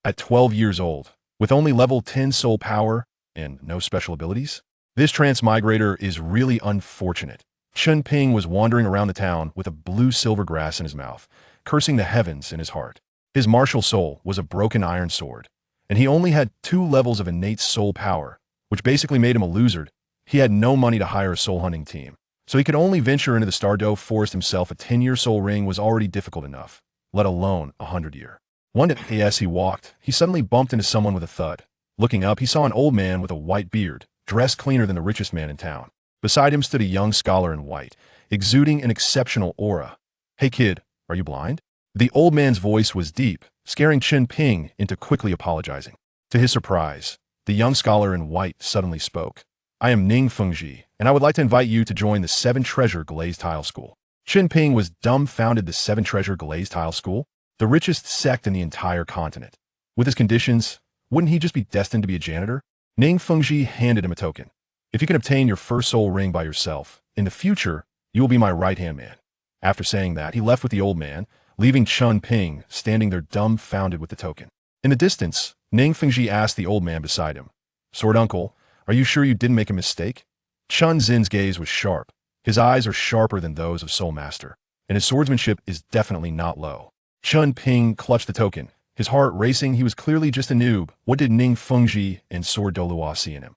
At 12 years old, with only level 10 soul power and no special abilities? This transmigrator is really unfortunate. Chen Ping was wandering around the town with a blue silver grass in his mouth, cursing the heavens in his heart. His martial soul was a broken iron sword, and he only had 2 levels of innate soul power, which basically made him a loser. He had no money to hire a soul hunting team, so he could only venture into the Star Dou Forest himself. A 10-year soul ring was already difficult enough, let alone a 100-year. One day as he walked, he suddenly bumped into someone with a thud. Looking up, he saw an old man with a white beard, dressed cleaner than the richest man in town. Beside him stood a young scholar in white, exuding an exceptional aura. "Hey kid, are you blind?" The old man's voice was deep, scaring Chen Ping into quickly apologizing. To his surprise, the young scholar in white suddenly spoke. "I am Ning Fengji, and I would like to invite you to join the 7 Treasure Glazed Tile School." Chen Ping was dumbfounded. The 7 Treasure Glazed Tile School? The richest sect in the entire continent. With his conditions, wouldn't he just be destined to be a janitor? Ning Fengji handed him a token. "If you can obtain your first soul ring by yourself, in the future, you will be my right-hand man." After saying that, he left with the old man, leaving Chen Ping standing there dumbfounded with the token. In the distance, Ning Fengji asked the old man beside him, "Sword uncle, are you sure you didn't make a mistake?" Chen Zin's gaze was sharp. His eyes are sharper than those of Soul Master, and his swordsmanship is definitely not low. Chen Ping clutched the token, his heart racing. He was clearly just a noob. What did Ning Fengji and Sword Douluo see in him?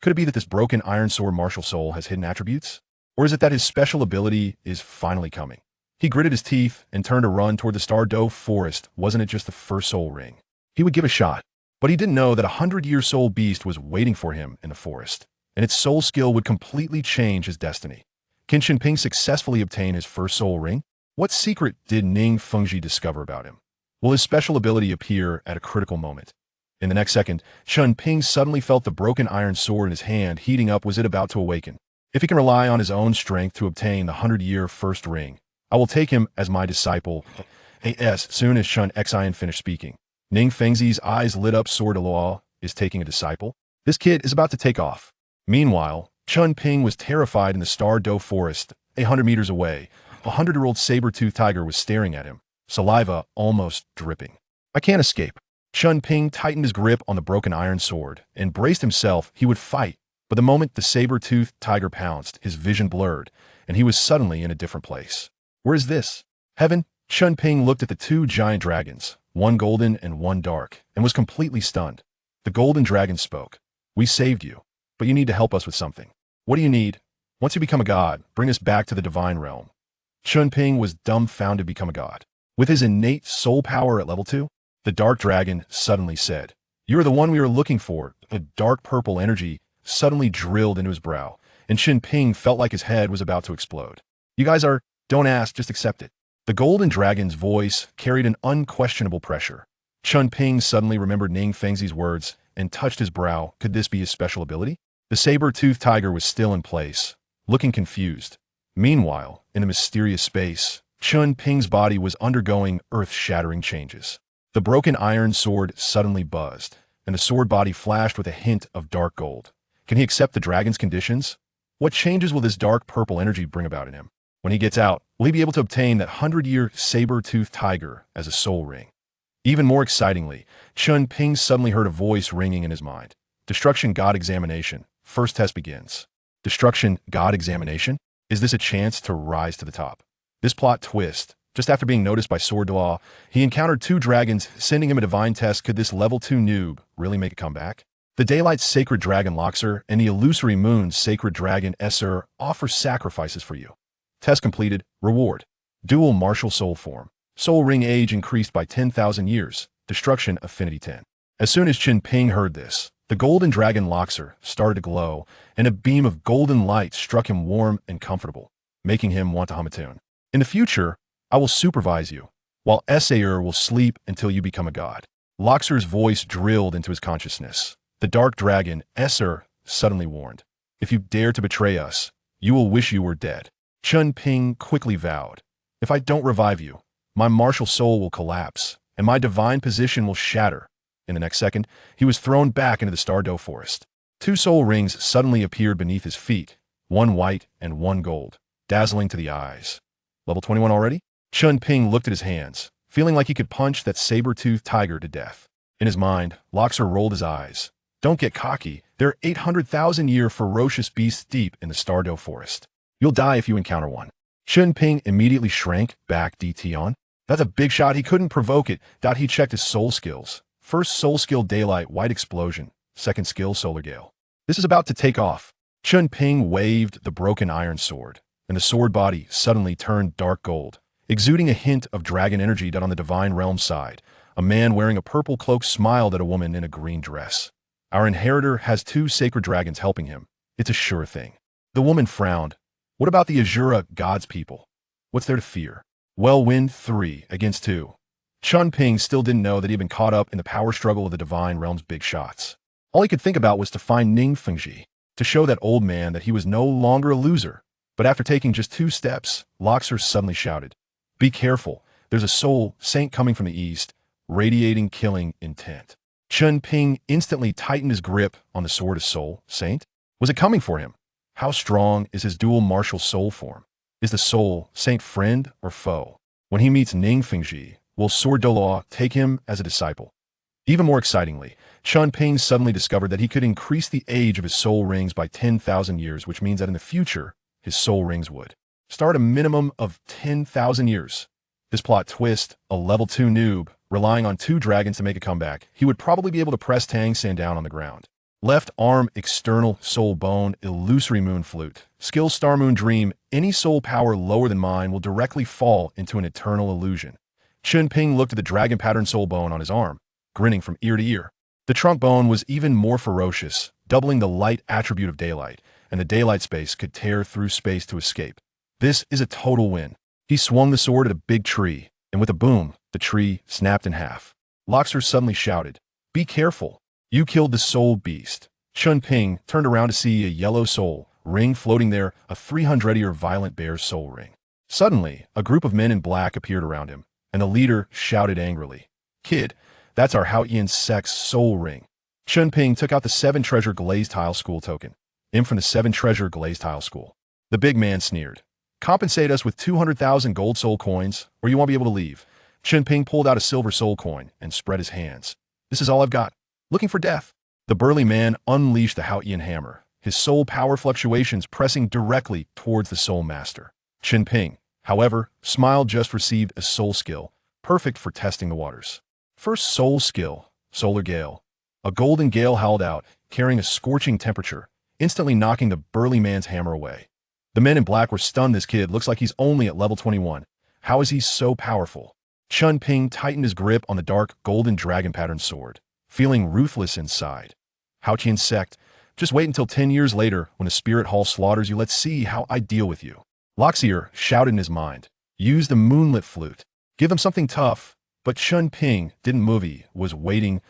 Could it be that this broken iron sword martial soul has hidden attributes? Or is it that his special ability is finally coming? He gritted his teeth and turned to run toward the Star Dou Forest. Wasn't it just the first soul ring? He would give a shot, but he didn't know that a 100-year soul beast was waiting for him in the forest, and its soul skill would completely change his destiny. Can Chen Ping successfully obtain his first soul ring? What secret did Ning Fengji discover about him? Will his special ability appear at a critical moment? In the next second, Chen Ping suddenly felt the broken iron sword in his hand heating up. Was it about to awaken? If he can rely on his own strength to obtain the 100-year first ring, I will take him as my disciple. As soon as Chen Xin finished speaking, Ning Fengji's eyes lit up. Sword Douluo is taking a disciple? This kid is about to take off. Meanwhile, Chen Ping was terrified in the Star Dou Forest. 100 meters away, a 100-year-old saber-toothed tiger was staring at him, saliva almost dripping. "I can't escape." Chen Ping tightened his grip on the broken iron sword and braced himself. He would fight, but the moment the saber-toothed tiger pounced, his vision blurred, and he was suddenly in a different place. Where is this? Heaven? Chen Ping looked at the 2 giant dragons, one golden and one dark, and was completely stunned. The golden dragon spoke. "We saved you, but you need to help us with something." "What do you need?" "Once you become a god, bring us back to the divine realm." Chen Ping was dumbfounded. To become a god. With his innate soul power at level 2? The dark dragon suddenly said, "You are the one we are looking for." A dark purple energy suddenly drilled into his brow, and Chen Ping felt like his head was about to explode. "You guys are, don't ask, just accept it." The golden dragon's voice carried an unquestionable pressure. Chen Ping suddenly remembered Ning Fengji's words and touched his brow. Could this be his special ability? The saber-toothed tiger was still in place, looking confused. Meanwhile, in a mysterious space, Chen Ping's body was undergoing earth-shattering changes. The broken iron sword suddenly buzzed, and the sword body flashed with a hint of dark gold. Can he accept the dragon's conditions? What changes will this dark purple energy bring about in him? When he gets out, will he be able to obtain that 100-year saber-toothed tiger as a soul ring? Even more excitingly, Chen Ping suddenly heard a voice ringing in his mind. "Destruction God Examination. First test begins." Destruction God Examination? Is this a chance to rise to the top? This plot twist. Just after being noticed by Sword Douluo, he encountered 2 dragons, sending him a divine test. Could this level 2 noob really make a comeback? The Daylight's sacred dragon Loxer and the illusory moon's sacred dragon Esser offer sacrifices for you. Test completed. Reward. Dual martial soul form. Soul ring age increased by 10,000 years. Destruction affinity 10. As soon as Chen Ping heard this, the golden dragon Loxer started to glow, and a beam of golden light struck him warm and comfortable, making him want to hum a tune. "In the future, I will supervise you, while Sayer will sleep until you become a god." Loxer's voice drilled into his consciousness. The dark dragon, Esser, suddenly warned, "If you dare to betray us, you will wish you were dead." Chen Ping quickly vowed, "If I don't revive you, my martial soul will collapse, and my divine position will shatter." In the next second, he was thrown back into the Star Dou Forest. 2 soul rings suddenly appeared beneath his feet, one white and one gold, dazzling to the eyes. Level 21 already? Chen Ping looked at his hands, feeling like he could punch that saber-toothed tiger to death. In his mind, Loxer rolled his eyes. Don't get cocky. There are 800,000-year ferocious beasts deep in the Star Dou Forest. You'll die if you encounter one. Chen Ping immediately shrank back DT on. That's a big shot. He couldn't provoke it. He checked his soul skills. First soul skill Daylight, White Explosion. Second skill Solar Gale. This is about to take off. Chen Ping waved the BrokenIron Sword, and the sword body suddenly turned dark gold, exuding a hint of dragon energy on the divine realm side. A man wearing a purple cloak smiled at a woman in a green dress. Our inheritor has 2 sacred dragons helping him. It's a sure thing. The woman frowned. What about the Azura God's people? What's there to fear? Well, win 3 against 2. Chen Ping still didn't know that he'd been caught up in the power struggle of the divine realm's big shots. All he could think about was to find Ning Fengji, to show that old man that he was no longer a loser. But after taking just 2 steps, Loxer suddenly shouted, "Be careful, there's a soul saint coming from the east, radiating killing intent." Chen Ping instantly tightened his grip on the sword of soul saint. Was it coming for him? How strong is his dual martial soul form? Is the soul saint friend or foe? When he meets Ning Fengji, will Sword Douluo take him as a disciple? Even more excitingly, Chen Ping suddenly discovered that he could increase the age of his soul rings by 10,000 years, which means that in the future, his soul rings would start a minimum of 10,000 years. This plot twist, a level 2 noob, relying on 2 dragons to make a comeback, he would probably be able to press Tang San down on the ground. Left arm, external, soul bone, illusory moon flute. Skill Star Moon Dream, any soul power lower than mine will directly fall into an eternal illusion. Chen Ping looked at the dragon pattern soul bone on his arm, grinning from ear to ear. The trunk bone was even more ferocious, doubling the light attribute of daylight, and the daylight space could tear through space to escape. This is a total win. He swung the sword at a big tree, and with a boom, the tree snapped in half. Loxer suddenly shouted, "Be careful. You killed the soul beast." Chen Ping turned around to see a yellow soul ring floating there, a 300-year violent bear's soul ring. Suddenly, a group of men in black appeared around him, and the leader shouted angrily, "Kid, that's our Hao-Ian sect's soul ring." Chen Ping took out the 7-treasure glazed tile school token. In from the 7-treasure glazed tile school. The big man sneered. "Compensate us with 200,000 gold soul coins, or you won't be able to leave." Chen Ping pulled out a silver soul coin and spread his hands. "This is all I've got. Looking for death." The burly man unleashed the Hao-Ian hammer, his soul power fluctuations pressing directly towards the soul master. Chen Ping, however, smiled just received a soul skill, perfect for testing the waters. First soul skill, Solar Gale. A golden gale howled out, carrying a scorching temperature, instantly knocking the burly man's hammer away. The men in black were stunned. This kid looks like he's only at level 21. How is he so powerful? Chen Ping tightened his grip on the dark golden dragon pattern sword, feeling ruthless inside. Hao-Ian sect, just wait until 10 years later when the spirit hall slaughters you. Let's see how I deal with you. Loxier shouted in his mind. Use the moonlit flute. Give them something tough. But Chen Ping didn't move. He was waiting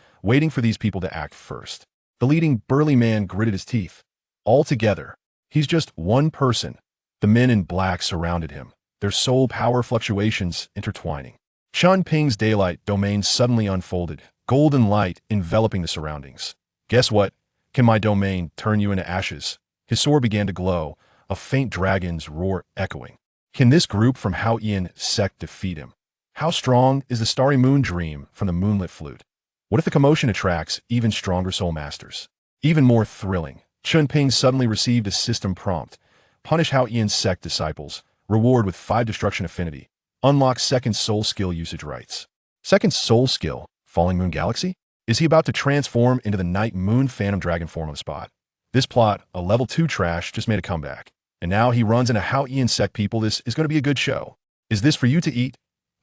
for these people to act first. The leading burly man gritted his teeth. All together, he's just one person. The men in black surrounded him, their soul power fluctuations intertwining. Chen Ping's daylight domain suddenly unfolded, golden light enveloping the surroundings. Guess what? Can my domain turn you into ashes? His sword began to glow, a faint dragon's roar echoing. Can this group from Hao-Ian sect defeat him? How strong is the starry moon dream from the moonlit flute? What if the commotion attracts even stronger soul masters? Even more thrilling, Chen Ping suddenly received a system prompt. Punish Hao-Ian sect disciples. Reward with 5 destruction affinity. Unlock second soul skill usage rights. Second soul skill, Falling Moon Galaxy? Is he about to transform into the Night Moon Phantom Dragon form on the spot? This plot, a level 2 trash, just made a comeback. And now he runs into Hao-Ian sect people. This is going to be a good show. Is this for you to eat?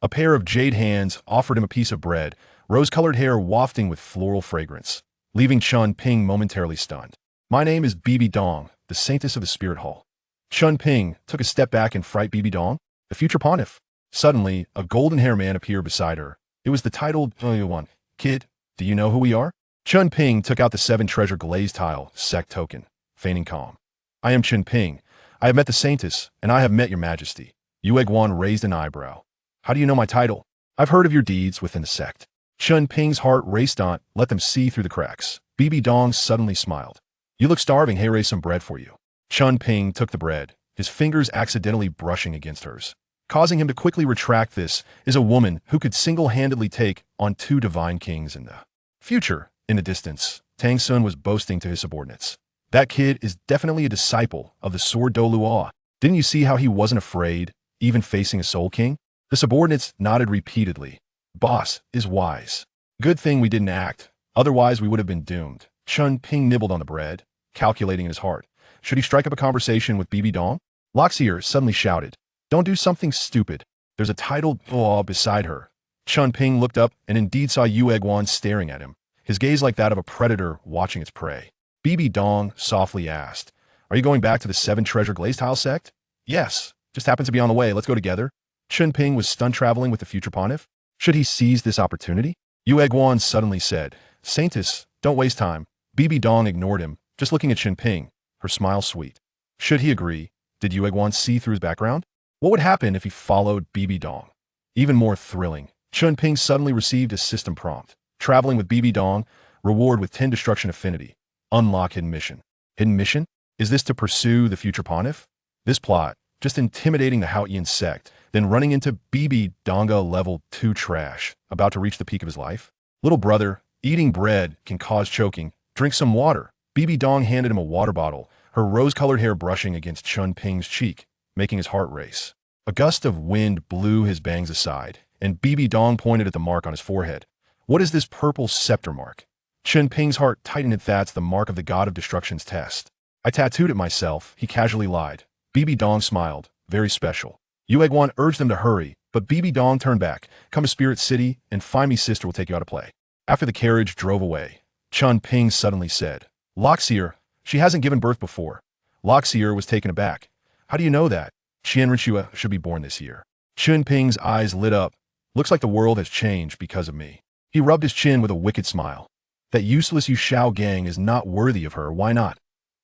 A pair of jade hands offered him a piece of bread, rose-colored hair wafting with floral fragrance, leaving Chen Ping momentarily stunned. My name is Bibi Dong, the saintess of the spirit hall. Chen Ping took a step back in fright. Bibi Dong, the future pontiff. Suddenly, a golden-haired man appeared beside her. It was the titled one. Kid, do you know who we are? Chen Ping took out the 7-treasure glazed tile sect token, feigning calm. I am Chen Ping. I have met the saintess, and I have met your majesty. Yue Guan raised an eyebrow. How do you know my title? I've heard of your deeds within the sect. Chen Ping's heart raced on, let them see through the cracks. Bibi Dong suddenly smiled. You look starving. Hey, raise some bread for you. Chen Ping took the bread, his fingers accidentally brushing against hers, causing him to quickly retract. This is a woman who could single-handedly take on 2 divine kings in the Future, in the distance, Tang San was boasting to his subordinates. That kid is definitely a disciple of the sword Douluo. Didn't you see how he wasn't afraid, even facing a soul king? The subordinates nodded repeatedly. Boss is wise. Good thing we didn't act, otherwise we would have been doomed. Chen Ping nibbled on the bread, calculating in his heart. Should he strike up a conversation with Bibi Dong? Loxier suddenly shouted, "Don't do something stupid." There's a titled law beside her. Chen Ping looked up and indeed saw Yu Egguan staring at him, his gaze like that of a predator watching its prey. Bibi Dong softly asked, "Are you going back to the Seven Treasure Glaze Tile sect?" "Yes, just happens to be on the way. Let's go together." Chen Ping was stunned traveling with the future pontiff. Should he seize this opportunity? Yu Egguan suddenly said, "Saintus, don't waste time." Bibi Dong ignored him, just looking at Chen Ping, her smile sweet. Should he agree? Did Yu Egguan see through his background? What would happen if he followed Bibi Dong? Even more thrilling, Chen Ping suddenly received a system prompt. Traveling with Bibi Dong, reward with 10 destruction affinity. Unlock hidden mission. Hidden mission? Is this to pursue the future pontiff? This plot, just intimidating the Haotian sect, then running into Bibi Donga level 2 trash, about to reach the peak of his life? Little brother, eating bread can cause choking. Drink some water. Bibi Dong handed him a water bottle, her rose-colored hair brushing against Chen Ping's cheek, making his heart race. A gust of wind blew his bangs aside, and Bibi Dong pointed at the mark on his forehead. What is this purple scepter mark? Chen Ping's heart tightened at that's the mark of the god of destruction's test. I tattooed it myself, he casually lied. Bibi Dong smiled. Very special. Yu Egguan urged them to hurry, but Bibi Dong turned back. Come to Spirit City, and find me sister will take you out to play. After the carriage drove away, Chen Ping suddenly said, "Loxier, she hasn't given birth before." Loxier was taken aback. "How do you know that?" "Xianrenxua should be born this year." Chen Ping's eyes lit up. "Looks like the world has changed because of me." He rubbed his chin with a wicked smile. "That useless Yu Shao gang is not worthy of her, why not?"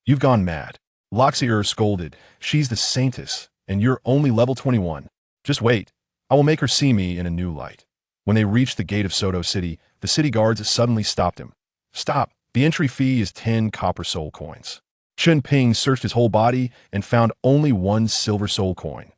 "You've gone mad." Loxier scolded. "She's the saintess, and you're only level 21. Just wait. I will make her see me in a new light." When they reached the gate of Star City, the city guards suddenly stopped him. "Stop. The entry fee is 10 copper soul coins." Chen Ping searched his whole body and found only 1 silver soul coin.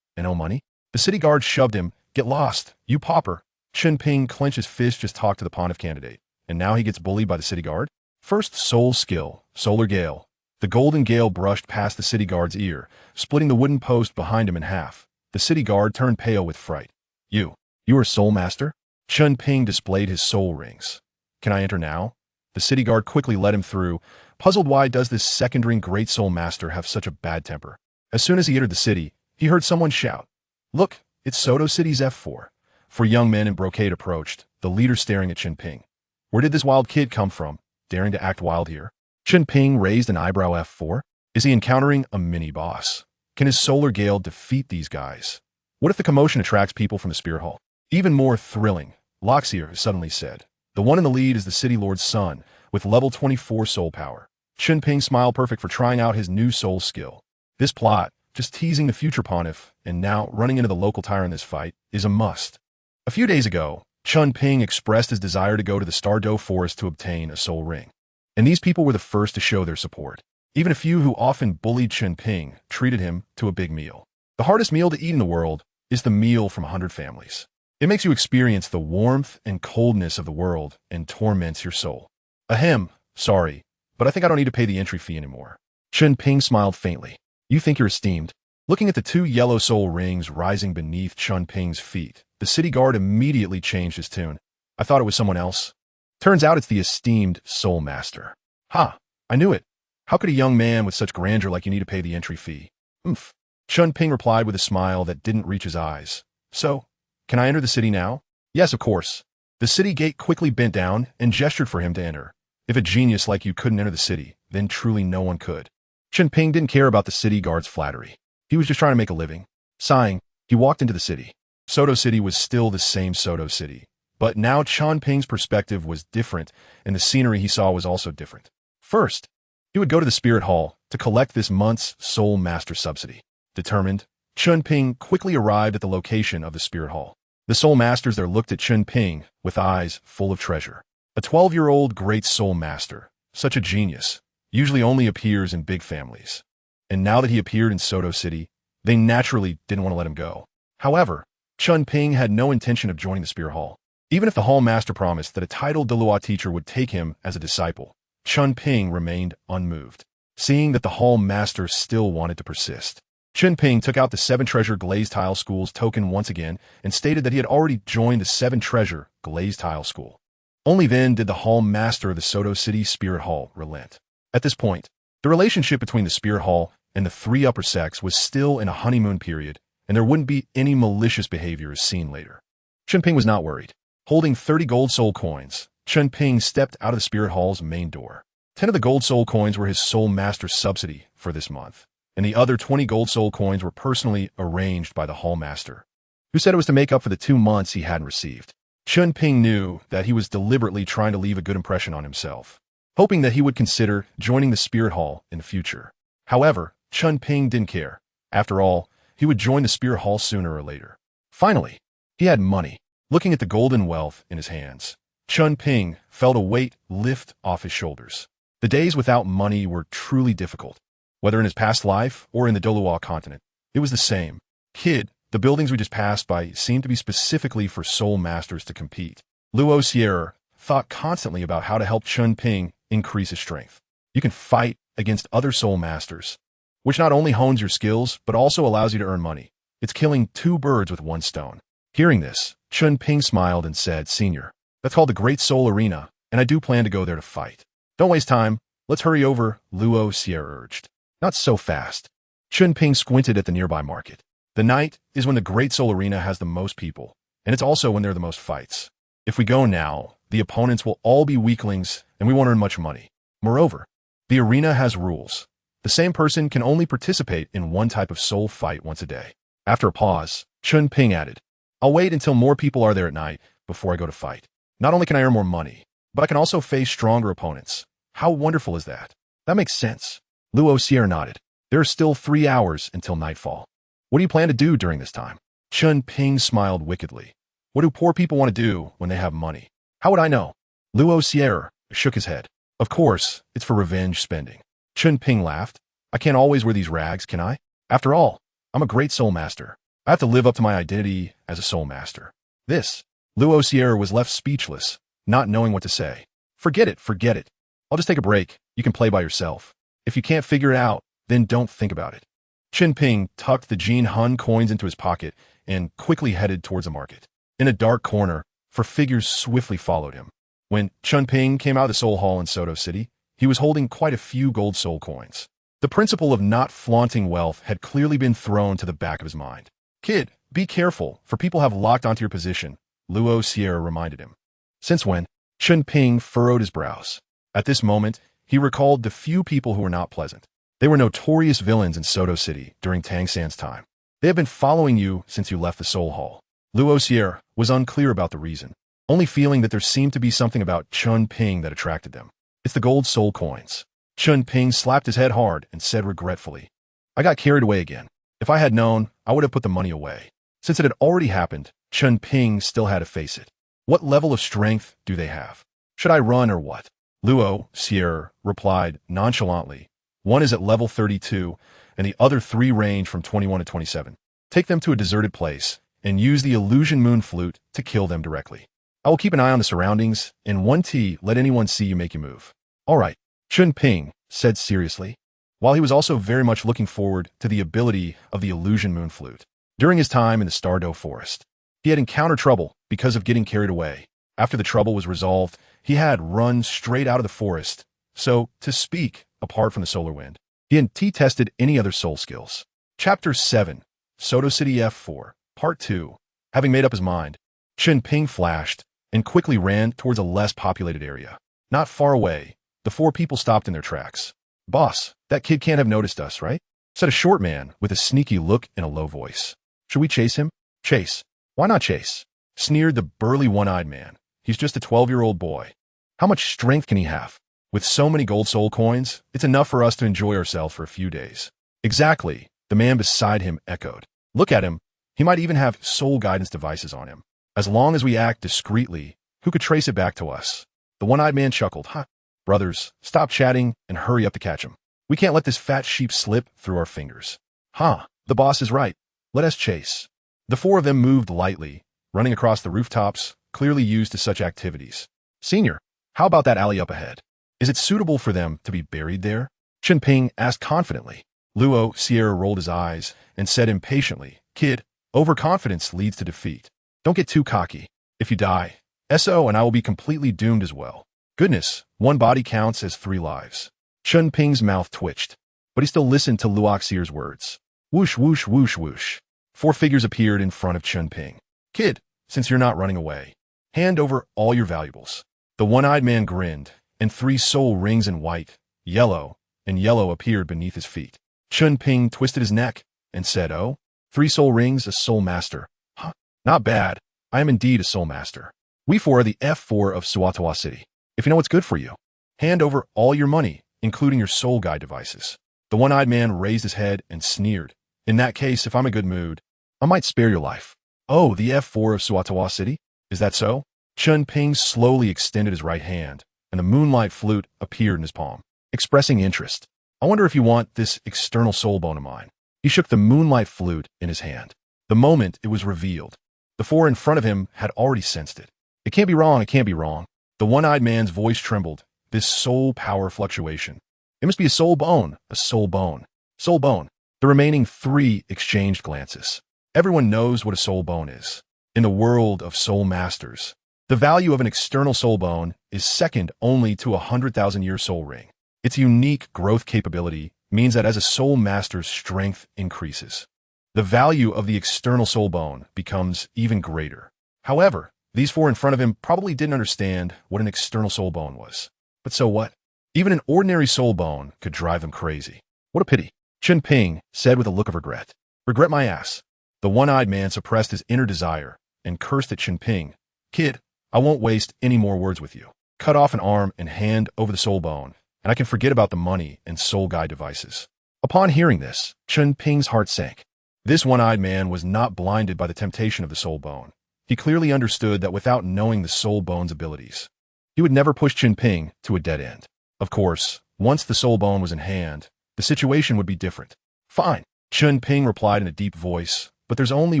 "And no money?" The city guard shoved him. "Get lost, you pauper." Chen Ping clenched his fist, just talked to the pontiff candidate. And now he gets bullied by the city guard? First soul skill, Solar Gale. The golden gale brushed past the city guard's ear, splitting the wooden post behind him in half. The city guard turned pale with fright. You are a soul master?" Chen Ping displayed his soul rings. "Can I enter now?" The city guard quickly let him through, puzzled why does this second-ring great soul master have such a bad temper. As soon as he entered the city, he heard someone shout, "Look, it's Star Dou City's F4. 4 young men in brocade approached, the leader staring at Chen Ping. Where did this wild kid come from, daring to act wild here? Chen Ping raised an eyebrow. F4? Is he encountering a mini-boss? Can his Solar Gale defeat these guys? What if the commotion attracts people from the Spear Hall? Even more thrilling, Loxier suddenly said. The one in the lead is the City Lord's son, with level 24 soul power. Chen Ping smiled, perfect for trying out his new soul skill. This plot, just teasing the future pontiff, and now running into the local tyrant in this fight, is a must. A few days ago, Chen Ping expressed his desire to go to the Star Dou Forest to obtain a soul ring. And these people were the first to show their support. Even a few who often bullied Chen Ping treated him to a big meal. The hardest meal to eat in the world is the meal from 100 families. It makes you experience the warmth and coldness of the world and torments your soul. Ahem, sorry, but I think I don't need to pay the entry fee anymore. Chen Ping smiled faintly. You think you're esteemed? Looking at the 2 yellow soul rings rising beneath Chen Ping's feet, the city guard immediately changed his tune. I thought it was someone else. Turns out it's the esteemed soul master. Ha, I knew it. How could a young man with such grandeur like you need to pay the entry fee? Oomph. Chen Ping replied with a smile that didn't reach his eyes. So, can I enter the city now? Yes, of course. The city gate quickly bent down and gestured for him to enter. If a genius like you couldn't enter the city, then truly no one could. Chen Ping didn't care about the city guard's flattery. He was just trying to make a living. Sighing, he walked into the city. Star Dou City was still the same Star Dou City. But now Chen Ping's perspective was different, and the scenery he saw was also different. First, he would go to the Spirit Hall to collect this month's Soul Master subsidy. Determined, Chen Ping quickly arrived at the location of the Spirit Hall. The Soul Masters there looked at Chen Ping with eyes full of treasure. A 12-year-old great Soul Master, such a genius, usually only appears in big families. And now that he appeared in Star Dou City, they naturally didn't want to let him go. However, Chen Ping had no intention of joining the Spirit Hall. Even if the Hall Master promised that a titled Douluo teacher would take him as a disciple, Chen Ping remained unmoved. Seeing that the Hall Master still wanted to persist, Chen Ping took out the 7-treasure glazed tile school's token once again and stated that he had already joined the 7-treasure glazed tile school. Only then did the Hall Master of the Star Dou City Spirit Hall relent. At this point, the relationship between the Spirit Hall and the 3 upper sects was still in a honeymoon period, and there wouldn't be any malicious behavior as seen later. Chen Ping was not worried. Holding 30 gold soul coins, Chen Ping stepped out of the Spirit Hall's main door. 10 of the gold soul coins were his Soul Master's subsidy for this month, and the other 20 gold soul coins were personally arranged by the Hall Master, who said it was to make up for the 2 months he hadn't received. Chen Ping knew that he was deliberately trying to leave a good impression on himself, hoping that he would consider joining the Spirit Hall in the future. However, Chen Ping didn't care. After all, he would join the Spirit Hall sooner or later. Finally, he had money. Looking at the golden wealth in his hands, Chen Ping felt a weight lift off his shoulders. The days without money were truly difficult. Whether in his past life or in the Douluo Continent, it was the same. Kid, the buildings we just passed by seemed to be specifically for soul masters to compete. Luo Sierra thought constantly about how to help Chen Ping increase his strength. You can fight against other soul masters, which not only hones your skills, but also allows you to earn money. It's killing 2 birds with 1 stone. Hearing this, Chen Ping smiled and said, "Senior, that's called the Great Soul Arena, and I do plan to go there to fight." "Don't waste time. Let's hurry over," Luo Sierra urged. "Not so fast." Chen Ping squinted at the nearby market. The night is when the Great Soul Arena has the most people, and it's also when there are the most fights. If we go now, the opponents will all be weaklings, and we won't earn much money. Moreover, the arena has rules. The same person can only participate in one type of soul fight once a day. After a pause, Chen Ping added, "I'll wait until more people are there at night before I go to fight. Not only can I earn more money, but I can also face stronger opponents. How wonderful is that?" "That makes sense." Luo Sierra nodded. "There are still 3 hours until nightfall. What do you plan to do during this time?" Chen Ping smiled wickedly. "What do poor people want to do when they have money? How would I know?" Luo Sierra shook his head. "Of course, it's for revenge spending." Chen Ping laughed. "I can't always wear these rags, can I? After all, I'm a great soul master. I have to live up to my identity as a soul master." Luo Sierra was left speechless, not knowing what to say. Forget it. I'll just take a break. You can play by yourself. If you can't figure it out, then don't think about it." Chen Ping tucked the Jin Hun coins into his pocket and quickly headed towards the market. In a dark corner, 4 figures swiftly followed him. When Chen Ping came out of the Soul Hall in Star Dou City, he was holding quite a few gold soul coins. The principle of not flaunting wealth had clearly been thrown to the back of his mind. "Kid, be careful, for people have locked onto your position," Luo Sierra reminded him. "Since when?" Chen Ping furrowed his brows. At this moment, he recalled the few people who were not pleasant. They were notorious villains in Star Dou City during Tang San's time. "They have been following you since you left the Soul Hall." Luo Sierra was unclear about the reason, only feeling that there seemed to be something about Chen Ping that attracted them. "It's the gold soul coins." Chen Ping slapped his head hard and said regretfully, "I got carried away again. If I had known, I would have put the money away." Since it had already happened, Chen Ping still had to face it. What level of strength do they have? Should I run or what? Luo Sierra replied nonchalantly, "One is at level 32, and the other 3 range from 21 to 27. Take them to a deserted place, and use the illusion moon flute to kill them directly. I will keep an eye on the surroundings, and 1T let anyone see you make you move." "All right," Chen Ping said seriously, while he was also very much looking forward to the ability of the illusion moon flute. During his time in the Star Dou Forest, he had encountered trouble because of getting carried away. After the trouble was resolved, he had run straight out of the forest, so to speak, apart from the solar wind. He hadn't tested any other soul skills. Chapter 7, Star Dou City F4, Part 2. Having made up his mind, Chen Ping flashed and quickly ran towards a less populated area. Not far away, the 4 people stopped in their tracks. "Boss, that kid can't have noticed us, right?" said a short man with a sneaky look in a low voice. "Should we chase him?" "Chase? Why not chase?" sneered the burly one-eyed man. "He's just a 12-year-old boy. How much strength can he have? With so many gold soul coins, it's enough for us to enjoy ourselves for a few days." "Exactly," the man beside him echoed. "Look at him. He might even have soul guidance devices on him. As long as we act discreetly, who could trace it back to us?" The one-eyed man chuckled. "Ha! Brothers, stop chatting and hurry up to catch him. We can't let this fat sheep slip through our fingers." "Huh, the boss is right. Let us chase." The 4 of them moved lightly, running across the rooftops, clearly used to such activities. Senior, how about that alley up ahead? Is it suitable for them to be buried there? Chen Ping asked confidently. Luo Sierra rolled his eyes and said impatiently, Kid, overconfidence leads to defeat. Don't get too cocky. If you die, SO and I will be completely doomed as well. Goodness, one body counts as 3 lives. Chen Ping's mouth twitched, but he still listened to Luo Sierra's words. Whoosh, whoosh, whoosh, whoosh. 4 figures appeared in front of Chen Ping. Kid, since you're not running away, hand over all your valuables. The one-eyed man grinned, and 3 soul rings in white, yellow, and yellow appeared beneath his feet. Chen Ping twisted his neck and said, Oh, 3 soul rings, a soul master. Huh, not bad. I am indeed a soul master. We 4 are the F4 of Suatawa City. If you know what's good for you, hand over all your money, including your soul guide devices. The one-eyed man raised his head and sneered. In that case, if I'm in a good mood, I might spare your life. Oh, the F4 of Suatawa City? Is that so? Chen Ping slowly extended his right hand, and the moonlight flute appeared in his palm, expressing interest. I wonder if you want this external soul bone of mine. He shook the moonlight flute in his hand. The moment it was revealed, the 4 in front of him had already sensed it. It can't be wrong, it can't be wrong. The one-eyed man's voice trembled. This soul power fluctuation. It must be a soul bone, a soul bone. Soul bone. The remaining 3 exchanged glances. Everyone knows what a soul bone is. In the world of soul masters, the value of an external soul bone is second only to a 100,000-year soul ring. Its unique growth capability means that as a soul master's strength increases, the value of the external soul bone becomes even greater. However, these 4 in front of him probably didn't understand what an external soul bone was. But so what? Even an ordinary soul bone could drive them crazy. What a pity. Chen Ping said with a look of regret. Regret my ass. The one-eyed man suppressed his inner desire and cursed at Chen Ping. Kid, I won't waste any more words with you. Cut off an arm and hand over the soul bone, and I can forget about the money and soul guide devices. Upon hearing this, Chen Ping's heart sank. This one-eyed man was not blinded by the temptation of the soul bone. He clearly understood that without knowing the soul bone's abilities, he would never push Chen Ping to a dead end. Of course, once the soul bone was in hand, the situation would be different. Fine, Chen Ping replied in a deep voice, but there's only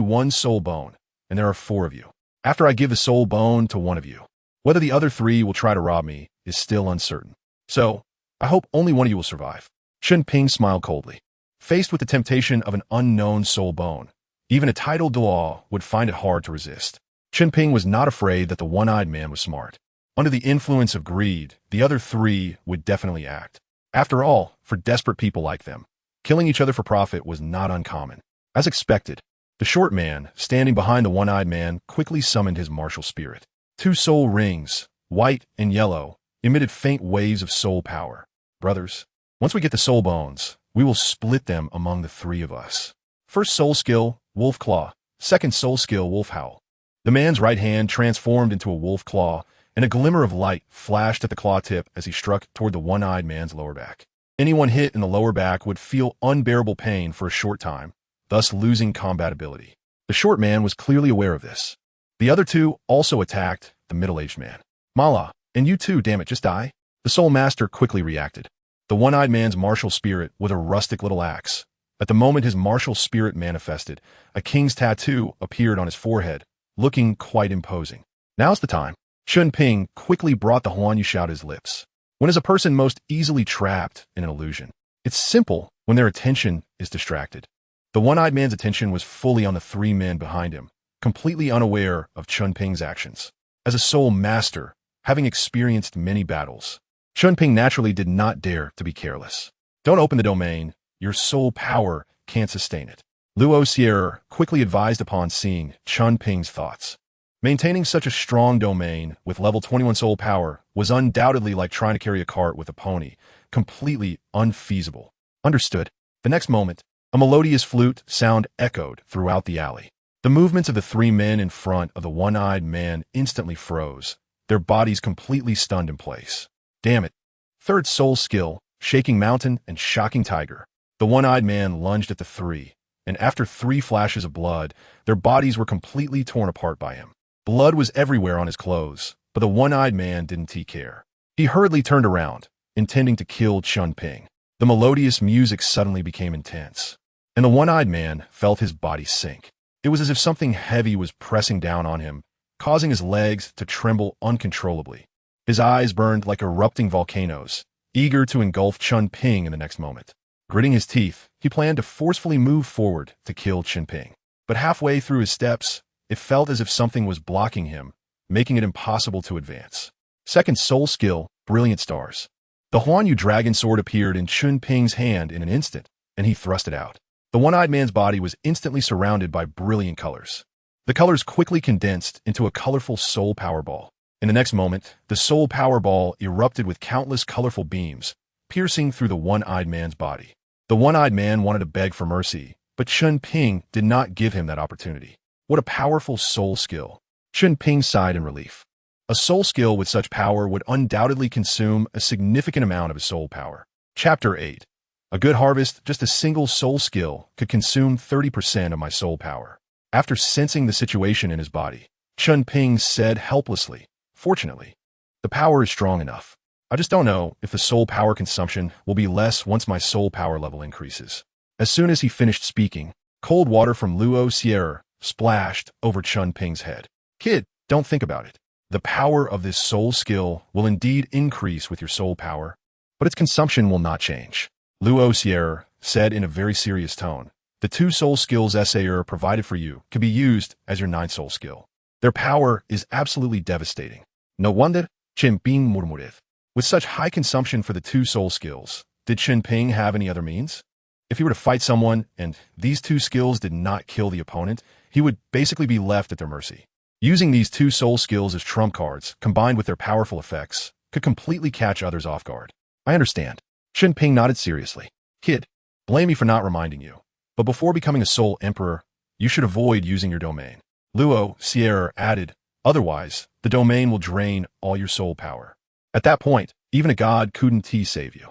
1 soul bone, and there are 4 of you. After I give the soul bone to one of you, whether the other 3 will try to rob me is still uncertain. So, I hope only one of you will survive. Chen Ping smiled coldly. Faced with the temptation of an unknown soul bone, even a titled Douluo would find it hard to resist. Chen Ping was not afraid that the one-eyed man was smart. Under the influence of greed, the other 3 would definitely act. After all, for desperate people like them, killing each other for profit was not uncommon. As expected, the short man, standing behind the one-eyed man, quickly summoned his martial spirit. 2 soul rings, white and yellow, emitted faint waves of soul power. Brothers, once we get the soul bones, we will split them among the 3 of us. First soul skill, Wolf Claw. Second soul skill, Wolf Howl. The man's right hand transformed into a wolf claw, and a glimmer of light flashed at the claw tip as he struck toward the one-eyed man's lower back. Anyone hit in the lower back would feel unbearable pain for a short time, thus losing combat ability. The short man was clearly aware of this. The other 2 also attacked the middle-aged man. Mala, and you too, damn it, just die? The soul master quickly reacted. The one-eyed man's martial spirit with a rustic little axe. At the moment his martial spirit manifested, a king's tattoo appeared on his forehead, looking quite imposing. Now's the time. Chen Ping quickly brought the Huan Yusha to his lips. When is a person most easily trapped in an illusion? It's simple when their attention is distracted. The one-eyed man's attention was fully on the 3 men behind him, completely unaware of Chen Ping's actions. As a soul master, having experienced many battles, Chen Ping naturally did not dare to be careless. Don't open the domain. Your soul power can't sustain it. Luo Sierra quickly advised upon seeing Chen Ping's thoughts. Maintaining such a strong domain with level 21 soul power was undoubtedly like trying to carry a cart with a pony, completely unfeasible. Understood. The next moment, a melodious flute sound echoed throughout the alley. The movements of the 3 men in front of the one-eyed man instantly froze, their bodies completely stunned in place. Damn it. Third soul skill, Shaking Mountain and Shocking Tiger. The one-eyed man lunged at the 3, and after 3 flashes of blood, their bodies were completely torn apart by him. Blood was everywhere on his clothes, but the one-eyed man didn't take care. He hurriedly turned around, intending to kill Chen Ping. The melodious music suddenly became intense, and the one-eyed man felt his body sink. It was as if something heavy was pressing down on him, causing his legs to tremble uncontrollably. His eyes burned like erupting volcanoes, eager to engulf Chen Ping in the next moment. Gritting his teeth, he planned to forcefully move forward to kill Chen Ping. But halfway through his steps, it felt as if something was blocking him, making it impossible to advance. Second soul skill, Brilliant Stars. The Huan Yu dragon sword appeared in Chen Ping's hand in an instant, and he thrust it out. The one-eyed man's body was instantly surrounded by brilliant colors. The colors quickly condensed into a colorful soul power ball. In the next moment, the soul power ball erupted with countless colorful beams, piercing through the one-eyed man's body. The one-eyed man wanted to beg for mercy, but Chen Ping did not give him that opportunity. What a powerful soul skill. Chen Ping sighed in relief. A soul skill with such power would undoubtedly consume a significant amount of his soul power. Chapter 8. A good harvest, just a single soul skill, could consume 30% of my soul power. After sensing the situation in his body, Chen Ping said helplessly, "Fortunately, the power is strong enough. I just don't know if the soul power consumption will be less once my soul power level increases." As soon as he finished speaking, cold water from Luo Sierra splashed over Chen Ping's head. "Kid, don't think about it. The power of this soul skill will indeed increase with your soul power, but its consumption will not change," Luo Sierra said in a very serious tone. "The 2 soul skills SAR provided for you can be used as your 9th soul skill. Their power is absolutely devastating. No wonder," Chen Ping murmured. With such high consumption for the 2 soul skills, did Chen Ping have any other means? If he were to fight someone and these 2 skills did not kill the opponent, he would basically be left at their mercy. Using these 2 soul skills as trump cards, combined with their powerful effects, could completely catch others off guard. "I understand." Chen Ping nodded seriously. "Kid, blame me for not reminding you, but before becoming a soul emperor, you should avoid using your domain," Luo Sierra added. "Otherwise, the domain will drain all your soul power. At that point, even a god couldn't save you."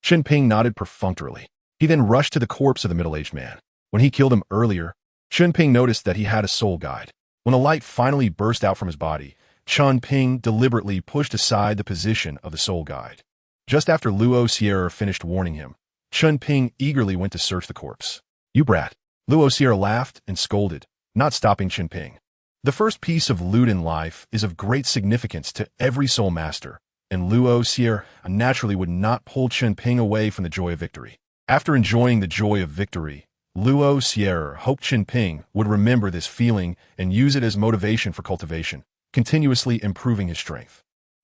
Chen Ping nodded perfunctorily. He then rushed to the corpse of the middle-aged man. When he killed him earlier, Chen Ping noticed that he had a soul guide. When the light finally burst out from his body, Chen Ping deliberately pushed aside the position of the soul guide. Just after Luo Sierra finished warning him, Chen Ping eagerly went to search the corpse. "You brat." Luo Sierra laughed and scolded, not stopping Chen Ping. The first piece of loot in life is of great significance to every soul master, and Luo Sierra naturally would not pull Chen Ping away from the joy of victory. After enjoying the joy of victory, Luo Sierra hoped Chen Ping would remember this feeling and use it as motivation for cultivation, continuously improving his strength.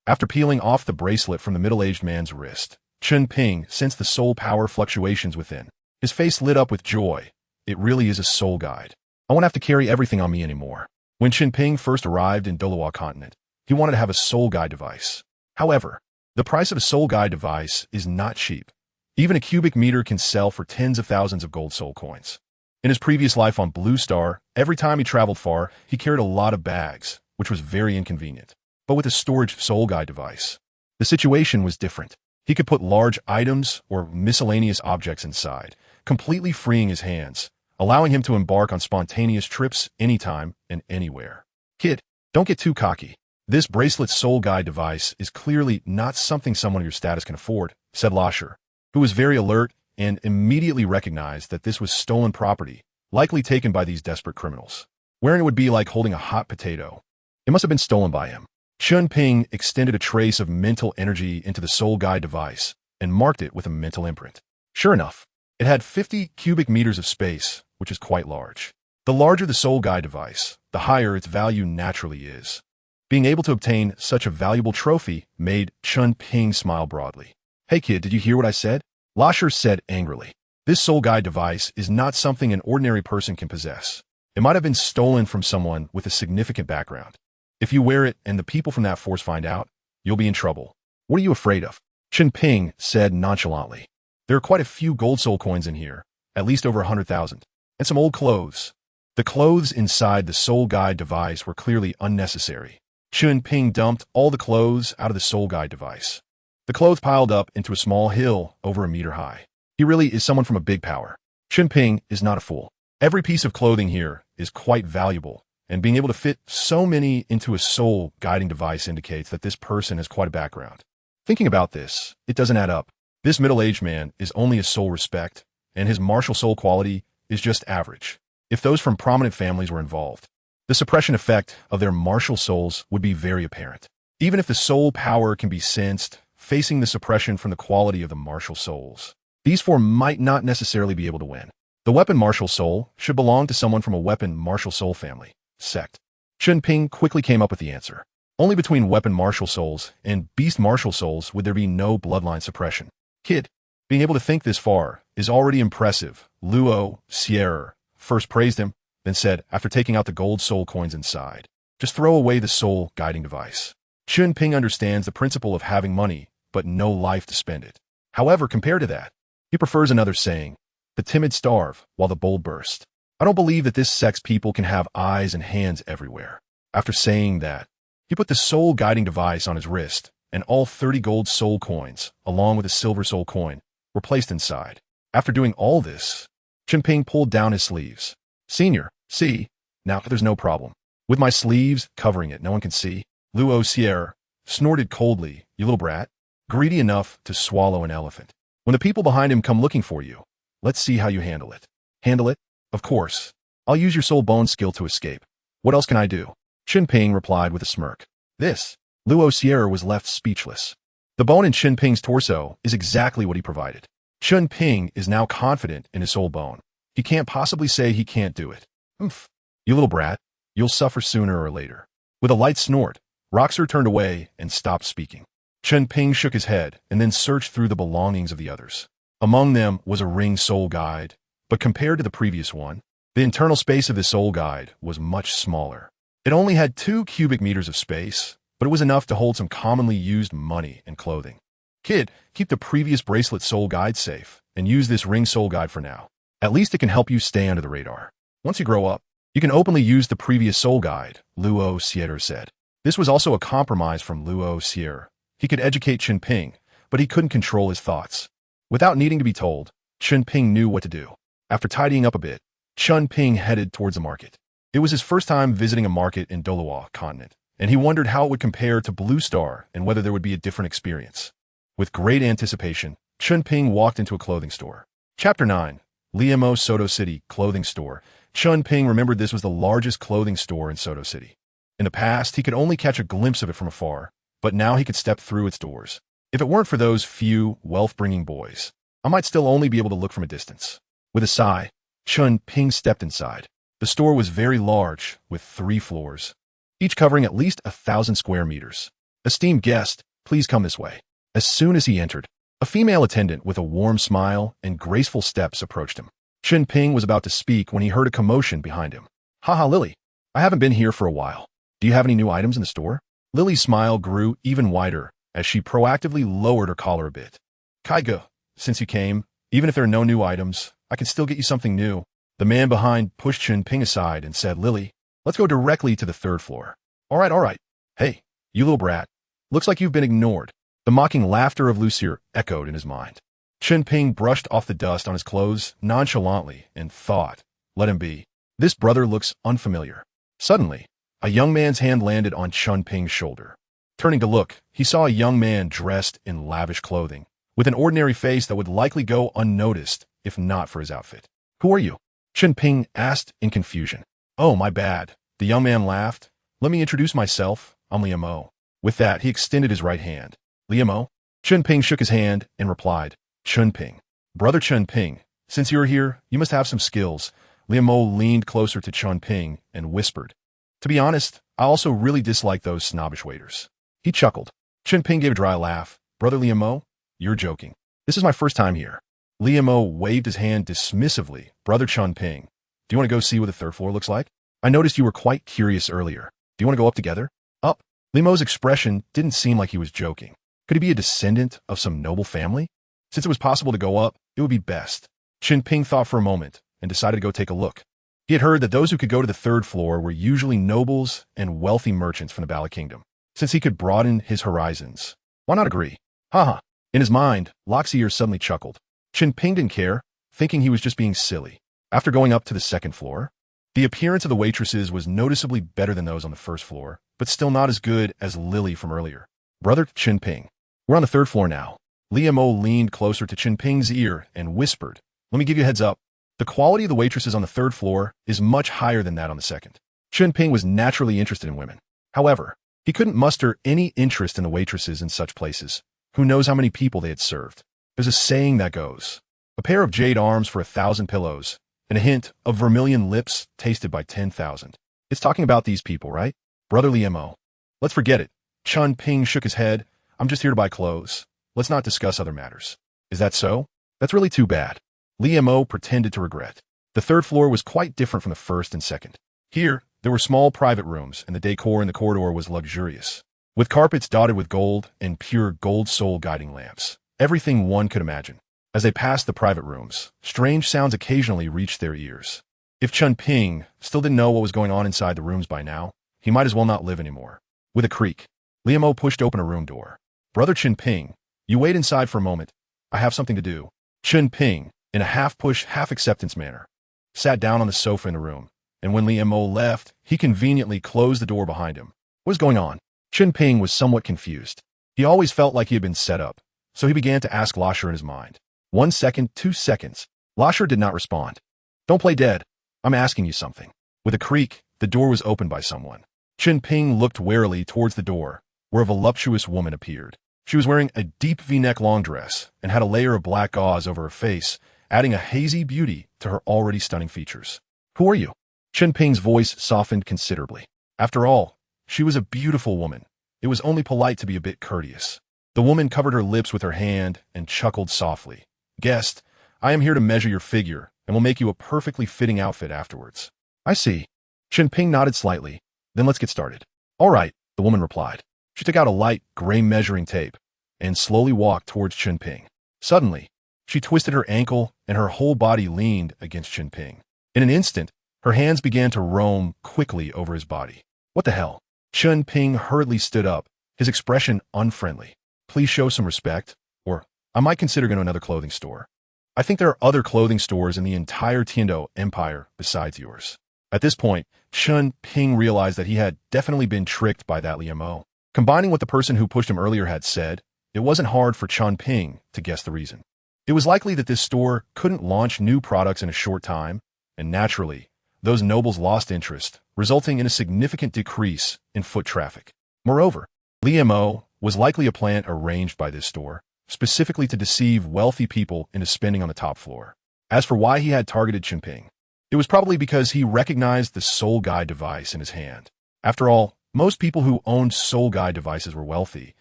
After peeling off the bracelet from the middle-aged man's wrist, Chen Ping sensed the soul power fluctuations within. His face lit up with joy. It really is a soul guide. I won't have to carry everything on me anymore. When Chen Ping first arrived in Douluo Continent, he wanted to have a soul guide device. However, the price of a soul guide device is not cheap. Even a cubic meter can sell for tens of thousands of gold soul coins. In his previous life on Blue Star, every time he traveled far, he carried a lot of bags, which was very inconvenient. But with a storage soul guide device, the situation was different. He could put large items or miscellaneous objects inside, completely freeing his hands, allowing him to embark on spontaneous trips anytime and anywhere. "Kid, don't get too cocky. This bracelet soul guide device is clearly not something someone of your status can afford," said Lasher, who was very alert and immediately recognized that this was stolen property, likely taken by these desperate criminals. Wearing it would be like holding a hot potato. It must have been stolen by him. Chen Ping extended a trace of mental energy into the soul guide device and marked it with a mental imprint. Sure enough, it had 50 cubic meters of space, which is quite large. The larger the soul guide device, the higher its value naturally is. Being able to obtain such a valuable trophy made Chen Ping smile broadly. "Hey kid, did you hear what I said?" Lasher said angrily. "This soul guide device is not something an ordinary person can possess. It might have been stolen from someone with a significant background. If you wear it and the people from that force find out, you'll be in trouble. What are you afraid of?" Chen Ping said nonchalantly. "There are quite a few gold soul coins in here, at least over 100,000, and some old clothes." The clothes inside the soul guide device were clearly unnecessary. Chen Ping dumped all the clothes out of the soul guide device. The clothes piled up into a small hill over a meter high. He really is someone from a big power. Chen Ping is not a fool. Every piece of clothing here is quite valuable, and being able to fit so many into a soul guiding device indicates that this person has quite a background. Thinking about this, it doesn't add up. This middle-aged man is only a soul respect, and his martial soul quality is just average. If those from prominent families were involved, the suppression effect of their martial souls would be very apparent. Even if the soul power can be sensed, facing the suppression from the quality of the martial souls, these four might not necessarily be able to win. The weapon martial soul should belong to someone from a weapon martial soul family, sect. Chen Ping quickly came up with the answer. Only between weapon martial souls and beast martial souls would there be no bloodline suppression. Kid, being able to think this far is already impressive. Luo Sierra first praised him, then said, after taking out the gold soul coins inside, just throw away the soul guiding device. Chen Ping understands the principle of having money, but no life to spend it. However, compared to that, he prefers another saying, the timid starve while the bold burst. I don't believe that this sect's people can have eyes and hands everywhere. After saying that, he put the soul guiding device on his wrist, and all 30 gold soul coins, along with a silver soul coin, were placed inside. After doing all this, Chen Ping pulled down his sleeves. Senior, see, now there's no problem. With my sleeves covering it, no one can see. Luo Sierra snorted coldly, you little brat, greedy enough to swallow an elephant. When the people behind him come looking for you, let's see how you handle it. Handle it? Of course. I'll use your soul bone skill to escape. What else can I do? Chen Ping replied with a smirk. This. Luo Sierra was left speechless. The bone in Chen Ping's torso is exactly what he provided. Chen Ping is now confident in his soul bone. He can't possibly say he can't do it. Oomph. You little brat, you'll suffer sooner or later. With a light snort, Roxer turned away and stopped speaking. Chen Ping shook his head and then searched through the belongings of the others. Among them was a ring soul guide, but compared to the previous one, the internal space of the soul guide was much smaller. It only had 2 cubic meters of space, but it was enough to hold some commonly used money and clothing. Kid, keep the previous bracelet soul guide safe and use this ring soul guide for now. At least it can help you stay under the radar. Once you grow up, you can openly use the previous soul guide, Luo Sierra said. This was also a compromise from Luo Sierra. He could educate Chen Ping, but he couldn't control his thoughts. Without needing to be told, Chen Ping knew what to do. After tidying up a bit, Chen Ping headed towards the market. It was his first time visiting a market in Douluo Continent, and he wondered how it would compare to Blue Star and whether there would be a different experience. With great anticipation, Chen Ping walked into a clothing store. Chapter 9. Liemo Soto City Clothing Store. Chen Ping remembered this was the largest clothing store in Soto City. In the past, he could only catch a glimpse of it from afar, but now he could step through its doors. If it weren't for those few wealth-bringing boys, I might still only be able to look from a distance. With a sigh, Chen Ping stepped inside. The store was very large, with 3 floors, each covering at least 1,000 square meters. Esteemed guest, please come this way. As soon as he entered, a female attendant with a warm smile and graceful steps approached him. Chen Ping was about to speak when he heard a commotion behind him. Haha, Lily. I haven't been here for a while. Do you have any new items in the store? Lily's smile grew even wider as she proactively lowered her collar a bit. Kaiga, since you came, even if there are no new items, I can still get you something new. The man behind pushed Chen Ping aside and said, Lily, let's go directly to the 3rd floor. All right. Hey, you little brat. Looks like you've been ignored. The mocking laughter of Lucier echoed in his mind. Chen Ping brushed off the dust on his clothes nonchalantly and thought, let him be. This brother looks unfamiliar. Suddenly, a young man's hand landed on Chen Ping's shoulder. Turning to look, he saw a young man dressed in lavish clothing, with an ordinary face that would likely go unnoticed if not for his outfit. Who are you? Chen Ping asked in confusion. Oh, my bad. The young man laughed. Let me introduce myself. I'm Liemo. With that, he extended his right hand. Liemo? Chen Ping shook his hand and replied, Chen Ping. Brother Chen Ping, since you're here, you must have some skills. Liemo leaned closer to Chen Ping and whispered. To be honest, I also really dislike those snobbish waiters. He chuckled. Chen Ping gave a dry laugh. Brother Liemo, you're joking. This is my first time here. Liemo waved his hand dismissively. Brother Chen Ping, do you want to go see what the 3rd floor looks like? I noticed you were quite curious earlier. Do you want to go up together? Up? Liemo's expression didn't seem like he was joking. Could he be a descendant of some noble family? Since it was possible to go up, it would be best. Chen Ping thought for a moment and decided to go take a look. He had heard that those who could go to the 3rd floor were usually nobles and wealthy merchants from the Bala Kingdom. Since he could broaden his horizons, why not agree? Haha. In his mind, Loxier suddenly chuckled. Chen Ping didn't care, thinking he was just being silly. After going up to the 2nd floor, the appearance of the waitresses was noticeably better than those on the 1st floor, but still not as good as Lily from earlier. Brother Chen Ping, we're on the 3rd floor now. Liemo leaned closer to Chen Ping's ear and whispered, let me give you a heads up. The quality of the waitresses on the 3rd floor is much higher than that on the 2nd. Chen Ping was naturally interested in women. However, he couldn't muster any interest in the waitresses in such places. Who knows how many people they had served? There's a saying that goes, a pair of jade arms for 1,000 pillows, and a hint of vermilion lips tasted by 10,000. It's talking about these people, right? Brotherly MO. Let's forget it. Chen Ping shook his head. I'm just here to buy clothes. Let's not discuss other matters. Is that so? That's really too bad. Li Mo pretended to regret. The third floor was quite different from the first and second. Here, there were small private rooms, and the decor in the corridor was luxurious, with carpets dotted with gold and pure gold soul guiding lamps. Everything one could imagine. As they passed the private rooms, strange sounds occasionally reached their ears. If Chen Ping still didn't know what was going on inside the rooms by now, he might as well not live anymore. With a creak, Li Mo pushed open a room door. Brother Chen Ping, you wait inside for a moment. I have something to do. Chen Ping, in a half-push, half-acceptance manner, sat down on the sofa in the room, and when Li Mo left, he conveniently closed the door behind him. What was going on? Chen Ping was somewhat confused. He always felt like he had been set up, so he began to ask Lasher in his mind. 1 second, 2 seconds. Lasher did not respond. Don't play dead. I'm asking you something. With a creak, the door was opened by someone. Chen Ping looked warily towards the door, where a voluptuous woman appeared. She was wearing a deep V-neck long dress and had a layer of black gauze over her face, adding a hazy beauty to her already stunning features. Who are you? Chen Ping's voice softened considerably. After all, she was a beautiful woman. It was only polite to be a bit courteous. The woman covered her lips with her hand and chuckled softly. Guest, I am here to measure your figure and will make you a perfectly fitting outfit afterwards. I see. Chen Ping nodded slightly. Then let's get started. All right, the woman replied. She took out a light, gray measuring tape and slowly walked towards Chen Ping. Suddenly, she twisted her ankle and her whole body leaned against Chen Ping. In an instant, her hands began to roam quickly over his body. What the hell? Chen Ping hurriedly stood up, his expression unfriendly. Please show some respect, or I might consider going to another clothing store. I think there are other clothing stores in the entire Tiando Empire besides yours. At this point, Chen Ping realized that he had definitely been tricked by that Li Mo. Combining what the person who pushed him earlier had said, it wasn't hard for Chen Ping to guess the reason. It was likely that this store couldn't launch new products in a short time, and naturally, those nobles lost interest, resulting in a significant decrease in foot traffic. Moreover, Li Mo was likely a plant arranged by this store, specifically to deceive wealthy people into spending on the top floor. As for why he had targeted Chen Ping, it was probably because he recognized the soul guide device in his hand. After all, most people who owned soul guide devices were wealthy,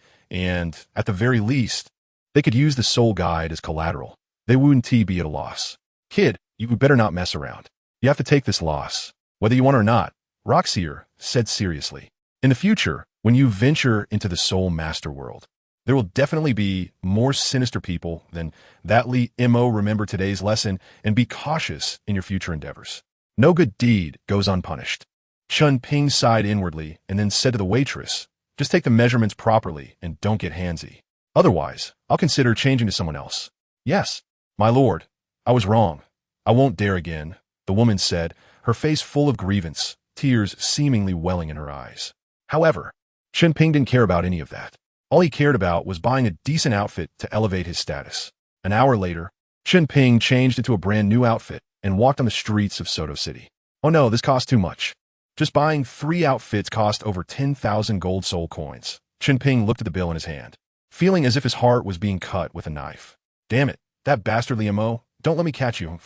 and, at the very least, they could use the soul guide as collateral. They wouldn't be at a loss. Kid, you better not mess around. You have to take this loss, whether you want or not, Roxier said seriously. In the future, when you venture into the soul master world, there will definitely be more sinister people than that Li Mo. Remember today's lesson and be cautious in your future endeavors. No good deed goes unpunished. Chen Ping sighed inwardly and then said to the waitress, just take the measurements properly and don't get handsy. Otherwise, I'll consider changing to someone else. Yes, my lord, I was wrong. I won't dare again, the woman said, her face full of grievance, tears seemingly welling in her eyes. However, Chen Ping didn't care about any of that. All he cared about was buying a decent outfit to elevate his status. An hour later, Chen Ping changed into a brand new outfit and walked on the streets of Soto City. Oh no, this cost too much. Just buying 3 outfits cost over 10,000 gold soul coins. Chen Ping looked at the bill in his hand, feeling as if his heart was being cut with a knife. Damn it, that bastard Li Mo, don't let me catch you.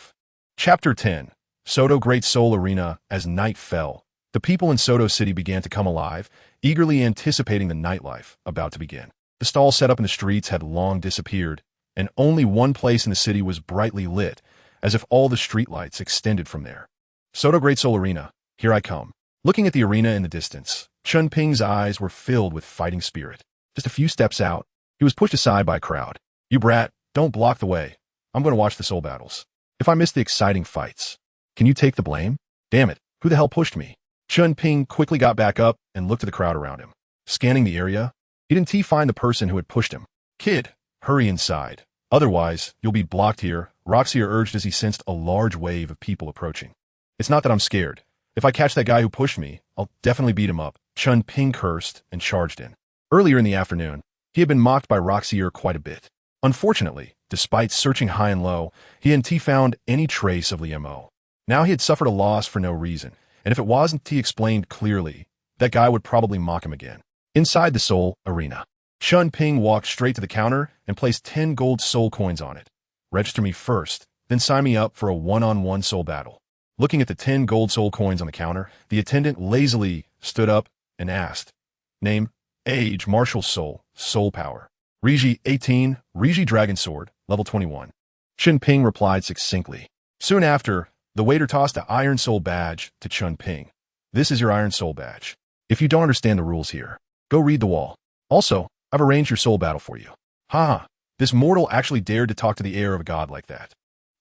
Chapter 10. Soto Great Soul Arena. As night fell, the people in Soto City began to come alive, eagerly anticipating the nightlife about to begin. The stalls set up in the streets had long disappeared, and only one place in the city was brightly lit, as if all the streetlights extended from there. Soto Great Soul Arena, here I come. Looking at the arena in the distance, Chen Ping's eyes were filled with fighting spirit. Just a few steps out, he was pushed aside by a crowd. You brat, don't block the way. I'm going to watch the soul battles. If I miss the exciting fights, can you take the blame? Damn it, who the hell pushed me? Chen Ping quickly got back up and looked at the crowd around him. Scanning the area, he didn't find the person who had pushed him. Kid, hurry inside. Otherwise, you'll be blocked here, Roxier urged as he sensed a large wave of people approaching. It's not that I'm scared. If I catch that guy who pushed me, I'll definitely beat him up. Chen Ping cursed and charged in. Earlier in the afternoon, he had been mocked by Roxier quite a bit. Unfortunately, despite searching high and low, he hadn't found any trace of Li Mo. Now he had suffered a loss for no reason, and if it wasn't he explained clearly, that guy would probably mock him again. Inside the soul arena, Chen Ping walked straight to the counter and placed 10 gold soul coins on it. Register me first, then sign me up for a one-on-one soul battle. Looking at the 10 gold soul coins on the counter, the attendant lazily stood up and asked, Name, age, martial soul, soul power. Rigi 18, Rigi Dragon Sword, level 21. Chen Ping replied succinctly. Soon after, the waiter tossed the Iron Soul badge to Chen Ping. This is your Iron Soul badge. If you don't understand the rules here, go read the wall. Also, I've arranged your soul battle for you. Haha, this mortal actually dared to talk to the heir of a god like that.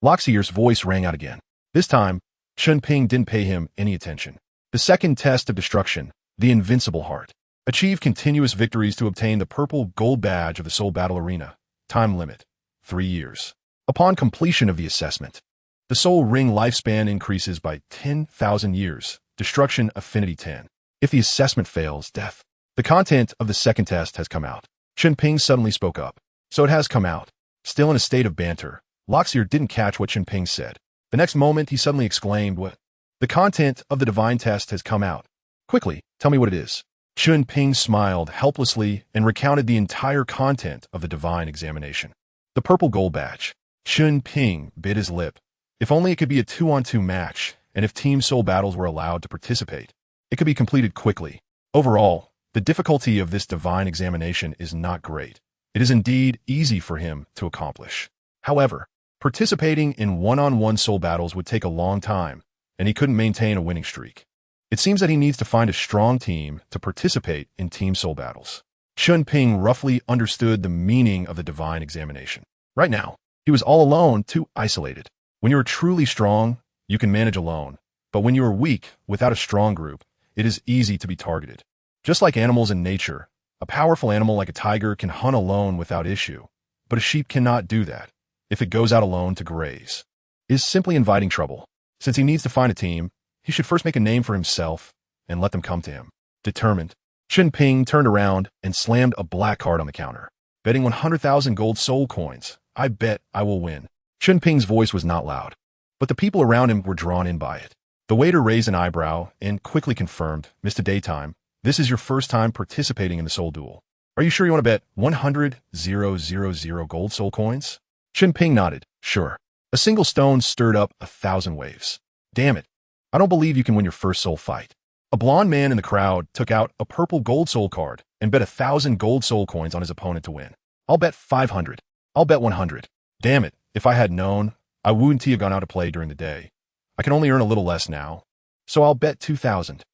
Loxier's voice rang out again. This time, Chen Ping didn't pay him any attention. The second test of destruction, the Invincible Heart. Achieve continuous victories to obtain the purple gold badge of the Soul Battle Arena. Time limit, 3 years. Upon completion of the assessment, the Soul Ring lifespan increases by 10,000 years. Destruction affinity 10. If the assessment fails, death. The content of the second test has come out. Chen Ping suddenly spoke up. So it has come out. Still in a state of banter, Loxier didn't catch what Chen Ping said. The next moment, he suddenly exclaimed, What? The content of the divine test has come out. Quickly, tell me what it is. Chen Ping smiled helplessly and recounted the entire content of the divine examination. The purple gold badge. Chen Ping bit his lip. If only it could be a 2-on-2 match, and if team soul battles were allowed to participate, it could be completed quickly. Overall, the difficulty of this divine examination is not great. It is indeed easy for him to accomplish. However, participating in one-on-one soul battles would take a long time, and he couldn't maintain a winning streak. It seems that he needs to find a strong team to participate in team soul battles. Chen Ping roughly understood the meaning of the divine examination. Right now, he was all alone, too isolated. When you are truly strong, you can manage alone. But when you are weak, without a strong group, it is easy to be targeted. Just like animals in nature, a powerful animal like a tiger can hunt alone without issue, but a sheep cannot do that. If it goes out alone to graze, it is simply inviting trouble. Since he needs to find a team, he should first make a name for himself and let them come to him. Determined, Chen Ping turned around and slammed a black card on the counter. Betting 100,000 gold soul coins. I bet I will win. Chen Ping's voice was not loud, but the people around him were drawn in by it. The waiter raised an eyebrow and quickly confirmed, Mr. Daytime, this is your first time participating in the soul duel. Are you sure you want to bet 100,000 gold soul coins? Chen Ping nodded, sure. A single stone stirred up 1,000 waves. Damn it. I don't believe you can win your first soul fight. A blonde man in the crowd took out a purple gold soul card and bet 1,000 gold soul coins on his opponent to win. I'll bet 500. I'll bet 100. Damn it. If I had known, I wouldn't have gone out to play during the day. I can only earn a little less now. So I'll bet 2,000.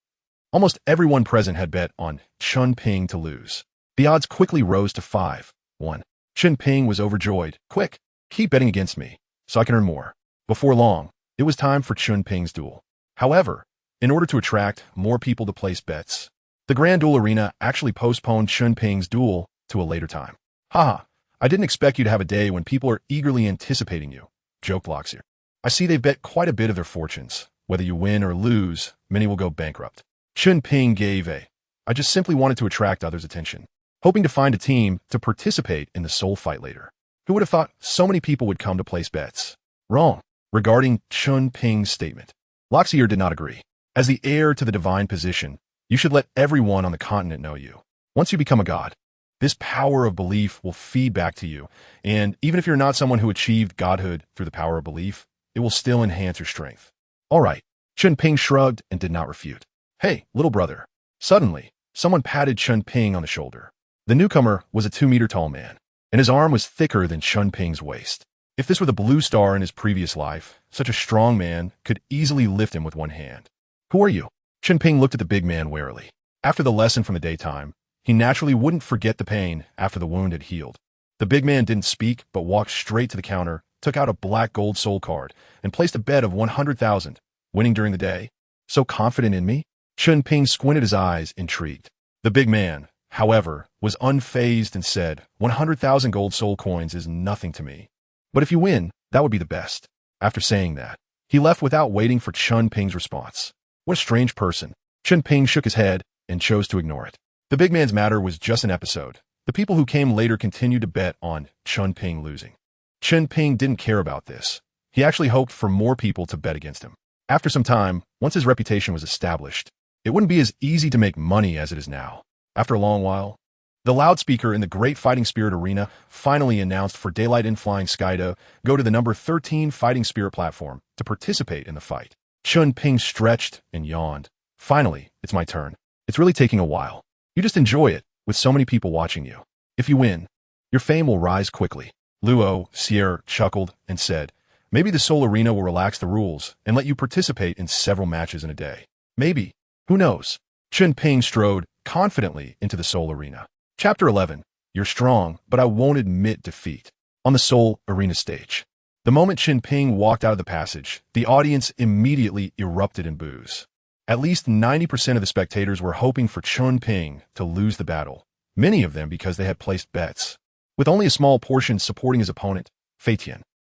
Almost everyone present had bet on Chen Ping to lose. The odds quickly rose to 5-1. Chen Ping was overjoyed. Quick, keep betting against me, so I can earn more. Before long, it was time for Chen Ping's duel. However, in order to attract more people to place bets, the Grand Duel Arena actually postponed Chen Ping's duel to a later time. Haha, I didn't expect you to have a day when people are eagerly anticipating you, joked Loxier. I see they've bet quite a bit of their fortunes. Whether you win or lose, many will go bankrupt. Chen Ping gave I just simply wanted to attract others' attention, hoping to find a team to participate in the soul fight later. Who would have thought so many people would come to place bets? Wrong. Regarding Chen Ping's statement, Loxier did not agree. As the heir to the divine position, you should let everyone on the continent know you. Once you become a god, this power of belief will feed back to you, and even if you're not someone who achieved godhood through the power of belief, it will still enhance your strength. All right. Chen Ping shrugged and did not refute. Hey, little brother. Suddenly, someone patted Chen Ping on the shoulder. The newcomer was a 2-meter-tall man, and his arm was thicker than Chen Ping's waist. If this were the blue star in his previous life, such a strong man could easily lift him with one hand. Who are you? Chen Ping looked at the big man warily. After the lesson from the daytime, he naturally wouldn't forget the pain after the wound had healed. The big man didn't speak, but walked straight to the counter, took out a black gold soul card, and placed a bet of 100,000, winning during the day. So confident in me? Chen Ping squinted his eyes, intrigued. The big man, however, was unfazed and said, 100,000 gold soul coins is nothing to me. But if you win, that would be the best. After saying that, he left without waiting for Chen Ping's response. What a strange person. Chen Ping shook his head and chose to ignore it. The big man's matter was just an episode. The people who came later continued to bet on Chen Ping losing. Chen Ping didn't care about this. He actually hoped for more people to bet against him. After some time, Once his reputation was established, it wouldn't be as easy to make money as it is now. After a long while, the loudspeaker in the Great Fighting Spirit Arena finally announced for Daylight in Flying Skydo, go to the number 13 Fighting Spirit platform to participate in the fight. Chen Ping stretched and yawned. Finally, it's my turn. It's really taking a while. You just enjoy it, with so many people watching you. If you win, your fame will rise quickly. Luo Sierra chuckled and said, maybe the Seoul Arena will relax the rules and let you participate in several matches in a day. Maybe. Who knows? Chen Ping strode confidently into the Seoul Arena. Chapter 11. You're strong, but I won't admit defeat. On the Seoul Arena stage. The moment Chen Ping walked out of the passage, the audience immediately erupted in boos. At least 90% of the spectators were hoping for Chen Ping to lose the battle, many of them because they had placed bets, with only a small portion supporting his opponent, Phew.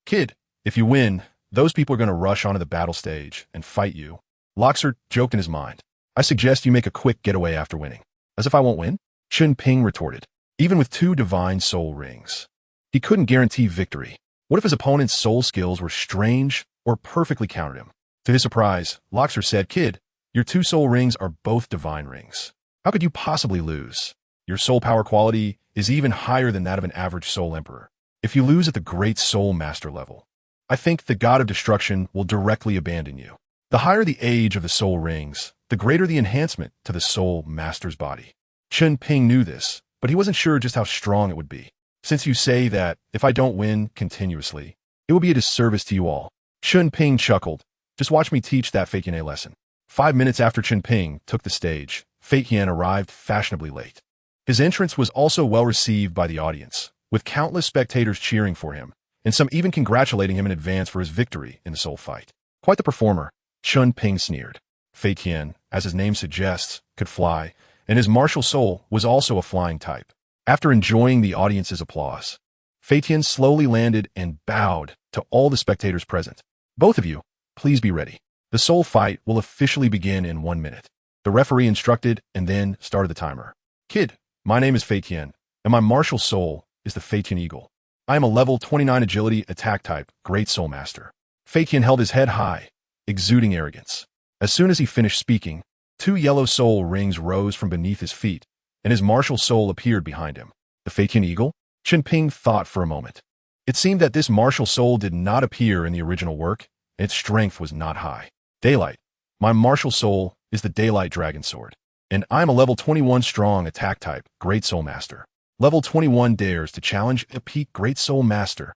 Kid, if you win, those people are going to rush onto the battle stage and fight you. Loxer joked in his mind. I suggest you make a quick getaway after winning. As if I won't win? Chen Ping retorted. Even with 2 divine soul rings, he couldn't guarantee victory. What if his opponent's soul skills were strange or perfectly countered him? To his surprise, Loxer said, Kid, your 2 soul rings are both divine rings. How could you possibly lose? Your soul power quality is even higher than that of an average soul emperor. If you lose at the great soul master level, I think the god of destruction will directly abandon you. The higher the age of the soul rings, the greater the enhancement to the soul master's body. Chen Ping knew this, but he wasn't sure just how strong it would be. Since you say that, if I don't win continuously, it will be a disservice to you all. Chen Ping chuckled. Just watch me teach that Phew a lesson. 5 minutes after Chen Ping took the stage, Phew arrived fashionably late. His entrance was also well received by the audience, with countless spectators cheering for him, and some even congratulating him in advance for his victory in the soul fight. Quite the performer, Chen Ping sneered. Phew, as his name suggests, could fly, and his martial soul was also a flying type. After enjoying the audience's applause, Phew slowly landed and bowed to all the spectators present. Both of you, please be ready. The soul fight will officially begin in 1 minute. The referee instructed and then started the timer. Kid, my name is Phew, and my martial soul is the Phew Eagle. I am a level 29 agility attack type, Great Soul Master. Phew held his head high, exuding arrogance. As soon as he finished speaking, 2 yellow soul rings rose from beneath his feet, and his martial soul appeared behind him. The Phew Eagle? Chen Ping thought for a moment. It seemed that this martial soul did not appear in the original work, and its strength was not high. Daylight. My martial soul is the Daylight Dragon Sword, and I am a level 21 strong attack type, Great Soul Master. Level 21 dares to challenge a peak Great Soul Master.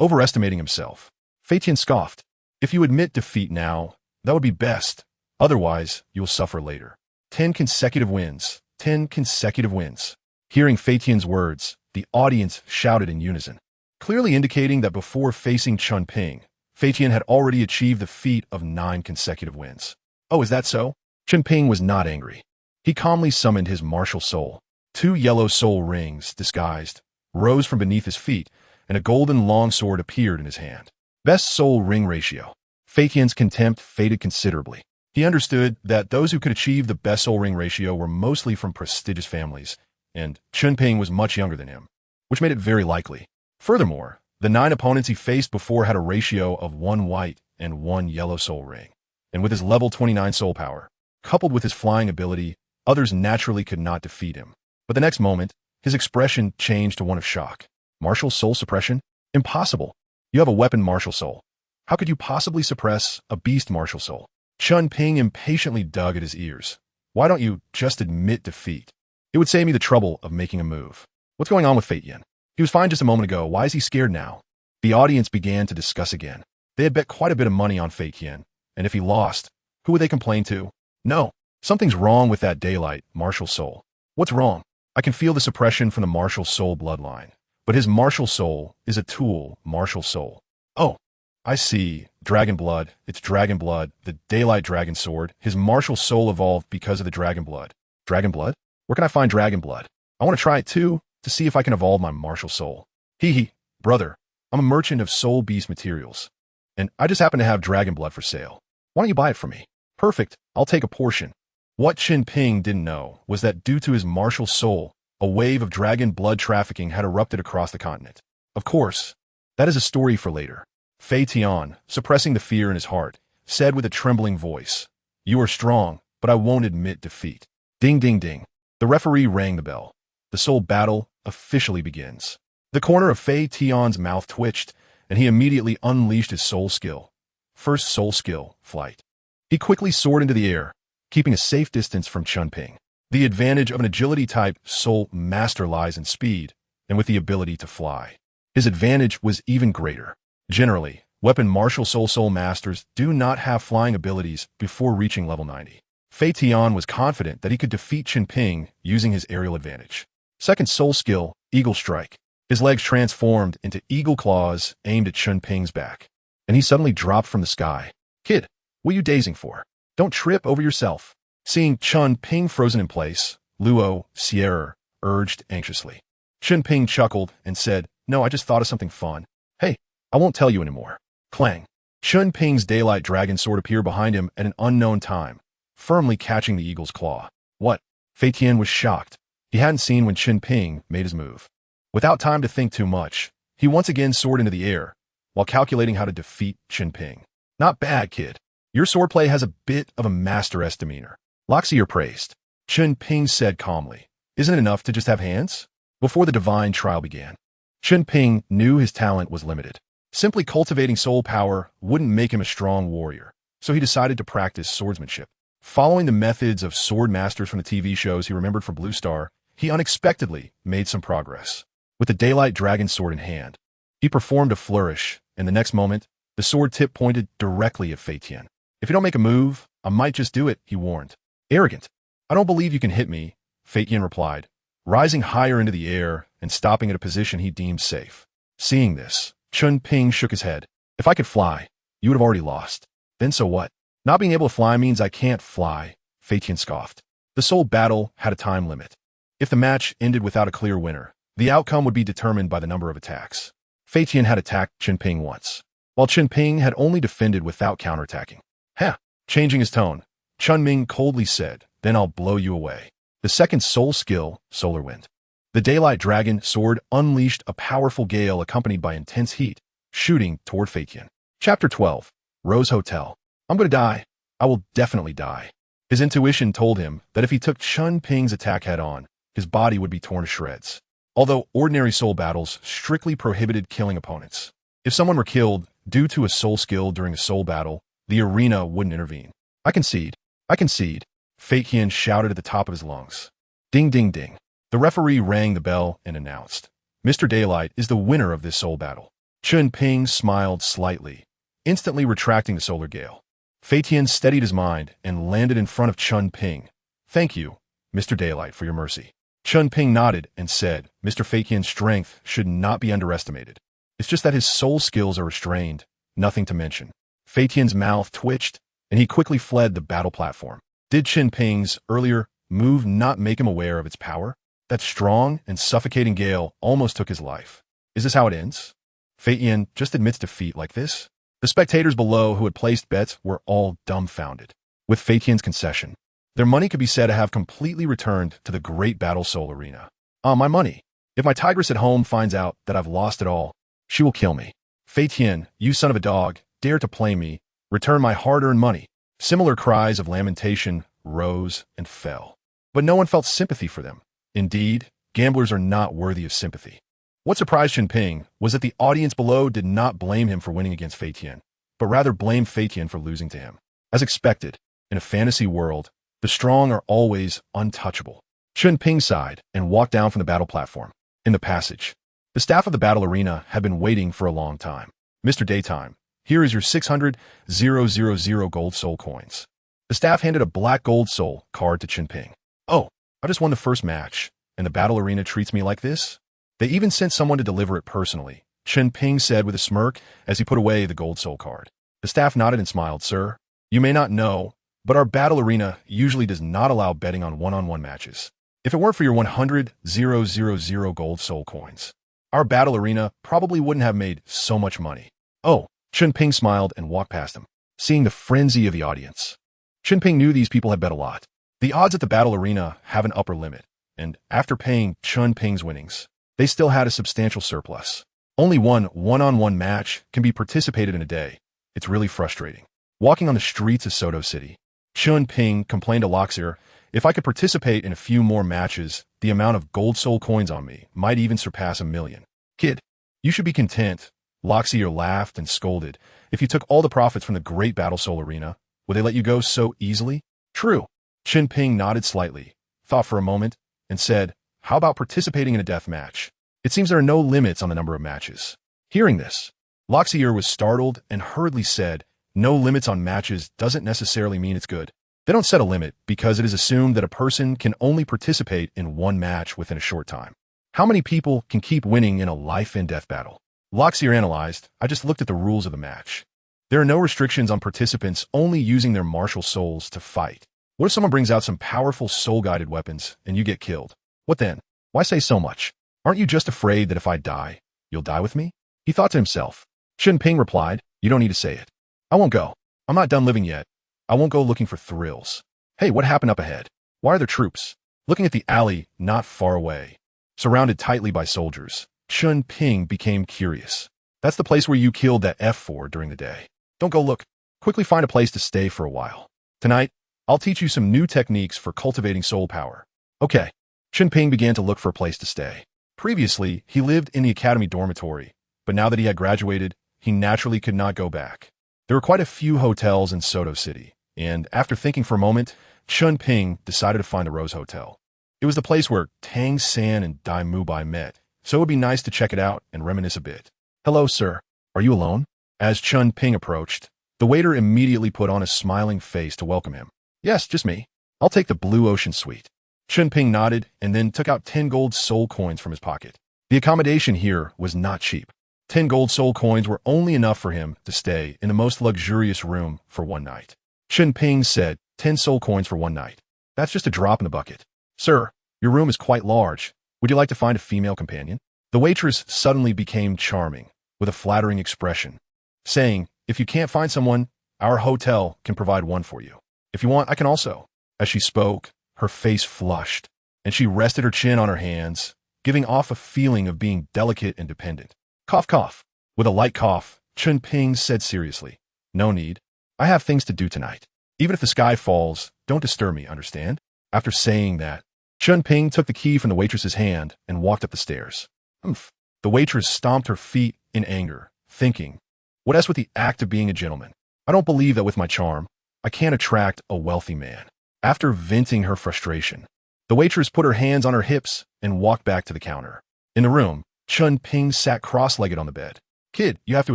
Overestimating himself, Phew scoffed. If you admit defeat now, that would be best. Otherwise, you will suffer later. 10 consecutive wins. 10 consecutive wins. Hearing Phew words, the audience shouted in unison, clearly indicating that before facing Chen Ping, Phew had already achieved the feat of 9 consecutive wins. Oh, is that so? Chen Ping was not angry. He calmly summoned his martial soul. 2 yellow soul rings, disguised, rose from beneath his feet, and a golden longsword appeared in his hand. Best soul ring ratio. Phew's contempt faded considerably. He understood that those who could achieve the best soul ring ratio were mostly from prestigious families, and Chen Ping was much younger than him, which made it very likely. Furthermore, the 9 opponents he faced before had a ratio of 1 white and 1 yellow soul ring, and with his level 29 soul power, coupled with his flying ability, others naturally could not defeat him. But the next moment, his expression changed to one of shock. Martial soul suppression? Impossible. You have a weapon martial soul. How could you possibly suppress a beast martial soul? Chen Ping impatiently dug at his ears. Why don't you just admit defeat? It would save me the trouble of making a move. What's going on with Phew? He was fine just a moment ago. Why is he scared now? The audience began to discuss again. They had bet quite a bit of money on Phew, and if he lost, who would they complain to? No, something's wrong with that Daylight martial soul. What's wrong? I can feel the suppression from the martial soul bloodline, but his martial soul is a tool martial soul. Oh, I see. Dragon blood. It's dragon blood. The Daylight Dragon Sword. His martial soul evolved because of the dragon blood. Dragon blood? Where can I find dragon blood? I want to try it too, to see if I can evolve my martial soul. Hee, brother, I'm a merchant of soul beast materials, and I just happen to have dragon blood for sale. Why don't you buy it from me? Perfect, I'll take a portion. What Chen Ping didn't know was that due to his martial soul, a wave of dragon blood trafficking had erupted across the continent. Of course, that is a story for later. Phew, suppressing the fear in his heart, said with a trembling voice, You are strong, but I won't admit defeat. Ding ding ding. The referee rang the bell. The soul battle officially begins. The corner of Phew Tian's mouth twitched, and he immediately unleashed his soul skill. First soul skill, flight. He quickly soared into the air, keeping a safe distance from Chen Ping. The advantage of an agility-type soul master lies in speed, and with the ability to fly. His advantage was even greater. Generally, weapon martial soul masters do not have flying abilities before reaching level 90. Phew Tian was confident that he could defeat Chen Ping using his aerial advantage. Second soul skill, Eagle Strike. His legs transformed into eagle claws aimed at Chen Ping's back, and he suddenly dropped from the sky. Kid, what are you dazing for? Don't trip over yourself. Seeing Chen Ping frozen in place, Luo Sierra urged anxiously. Chen Ping chuckled and said, No, I just thought of something fun. Hey, I won't tell you anymore. Clang. Chen Ping's daylight dragon sword appeared behind him at an unknown time, firmly catching the eagle's claw. What? Phew Tian was shocked. He hadn't seen when Chen Ping made his move. Without time to think too much, he once again soared into the air, while calculating how to defeat Chen Ping. Not bad, kid. Your swordplay has a bit of a master-esque demeanor. Loxier praised. Chen Ping said calmly, Isn't it enough to just have hands? Before the divine trial began, Chen Ping knew his talent was limited. Simply cultivating soul power wouldn't make him a strong warrior, so he decided to practice swordsmanship. Following the methods of sword masters from the TV shows he remembered from Blue Star, he unexpectedly made some progress. With the daylight dragon sword in hand, he performed a flourish, and the next moment, the sword tip pointed directly at Phew Tian. If you don't make a move, I might just do it, he warned. Arrogant. I don't believe you can hit me, Phew Tian replied, rising higher into the air and stopping at a position he deemed safe. Seeing this, Chen Ping shook his head. If I could fly, you would have already lost. Then so what? Not being able to fly means I can't fly, Phew Tian scoffed. The soul battle had a time limit. If the match ended without a clear winner, the outcome would be determined by the number of attacks. Phew Tian had attacked Chen Ping once, while Chen Ping had only defended without counterattacking. Ha! Changing his tone, Chen Ming coldly said, Then I'll blow you away. The second soul skill, Solar Wind. The daylight dragon sword unleashed a powerful gale accompanied by intense heat, shooting toward Phew Tian. Chapter 12. Rose Hotel. I'm going to die. I will definitely die. His intuition told him that if he took Chen Ping's attack head-on, his body would be torn to shreds. Although ordinary soul battles strictly prohibited killing opponents. If someone were killed due to a soul skill during a soul battle, the arena wouldn't intervene. I concede. I concede, Phew Tian shouted at the top of his lungs. Ding ding ding. The referee rang the bell and announced, Mr. Daylight is the winner of this soul battle. Chen Ping smiled slightly, instantly retracting the solar gale. Phew Tian steadied his mind and landed in front of Chen Ping. Thank you, Mr. Daylight, for your mercy. Chen Ping nodded and said, Mr. Phew Tian's strength should not be underestimated. It's just that his soul skills are restrained, nothing to mention. Phew Tian's mouth twitched, and he quickly fled the battle platform. Did Chen Ping's earlier move not make him aware of its power? That strong and suffocating gale almost took his life. Is this how it ends? Phew Tian just admits defeat like this? The spectators below who had placed bets were all dumbfounded. With Phew Tian's concession, their money could be said to have completely returned to the great battle soul arena. My money. If my tigress at home finds out that I've lost it all, she will kill me. Phew Tian, you son of a dog, dare to play me, return my hard-earned money. Similar cries of lamentation rose and fell. But no one felt sympathy for them. Indeed, gamblers are not worthy of sympathy. What surprised Chen Ping was that the audience below did not blame him for winning against Phew Tian, but rather blamed Phew Tian for losing to him. As expected, in a fantasy world, the strong are always untouchable. Chen Ping sighed and walked down from the battle platform. In the passage, the staff of the battle arena had been waiting for a long time. Mr. Daytime, here is your 600,000 gold soul coins. The staff handed a black gold soul card to Chen Ping. Oh, I just won the first match, and the battle arena treats me like this? They even sent someone to deliver it personally, Chen Ping said with a smirk as he put away the gold soul card. The staff nodded and smiled. Sir, you may not know, but our battle arena usually does not allow betting on one-on-one matches. If it weren't for your 100,000 gold soul coins, our battle arena probably wouldn't have made so much money. Oh, Chen Ping smiled and walked past him, seeing the frenzy of the audience. Chen Ping knew these people had bet a lot. The odds at the battle arena have an upper limit, and after paying Chen Ping's winnings, they still had a substantial surplus. Only one-on-one match can be participated in a day. It's really frustrating. Walking on the streets of Soto City, Chen Ping complained to Loxier, if I could participate in a few more matches, the amount of gold soul coins on me might even surpass 1,000,000. Kid, you should be content. Loxier laughed and scolded. If you took all the profits from the great battle soul arena, would they let you go so easily? True. Chen Ping nodded slightly, thought for a moment, and said, how about participating in a death match? It seems there are no limits on the number of matches. Hearing this, Loxier was startled and hurriedly said, no limits on matches doesn't necessarily mean it's good. They don't set a limit because it is assumed that a person can only participate in one match within a short time. How many people can keep winning in a life-and-death battle? Loxier analyzed, I just looked at the rules of the match. There are no restrictions on participants only using their martial souls to fight. What if someone brings out some powerful soul-guided weapons and you get killed? What then? Why say so much? Aren't you just afraid that if I die, you'll die with me? He thought to himself. Chen Ping replied, you don't need to say it. I won't go. I'm not done living yet. I won't go looking for thrills. Hey, what happened up ahead? Why are there troops? Looking at the alley not far away, surrounded tightly by soldiers, Chen Ping became curious. That's the place where you killed that F4 during the day. Don't go look. Quickly find a place to stay for a while. Tonight, I'll teach you some new techniques for cultivating soul power. Okay. Chen Ping began to look for a place to stay. Previously, he lived in the academy dormitory, but now that he had graduated, he naturally could not go back. There were quite a few hotels in Soto City, and after thinking for a moment, Chen Ping decided to find the Rose Hotel. It was the place where Tang San and Dai Mubai met, so it would be nice to check it out and reminisce a bit. Hello, sir. Are you alone? As Chen Ping approached, the waiter immediately put on a smiling face to welcome him. Yes, just me. I'll take the Blue Ocean Suite. Chen Ping nodded and then took out 10 gold soul coins from his pocket. The accommodation here was not cheap. 10 gold soul coins were only enough for him to stay in the most luxurious room for one night. Chen Ping said, 10 soul coins for one night. That's just a drop in the bucket. Sir, your room is quite large. Would you like to find a female companion? The waitress suddenly became charming, with a flattering expression, saying, if you can't find someone, our hotel can provide one for you. If you want, I can also. As she spoke, her face flushed, and she rested her chin on her hands, giving off a feeling of being delicate and dependent. Cough, cough. With a light cough, Chen Ping said seriously, no need. I have things to do tonight. Even if the sky falls, don't disturb me, understand? After saying that, Chen Ping took the key from the waitress's hand and walked up the stairs. Humph. The waitress stomped her feet in anger, thinking, what else with the act of being a gentleman? I don't believe that with my charm, I can't attract a wealthy man. After venting her frustration, the waitress put her hands on her hips and walked back to the counter. In the room, Chen Ping sat cross-legged on the bed. Kid, you have to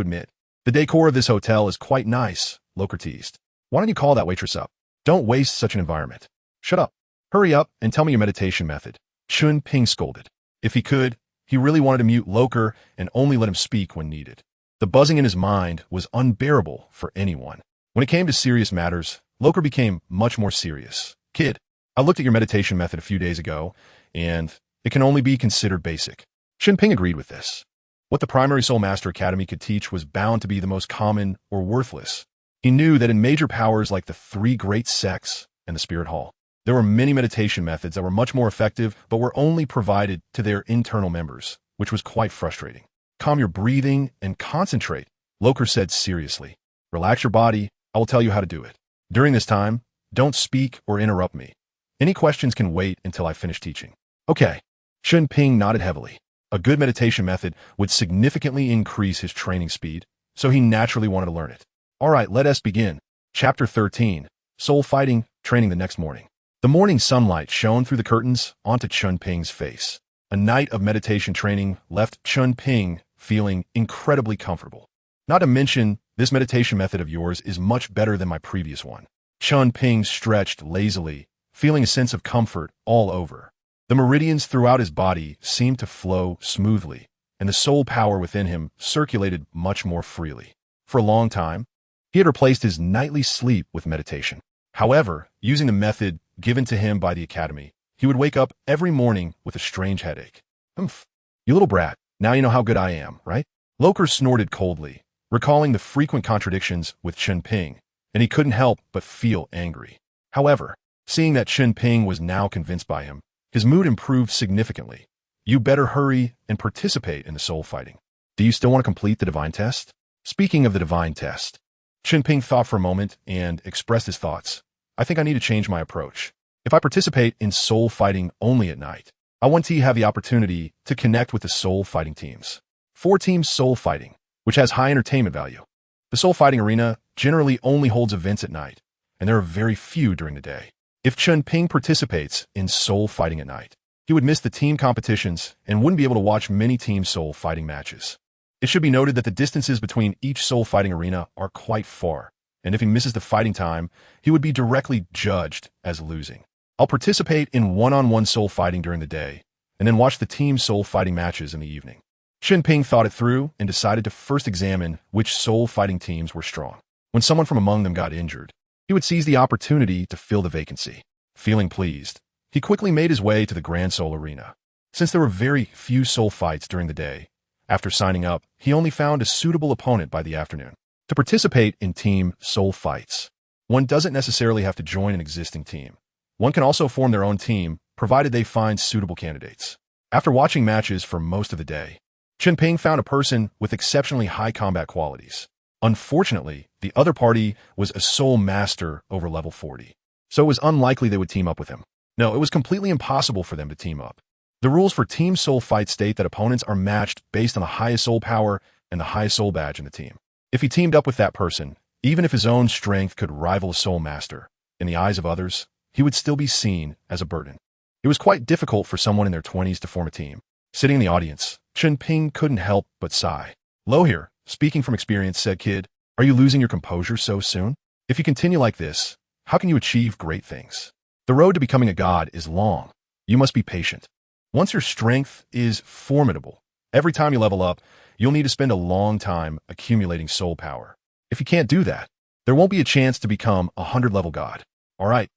admit, the decor of this hotel is quite nice, Loker teased. Why don't you call that waitress up? Don't waste such an environment. Shut up. Hurry up and tell me your meditation method. Chen Ping scolded. If he could, he really wanted to mute Loker and only let him speak when needed. The buzzing in his mind was unbearable for anyone. When it came to serious matters, Loker became much more serious. Kid, I looked at your meditation method a few days ago, and it can only be considered basic. Chen Ping agreed with this. What the Primary Soul Master Academy could teach was bound to be the most common or worthless. He knew that in major powers like the three great sects and the Spirit Hall, there were many meditation methods that were much more effective but were only provided to their internal members, which was quite frustrating. Calm your breathing and concentrate, Loker said seriously. Relax your body, I will tell you how to do it. During this time, don't speak or interrupt me. Any questions can wait until I finish teaching. Okay. Chen Ping nodded heavily. A good meditation method would significantly increase his training speed, so he naturally wanted to learn it. All right, let us begin. Chapter 13, Soul Fighting, Training the Next Morning. The morning sunlight shone through the curtains onto Chen Ping's face. A night of meditation training left Chen Ping feeling incredibly comfortable. Not to mention, this meditation method of yours is much better than my previous one. Chen Ping stretched lazily, feeling a sense of comfort all over. The meridians throughout his body seemed to flow smoothly, and the soul power within him circulated much more freely. For a long time, he had replaced his nightly sleep with meditation. However, using the method given to him by the academy, he would wake up every morning with a strange headache. Humph. You little brat, now you know how good I am, right? Loker snorted coldly, recalling the frequent contradictions with Chen Ping, and he couldn't help but feel angry. However, seeing that Chen Ping was now convinced by him, his mood improved significantly. You better hurry and participate in the soul fighting. Do you still want to complete the divine test? Speaking of the divine test, Chen Ping thought for a moment and expressed his thoughts. I think I need to change my approach. If I participate in soul fighting only at night, I want to have the opportunity to connect with the soul fighting teams. 4 teams soul fighting, which has high entertainment value. The soul fighting arena generally only holds events at night, and there are very few during the day. If Chen Ping participates in soul fighting at night, he would miss the team competitions and wouldn't be able to watch many team soul fighting matches. It should be noted that the distances between each soul fighting arena are quite far, and if he misses the fighting time, he would be directly judged as losing. I'll participate in one-on-one soul fighting during the day, and then watch the team soul fighting matches in the evening. Chen Ping thought it through and decided to first examine which soul fighting teams were strong. When someone from among them got injured, he would seize the opportunity to fill the vacancy. Feeling pleased, he quickly made his way to the Grand Soul Arena. Since there were very few soul fights during the day, after signing up, he only found a suitable opponent by the afternoon. To participate in team soul fights, one doesn't necessarily have to join an existing team. One can also form their own team, provided they find suitable candidates. After watching matches for most of the day, Chen Ping found a person with exceptionally high combat qualities. Unfortunately, the other party was a soul master over level 40, so it was unlikely they would team up with him. No, it was completely impossible for them to team up. The rules for team soul fight state that opponents are matched based on the highest soul power and the highest soul badge in the team. If he teamed up with that person, even if his own strength could rival a soul master, in the eyes of others, he would still be seen as a burden. It was quite difficult for someone in their 20s to form a team. Sitting in the audience, Chen Ping couldn't help but sigh. "Lo here, speaking from experience," said Kid. "Are you losing your composure so soon? If you continue like this, how can you achieve great things? The road to becoming a god is long. You must be patient. Once your strength is formidable, every time you level up, you'll need to spend a long time accumulating soul power. If you can't do that, there won't be a chance to become a 100-level god." All right,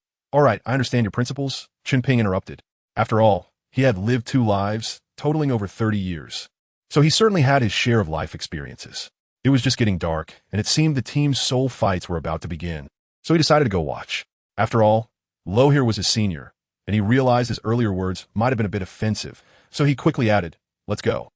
I understand your principles," Chen Ping interrupted. After all, he had lived 2 lives, totaling over 30 years. So he certainly had his share of life experiences. It was just getting dark, and it seemed the team's soul fights were about to begin. So he decided to go watch. After all, Lo here was his senior, and he realized his earlier words might have been a bit offensive, so he quickly added, "Let's go."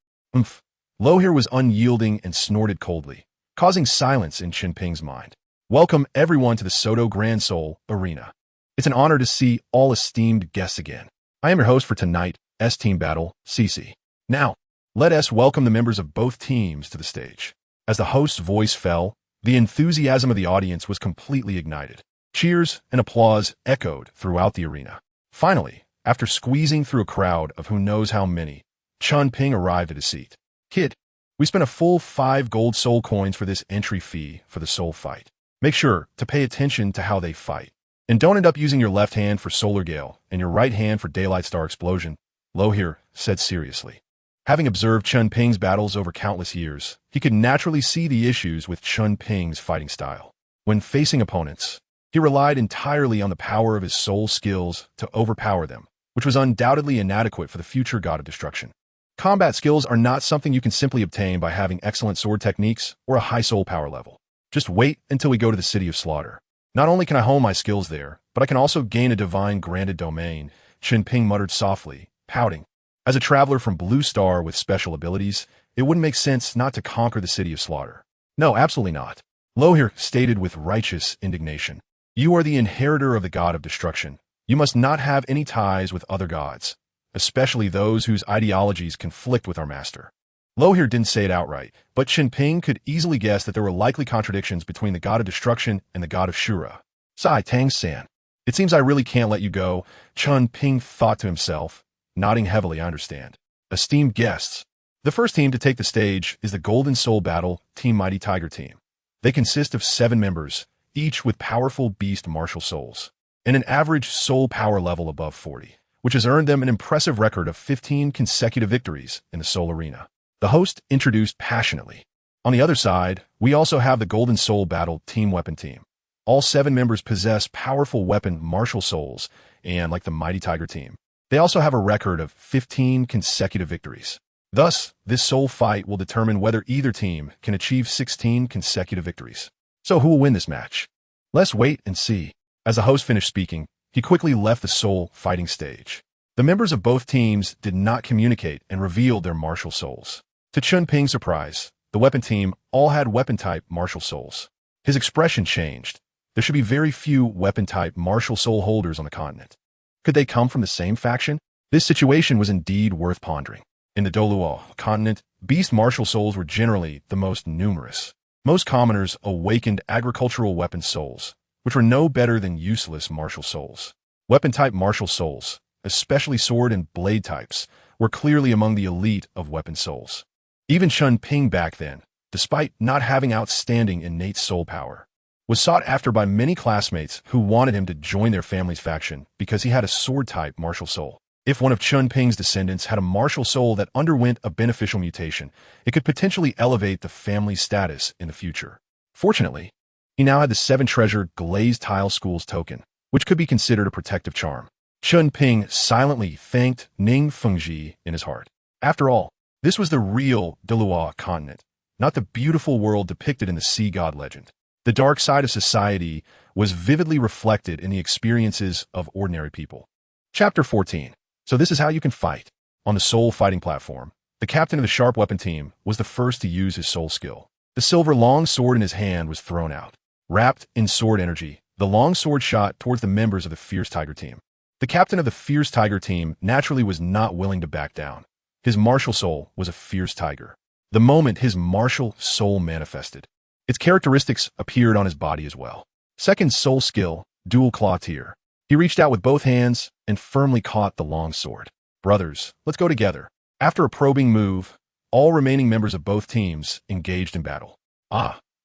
Lo here was unyielding and snorted coldly, causing silence in Chen Ping's mind. "Welcome everyone to the Soto Grand Soul Arena. It's an honor to see all esteemed guests again. I am your host for tonight's team battle, CC. Now, let us welcome the members of both teams to the stage." As the host's voice fell, the enthusiasm of the audience was completely ignited. Cheers and applause echoed throughout the arena. Finally, after squeezing through a crowd of who knows how many, Chen Ping arrived at his seat. "Kid, we spent a full 5 gold soul coins for this entry fee for the soul fight. Make sure to pay attention to how they fight. And don't end up using your left hand for Solar Gale and your right hand for Daylight Star Explosion," Lo here said seriously. Having observed Chen Ping's battles over countless years, he could naturally see the issues with Chen Ping's fighting style. When facing opponents, he relied entirely on the power of his soul skills to overpower them, which was undoubtedly inadequate for the future god of destruction. Combat skills are not something you can simply obtain by having excellent sword techniques or a high soul power level. Just wait until we go to the City of Slaughter. Not only can I hone my skills there, but I can also gain a divine granted domain, Chen Ping muttered softly, pouting. As a traveler from Blue Star with special abilities, it wouldn't make sense not to conquer the City of Slaughter. No, absolutely not. Lo here stated with righteous indignation. You are the inheritor of the god of destruction. You must not have any ties with other gods, especially those whose ideologies conflict with our master. Lo here didn't say it outright, but Chen Ping could easily guess that there were likely contradictions between the god of destruction and the god of Shura. Sigh, Tang San. It seems I really can't let you go, Chen Ping thought to himself, nodding heavily. I understand. Esteemed guests, the first team to take the stage is the Golden Soul Battle Team Mighty Tiger Team. They consist of 7 members, each with powerful beast martial souls, and an average soul power level above 40, which has earned them an impressive record of 15 consecutive victories in the soul arena. The host introduced passionately. On the other side, we also have the Golden Soul Battle Team Weapon Team. All 7 members possess powerful weapon martial souls, and like the Mighty Tiger Team, they also have a record of 15 consecutive victories. Thus, this soul fight will determine whether either team can achieve 16 consecutive victories. So who will win this match? Let's wait and see. As the host finished speaking, he quickly left the soul fighting stage. The members of both teams did not communicate and revealed their martial souls. To Chen Ping's surprise, the weapon team all had weapon-type martial souls. His expression changed. there should be very few weapon-type martial soul holders on the continent. Could they come from the same faction? This situation was indeed worth pondering. In the Douluo Continent, beast martial souls were generally the most numerous. Most commoners awakened agricultural weapon souls, which were no better than useless martial souls. Weapon-type martial souls, especially sword and blade types, were clearly among the elite of weapon souls. Even Chen Ping back then, despite not having outstanding innate soul power, was sought after by many classmates who wanted him to join their family's faction because he had a sword-type martial soul. If one of Chen Ping's descendants had a martial soul that underwent a beneficial mutation, it could potentially elevate the family's status in the future. Fortunately, he now had the 7-treasure glazed tile school's token, which could be considered a protective charm. Chen Ping silently thanked Ning Fengji in his heart. After all, this was the real Douluo Continent, not the beautiful world depicted in the sea god legend. The dark side of society was vividly reflected in the experiences of ordinary people. Chapter 14. So this is how you can fight. On the soul fighting platform, the captain of the sharp weapon team was the first to use his soul skill. The silver long sword in his hand was thrown out. Wrapped in sword energy, the long sword shot towards the members of the Fierce Tiger team. The captain of the Fierce Tiger team naturally was not willing to back down. His martial soul was a fierce tiger. The moment his martial soul manifested, its characteristics appeared on his body as well. Second soul skill, dual claw tier. He reached out with both hands and firmly caught the long sword. Brothers, let's go together. After a probing move, all remaining members of both teams engaged in battle.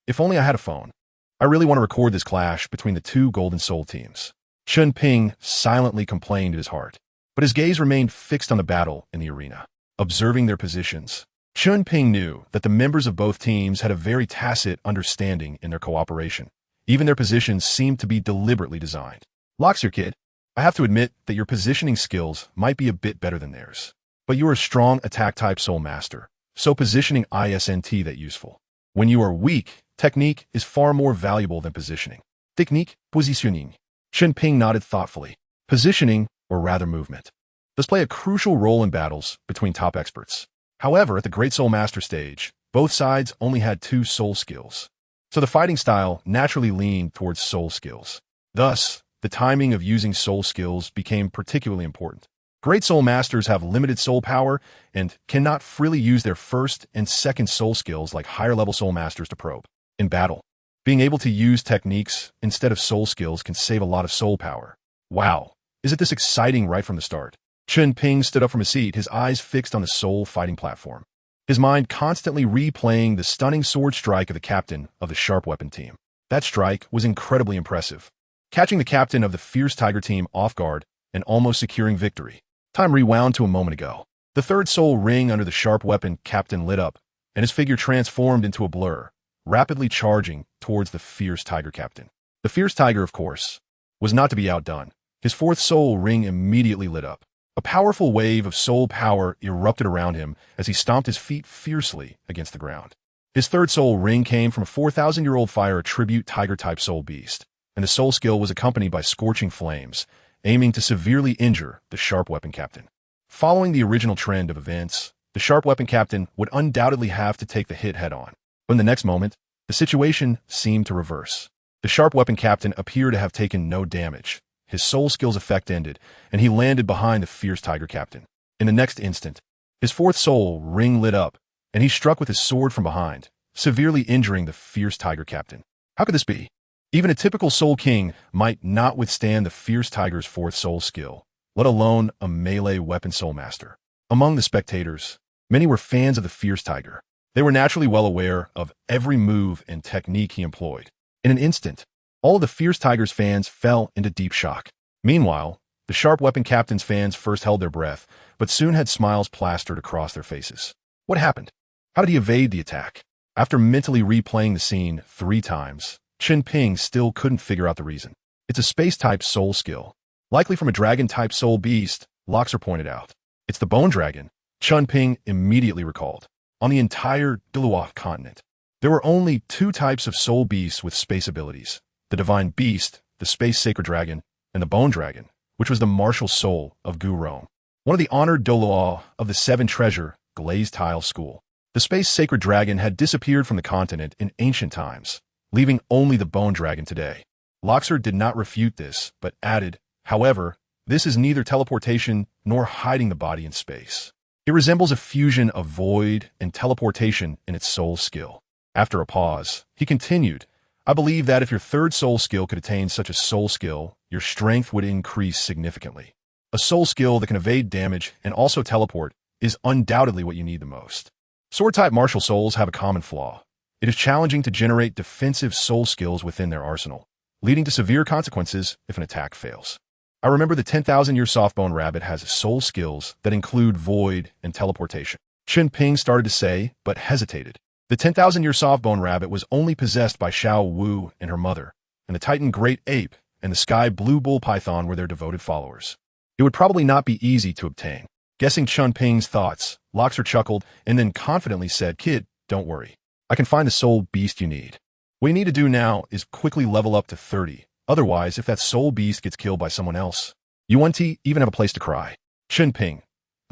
If only I had a phone. I really want to record this clash between the two Golden Soul teams. Chen Ping silently complained in his heart, but his gaze remained fixed on the battle in the arena. Observing their positions, Chen Ping knew that the members of both teams had a very tacit understanding in their cooperation. Even their positions seemed to be deliberately designed. Loxer kid, I have to admit that your positioning skills might be a bit better than theirs. But you are a strong attack-type soul master, so positioning isn't that useful. When you are weak, technique is far more valuable than positioning. Technique, positioning. Chen Ping nodded thoughtfully. Positioning, or rather movement, does play a crucial role in battles between top experts. However, at the Great Soul Master stage, both sides only had 2 soul skills. So the fighting style naturally leaned towards soul skills. Thus, the timing of using soul skills became particularly important. Great Soul Masters have limited soul power and cannot freely use their first and second soul skills like higher-level Soul Masters to probe. In battle, being able to use techniques instead of soul skills can save a lot of soul power. Wow, isn't this exciting right from the start? Chen Ping stood up from his seat, his eyes fixed on the soul fighting platform. His mind constantly replaying the stunning sword strike of the captain of the sharp weapon team. That strike was incredibly impressive, catching the captain of the Fierce Tiger team off guard and almost securing victory. Time rewound to a moment ago. The third soul ring under the sharp weapon captain lit up, and his figure transformed into a blur, rapidly charging towards the Fierce Tiger captain. The Fierce Tiger, of course, was not to be outdone. His fourth soul ring immediately lit up. A powerful wave of soul power erupted around him as he stomped his feet fiercely against the ground. His third soul ring came from a 4,000-year-old fire attribute tiger-type soul beast, and the soul skill was accompanied by scorching flames, aiming to severely injure the sharp weapon captain. Following the original trend of events, the sharp weapon captain would undoubtedly have to take the hit head-on. But in the next moment, the situation seemed to reverse. The sharp weapon captain appeared to have taken no damage. His soul skill's effect ended, and he landed behind the Fierce Tiger captain. In the next instant, his fourth soul ring lit up, and he struck with his sword from behind, severely injuring the Fierce Tiger captain. How could this be? Even a typical Soul King might not withstand the Fierce Tiger's fourth soul skill, let alone a melee weapon soul master. Among the spectators, many were fans of the Fierce Tiger. They were naturally well aware of every move and technique he employed. In an instant, all of the Fierce Tiger's fans fell into deep shock. Meanwhile, the sharp weapon captain's fans first held their breath, but soon had smiles plastered across their faces. What happened? How did he evade the attack? After mentally replaying the scene 3 times, Chen Ping still couldn't figure out the reason. It's a space-type soul skill, likely from a dragon-type soul beast, Loxer pointed out. It's the Bone Dragon, Chen Ping immediately recalled. On the entire Douluo Continent, there were only 2 types of soul beasts with space abilities: the Divine Beast, the Space Sacred Dragon, and the Bone Dragon, which was the martial soul of Gu Rong, one of the honored Douluo of the 7-treasure glazed tile school. The Space Sacred Dragon had disappeared from the continent in ancient times, leaving only the Bone Dragon today. Luxor did not refute this, but added, however, this is neither teleportation nor hiding the body in space. It resembles a fusion of void and teleportation in its soul skill. After a pause, he continued, I believe that if your third soul skill could attain such a soul skill, your strength would increase significantly. A soul skill that can evade damage and also teleport is undoubtedly what you need the most. Sword-type martial souls have a common flaw. It is challenging to generate defensive soul skills within their arsenal, leading to severe consequences if an attack fails. I remember the 10,000-year softbone rabbit has soul skills that include void and teleportation. Chen Ping started to say, but hesitated. The 10,000-year softbone rabbit was only possessed by Xiao Wu and her mother, and the Titan Great Ape and the Sky Blue Bull Python were their devoted followers. It would probably not be easy to obtain. Guessing Chen Ping's thoughts, Luxor chuckled and then confidently said, Kid, don't worry. I can find the soul beast you need. What you need to do now is quickly level up to 30. Otherwise, if that soul beast gets killed by someone else, you won't even have a place to cry. Chen Ping.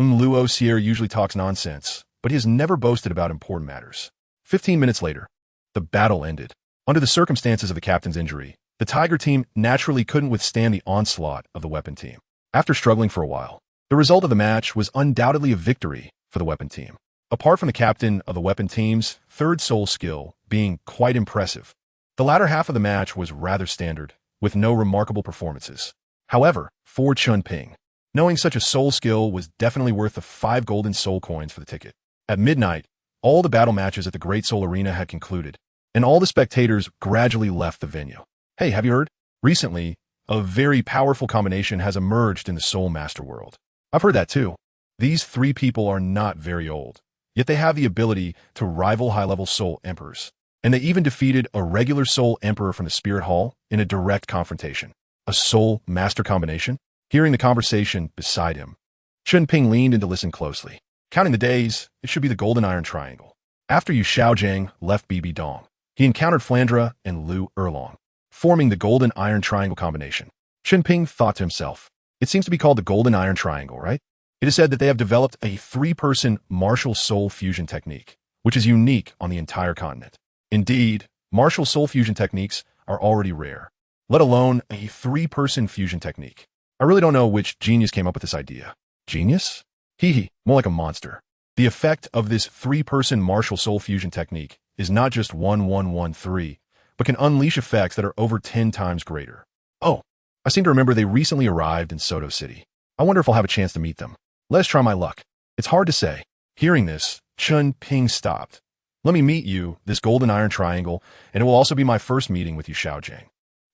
Luo Sierra usually talks nonsense, but he has never boasted about important matters. 15 minutes later, the battle ended. Under the circumstances of the captain's injury, the Tiger team naturally couldn't withstand the onslaught of the weapon team. After struggling for a while, the result of the match was undoubtedly a victory for the weapon team. Apart from the captain of the weapon team's third soul skill being quite impressive, the latter half of the match was rather standard, with no remarkable performances. However, for Chen Ping, knowing such a soul skill was definitely worth the 5 golden soul coins for the ticket. At midnight, all the battle matches at the Great Soul Arena had concluded, and all the spectators gradually left the venue. Hey, have you heard? Recently, a very powerful combination has emerged in the Soul Master world. I've heard that too. These 3 people are not very old, yet they have the ability to rival high-level Soul Emperors. And they even defeated a regular Soul Emperor from the Spirit Hall in a direct confrontation. A Soul Master combination? Hearing the conversation beside him, Chen Ping leaned in to listen closely. Counting the days, it should be the Golden Iron Triangle. After Yu Xiaojiang left BB Dong, he encountered Flandra and Lu Erlong, forming the Golden Iron Triangle combination. Chen Ping thought to himself, it seems to be called the Golden Iron Triangle, right? It is said that they have developed a 3-person martial soul fusion technique, which is unique on the entire continent. Indeed, martial soul fusion techniques are already rare, let alone a 3-person fusion technique. I really don't know which genius came up with this idea. Genius? Hee, more like a monster. The effect of this 3-person martial soul fusion technique is not just 1-1-1-3, but can unleash effects that are over 10 times greater. Oh, I seem to remember they recently arrived in Soto City. I wonder if I'll have a chance to meet them. Let's try my luck. It's hard to say. Hearing this, Chen Ping stopped. Let me meet you, this Golden Iron Triangle, and it will also be my first meeting with Yu Xiaojiang.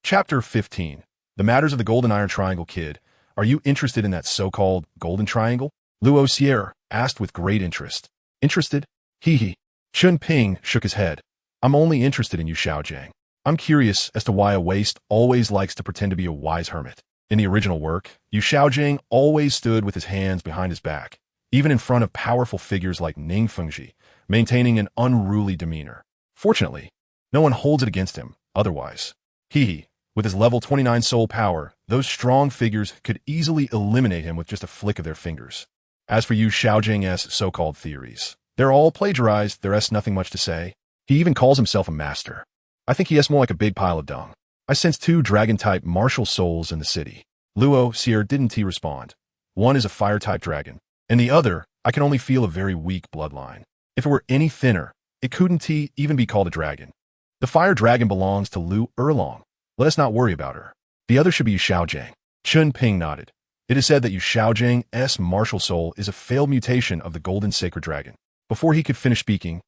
Chapter 15. The Matters of the Golden Iron Triangle. Kid, are you interested in that so-called Golden Triangle? Luo Sierra asked with great interest. Interested? Hee. Chen Ping shook his head. I'm only interested in Yu Xiaojiang. I'm curious as to why a waste always likes to pretend to be a wise hermit. In the original work, Yu Xiaojiang always stood with his hands behind his back, even in front of powerful figures like Ning Fengji, maintaining an unruly demeanor. Fortunately, no one holds it against him otherwise. With his level 29 soul power, those strong figures could easily eliminate him with just a flick of their fingers. As for Yu Xiaojiang's so-called theories, they're all plagiarized, there's nothing much to say. He even calls himself a master. I think he is more like a big pile of dung. I sense 2 dragon-type martial souls in the city. Luo Sierra didn't he respond. One is a fire-type dragon, and the other, I can only feel a very weak bloodline. If it were any thinner, it couldn't even be called a dragon. The fire dragon belongs to Lu Erlong. Let us not worry about her. The other should be Yu Xiaojiang. Chen Ping nodded. It is said that Yu Xiaojiang's martial soul is a failed mutation of the Golden Sacred Dragon. Before he could finish speaking,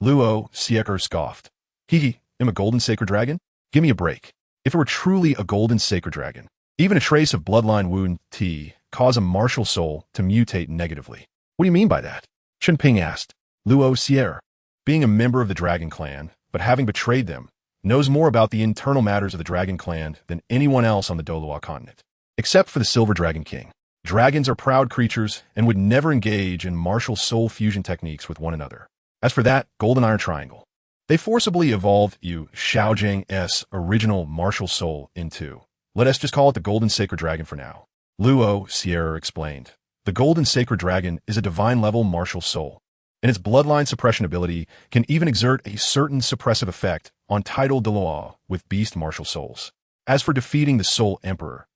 Luo Sierra scoffed. Am a Golden Sacred Dragon? Give me a break. If it were truly a Golden Sacred Dragon, even a trace of bloodline wound cause a martial soul to mutate negatively. What do you mean by that? Chen Ping asked. Luo Sierra, being a member of the Dragon Clan, but having betrayed them, knows more about the internal matters of the Dragon Clan than anyone else on the Douluo Continent. Except for the Silver Dragon King. Dragons are proud creatures and would never engage in martial soul fusion techniques with one another. As for that Golden Iron Triangle, they forcibly evolved Yu Xiaojiang's original martial soul into, let us just call it the Golden Sacred Dragon for now. Luo Sierra explained. The Golden Sacred Dragon is a divine-level martial soul, and its bloodline suppression ability can even exert a certain suppressive effect on tidal Douluo with beast martial souls. As for defeating the Soul Emperor,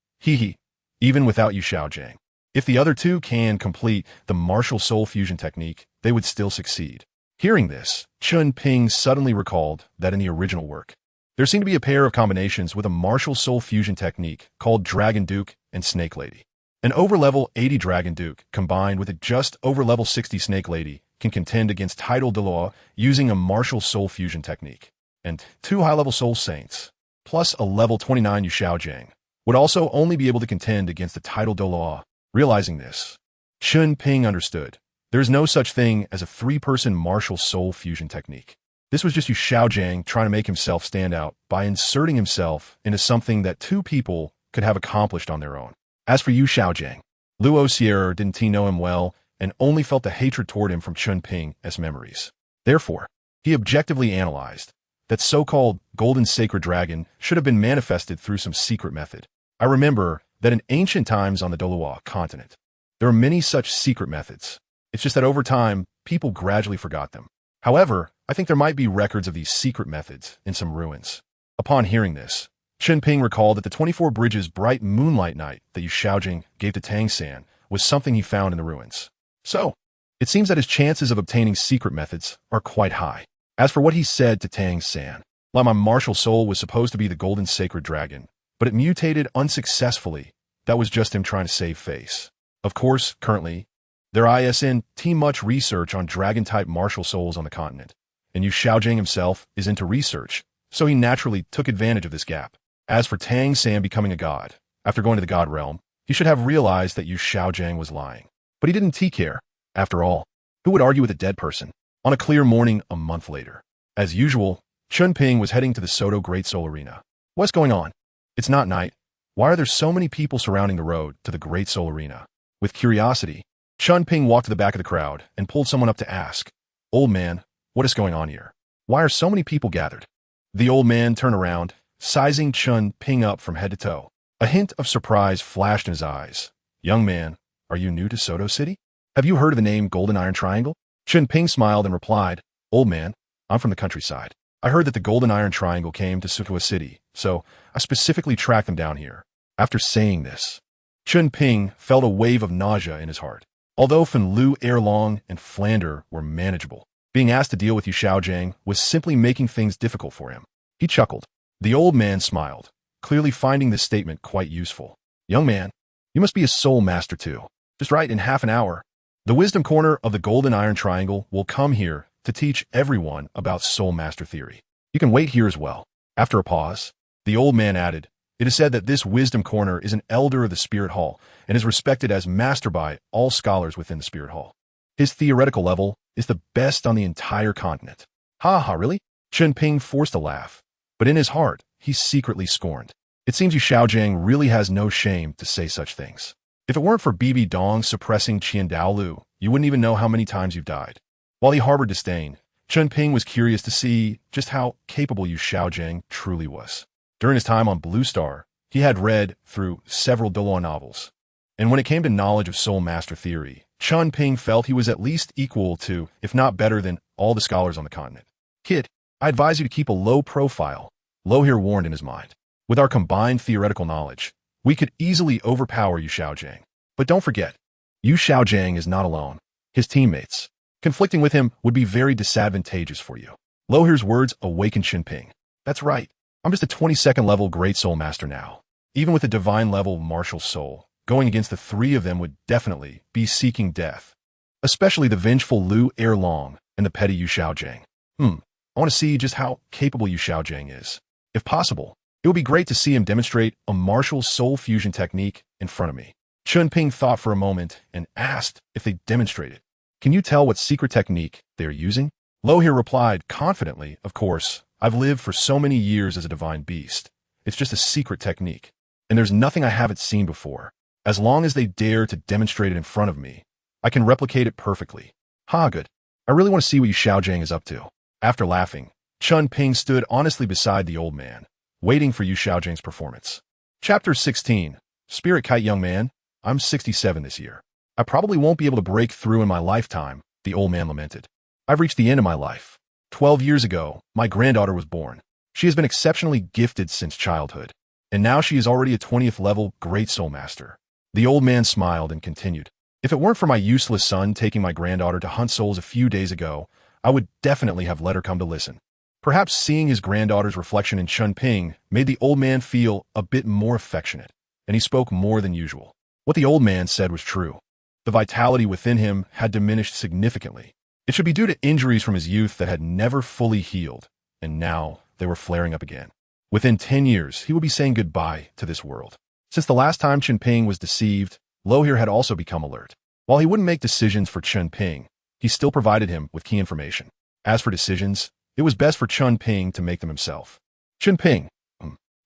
even without Yu Xiaojing, if the other two can complete the martial soul fusion technique, they would still succeed. Hearing this, Chen Ping suddenly recalled that in the original work, there seemed to be a pair of combinations with a martial soul fusion technique called Dragon Duke and Snake Lady. An over-level 80 Dragon Duke combined with a just over-level 60 Snake Lady can contend against title Douluo using a martial soul fusion technique. And 2 high-level soul saints, plus a level 29 Yu Xiaojing, would also only be able to contend against the title Douluo. Realizing this, Chen Ping understood there is no such thing as a 3-person martial soul fusion technique. This was just Yu Xiaojing trying to make himself stand out by inserting himself into something that 2 people could have accomplished on their own. As for Yu Xiaojing, Luo Sierra didn't know him well and only felt the hatred toward him from Chen Ping as memories. Therefore, he objectively analyzed that so-called golden sacred dragon should have been manifested through some secret method. I remember that in ancient times on the Douluo Continent, there are many such secret methods. It's just that over time, people gradually forgot them. However, I think there might be records of these secret methods in some ruins. Upon hearing this, Chen Ping recalled that the 24 Bridges bright moonlight night that Yu Xiaojing gave to Tang San was something he found in the ruins. So, it seems that his chances of obtaining secret methods are quite high. As for what he said to Tang San, while my martial soul was supposed to be the golden sacred dragon, but it mutated unsuccessfully, that was just him trying to save face. Of course, currently, there isn't much research on dragon-type martial souls on the continent, and Yu Xiaojing himself is into research, so he naturally took advantage of this gap. As for Tang San becoming a god, after going to the god realm, he should have realized that Yu Xiaojing was lying. But he didn't care. After all, who would argue with a dead person? On a clear morning a month later, as usual, Chen Ping was heading to the Star Dou Great Soul Arena. What's going on? It's not night. Why are there so many people surrounding the road to the Great Soul Arena? With curiosity, Chen Ping walked to the back of the crowd and pulled someone up to ask, "Old man, what is going on here? Why are so many people gathered?" The old man turned around, sizing Chen Ping up from head to toe. A hint of surprise flashed in his eyes. "Young man, are you new to Soto City? Have you heard of the name Golden Iron Triangle?" Chen Ping smiled and replied, "Old man, I'm from the countryside. I heard that the Golden Iron Triangle came to Soto City, so I specifically tracked them down here." After saying this, Chen Ping felt a wave of nausea in his heart. Although Fen Lu, Erlong, and Flander were manageable, being asked to deal with Yu Xiaojing was simply making things difficult for him. He chuckled. The old man smiled, clearly finding this statement quite useful. "Young man, you must be a soul master too. Just right, in half an hour, the wisdom corner of the Golden Iron Triangle will come here to teach everyone about soul master theory. You can wait here as well." After a pause, the old man added, "It is said that this wisdom corner is an elder of the Spirit Hall and is respected as master by all scholars within the Spirit Hall. His theoretical level is the best on the entire continent." "Ha ha, really?" Chen Ping forced a laugh, but in his heart, he secretly scorned. It seems Yu Xiaojing really has no shame to say such things. If it weren't for BB Dong suppressing Qian Daolu, you wouldn't even know how many times you've died. While he harbored disdain, Chen Ping was curious to see just how capable Yu Xiaojing truly was. During his time on Blue Star, he had read through several Douluo novels, and when it came to knowledge of soul master theory, Chen Ping felt he was at least equal to, if not better than, all the scholars on the continent. "Kid, I advise you to keep a low profile," Lo here warned in his mind. "With our combined theoretical knowledge, we could easily overpower Yu Xiaojing. But don't forget, Yu Xiaojing is not alone. His teammates. Conflicting with him would be very disadvantageous for you." Lo here's words awakened Chen Ping. "That's right. I'm just a 22nd level Great Soul Master now. Even with a divine level martial soul, going against the 3 of them would definitely be seeking death. Especially the vengeful Lu Erlong and the petty Yu Xiaojing. I want to see just how capable Yu Xiaojing is. If possible, it would be great to see him demonstrate a martial soul fusion technique in front of me." Chen Ping thought for a moment and asked if they demonstrated. "Can you tell what secret technique they are using?" Lo here replied confidently, "Of course, I've lived for so many years as a divine beast. It's just a secret technique, and there's nothing I haven't seen before. As long as they dare to demonstrate it in front of me, I can replicate it perfectly." "Ha, good. I really want to see what Yu Xiaojing is up to." After laughing, Chen Ping stood honestly beside the old man, waiting for Yu Xiaojing's performance. Chapter 16. Spirit Kite. "Young man, I'm 67 this year. I probably won't be able to break through in my lifetime," the old man lamented. "I've reached the end of my life. 12 years ago, my granddaughter was born. She has been exceptionally gifted since childhood. and now she is already a 20th level Great Soul Master. The old man smiled and continued. If it weren't for my useless son taking my granddaughter to hunt souls a few days ago, I would definitely have let her come to listen. Perhaps seeing his granddaughter's reflection in Chen Ping made the old man feel a bit more affectionate, and he spoke more than usual. What the old man said was true. The vitality within him had diminished significantly. It should be due to injuries from his youth that had never fully healed, and now they were flaring up again. Within 10 years, he would be saying goodbye to this world. Since the last time Chen Ping was deceived, Lo here had also become alert. While he wouldn't make decisions for Chen Ping, he still provided him with key information. As for decisions, it was best for Chen Ping to make them himself. Chen Ping,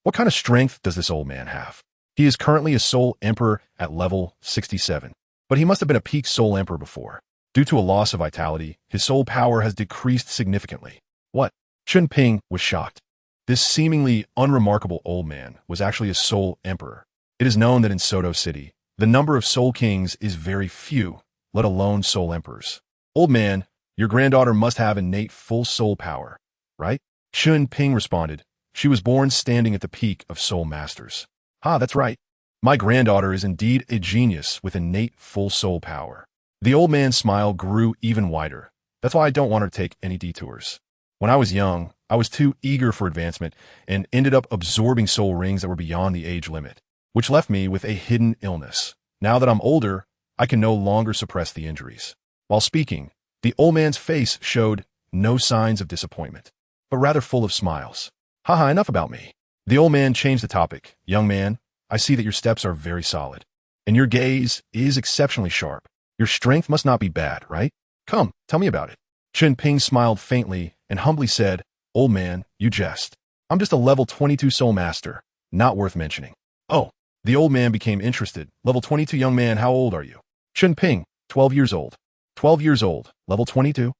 what kind of strength does this old man have? He is currently a Soul Emperor at level 67, but he must have been a peak Soul Emperor before. Due to a loss of vitality, his soul power has decreased significantly. What? Chen Ping was shocked. This seemingly unremarkable old man was actually a Soul Emperor. It is known that in Soto City, the number of Soul Kings is very few, let alone Soul Emperors. Old man, your granddaughter must have innate full soul power, right? Chen Ping responded. She was born standing at the peak of Soul Masters. That's right. My granddaughter is indeed a genius with innate full soul power. The old man's smile grew even wider. That's why I don't want her to take any detours. When I was young, I was too eager for advancement and ended up absorbing soul rings that were beyond the age limit, which left me with a hidden illness. Now that I'm older, I can no longer suppress the injuries. While speaking, the old man's face showed no signs of disappointment, but rather full of smiles. Enough about me. The old man changed the topic. Young man, I see that your steps are very solid, and your gaze is exceptionally sharp. Your strength must not be bad, right? Come, tell me about it. Chen Ping smiled faintly and humbly said, Old man, you jest. I'm just a level 22 soul master, not worth mentioning. Oh, the old man became interested. Level 22 young man, how old are you? Chen Ping, 12 years old. 12 years old, level 22?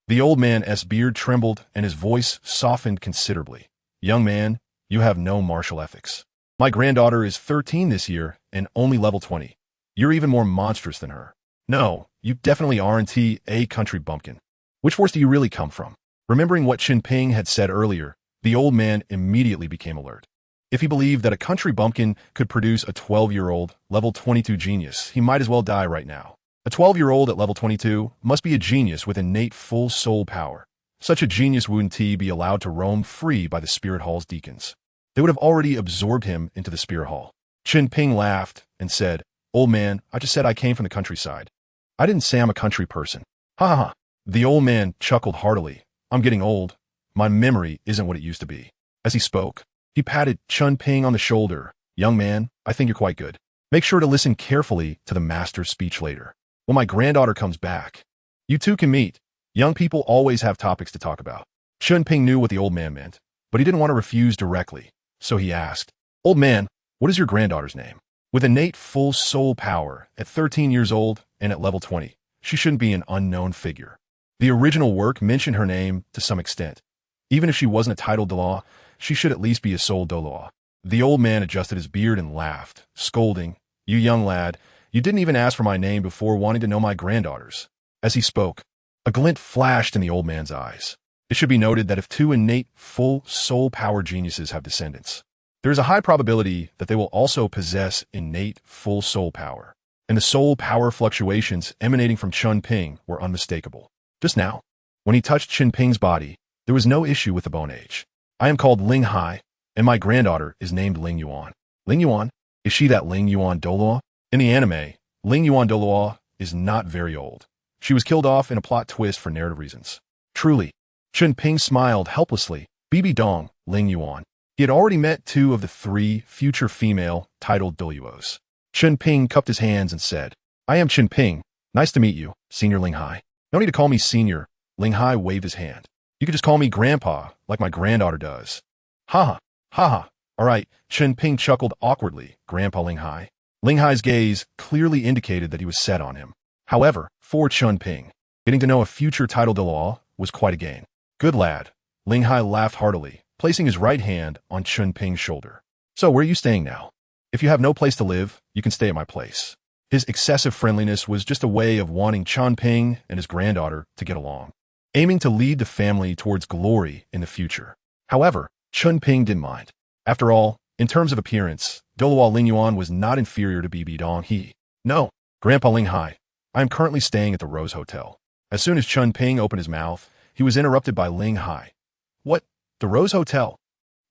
The old man's beard trembled and his voice softened considerably. Young man, you have no martial ethics. My granddaughter is 13 this year and only level 20. You're even more monstrous than her. No, you definitely aren't a country bumpkin. Which force do you really come from? Remembering what Chen Ping had said earlier, the old man immediately became alert. If he believed that a country bumpkin could produce a 12-year-old, level 22 genius, he might as well die right now. A 12-year-old at level 22 must be a genius with innate full soul power. Such a genius wouldn't be allowed to roam free by the Spirit Hall's deacons. They would have already absorbed him into the Spirit Hall. Chen Ping laughed and said, Old man, I just said I came from the countryside. I didn't say I'm a country person. The old man chuckled heartily. I'm getting old. My memory isn't what it used to be. As he spoke, he patted Chen Ping on the shoulder. Young man, I think you're quite good. Make sure to listen carefully to the master's speech later. When my granddaughter comes back, you two can meet. Young people always have topics to talk about. Chen Ping knew what the old man meant, but he didn't want to refuse directly. So he asked, Old man, what is your granddaughter's name? With innate full soul power, at 13 years old and at level 20, she shouldn't be an unknown figure. The original work mentioned her name to some extent. Even if she wasn't a titled Douluo, she should at least be a soul Douluo. The old man adjusted his beard and laughed, scolding, You young lad, you didn't even ask for my name before wanting to know my granddaughter's. As he spoke, a glint flashed in the old man's eyes. It should be noted that if two innate, full soul power geniuses have descendants, there is a high probability that they will also possess innate, full soul power. And the soul power fluctuations emanating from Chen Ping were unmistakable. Just now, when he touched Chen Ping's body, there was no issue with the bone age. I am called Ling Hai, and my granddaughter is named Ling Yuan. Ling Yuan? Is she that Ling Yuan Douluo? In the anime, Ling Yuan Douluo is not very old. She was killed off in a plot twist for narrative reasons. Truly. Chen Ping smiled helplessly. Bibi Dong, Ling Yuan. He had already met 2 of the 3 future female titled Douluos. Chen Ping cupped his hands and said, I am Chen Ping. Nice to meet you, Senior Ling Hai. No need to call me Senior. Ling Hai waved his hand. You could just call me Grandpa, like my granddaughter does. Ha. All right, Chen Ping chuckled awkwardly. Grandpa Ling Hai. Ling Hai's gaze clearly indicated that he was set on him. However, for Chen Ping, getting to know a future titled Douluo was quite a gain. Good lad. Ling Hai laughed heartily, placing his right hand on Chen Ping's shoulder. So where are you staying now? If you have no place to live, you can stay at my place. His excessive friendliness was just a way of wanting Chen Ping and his granddaughter to get along, aiming to lead the family towards glory in the future. However, Chen Ping didn't mind. After all, In terms of appearance, Douluo Lingyuan was not inferior to BB Dong He. No, Grandpa Ling Hai. I am currently staying at the Rose Hotel. As soon as Chen Ping opened his mouth, he was interrupted by Ling Hai. What? The Rose Hotel?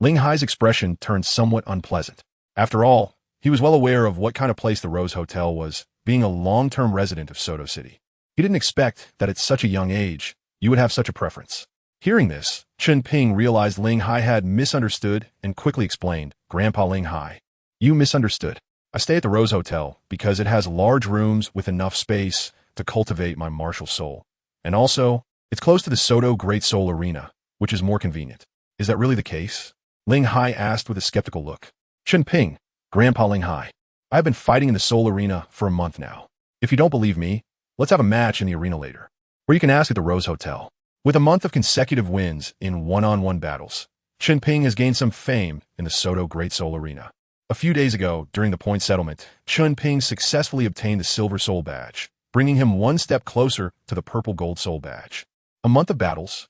Ling Hai's expression turned somewhat unpleasant. After all, he was well aware of what kind of place the Rose Hotel was, being a long-term resident of Soto City. He didn't expect that at such a young age, you would have such a preference. Hearing this, Chen Ping realized Ling Hai had misunderstood and quickly explained, Grandpa Ling Hai. You misunderstood. I stay at the Rose Hotel because it has large rooms with enough space to cultivate my martial soul. And also, it's close to the Soto Great Soul Arena, which is more convenient. Is that really the case? Ling Hai asked with a skeptical look. Chen Ping, Grandpa Ling Hai. I've been fighting in the Soul Arena for a month now. If you don't believe me, let's have a match in the arena later. Or you can ask at the Rose Hotel. With a month of consecutive wins in one-on-one battles, Chen Ping has gained some fame in the Soto Great Soul Arena. A few days ago, during the point settlement, Chen Ping successfully obtained the Silver Soul Badge, bringing him one step closer to the Purple Gold Soul Badge. A month of battles.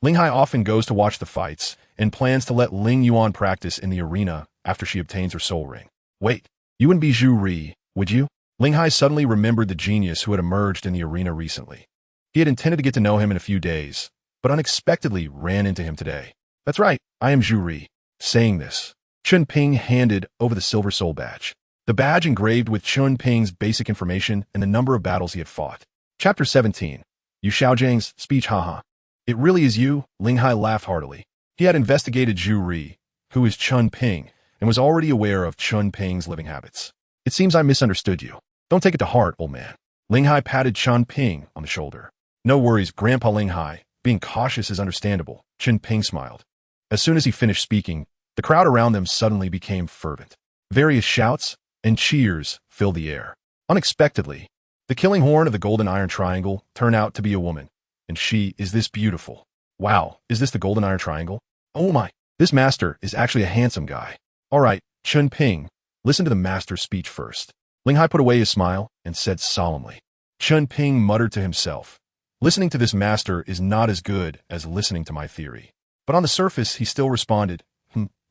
Ling Hai often goes to watch the fights and plans to let Ling Yuan practice in the arena after she obtains her soul ring. Wait, you wouldn't be Zhu Ri, would you? Ling Hai suddenly remembered the genius who had emerged in the arena recently. He had intended to get to know him in a few days, but unexpectedly ran into him today. That's right, I am Zhu Ri. Saying this, Chen Ping handed over the Silver Soul Badge. The badge engraved with Chen Ping's basic information and the number of battles he had fought. Chapter 17. Yu Xiaojiang's speech. Haha. It really is you? Ling Hai laughed heartily. He had investigated Zhu Ri, who is Chen Ping, and was already aware of Chen Ping's living habits. It seems I misunderstood you. Don't take it to heart, old man. Ling Hai patted Chen Ping on the shoulder. No worries, Grandpa Ling Hai. Being cautious is understandable. Chen Ping smiled. As soon as he finished speaking, the crowd around them suddenly became fervent. Various shouts and cheers filled the air. Unexpectedly, the killing horn of the Golden Iron Triangle turned out to be a woman, and she is this beautiful. Wow, is this the Golden Iron Triangle? Oh my, this master is actually a handsome guy. All right, Chen Ping, listen to the master's speech first. Ling Hai put away his smile and said solemnly. Chen Ping muttered to himself. Listening to this master is not as good as listening to my theory. But on the surface, he still responded,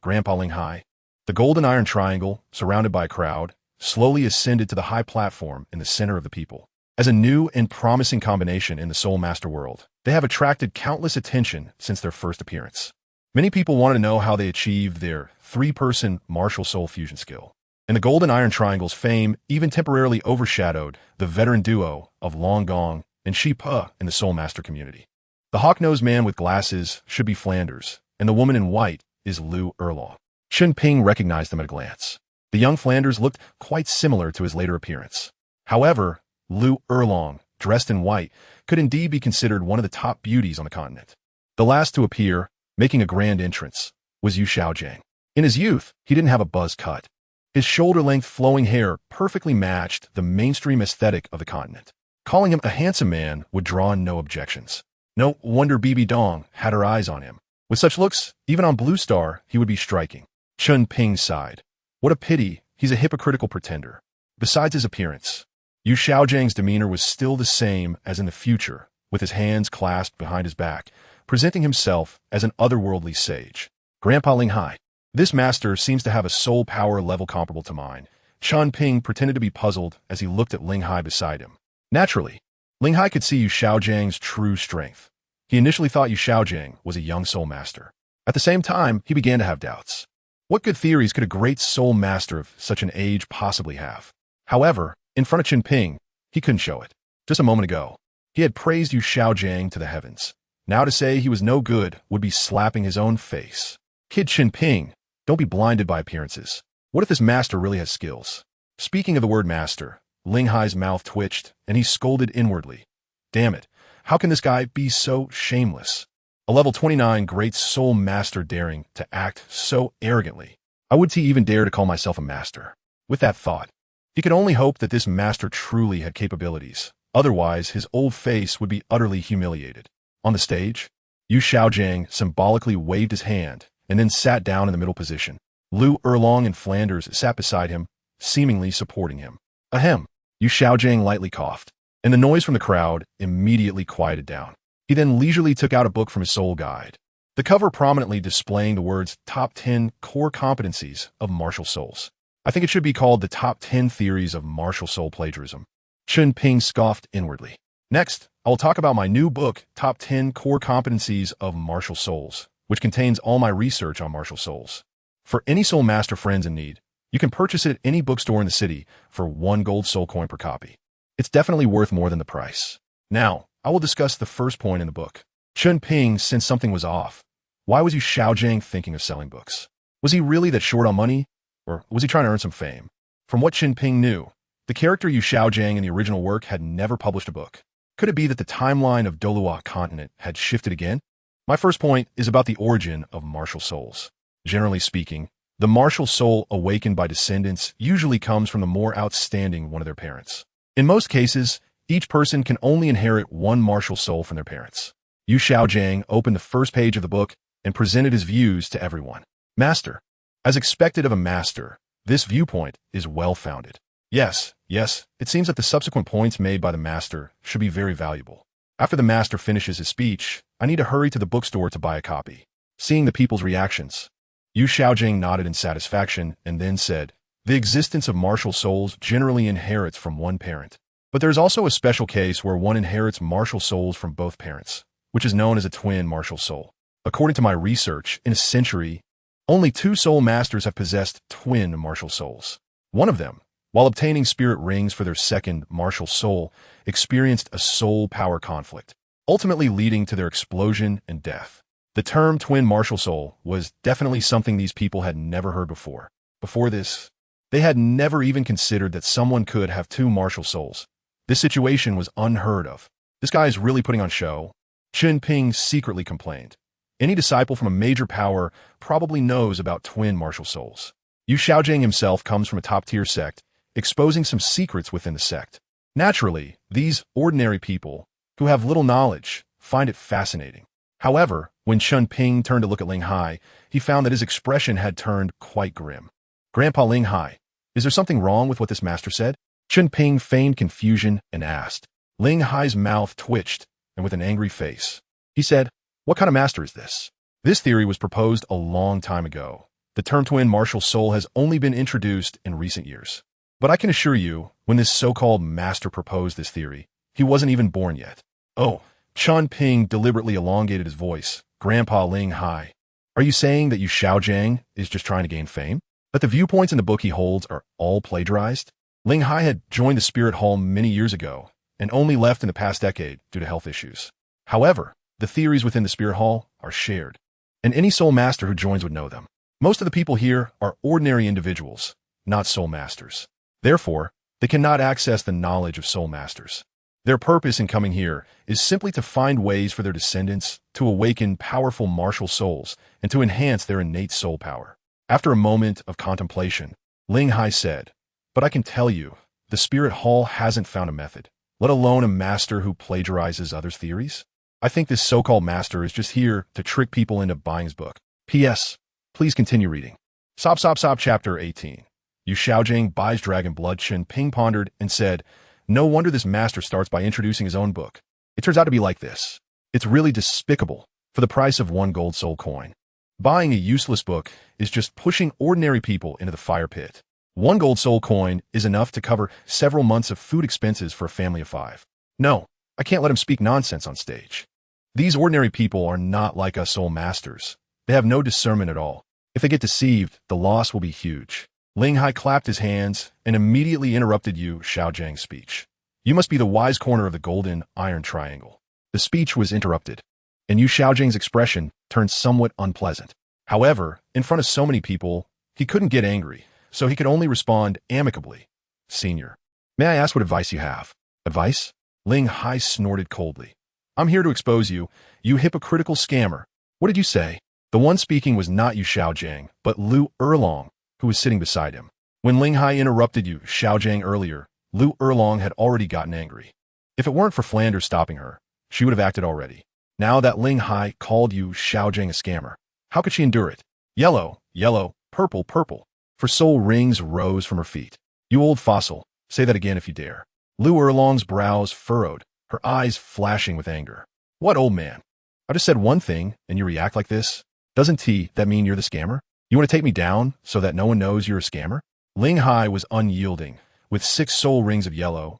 Grandpa Ling Hai. The Golden Iron Triangle, surrounded by a crowd, slowly ascended to the high platform in the center of the people. As a new and promising combination in the Soul Master world, they have attracted countless attention since their first appearance. Many people wanted to know how they achieved their three-person martial soul fusion skill. And the Golden Iron Triangle's fame even temporarily overshadowed the veteran duo of Long Gong and Shi Pe in the Soul Master community. The hawk-nosed man with glasses should be Flanders, and the woman in white is Lu Erlong. Chen Ping recognized them at a glance. The young Flanders looked quite similar to his later appearance. However, Lu Erlong, dressed in white, could indeed be considered one of the top beauties on the continent. The last to appear, making a grand entrance, was Yu Xiaojiang. In his youth, he didn't have a buzz cut. His shoulder-length flowing hair perfectly matched the mainstream aesthetic of the continent. Calling him a handsome man would draw in no objections. No wonder Bibi Dong had her eyes on him. With such looks, even on Blue Star, he would be striking. Chen Ping sighed. What a pity, he's a hypocritical pretender. Besides his appearance, Yu Xiaojiang's demeanor was still the same as in the future, with his hands clasped behind his back, presenting himself as an otherworldly sage. Grandpa Ling Hai. This master seems to have a soul power level comparable to mine. Chen Ping pretended to be puzzled as he looked at Ling Hai beside him. Naturally, Ling Hai could see Yu Xiaojiang's true strength. He initially thought Yu Xiaojiang was a young soul master. At the same time, he began to have doubts. What good theories could a great soul master of such an age possibly have? However, in front of Chen Ping, he couldn't show it. Just a moment ago, he had praised Yu Xiaojiang to the heavens. Now to say he was no good would be slapping his own face. Kid Chen Ping, don't be blinded by appearances. What if this master really has skills? Speaking of the word master, Ling Hai's mouth twitched, and he scolded inwardly. Damn it, how can this guy be so shameless? A level 29 great soul master daring to act so arrogantly. I would even dare to call myself a master. With that thought, he could only hope that this master truly had capabilities. Otherwise, his old face would be utterly humiliated. On the stage, Yu Xiaojiang symbolically waved his hand and then sat down in the middle position. Lu Erlong and Flanders sat beside him, seemingly supporting him. Ahem. Yu Xiaojiang lightly coughed, and the noise from the crowd immediately quieted down. He then leisurely took out a book from his soul guide. the cover prominently displaying the words Top 10 Core Competencies of Martial Souls. I think it should be called the Top 10 Theories of Martial Soul Plagiarism. Chen Ping scoffed inwardly. Next, I will talk about my new book, Top 10 Core Competencies of Martial Souls, which contains all my research on martial souls. For any soul master friends in need, you can purchase it at any bookstore in the city for 1 gold soul coin per copy. It's definitely worth more than the price. Now, I will discuss the first point in the book. Chen Ping sensed something was off. Why was Yu Xiaojiang thinking of selling books? Was he really that short on money? Or was he trying to earn some fame? From what Chen Ping knew, the character Yu Xiaojiang in the original work had never published a book. Could it be that the timeline of Douluo Continent had shifted again? My first point is about the origin of martial souls. Generally speaking, the martial soul awakened by descendants usually comes from the more outstanding one of their parents. In most cases, each person can only inherit one martial soul from their parents. Yu Xiaojiang opened the first page of the book and presented his views to everyone. Master. As expected of a master, this viewpoint is well-founded. Yes, it seems that the subsequent points made by the master should be very valuable. After the master finishes his speech, I need to hurry to the bookstore to buy a copy. Seeing the people's reactions, Yu Xiaojiang nodded in satisfaction and then said, the existence of martial souls generally inherits from one parent. But there is also a special case where one inherits martial souls from both parents, which is known as a twin martial soul. According to my research, in a century, only 2 soul masters have possessed twin martial souls. One of them, while obtaining spirit rings for their second martial soul, experienced a soul power conflict, ultimately leading to their explosion and death. The term twin martial soul was definitely something these people had never heard before. Before this, they had never even considered that someone could have 2 martial souls. This situation was unheard of. This guy is really putting on show. Chen Ping secretly complained. Any disciple from a major power probably knows about twin martial souls. Yu Xiaojiang himself comes from a top-tier sect, exposing some secrets within the sect. Naturally, these ordinary people, who have little knowledge, find it fascinating. However, when Chen Ping turned to look at Ling Hai, he found that his expression had turned quite grim. Grandpa Ling Hai, is there something wrong with what this master said? Chen Ping feigned confusion and asked. Ling Hai's mouth twitched, and with an angry face, he said, what kind of master is this? This theory was proposed a long time ago. The term twin martial soul has only been introduced in recent years. But I can assure you, when this so-called master proposed this theory, he wasn't even born yet. Oh, Chen Ping deliberately elongated his voice. Grandpa Ling Hai, are you saying that Yu Xiaojiang is just trying to gain fame? That the viewpoints in the book he holds are all plagiarized? Ling Hai had joined the Spirit Hall many years ago, and only left in the past decade due to health issues. However, the theories within the Spirit Hall are shared, and any soul master who joins would know them. Most of the people here are ordinary individuals, not soul masters. Therefore, they cannot access the knowledge of soul masters. Their purpose in coming here is simply to find ways for their descendants to awaken powerful martial souls and to enhance their innate soul power. After a moment of contemplation, Ling Hai said, but I can tell you, the Spirit Hall hasn't found a method, let alone a master who plagiarizes others' theories. I think this so-called master is just here to trick people into buying his book. P.S. Please continue reading. Sob Chapter 18. Yu Xiaojiang buys Dragon Blood. Chen Ping pondered and said, no wonder this master starts by introducing his own book. It turns out to be like this. It's really despicable for the price of 1 gold soul coin. Buying a useless book is just pushing ordinary people into the fire pit. 1 gold soul coin is enough to cover several months of food expenses for a family of 5. No, I can't let him speak nonsense on stage. These ordinary people are not like us soul masters. They have no discernment at all. If they get deceived, the loss will be huge. Ling Hai clapped his hands and immediately interrupted Yu Xiaojiang's speech. You must be the wise corner of the golden iron triangle. The speech was interrupted, and Yu Xiaojiang's expression turned somewhat unpleasant. However, in front of so many people, he couldn't get angry, so he could only respond amicably. Senior, may I ask what advice you have? Advice? Ling Hai snorted coldly. I'm here to expose you, you hypocritical scammer. What did you say? The one speaking was not Yu Xiaojiang, but Lu Erlong, who was sitting beside him. When Ling Hai interrupted Yu Xiaojiang earlier, Lu Erlong had already gotten angry. If it weren't for Flanders stopping her, she would have acted already. Now that Ling Hai called Yu Xiaojiang a scammer, how could she endure it? Yellow, yellow, purple, purple. For soul rings rose from her feet. You old fossil, say that again if you dare. Lu Erlong's brows furrowed, her eyes flashing with anger. What old man? I just said one thing, and you react like this? Doesn't that mean you're the scammer? You want to take me down so that no one knows you're a scammer? Ling Hai was unyielding, with 6 soul rings of yellow,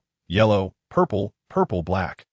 purple, black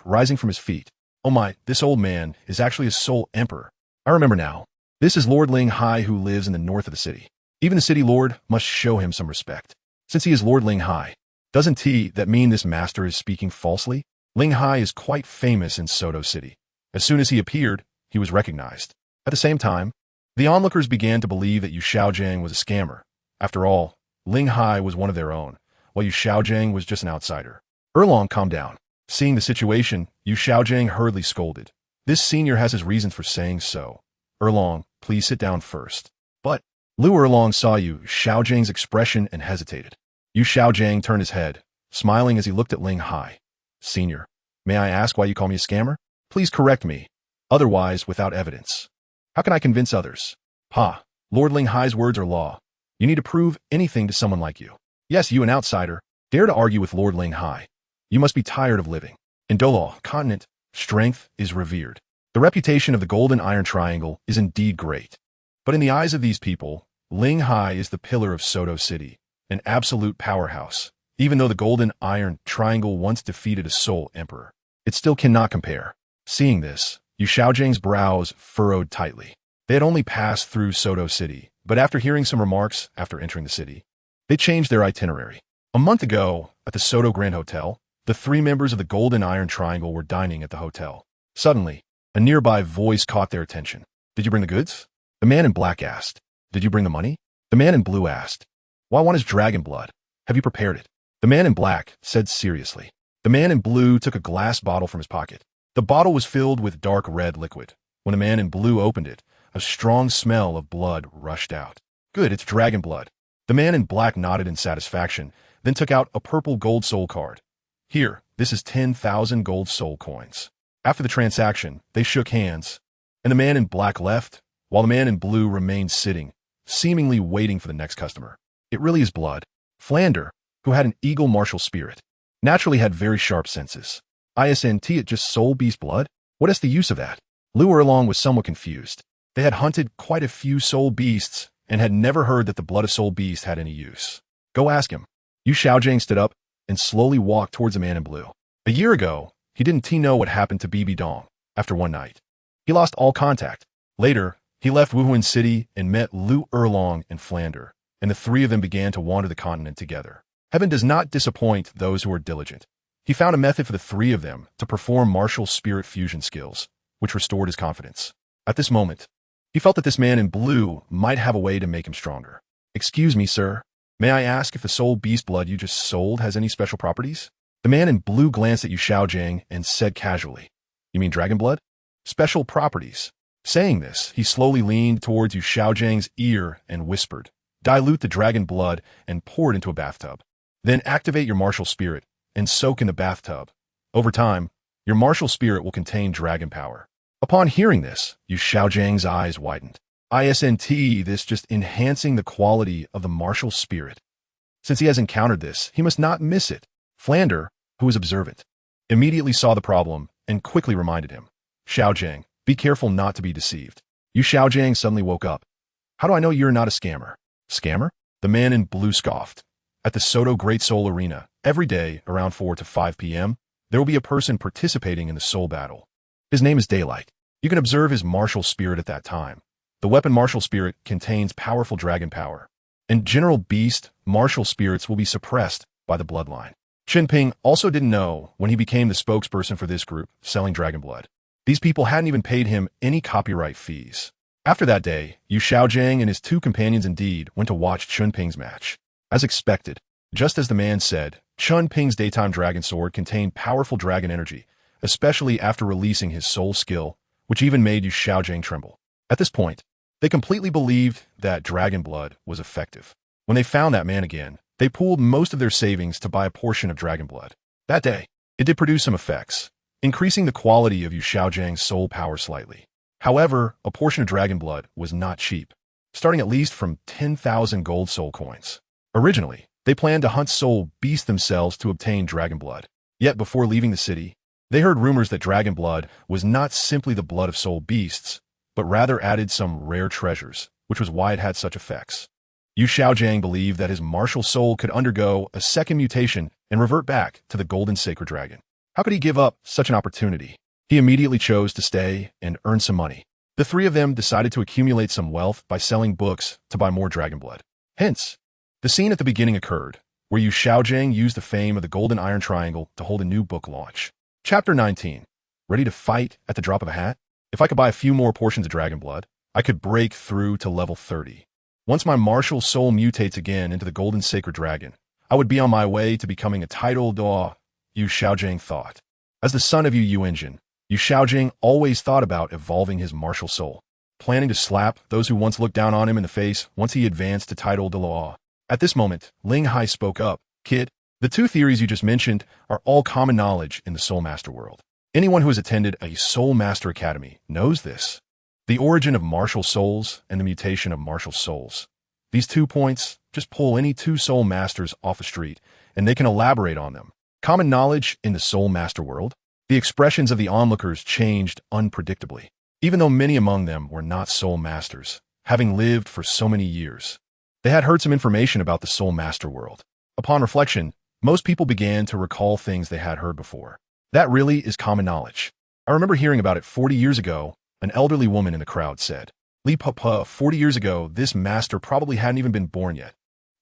rising from his feet. Oh my, this old man is actually a soul emperor. I remember now. This is Lord Ling Hai who lives in the north of the city. Even the city lord must show him some respect, since he is Lord Ling Hai. Doesn't that mean this master is speaking falsely? Ling Hai is quite famous in Star Dou City. As soon as he appeared, he was recognized. At the same time, the onlookers began to believe that Yu Xiaojiang was a scammer. After all, Ling Hai was one of their own, while Yu Xiaojiang was just an outsider. Erlong calmed down. Seeing the situation, Yu Xiaojiang hurriedly scolded. This senior has his reasons for saying so. Erlong, please sit down first. But Lu Erlong saw Yu Xiaojiang's expression and hesitated. Yu Xiaojiang turned his head, smiling as he looked at Ling Hai. Senior, may I ask why you call me a scammer? Please correct me. Otherwise, without evidence. How can I convince others? Lord Ling Hai's words are law. You need to prove anything to someone like you. Yes, you, an outsider, dare to argue with Lord Ling Hai. You must be tired of living. In Douluo Continent, strength is revered. The reputation of the Golden Iron Triangle is indeed great. But in the eyes of these people, Ling Hai is the pillar of Star Dou City, an absolute powerhouse. Even though the Golden Iron Triangle once defeated a soul emperor, it still cannot compare. Seeing this, Yu Xiaojiang's brows furrowed tightly. They had only passed through Star Dou City, but after hearing some remarks after entering the city, they changed their itinerary. A month ago, at the Star Dou Grand Hotel, the 3 members of the Golden Iron Triangle were dining at the hotel. Suddenly, a nearby voice caught their attention. Did you bring the goods? The man in black asked. Did you bring the money? The man in blue asked. Why want his dragon blood? Have you prepared it? The man in black said seriously. The man in blue took a glass bottle from his pocket. The bottle was filled with dark red liquid. When the man in blue opened it, a strong smell of blood rushed out. Good, it's dragon blood. The man in black nodded in satisfaction, then took out a purple gold soul card. Here, this is 10,000 gold soul coins. After the transaction, they shook hands, and the man in black left, while the man in blue remained sitting, seemingly waiting for the next customer. It really is blood. Flander, who had an eagle martial spirit, naturally had very sharp senses. Isn't it just soul beast blood? What is the use of that? Lu Erlong was somewhat confused. They had hunted quite a few soul beasts and had never heard that the blood of soul beast had any use. Go ask him. Yu Xiaojiang stood up and slowly walked towards the man in blue. A year ago, he didn't know what happened to Bibi Dong after one night. He lost all contact. Later, he left Wuhuan City and met Lu Erlong and Flander, and the 3 of them began to wander the continent together. Heaven does not disappoint those who are diligent. He found a method for the 3 of them to perform martial spirit fusion skills, which restored his confidence. At this moment, he felt that this man in blue might have a way to make him stronger. Excuse me, sir. May I ask if the soul beast blood you just sold has any special properties? The man in blue glanced at Yu Xiaojiang and said casually, You mean dragon blood? Special properties. Saying this, he slowly leaned towards Yu Xiaojiang's ear and whispered, Dilute the dragon blood and pour it into a bathtub. Then activate your martial spirit and soak in the bathtub. Over time, your martial spirit will contain dragon power. Upon hearing this, Yu Xiaojiang's eyes widened. Isn't this just enhancing the quality of the martial spirit? Since he has encountered this, he must not miss it. Flander, who was observant, immediately saw the problem and quickly reminded him. Xiaojiang, be careful not to be deceived. Yu Xiaojiang suddenly woke up. How do I know you're not a scammer? Scammer? The man in blue scoffed. At the Star Dou Great Soul Arena, every day around 4 to 5 p.m., there will be a person participating in the soul battle. His name is Daylight. You can observe his martial spirit at that time. The weapon martial spirit contains powerful dragon power, and general beast martial spirits will be suppressed by the bloodline. Chen Ping also didn't know when he became the spokesperson for this group selling dragon blood. These people hadn't even paid him any copyright fees. After that day, Yu Xiaojiang and his 2 companions indeed went to watch Chen Ping's match. As expected, just as the man said, Chen Ping's daytime dragon sword contained powerful dragon energy, especially after releasing his soul skill, which even made Yu Xiaojiang tremble. At this point, they completely believed that dragon blood was effective. When they found that man again, they pooled most of their savings to buy a portion of dragon blood. That day, it did produce some effects, increasing the quality of Yu Xiaojiang's soul power slightly. However, a portion of dragon blood was not cheap, starting at least from 10,000 gold soul coins. Originally, they planned to hunt soul beasts themselves to obtain dragon blood. Yet before leaving the city, They heard rumors that dragon blood was not simply the blood of soul beasts, but rather added some rare treasures, which was why it had such effects. Yu Xiaojiang believed that his martial soul could undergo a second mutation and revert back to the golden sacred dragon. How could he give up such an opportunity? He immediately chose to stay and earn some money. The three of them decided to accumulate some wealth by selling books to buy more dragon blood. Hence, the scene at the beginning occurred, where Yu Xiaojiang used the fame of the Golden Iron Triangle to hold a new book launch. Chapter 19. Ready to fight at the drop of a hat? If I could buy a few more portions of dragon blood, I could break through to level 30. Once my martial soul mutates again into the golden sacred dragon, I would be on my way to becoming a title Dou, Yu Xiaojiang thought. As the son of Yu Engine, Yu Xiaojiang always thought about evolving his martial soul, planning to slap those who once looked down on him in the face once he advanced to title Douluo. At this moment, Ling Hai spoke up. Kid, the two theories you just mentioned are all common knowledge in the Soul Master world. Anyone who has attended a Soul Master Academy knows this. The origin of martial souls and the mutation of martial souls. These 2 points, just pull any two soul masters off the street, and they can elaborate on them. Common knowledge in the Soul Master world? The expressions of the onlookers changed unpredictably, even though many among them were not soul masters, having lived for so many years. They had heard some information about the Soul Master world. Upon reflection, most people began to recall things they had heard before. That really is common knowledge. I remember hearing about it 40 years ago. An elderly woman in the crowd said, Li Papa, 40 years ago, this master probably hadn't even been born yet.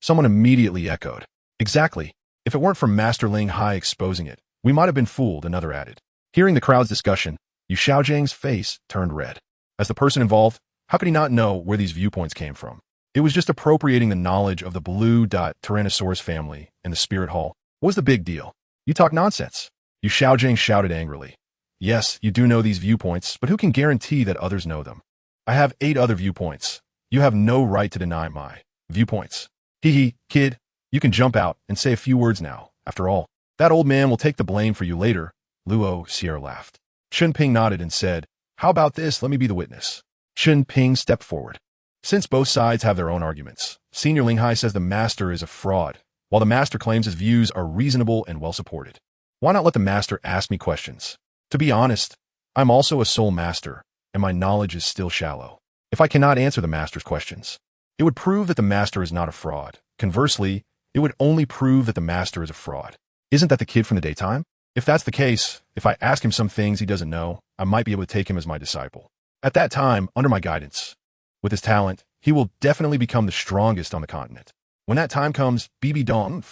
Someone immediately echoed. Exactly. If it weren't for Master Ling Hai exposing it, we might have been fooled, another added. Hearing the crowd's discussion, Yu Xiaojiang's face turned red. As the person involved, how could he not know where these viewpoints came from? It was just appropriating the knowledge of the blue Tyrannosaurus family and the Spirit Hall. What was the big deal? You talk nonsense. Yu Xiaojiang shouted angrily. Yes, you do know these viewpoints, but who can guarantee that others know them? I have 8 other viewpoints. You have no right to deny my viewpoints. Hee, kid, you can jump out and say a few words now. After all, that old man will take the blame for you later. Luo Sierra laughed. Chen Ping nodded and said, how about this? Let me be the witness. Chen Ping stepped forward. Since both sides have their own arguments, Senior Ling Hai says the master is a fraud, while the master claims his views are reasonable and well supported. Why not let the master ask me questions? To be honest, I'm also a soul master, and my knowledge is still shallow. If I cannot answer the master's questions, it would prove that the master is not a fraud. Conversely, it would only prove that the master is a fraud. Isn't that the kid from the daytime? If that's the case, if I ask him some things he doesn't know, I might be able to take him as my disciple. At that time, under my guidance, with his talent, he will definitely become the strongest on the continent. When that time comes, BB Dong.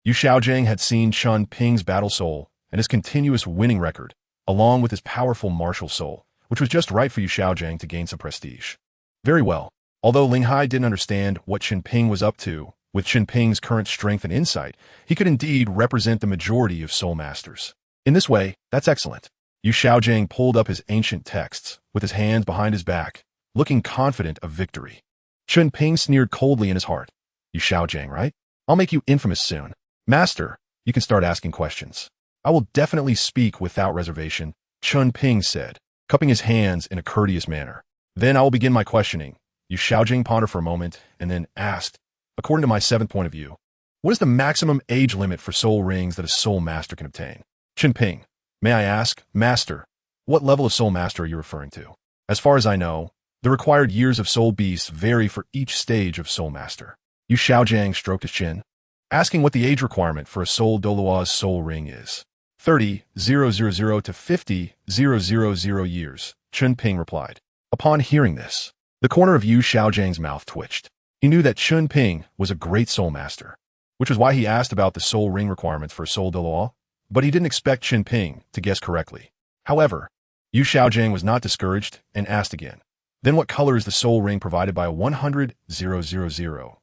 Yu Xiaojiang had seen Chen Ping's battle soul and his continuous winning record, along with his powerful martial soul, which was just right for Yu Xiaojiang to gain some prestige. Very well. Although Ling Hai didn't understand what Chen Ping was up to, with Chen Ping's current strength and insight, he could indeed represent the majority of soul masters. In this way, that's excellent. Yu Xiaojiang pulled up his ancient texts, with his hands behind his back, looking confident of victory. Chen Ping sneered coldly in his heart. Yu Xiaojiang, right? I'll make you infamous soon. Master, you can start asking questions. I will definitely speak without reservation, Chen Ping said, cupping his hands in a courteous manner. Then I will begin my questioning. Yu Xiaojiang pondered for a moment and then asked, according to my 7th point of view, what is the maximum age limit for soul rings that a soul master can obtain? Chen Ping, may I ask, Master, what level of soul master are you referring to? As far as I know, the required years of soul beasts vary for each stage of soul master. Yu Xiaojiang stroked his chin, asking what the age requirement for a soul Douluo's soul ring is. 30,000 to 50,000 years, Chen Ping replied. Upon hearing this, the corner of Yu Xiaojiang's mouth twitched. He knew that Chen Ping was a great soul master, which was why he asked about the soul ring requirements for soul Douluo, but he didn't expect Chen Ping to guess correctly. However, Yu Xiaojiang was not discouraged and asked again, then what color is the soul ring provided by a 100,000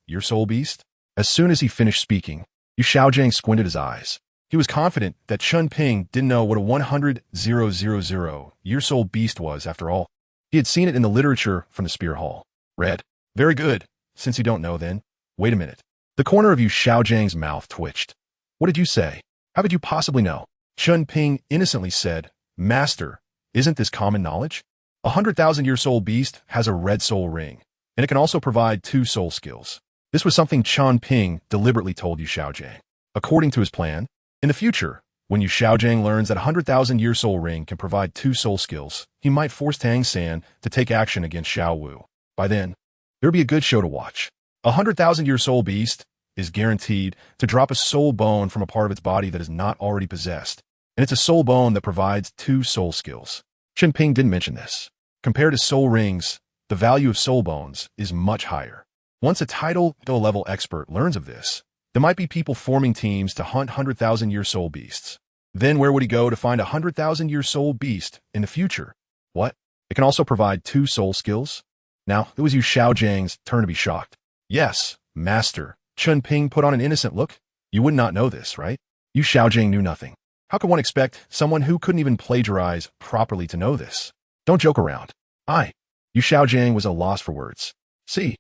year soul beast? As soon as he finished speaking, Yu Xiaojiang squinted his eyes. He was confident that Chen Ping didn't know what a 100,000 year soul beast was after all. He had seen it in the literature from the Spirit Hall. Read. Very good. Since you don't know then, wait a minute. The corner of Yu Xiaojiang's mouth twitched. What did you say? How could you possibly know? Chen Ping innocently said, Master, isn't this common knowledge? A 100,000 year soul beast has a red soul ring, and it can also provide 2 soul skills. This was something Chen Ping deliberately told Yu Xiaojiang. According to his plan, in the future, When Yu Xiaojiang learns that a 100,000-year soul ring can provide 2 soul skills, he might force Tang San to take action against Xiao Wu. By then, there'll be a good show to watch. A 100,000-year soul beast is guaranteed to drop a soul bone from a part of its body that is not already possessed, and it's a soul bone that provides 2 soul skills. Chen Ping didn't mention this. Compared to soul rings, the value of soul bones is much higher. Once a title-level expert learns of this, there might be people forming teams to hunt 100,000-year soul beasts. Then where would he go to find a 100,000-year soul beast in the future? What? It can also provide 2 soul skills? Now, it was Yu Xiaojiang's turn to be shocked. Yes, master. Chen Ping put on an innocent look. You would not know this, right? Yu Xiaojiang knew nothing. How could one expect someone who couldn't even plagiarize properly to know this? Don't joke around. Yu Xiaojiang was at a loss for words. See,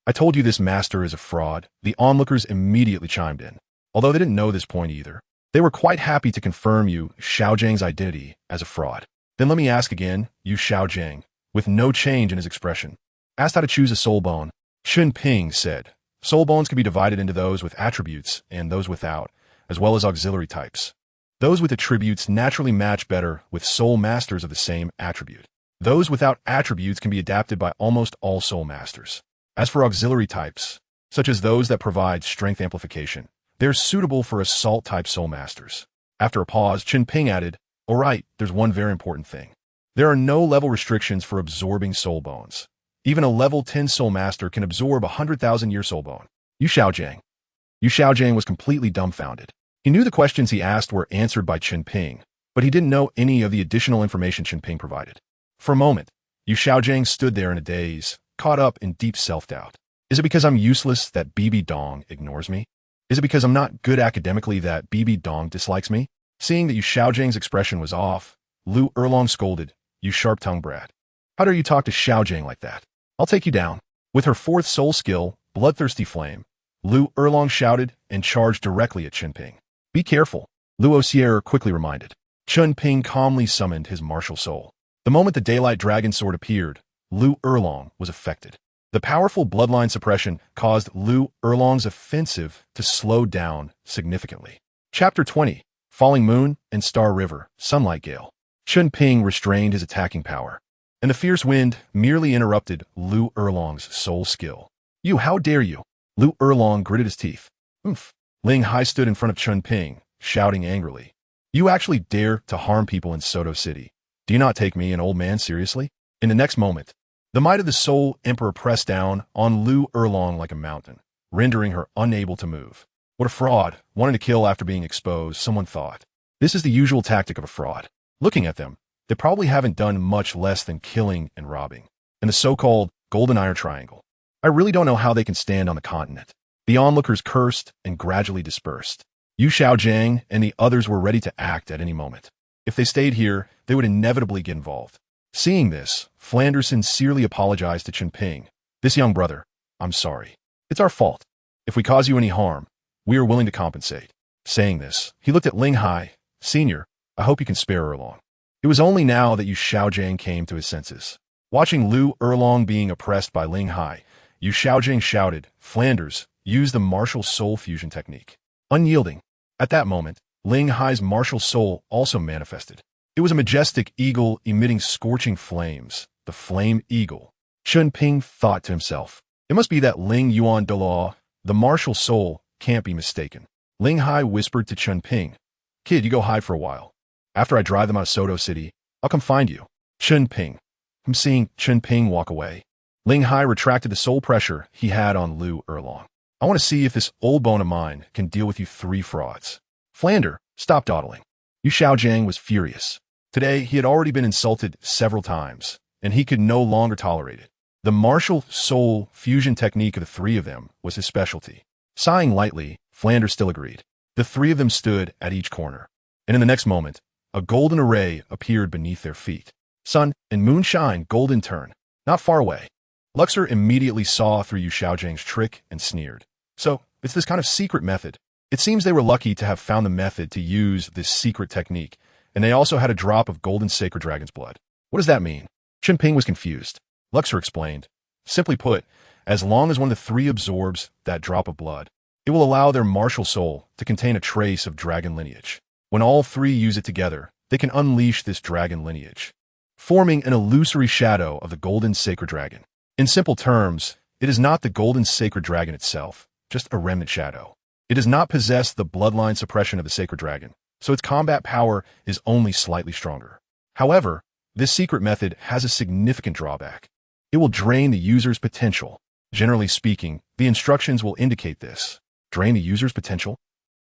I told you this master is a fraud. The onlookers immediately chimed in. Although they didn't know this point either, they were quite happy to confirm Yu Xiaojiang's identity as a fraud. Then let me ask again, Yu Xiaojiang, with no change in his expression, asked how to choose a soul bone. Chen Ping said, soul bones can be divided into those with attributes and those without, as well as auxiliary types. Those with attributes naturally match better with soul masters of the same attribute. Those without attributes can be adapted by almost all soul masters. As for auxiliary types, such as those that provide strength amplification, they're suitable for assault-type soul masters. After a pause, Chen Ping added, alright, there's one very important thing. There are no level restrictions for absorbing soul bones. Even a level 10 soul master can absorb a 100,000-year soul bone. Yu Xiaojiang was completely dumbfounded. He knew the questions he asked were answered by Chen Ping, but he didn't know any of the additional information Chen Ping provided. For a moment, Yu Xiaojiang stood there in a daze, caught up in deep self-doubt. Is it because I'm useless that BB Dong ignores me? Is it because I'm not good academically that BB Dong dislikes me? Seeing that Yu Xiaojiang's expression was off, Lu Erlong scolded, "You sharp-tongued brat. How dare you talk to Xiaojiang like that? I'll take you down." With her 4th soul skill, Bloodthirsty Flame, Lu Erlong shouted and charged directly at Chen Ping. Be careful, Luo Sierra quickly reminded. Chen Ping calmly summoned his martial soul. The moment the Daylight Dragon Sword appeared, Lu Erlong was affected. The powerful bloodline suppression caused Lu Erlong's offensive to slow down significantly. Chapter 20, Falling Moon and Star River, Sunlight Gale. Chen Ping restrained his attacking power, and the fierce wind merely interrupted Lu Erlong's soul skill. You, how dare you? Lu Erlong gritted his teeth. Oomph. Ling Hai stood in front of Chen Ping, shouting angrily. You actually dare to harm people in Soto City. Do you not take me, an old man, seriously? In the next moment, the might of the Soul Emperor pressed down on Lu Erlong like a mountain, rendering her unable to move. What a fraud, wanting to kill after being exposed, someone thought. This is the usual tactic of a fraud. Looking at them, they probably haven't done much less than killing and robbing. In the so-called Golden Iron Triangle, I really don't know how they can stand on the continent. The onlookers cursed and gradually dispersed. Yu Xiaojiang and the others were ready to act at any moment. If they stayed here, they would inevitably get involved. Seeing this, Flanders sincerely apologized to Chen Ping. This young brother, I'm sorry. It's our fault. If we cause you any harm, we are willing to compensate. Saying this, he looked at Ling Hai. Senior, I hope you can spare Erlong. It was only now that Yu Xiaojiang came to his senses. Watching Lu Erlong being oppressed by Ling Hai, Yu Xiaojiang shouted, Flanders, use the martial soul fusion technique. Unyielding. At that moment, Ling Hai's martial soul also manifested. It was a majestic eagle emitting scorching flames, the Flame Eagle. Chen Ping thought to himself, it must be that Ling Yuan Douluo, the martial soul, can't be mistaken. Ling Hai whispered to Chen Ping, Kid, you go hide for a while. After I drive them out of Soto City, I'll come find you. Chen Ping. I'm seeing Chen Ping walk away. Ling Hai retracted the soul pressure he had on Lu Erlong. I want to see if this old bone of mine can deal with you 3 frauds. Flander, stop dawdling. Yu Xiaojiang was furious. Today, he had already been insulted several times, and he could no longer tolerate it. The martial soul fusion technique of the 3 of them was his specialty. Sighing lightly, Flanders still agreed. The 3 of them stood at each corner, and in the next moment, a golden array appeared beneath their feet. Sun and moon shine golden turn, not far away. Luxor immediately saw through Yu Xiaojiang's trick and sneered. So, it's this kind of secret method. It seems they were lucky to have found the method to use this secret technique, and they also had a drop of golden sacred dragon's blood. What does that mean? Chen Ping was confused. Luxor explained. Simply put, as long as one of the 3 absorbs that drop of blood, it will allow their martial soul to contain a trace of dragon lineage. When all three use it together, they can unleash this dragon lineage, forming an illusory shadow of the golden sacred dragon. In simple terms, it is not the golden sacred dragon itself, just a remnant shadow. It does not possess the bloodline suppression of the sacred dragon, so its combat power is only slightly stronger. However, this secret method has a significant drawback. It will drain the user's potential. Generally speaking, the instructions will indicate this. Drain the user's potential?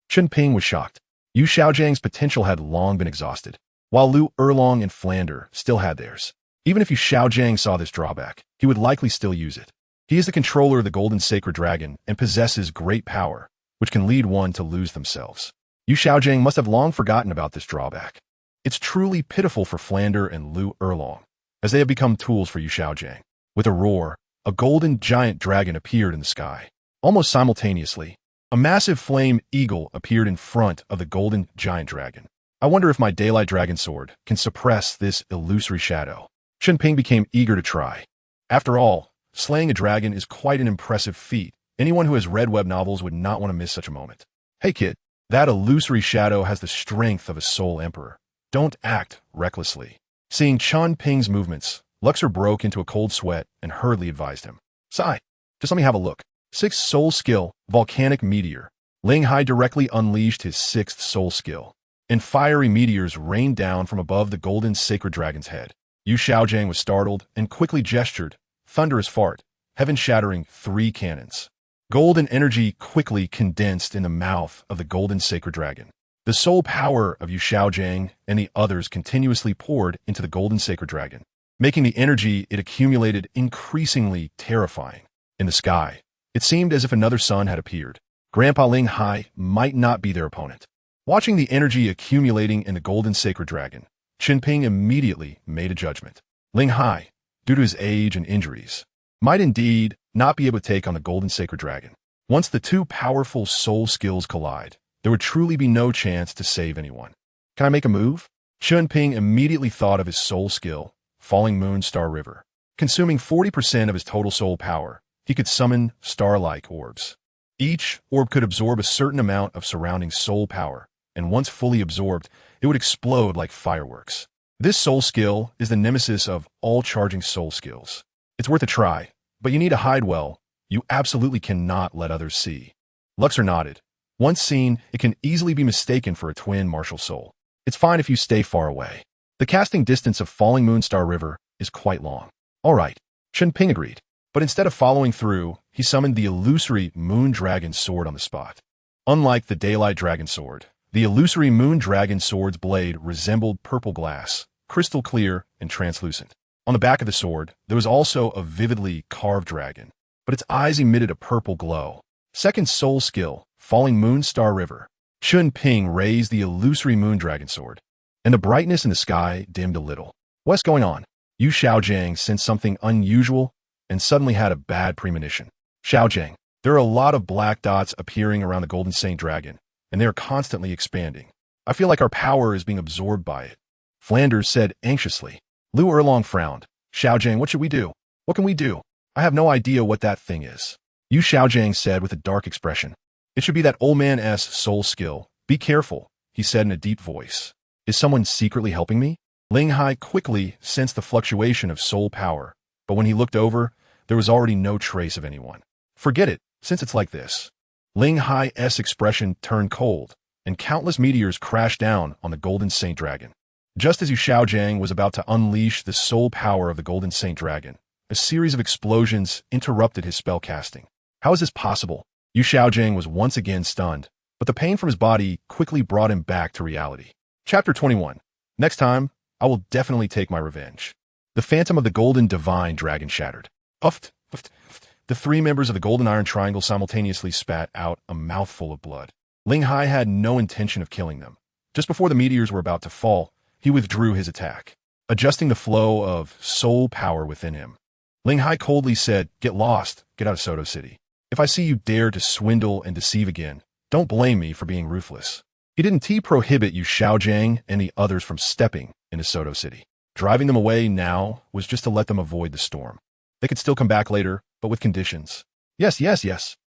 Chen Ping was shocked. Yu Xiaojiang's potential had long been exhausted, while Lu Erlong and Flander still had theirs. Even if Yu Xiaojiang saw this drawback, he would likely still use it. He is the controller of the golden sacred dragon and possesses great power, which can lead one to lose themselves. Yu Xiaojiang must have long forgotten about this drawback. It's truly pitiful for Flander and Lu Erlong, as they have become tools for Yu Xiaojiang. With a roar, a golden giant dragon appeared in the sky. Almost simultaneously, a massive flame eagle appeared in front of the golden giant dragon. I wonder if my daylight dragon sword can suppress this illusory shadow. Chen Ping became eager to try. After all, slaying a dragon is quite an impressive feat. Anyone who has read web novels would not want to miss such a moment. Hey kid, that illusory shadow has the strength of a soul emperor. Don't act recklessly. Seeing Chen Ping's movements, Luxor broke into a cold sweat and hurriedly advised him. Sigh, just let me have a look. 6th soul skill, volcanic meteor. Ling Hai directly unleashed his 6th soul skill, and fiery meteors rained down from above the golden sacred dragon's head. Yu Xiaojiang was startled and quickly gestured, thunderous fart, heaven-shattering 3 cannons. Golden energy quickly condensed in the mouth of the golden sacred dragon. The soul power of Yu Xiaojiang and the others continuously poured into the golden sacred dragon, making the energy it accumulated increasingly terrifying. In the sky, it seemed as if another sun had appeared. Grandpa Ling Hai might not be their opponent. Watching the energy accumulating in the golden sacred dragon, Chen Ping immediately made a judgment. Ling Hai, due to his age and injuries, might indeed not be able to take on the golden sacred dragon. Once the two powerful soul skills collide, there would truly be no chance to save anyone. Can I make a move? Chen Ping immediately thought of his soul skill, Falling Moon Star River. Consuming 40% of his total soul power, he could summon star-like orbs. Each orb could absorb a certain amount of surrounding soul power, and once fully absorbed, it would explode like fireworks. This soul skill is the nemesis of all charging soul skills. It's worth a try, but you need to hide well. You absolutely cannot let others see. Luxor nodded. Once seen, it can easily be mistaken for a twin martial soul. It's fine if you stay far away. The casting distance of Falling Moon Star River is quite long. All right, Chen Ping agreed. But instead of following through, he summoned the illusory Moon Dragon Sword on the spot. Unlike the Daylight Dragon Sword, the illusory Moon Dragon Sword's blade resembled purple glass, crystal clear and translucent. On the back of the sword, there was also a vividly carved dragon, but its eyes emitted a purple glow. Second soul skill, Falling Moon Star River. Chen Ping raised the illusory Moon Dragon Sword, and the brightness in the sky dimmed a little. What's going on? Yu Xiaojiang sensed something unusual and suddenly had a bad premonition. Xiaojiang, there are a lot of black dots appearing around the Golden Saint Dragon, and they are constantly expanding. I feel like our power is being absorbed by it. Flanders said anxiously. Lu Erlong frowned. Xiaojiang, what should we do? What can we do? I have no idea what that thing is. Yu Xiaojiang said with a dark expression. It should be that old man's soul skill. Be careful, he said in a deep voice. Is someone secretly helping me? Ling Hai quickly sensed the fluctuation of soul power, but when he looked over, there was already no trace of anyone. Forget it, since it's like this. Ling Hai's expression turned cold, and countless meteors crashed down on the Golden Saint Dragon. Just as Yu Xiaojiang was about to unleash the soul power of the Golden Saint Dragon, a series of explosions interrupted his spell casting. How is this possible? Yu Xiaojiang was once again stunned, but the pain from his body quickly brought him back to reality. Chapter 21. Next time, I will definitely take my revenge. The phantom of the Golden Divine Dragon shattered. Uft, uft, uft. The 3 members of the Golden Iron Triangle simultaneously spat out a mouthful of blood. Ling Hai had no intention of killing them. Just before the meteors were about to fall, he withdrew his attack, adjusting the flow of soul power within him. Ling Hai coldly said, "Get lost, get out of Soto City. If I see you dare to swindle and deceive again, don't blame me for being ruthless." He didn't prohibit Yu Xiaojiang and the others from stepping into Soto City. Driving them away now was just to let them avoid the storm. They could still come back later, but with conditions. Yes.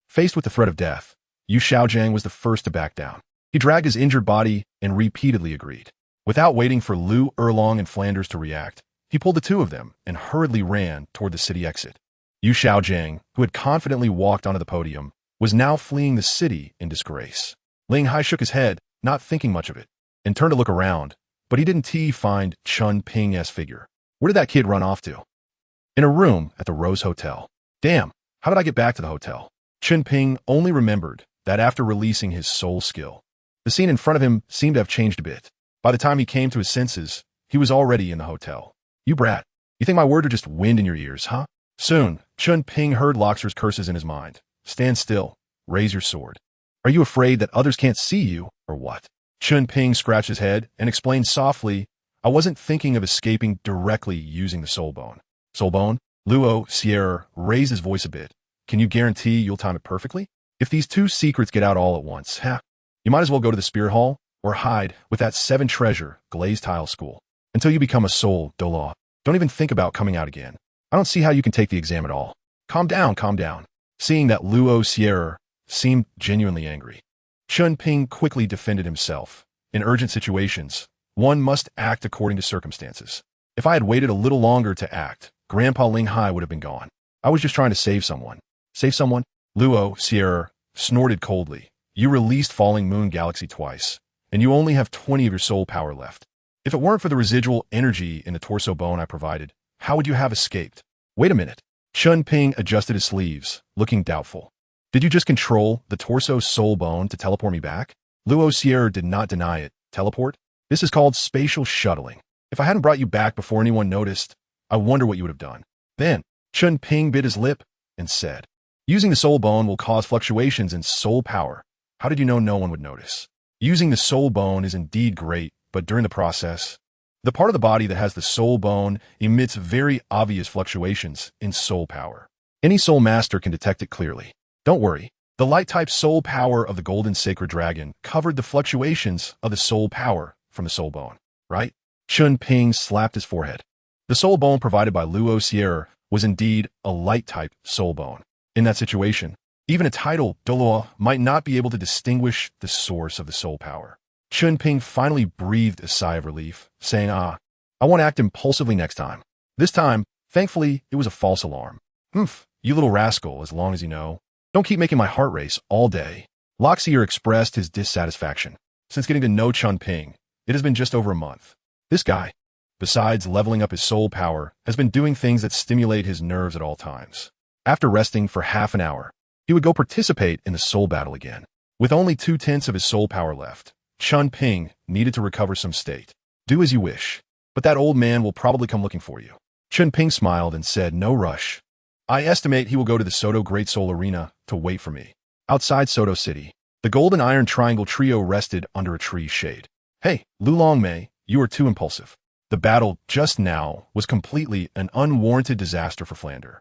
Faced with the threat of death, Yu Xiaojiang was the first to back down. He He dragged his injured body and repeatedly agreed. Without waiting for Lu Erlong and Flanders to react, he pulled the two of them and hurriedly ran toward the city exit. Yu Xiaojiang, who had confidently walked onto the podium, was now fleeing the city in disgrace. Ling Hai shook his head, not thinking much of it, and turned to look around, but he didn't find Chen Ping's figure. Where did that kid run off to? In a room at the Rose Hotel. Damn, how did I get back to the hotel? Chen Ping only remembered that after releasing his soul skill, the scene in front of him seemed to have changed a bit. By the time he came to his senses, he was already in the hotel. You brat, you think my words are just wind in your ears, huh? Soon, Chen Ping heard Loxer's curses in his mind. Stand still. Raise your sword. Are you afraid that others can't see you, or what? Chen Ping scratched his head and explained softly, I wasn't thinking of escaping directly using the soul bone. Soul bone? Luo Sierra raised his voice a bit. Can you guarantee you'll time it perfectly? If these two secrets get out all at once, you might as well go to the Spear Hall or hide with that 7 treasure glazed tile school until you become a soul Douluo. Don't even think about coming out again. I don't see how you can take the exam at all. Calm down, calm down. Seeing that Luo Sierra seemed genuinely angry, Chen Ping quickly defended himself. In urgent situations, one must act according to circumstances. If I had waited a little longer to act, Grandpa Ling Hai would have been gone. I was just trying to save someone. Save someone? Luo Sierra snorted coldly. You released Falling Moon Galaxy twice, and you only have 20 of your soul power left. If it weren't for the residual energy in the torso bone I provided, how would you have escaped? Wait a minute. Chen Ping adjusted his sleeves, looking doubtful. Did you just control the torso soul bone to teleport me back? Luo Sierra did not deny it. Teleport? This is called spatial shuttling. If I hadn't brought you back before anyone noticed, I wonder what you would have done. Then, Chen Ping bit his lip and said, using the soul bone will cause fluctuations in soul power. How did you know no one would notice? Using the soul bone is indeed great, but during the process, the part of the body that has the soul bone emits very obvious fluctuations in soul power. Any soul master can detect it clearly. Don't worry. The light-type soul power of the golden sacred dragon covered the fluctuations of the soul power from the soul bone, right? Chen Ping slapped his forehead. The soul bone provided by Luo Sierra was indeed a light-type soul bone. In that situation, even a title, Douluo, might not be able to distinguish the source of the soul power. Chen Ping finally breathed a sigh of relief, saying, I won't act impulsively next time. This time, thankfully, it was a false alarm. You little rascal, as long as you know. Don't keep making my heart race all day. Loxier expressed his dissatisfaction. Since getting to know Chen Ping, it has been just over a month. This guy, besides leveling up his soul power, has been doing things that stimulate his nerves at all times. After resting for half an hour, he would go participate in the soul battle again. With only 2/10 of his soul power left, Chen Ping needed to recover some state. Do as you wish, but that old man will probably come looking for you. Chen Ping smiled and said, no rush. I estimate he will go to the Soto Great Soul Arena to wait for me. Outside Soto City, the Golden Iron Triangle trio rested under a tree's shade. Hey, Lu Longmei, you are too impulsive. The battle just now was completely an unwarranted disaster for Flander.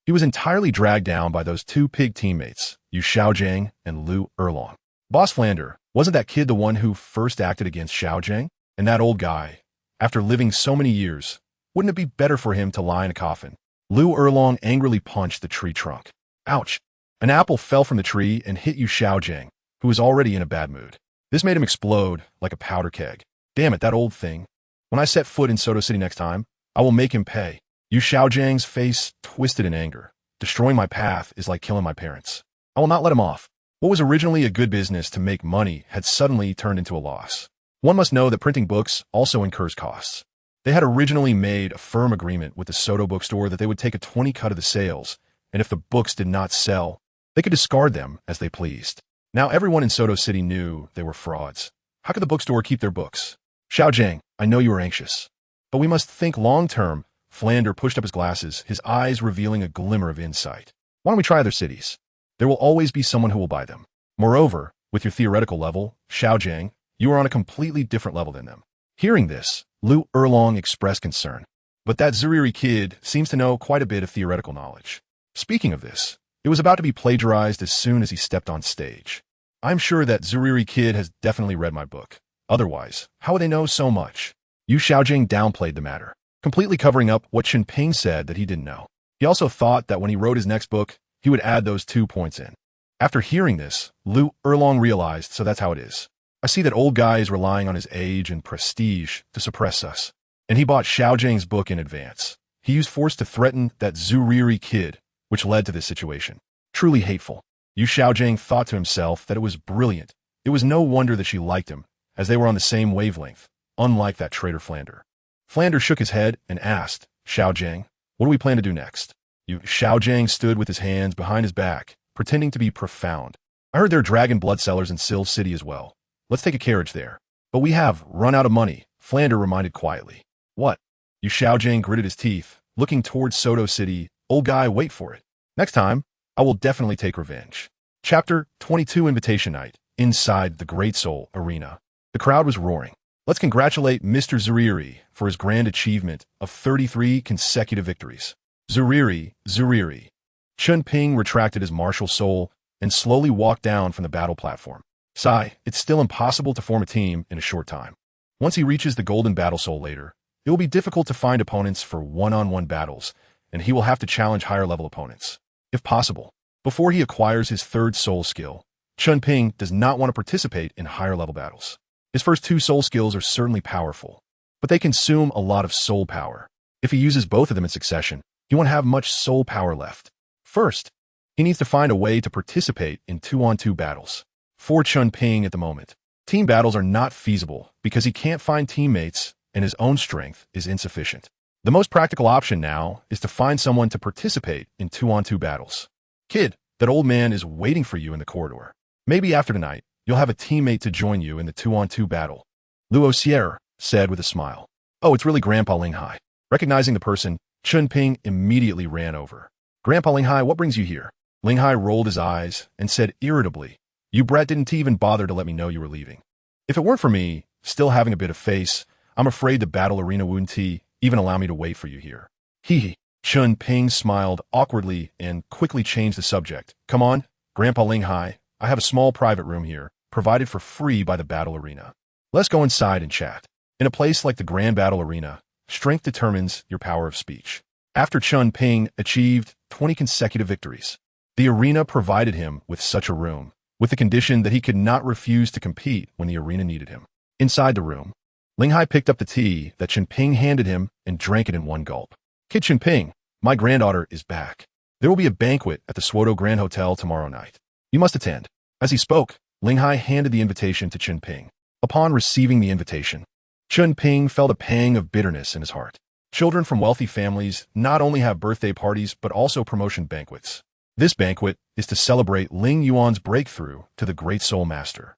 He was entirely dragged down by those 2 pig teammates, Yu Xiaojiang and Lu Erlong. Boss Flander, wasn't that kid the one who first acted against Xiaojiang? And that old guy, after living so many years, wouldn't it be better for him to lie in a coffin? Lu Erlong angrily punched the tree trunk. Ouch! An apple fell from the tree and hit Yu Xiaojiang, who was already in a bad mood. This made him explode like a powder keg. Damn it, that old thing. When I set foot in Soto City next time, I will make him pay. Yu Xiaojiang's face twisted in anger. Destroying my path is like killing my parents. I will not let him off. What was originally a good business to make money had suddenly turned into a loss. One must know that printing books also incurs costs. They had originally made a firm agreement with the Soto bookstore that they would take a 20 cut of the sales, and if the books did not sell, they could discard them as they pleased. Now everyone in Soto City knew they were frauds. How could the bookstore keep their books? Xiaojiang, I know you are anxious, but we must think long-term. Flander pushed up his glasses, his eyes revealing a glimmer of insight. Why don't we try other cities? There will always be someone who will buy them. Moreover, with your theoretical level, Xiaojiang, you are on a completely different level than them. Hearing this, Lu Erlong expressed concern. But that Zuriri kid seems to know quite a bit of theoretical knowledge. Speaking of this, it was about to be plagiarized as soon as he stepped on stage. I'm sure that Zuriri kid has definitely read my book. Otherwise, how would they know so much? Yu Xiaojiang downplayed the matter, completely covering up what Chen Ping said that he didn't know. He also thought that when he wrote his next book, he would add those 2 points in. After hearing this, Lu Erlong realized, so that's how it is. I see that old guy is relying on his age and prestige to suppress us. And he bought Xiaojiang's book in advance. He used force to threaten that Zuriri kid, which led to this situation. Truly hateful. Yu Xiaojiang thought to himself that it was brilliant. It was no wonder that she liked him, as they were on the same wavelength, unlike that traitor Flander. Flander shook his head and asked, Xiaojiang, what do we plan to do next? Yu Xiaojiang stood with his hands behind his back, pretending to be profound. I heard there are dragon blood sellers in Sil City as well. Let's take a carriage there. But we have run out of money, Flander reminded quietly. What? Yu Xiaojiang gritted his teeth, looking towards Soto City. Old guy, wait for it. Next time, I will definitely take revenge. Chapter 22 Invitation Night. Inside the Great Soul Arena. The crowd was roaring. Let's congratulate Mr. Zuriri for his grand achievement of 33 consecutive victories. Zuriri. Chen Ping retracted his martial soul and slowly walked down from the battle platform. Sigh, it's still impossible to form a team in a short time. Once he reaches the golden battle soul later, it will be difficult to find opponents for one-on-one battles, and he will have to challenge higher-level opponents, if possible. Before he acquires his third soul skill, Chen Ping does not want to participate in higher-level battles. His first two soul skills are certainly powerful, but they consume a lot of soul power. If he uses both of them in succession, he won't have much soul power left. First, he needs to find a way to participate in two-on-two battles. For Chen Ping at the moment, team battles are not feasible because he can't find teammates and his own strength is insufficient. The most practical option now is to find someone to participate in two-on-two battles. Kid, that old man is waiting for you in the corridor. Maybe after tonight, you'll have a teammate to join you in the two-on-two battle. Luo Sierra said with a smile. Oh, it's really Grandpa Linghai. Recognizing the person, Chen Ping immediately ran over. Grandpa Linghai, what brings you here? Linghai rolled his eyes and said irritably, You brat didn't even bother to let me know you were leaving. If it weren't for me, still having a bit of face, I'm afraid the battle arena wouldn't even allow me to wait for you here. Hee. Chen Ping smiled awkwardly and quickly changed the subject. Come on, Grandpa Linghai, I have a small private room here, provided for free by the battle arena. Let's go inside and chat. In a place like the Grand Battle Arena, strength determines your power of speech. After Chen Ping achieved 20 consecutive victories, the arena provided him with such a room, with the condition that he could not refuse to compete when the arena needed him. Inside the room, Linghai picked up the tea that Chen Ping handed him and drank it in one gulp. Kid Chen Ping, my granddaughter is back. There will be a banquet at the Suodo Grand Hotel tomorrow night. You must attend. As he spoke, Linghai handed the invitation to Chen Ping. Upon receiving the invitation, Chen Ping felt a pang of bitterness in his heart. Children from wealthy families not only have birthday parties but also promotion banquets. This banquet is to celebrate Ling Yuan's breakthrough to the Great Soul Master.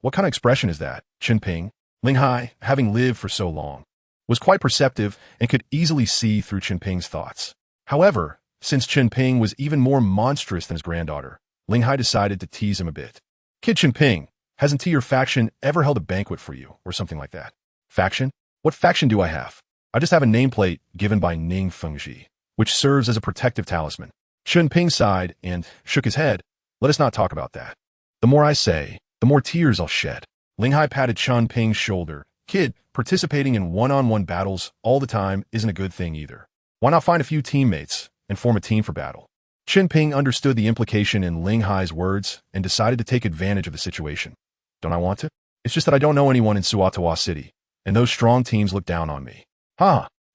What kind of expression is that, Chen Ping? Linghai, having lived for so long, was quite perceptive and could easily see through Chen Ping's thoughts. However, since Chen Ping was even more monstrous than his granddaughter, Linghai decided to tease him a bit. Kid Chen Ping, hasn't your faction ever held a banquet for you, or something like that? Faction? What faction do I have? I just have a nameplate given by Ning Fengji, which serves as a protective talisman. Chen Ping sighed and shook his head. Let us not talk about that. The more I say, the more tears I'll shed. Linghai patted Chen Ping's shoulder. Kid, participating in one-on-one battles all the time isn't a good thing either. Why not find a few teammates and form a team for battle? Chen Ping understood the implication in Linghai's words and decided to take advantage of the situation. Don't I want to? It's just that I don't know anyone in Suotawa City, and those strong teams look down on me.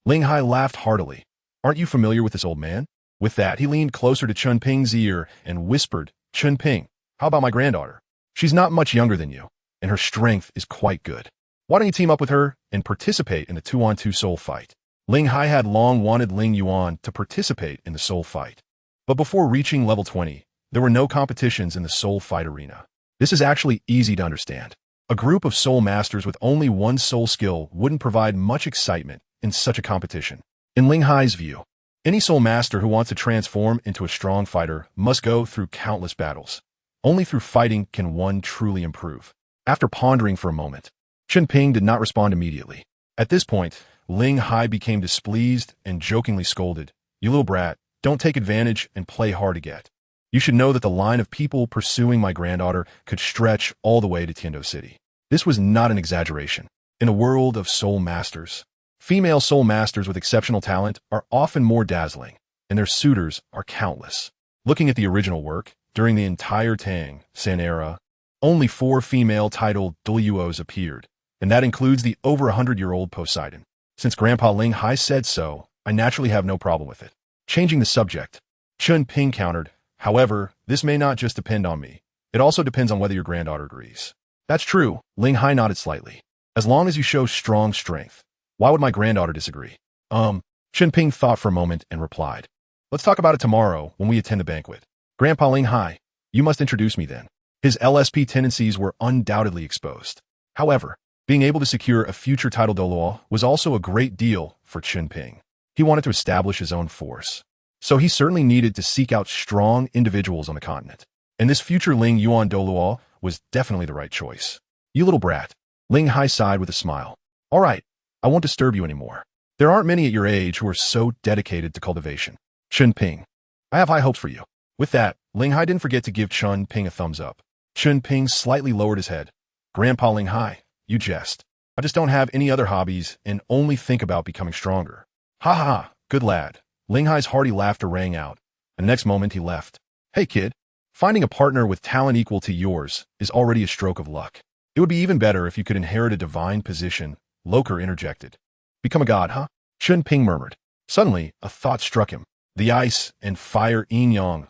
Linghai laughed heartily. Aren't you familiar with this old man? With that, he leaned closer to Chen Ping's ear and whispered, Chen Ping, how about my granddaughter? She's not much younger than you, and her strength is quite good. Why don't you team up with her and participate in the two-on-two soul fight? Linghai had long wanted Ling Yuan to participate in the soul fight. But before reaching level 20, there were no competitions in the soul fight arena. This is actually easy to understand. A group of soul masters with only one soul skill wouldn't provide much excitement in such a competition. In Linghai's view, any soul master who wants to transform into a strong fighter must go through countless battles. Only through fighting can one truly improve. After pondering for a moment, Chen Ping did not respond immediately. At this point, Linghai became displeased and jokingly scolded, You little brat, don't take advantage and play hard to get. You should know that the line of people pursuing my granddaughter could stretch all the way to Tiando City. This was not an exaggeration. In a world of soul masters, female soul masters with exceptional talent are often more dazzling, and their suitors are countless. Looking at the original work, during the entire Tang San era, only 4 female titled Douluos appeared, and that includes the over 100-year-old Poseidon. Since Grandpa Ling Hai said so, I naturally have no problem with it. Changing the subject, Chen Ping countered, however, this may not just depend on me. It also depends on whether your granddaughter agrees. That's true, Ling Hai nodded slightly. As long as you show strong strength. Why would my granddaughter disagree? Chen Ping thought for a moment and replied. Let's talk about it tomorrow when we attend the banquet. Grandpa Ling Hai, you must introduce me then. His LSP tendencies were undoubtedly exposed. However, being able to secure a future title Douluo was also a great deal for Chen Ping. He wanted to establish his own force. So he certainly needed to seek out strong individuals on the continent. And this future Ling Yuan Douluo was definitely the right choice. You little brat. Ling Hai sighed with a smile. All right, I won't disturb you anymore. There aren't many at your age who are so dedicated to cultivation. Chen Ping, I have high hopes for you. With that, Ling Hai didn't forget to give Chen Ping a thumbs up. Chen Ping slightly lowered his head. Grandpa Ling Hai, you jest. I just don't have any other hobbies and only think about becoming stronger. Ha ha ha, good lad. Ling Hai's hearty laughter rang out, and the next moment he left. Hey kid, finding a partner with talent equal to yours is already a stroke of luck. It would be even better if you could inherit a divine position, Loker interjected. Become a god, huh? Chen Ping murmured. Suddenly, a thought struck him. The ice and fire yin-yang,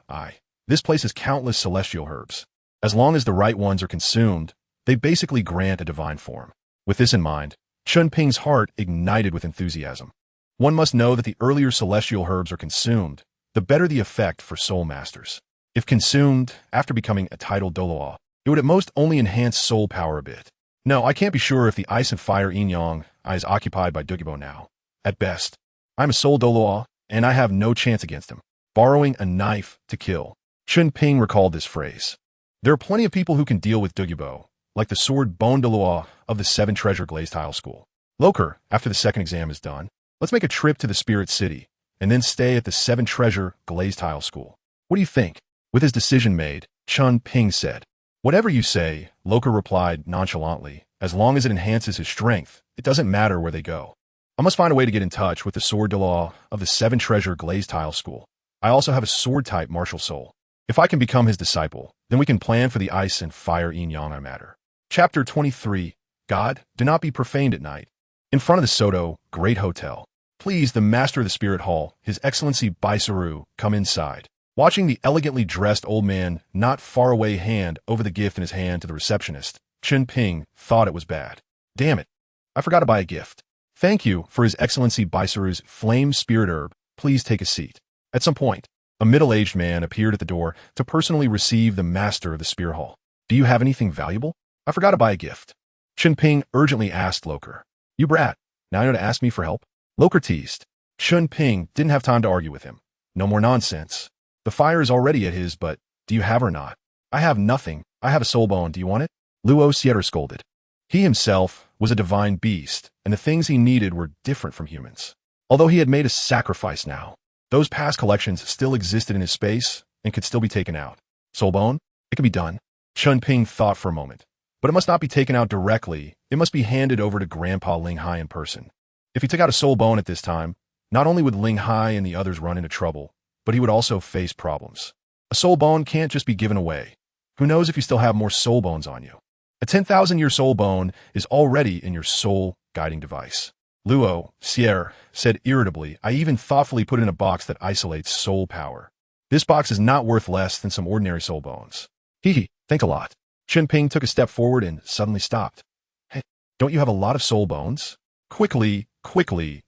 this place has countless celestial herbs. As long as the right ones are consumed, they basically grant a divine form. With this in mind, Chen Ping's heart ignited with enthusiasm. One must know that the earlier celestial herbs are consumed, the better the effect for soul masters. If consumed after becoming a titled Douluo, it would at most only enhance soul power a bit. No, I can't be sure if the ice and fire yin-yang is occupied by Douluo now. At best, I'm a soul Douluo, and I have no chance against him. Borrowing a knife to kill. Chen Ping recalled this phrase. There are plenty of people who can deal with Douluo, like the sword Bone Douluo of the 7 Treasure Glazed Tile School. Loker, after the second exam is done, let's make a trip to the Spirit City, and then stay at the 7 Treasure Glazed Tile School. What do you think? With his decision made, Chen Ping said. Whatever you say, Loker replied nonchalantly. As long as it enhances his strength, it doesn't matter where they go. I must find a way to get in touch with the sword Douluo of the 7 Treasure Glazed Tile School. I also have a sword-type martial soul. If I can become his disciple, then we can plan for the ice and fire yin-yang matter. Chapter 23. God, do not be profaned at night. In front of the Soto, Great Hotel. Please, the master of the Spirit Hall, His Excellency Baisaru, come inside. Watching the elegantly dressed old man not far away hand over the gift in his hand to the receptionist, Chen Ping thought it was bad. Damn it. I forgot to buy a gift. Thank you for His Excellency Baisaru's flame spirit herb. Please take a seat. At some point, a middle-aged man appeared at the door to personally receive the master of the Spirit Hall. Do you have anything valuable? I forgot to buy a gift. Chen Ping urgently asked Loker. You brat, now you know to ask me for help? Loker teased. Chen Ping didn't have time to argue with him. No more nonsense. The fire is already at his, but do you have or not? I have nothing. I have a soul bone. Do you want it? Luo Sierra scolded. He himself was a divine beast, and the things he needed were different from humans. Although he had made a sacrifice now, those past collections still existed in his space and could still be taken out. Soul bone? It can be done. Chen Ping thought for a moment. But it must not be taken out directly. It must be handed over to Grandpa Ling Hai in person. If he took out a soul bone at this time, not only would Ling Hai and the others run into trouble, but he would also face problems. A soul bone can't just be given away. Who knows if you still have more soul bones on you? A 10,000-year soul bone is already in your soul guiding device. Luo Sierra said irritably, I even thoughtfully put it in a box that isolates soul power. This box is not worth less than some ordinary soul bones. Hee, thanks a lot. Chen Ping took a step forward and suddenly stopped. Hey, don't you have a lot of soul bones? Quickly,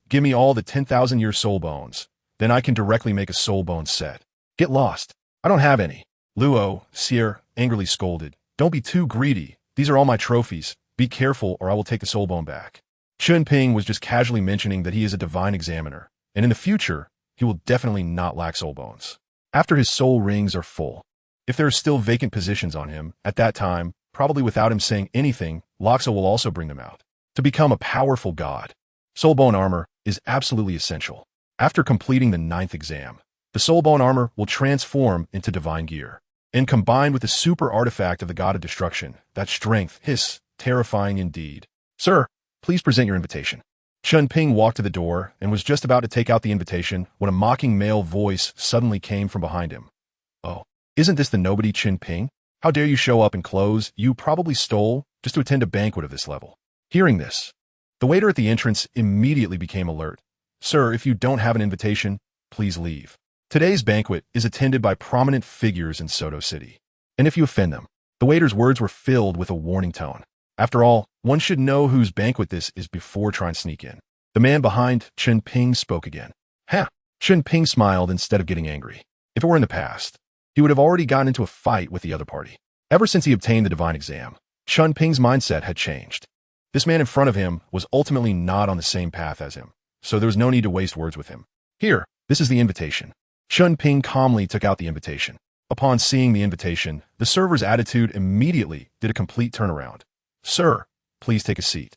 give me all the 10,000-year soul bones. Then I can directly make a soul bone set. Get lost. I don't have any. Luo Sierra angrily scolded. Don't be too greedy. These are all my trophies. Be careful or I will take the soul bone back. Chen Ping was just casually mentioning that he is a divine examiner, and in the future, he will definitely not lack soul bones. After his soul rings are full. If there are still vacant positions on him, at that time, probably without him saying anything, Loxa will also bring them out. To become a powerful god, soul bone armor is absolutely essential. After completing the 9th exam, the soul bone armor will transform into divine gear. And combined with the super artifact of the god of destruction, that strength, terrifying indeed. Sir, please present your invitation. Chen Ping walked to the door and was just about to take out the invitation when a mocking male voice suddenly came from behind him. Oh, isn't this the nobody Chen Ping? How dare you show up in clothes you probably stole just to attend a banquet of this level? Hearing this, the waiter at the entrance immediately became alert. Sir, if you don't have an invitation, please leave. Today's banquet is attended by prominent figures in Soto City. And if you offend them, the waiter's words were filled with a warning tone. After all, one should know whose banquet this is before trying to sneak in. The man behind Chen Ping spoke again. Ha! Chen Ping smiled instead of getting angry. If it were in the past, he would have already gotten into a fight with the other party. Ever since he obtained the divine exam, Chen Ping's mindset had changed. This man in front of him was ultimately not on the same path as him, so there was no need to waste words with him. Here, this is the invitation. Chen Ping calmly took out the invitation. Upon seeing the invitation, the server's attitude immediately did a complete turnaround. Sir, please take a seat.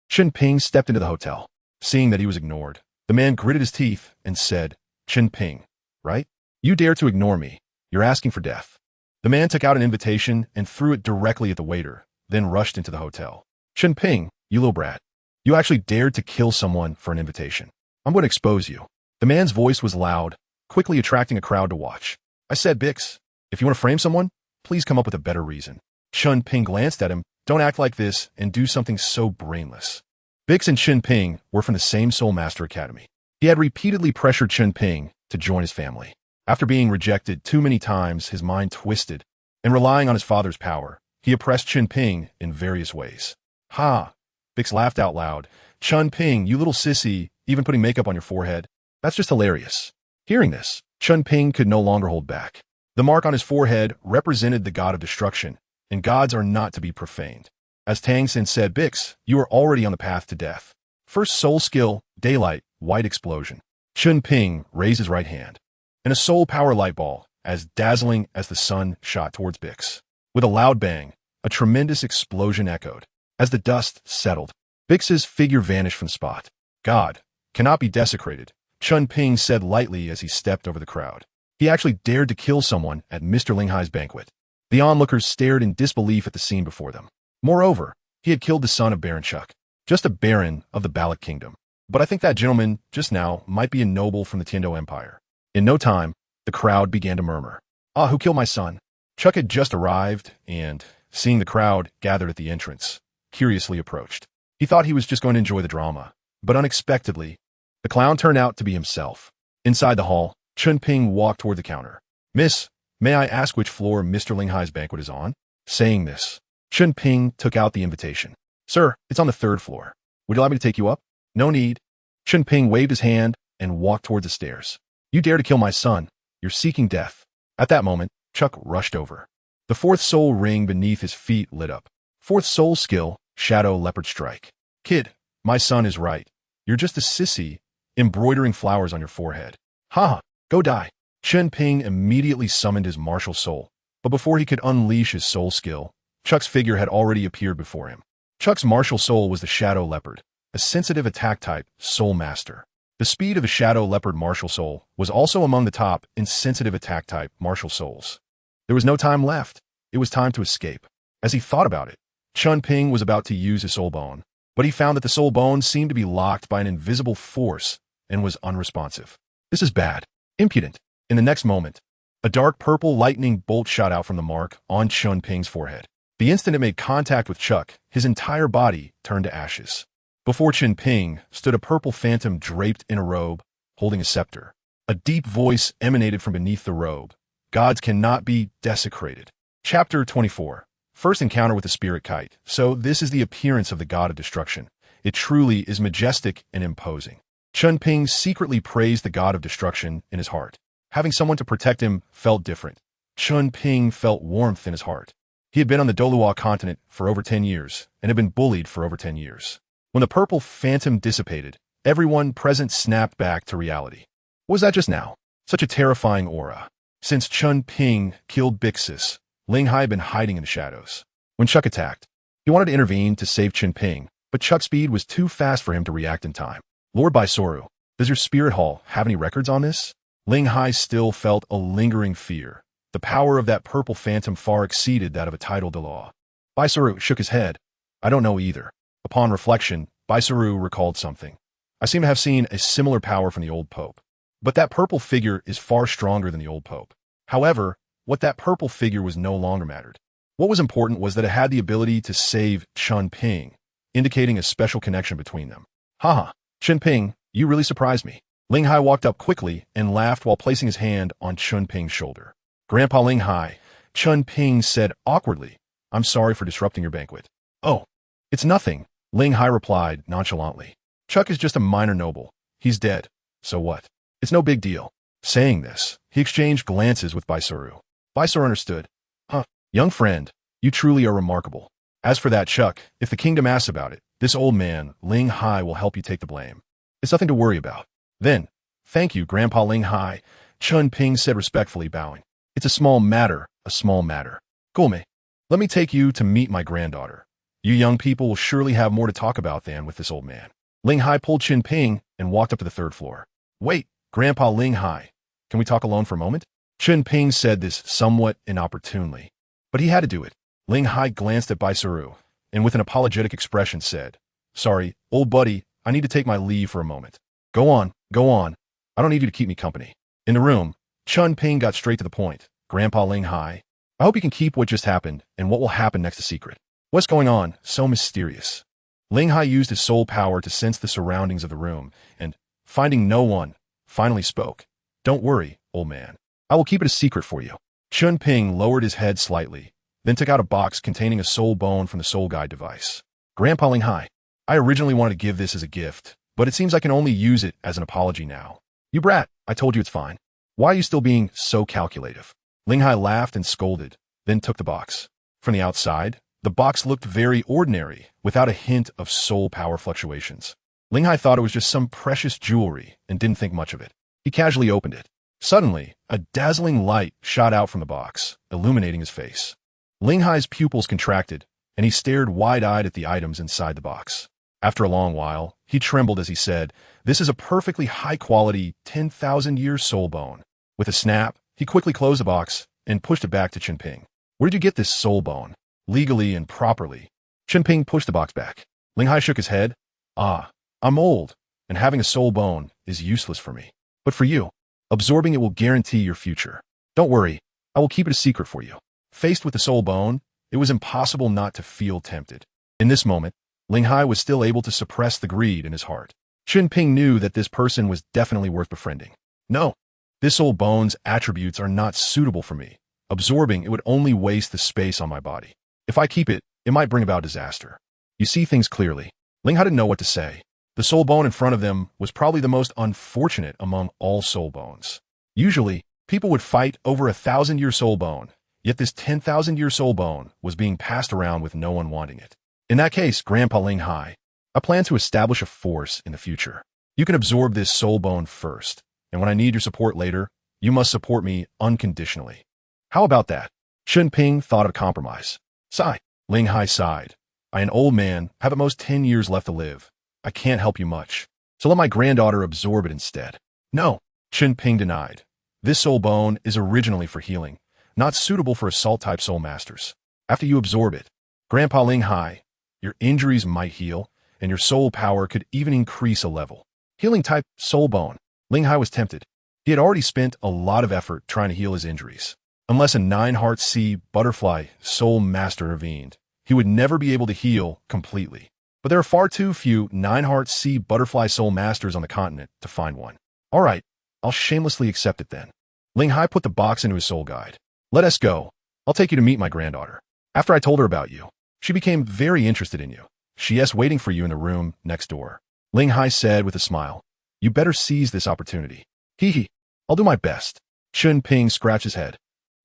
Chen Ping stepped into the hotel. Seeing that he was ignored, the man gritted his teeth and said, Chen Ping, right? You dare to ignore me. You're asking for death. The man took out an invitation and threw it directly at the waiter, then rushed into the hotel. Chen Ping, you little brat. You actually dared to kill someone for an invitation. I'm going to expose you. The man's voice was loud, quickly attracting a crowd to watch. I said, Bix, if you want to frame someone, please come up with a better reason. Chen Ping glanced at him. Don't act like this and do something so brainless. Bix and Chen Ping were from the same Soul Master Academy. He had repeatedly pressured Chen Ping to join his family. After being rejected too many times, his mind twisted, and relying on his father's power, he oppressed Chen Ping in various ways. Ha! Bix laughed out loud. Chen Ping, you little sissy, even putting makeup on your forehead. That's just hilarious. Hearing this, Chen Ping could no longer hold back. The mark on his forehead represented the god of destruction, and gods are not to be profaned. As Tang San said, Bix, you are already on the path to death. First soul skill, daylight, white explosion. Chen Ping raised his right hand, and a soul power light ball, as dazzling as the sun, shot towards Bix. With a loud bang, a tremendous explosion echoed. As the dust settled, Bix's figure vanished from the spot. God cannot be desecrated, Chen Ping said lightly as he stepped over the crowd. He actually dared to kill someone at Mr. Linghai's banquet. The onlookers stared in disbelief at the scene before them. Moreover, he had killed the son of Baron Chuck, just a baron of the Balak Kingdom. But I think that gentleman, just now, might be a noble from the Tiendo Empire. In no time, the crowd began to murmur. Ah, who killed my son? Chuck had just arrived, and, seeing the crowd gathered at the entrance, curiously approached. He thought he was just going to enjoy the drama, but unexpectedly, the clown turned out to be himself. Inside the hall, Chen Ping walked toward the counter. Miss, may I ask which floor Mr. Linghai's banquet is on? Saying this, Chen Ping took out the invitation. Sir, it's on the 3rd floor. Would you like me to take you up? No need. Chen Ping waved his hand and walked towards the stairs. You dare to kill my son. You're seeking death. At that moment, Chuck rushed over. The 4th soul ring beneath his feet lit up. 4th soul skill, Shadow Leopard Strike. Kid, my son is right. You're just a sissy, embroidering flowers on your forehead. Ha! Go die. Chen Ping immediately summoned his martial soul, but before he could unleash his soul skill, Chuck's figure had already appeared before him. Chuck's martial soul was the Shadow Leopard, a sensitive attack type soul master. The speed of the Shadow Leopard martial soul was also among the top in sensitive attack type martial souls. There was no time left. It was time to escape. As he thought about it, Chen Ping was about to use his soul bone, but he found that the soul bone seemed to be locked by an invisible force and was unresponsive. This is bad. Impudent. In the next moment, a dark purple lightning bolt shot out from the mark on Chen Ping's forehead. The instant it made contact with Chuck, his entire body turned to ashes. Before Chen Ping stood a purple phantom draped in a robe, holding a scepter. A deep voice emanated from beneath the robe. Gods cannot be desecrated. Chapter 24. First encounter with the spirit kite. So this is the appearance of the god of destruction. It truly is majestic and imposing. Chen Ping secretly praised the god of destruction in his heart. Having someone to protect him felt different. Chen Ping felt warmth in his heart. He had been on the Douluo Continent for over 10 years and had been bullied for over 10 years. When the purple phantom dissipated, everyone present snapped back to reality. What was that just now? Such a terrifying aura. Since Chen Ping killed Bixis, Linghai had been hiding in the shadows. When Chuck attacked, he wanted to intervene to save Chen Ping, but Chuck's speed was too fast for him to react in time. Lord Baisoru, does your spirit hall have any records on this? Linghai still felt a lingering fear. The power of that purple phantom far exceeded that of a title de law. Baisoru shook his head. I don't know either. Upon reflection, Baisoru recalled something. I seem to have seen a similar power from the old pope. But that purple figure is far stronger than the old pope. However, What that purple figure was no longer mattered. What was important was that it had the ability to save Chen Ping, indicating a special connection between them. Haha, Chen Ping, you really surprised me. Ling Hai walked up quickly and laughed while placing his hand on Chen Ping's shoulder. Grandpa Ling Hai, Chen Ping said awkwardly, I'm sorry for disrupting your banquet. Oh, it's nothing, Ling Hai replied nonchalantly. Chuck is just a minor noble. He's dead. So what? It's no big deal. Saying this, he exchanged glances with Baisaru. Baisaru understood. Huh, young friend, you truly are remarkable. As for that Chuck, if the kingdom asks about it, this old man, Ling Hai, will help you take the blame. It's nothing to worry about. Then, thank you, Grandpa Ling Hai, Chen Ping said respectfully, bowing. It's a small matter, a small matter. Gome, let me take you to meet my granddaughter. You young people will surely have more to talk about than with this old man. Ling Hai pulled Chen Ping and walked up to the third floor. Wait, Grandpa Ling Hai, can we talk alone for a moment? Chen Ping said this somewhat inopportunely, but he had to do it. Ling Hai glanced at Baisaru and with an apologetic expression said, Sorry, old buddy, I need to take my leave for a moment. Go on, go on. I don't need you to keep me company. In the room, Chen Ping got straight to the point. Grandpa Ling Hai, I hope you can keep what just happened and what will happen next a secret. What's going on? So mysterious. Ling Hai used his soul power to sense the surroundings of the room and, finding no one, finally spoke. Don't worry, old man. I will keep it a secret for you. Chen Ping lowered his head slightly, then took out a box containing a soul bone from the soul guide device. Grandpa Ling Hai, I originally wanted to give this as a gift, but it seems I can only use it as an apology now. You brat, I told you it's fine. Why are you still being so calculative? Ling Hai laughed and scolded, then took the box. From the outside, the box looked very ordinary, without a hint of soul power fluctuations. Ling Hai thought it was just some precious jewelry and didn't think much of it. He casually opened it. Suddenly, a dazzling light shot out from the box, illuminating his face. Ling Hai's pupils contracted, and he stared wide-eyed at the items inside the box. After a long while, he trembled as he said, This is a perfectly high-quality 10,000-year soul bone. With a snap, he quickly closed the box and pushed it back to Chen Ping. Where did you get this soul bone? Legally and properly. Chen Ping pushed the box back. Ling Hai shook his head. I'm old, and having a soul bone is useless for me. But for you, absorbing it will guarantee your future. Don't worry, I will keep it a secret for you. Faced with the soul bone, it was impossible not to feel tempted. In this moment, Ling Hai was still able to suppress the greed in his heart. Chen Ping knew that this person was definitely worth befriending. No, this soul bone's attributes are not suitable for me. Absorbing it would only waste the space on my body. If I keep it, it might bring about disaster. You see things clearly. Ling Hai didn't know what to say. The soul bone in front of them was probably the most unfortunate among all soul bones. Usually, people would fight over a 1,000-year soul bone, yet this 10,000-year soul bone was being passed around with no one wanting it. In that case, Grandpa Ling Hai, I plan to establish a force in the future. You can absorb this soul bone first, and when I need your support later, you must support me unconditionally. How about that? Chen Ping thought of a compromise. Sigh. Ling Hai sighed. I, an old man, have at most 10 years left to live. I can't help you much, so let my granddaughter absorb it instead. No, Chen Ping denied. This soul bone is originally for healing, not suitable for assault-type soul masters. After you absorb it, Grandpa Ling Hai, your injuries might heal, and your soul power could even increase a level. Healing-type soul bone. Ling Hai was tempted. He had already spent a lot of effort trying to heal his injuries. Unless a 9-heart sea butterfly soul master intervened, he would never be able to heal completely. But there are far too few 9-heart sea butterfly soul masters on the continent to find one. All right, I'll shamelessly accept it then. Ling Hai put the box into his soul guide. Let us go. I'll take you to meet my granddaughter. After I told her about you, she became very interested in you. She is waiting for you in the room next door. Ling Hai said with a smile. You better seize this opportunity. Hee, I'll do my best. Chen Ping scratched his head.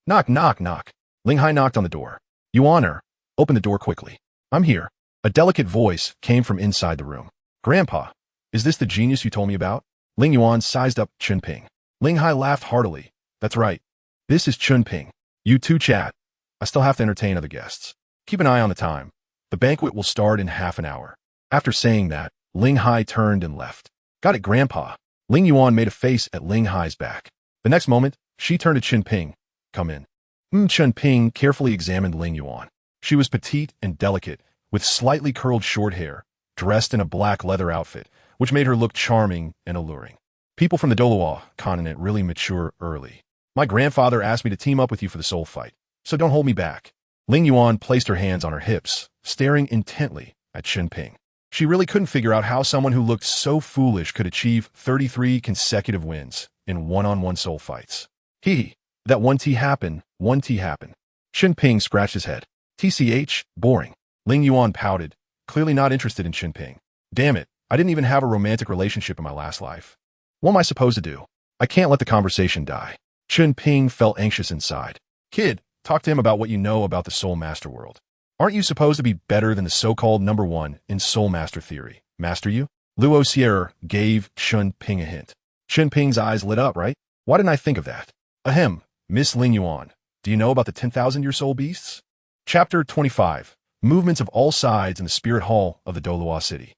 Knock, knock, knock. Ling Hai knocked on the door. Yuan, open the door quickly. I'm here. A delicate voice came from inside the room. Grandpa, is this the genius you told me about? Ling Yuan sized up Chen Ping. Ling Hai laughed heartily. That's right. This is Chen Ping. You two chat. I still have to entertain other guests. Keep an eye on the time. The banquet will start in half an hour. After saying that, Ling Hai turned and left. Got it, Grandpa. Ling Yuan made a face at Ling Hai's back. The next moment, she turned to Chen Ping. Come in. Chen Ping carefully examined Ling Yuan. She was petite and delicate, with slightly curled short hair, dressed in a black leather outfit, which made her look charming and alluring. People from the Douluo Continent really mature early. My grandfather asked me to team up with you for the soul fight, so don't hold me back. Ling Yuan placed her hands on her hips, staring intently at Chen Ping. She really couldn't figure out how someone who looked so foolish could achieve 33 consecutive wins in one-on-one soul fights. That 1T happen. Chen Ping scratched his head. TCH, boring. Ling Yuan pouted, clearly not interested in Chen Ping. Damn it, I didn't even have a romantic relationship in my last life. What am I supposed to do? I can't let the conversation die. Chen Ping felt anxious inside. Kid, talk to him about what you know about the Soul Master world. Aren't you supposed to be better than the so-called number one in Soul Master theory? Master you? Luo Sierra gave Chen Ping a hint. Chen Ping's eyes lit up, right? Why didn't I think of that? Ahem, Miss Ling Yuan, do you know about the 10,000-year soul beasts? Chapter 25. Movements of all sides in the spirit hall of the Douluo city.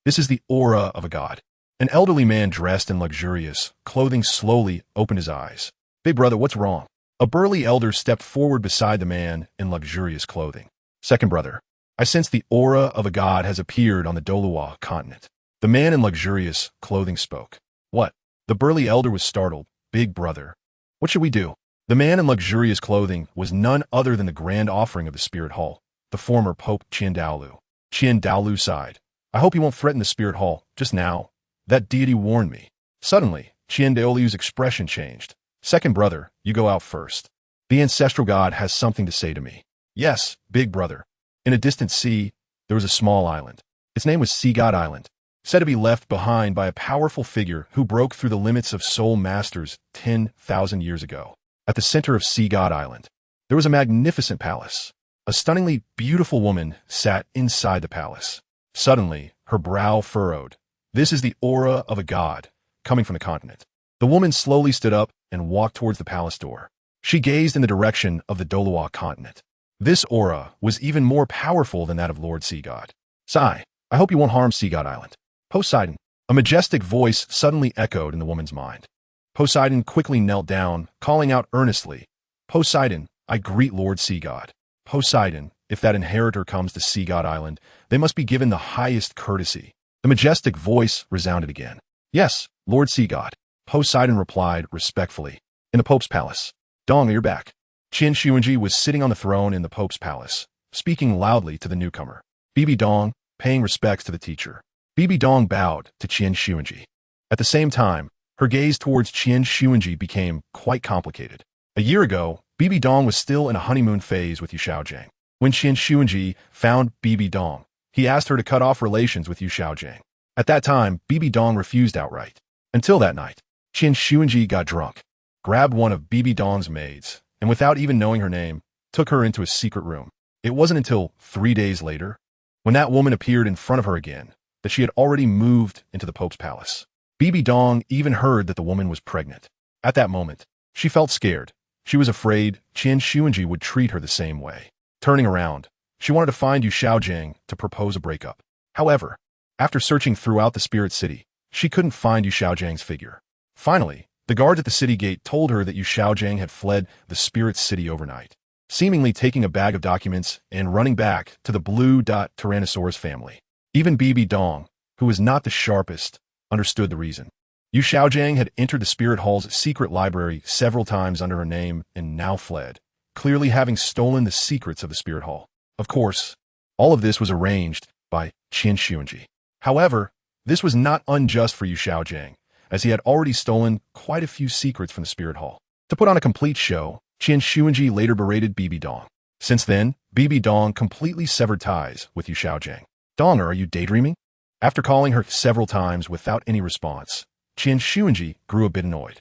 This is the aura of a god. An elderly man dressed in luxurious clothing slowly opened his eyes. Big brother, what's wrong? A burly elder stepped forward beside the man in luxurious clothing. Second brother, I sense the aura of a god has appeared on the Douluo Continent. The man in luxurious clothing spoke. What? The burly elder was startled. Big brother. What should we do? The man in luxurious clothing was none other than the grand offering of the spirit hall, the former Pope Qian Daolu. Qian Daolu sighed. I hope he won't threaten the spirit hall, just now. That deity warned me. Suddenly, Qian Daolu's expression changed. Second brother, you go out first. The ancestral god has something to say to me. Yes, big brother. In a distant sea, there was a small island. Its name was Sea God Island, said to be left behind by a powerful figure who broke through the limits of soul masters 10,000 years ago. At the center of Sea God Island, there was a magnificent palace. A stunningly beautiful woman sat inside the palace. Suddenly, her brow furrowed. This is the aura of a god, coming from the continent. The woman slowly stood up and walked towards the palace door. She gazed in the direction of the Douluo Continent. This aura was even more powerful than that of Lord Sea God. Sigh, I hope you won't harm Sea God Island. Poseidon. A majestic voice suddenly echoed in the woman's mind. Poseidon quickly knelt down, calling out earnestly, Poseidon, I greet Lord Sea God. Poseidon, if that inheritor comes to Sea God Island, they must be given the highest courtesy. The majestic voice resounded again. Yes, Lord Sea God. Poseidon replied respectfully. In the Pope's palace. Dong, you're back. Qian Xuanji was sitting on the throne in the Pope's palace, speaking loudly to the newcomer. Bibi Dong, paying respects to the teacher. Bibi Dong bowed to Qian Xuanji. At the same time, her gaze towards Qian Xuanji became quite complicated. A year ago, Bibi Dong was still in a honeymoon phase with Yu Shaojiang. When Qian Xuanji found Bibi Dong, he asked her to cut off relations with Yu Shaojiang. At that time, Bibi Dong refused outright. Until that night, Qian Xuanji got drunk, grabbed one of Bibi Dong's maids, and without even knowing her name, took her into a secret room. It wasn't until 3 days later, when that woman appeared in front of her again, that she had already moved into the Pope's palace. Bibi Dong even heard that the woman was pregnant. At that moment, she felt scared. She was afraid Qian Xuanji would treat her the same way. Turning around, she wanted to find Yu Shaojiang to propose a breakup. However, after searching throughout the spirit city, she couldn't find Yu Shaojiang's figure. Finally, the guards at the city gate told her that Yu Shaojiang had fled the spirit city overnight, seemingly taking a bag of documents and running back to the blue Tyrannosaurus family. Even Bibi Dong, who was not the sharpest, understood the reason. Yu Shaojiang had entered the spirit hall's secret library several times under her name and now fled, clearly having stolen the secrets of the spirit hall. Of course, all of this was arranged by Qian Xuanji. However, this was not unjust for Yu Shaojiang, as he had already stolen quite a few secrets from the spirit hall. To put on a complete show, Qian Xuanji later berated Bibi Dong. Since then, Bibi Dong completely severed ties with Yu Shaojiang. Donger, are you daydreaming? After calling her several times without any response, Qian Xuanji grew a bit annoyed.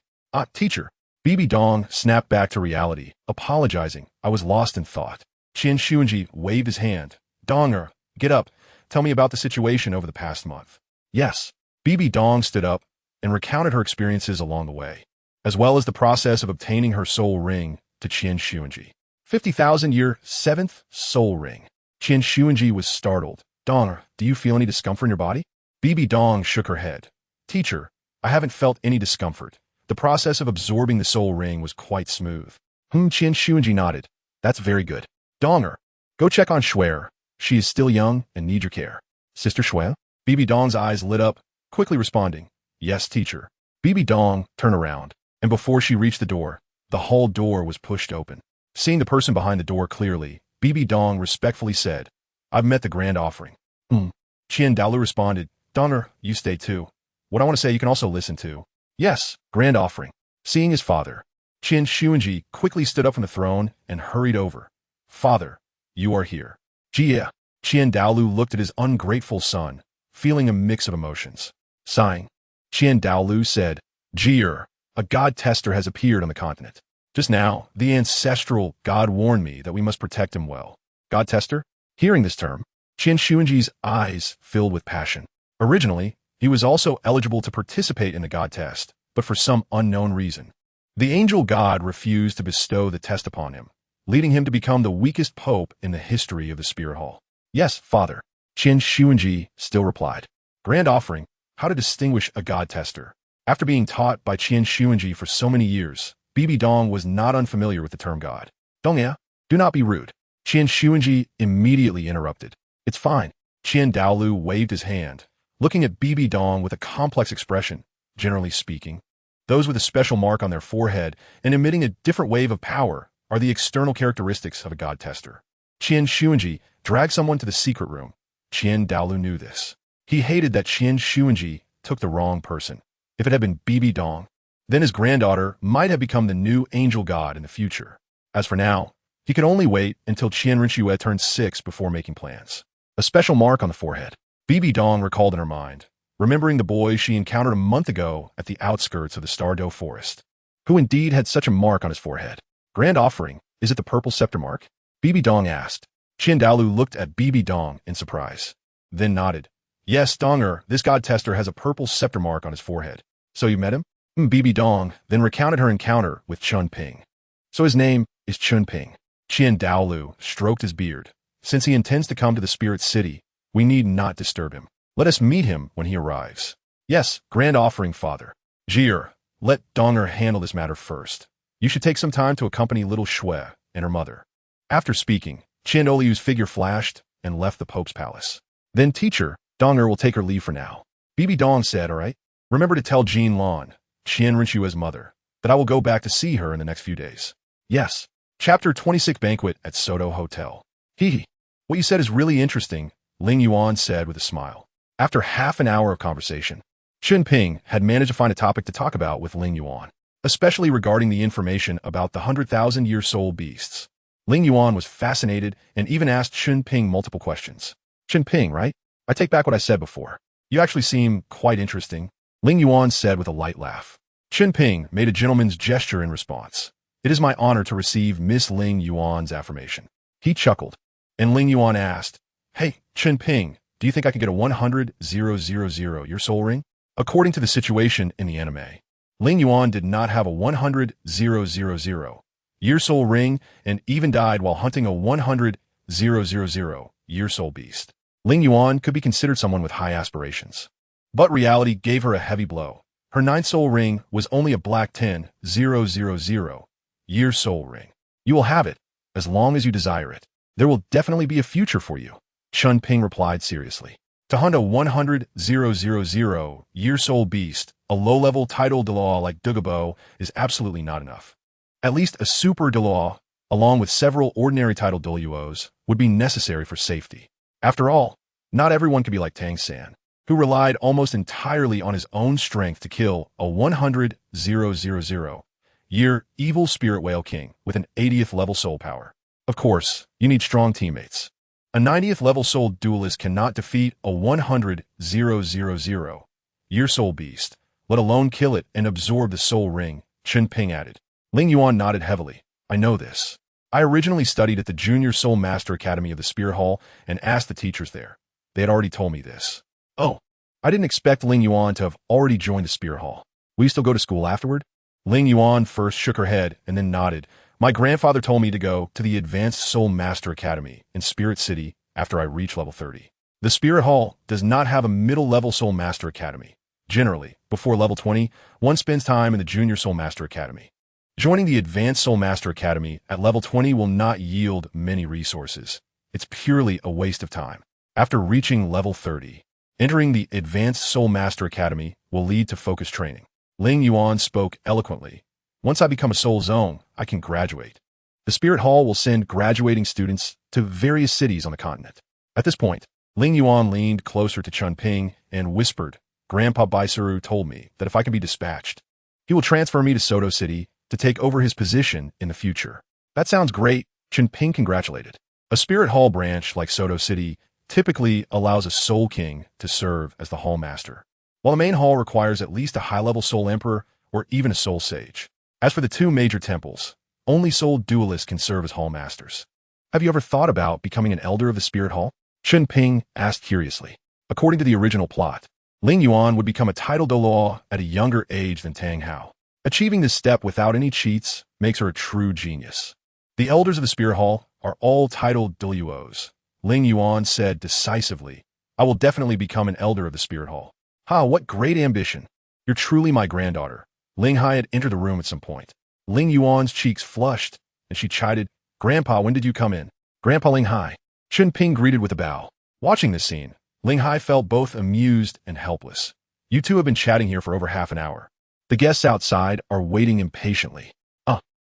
Teacher. Bibi Dong snapped back to reality, apologizing. I was lost in thought. Qian Xuanji waved his hand. Donger, get up. Tell me about the situation over the past month. Yes. Bibi Dong stood up and recounted her experiences along the way, as well as the process of obtaining her soul ring to Qian Xuanji. 50,000-year 7th soul ring. Qian Xuanji was startled. Donger, do you feel any discomfort in your body? Bibi Dong shook her head. Teacher, I haven't felt any discomfort. The process of absorbing the soul ring was quite smooth. Qian Xuanji nodded. That's very good. Donger, go check on Shuer. She is still young and needs your care. Sister Shuer? Bibi Dong's eyes lit up, quickly responding. Yes, teacher. Bibi Dong turned around. and before she reached the door, the hall door was pushed open. Seeing the person behind the door clearly, Bibi Dong respectfully said, "I've met the grand offering." Qian Daolu responded, "Donger, you stay too. What I want to say you can also listen to." "Yes, grand offering." Seeing his father, Qian Xuanji quickly stood up from the throne and hurried over. "Father, you are here." "Jia." Qian Daolu looked at his ungrateful son, feeling a mix of emotions. Sighing, Qian Daolu said, "Jia, a god tester has appeared on the continent. Just now, the ancestral god warned me that we must protect him well." "God tester?" Hearing this term, Qian Xuanji's eyes filled with passion. Originally, he was also eligible to participate in the god test, but for some unknown reason, the angel god refused to bestow the test upon him, leading him to become the weakest pope in the history of the Spirit Hall. "Yes, father," Qian Xuanji still replied. Grand offering, how to distinguish a god tester. After being taught by Qian Xuanji for so many years, Bibi Dong was not unfamiliar with the term god. "Dongya, do not be rude." Qian Xuanji immediately interrupted. "It's fine." Qian Daolu waved his hand, looking at Bibi Dong with a complex expression. Generally speaking, those with a special mark on their forehead and emitting a different wave of power are the external characteristics of a god tester. Qian Xuanji dragged someone to the secret room. Qian Daolu knew this. He hated that Qian Xuanji took the wrong person. If it had been Bibi Dong, then his granddaughter might have become the new angel god in the future. As for now, he could only wait until Qian Rinxue turned 6 before making plans. A special mark on the forehead. Bibi Dong recalled in her mind, remembering the boy she encountered a month ago at the outskirts of the Star Dou Forest, who indeed had such a mark on his forehead. "Grand offering, is it the purple scepter mark?" Bibi Dong asked. Qian Daolu looked at Bibi Dong in surprise, then nodded. "Yes, Donger, this god tester has a purple scepter mark on his forehead." "So you met him?" Bibi Dong then recounted her encounter with Chen Ping. "So his name is Chen Ping." Qian Daolu stroked his beard. "Since he intends to come to the Spirit City, we need not disturb him. Let us meet him when he arrives." "Yes, grand offering, father." "Jia, let Donger handle this matter first. You should take some time to accompany little Shui and her mother." After speaking, Qian Oliu's figure flashed and left the Pope's palace. "Then teacher, Donger will take her leave for now." Bibi Dong said, "All right. Remember to tell Jean Lan, Qian Rinxue's mother, that I will go back to see her in the next few days." "Yes." Chapter 26 Banquet at Soto Hotel. "Hee. What you said is really interesting," Ling Yuan said with a smile. After half an hour of conversation, Chen Ping had managed to find a topic to talk about with Ling Yuan, especially regarding the information about the 100,000-year soul beasts. Ling Yuan was fascinated and even asked Chen Ping multiple questions. "Chen Ping, right? I take back what I said before. You actually seem quite interesting," Ling Yuan said with a light laugh. Chen Ping made a gentleman's gesture in response. "It is my honor to receive Miss Ling Yuan's affirmation." He chuckled, and Ling Yuan asked, "Hey, Chen Ping, do you think I could get a 100,000-year soul ring?" According to the situation in the anime, Ling Yuan did not have a 100,000-year soul ring and even died while hunting a 100,000-year soul beast. Ling Yuan could be considered someone with high aspirations. But reality gave her a heavy blow. Her 9th soul ring was only a black 10,000-year soul ring. "You will have it, as long as you desire it. There will definitely be a future for you," Chen Ping replied seriously. To hunt a 100,000-year soul beast, a low-level title Douluo like Douluo is absolutely not enough. At least a super Douluo, along with several ordinary title Douluos, would be necessary for safety. After all, not everyone could be like Tang San, who relied almost entirely on his own strength to kill a 100,000-year evil spirit whale king with an 80th level soul power. Of course, you need strong teammates. A 90th level soul duelist cannot defeat a 100,000-year soul beast, let alone kill it and absorb the soul ring, Chen Ping added. Ling Yuan nodded heavily. "I know this. I originally studied at the Junior Soul Master Academy of the Spirit Hall and asked the teachers there. They had already told me this." "Oh, I didn't expect Ling Yuan to have already joined the Spirit Hall. Will you still go to school afterward?" Ling Yuan first shook her head and then nodded. "My grandfather told me to go to the Advanced Soul Master Academy in Spirit City after I reach level 30. The Spirit Hall does not have a middle-level Soul Master Academy. Generally, before level 20, one spends time in the Junior Soul Master Academy. Joining the Advanced Soul Master Academy at level 20 will not yield many resources. It's purely a waste of time. After reaching level 30, entering the Advanced Soul Master Academy will lead to focused training." Ling Yuan spoke eloquently, Once I become a soul zone, I can graduate. The Spirit Hall will send graduating students to various cities on the continent. At this point, Ling Yuan leaned closer to Chen Ping and whispered, Grandpa Baisuru told me that if I can be dispatched, he will transfer me to Soto City to take over his position in the future. That sounds great, Chen Ping congratulated. A Spirit Hall branch like Soto City typically allows a Soul King to serve as the Hall Master, while the main hall requires at least a high-level Soul Emperor or even a Soul Sage. As for the two major temples, only Soul Duelists can serve as Hall Masters. Have you ever thought about becoming an Elder of the Spirit Hall? Chen Ping asked curiously. According to the original plot, Ling Yuan would become a titled Douluo at a younger age than Tang Hao. Achieving this step without any cheats makes her a true genius. The Elders of the Spirit Hall are all titled Douluos. Ling Yuan said decisively, I will definitely become an Elder of the Spirit Hall. Ha, what great ambition. You're truly my granddaughter. Ling Hai had entered the room at some point. Ling Yuan's cheeks flushed, and she chided, Grandpa, when did you come in? Grandpa Ling Hai. Chen Ping greeted with a bow. Watching this scene, Ling Hai felt both amused and helpless. You two have been chatting here for over half an hour. The guests outside are waiting impatiently.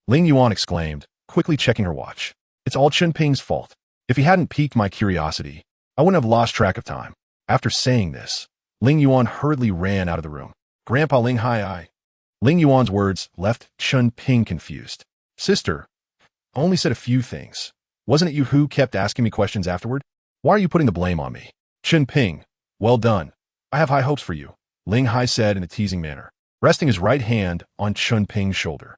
Ling Yuan exclaimed, quickly checking her watch. It's all Chen Ping's fault. If he hadn't piqued my curiosity, I wouldn't have lost track of time. After saying this, Ling Yuan hurriedly ran out of the room. Grandpa Ling Hai. Ling Yuan's words left Chen Ping confused. Sister, I only said a few things. Wasn't it you who kept asking me questions afterward? Why are you putting the blame on me? Chen Ping, well done. I have high hopes for you, Ling Hai said in a teasing manner, resting his right hand on Chen Ping's shoulder.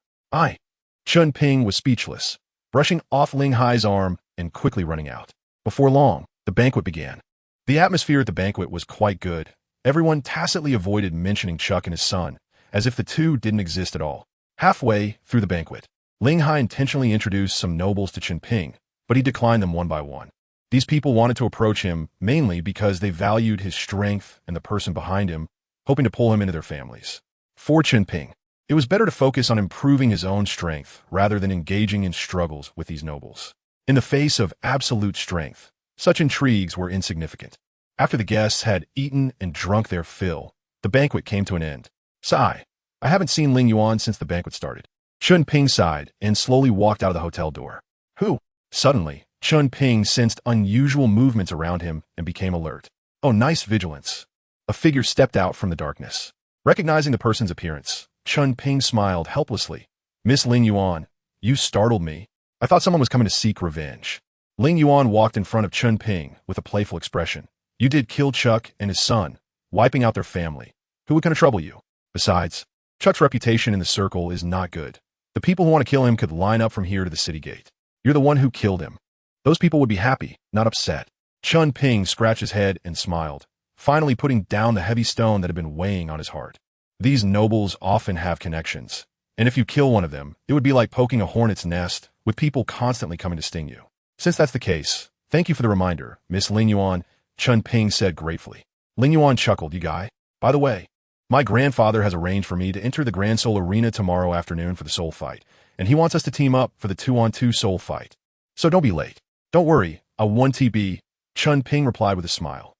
Chen Ping was speechless, brushing off Ling Hai's arm and quickly running out. Before long, the banquet began. The atmosphere at the banquet was quite good. Everyone tacitly avoided mentioning Chuck and his son, as if the two didn't exist at all. Halfway through the banquet, Ling Hai intentionally introduced some nobles to Chen Ping, but he declined them one by one. These people wanted to approach him mainly because they valued his strength and the person behind him, hoping to pull him into their families. For Chen Ping, it was better to focus on improving his own strength rather than engaging in struggles with these nobles. In the face of absolute strength, such intrigues were insignificant. After the guests had eaten and drunk their fill, the banquet came to an end. Sigh. I haven't seen Ling Yuan since the banquet started. Chen Ping sighed and slowly walked out of the hotel door. Who? Suddenly, Chen Ping sensed unusual movements around him and became alert. Oh, nice vigilance. A figure stepped out from the darkness. Recognizing the person's appearance, Chen Ping smiled helplessly. Miss Ling Yuan, you startled me. I thought someone was coming to seek revenge. Ling Yuan walked in front of Chen Ping with a playful expression. You did kill Chuck and his son, wiping out their family. Who would come to trouble you? Besides, Chuck's reputation in the circle is not good. The people who want to kill him could line up from here to the city gate. You're the one who killed him. Those people would be happy, not upset. Chen Ping scratched his head and smiled, finally putting down the heavy stone that had been weighing on his heart. These nobles often have connections, and if you kill one of them, it would be like poking a hornet's nest, with people constantly coming to sting you. Since that's the case, thank you for the reminder, Miss Ling Yuan, Chen Ping said gratefully. Ling Yuan chuckled, you guy. By the way, my grandfather has arranged for me to enter the Grand Soul Arena tomorrow afternoon for the soul fight, and he wants us to team up for the 2-on-2 soul fight. So don't be late. Don't worry, I'll 1TB, Chen Ping replied with a smile.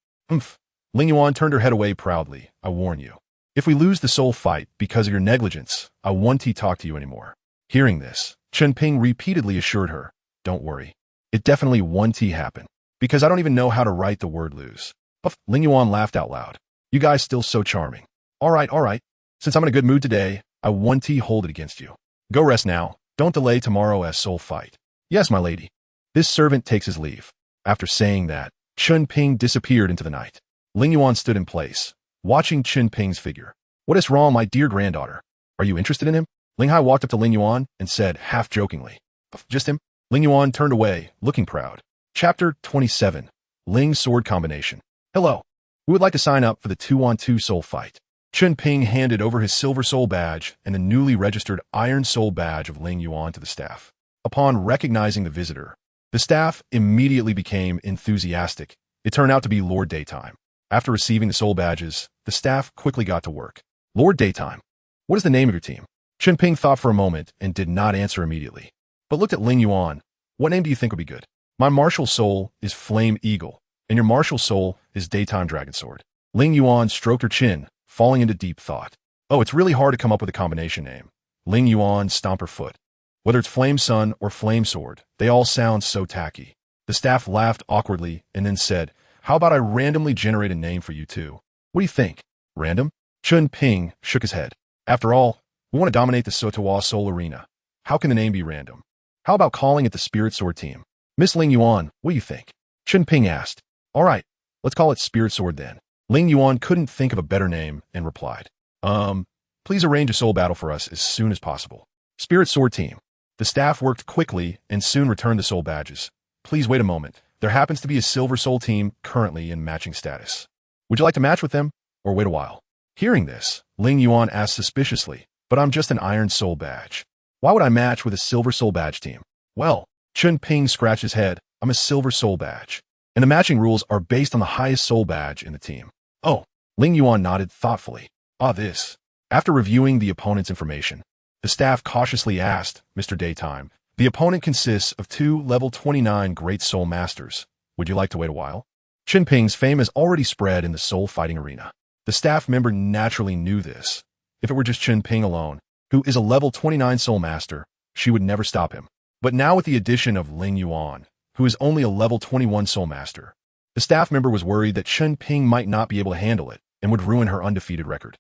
Ling Yuan turned her head away proudly. I warn you. If we lose the soul fight because of your negligence, I won't talk to you anymore. Hearing this, Chen Ping repeatedly assured her, don't worry. It definitely won't happen, because I don't even know how to write the word lose. Ling Yuan laughed out loud. You guys still so charming. All right. Since I'm in a good mood today, I won't hold it against you. Go rest now. Don't delay tomorrow's soul fight. Yes, my lady. This servant takes his leave. After saying that, Chen Ping disappeared into the night. Ling Yuan stood in place, watching Chen Ping's figure. What is wrong, my dear granddaughter? Are you interested in him? Ling Hai walked up to Ling Yuan and said, half jokingly. Just him? Ling Yuan turned away, looking proud. Chapter 27. Ling's Sword Combination. Hello. We would like to sign up for the 2-on-2 soul fight. Chen Ping handed over his silver soul badge and the newly registered iron soul badge of Ling Yuan to the staff. Upon recognizing the visitor, the staff immediately became enthusiastic. It turned out to be Lord Daytime. After receiving the soul badges, the staff quickly got to work. Lord Daytime, what is the name of your team? Chen Ping thought for a moment and did not answer immediately, but looked at Ling Yuan. What name do you think would be good? My martial soul is Flame Eagle, and your martial soul is Daytime Dragon Sword. Ling Yuan stroked her chin, falling into deep thought. Oh, it's really hard to come up with a combination name. Ling Yuan stomped her foot. Whether it's Flame Sun or Flame Sword, they all sound so tacky. The staff laughed awkwardly and then said, "How about I randomly generate a name for you two? What do you think? Random?" Chen Ping shook his head. "After all, we want to dominate the Sotowa Soul Arena. How can the name be random? How about calling it the Spirit Sword Team?" "Miss Ling Yuan, what do you think?" Chen Ping asked. "All right, let's call it Spirit Sword then." Ling Yuan couldn't think of a better name and replied, Please arrange a soul battle for us as soon as possible." Spirit Sword Team. The staff worked quickly and soon returned the soul badges. "Please wait a moment. There happens to be a Silver Soul team currently in matching status. Would you like to match with them, or wait a while?" Hearing this, Ling Yuan asked suspiciously, "But I'm just an Iron Soul badge. Why would I match with a Silver Soul badge team?" "Well," Chen Ping scratched his head, "I'm a Silver Soul badge, and the matching rules are based on the highest soul badge in the team." "Oh," Ling Yuan nodded thoughtfully. This." After reviewing the opponent's information, the staff cautiously asked, "Mr. Daytime, the opponent consists of 2 level 29 Great Soul Masters. Would you like to wait a while?" Chen Ping's fame has already spread in the soul fighting arena. The staff member naturally knew this. If it were just Chen Ping alone, who is a level 29 Soul Master, she would never stop him. But now with the addition of Ling Yuan, who is only a level 21 Soul Master, the staff member was worried that Chen Ping might not be able to handle it and would ruin her undefeated record.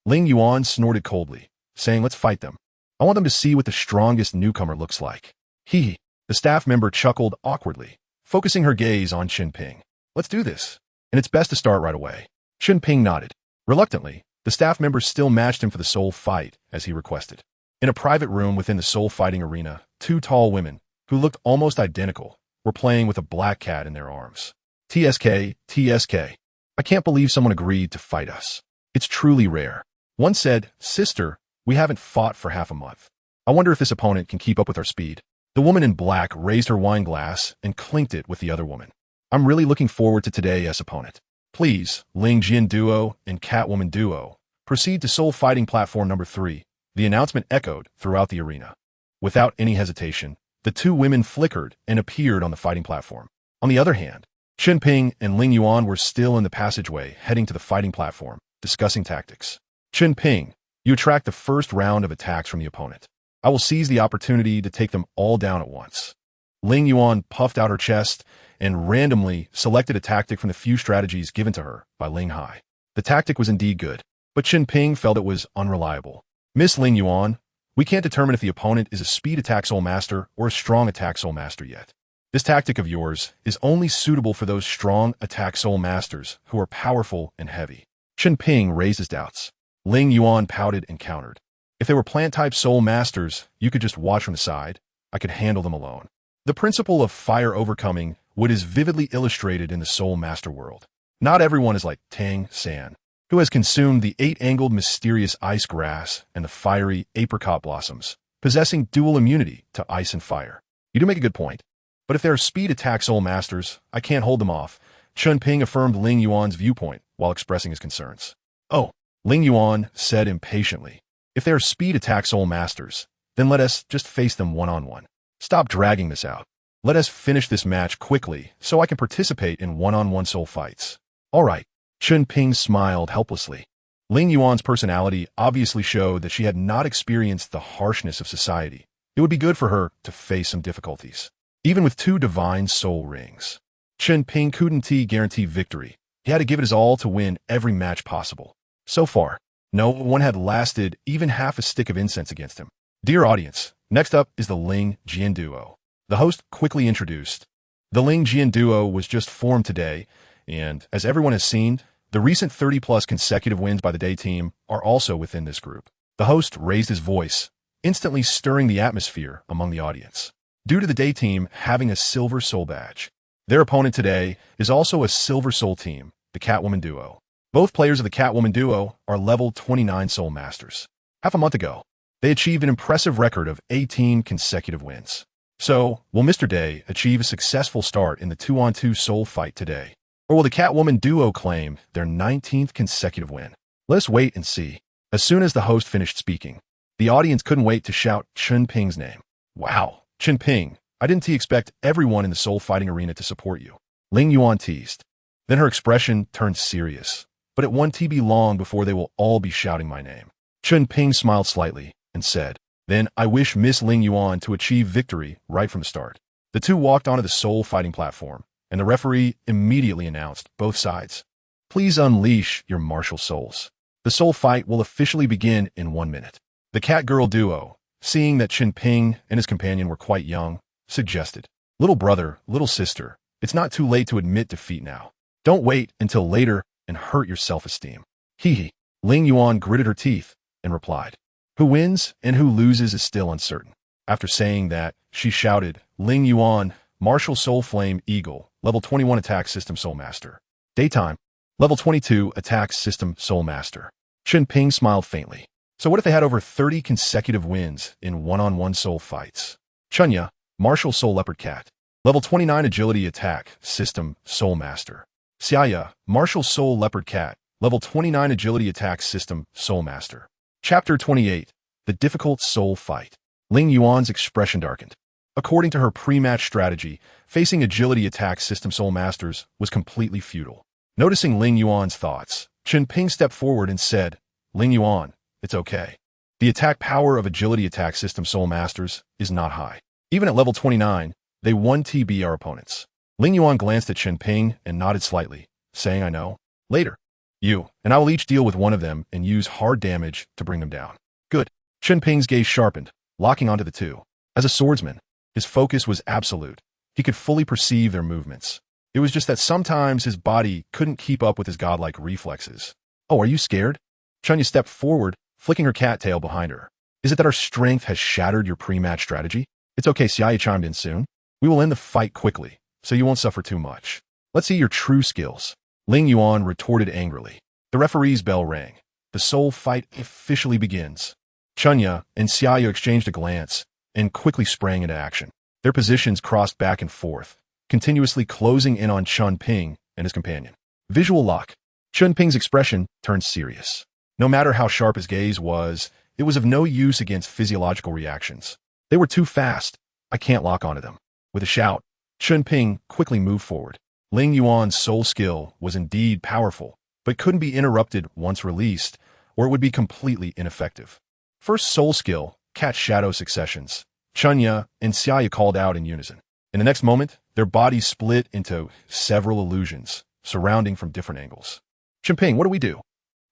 Ling Yuan snorted coldly, saying, "Let's fight them. I want them to see what the strongest newcomer looks like." The staff member chuckled awkwardly, focusing her gaze on Chen Ping. "Let's do this, and it's best to start right away." Chen Ping nodded. Reluctantly, the staff member still matched him for the soul fight, as he requested. In a private room within the soul fighting arena, 2 tall women, who looked almost identical, were playing with a black cat in their arms. TSK, TSK. I can't believe someone agreed to fight us. It's truly rare. One said, "Sister, we haven't fought for half a month. I wonder if this opponent can keep up with our speed." The woman in black raised her wine glass and clinked it with the other woman. "I'm really looking forward to today's opponent. Please, Ling Jian Duo and Catwoman Duo, proceed to soul fighting platform number 3. The announcement echoed throughout the arena. Without any hesitation, the 2 women flickered and appeared on the fighting platform. On the other hand, Chen Ping and Ling Yuan were still in the passageway heading to the fighting platform, discussing tactics. "Chen Ping, you attract the first round of attacks from the opponent. I will seize the opportunity to take them all down at once." Ling Yuan puffed out her chest and randomly selected a tactic from the few strategies given to her by Ling Hai. The tactic was indeed good, but Chen Ping felt it was unreliable. "Miss Ling Yuan, we can't determine if the opponent is a speed attack soul master or a strong attack soul master yet. This tactic of yours is only suitable for those strong attack soul masters who are powerful and heavy." Chen Ping raised his doubts. Ling Yuan pouted and countered. "If they were plant-type soul masters, you could just watch from the side. I could handle them alone." The principle of fire overcoming what is vividly illustrated in the soul master world. Not everyone is like Tang San, who has consumed the 8-angled mysterious ice grass and the fiery apricot blossoms, possessing dual immunity to ice and fire. "You do make a good point. But if they are speed attack soul masters, I can't hold them off." Chen Ping affirmed Ling Yuan's viewpoint while expressing his concerns. "Oh," Ling Yuan said impatiently. "If they are speed attack soul masters, then let us just face them one-on-one. Stop dragging this out. Let us finish this match quickly so I can participate in one-on-one soul fights." "All right." Chen Ping smiled helplessly. Ling Yuan's personality obviously showed that she had not experienced the harshness of society. It would be good for her to face some difficulties. Even with 2 divine soul rings, Chen Ping couldn't guarantee victory. He had to give it his all to win every match possible. So far, no one had lasted even half a stick of incense against him. "Dear audience, next up is the Ling Jian Duo." The host quickly introduced. The Ling Jian Duo was just formed today, and as everyone has seen, the recent 30-plus consecutive wins by the Day team are also within this group. The host raised his voice, instantly stirring the atmosphere among the audience. Due to the Day team having a Silver Soul badge, their opponent today is also a Silver Soul team, the Catwoman Duo. Both players of the Catwoman Duo are level 29 Soul Masters. Half a month ago, they achieved an impressive record of 18 consecutive wins. So, will Mr. Day achieve a successful start in the 2-on-2 soul fight today? Or will the Catwoman Duo claim their 19th consecutive win? Let's wait and see. As soon as the host finished speaking, the audience couldn't wait to shout Chen Ping's name. "Wow, Chen Ping, I didn't expect everyone in the soul fighting arena to support you." Ling Yuan teased. Then her expression turned serious. "But it won't be long before they will all be shouting my name." Chen Ping smiled slightly, and said, "Then I wish Miss Ling Yuan to achieve victory right from the start." The two walked onto the soul fighting platform, and the referee immediately announced both sides. "Please unleash your martial souls. The soul fight will officially begin in 1 minute." The cat-girl duo, seeing that Chen Ping and his companion were quite young, suggested, "Little brother, little sister, it's not too late to admit defeat now. Don't wait until later and hurt your self-esteem." Hee hee. Ling Yuan gritted her teeth and replied, "Who wins and who loses is still uncertain." After saying that, she shouted, "Ling Yuan, Martial Soul Flame Eagle, Level 21 Attack System Soul Master. Daytime, Level 22 Attack System Soul Master." Chen Ping smiled faintly. So what if they had over 30 consecutive wins in one-on-one soul fights? Chunya, Martial Soul Leopard Cat, Level 29 Agility Attack System Soul Master. Xiaya, Martial Soul Leopard Cat, Level 29 Agility Attack System Soul Master. Chapter 28, The Difficult Soul Fight. Ling Yuan's expression darkened. According to her pre-match strategy, facing Agility Attack System Soul Masters was completely futile. Noticing Ling Yuan's thoughts, Chen Ping stepped forward and said, "Ling Yuan, it's okay. The attack power of Agility Attack System Soul Masters is not high. Even at level 29, they 1TB our opponents." Ling Yuan glanced at Chen Ping and nodded slightly, saying, "I know. Later, you and I will each deal with one of them and use hard damage to bring them down." "Good." Chen Ping's gaze sharpened, locking onto the two. As a swordsman, his focus was absolute. He could fully perceive their movements. It was just that sometimes his body couldn't keep up with his godlike reflexes. "Oh, are you scared?" Chunya stepped forward, flicking her cattail behind her. "Is it that our strength has shattered your pre-match strategy?" "It's okay," Xiaya chimed in soon. "We will end the fight quickly, so you won't suffer too much. Let's see your true skills." Ling Yuan retorted angrily. The referee's bell rang. The soul fight officially begins. Chunya and Xiaya exchanged a glance and quickly sprang into action. Their positions crossed back and forth, continuously closing in on Chen Ping and his companion. Visual lock. Chen Ping's expression turned serious. No matter how sharp his gaze was, it was of no use against physiological reactions. They were too fast. I can't lock onto them. With a shout, Chen Ping quickly moved forward. Ling Yuan's soul skill was indeed powerful, but couldn't be interrupted once released, or it would be completely ineffective. First soul skill, Cat Shadow Successions. Chunya and Xiaya called out in unison. In the next moment, their bodies split into several illusions, surrounding from different angles. "Chen Ping, what do we do?"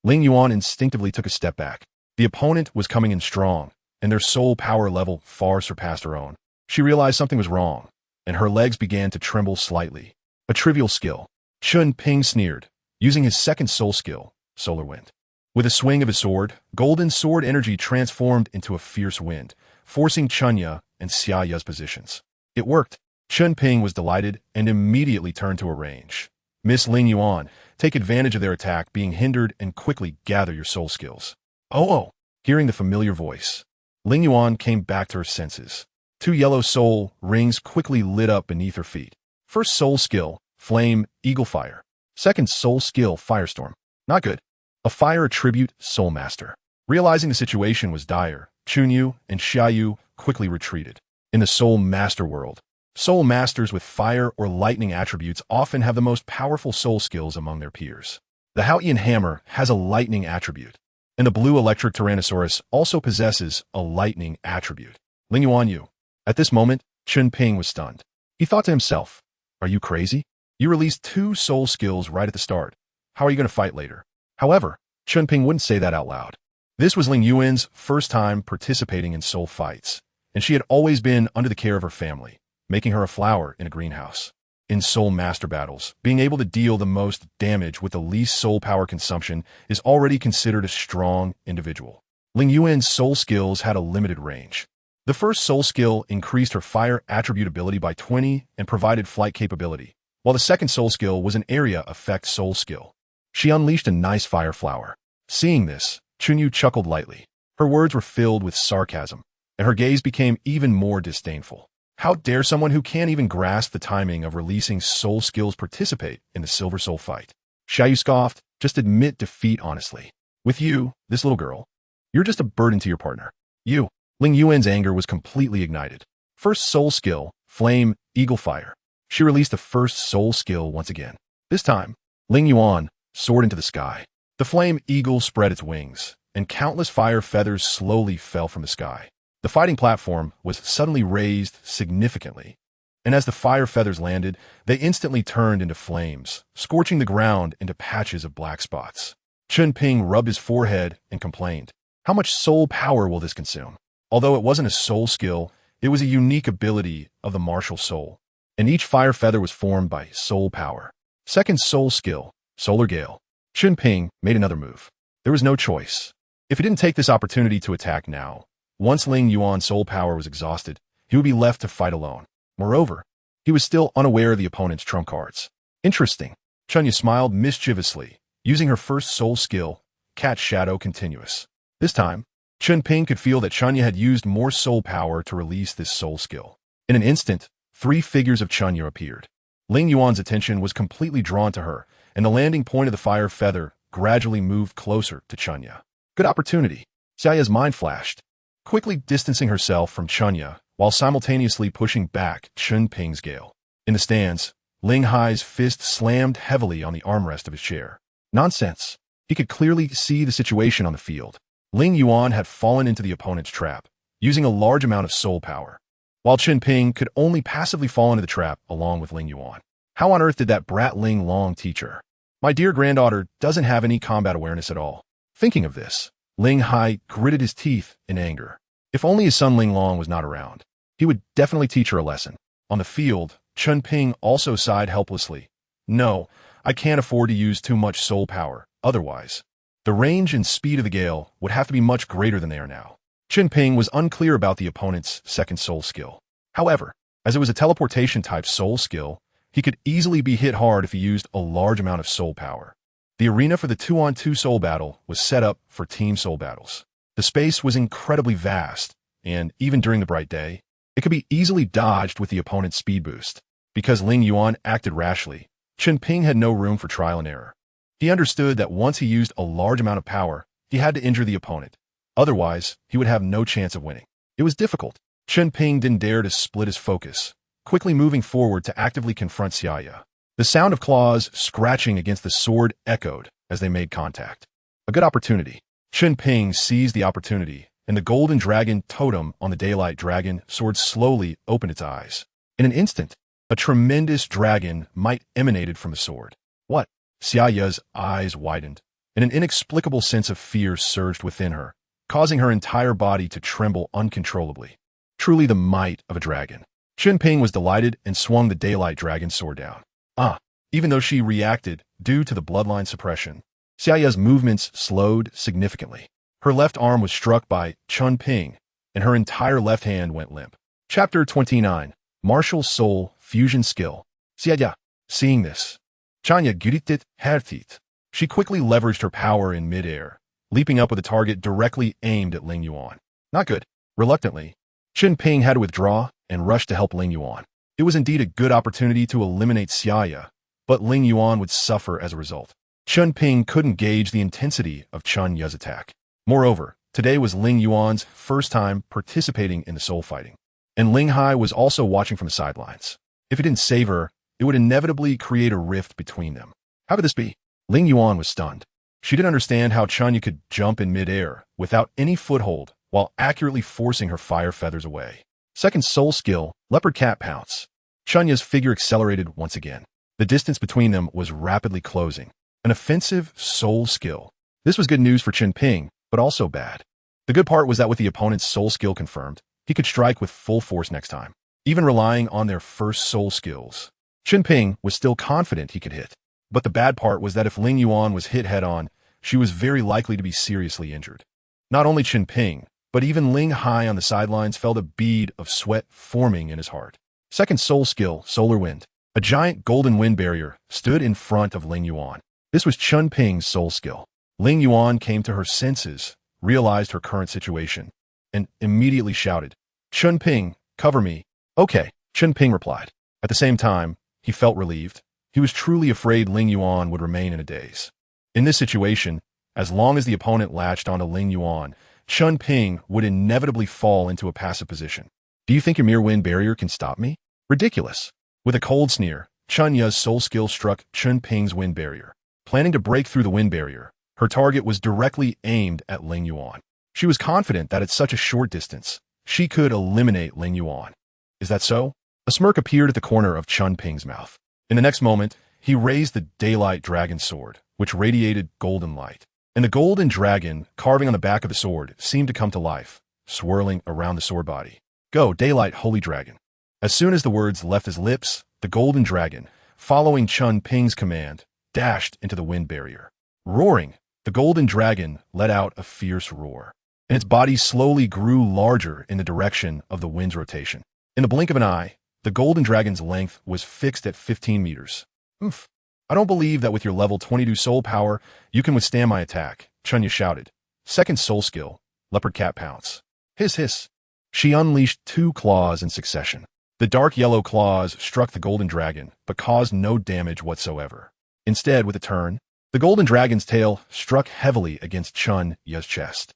Ling Yuan instinctively took a step back. The opponent was coming in strong, and their soul power level far surpassed her own. She realized something was wrong, and her legs began to tremble slightly. A trivial skill. Chen Ping sneered, using his second soul skill, Solar Wind. With a swing of his sword, golden sword energy transformed into a fierce wind, forcing Chunya and Xiaya's positions. It worked. Chen Ping was delighted and immediately turned to arrange. "Miss Ling Yuan, take advantage of their attack being hindered and quickly gather your soul skills." Oh! Hearing the familiar voice, Ling Yuan came back to her senses. Two yellow soul rings quickly lit up beneath her feet. First soul skill, Flame Eagle Fire. Second soul skill, Firestorm. Not good. A fire attribute, Soul Master. Realizing the situation was dire, Chunyu and Xiaoyu quickly retreated. In the Soul Master world, Soul Masters with fire or lightning attributes often have the most powerful soul skills among their peers. The Haotian Hammer has a lightning attribute, and the Blue Electric Tyrannosaurus also possesses a lightning attribute. Ling Yuan Yu. At this moment, Chen Ping was stunned. He thought to himself, "Are you crazy? You released two soul skills right at the start. How are you going to fight later?" However, Chen Ping wouldn't say that out loud. This was Ling Yuan's first time participating in soul fights, and she had always been under the care of her family, making her a flower in a greenhouse. In soul master battles, being able to deal the most damage with the least soul power consumption is already considered a strong individual. Ling Yuan's soul skills had a limited range. The first soul skill increased her fire attribute ability by 20 and provided flight capability, while the second soul skill was an area effect soul skill. She unleashed a nice fire flower. Seeing this, Chunyu chuckled lightly. Her words were filled with sarcasm, and her gaze became even more disdainful. How dare someone who can't even grasp the timing of releasing soul skills participate in the Silver Soul fight? Xiaoyu scoffed, "Just admit defeat honestly. With you, this little girl, you're just a burden to your partner." You. Ling Yuan's anger was completely ignited. First soul skill, Flame Eagle Fire. She released the first soul skill once again. This time, Ling Yuan soared into the sky. The flame eagle spread its wings, and countless fire feathers slowly fell from the sky. The fighting platform was suddenly raised significantly, and as the fire feathers landed, they instantly turned into flames, scorching the ground into patches of black spots. Chen Ping rubbed his forehead and complained, "How much soul power will this consume?" Although it wasn't a soul skill, it was a unique ability of the martial soul, and each fire feather was formed by soul power. Second soul skill, Solar Gale. Chen Ping made another move. There was no choice. If he didn't take this opportunity to attack now, once Ling Yuan's soul power was exhausted, he would be left to fight alone. Moreover, he was still unaware of the opponent's trump cards. Interesting. Chunya smiled mischievously, using her first soul skill, Cat Shadow Continuous. This time, Chen Ping could feel that Chunya had used more soul power to release this soul skill. In an instant, 3 figures of Chunya appeared. Ling Yuan's attention was completely drawn to her, and the landing point of the fire feather gradually moved closer to Chunya. Good opportunity. Xiaoya's mind flashed, quickly distancing herself from Chunya while simultaneously pushing back Chen Ping's gale. In the stands, Ling Hai's fist slammed heavily on the armrest of his chair. Nonsense. He could clearly see the situation on the field. Ling Yuan had fallen into the opponent's trap, using a large amount of soul power, while Chen Ping could only passively fall into the trap along with Ling Yuan. How on earth did that brat Ling Long teach her? My dear granddaughter doesn't have any combat awareness at all. Thinking of this, Ling Hai gritted his teeth in anger. If only his son Ling Long was not around, he would definitely teach her a lesson. On the field, Chen Ping also sighed helplessly. No, I can't afford to use too much soul power, otherwise the range and speed of the gale would have to be much greater than they are now. Chen Ping was unclear about the opponent's second soul skill. However, as it was a teleportation-type soul skill, he could easily be hit hard if he used a large amount of soul power. The arena for the 2-on-2 soul battle was set up for team soul battles. The space was incredibly vast, and even during the bright day, it could be easily dodged with the opponent's speed boost. Because Ling Yuan acted rashly, Chen Ping had no room for trial and error. He understood that once he used a large amount of power, he had to injure the opponent. Otherwise, he would have no chance of winning. It was difficult. Chen Ping didn't dare to split his focus, quickly moving forward to actively confront Xiaya. The sound of claws scratching against the sword echoed as they made contact. A good opportunity. Chen Ping seized the opportunity, and the golden dragon totem on the daylight dragon sword slowly opened its eyes. In an instant, a tremendous dragon might emanated from the sword. What? Xiaya's eyes widened, and an inexplicable sense of fear surged within her, causing her entire body to tremble uncontrollably. Truly the might of a dragon. Chen Ping was delighted and swung the daylight dragon sword down. Even though she reacted due to the bloodline suppression, Xiaya's movements slowed significantly. Her left arm was struck by Chen Ping, and her entire left hand went limp. Chapter 29. Martial Soul Fusion Skill. Xiaya. Seeing this, Chanya guritit hertit. She quickly leveraged her power in midair, leaping up with a target directly aimed at Ling Yuan. Not good. Reluctantly, Chen Ping had to withdraw and rush to help Ling Yuan. It was indeed a good opportunity to eliminate Xiaya, but Ling Yuan would suffer as a result. Chen Ping couldn't gauge the intensity of Chen Ya's attack. Moreover, today was Ling Yuan's first time participating in the soul fighting, and Ling Hai was also watching from the sidelines. If he didn't save her, it would inevitably create a rift between them. How could this be? Ling Yuan was stunned. She didn't understand how Chunya could jump in midair without any foothold while accurately forcing her fire feathers away. Second soul skill, Leopard Cat Pounce. Chunya's figure accelerated once again. The distance between them was rapidly closing. An offensive soul skill. This was good news for Chen Ping, but also bad. The good part was that with the opponent's soul skill confirmed, he could strike with full force next time, even relying on their first soul skills. Chen Ping was still confident he could hit. But the bad part was that if Ling Yuan was hit head-on, she was very likely to be seriously injured. Not only Chen Ping, but even Ling Hai on the sidelines felt a bead of sweat forming in his heart. Second soul skill, Solar Wind. A giant golden wind barrier stood in front of Ling Yuan. This was Chen Ping's soul skill. Ling Yuan came to her senses, realized her current situation, and immediately shouted, "Chen Ping, cover me." "Okay," Chen Ping replied. At the same time, he felt relieved. He was truly afraid Ling Yuan would remain in a daze. In this situation, as long as the opponent latched onto Ling Yuan, Chen Ping would inevitably fall into a passive position. "Do you think your mere wind barrier can stop me?" Ridiculous. With a cold sneer, Chunya's soul skill struck Chen Ping's wind barrier. Planning to break through the wind barrier, Her target was directly aimed at Ling Yuan. She was confident that at such a short distance, she could eliminate Ling Yuan. Is that so? A smirk appeared at the corner of Chen Ping's mouth. In the next moment, he raised the daylight dragon sword, which radiated golden light. And the golden dragon carving on the back of the sword seemed to come to life, swirling around the sword body. Go, daylight holy dragon. As soon as the words left his lips, the golden dragon, following Chen Ping's command, dashed into the wind barrier. Roaring, the golden dragon let out a fierce roar, and its body slowly grew larger in the direction of the wind's rotation. In the blink of an eye, the golden dragon's length was fixed at 15 meters. Oomph. I don't believe that with your level 22 soul power, you can withstand my attack, Chunya shouted. Second soul skill, leopard cat pounce. Hiss hiss. She unleashed 2 claws in succession. The dark yellow claws struck the golden dragon, but caused no damage whatsoever. Instead, with a turn, the golden dragon's tail struck heavily against Chunya's chest.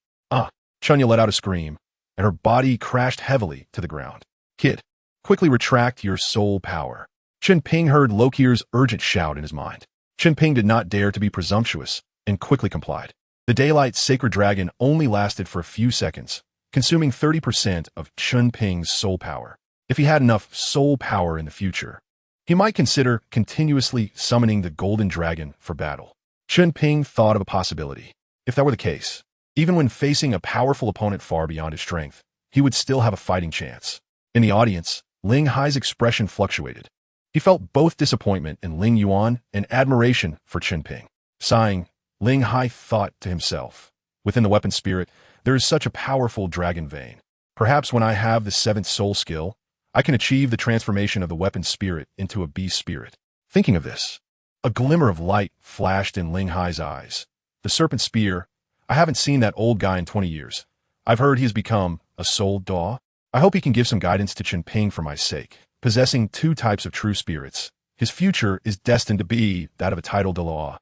Chunya let out a scream, and her body crashed heavily to the ground. Kid, quickly retract your soul power. Chen Ping heard Lokir's urgent shout in his mind. Chen Ping did not dare to be presumptuous and quickly complied. The daylight sacred dragon only lasted for a few seconds, consuming 30% of Chen Ping's soul power. If he had enough soul power in the future, he might consider continuously summoning the golden dragon for battle. Chen Ping thought of a possibility. If that were the case, even when facing a powerful opponent far beyond his strength, he would still have a fighting chance. In the audience, Ling Hai's expression fluctuated. He felt both disappointment in Ling Yuan and admiration for Chen Ping. Sighing, Ling Hai thought to himself, within the weapon spirit, there is such a powerful dragon vein. Perhaps when I have the 7th soul skill, I can achieve the transformation of the weapon spirit into a beast spirit. Thinking of this, a glimmer of light flashed in Ling Hai's eyes. The serpent spear, I haven't seen that old guy in 20 years. I've heard he has become a soul Dou. I hope he can give some guidance to Chen Ping for my sake. Possessing 2 types of true spirits, his future is destined to be that of a titled Douluo.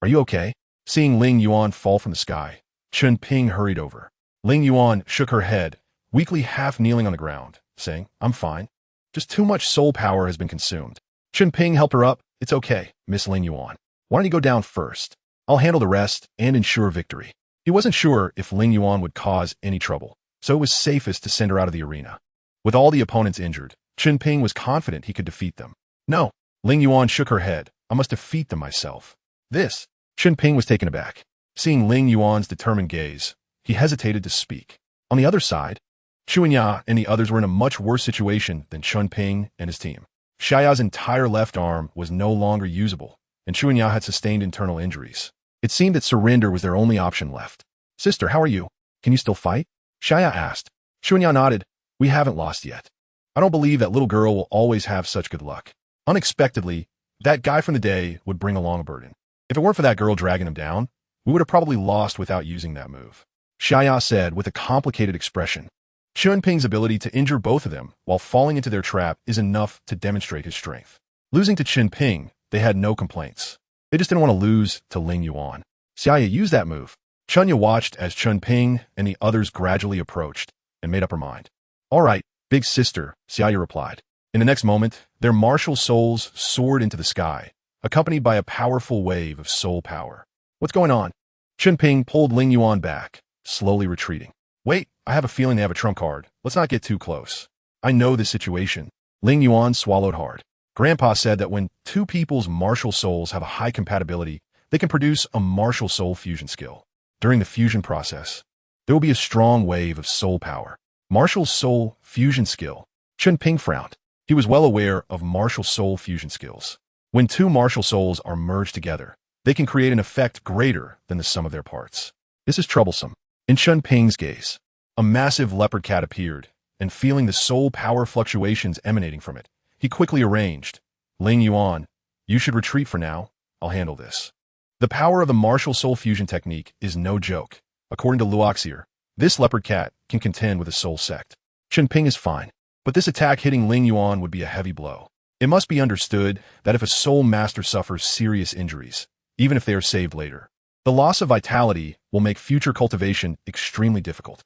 Are you okay? Seeing Ling Yuan fall from the sky, Chen Ping hurried over. Ling Yuan shook her head, weakly half kneeling on the ground, saying, I'm fine. Just too much soul power has been consumed. Chen Ping helped her up. It's okay, Miss Ling Yuan. Why don't you go down first? I'll handle the rest and ensure victory. He wasn't sure if Ling Yuan would cause any trouble, so it was safest to send her out of the arena. With all the opponents injured, Chen Ping was confident he could defeat them. No, Ling Yuan shook her head. I must defeat them myself. This, Chen Ping was taken aback. Seeing Ling Yuan's determined gaze, he hesitated to speak. On the other side, Chunya and the others were in a much worse situation than Chen Ping and his team. Xiaoya's entire left arm was no longer usable, and Chunya had sustained internal injuries. It seemed that surrender was their only option left. Sister, how are you? Can you still fight? Xiaoya asked. Chunya nodded. We haven't lost yet. I don't believe that little girl will always have such good luck. Unexpectedly, that guy from the day would bring along a burden. If it weren't for that girl dragging him down, we would have probably lost without using that move. Xiaoya said with a complicated expression. Chen Ping's ability to injure both of them while falling into their trap is enough to demonstrate his strength. Losing to Chen Ping, they had no complaints. They just didn't want to lose to Ling Yuan. Xiaoya used that move. Chunya watched as Chen Ping and the others gradually approached and made up her mind. All right, big sister, Xiaoya replied. In the next moment, their martial souls soared into the sky, accompanied by a powerful wave of soul power. What's going on? Chen Ping pulled Ling Yuan back, slowly retreating. Wait, I have a feeling they have a trump card. Let's not get too close. I know this situation. Ling Yuan swallowed hard. Grandpa said that when 2 people's martial souls have a high compatibility, they can produce a martial soul fusion skill. During the fusion process, there will be a strong wave of soul power. Martial soul fusion skill. Chen Ping frowned. He was well aware of martial soul fusion skills. When 2 martial souls are merged together, they can create an effect greater than the sum of their parts. This is troublesome. In Chen Ping's gaze, a massive leopard cat appeared, and feeling the soul power fluctuations emanating from it, he quickly arranged. Ling Yuan, you should retreat for now. I'll handle this. The power of the martial soul fusion technique is no joke. According to Luoxier, this leopard cat can contend with a soul sect. Chen Ping is fine, but this attack hitting Ling Yuan would be a heavy blow. It must be understood that if a soul master suffers serious injuries, even if they are saved later, the loss of vitality will make future cultivation extremely difficult.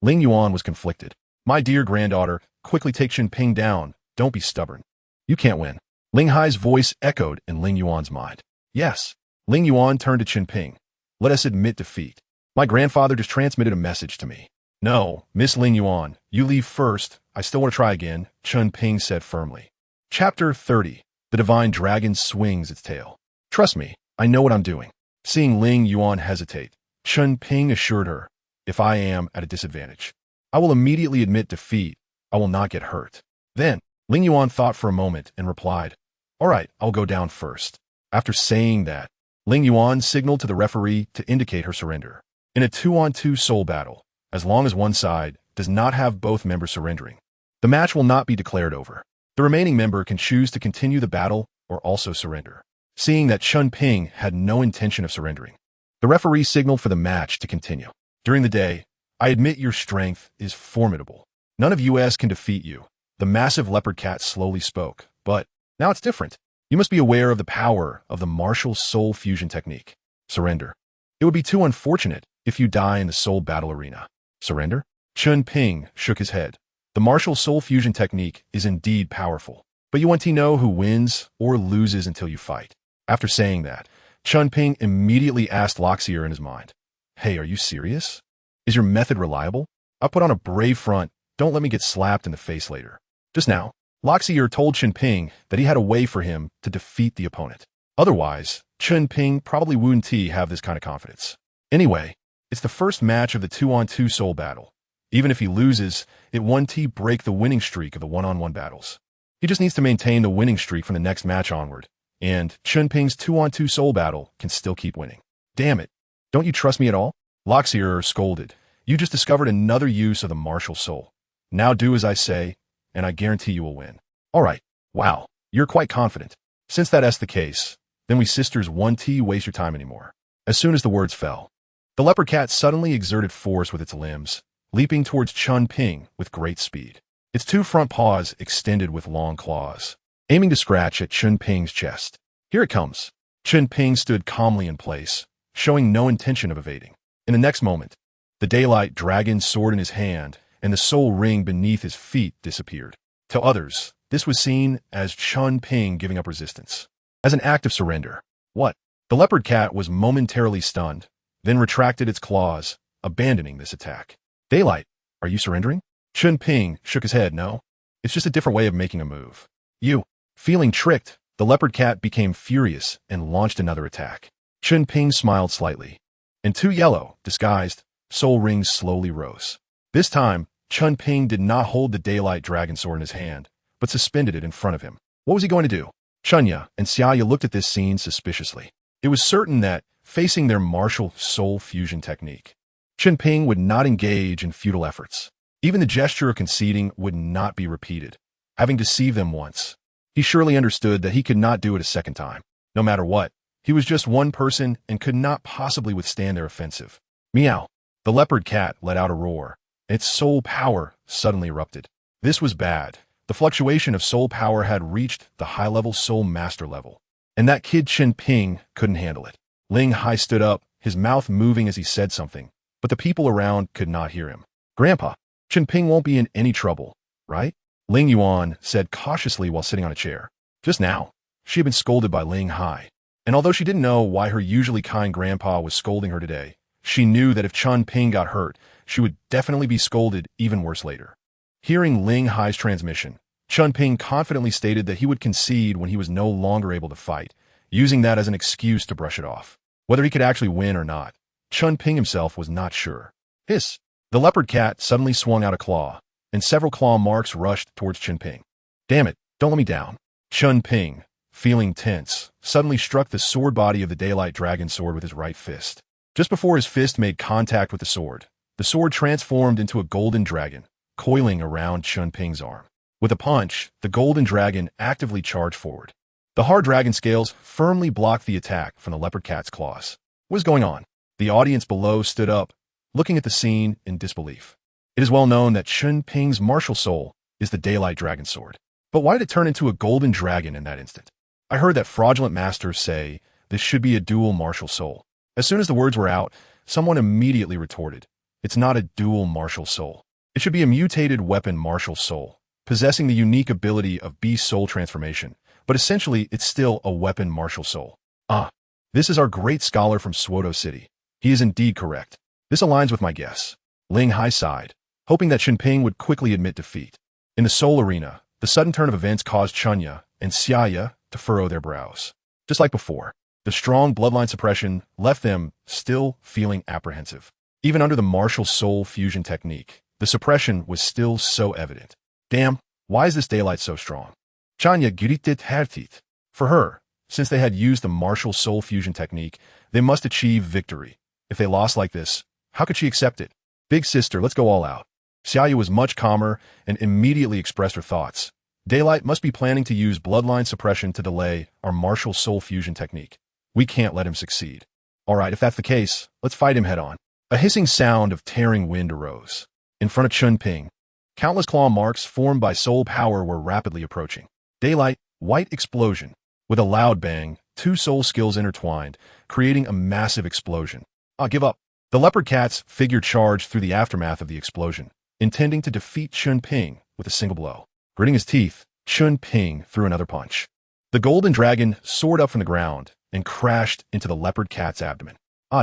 Ling Yuan was conflicted. My dear granddaughter, quickly take Chen Ping down. Don't be stubborn. You can't win. Ling Hai's voice echoed in Ling Yuan's mind. Yes. Ling Yuan turned to Chen Ping. Let us admit defeat. My grandfather just transmitted a message to me. No, Miss Ling Yuan, you leave first. I still want to try again, Chen Ping said firmly. Chapter 30. The Divine Dragon Swings Its Tail. Trust me, I know what I'm doing. Seeing Ling Yuan hesitate, Chen Ping assured her, if I am at a disadvantage, I will immediately admit defeat. I will not get hurt. Then, Ling Yuan thought for a moment and replied, all right, I'll go down first. After saying that, Ling Yuan signaled to the referee to indicate her surrender. In a 2-on-2 soul battle, as long as one side does not have both members surrendering, the match will not be declared over. The remaining member can choose to continue the battle or also surrender. Seeing that Chen Ping had no intention of surrendering, the referee signaled for the match to continue. During the day, I admit your strength is formidable. None of us can defeat you. The massive leopard cat slowly spoke, but now it's different. You must be aware of the power of the martial soul fusion technique. Surrender. It would be too unfortunate if you die in the soul battle arena. Surrender? Chen Ping shook his head. The martial soul fusion technique is indeed powerful, but you want to know who wins or loses until you fight. After saying that, Chen Ping immediately asked Loxier in his mind, hey, are you serious? Is your method reliable? I'll put on a brave front. Don't let me get slapped in the face later. Just now, Loxier told Chen Ping that he had a way for him to defeat the opponent. Otherwise, Chen Ping probably wouldn't have this kind of confidence. Anyway, it's the first match of the 2-on-2 soul battle. Even if he loses, it won't break the winning streak of the 1-on-1 battles. He just needs to maintain the winning streak from the next match onward, and Chen Ping's 2-on-2 soul battle can still keep winning. Damn it. Don't you trust me at all? Loxier scolded. You just discovered another use of the martial soul. Now do as I say, and I guarantee you will win. All right. Wow. You're quite confident. Since that's the case, then we sisters won't waste your time anymore. As soon as the words fell, the leopard cat suddenly exerted force with its limbs, leaping towards Chen Ping with great speed. Its two front paws extended with long claws, aiming to scratch at Chen Ping's chest. Here it comes. Chen Ping stood calmly in place, showing no intention of evading. In the next moment, the daylight dragon sword in his hand and the soul ring beneath his feet disappeared. To others, this was seen as Chen Ping giving up resistance, as an act of surrender. What? The leopard cat was momentarily stunned, then retracted its claws, abandoning this attack. Daylight, are you surrendering? Chen Ping shook his head. No, it's just a different way of making a move. You. Feeling tricked, the leopard cat became furious and launched another attack. Chen Ping smiled slightly, and two yellow, disguised, soul rings slowly rose. This time, Chen Ping did not hold the daylight dragon sword in his hand, but suspended it in front of him. What was he going to do? Chunya and Xiaoya looked at this scene suspiciously. It was certain that, facing their martial soul fusion technique, Chen Ping would not engage in futile efforts. Even the gesture of conceding would not be repeated. Having deceived them once, he surely understood that he could not do it a second time. No matter what, he was just one person and could not possibly withstand their offensive. Meow. The leopard cat let out a roar. Its soul power suddenly erupted. This was bad. The fluctuation of soul power had reached the high-level soul master level, and that kid Chen Ping couldn't handle it. Ling Hai stood up, his mouth moving as he said something, but the people around could not hear him. Grandpa, Chen Ping won't be in any trouble, right? Ling Yuan said cautiously while sitting on a chair. Just now, she had been scolded by Ling Hai, and although she didn't know why her usually kind grandpa was scolding her today, she knew that if Chen Ping got hurt, she would definitely be scolded even worse later. Hearing Ling Hai's transmission, Chen Ping confidently stated that he would concede when he was no longer able to fight, using that as an excuse to brush it off. Whether he could actually win or not, Chen Ping himself was not sure. Hiss! The leopard cat suddenly swung out a claw, and several claw marks rushed towards Chen Ping. Damn it, don't let me down. Chen Ping, feeling tense, suddenly struck the sword body of the daylight dragon sword with his right fist. Just before his fist made contact with the sword transformed into a golden dragon, coiling around Chen Ping's arm. With a punch, the golden dragon actively charged forward. The hard dragon scales firmly blocked the attack from the leopard cat's claws. What is going on? The audience below stood up, looking at the scene in disbelief. It is well known that Chen Ping's martial soul is the daylight dragon sword. But why did it turn into a golden dragon in that instant? I heard that fraudulent masters say this should be a dual martial soul. As soon as the words were out, someone immediately retorted, it's not a dual martial soul. It should be a mutated weapon martial soul, possessing the unique ability of beast soul transformation, but essentially it's still a weapon martial soul. Ah, this is our great scholar from Swodo City. He is indeed correct. This aligns with my guess. Ling Hai sighed, hoping that Chen Ping would quickly admit defeat. In the Soul Arena, the sudden turn of events caused Chunya and Xiaya to furrow their brows. Just like before, the strong bloodline suppression left them still feeling apprehensive. Even under the martial soul fusion technique, the suppression was still so evident. Damn, why is this daylight so strong? Chanya guritit hertit. For her, since they had used the martial soul fusion technique, they must achieve victory. If they lost like this, how could she accept it? Big sister, let's go all out. Xiaoyu was much calmer and immediately expressed her thoughts. Daylight must be planning to use bloodline suppression to delay our martial soul fusion technique. We can't let him succeed. Alright, if that's the case, let's fight him head on. A hissing sound of tearing wind arose. In front of Chen Ping, countless claw marks formed by soul power were rapidly approaching. Daylight, white explosion. With a loud bang, two soul skills intertwined, creating a massive explosion. Give up. The leopard cat's figure charged through the aftermath of the explosion, intending to defeat Chen Ping with a single blow. Gritting his teeth, Chen Ping threw another punch. The golden dragon soared up from the ground and crashed into the leopard cat's abdomen.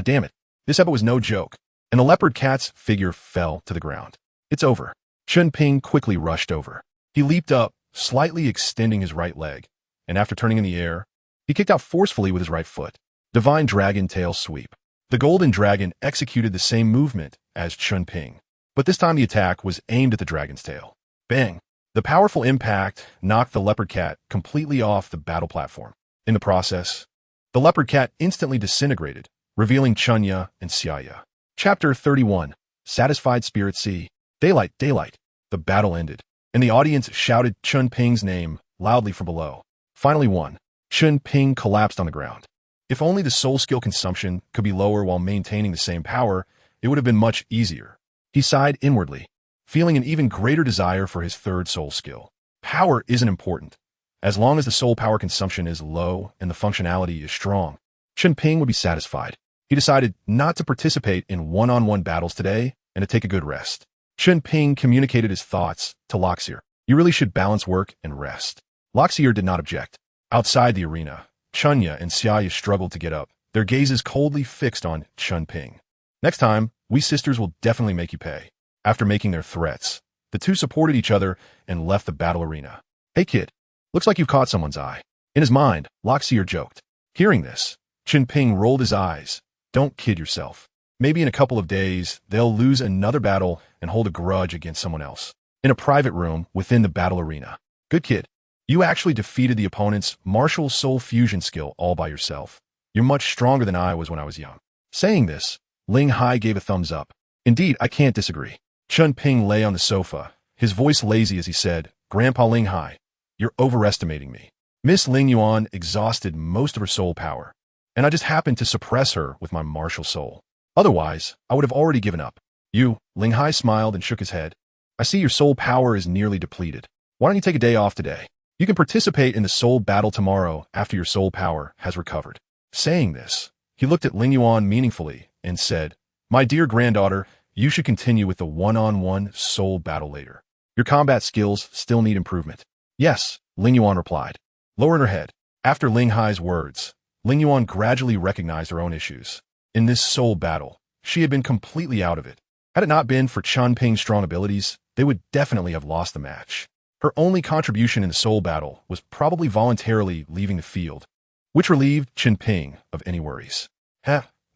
Damn it. This epic was no joke, and the leopard cat's figure fell to the ground. It's over. Chen Ping quickly rushed over. He leaped up, slightly extending his right leg, and after turning in the air, he kicked out forcefully with his right foot. Divine Dragon Tail Sweep. The golden dragon executed the same movement as Chen Ping, but this time the attack was aimed at the dragon's tail. Bang! The powerful impact knocked the leopard cat completely off the battle platform. In the process, the leopard cat instantly disintegrated, revealing Chunya and Xiaya. Chapter 31. Satisfied Spirit C. Daylight, daylight. The battle ended, and the audience shouted Chen Ping's name loudly from below. Finally won. Chen Ping collapsed on the ground. If only the soul skill consumption could be lower while maintaining the same power, it would have been much easier. He sighed inwardly, feeling an even greater desire for his third soul skill. Power isn't important, as long as the soul power consumption is low and the functionality is strong. Chen Ping would be satisfied. He decided not to participate in one-on-one battles today and to take a good rest. Chen Ping communicated his thoughts to Loxier. You really should balance work and rest. Loxier did not object. Outside the arena, Chunya and Xiaya struggled to get up, their gazes coldly fixed on Chen Ping. Next time, we sisters will definitely make you pay. After making their threats, the two supported each other and left the battle arena. Hey kid, looks like you've caught someone's eye. In his mind, Loxier joked. Hearing this, Chen Ping rolled his eyes. Don't kid yourself. Maybe in a couple of days, they'll lose another battle and hold a grudge against someone else. In a private room within the battle arena. Good kid. You actually defeated the opponent's martial soul fusion skill all by yourself. You're much stronger than I was when I was young. Saying this, Ling Hai gave a thumbs up. Indeed, I can't disagree. Chen Ping lay on the sofa, his voice lazy as he said, Grandpa Ling Hai, you're overestimating me. Miss Ling Yuan exhausted most of her soul power, and I just happened to suppress her with my martial soul. Otherwise, I would have already given up. You, Ling Hai smiled and shook his head. I see your soul power is nearly depleted. Why don't you take a day off today? You can participate in the soul battle tomorrow after your soul power has recovered. Saying this, he looked at Ling Yuan meaningfully and said, My dear granddaughter, you should continue with the one-on-one soul battle later. Your combat skills still need improvement. Yes, Ling Yuan replied, lowering her head. After Ling Hai's words, Ling Yuan gradually recognized her own issues. In this soul battle, she had been completely out of it. Had it not been for Chen Ping's strong abilities, they would definitely have lost the match. Her only contribution in the soul battle was probably voluntarily leaving the field, which relieved Chen Ping of any worries.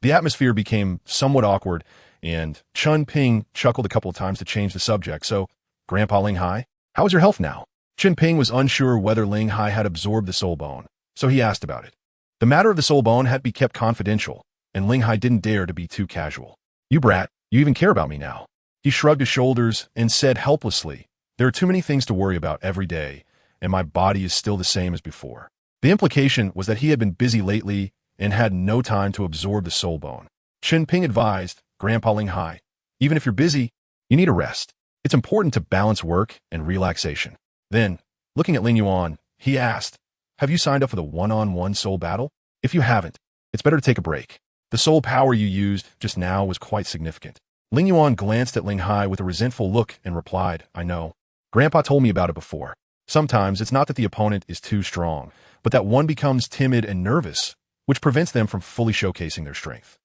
The atmosphere became somewhat awkward, and Chen Ping chuckled a couple of times to change the subject. So, Grandpa Ling Hai, how is your health now? Chen Ping was unsure whether Ling Hai had absorbed the soul bone, so he asked about it. The matter of the soul bone had to be kept confidential, and Ling Hai didn't dare to be too casual. You brat, you even care about me now. He shrugged his shoulders and said helplessly, There are too many things to worry about every day, and my body is still the same as before. The implication was that he had been busy lately and had no time to absorb the soul bone. Chen Ping advised, Grandpa Ling Hai, even if you're busy, you need a rest. It's important to balance work and relaxation. Then, looking at Ling Yuan, he asked, Have you signed up for the one-on-one soul battle? If you haven't, it's better to take a break. The soul power you used just now was quite significant. Ling Yuan glanced at Ling Hai with a resentful look and replied, I know. Grandpa told me about it before. Sometimes it's not that the opponent is too strong, but that one becomes timid and nervous, which prevents them from fully showcasing their strength.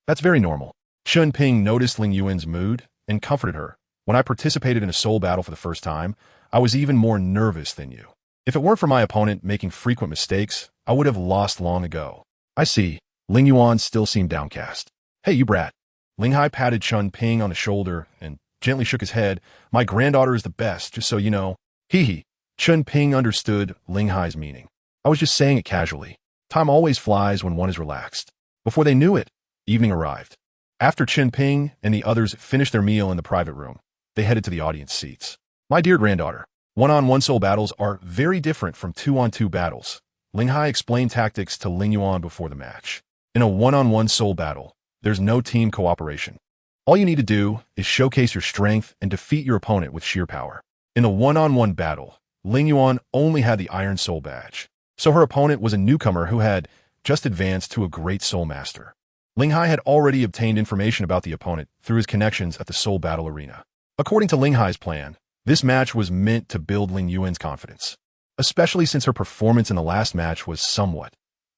That's very normal. Chen Ping noticed Ling Yuan's mood and comforted her. When I participated in a soul battle for the first time, I was even more nervous than you. If it weren't for my opponent making frequent mistakes, I would have lost long ago. I see. Ling Yuan still seemed downcast. Hey, you brat. Ling Hai patted Chen Ping on the shoulder and gently shook his head. My granddaughter is the best, just so you know. Hee hee. Chen Ping understood Ling Hai's meaning. I was just saying it casually. Time always flies when one is relaxed. Before they knew it, evening arrived. After Chen Ping and the others finished their meal in the private room, they headed to the audience seats. My dear granddaughter, one-on-one soul battles are very different from two-on-two battles. Ling Hai explained tactics to Ling Yuan before the match. In a one-on-one soul battle, there's no team cooperation. All you need to do is showcase your strength and defeat your opponent with sheer power. In a one-on-one battle, Ling Yuan only had the Iron Soul badge, so her opponent was a newcomer who had just advanced to a great soul master. Ling Hai had already obtained information about the opponent through his connections at the soul battle arena. According to Ling Hai's plan, this match was meant to build Ling Yuan's confidence, especially since her performance in the last match was somewhat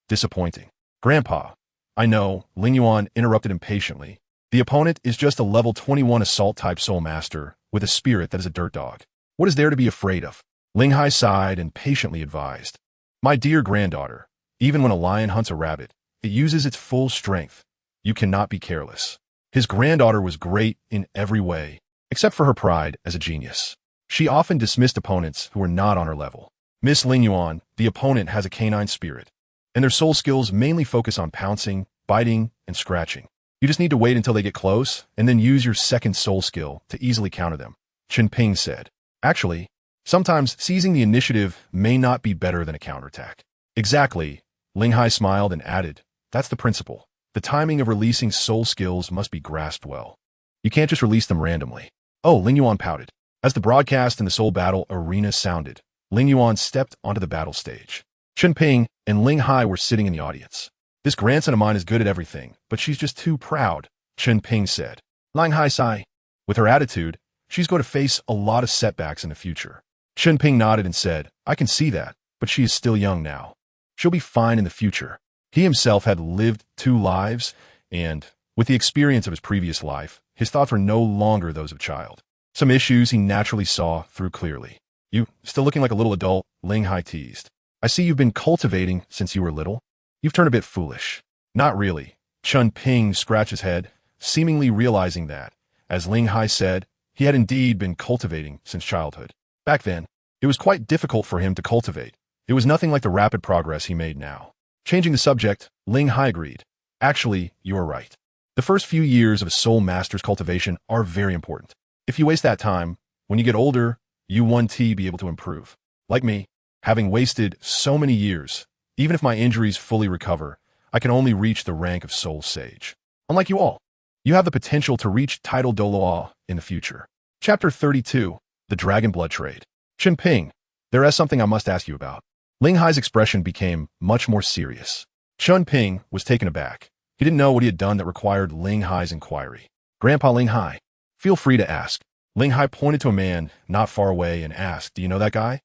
disappointing. Grandpa, I know, Ling Yuan interrupted impatiently. The opponent is just a level 21 assault-type soul master with a spirit that is a dirt dog. What is there to be afraid of? Ling Hai sighed and patiently advised. My dear granddaughter, even when a lion hunts a rabbit, it uses its full strength. You cannot be careless. His granddaughter was great in every way, except for her pride as a genius. She often dismissed opponents who were not on her level. Miss Ling Yuan, the opponent has a canine spirit, and their soul skills mainly focus on pouncing, biting, and scratching. You just need to wait until they get close, and then use your second soul skill to easily counter them, Chen Ping said. Actually, sometimes seizing the initiative may not be better than a counterattack. Exactly, Ling Hai smiled and added, that's the principle. The timing of releasing soul skills must be grasped well. You can't just release them randomly. Oh, Ling Yuan pouted. As the broadcast in the soul battle arena sounded, Ling Yuan stepped onto the battle stage. Chen Ping and Ling Hai were sitting in the audience. This grandson of mine is good at everything, but she's just too proud, Chen Ping said. Ling Hai sighed. With her attitude, she's going to face a lot of setbacks in the future. Chen Ping nodded and said, I can see that, but she is still young now. She'll be fine in the future. He himself had lived 2 lives, and, with the experience of his previous life, his thoughts were no longer those of a child. Some issues he naturally saw through clearly. You, still looking like a little adult, Ling Hai teased. I see you've been cultivating since you were little. You've turned a bit foolish. Not really. Chen Ping scratched his head, seemingly realizing that, as Ling Hai said, he had indeed been cultivating since childhood. Back then, it was quite difficult for him to cultivate. It was nothing like the rapid progress he made now. Changing the subject, Ling Hai agreed. Actually, you are right. The first few years of a soul master's cultivation are very important. If you waste that time, when you get older, you won't be able to improve. Like me, having wasted so many years, even if my injuries fully recover, I can only reach the rank of soul sage. Unlike you all, you have the potential to reach title Douluo in the future. Chapter 32, The Dragon Blood Trade. Chen Ping, there is something I must ask you about. Ling Hai's expression became much more serious. Chen Ping was taken aback. He didn't know what he had done that required Ling Hai's inquiry. Grandpa Ling Hai, feel free to ask. Ling Hai pointed to a man not far away and asked, do you know that guy?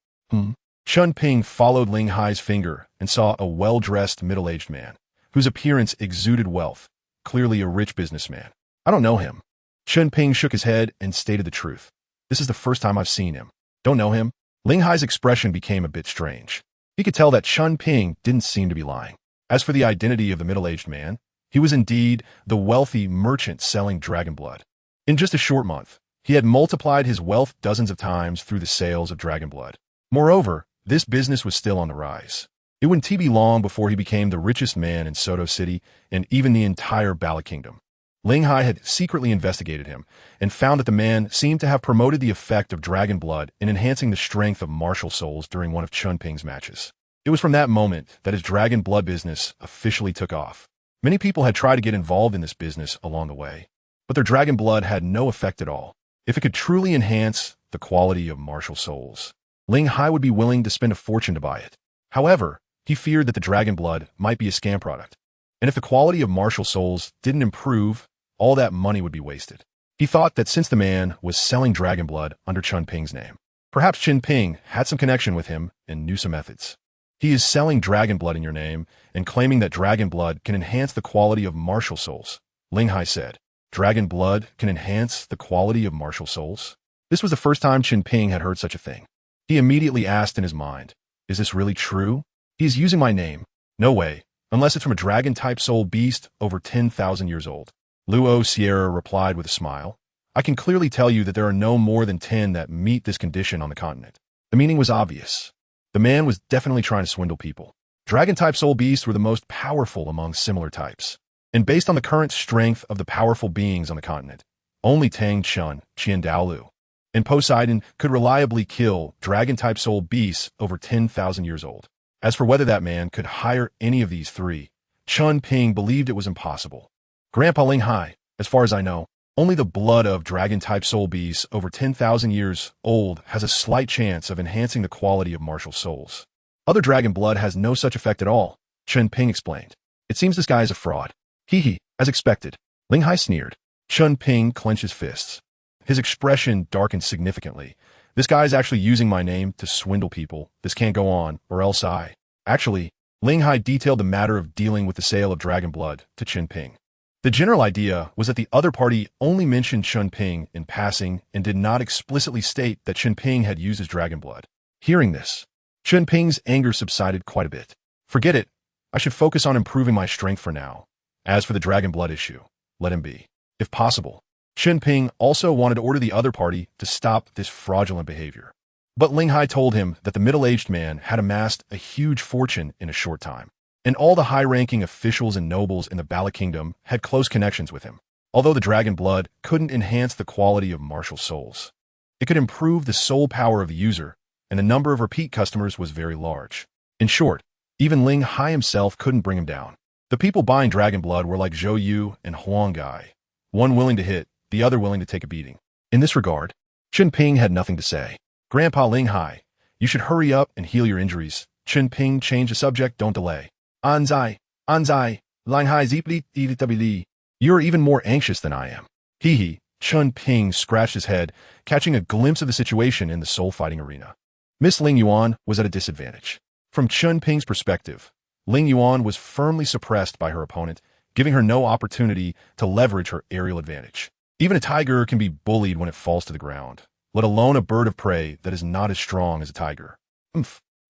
Chen Ping followed Ling Hai's finger and saw a well-dressed middle-aged man, whose appearance exuded wealth, clearly a rich businessman. I don't know him. Chen Ping shook his head and stated the truth. This is the first time I've seen him. Don't know him? Ling Hai's expression became a bit strange. He could tell that Chen Ping didn't seem to be lying. As for the identity of the middle-aged man, he was indeed the wealthy merchant selling dragon blood. In just a short month, he had multiplied his wealth dozens of times through the sales of dragon blood. Moreover, this business was still on the rise. It wouldn't be long before he became the richest man in Star Dou City and even the entire Bala Kingdom. Ling Hai had secretly investigated him and found that the man seemed to have promoted the effect of dragon blood in enhancing the strength of martial souls during one of Chen Ping's matches. It was from that moment that his dragon blood business officially took off. Many people had tried to get involved in this business along the way, but their dragon blood had no effect at all. If it could truly enhance the quality of martial souls, Ling Hai would be willing to spend a fortune to buy it. However, he feared that the dragon blood might be a scam product, and if the quality of martial souls didn't improve, all that money would be wasted. He thought that since the man was selling dragon blood under Chen Ping's name, perhaps Chen Ping had some connection with him and knew some methods. He is selling dragon blood in your name and claiming that dragon blood can enhance the quality of martial souls. Ling Hai said. Dragon blood can enhance the quality of martial souls? This was the first time Chen Ping had heard such a thing. He immediately asked in his mind, is this really true? He's using my name. No way, unless it's from a dragon-type soul beast over 10,000 years old. Luo Sierra replied with a smile. I can clearly tell you that there are no more than 10 that meet this condition on the continent. The meaning was obvious. The man was definitely trying to swindle people. Dragon-type soul beasts were the most powerful among similar types. And based on the current strength of the powerful beings on the continent, only Tang San, Qian Douluo, and Poseidon could reliably kill dragon-type soul beasts over 10,000 years old. As for whether that man could hire any of these three, Chen Ping believed it was impossible. Grandpa Ling Hai, as far as I know, only the blood of dragon-type soul beasts over 10,000 years old has a slight chance of enhancing the quality of martial souls. Other dragon blood has no such effect at all, Chen Ping explained. It seems this guy is a fraud. Hee, as expected. Ling Hai sneered. Chen Ping clenched his fists. His expression darkened significantly. This guy is actually using my name to swindle people. This can't go on, or else I... Actually, Ling Hai detailed the matter of dealing with the sale of dragon blood to Chen Ping. The general idea was that the other party only mentioned Chen Ping in passing and did not explicitly state that Chen Ping had used his dragon blood. Hearing this, Chen Ping's anger subsided quite a bit. Forget it. I should focus on improving my strength for now. As for the dragon blood issue, let him be. If possible. Chen Ping also wanted to order the other party to stop this fraudulent behavior. But Ling Hai told him that the middle-aged man had amassed a huge fortune in a short time, and all the high-ranking officials and nobles in the Bala Kingdom had close connections with him. Although the dragon blood couldn't enhance the quality of martial souls, it could improve the soul power of the user, and the number of repeat customers was very large. In short, even Ling Hai himself couldn't bring him down. The people buying dragon blood were like Zhou Yu and Huang Gai, one willing to hit, the other willing to take a beating. In this regard, Chen Ping had nothing to say. Grandpa Ling Hai, you should hurry up and heal your injuries. Chen Ping changed the subject, don't delay. Anzai, Ling Hai zipli, you're even more anxious than I am. Hee. Chen Ping scratched his head, catching a glimpse of the situation in the soul fighting arena. Miss Ling Yuan was at a disadvantage. From Chen Ping's perspective, Ling Yuan was firmly suppressed by her opponent, giving her no opportunity to leverage her aerial advantage. Even a tiger can be bullied when it falls to the ground, let alone a bird of prey that is not as strong as a tiger.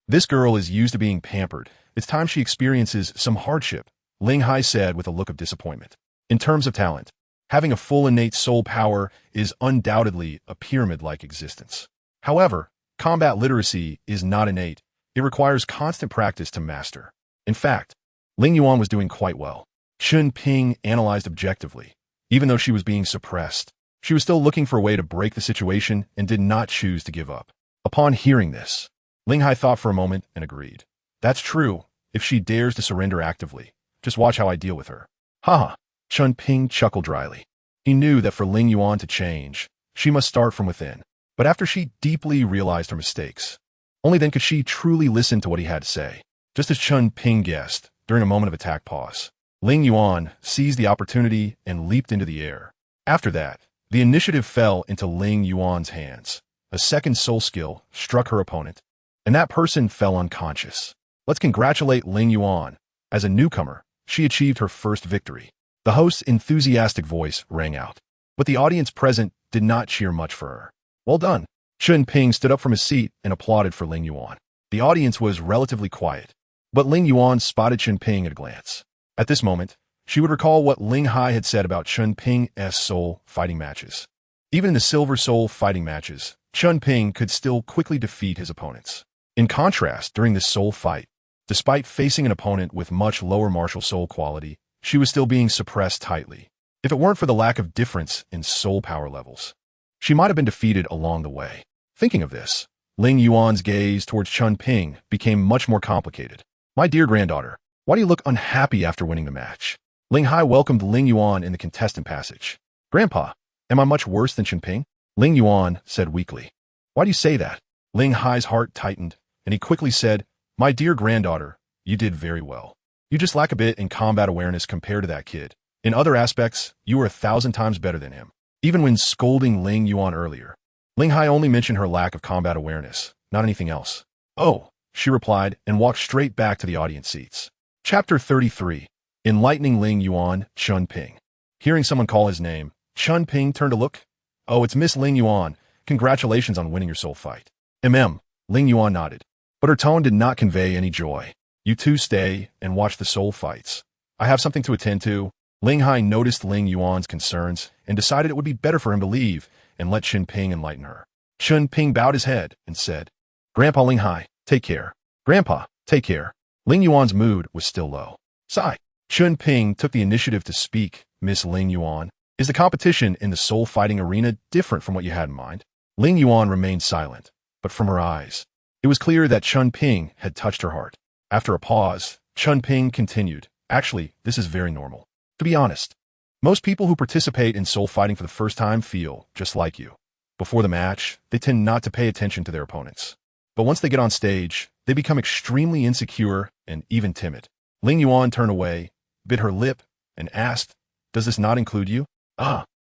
This girl is used to being pampered. It's time she experiences some hardship, Ling Hai said with a look of disappointment. In terms of talent, having a full innate soul power is undoubtedly a pyramid-like existence. However, combat literacy is not innate. It requires constant practice to master. In fact, Ling Yuan was doing quite well. Chen Ping analyzed objectively. Even though she was being suppressed, she was still looking for a way to break the situation and did not choose to give up. Upon hearing this, Ling Hai thought for a moment and agreed. That's true, if she dares to surrender actively. Just watch how I deal with her. Haha, Chen Ping chuckled dryly. He knew that for Ling Yuan to change, she must start from within. But after she deeply realized her mistakes, only then could she truly listen to what he had to say. Just as Chen Ping guessed, during a moment of attack pause, Ling Yuan seized the opportunity and leaped into the air. After that, the initiative fell into Ling Yuan's hands. A second soul skill struck her opponent, and that person fell unconscious. Let's congratulate Ling Yuan. As a newcomer, she achieved her first victory. The host's enthusiastic voice rang out, but the audience present did not cheer much for her. Well done. Chen Ping stood up from his seat and applauded for Ling Yuan. The audience was relatively quiet, but Ling Yuan spotted Chen Ping at a glance. At this moment, she would recall what Ling Hai had said about Chen Ping's soul fighting matches. Even in the silver soul fighting matches, Chen Ping could still quickly defeat his opponents. In contrast, during this soul fight, despite facing an opponent with much lower martial soul quality, she was still being suppressed tightly. If it weren't for the lack of difference in soul power levels, she might have been defeated along the way. Thinking of this, Ling Yuan's gaze towards Chen Ping became much more complicated. My dear granddaughter, why do you look unhappy after winning the match? Ling Hai welcomed Ling Yuan in the contestant passage. Grandpa, am I much worse than Chen Ping? Ling Yuan said weakly. Why do you say that? Ling Hai's heart tightened, and he quickly said, my dear granddaughter, you did very well. You just lack a bit in combat awareness compared to that kid. In other aspects, you were 1,000 times better than him. Even when scolding Ling Yuan earlier, Ling Hai only mentioned her lack of combat awareness, not anything else. Oh, she replied and walked straight back to the audience seats. Chapter 33. Enlightening Ling Yuan, Chen Ping. Hearing someone call his name, Chen Ping turned to look. Oh, it's Miss Ling Yuan. Congratulations on winning your soul fight. Ling Yuan nodded, but her tone did not convey any joy. You two stay and watch the soul fights. I have something to attend to. Ling Hai noticed Ling Yuan's concerns and decided it would be better for him to leave and let Chen Ping enlighten her. Chen Ping bowed his head and said, Grandpa Ling Hai, take care. Grandpa, take care. Ling Yuan's mood was still low. Sigh. Chen Ping took the initiative to speak. Miss Ling Yuan, is the competition in the soul fighting arena different from what you had in mind? Ling Yuan remained silent, but from her eyes, it was clear that Chen Ping had touched her heart. After a pause, Chen Ping continued, Actually, this is very normal. To be honest, most people who participate in soul fighting for the first time feel just like you. Before the match, they tend not to pay attention to their opponents. But once they get on stage, they become extremely insecure and even timid. Ling Yuan turned away, bit her lip, and asked, Does this not include you?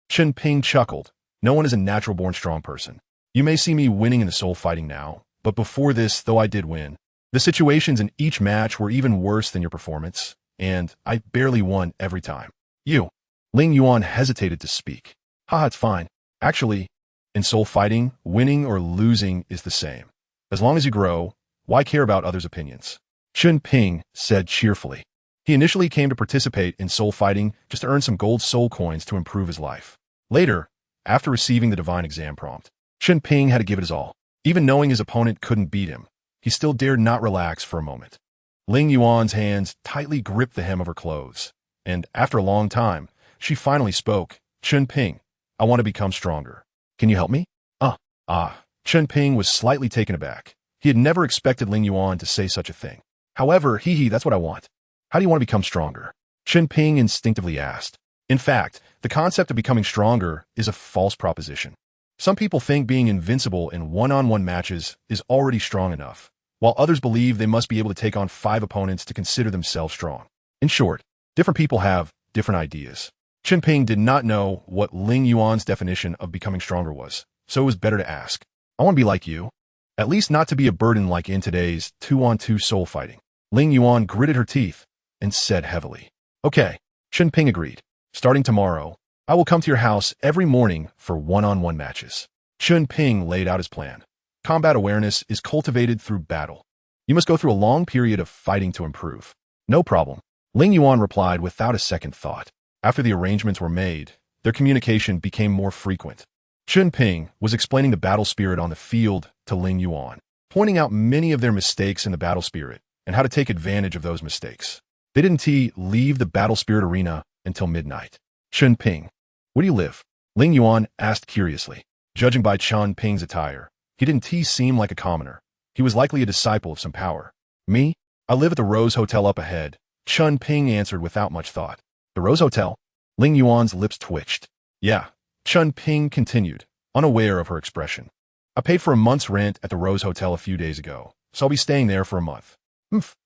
Chen Ping chuckled. No one is a natural-born strong person. You may see me winning in the soul fighting now, but before this, though I did win, the situations in each match were even worse than your performance, and I barely won every time. You. Ling Yuan hesitated to speak. It's fine. Actually, in soul fighting, winning or losing is the same. As long as you grow, why care about others' opinions? Chen Ping said cheerfully. He initially came to participate in soul fighting just to earn some gold soul coins to improve his life. Later, after receiving the divine exam prompt, Chen Ping had to give it his all. Even knowing his opponent couldn't beat him, he still dared not relax for a moment. Ling Yuan's hands tightly gripped the hem of her clothes, and after a long time, she finally spoke. Chen Ping, I want to become stronger. Can you help me? Chen Ping was slightly taken aback. He had never expected Ling Yuan to say such a thing. However, that's what I want. How do you want to become stronger? Chen Ping instinctively asked. In fact, the concept of becoming stronger is a false proposition. Some people think being invincible in one-on-one matches is already strong enough, while others believe they must be able to take on 5 opponents to consider themselves strong. In short, different people have different ideas. Chen Ping did not know what Ling Yuan's definition of becoming stronger was, so it was better to ask. I want to be like you. At least not to be a burden like in today's 2-on-2 soul fighting. Ling Yuan gritted her teeth and said heavily. Okay, Chen Ping agreed. Starting tomorrow, I will come to your house every morning for one-on-one matches. Chen Ping laid out his plan. Combat awareness is cultivated through battle. You must go through a long period of fighting to improve. No problem. Ling Yuan replied without a second thought. After the arrangements were made, their communication became more frequent. Chen Ping was explaining the battle spirit on the field to Ling Yuan, pointing out many of their mistakes in the battle spirit and how to take advantage of those mistakes. They didn't leave the battle spirit arena until midnight. Chen Ping, where do you live? Ling Yuan asked curiously. Judging by Chen Ping's attire, he didn't seem like a commoner. He was likely a disciple of some power. Me? I live at the Rose Hotel up ahead, Chen Ping answered without much thought. The Rose Hotel? Ling Yuan's lips twitched. Yeah, Chen Ping continued, unaware of her expression. I paid for a month's rent at the Rose Hotel a few days ago, so I'll be staying there for a month.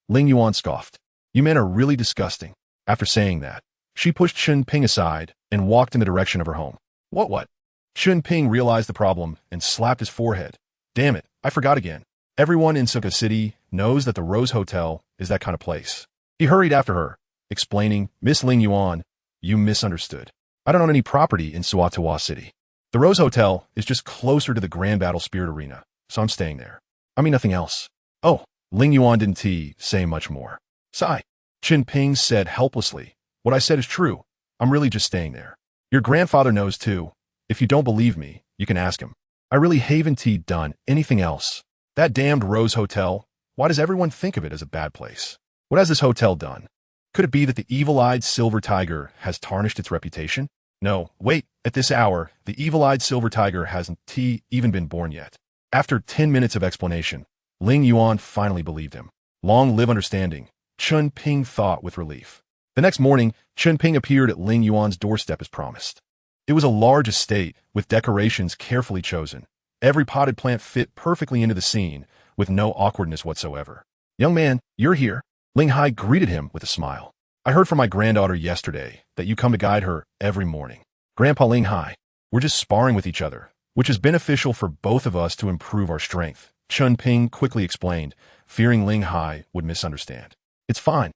Ling Yuan scoffed. You men are really disgusting. After saying that, she pushed Chen Ping aside and walked in the direction of her home. What? Chen Ping realized the problem and slapped his forehead. Damn it, I forgot again. Everyone in Suka City knows that the Rose Hotel is that kind of place. He hurried after her, explaining, Miss Ling Yuan, you misunderstood. I don't own any property in Suatawa City. The Rose Hotel is just closer to the Grand Battle Spirit Arena, so I'm staying there. I mean nothing else. Oh, Ling Yuan didn't say much more. Sigh. Chen Ping said helplessly, what I said is true. I'm really just staying there. Your grandfather knows too. If you don't believe me, you can ask him. I really haven't done anything else. That damned Rose Hotel, why does everyone think of it as a bad place? What has this hotel done? Could it be that the evil-eyed silver tiger has tarnished its reputation? No, wait, at this hour, the evil-eyed silver tiger hasn't even been born yet. After 10 minutes of explanation, Ling Yuan finally believed him. Long live understanding, Chen Ping thought with relief. The next morning, Chen Ping appeared at Ling Yuan's doorstep as promised. It was a large estate with decorations carefully chosen. Every potted plant fit perfectly into the scene, with no awkwardness whatsoever. Young man, you're here. Ling Hai greeted him with a smile. I heard from my granddaughter yesterday that you come to guide her every morning. Grandpa Ling Hai, we're just sparring with each other, which is beneficial for both of us to improve our strength, Chen Ping quickly explained, fearing Ling Hai would misunderstand. It's fine.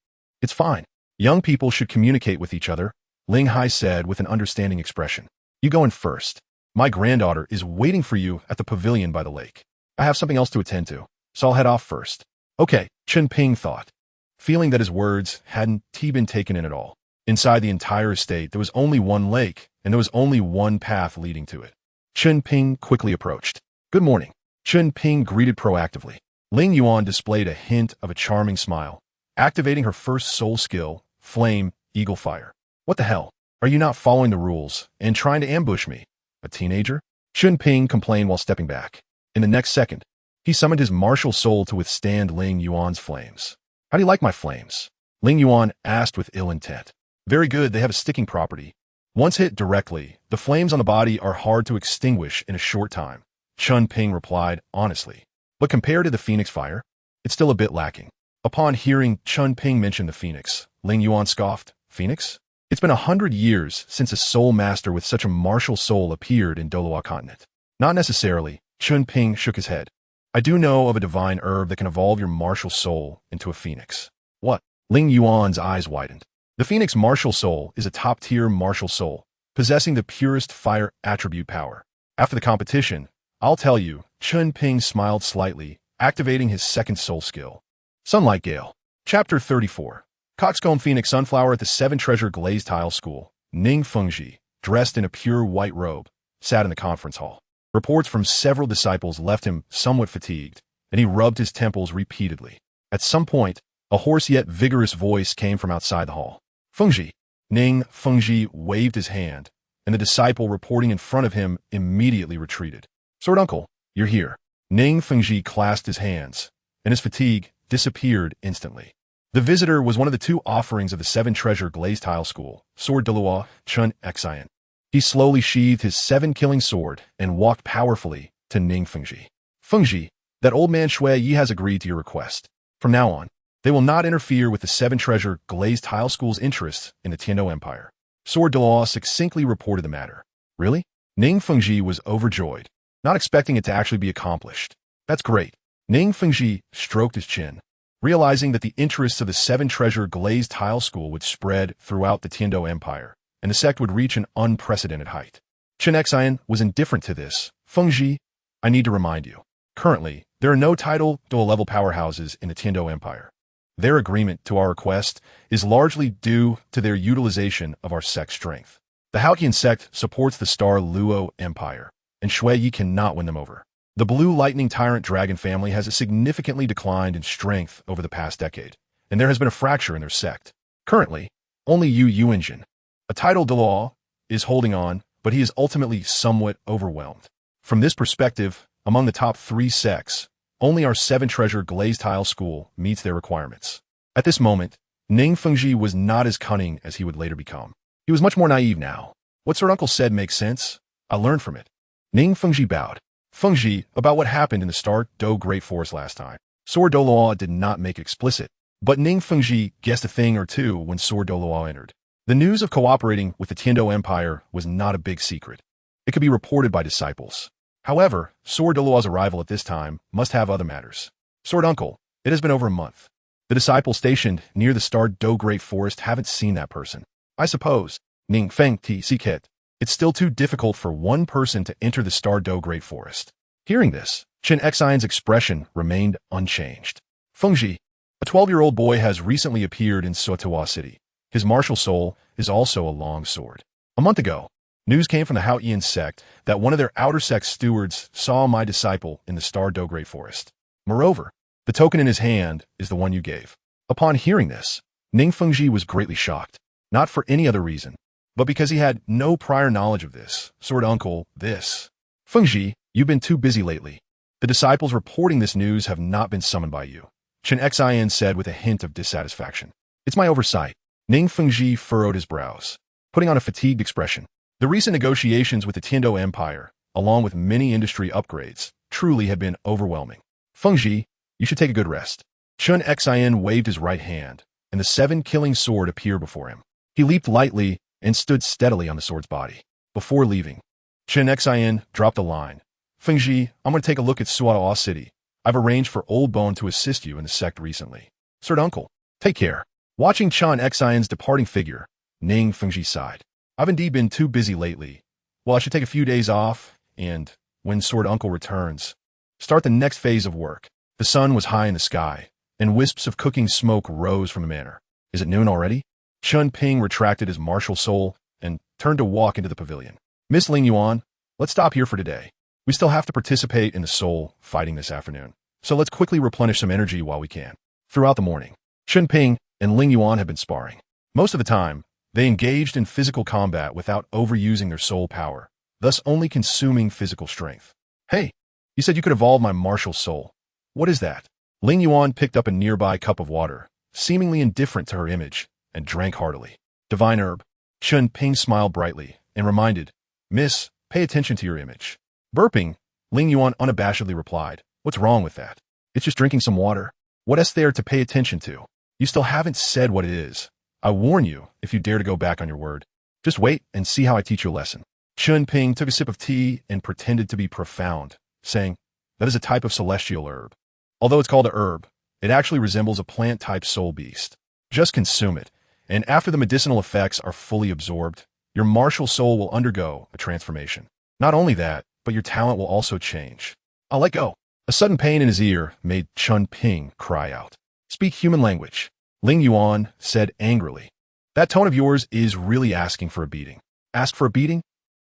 Young people should communicate with each other. Ling Hai said with an understanding expression. You go in first. My granddaughter is waiting for you at the pavilion by the lake. I have something else to attend to, so I'll head off first. Okay, Chen Ping thought, feeling that his words hadn't been taken in at all. Inside the entire estate, there was only one lake, and there was only one path leading to it. Chen Ping quickly approached. Good morning. Chen Ping greeted proactively. Ling Yuan displayed a hint of a charming smile, activating her first soul skill, Flame, Eagle Fire. What the hell? Are you not following the rules and trying to ambush me? A teenager? Chen Ping complained while stepping back. In the next second, he summoned his martial soul to withstand Ling Yuan's flames. How do you like my flames? Ling Yuan asked with ill intent. Very good, they have a sticking property. Once hit directly, the flames on the body are hard to extinguish in a short time. Chen Ping replied honestly. But compared to the Phoenix Fire, it's still a bit lacking. Upon hearing Chen Ping mention the Phoenix, Ling Yuan scoffed. Phoenix? It's been 100 years since a soul master with such a martial soul appeared in Douluo Continent. Not necessarily. Chen Ping shook his head. I do know of a divine herb that can evolve your martial soul into a phoenix. What? Ling Yuan's eyes widened. The Phoenix martial soul is a top-tier martial soul, possessing the purest fire attribute power. After the competition, I'll tell you, Chen Ping smiled slightly, activating his second soul skill. Sunlight Gale. Chapter 34. Coxcomb Phoenix Sunflower at the Seven Treasure Glazed Tile School. Ning Fengji, dressed in a pure white robe, sat in the conference hall. Reports from several disciples left him somewhat fatigued, and he rubbed his temples repeatedly. At some point, a hoarse yet vigorous voice came from outside the hall. Fengji. Ning Fengji waved his hand, and the disciple reporting in front of him immediately retreated. Sword Uncle, you're here. Ning Fengji clasped his hands, and his fatigue disappeared instantly. The visitor was one of the two offerings of the Seven Treasure Glazed Tile School, Sword Douluo Continent. He slowly sheathed his seven-killing sword and walked powerfully to Ning Fengji. Fengji, that old man Shui Yi has agreed to your request. From now on, they will not interfere with the Seven Treasure Glazed Tile School's interests in the Tiando Empire. Sword Douluo succinctly reported the matter. Really? Ning Fengji was overjoyed, not expecting it to actually be accomplished. That's great. Ning Fengji stroked his chin, realizing that the interests of the Seven Treasure Glazed Tile School would spread throughout the Tiando Empire, and the sect would reach an unprecedented height. Chen Xian was indifferent to this. Fengji, I need to remind you. Currently, there are no title dual-level powerhouses in the Tiando Empire. Their agreement to our request is largely due to their utilization of our sect's strength. The Halkian sect supports the Star Dou Empire, and Shui Yi cannot win them over. The Blue Lightning Tyrant Dragon family has significantly declined in strength over the past decade, and there has been a fracture in their sect. Currently, only Yu Yuanjin, a title Douluo, is holding on, but he is ultimately somewhat overwhelmed. From this perspective, among the top 3 sects, only our Seven Treasure Glazed Tile School meets their requirements. At this moment, Ning Fengji was not as cunning as he would later become. He was much more naive now. What Sword Uncle said makes sense. I learned from it. Ning Fengji bowed. Fengji, about what happened in the Star Dou Forest last time. Sword Douluo did not make it explicit, but Ning Fengji guessed a thing or two when Sword Douluo entered. The news of cooperating with the Tiando Empire was not a big secret. It could be reported by disciples. However, Sword Douluo's arrival at this time must have other matters. Sword Uncle, it has been over a month. The disciples stationed near the Star Dou Forest haven't seen that person. I suppose, Ning Feng Ti Siket, it's still too difficult for one person to enter the Star Dou Forest. Hearing this, Chen Xian's expression remained unchanged. Fengji, a 12-year-old boy has recently appeared in Sotowa City. His martial soul is also a long sword. A month ago, news came from the Halkian sect that one of their outer sect stewards saw my disciple in the Star Dou Forest. Moreover, the token in his hand is the one you gave. Upon hearing this, Ning Fengji was greatly shocked, not for any other reason, but because he had no prior knowledge of this. Sword Uncle, this. Fengji, you've been too busy lately. The disciples reporting this news have not been summoned by you. Chen Xian said with a hint of dissatisfaction. It's my oversight. Ning Fengji furrowed his brows, putting on a fatigued expression. The recent negotiations with the Tiando Empire, along with many industry upgrades, truly had been overwhelming. Fengji, you should take a good rest. Chen Xian waved his right hand, and the seven-killing sword appeared before him. He leaped lightly and stood steadily on the sword's body. Before leaving, Chen Xian dropped a line. Fengji, I'm going to take a look at Sotowa City. I've arranged for Old Bone to assist you in the sect recently. Sword Uncle, take care. Watching Chen Xian's departing figure, Ning Fengji sighed. I've indeed been too busy lately. Well, I should take a few days off, and, when Sword Uncle returns, start the next phase of work. The sun was high in the sky, and wisps of cooking smoke rose from the manor. Is it noon already? Chen Ping retracted his martial soul and turned to walk into the pavilion. Miss Ling Yuan, let's stop here for today. We still have to participate in the soul fighting this afternoon, so let's quickly replenish some energy while we can. Throughout the morning, Chen Ping and Ling Yuan have been sparring. Most of the time, they engaged in physical combat without overusing their soul power, thus only consuming physical strength. Hey, you said you could evolve my martial soul. What is that? Ling Yuan picked up a nearby cup of water, seemingly indifferent to her image, and drank heartily. Divine herb. Chen Ping smiled brightly and reminded, Miss, pay attention to your image. Burping, Ling Yuan unabashedly replied, What's wrong with that? It's just drinking some water. What is there to pay attention to? You still haven't said what it is. I warn you, if you dare to go back on your word. Just wait and see how I teach you a lesson. Chen Ping took a sip of tea and pretended to be profound, saying, That is a type of celestial herb. Although it's called a herb, it actually resembles a plant-type soul beast. Just consume it, and after the medicinal effects are fully absorbed, your martial soul will undergo a transformation. Not only that, but your talent will also change. I'll let go. A sudden pain in his ear made Chen Ping cry out. Speak human language, Ling Yuan said angrily. That tone of yours is really asking for a beating. Ask for a beating?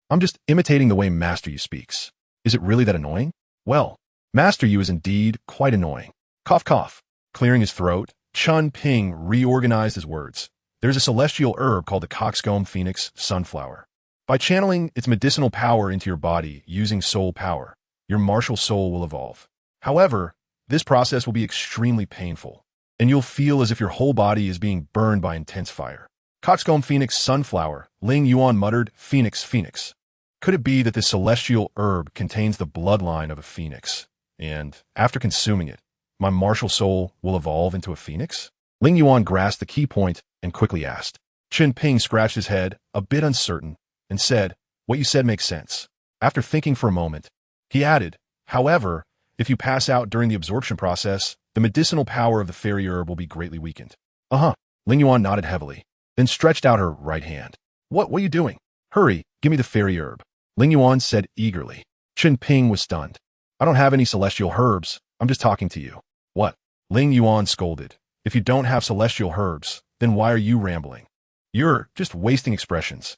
I'm just imitating the way Master Yu speaks. Is it really that annoying? Well, Master Yu is indeed quite annoying. Cough, cough. Clearing his throat, Chen Ping reorganized his words. There's a celestial herb called the coxcomb phoenix sunflower. By channeling its medicinal power into your body using soul power, your martial soul will evolve. However, this process will be extremely painful, and you'll feel as if your whole body is being burned by intense fire. Coxcomb phoenix sunflower, Ling Yuan muttered, Phoenix, phoenix. Could it be that this celestial herb contains the bloodline of a phoenix, and, after consuming it, my martial soul will evolve into a phoenix? Ling Yuan grasped the key point and quickly asked. Chen Ping scratched his head, a bit uncertain, and said, What you said makes sense. After thinking for a moment, he added, However, if you pass out during the absorption process, the medicinal power of the fairy herb will be greatly weakened. Uh-huh. Ling Yuan nodded heavily, then stretched out her right hand. What are you doing? Hurry, give me the fairy herb. Ling Yuan said eagerly. Chen Ping was stunned. I don't have any celestial herbs. I'm just talking to you. What? Ling Yuan scolded. If you don't have celestial herbs, then why are you rambling? You're just wasting expressions.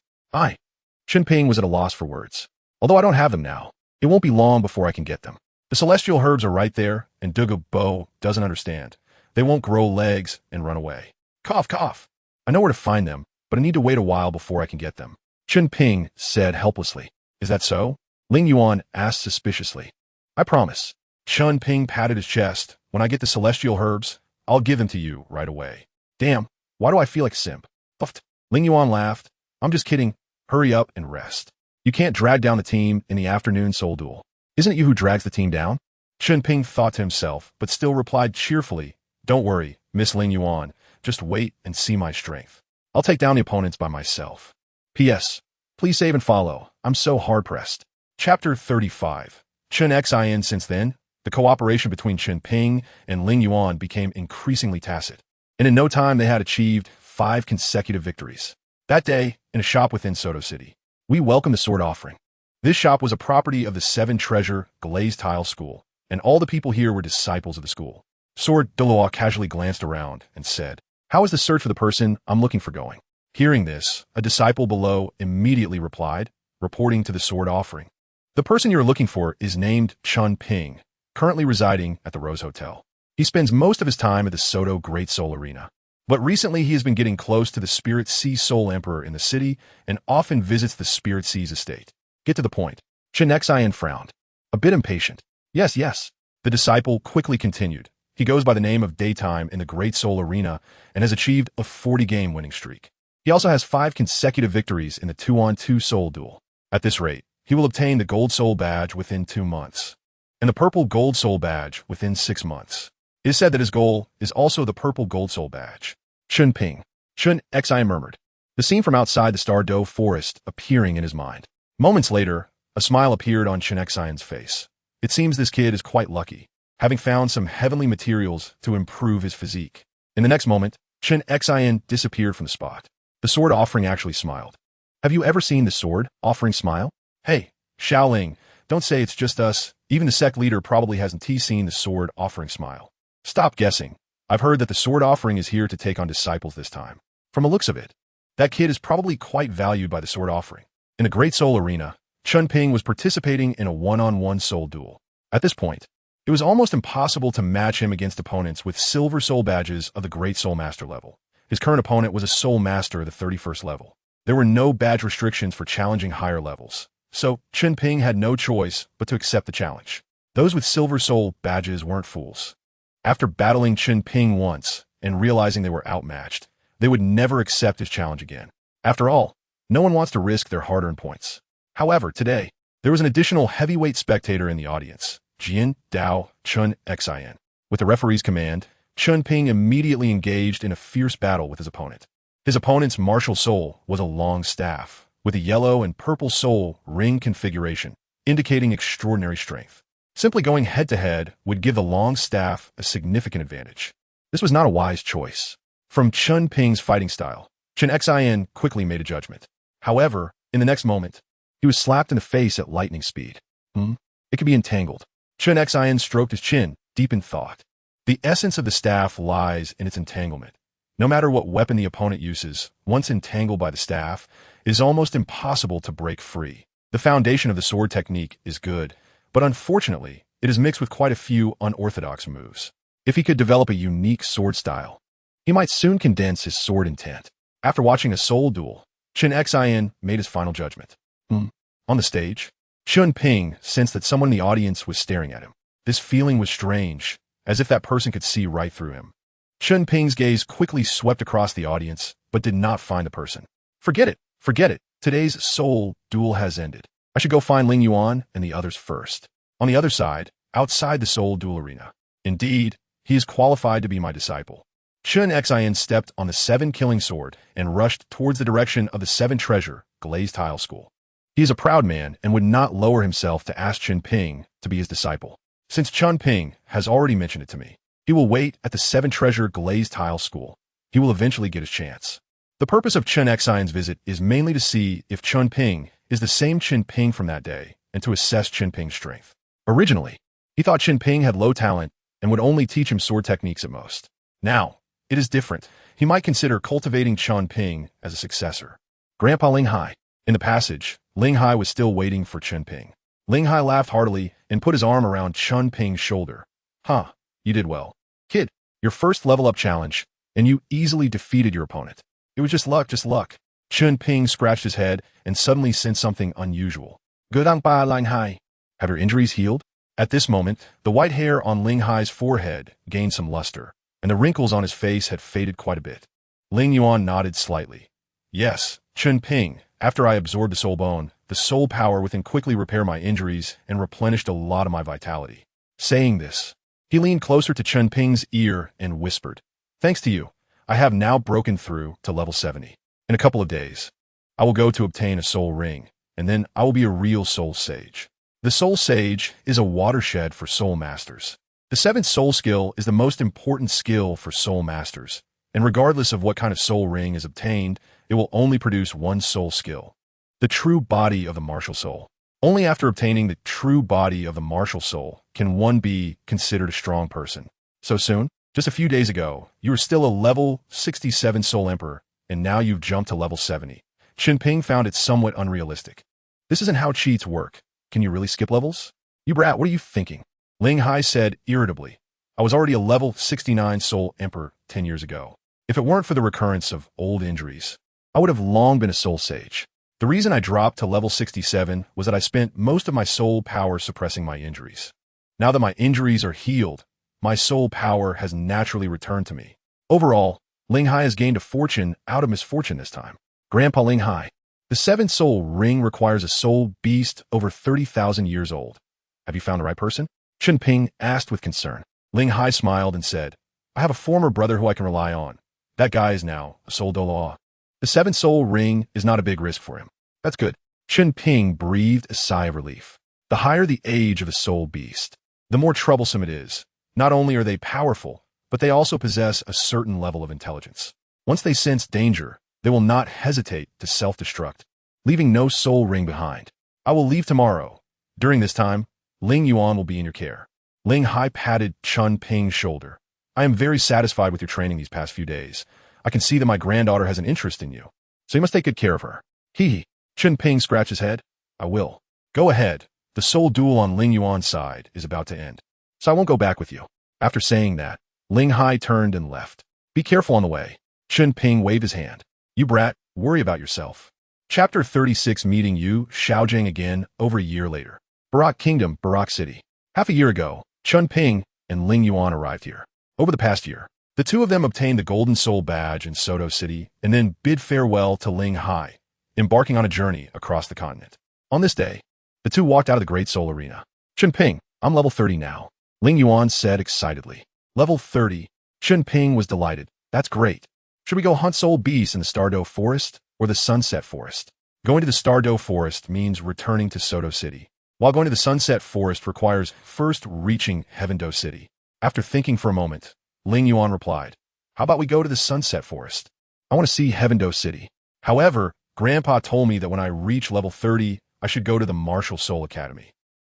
Chen Ping was at a loss for words. Although I don't have them now, it won't be long before I can get them. The celestial herbs are right there, and Douluo Bo doesn't understand. They won't grow legs and run away. Cough, cough. I know where to find them, but I need to wait a while before I can get them. Chen Ping said helplessly. Is that so? Ling Yuan asked suspiciously. I promise. Chen Ping patted his chest. When I get the celestial herbs, I'll give them to you right away. Damn, why do I feel like a simp? Puffed. Ling Yuan laughed. I'm just kidding. Hurry up and rest. You can't drag down the team in the afternoon soul duel. Isn't it you who drags the team down? Chen Ping thought to himself, but still replied cheerfully, Don't worry, Miss Ling Yuan. Just wait and see my strength. I'll take down the opponents by myself. P.S. Please save and follow. I'm so hard-pressed. Chapter 35. Chen Xin. Since then, the cooperation between Chen Ping and Ling Yuan became increasingly tacit, and in no time they had achieved 5 consecutive victories. That day, in a shop within Soto City, we welcomed the sword offering. This shop was a property of the 7 Treasure Glazed Tile School, and all the people here were disciples of the school. Sword Douluo casually glanced around and said, How is the search for the person I'm looking for going? Hearing this, a disciple below immediately replied, reporting to the sword offering. The person you're looking for is named Chen Ping, currently residing at the Rose Hotel. He spends most of his time at the Soto Great Soul Arena. But recently he has been getting close to the Spirit Sea Soul Emperor in the city and often visits the Spirit Sea's estate. Get to the point. Chen Xin frowned. A bit impatient. Yes. The disciple quickly continued. He goes by the name of Daytime in the Great Soul Arena and has achieved a 40-game winning streak. He also has 5 consecutive victories in the 2-on-2 soul duel. At this rate, he will obtain the Gold Soul Badge within 2 months, and the Purple Gold Soul Badge within 6 months. It is said that his goal is also the Purple Gold Soul Badge. Chen Ping. Chen Xin murmured, the scene from outside the Star Dou Forest appearing in his mind. Moments later, a smile appeared on Chen Xion's face. It seems this kid is quite lucky, having found some heavenly materials to improve his physique. In the next moment, Chen Xion disappeared from the spot. The sword offering actually smiled. Have you ever seen the sword offering smile? Hey, Xiaoling, don't say it's just us. Even the sect leader probably hasn't seen the sword offering smile. Stop guessing. I've heard that the sword offering is here to take on disciples this time. From the looks of it, that kid is probably quite valued by the sword offering. In the Great Soul Arena, Chen Ping was participating in a one-on-one soul duel. At this point, it was almost impossible to match him against opponents with silver soul badges of the Great Soul Master level. His current opponent was a Soul Master of the 31st level. There were no badge restrictions for challenging higher levels, so Chen Ping had no choice but to accept the challenge. Those with silver soul badges weren't fools. After battling Chen Ping once and realizing they were outmatched, they would never accept his challenge again. After all, no one wants to risk their hard-earned points. However, today, there was an additional heavyweight spectator in the audience, Jin Dao Chun Xin. With the referee's command, Chen Ping immediately engaged in a fierce battle with his opponent. His opponent's martial soul was a long staff, with a yellow and purple soul ring configuration, indicating extraordinary strength. Simply going head-to-head would give the long staff a significant advantage. This was not a wise choice. From Chen Ping's fighting style, Chen Xin quickly made a judgment. However, in the next moment, he was slapped in the face at lightning speed. It could be entangled. Chen Xin stroked his chin, deep in thought. The essence of the staff lies in its entanglement. No matter what weapon the opponent uses, once entangled by the staff, it is almost impossible to break free. The foundation of the sword technique is good, but unfortunately, it is mixed with quite a few unorthodox moves. If he could develop a unique sword style, he might soon condense his sword intent. After watching a soul duel, Chen Xin made his final judgment. On the stage, Chen Ping sensed that someone in the audience was staring at him. This feeling was strange, as if that person could see right through him. Chen Ping's gaze quickly swept across the audience, but did not find the person. Forget it. Today's soul duel has ended. I should go find Ling Yuan and the others first. On the other side, outside the soul duel arena. Indeed, he is qualified to be my disciple. Chen Xin stepped on the 7 killing sword and rushed towards the direction of the 7 treasure glazed tile school. He is a proud man and would not lower himself to ask Chen Ping to be his disciple. Since Chen Ping has already mentioned it to me, he will wait at the 7 treasure glazed tile school. He will eventually get his chance. The purpose of Chen Xin's visit is mainly to see if Chen Ping is the same Chen Ping from that day and to assess Chen Ping's strength. Originally, he thought Chen Ping had low talent and would only teach him sword techniques at most. Now, it is different. He might consider cultivating Chen Ping as a successor. Grandpa Ling Hai. In the passage, Ling Hai was still waiting for Chen Ping. Ling Hai laughed heartily and put his arm around Chen Ping's shoulder. You did well. Kid, your first level-up challenge, and you easily defeated your opponent. It was just luck. Chen Ping scratched his head and suddenly sensed something unusual. Godangba Ling Hai. Have your injuries healed? At this moment, the white hair on Ling Hai's forehead gained some luster, and the wrinkles on his face had faded quite a bit. Ling Yuan nodded slightly. Yes, Chen Ping, after I absorbed the soul bone, the soul power within quickly repaired my injuries and replenished a lot of my vitality. Saying this, he leaned closer to Chen Ping's ear and whispered, "Thanks to you, I have now broken through to level 70. In a couple of days, I will go to obtain a soul ring, and then I will be a real soul sage." The soul sage is a watershed for soul masters. The 7th soul skill is the most important skill for soul masters, and regardless of what kind of soul ring is obtained, it will only produce one soul skill. The true body of the martial soul. Only after obtaining the true body of the martial soul can one be considered a strong person. So soon? Just a few days ago, you were still a level 67 soul emperor, and now you've jumped to level 70. Chen Ping found it somewhat unrealistic. This isn't how cheats work. Can you really skip levels? You brat, what are you thinking? Ling Hai said irritably. I was already a level 69 soul emperor 10 years ago. If it weren't for the recurrence of old injuries, I would have long been a soul sage. The reason I dropped to level 67 was that I spent most of my soul power suppressing my injuries. Now that my injuries are healed, my soul power has naturally returned to me. Overall, Ling Hai has gained a fortune out of misfortune this time. Grandpa Ling Hai. The 7th soul ring requires a soul beast over 30,000 years old. Have you found the right person? Chen Ping asked with concern. Ling Hai smiled and said, I have a former brother who I can rely on. That guy is now a soul Douluo. The 7th soul ring is not a big risk for him. That's good. Chen Ping breathed a sigh of relief. The higher the age of a soul beast, the more troublesome it is. Not only are they powerful, but they also possess a certain level of intelligence. Once they sense danger, they will not hesitate to self-destruct, leaving no soul ring behind. I will leave tomorrow. During this time, Ling Yuan will be in your care. Ling Hai patted Chen Ping's shoulder. I am very satisfied with your training these past few days. I can see that my granddaughter has an interest in you, so you must take good care of her. Hee. Chen Ping scratched his head. I will. Go ahead. The soul duel on Ling Yuan's side is about to end, so I won't go back with you. After saying that, Ling Hai turned and left. Be careful on the way. Chen Ping waved his hand. You brat, worry about yourself. Chapter 36. Meeting Yu Xiaojing again over a year later. Barak Kingdom, Barak City. Half a year ago, Chen Ping and Ling Yuan arrived here. Over the past year, the two of them obtained the Golden Soul Badge in Star Dou City and then bid farewell to Ling Hai, embarking on a journey across the continent. On this day, the two walked out of the Great Soul Arena. Chen Ping, I'm level 30 now, Ling Yuan said excitedly. Level 30. Chen Ping was delighted. That's great. Should we go hunt soul beasts in the Star Dou Forest or the Sunset Forest? Going to the Star Dou Forest means returning to Star Dou City, while going to the Sunset Forest requires first reaching Heaven Dou City. After thinking for a moment, Ling Yuan replied, how about we go to the Sunset Forest? I want to see Heaven Dou City. However, Grandpa told me that when I reach level 30, I should go to the Martial Soul Academy.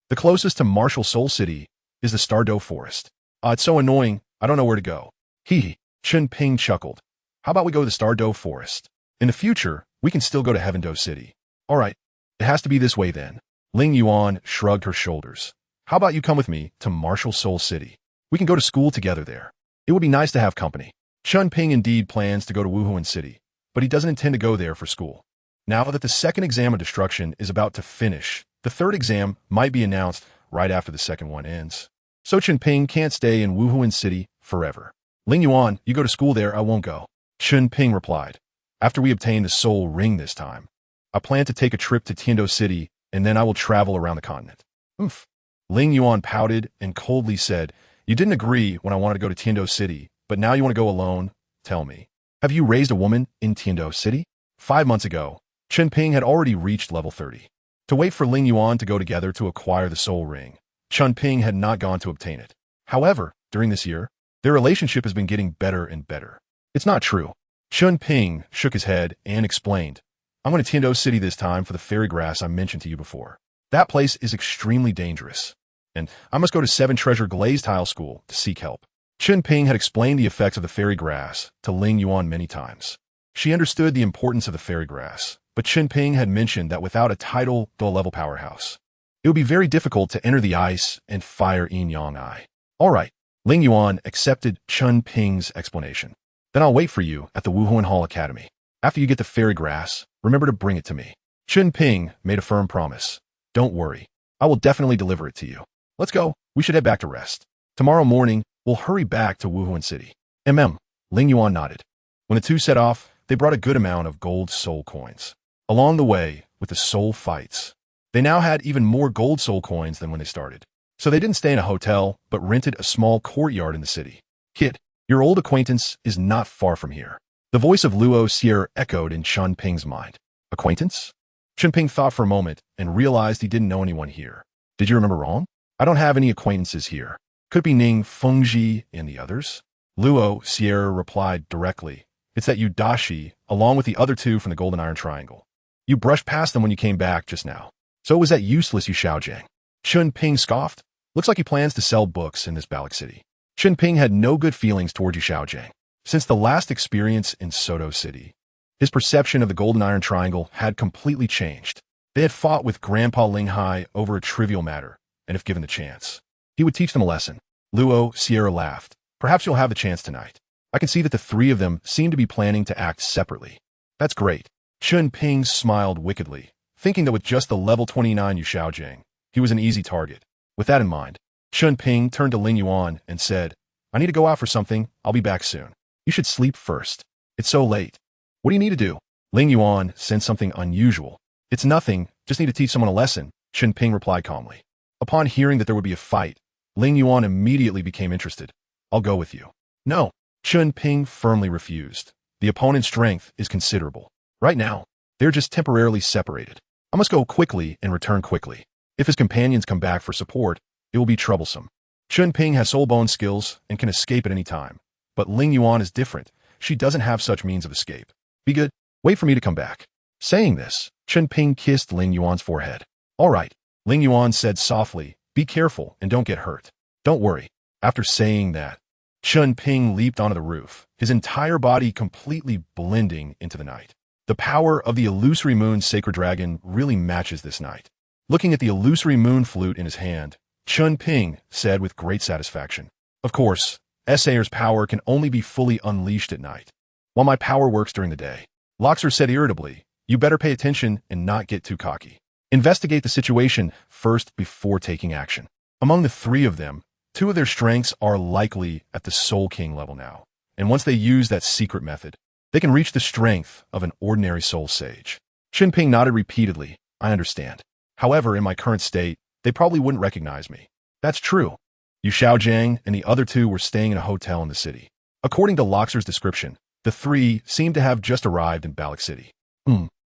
The closest to Martial Soul City is the Star Dou Forest. It's so annoying, I don't know where to go. Hee. Chen Ping chuckled. How about we go to the Star Dou Forest? In the future, we can still go to Heaven Dou City. All right, it has to be this way then. Ling Yuan shrugged her shoulders. How about you come with me to Martial Soul City? We can go to school together there. It would be nice to have company. Chen Ping indeed plans to go to Wuhuan City, but he doesn't intend to go there for school. Now that the second exam of destruction is about to finish, the third exam might be announced right after the second one ends. So Chen Ping can't stay in Wuhuan City forever. Ling Yuan, you go to school there, I won't go. Chen Ping replied. After we obtain the soul ring this time, I plan to take a trip to Tiandou City, and then I will travel around the continent. Oomph. Ling Yuan pouted and coldly said, you didn't agree when I wanted to go to Tiandou City, but now you want to go alone? Tell me, have you raised a woman in Tiandou City? 5 months ago, Chen Ping had already reached level 30. To wait for Ling Yuan to go together to acquire the soul ring, Chen Ping had not gone to obtain it. However, during this year, their relationship has been getting better and better. It's not true. Chen Ping shook his head and explained, I'm going to Tiandou City this time for the fairy grass I mentioned to you before. That place is extremely dangerous, and I must go to 7 Treasure Glazed Tile School to seek help. Chen Ping had explained the effects of the fairy grass to Ling Yuan many times. She understood the importance of the fairy grass, but Chen Ping had mentioned that without a title to a level powerhouse, it would be very difficult to enter the ice and fire yin-yang eye. All right, Ling Yuan accepted Chen Ping's explanation. Then I'll wait for you at the Wuhuan Hall Academy. After you get the fairy grass, remember to bring it to me. Chen Ping made a firm promise. Don't worry, I will definitely deliver it to you. Let's go, we should head back to rest. Tomorrow morning, we'll hurry back to Wuhuan City. Ling Yuan nodded. When the two set off, they brought a good amount of gold soul coins. Along the way, with the soul fights, they now had even more gold soul coins than when they started. So they didn't stay in a hotel, but rented a small courtyard in the city. Kid, your old acquaintance is not far from here. The voice of Luo Sierra echoed in Chen Ping's mind. Acquaintance? Chen Ping thought for a moment and realized he didn't know anyone here. Did you remember wrong? I don't have any acquaintances here. Could be Ning, Fengji, and the others. Luo Sierra replied directly. It's that you Dashi, along with the other two from the Golden Iron Triangle. You brushed past them when you came back just now. So was that useless, you Xiaojing? Chen Ping scoffed. Looks like he plans to sell books in this Balak City. Chen Ping had no good feelings toward Yu Xiaojing. Since the last experience in Star Dou City, his perception of the Golden Iron Triangle had completely changed. They had fought with Grandpa Ling Hai over a trivial matter, and if given the chance, he would teach them a lesson. Luo Sierra laughed. Perhaps you'll have the chance tonight. I can see that the three of them seem to be planning to act separately. That's great. Chen Ping smiled wickedly, thinking that with just the level 29 Yu Xiaojing, he was an easy target. With that in mind, Chen Ping turned to Ling Yuan and said, I need to go out for something. I'll be back soon. You should sleep first. It's so late. What do you need to do? Ling Yuan sensed something unusual. It's nothing. Just need to teach someone a lesson, Chen Ping replied calmly. Upon hearing that there would be a fight, Ling Yuan immediately became interested. I'll go with you. No. Chen Ping firmly refused. The opponent's strength is considerable. Right now, they're just temporarily separated. I must go quickly and return quickly. If his companions come back for support, it will be troublesome. Chen Ping has soul bone skills and can escape at any time. But Ling Yuan is different. She doesn't have such means of escape. Be good. Wait for me to come back. Saying this, Chen Ping kissed Ling Yuan's forehead. All right, Ling Yuan said softly, be careful and don't get hurt. Don't worry. After saying that, Chen Ping leaped onto the roof, his entire body completely blending into the night. The power of the illusory moon's sacred dragon really matches this night. Looking at the illusory moon flute in his hand, Chen Ping said with great satisfaction, of course, Sayer's power can only be fully unleashed at night, while my power works during the day. Loxer said irritably, you better pay attention and not get too cocky. Investigate the situation first before taking action. Among the three of them, two of their strengths are likely at the Soul King level now, and once they use that secret method, they can reach the strength of an ordinary soul sage. Chen Ping nodded repeatedly, I understand. However, in my current state, they probably wouldn't recognize me. That's true. Yu Xiaojiang and the other two were staying in a hotel in the city. According to Loxer's description, the three seemed to have just arrived in Balak City.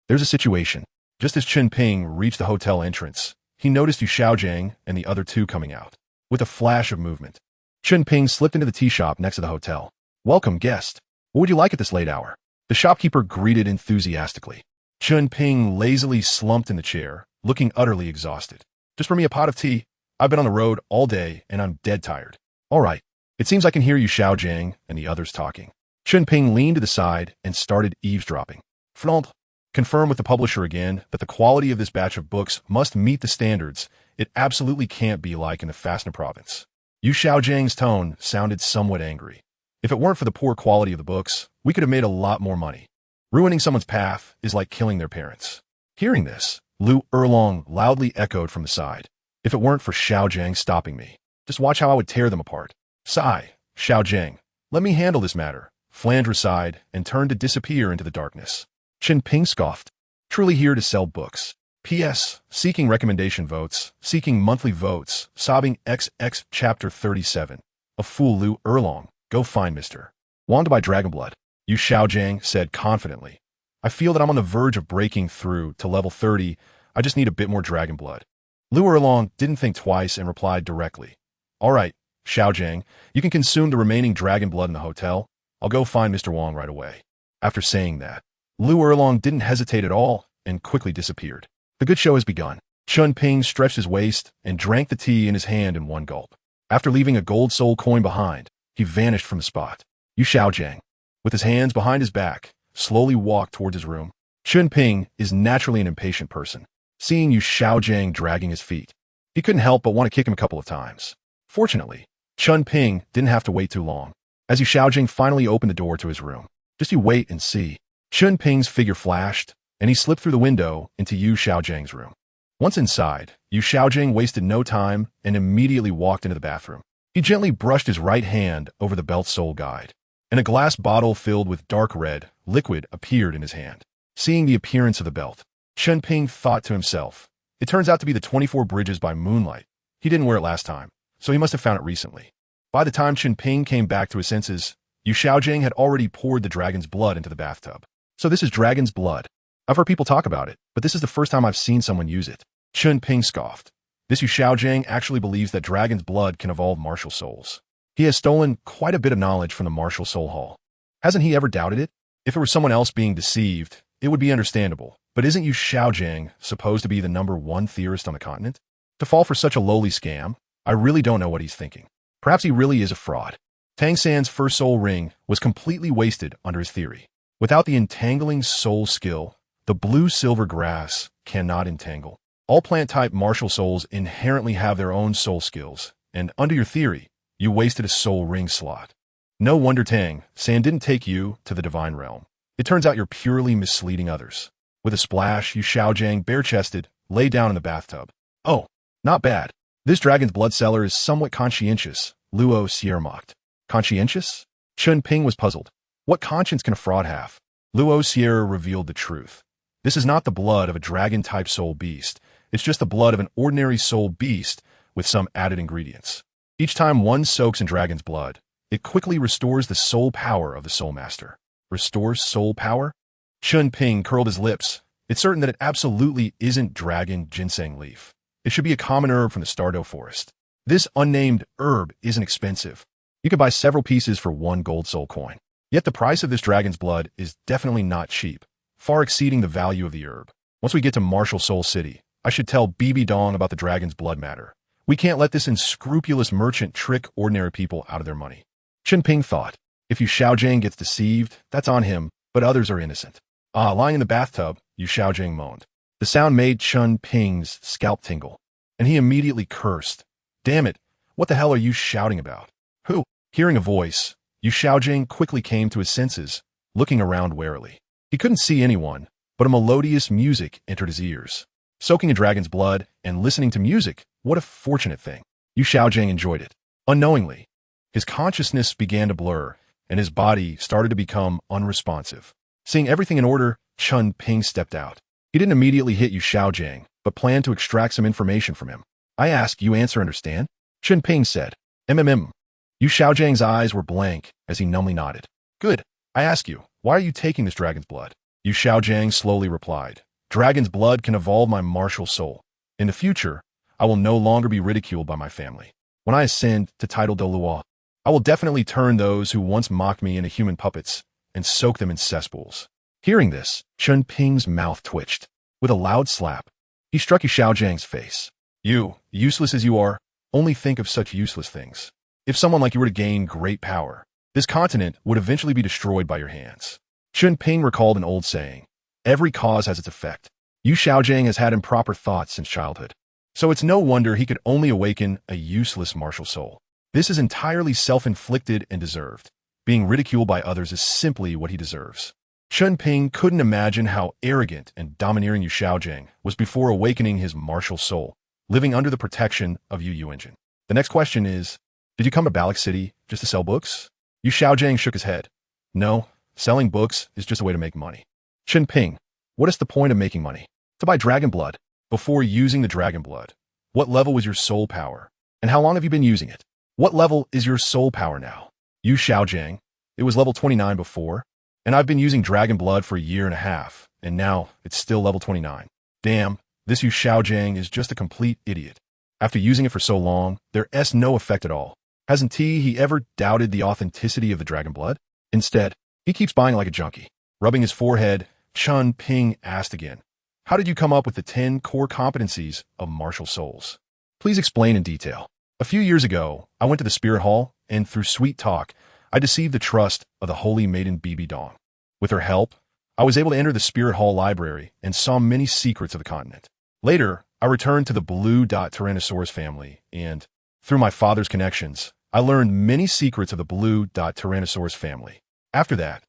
There's a situation. Just as Chen Ping reached the hotel entrance, he noticed Yu Xiaojiang and the other two coming out. With a flash of movement, Chen Ping slipped into the tea shop next to the hotel. Welcome, guest. What would you like at this late hour? The shopkeeper greeted enthusiastically. Chen Ping lazily slumped in the chair, looking utterly exhausted. Just for me a pot of tea. I've been on the road all day and I'm dead tired. All right. It seems I can hear Yu Xiaojiang and the others talking. Chen Ping leaned to the side and started eavesdropping. Front. Confirm with the publisher again that the quality of this batch of books must meet the standards. It absolutely can't be like in the Fastner province. Yu Xiaojiang's tone sounded somewhat angry. If it weren't for the poor quality of the books, we could have made a lot more money. Ruining someone's path is like killing their parents. Hearing this, Lu Erlong loudly echoed from the side. If it weren't for Xiaojiang stopping me, just watch how I would tear them apart. Sigh, Xiaojiang, let me handle this matter. Flandre sighed and turned to disappear into the darkness. Chen Ping scoffed. Truly here to sell books. P.S. Seeking recommendation votes, seeking monthly votes, sobbing XX Chapter 37. A fool Lu Erlong, go find Mr. Want to buy Dragonblood? Yu Xiaojiang said confidently. I feel that I'm on the verge of breaking through to level 30. I just need a bit more Dragonblood. Lu Erlong didn't think twice and replied directly. All right, Xiaojiang, you can consume the remaining Dragonblood in the hotel. I'll go find Mr. Wang right away. After saying that, Lu Erlong didn't hesitate at all and quickly disappeared. The good show has begun. Chen Ping stretched his waist and drank the tea in his hand in one gulp. After leaving a gold soul coin behind, he vanished from the spot. Yu Xiaojiang, with his hands behind his back, slowly walked towards his room. Chen Ping is naturally an impatient person. Seeing Yu Xiaojiang dragging his feet, he couldn't help but want to kick him a couple of times. Fortunately, Chen Ping didn't have to wait too long. As Yu Xiaojiang finally opened the door to his room, just you wait and see. Chen Ping's figure flashed, and he slipped through the window into Yu Xiaojiang's room. Once inside, Yu Xiaojiang wasted no time and immediately walked into the bathroom. He gently brushed his right hand over the belt soul guide, and a glass bottle filled with dark red liquid appeared in his hand. Seeing the appearance of the belt, Chen Ping thought to himself, it turns out to be the 24 Bridges by moonlight. He didn't wear it last time, so he must have found it recently. By the time Chen Ping came back to his senses, Yu Xiaojiang had already poured the dragon's blood into the bathtub. So this is dragon's blood. I've heard people talk about it, but this is the first time I've seen someone use it. Chen Ping scoffed. This Yu Xiaojiang actually believes that dragon's blood can evolve martial souls. He has stolen quite a bit of knowledge from the martial soul hall. Hasn't he ever doubted it? If it were someone else being deceived, it would be understandable. But isn't Yu Xiaojiang supposed to be the #1 theorist on the continent? To fall for such a lowly scam, I really don't know what he's thinking. Perhaps he really is a fraud. Tang San's first soul ring was completely wasted under his theory. Without the entangling soul skill, the blue-silver grass cannot entangle. All plant-type martial souls inherently have their own soul skills, and under your theory, you wasted a soul ring slot. No wonder Tang San didn't take you to the divine realm. It turns out you're purely misleading others. With a splash, Yu Xiaojiang, bare-chested, lay down in the bathtub. Oh, not bad. This dragon's blood seller is somewhat conscientious, Luo Sierra mocked. Conscientious? Chen Ping was puzzled. What conscience can a fraud have? Luo Sierra revealed the truth. This is not the blood of a dragon-type soul beast. It's just the blood of an ordinary soul beast with some added ingredients. Each time one soaks in dragon's blood, it quickly restores the soul power of the soul master. Restores soul power? Chen Ping curled his lips. It's certain that it absolutely isn't dragon ginseng leaf. It should be a common herb from the Star Dou Forest. This unnamed herb isn't expensive. You could buy several pieces for 1 gold soul coin. Yet the price of this dragon's blood is definitely not cheap. far exceeding the value of the herb. Once we get to Martial Soul City, I should tell BB Dong about the dragon's blood matter. We can't let this unscrupulous merchant trick ordinary people out of their money. Chen Ping thought, if Yu Xiaojiang gets deceived, that's on him, but others are innocent. Lying in the bathtub, Yu Xiaojiang moaned. The sound made Chen Ping's scalp tingle, and he immediately cursed. Damn it, what the hell are you shouting about? Who? Hearing a voice, Yu Xiaojiang quickly came to his senses, looking around warily. He couldn't see anyone, but a melodious music entered his ears. Soaking a dragon's blood and listening to music, what a fortunate thing. Yu Xiaojiang enjoyed it. Unknowingly, his consciousness began to blur, and his body started to become unresponsive. Seeing everything in order, Chen Ping stepped out. He didn't immediately hit Yu Xiaojiang, but planned to extract some information from him. I ask, you answer, understand? Chen Ping said. Yu Xiaojiang's eyes were blank as he numbly nodded. Good. I ask you, why are you taking this dragon's blood? Yu Xiaojiang slowly replied. Dragon's blood can evolve my martial soul. In the future, I will no longer be ridiculed by my family. When I ascend to title Douluo, I will definitely turn those who once mocked me into human puppets and soak them in cesspools. Hearing this, Chen Ping's mouth twitched. With a loud slap, he struck Yu Xiaojiang's face. You, useless as you are, only think of such useless things. If someone like you were to gain great power, this continent would eventually be destroyed by your hands. Chen Ping recalled an old saying, every cause has its effect. Yu Xiaojiang has had improper thoughts since childhood, so it's no wonder he could only awaken a useless martial soul. This is entirely self-inflicted and deserved. Being ridiculed by others is simply what he deserves. Chen Ping couldn't imagine how arrogant and domineering Yu Xiaojiang was before awakening his martial soul, living under the protection of Yu Yuanjin. The next question is, did you come to Balak City just to sell books? Yu Xiaojiang shook his head. No, selling books is just a way to make money. Chen Ping, what is the point of making money? To buy dragon blood. Before using the dragon blood, what level was your soul power? And how long have you been using it? What level is your soul power now? Yu Xiaojiang, it was level 29 before, and I've been using dragon blood for a year and a half, and now it's still level 29. Damn, this Yu Xiaojiang is just a complete idiot. After using it for so long, there's no effect at all. Hasn't he ever doubted the authenticity of the dragon blood? Instead, he keeps buying like a junkie. Rubbing his forehead, Chen Ping asked again, how did you come up with the 10 core competencies of martial souls? Please explain in detail. A few years ago, I went to the Spirit Hall, and through sweet talk, I deceived the trust of the holy maiden BB Dong. With her help, I was able to enter the Spirit Hall library and saw many secrets of the continent. Later, I returned to the blue.Tyrannosaurus family, and, through my father's connections, I learned many secrets of the blue.Tyrannosaurus family. After that,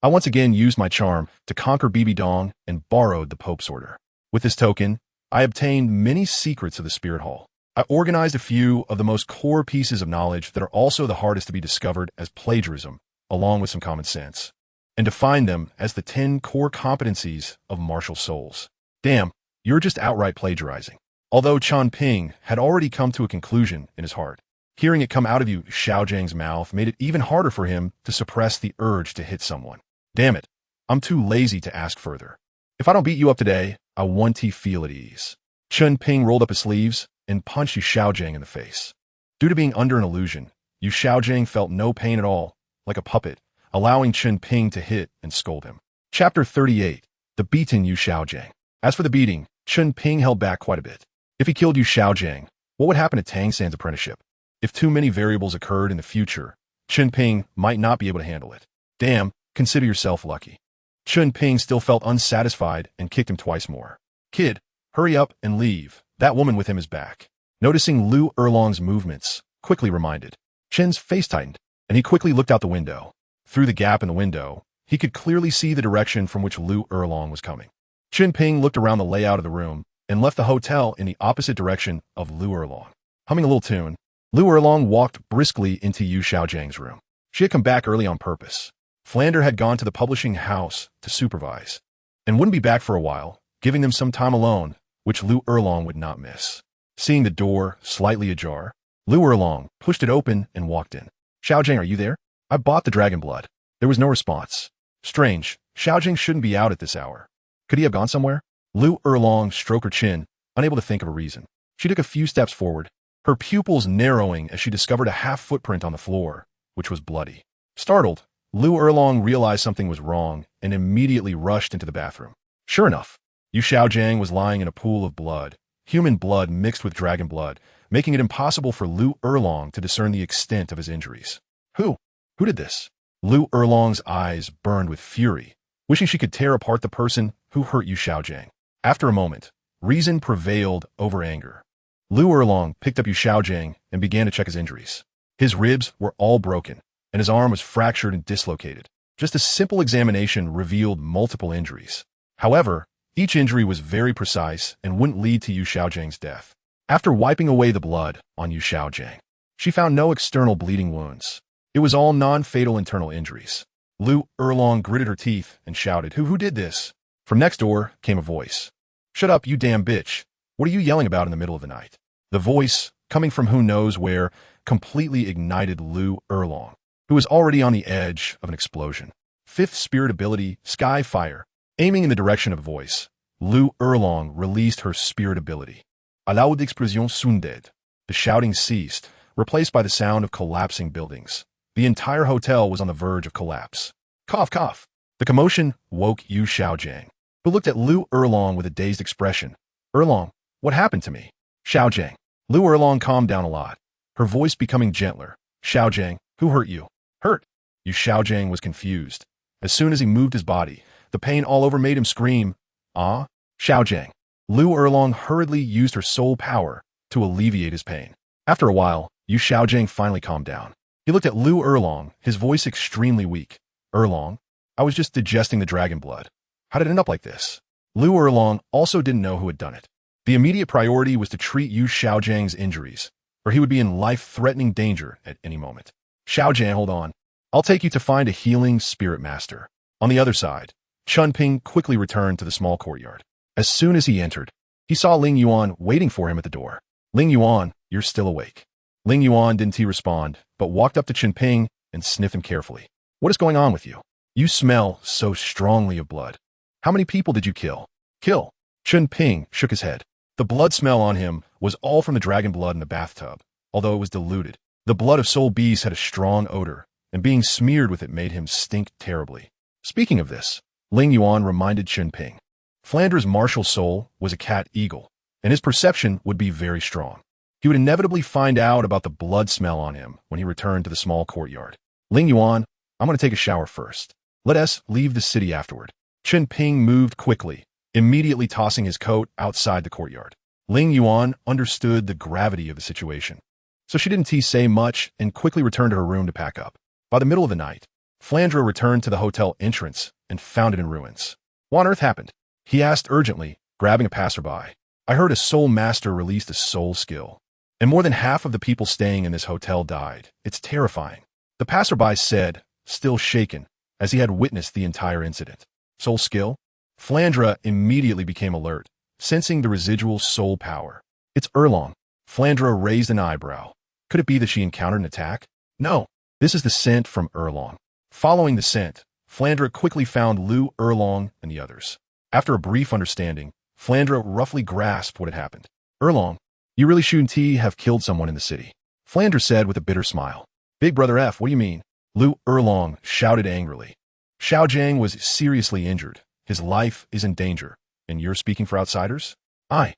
I once again used my charm to conquer BB Dong and borrowed the Pope's order. With this token, I obtained many secrets of the Spirit Hall. I organized a few of the most core pieces of knowledge that are also the hardest to be discovered as plagiarism, along with some common sense, and defined them as the 10 core competencies of martial souls. Damn, you're just outright plagiarizing. Although Chen Ping had already come to a conclusion in his heart, hearing it come out of Yu Xiaojiang's mouth made it even harder for him to suppress the urge to hit someone. Damn it, I'm too lazy to ask further. If I don't beat you up today, I want to feel at ease. Chen Ping rolled up his sleeves and punched Yu Xiaojiang in the face. Due to being under an illusion, Yu Xiaojiang felt no pain at all, like a puppet, allowing Chen Ping to hit and scold him. Chapter 38. The Beaten Yu Xiaojiang. As for the beating, Chen Ping held back quite a bit. If he killed Yu Xiaojiang, what would happen to Tang San's apprenticeship? If too many variables occurred in the future, Chen Ping might not be able to handle it. Damn, consider yourself lucky. Chen Ping still felt unsatisfied and kicked him twice more. Kid, hurry up and leave. That woman with him is back. Noticing Lu Erlong's movements, quickly reminded. Chen's face tightened, and he quickly looked out the window. Through the gap in the window, he could clearly see the direction from which Lu Erlong was coming. Chen Ping looked around the layout of the room and left the hotel in the opposite direction of Lu Erlong. Humming a little tune, Lu Erlong walked briskly into Yu Xiaojiang's room. She had come back early on purpose. Flander had gone to the publishing house to supervise, and wouldn't be back for a while, giving them some time alone, which Lu Erlong would not miss. Seeing the door slightly ajar, Lu Erlong pushed it open and walked in. Xiaojiang, are you there? I bought the dragon blood. There was no response. Strange, Xiaojiang shouldn't be out at this hour. Could he have gone somewhere? Lu Erlong stroked her chin, unable to think of a reason. She took a few steps forward, her pupils narrowing as she discovered a half footprint on the floor, which was bloody. Startled, Lu Erlong realized something was wrong and immediately rushed into the bathroom. Sure enough, Yu Xiaojiang was lying in a pool of blood, human blood mixed with dragon blood, making it impossible for Lu Erlong to discern the extent of his injuries. Who? Who did this? Lu Erlong's eyes burned with fury, wishing she could tear apart the person who hurt Yu Xiaojiang. After a moment, reason prevailed over anger. Lu Erlong picked up Yu Xiaojiang and began to check his injuries. His ribs were all broken, and his arm was fractured and dislocated. Just a simple examination revealed multiple injuries. However, each injury was very precise and wouldn't lead to Yu Xiaojiang's death. After wiping away the blood on Yu Xiaojiang, she found no external bleeding wounds. It was all non-fatal internal injuries. Lu Erlong gritted her teeth and shouted, Who did this? From next door came a voice. Shut up, you damn bitch. What are you yelling about in the middle of the night? The voice, coming from who knows where, completely ignited Lu Erlong, who was already on the edge of an explosion. Fifth spirit ability, Sky Fire. Aiming in the direction of the voice, Lu Erlong released her spirit ability. A la haute explosion sounded. The shouting ceased, replaced by the sound of collapsing buildings. The entire hotel was on the verge of collapse. Cough, cough. The commotion woke Yu Xiaojiang, who looked at Lu Erlong with a dazed expression. Erlong, what happened to me? Xiaojiang. Lu Erlong calmed down a lot, her voice becoming gentler. Xiaojiang, who hurt you? Hurt? Yu Xiaojiang was confused. As soon as he moved his body, the pain all over made him scream. Ah? Xiaojiang. Lu Erlong hurriedly used her soul power to alleviate his pain. After a while, Yu Xiaojiang finally calmed down. He looked at Lu Erlong, his voice extremely weak. Erlong, I was just digesting the dragon blood. How did it end up like this? Lu Erlong also didn't know who had done it. The immediate priority was to treat Yu Xiaojiang's injuries, or he would be in life-threatening danger at any moment. Xiaojiang, hold on. I'll take you to find a healing spirit master. On the other side, Chen Ping quickly returned to the small courtyard. As soon as he entered, he saw Ling Yuan waiting for him at the door. Ling Yuan, you're still awake. Ling Yuan didn't respond, but walked up to Chen Ping and sniffed him carefully. What is going on with you? You smell so strongly of blood. How many people did you kill? Kill? Chen Ping shook his head. The blood smell on him was all from the dragon blood in the bathtub, although it was diluted. The blood of soul beasts had a strong odor, and being smeared with it made him stink terribly. Speaking of this, Ling Yuan reminded Chen Ping. Flandra's martial soul was a cat eagle, and his perception would be very strong. He would inevitably find out about the blood smell on him when he returned to the small courtyard. Ling Yuan, I'm going to take a shower first. Let us leave the city afterward. Chen Ping moved quickly, immediately tossing his coat outside the courtyard. Ling Yuan understood the gravity of the situation, so she didn't say much and quickly returned to her room to pack up. By the middle of the night, Flandra returned to the hotel entrance and found it in ruins. What on earth happened? He asked urgently, grabbing a passerby. I heard a soul master released a soul skill, and more than half of the people staying in this hotel died. It's terrifying. The passerby said, still shaken, as he had witnessed the entire incident. Soul skill? Flandra immediately became alert, sensing the residual soul power. It's Erlong. Flandra raised an eyebrow. Could it be that she encountered an attack? No, this is the scent from Erlong. Following the scent, Flandra quickly found Lu Erlong and the others. After a brief understanding, Flandra roughly grasped what had happened. Erlong, you really shouldn't have killed someone in the city. Flandra said with a bitter smile. Big brother F, what do you mean? Lu Erlong shouted angrily. Xiaojiang was seriously injured. His life is in danger. And you're speaking for outsiders? I.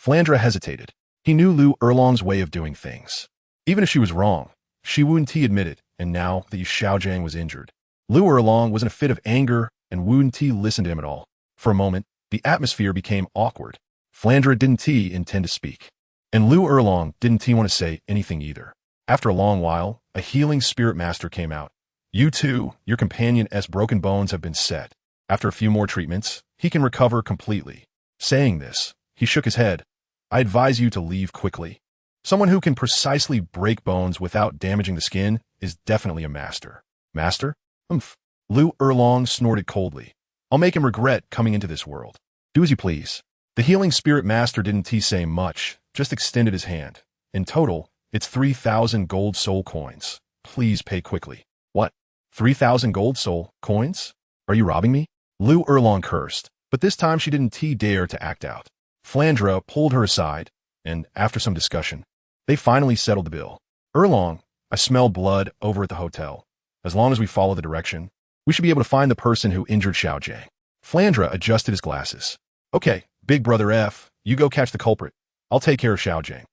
Flandra hesitated. He knew Lu Erlong's way of doing things. Even if she was wrong, she wouldn't admit it, and now that Xiaojiang was injured. Lu Erlong was in a fit of anger and wouldn't listen to him at all. For a moment, the atmosphere became awkward. Flandra didn't intend to speak. And Lu Erlong didn't want to say anything either. After a long while, a healing spirit master came out. You too, your companion's broken bones have been set. After a few more treatments, he can recover completely. Saying this, he shook his head. I advise you to leave quickly. Someone who can precisely break bones without damaging the skin is definitely a master. Master? Umph. Lu Erlong snorted coldly. I'll make him regret coming into this world. Do as you please. The healing spirit master didn't say much, just extended his hand. In total, it's 3,000 gold soul coins. Please pay quickly. What? 3,000 gold soul coins? Are you robbing me? Lu Erlong cursed, but this time she didn't dare to act out. Flandra pulled her aside, and after some discussion, they finally settled the bill. Erlong, I smell blood over at the hotel. As long as we follow the direction, we should be able to find the person who injured Xiaojing. Flandre adjusted his glasses. Okay, Big Brother F, you go catch the culprit. I'll take care of Xiaojing.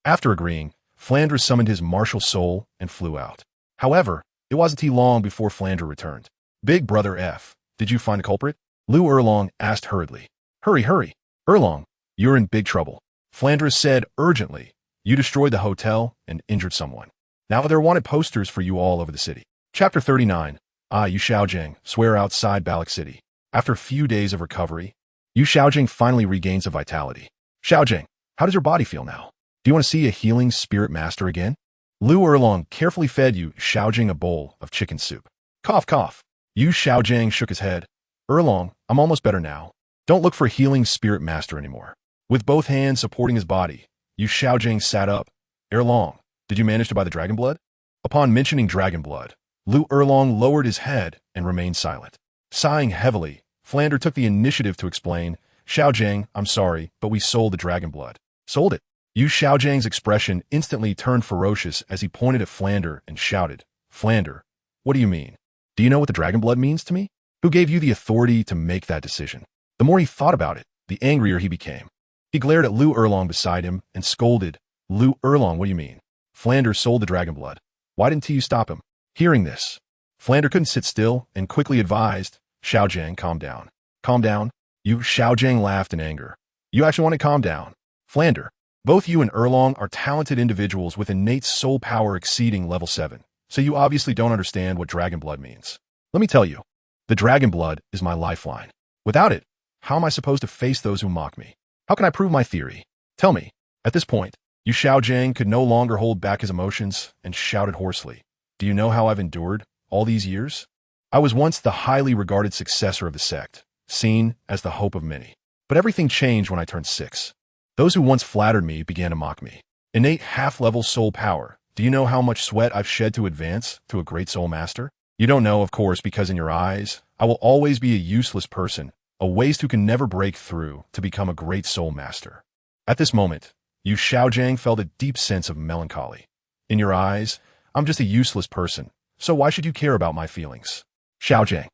After agreeing, Flandre summoned his martial soul and flew out. However, it wasn't long before Flandre returned. Big Brother F, did you find the culprit? Lu Erlong asked hurriedly. Hurry. Erlong, you're in big trouble. Flandre said urgently. You destroyed the hotel and injured someone. Now there are wanted posters for you all over the city. Chapter 39. Yu Xiaojing swear outside Balak City. After a few days of recovery, Yu Xiaojing finally regains a vitality. Xiaojing, how does your body feel now? Do you want to see a healing spirit master again? Lu Erlong carefully fed Yu Xiaojing a bowl of chicken soup. Cough. Yu Xiaojing shook his head. Erlong, I'm almost better now. Don't look for a healing spirit master anymore. With both hands supporting his body, Yu Xiaojing sat up. Erlong, did you manage to buy the dragon blood? Upon mentioning dragon blood, Lu Erlong lowered his head and remained silent. Sighing heavily, Flandre took the initiative to explain, Xiaojing, I'm sorry, but we sold the dragon blood. Sold it? Yu Xiaojing's expression instantly turned ferocious as he pointed at Flandre and shouted, Flandre, what do you mean? Do you know what the dragon blood means to me? Who gave you the authority to make that decision? The more he thought about it, the angrier he became. He glared at Lu Erlong beside him and scolded, Lu Erlong, what do you mean? Flandre sold the dragon blood. Why didn't you stop him? Hearing this, Flandre couldn't sit still and quickly advised, Xiaojing, calm down. Calm down? Yu Xiaojing laughed in anger. You actually want to calm down? Flandre, both you and Erlong are talented individuals with innate soul power exceeding level 7, so you obviously don't understand what dragon blood means. Let me tell you, the dragon blood is my lifeline. Without it, how am I supposed to face those who mock me? How can I prove my theory? Tell me. At this point, Yu Xiaojing could no longer hold back his emotions and shouted hoarsely, Do you know how I've endured all these years? I was once the highly regarded successor of the sect, seen as the hope of many. But everything changed when I turned 6. Those who once flattered me began to mock me. Innate half-level soul power. Do you know how much sweat I've shed to advance to a great soul master? You don't know, of course, because in your eyes, I will always be a useless person, a waste who can never break through to become a great soul master. At this moment, Yu Xiaojing felt a deep sense of melancholy. In your eyes, I'm just a useless person, so why should you care about my feelings? Xiaojing.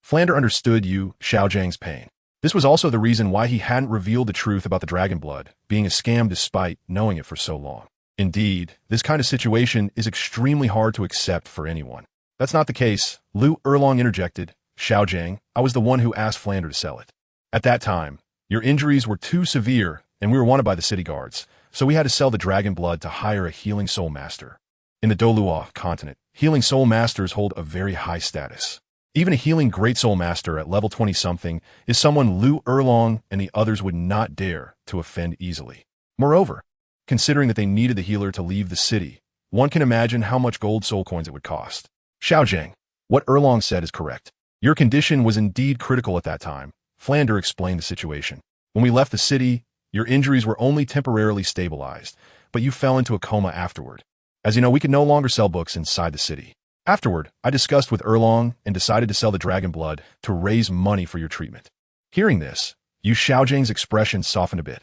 Flandre understood Yu Xiaojing's pain. This was also the reason why he hadn't revealed the truth about the dragon blood, being a scam despite knowing it for so long. Indeed, this kind of situation is extremely hard to accept for anyone. That's not the case, Lu Erlong interjected. Xiaojing, I was the one who asked Flandre to sell it. At that time, your injuries were too severe and we were wanted by the city guards, so we had to sell the dragon blood to hire a healing soul master. In the Douluo Continent, healing soul masters hold a very high status. Even a healing great soul master at level 20-something is someone Lu Erlong and the others would not dare to offend easily. Moreover, considering that they needed the healer to leave the city, one can imagine how much gold soul coins it would cost. Xiaojing, what Erlong said is correct. Your condition was indeed critical at that time. Flandre explained the situation. When we left the city, your injuries were only temporarily stabilized, but you fell into a coma afterward. As you know, we could no longer sell books inside the city. Afterward, I discussed with Erlong and decided to sell the dragon blood to raise money for your treatment. Hearing this, Yu Xiaojing's expression softened a bit.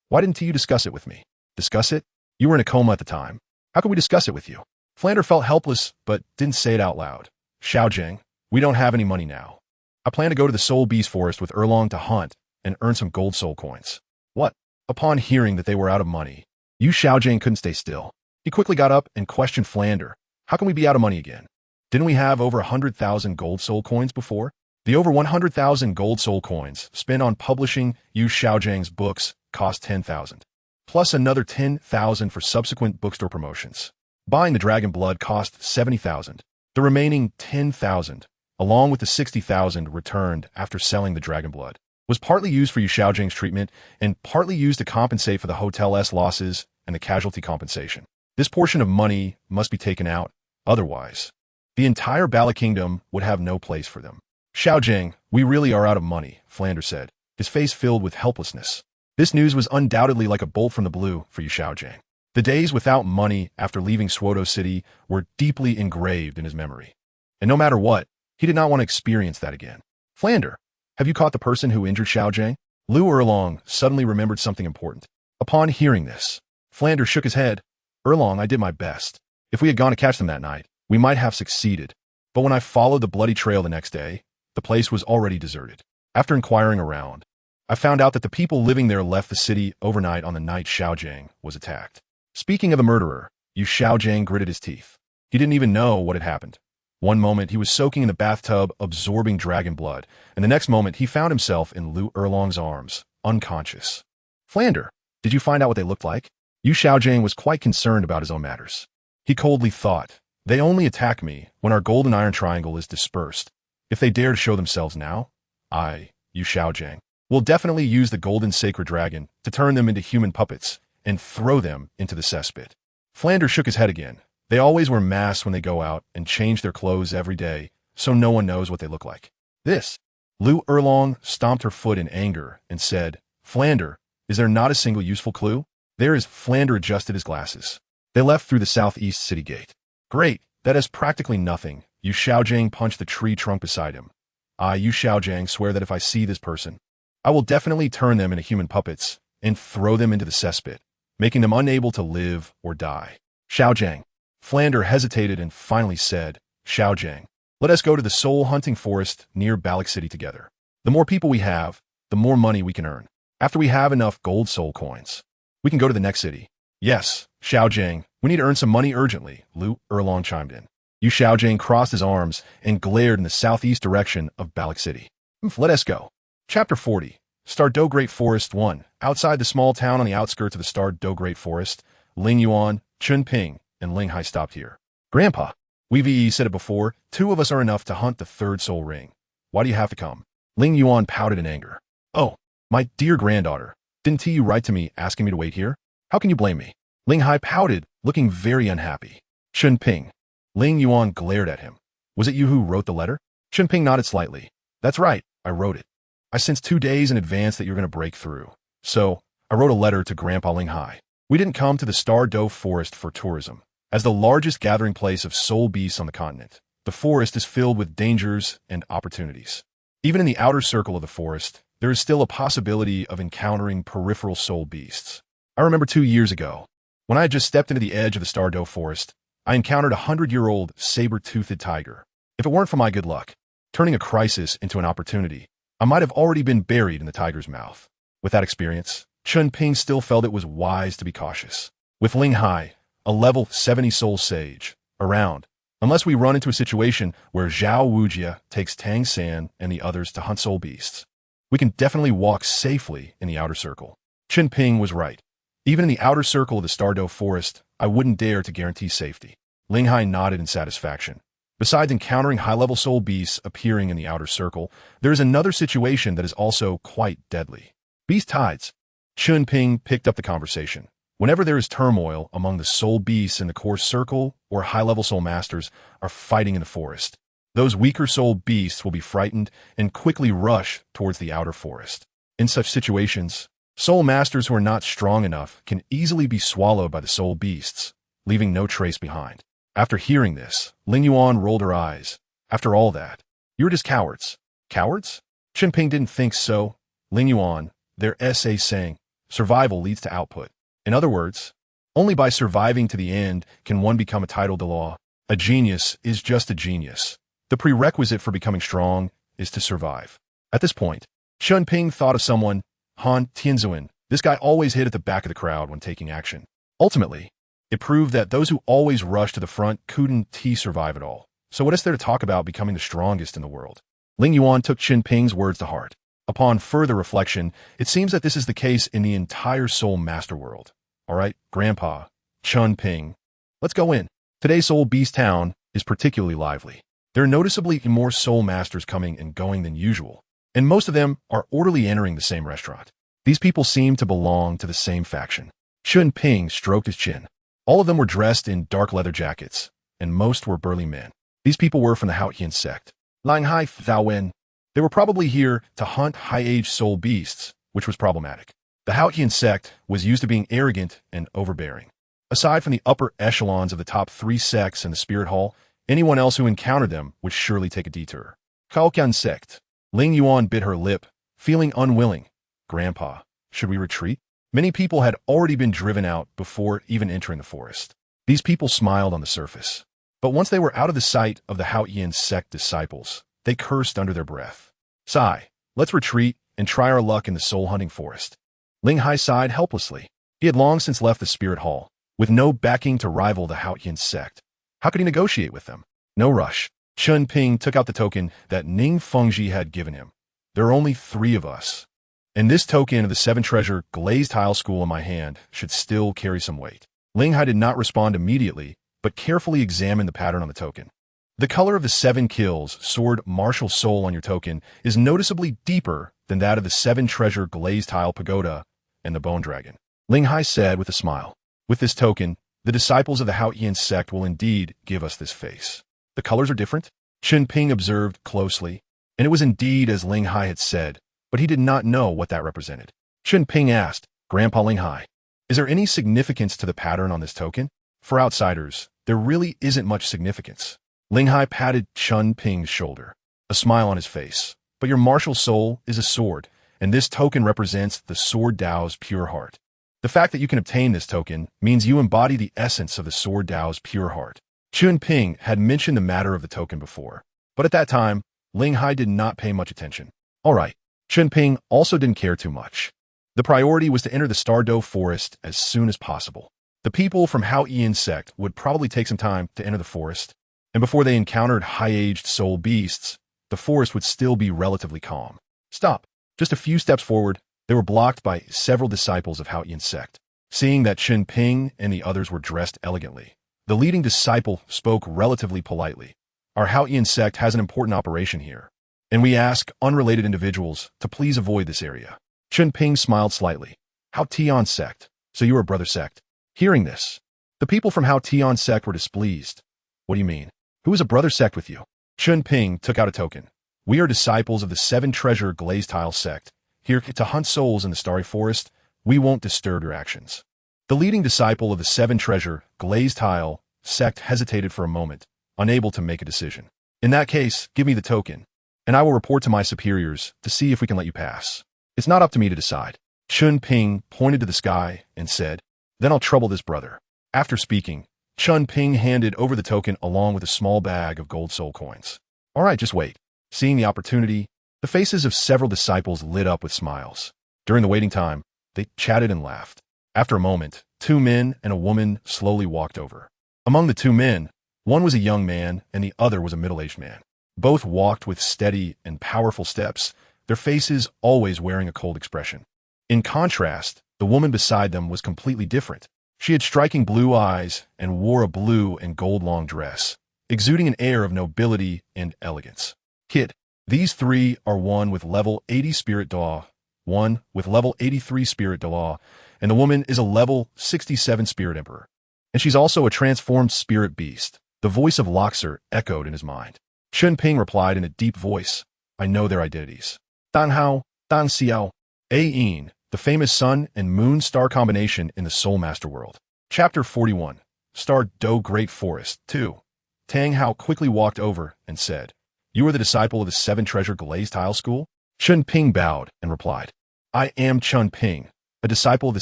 Why didn't you discuss it with me? Discuss it? You were in a coma at the time. How could we discuss it with you? Flandre felt helpless, but didn't say it out loud. Xiaojing, we don't have any money now. I plan to go to the Soul Beast Forest with Erlong to hunt and earn some gold soul coins. What? Upon hearing that they were out of money, Yu Xiaojing couldn't stay still. He quickly got up and questioned Flandre. How can we be out of money again? Didn't we have over 100,000 gold soul coins before? The over 100,000 gold soul coins spent on publishing Yu Xiaojing's books cost 10,000, plus another 10,000 for subsequent bookstore promotions. Buying the dragon blood cost 70,000. The remaining 10,000, along with the 60,000 returned after selling the dragon blood, was partly used for Yu Xiaojing's treatment and partly used to compensate for the hotel's losses and the casualty compensation. This portion of money must be taken out, otherwise, the entire Bala Kingdom would have no place for them. Xiaojing, we really are out of money, Flandre said, his face filled with helplessness. This news was undoubtedly like a bolt from the blue for Yu Xiaojing. The days without money after leaving Suodo City were deeply engraved in his memory. And no matter what, he did not want to experience that again. Flandre, have you caught the person who injured Xiaojing? Lu Erlong suddenly remembered something important. Upon hearing this, Flandre shook his head. Erlong, I did my best. If we had gone to catch them that night, we might have succeeded. But when I followed the bloody trail the next day, the place was already deserted. After inquiring around, I found out that the people living there left the city overnight on the night Xiaojiang was attacked. Speaking of the murderer, Xiaojiang gritted his teeth. He didn't even know what had happened. One moment he was soaking in the bathtub, absorbing dragon blood, and the next moment he found himself in Liu Erlong's arms, unconscious. Flander, did you find out what they looked like? Xiaojiang was quite concerned about his own matters. He coldly thought, they only attack me when our golden iron triangle is dispersed. If they dare to show themselves now, Xiaojiang, will definitely use the golden sacred dragon to turn them into human puppets and throw them into the cesspit. Flander shook his head again. They always wear masks when they go out and change their clothes every day, so no one knows what they look like. This. Liu Erlong stomped her foot in anger and said, Flander, is there not a single useful clue? There is. Flander adjusted his glasses. They left through the southeast city gate. Great, that is practically nothing. Xiaojiang punched the tree trunk beside him. Xiaojiang swear that if I see this person, I will definitely turn them into human puppets and throw them into the cesspit, making them unable to live or die. Xiaojiang. Flander hesitated and finally said, Xiaojiang, let us go to the soul hunting forest near Balak City together. The more people we have, the more money we can earn. After we have enough gold soul coins, we can go to the next city. Yes, Xiaojiang, we need to earn some money urgently, Liu Erlong chimed in. Xiaojiang crossed his arms and glared in the southeast direction of Balak City. Let us go. Chapter 40. Star Dou Forest 1. Outside the small town on the outskirts of the Star Dou Forest, Ling Yuan, Chen Ping, and Ling Hai stopped here. Grandpa, we've said it before, 2 of us are enough to hunt the 3rd soul ring. Why do you have to come? Ling Yuan pouted in anger. Oh, my dear granddaughter, didn't you write to me asking me to wait here? How can you blame me? Ling Hai pouted, looking very unhappy. Chen Ping. Ling Yuan glared at him. Was it you who wrote the letter? Chen Ping nodded slightly. That's right, I wrote it. I sensed 2 days in advance that you were going to break through. So, I wrote a letter to Grandpa Ling Hai. We didn't come to the Star Dou Forest for tourism. As the largest gathering place of soul beasts on the continent, the forest is filled with dangers and opportunities. Even in the outer circle of the forest, there is still a possibility of encountering peripheral soul beasts. I remember 2 years ago, when I had just stepped into the edge of the Star Dou Forest, I encountered a 100-year-old saber-toothed tiger. If it weren't for my good luck, turning a crisis into an opportunity, I might have already been buried in the tiger's mouth. With that experience, Chen Ping still felt it was wise to be cautious. With Ling Hai, a level 70 soul sage, around, unless we run into a situation where Zhao Wujia takes Tang San and the others to hunt soul beasts, we can definitely walk safely in the outer circle. Chen Ping was right. Even in the outer circle of the Star Dou Forest, I wouldn't dare to guarantee safety. Ling Hai nodded in satisfaction. Besides encountering high-level soul beasts appearing in the outer circle, there is another situation that is also quite deadly. Beast tides. Chen Ping picked up the conversation. Whenever there is turmoil among the soul beasts in the core circle or high-level soul masters are fighting in the forest, those weaker soul beasts will be frightened and quickly rush towards the outer forest. In such situations, soul masters who are not strong enough can easily be swallowed by the soul beasts, leaving no trace behind. After hearing this, Ling Yuan rolled her eyes. After all that, you're just cowards. Cowards? Chen Ping didn't think so. Ling Yuan, their essay saying, survival leads to output. In other words, only by surviving to the end can one become a title de law. A genius is just a genius. The prerequisite for becoming strong is to survive. At this point, Chen Ping thought of someone, Han Tianzuan. This guy always hid at the back of the crowd when taking action. Ultimately, it proved that those who always rush to the front couldn't survive at all. So what is there to talk about becoming the strongest in the world? Ling Yuan took Chen Ping's words to heart. Upon further reflection, it seems that this is the case in the entire soul master world. All right, Grandpa, Chen Ping, let's go in. Today's Soul Beast Town is particularly lively. There are noticeably more soul masters coming and going than usual, and most of them are orderly entering the same restaurant. These people seem to belong to the same faction. Chen Ping stroked his chin. All of them were dressed in dark leather jackets, and most were burly men. These people were from the Haotian sect. Lang Hai Wen. They were probably here to hunt high-aged soul beasts, which was problematic. The Haotian sect was used to being arrogant and overbearing. Aside from the upper echelons of the top 3 sects in the Spirit Hall, anyone else who encountered them would surely take a detour. Haotian sect. Ling Yuan bit her lip, feeling unwilling. Grandpa, should we retreat? Many people had already been driven out before even entering the forest. These people smiled on the surface. But once they were out of the sight of the Haoyan sect disciples, they cursed under their breath. Sigh, let's retreat and try our luck in the soul-hunting forest. Ling Hai sighed helplessly. He had long since left the spirit hall, with no backing to rival the Haoyan sect. How could he negotiate with them? No rush. Chen Ping took out the token that Ning Fengji had given him. There are only 3 of us. And this token of the 7-treasure glazed tile school in my hand should still carry some weight. Ling Hai did not respond immediately, but carefully examined the pattern on the token. The color of the 7 kills sword martial soul on your token is noticeably deeper than that of the 7-treasure glazed tile pagoda and the bone dragon. Ling Hai said with a smile, with this token, the disciples of the Haoyan sect will indeed give us this face. The colors are different? Chen Ping observed closely, and it was indeed as Ling Hai had said, but he did not know what that represented. Chen Ping asked, Grandpa Ling Hai, is there any significance to the pattern on this token? For outsiders, there really isn't much significance. Ling Hai patted Chen Ping's shoulder, a smile on his face. But your martial soul is a sword, and this token represents the Sword Dao's pure heart. The fact that you can obtain this token means you embody the essence of the Sword Dao's pure heart. Chen Ping had mentioned the matter of the token before, but at that time, Ling Hai did not pay much attention. All right, Chen Ping also didn't care too much. The priority was to enter the Star Dou Forest as soon as possible. The people from Haoyan sect would probably take some time to enter the forest, and before they encountered high-aged soul beasts, the forest would still be relatively calm. Stop. Just a few steps forward, they were blocked by several disciples of Haoyan sect. Seeing that Chen Ping and the others were dressed elegantly, the leading disciple spoke relatively politely. Our Haoyan sect has an important operation here, and we ask unrelated individuals to please avoid this area. Chen Ping smiled slightly. Haoyan sect, so you are a brother sect. Hearing this, the people from Haoyan sect were displeased. What do you mean? Who is a brother sect with you? Chen Ping took out a token. We are disciples of the 7-treasure glazed tile sect. Here to hunt souls in the starry forest, we won't disturb your actions. The leading disciple of the 7-treasure glazed tile sect hesitated for a moment, unable to make a decision. In that case, give me the token, and I will report to my superiors to see if we can let you pass. It's not up to me to decide. Chen Ping pointed to the sky and said, then I'll trouble this brother. After speaking, Chen Ping handed over the token along with a small bag of gold soul coins. All right, just wait. Seeing the opportunity, the faces of several disciples lit up with smiles. During the waiting time, they chatted and laughed. After a moment, 2 men and a woman slowly walked over. Among the 2 men, one was a young man and the other was a middle-aged man. Both walked with steady and powerful steps, their faces always wearing a cold expression. In contrast, the woman beside them was completely different. She had striking blue eyes and wore a blue and gold long dress, exuding an air of nobility and elegance. Kid, these 3 are one with level 80 Spirit Daw, one with level 83 Spirit Daw, and the woman is a level 67 Spirit Emperor. And she's also a transformed spirit beast. The voice of Loxer echoed in his mind. Chen Ping replied in a deep voice, I know their identities. Dan Hao, Dan Xiao, Yin, the famous sun and moon star combination in the Soul Master world. Chapter 41, Star Dou Great Forest 2. Tang Hao quickly walked over and said, you are the disciple of the 7-treasure glazed tile school? Chen Ping bowed and replied, I am Chen Ping, a disciple of the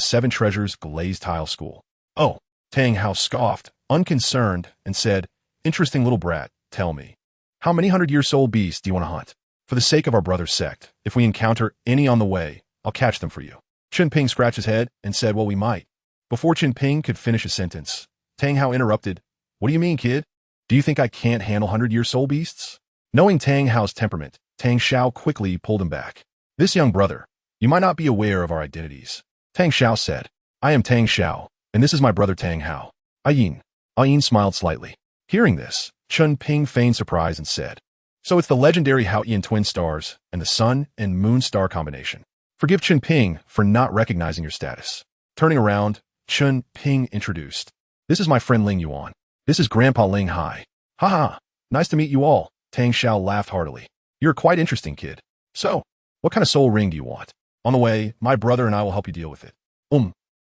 7-treasures glazed tile school. Oh, Tang Hao scoffed, unconcerned, and said, interesting little brat, tell me, how many 100-year soul beasts do you want to hunt? For the sake of our brother sect, if we encounter any on the way, I'll catch them for you. Chen Ping scratched his head and said, well, we might. Before Chen Ping could finish his sentence, Tang Hao interrupted, what do you mean, kid? Do you think I can't handle 100-year soul beasts? Knowing Tang Hao's temperament, Tang Xiao quickly pulled him back. This young brother, you might not be aware of our identities. Tang Xiao said, I am Tang Xiao, and this is my brother Tang Hao. Yin. Yin smiled slightly. Hearing this, Chen Ping feigned surprise and said, so it's the legendary Haoyan twin stars and the sun and moon star combination. Forgive Chen Ping for not recognizing your status. Turning around, Chen Ping introduced, this is my friend Ling Yuan. This is Grandpa Ling Hai. Haha, nice to meet you all. Tang Xiao laughed heartily. You're quite interesting, kid. So, what kind of soul ring do you want? On the way, my brother and I will help you deal with it.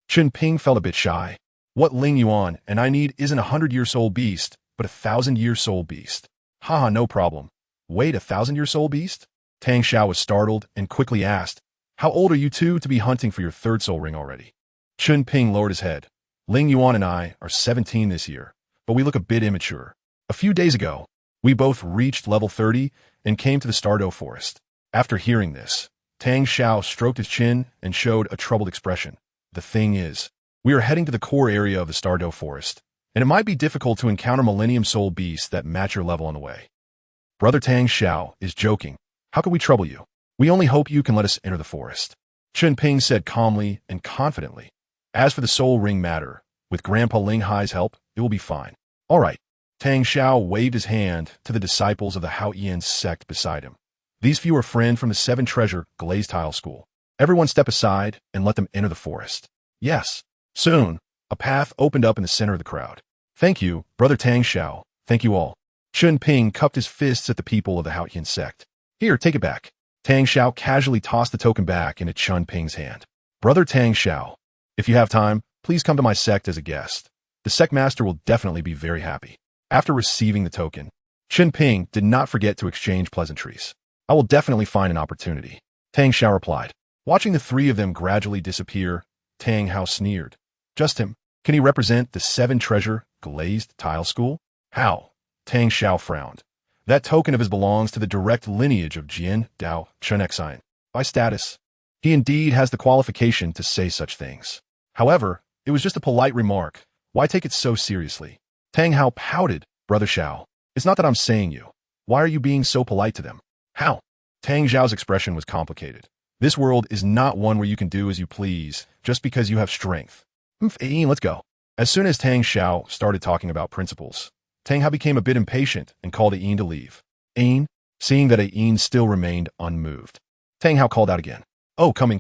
Chen Ping felt a bit shy. What Ling Yuan and I need isn't a 100-year soul beast, but a 1,000-year soul beast. Haha, no problem. Wait, a 1,000-year soul beast? Tang Xiao was startled and quickly asked, how old are you two to be hunting for your 3rd soul ring already? Chen Ping lowered his head. Ling Yuan and I are 17 this year, but we look a bit immature. A few days ago, we both reached level 30 and came to the Star Dou Forest. After hearing this, Tang Xiao stroked his chin and showed a troubled expression. The thing is, we are heading to the core area of the Star Dou Forest, and it might be difficult to encounter Millennium Soul beasts that match your level on the way. Brother Tang Xiao is joking. How could we trouble you? We only hope you can let us enter the forest. Chen Ping said calmly and confidently. As for the soul ring matter, with Grandpa Ling Hai's help, it will be fine. All right. Tang Xiao waved his hand to the disciples of the Haoyan sect beside him. These few are friends from the Seven Treasure Glazed Tile School. Everyone step aside and let them enter the forest. Yes. Soon, a path opened up in the center of the crowd. Thank you, Brother Tang Xiao. Thank you all. Chen Ping cupped his fists at the people of the Haoyan sect. Here, take it back. Tang Xiao casually tossed the token back into Chen Ping's hand. Brother Tang Xiao, if you have time, please come to my sect as a guest. The sect master will definitely be very happy. After receiving the token, Chen Ping did not forget to exchange pleasantries. I will definitely find an opportunity. Tang Xiao replied. Watching the three of them gradually disappear, Tang Hao sneered. Just him. Can he represent the Seven Treasure Glazed Tile School? How? Tang Xiao frowned. That token of his belongs to the direct lineage of Jian Dao Chen. By status, he indeed has the qualification to say such things. However, it was just a polite remark. Why take it so seriously? Tang Hao pouted. Brother Xiao, it's not that I'm saying you. Why are you being so polite to them? How? Tang Xiao's expression was complicated. This world is not one where you can do as you please just because you have strength. Let's go. As soon as Tang Xiao started talking about principles, Tang Hao became a bit impatient and called Ain to leave. Ain, seeing that Ain still remained unmoved, Tang Hao called out again. Oh, coming.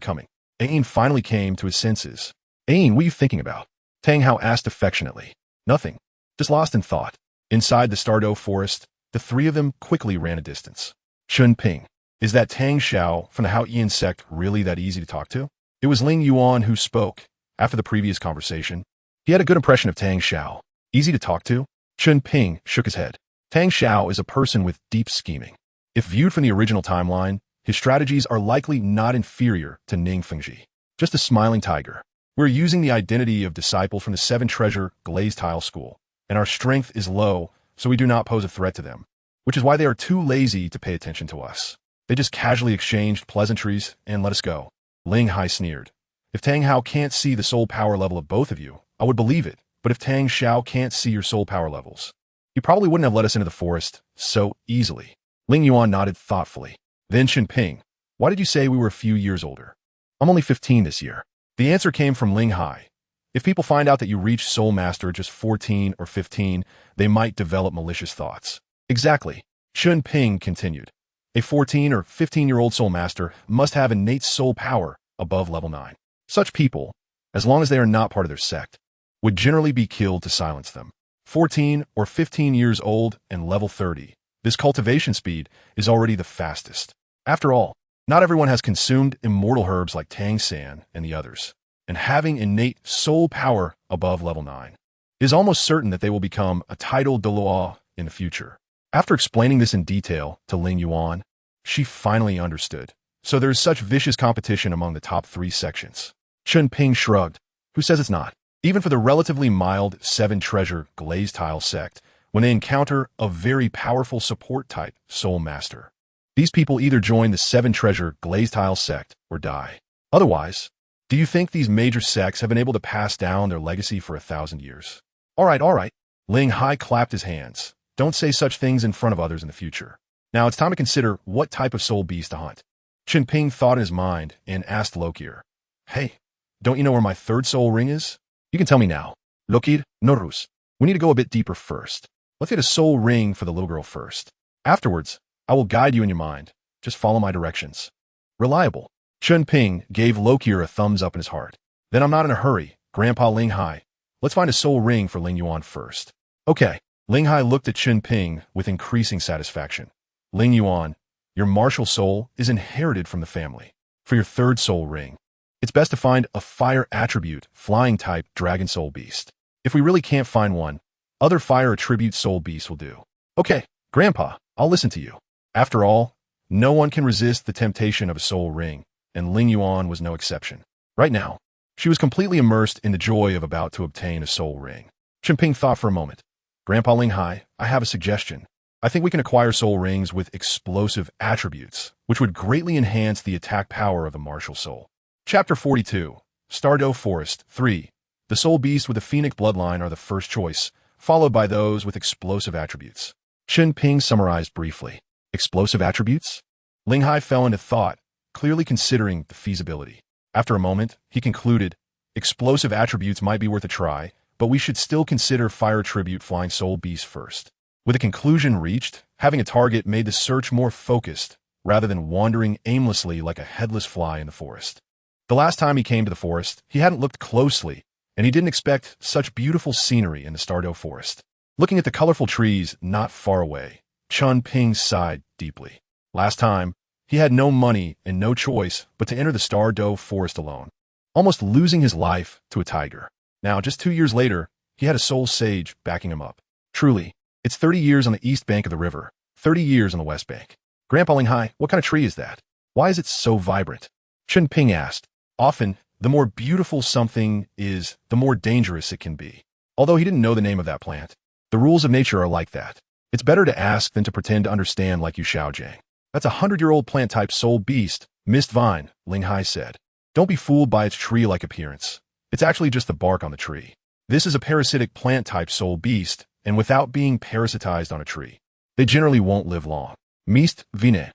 Ain finally came to his senses. Ain, what are you thinking about? Tang Hao asked affectionately. Nothing. Just lost in thought. Inside the Star Dou Forest, the three of them quickly ran a distance. Chen Ping, is that Tang Xiao from the Haoyan sect really that easy to talk to? It was Ling Yuan who spoke. After the previous conversation, he had a good impression of Tang Xiao. Easy to talk to? Chen Ping shook his head. Tang Xiao is a person with deep scheming. If viewed from the original timeline, his strategies are likely not inferior to Ning Fengji. Just a smiling tiger. We're using the identity of disciple from the Seven Treasure Glazed Tile School, and our strength is low, so we do not pose a threat to them, which is why they are too lazy to pay attention to us. They just casually exchanged pleasantries and let us go. Ling Hai sneered. If Tang Hao can't see the soul power level of both of you, I would believe it, but if Tang Xiao can't see your soul power levels, he probably wouldn't have let us into the forest so easily. Ling Yuan nodded thoughtfully. Then Chen Ping, why did you say we were a few years older? I'm only 15 this year. The answer came from Ling Hai. If people find out that you reached Soul Master just 14 or 15, they might develop malicious thoughts. Exactly. Chen Ping continued. A 14 or 15-year-old Soul Master must have innate soul power above level 9. Such people, as long as they are not part of their sect, would generally be killed to silence them. 14 or 15 years old and level 30. This cultivation speed is already the fastest. After all, not everyone has consumed immortal herbs like Tang San and the others, and having innate soul power above level 9 is almost certain that they will become a titled Douluo in the future. After explaining this in detail to Ling Yuan, she finally understood. So there is such vicious competition among the top 3 sections. Chen Ping shrugged. Who says it's not? Even for the relatively mild Seven Treasure Glazed Tile sect, when they encounter a very powerful support type Soul Master, these people either join the Seven Treasure Glazed Tile sect or die. Otherwise, do you think these major sects have been able to pass down their legacy for 1,000 years? All right. Ling Hai clapped his hands. Don't say such things in front of others in the future. Now it's time to consider what type of soul beast to hunt. Chen Ping thought in his mind and asked Lokir, Hey, don't you know where my third soul ring is? You can tell me now. Lokir, Norus. We need to go a bit deeper first. Let's get a soul ring for the little girl first. Afterwards, I will guide you in your mind. Just follow my directions. Reliable. Chen Ping gave Lokir a thumbs up in his heart. Then I'm not in a hurry, Grandpa Ling Hai. Let's find a soul ring for Ling Yuan first. Okay. Ling Hai looked at Chen Ping with increasing satisfaction. Ling Yuan, your martial soul is inherited from the family. For your third soul ring, it's best to find a fire attribute, flying type dragon soul beast. If we really can't find one, other fire attribute soul beasts will do. Okay, Grandpa, I'll listen to you. After all, no one can resist the temptation of a soul ring, and Ling Yuan was no exception. Right now, she was completely immersed in the joy of about to obtain a soul ring. Chen Ping thought for a moment. Grandpa Ling Hai, I have a suggestion. I think we can acquire soul rings with explosive attributes, which would greatly enhance the attack power of the martial soul. Chapter 42. Star Dou Forest 3. The soul beasts with the phoenix bloodline are the first choice, followed by those with explosive attributes. Chen Ping summarized briefly. Explosive attributes? Ling Hai fell into thought, clearly considering the feasibility. After a moment, he concluded, explosive attributes might be worth a try, but we should still consider fire tribute flying soul beasts first. With a conclusion reached, having a target made the search more focused, rather than wandering aimlessly like a headless fly in the forest. The last time he came to the forest, he hadn't looked closely, and he didn't expect such beautiful scenery in the Star Dou Forest. Looking at the colorful trees not far away, Chen Ping sighed deeply. Last time, he had no money and no choice but to enter the Star Dou Forest alone, almost losing his life to a tiger. Now, just 2 years later, he had a soul sage backing him up. Truly, it's 30 years on the east bank of the river, 30 years on the west bank. Grandpa Ling Hai, what kind of tree is that? Why is it so vibrant? Chen Ping asked. Often, the more beautiful something is, the more dangerous it can be. Although he didn't know the name of that plant. The rules of nature are like that. It's better to ask than to pretend to understand like you Xiaojiang. That's a 100-year-old plant-type soul beast, mist vine, Ling Hai said. Don't be fooled by its tree-like appearance. It's actually just the bark on the tree. This is a parasitic plant-type soul beast, and without being parasitized on a tree, they generally won't live long. Mist vine.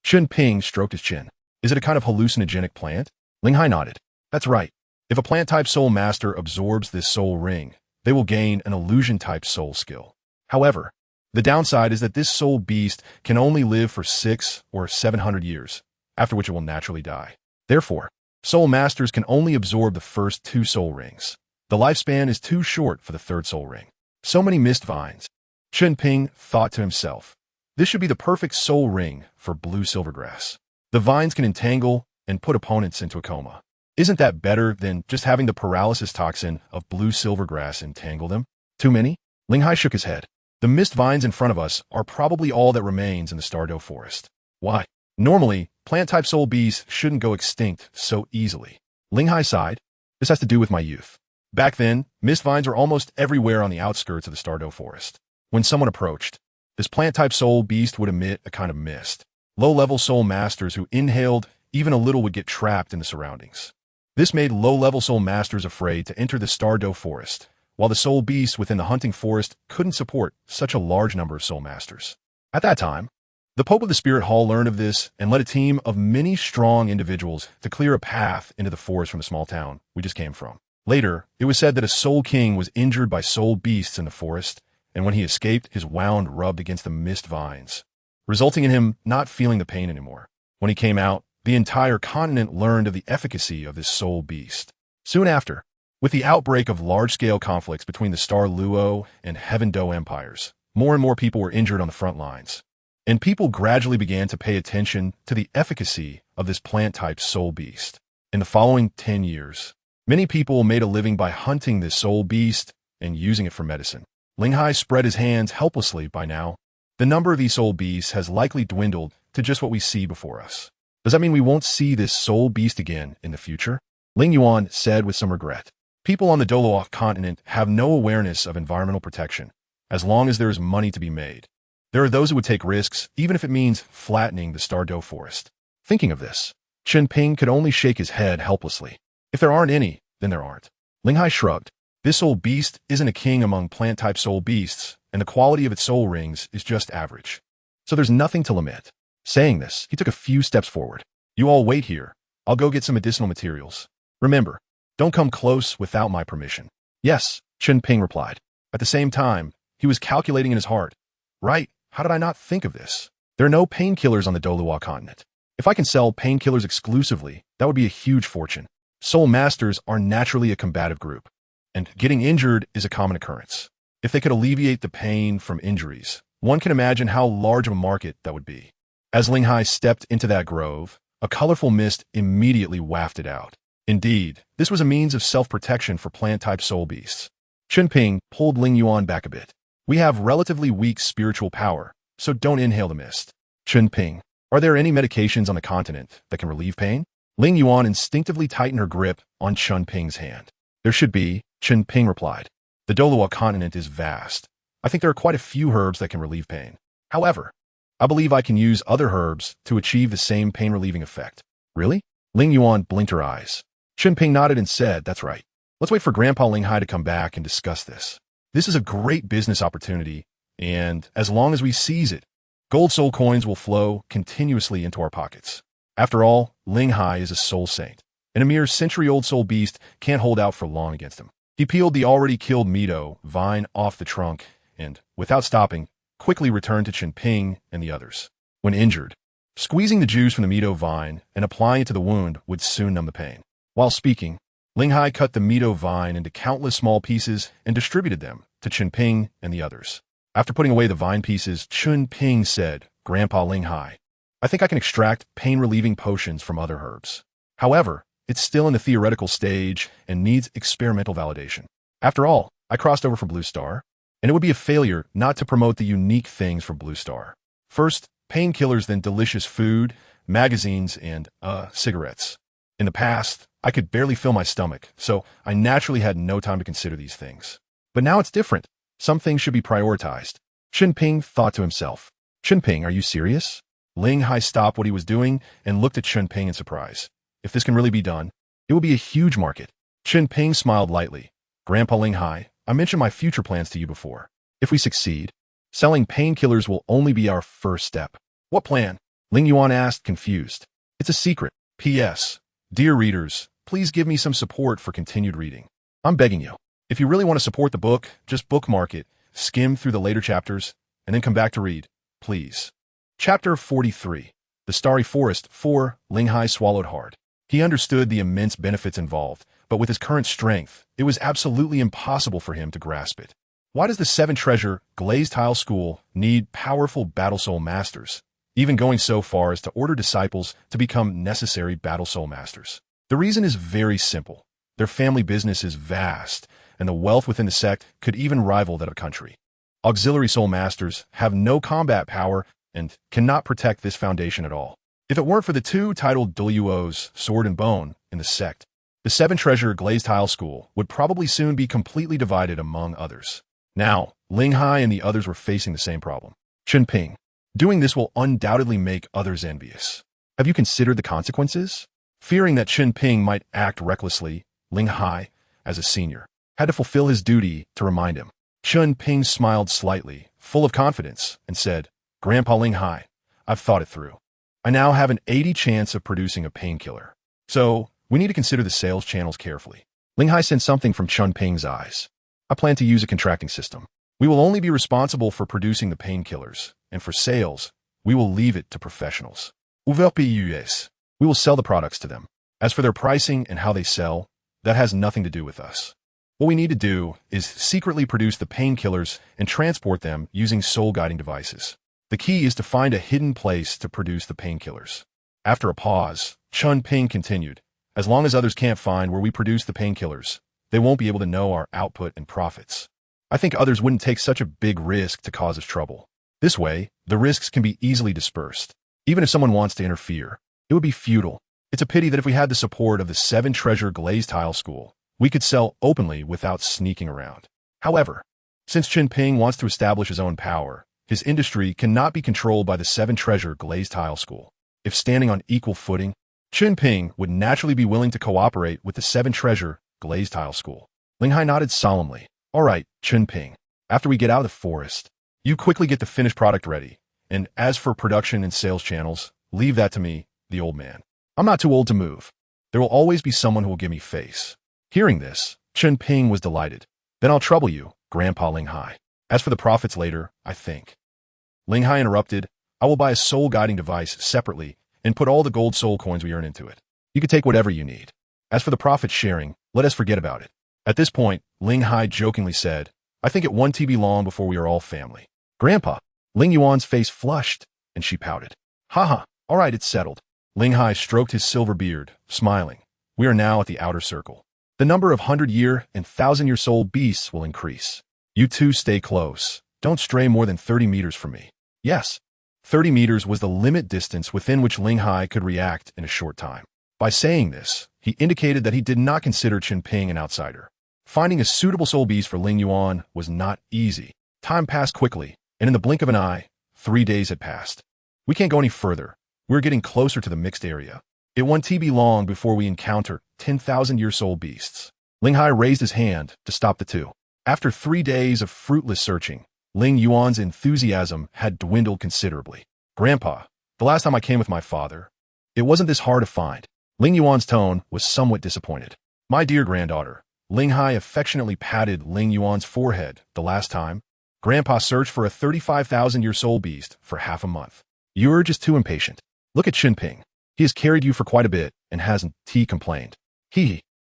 Chen Ping stroked his chin. Is it a kind of hallucinogenic plant? Ling Hai nodded. That's right. If a plant-type soul master absorbs this soul ring, they will gain an illusion-type soul skill. However, the downside is that this soul beast can only live for 600 or 700 years, after which it will naturally die. Therefore, soul masters can only absorb the first 2 soul rings. The lifespan is too short for the 3rd soul ring. So many mist vines. Chen Ping thought to himself, this should be the perfect soul ring for blue silvergrass. The vines can entangle and put opponents into a coma. Isn't that better than just having the paralysis toxin of blue silvergrass entangle them? Too many? Ling Hai shook his head. The mist vines in front of us are probably all that remains in the Star Dou Forest. Why? Normally, plant-type soul beasts shouldn't go extinct so easily. Ling Hai sighed. This has to do with my youth. Back then, mist vines were almost everywhere on the outskirts of the Star Dou Forest. When someone approached, this plant-type soul beast would emit a kind of mist. Low-level soul masters who inhaled even a little would get trapped in the surroundings. This made low-level soul masters afraid to enter the Star Dou Forest, while the soul beasts within the hunting forest couldn't support such a large number of soul masters. At that time, the Pope of the Spirit Hall learned of this and led a team of many strong individuals to clear a path into the forest from the small town we just came from. Later, it was said that a soul king was injured by soul beasts in the forest, and when he escaped, his wound rubbed against the mist vines, resulting in him not feeling the pain anymore. When he came out, the entire continent learned of the efficacy of this soul beast. Soon after, with the outbreak of large-scale conflicts between the Star Luo and Heaven Dou empires, more and more people were injured on the front lines, and people gradually began to pay attention to the efficacy of this plant-type soul beast. In the following 10 years, many people made a living by hunting this soul beast and using it for medicine. Ling Hai spread his hands helplessly by now. The number of these soul beasts has likely dwindled to just what we see before us. Does that mean we won't see this soul beast again in the future? Ling Yuan said with some regret. People on the Douluo Continent have no awareness of environmental protection, as long as there is money to be made. There are those who would take risks, even if it means flattening the Star Dou Forest. Thinking of this, Chen Ping could only shake his head helplessly. If there aren't any, then there aren't. Ling Hai shrugged. This soul beast isn't a king among plant-type soul beasts, and the quality of its soul rings is just average. So there's nothing to lament. Saying this, he took a few steps forward. You all wait here. I'll go get some medicinal materials. Remember, don't come close without my permission. Yes, Chen Ping replied. At the same time, he was calculating in his heart. Right, how did I not think of this? There are no painkillers on the Douluo Continent. If I can sell painkillers exclusively, that would be a huge fortune. Soul masters are naturally a combative group, and getting injured is a common occurrence. If they could alleviate the pain from injuries, one can imagine how large of a market that would be. As Ling Hai stepped into that grove, a colorful mist immediately wafted out. Indeed, this was a means of self-protection for plant-type soul beasts. Chen Ping pulled Ling Yuan back a bit. We have relatively weak spiritual power, so don't inhale the mist. Chen Ping, are there any medications on the continent that can relieve pain? Ling Yuan instinctively tightened her grip on Chen Ping's hand. There should be, Chen Ping replied. The Douluo Continent is vast, I think there are quite a few herbs that can relieve pain. However, I believe I can use other herbs to achieve the same pain-relieving effect. Really? Ling Yuan blinked her eyes. Chen Ping nodded and said, that's right. Let's wait for Grandpa Ling Hai to come back and discuss this. This is a great business opportunity, and as long as we seize it, gold soul coins will flow continuously into our pockets. After all, Ling Hai is a soul saint, and a mere century-old soul beast can't hold out for long against him. He peeled the already killed Mito vine off the trunk and, without stopping, quickly returned to Chen Ping and the others. When injured, squeezing the juice from the Mito vine and applying it to the wound would soon numb the pain. While speaking, Ling Hai cut the Mito vine into countless small pieces and distributed them to Chen Ping and the others. After putting away the vine pieces, Chen Ping said, Grandpa Ling Hai, I think I can extract pain-relieving potions from other herbs. However, it's still in the theoretical stage and needs experimental validation. After all, I crossed over from Blue Star, and it would be a failure not to promote the unique things from Blue Star. First, painkillers, then delicious food, magazines, and, cigarettes. In the past, I could barely fill my stomach, so I naturally had no time to consider these things. But now it's different. Some things should be prioritized. Chen Ping thought to himself. Chen Ping, are you serious? Ling Hai stopped what he was doing and looked at Chen Ping in surprise. If this can really be done, it will be a huge market. Chen Ping smiled lightly. Grandpa Ling Hai, I mentioned my future plans to you before. If we succeed, selling painkillers will only be our first step. What plan? Ling Yuan asked, confused. It's a secret. P.S. Dear readers, please give me some support for continued reading. I'm begging you. If you really want to support the book, just bookmark it, skim through the later chapters, and then come back to read, please. Chapter 43. The Starry Forest 4. Ling Hai swallowed hard. He understood the immense benefits involved, but with his current strength, it was absolutely impossible for him to grasp it. Why does the 7-treasure Glazed Tile School need powerful Battle Soul Masters, even going so far as to order disciples to become necessary Battle Soul Masters? The reason is very simple. Their family business is vast, and the wealth within the sect could even rival that of a country. Auxiliary Soul Masters have no combat power and cannot protect this foundation at all. If it weren't for the 2 titled Douluo's Sword and Bone in the sect, the 7-treasure Glazed Tile School would probably soon be completely divided among others. Now, Ling Hai and the others were facing the same problem. Chen Ping, doing this will undoubtedly make others envious. Have you considered the consequences? Fearing that Chen Ping might act recklessly, Ling Hai, as a senior, had to fulfill his duty to remind him. Chen Ping smiled slightly, full of confidence, and said, Grandpa Ling Hai, I've thought it through. I now have an 80 chance of producing a painkiller. So, we need to consider the sales channels carefully. Ling Hai sensed something from Chen Ping's eyes. I plan to use a contracting system. We will only be responsible for producing the painkillers, and for sales, we will leave it to professionals. We will sell the products to them. As for their pricing and how they sell, that has nothing to do with us. What we need to do is secretly produce the painkillers and transport them using soul-guiding devices. The key is to find a hidden place to produce the painkillers. After a pause, Chen Ping continued, as long as others can't find where we produce the painkillers, they won't be able to know our output and profits. I think others wouldn't take such a big risk to cause us trouble. This way, the risks can be easily dispersed. Even if someone wants to interfere, it would be futile. It's a pity that if we had the support of the 7-treasure Glazed Tile School, we could sell openly without sneaking around. However, since Chen Ping wants to establish his own power, his industry cannot be controlled by the 7-treasure Glazed Tile School. If standing on equal footing, Chen Ping would naturally be willing to cooperate with the 7-treasure Glazed Tile School. Ling Hai nodded solemnly. All right, Chen Ping. After we get out of the forest, you quickly get the finished product ready. And as for production and sales channels, leave that to me, the old man. I'm not too old to move. There will always be someone who will give me face. Hearing this, Chen Ping was delighted. Then I'll trouble you, Grandpa Ling Hai. As for the profits later, I think. Ling Hai interrupted. I will buy a soul-guiding device separately and put all the gold soul coins we earn into it. You can take whatever you need. As for the profit sharing, let us forget about it. At this point, Ling Hai jokingly said, I think it won't be long before we are all family. Grandpa, Ling Yuan's face flushed, and she pouted. Haha, all right, it's settled. Ling Hai stroked his silver beard, smiling. We are now at the outer circle. The number of 100-year and 1,000-year soul beasts will increase. You two stay close. Don't stray more than 30 meters from me. Yes, 30 meters was the limit distance within which Ling Hai could react in a short time. By saying this, he indicated that he did not consider Chen Ping an outsider. Finding a suitable soul beast for Ling Yuan was not easy. Time passed quickly, and in the blink of an eye, 3 days had passed. We can't go any further. We're getting closer to the mixed area. It won't be long before we encounter 10,000-year-old beasts. Ling Hai raised his hand to stop the two. After 3 days of fruitless searching, Ling Yuan's enthusiasm had dwindled considerably. Grandpa, the last time I came with my father, it wasn't this hard to find. Ling Yuan's tone was somewhat disappointed. My dear granddaughter, Ling Hai affectionately patted Ling Yuan's forehead the last time. Grandpa searched for a 35,000-year-old beast for half a month. You're just too impatient. Look at Chen Ping. He has carried you for quite a bit and hasn't complained.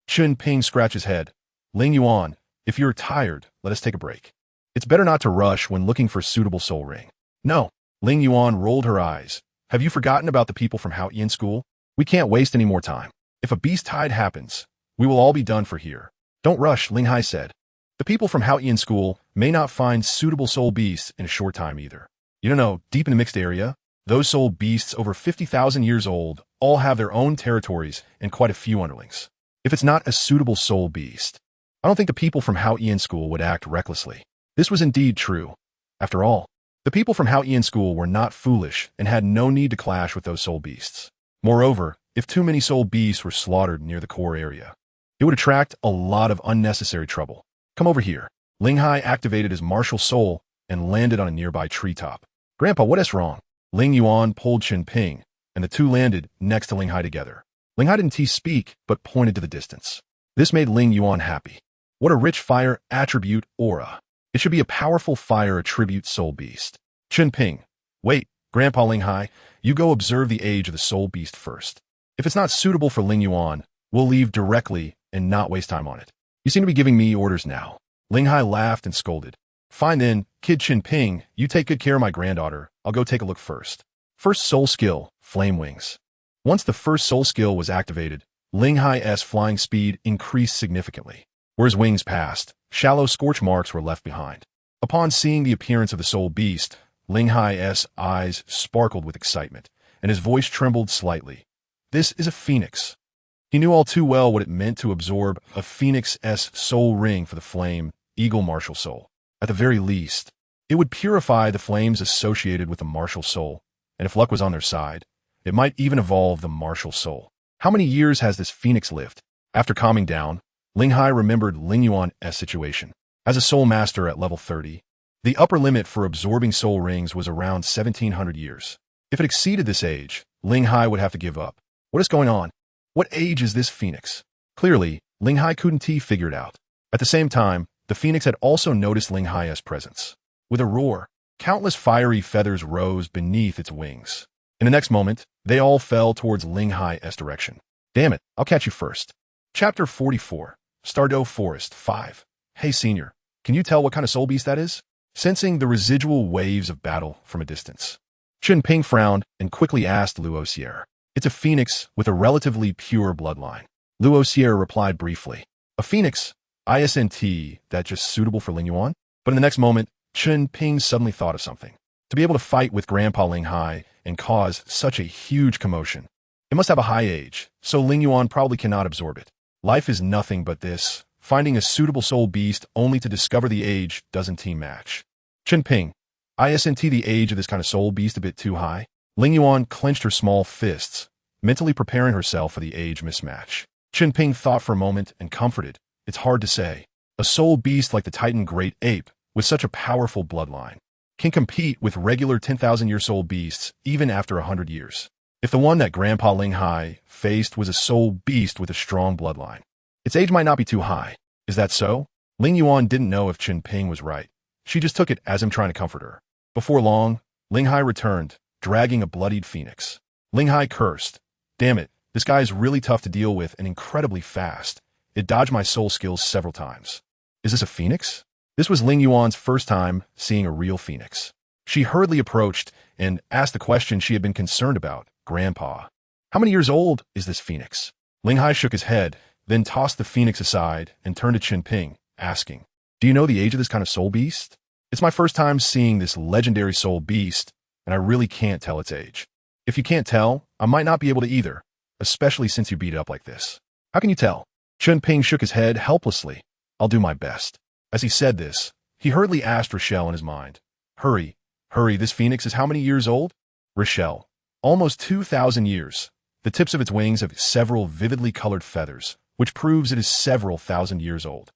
Chen Ping scratched his head. Ling Yuan, if you're tired, let us take a break. It's better not to rush when looking for a suitable soul ring. No. Ling Yuan rolled her eyes. Have you forgotten about the people from Yin School? We can't waste any more time. If a beast tide happens, we will all be done for here. Don't rush, Ling Hai said. The people from Yin School may not find suitable soul beasts in a short time either. You don't know, deep in the mixed area, those soul beasts over 50,000 years old all have their own territories and quite a few underlings. If it's not a suitable soul beast, I don't think the people from Yin School would act recklessly. This was indeed true. After all, the people from Yin School were not foolish and had no need to clash with those soul beasts. Moreover, if too many soul beasts were slaughtered near the core area, it would attract a lot of unnecessary trouble. Come over here. Ling Hai activated his martial soul and landed on a nearby treetop. Grandpa, what is wrong? Ling Yuan pulled Chen Ping, and the two landed next to Ling Hai together. Ling Hai didn't speak, but pointed to the distance. This made Ling Yuan happy. What a rich fire attribute aura. It should be a powerful fire attribute soul beast. Chen Ping, wait, Grandpa Ling Hai, you go observe the age of the soul beast first. If it's not suitable for Ling Yuan, we'll leave directly and not waste time on it. You seem to be giving me orders now. Ling Hai laughed and scolded. Fine then, kid Chen Ping, you take good care of my granddaughter. I'll go take a look first. First soul skill, Flame Wings. Once the first soul skill was activated, Ling Hai's flying speed increased significantly. Where his wings passed, shallow scorch marks were left behind. Upon seeing the appearance of the soul beast, Ling Hai's eyes sparkled with excitement, and his voice trembled slightly. This is a phoenix. He knew all too well what it meant to absorb a phoenix's soul ring for the flame, eagle martial soul. At the very least, it would purify the flames associated with the martial soul, and if luck was on their side, it might even evolve the martial soul. How many years has this phoenix lived? After calming down, Ling Hai remembered Ling Yuan's situation. As a soul master at level 30, the upper limit for absorbing soul rings was around 1,700 years. If it exceeded this age, Ling Hai would have to give up. What is going on? What age is this phoenix? Clearly, Ling Hai couldn't figure it out. At the same time, the phoenix had also noticed Ling Hai's presence. With a roar, countless fiery feathers rose beneath its wings. In the next moment, they all fell towards Ling Hai's direction. Damn it, I'll catch you first. Chapter 44, Star Dou Forest 5. Hey senior, can you tell what kind of soul beast that is? Sensing the residual waves of battle from a distance, Chen Ping frowned and quickly asked Luo Sierra. It's a phoenix with a relatively pure bloodline. Luo Sierra replied briefly. A phoenix? ISNT, that just suitable for Ling Yuan? But in the next moment, Chen Ping suddenly thought of something. To be able to fight with Grandpa Ling Hai and cause such a huge commotion, it must have a high age, so Ling Yuan probably cannot absorb it. Life is nothing but this. Finding a suitable soul beast only to discover the age doesn't match. Chen Ping, ISNT the age of this kind of soul beast a bit too high? Ling Yuan clenched her small fists, mentally preparing herself for the age mismatch. Chen Ping thought for a moment and comforted. It's hard to say. A soul beast like the Titan Great Ape, with such a powerful bloodline, can compete with regular 10,000-year-old beasts even after 100 years. If the one that Grandpa Ling Hai faced was a soul beast with a strong bloodline, its age might not be too high. Is that so? Ling Yuan didn't know if Chen Ping was right. She just took it as him trying to comfort her. Before long, Ling Hai returned, dragging a bloodied phoenix. Ling Hai cursed. Damn it, this guy is really tough to deal with and incredibly fast. It dodged my soul skills several times. Is this a phoenix? This was Ling Yuan's first time seeing a real phoenix. She hurriedly approached and asked the question she had been concerned about. Grandpa, how many years old is this phoenix? Ling Hai shook his head, then tossed the phoenix aside and turned to Chen Ping, asking, do you know the age of this kind of soul beast? It's my first time seeing this legendary soul beast, and I really can't tell its age. If you can't tell, I might not be able to either, especially since you beat it up like this. How can you tell? Chen Ping shook his head helplessly. I'll do my best. As he said this, He hurriedly asked Rochelle in his mind. Hurry, hurry, this phoenix is how many years old? Rochelle. Almost 2,000 years. The tips of its wings have several vividly colored feathers, which proves it is several thousand years old.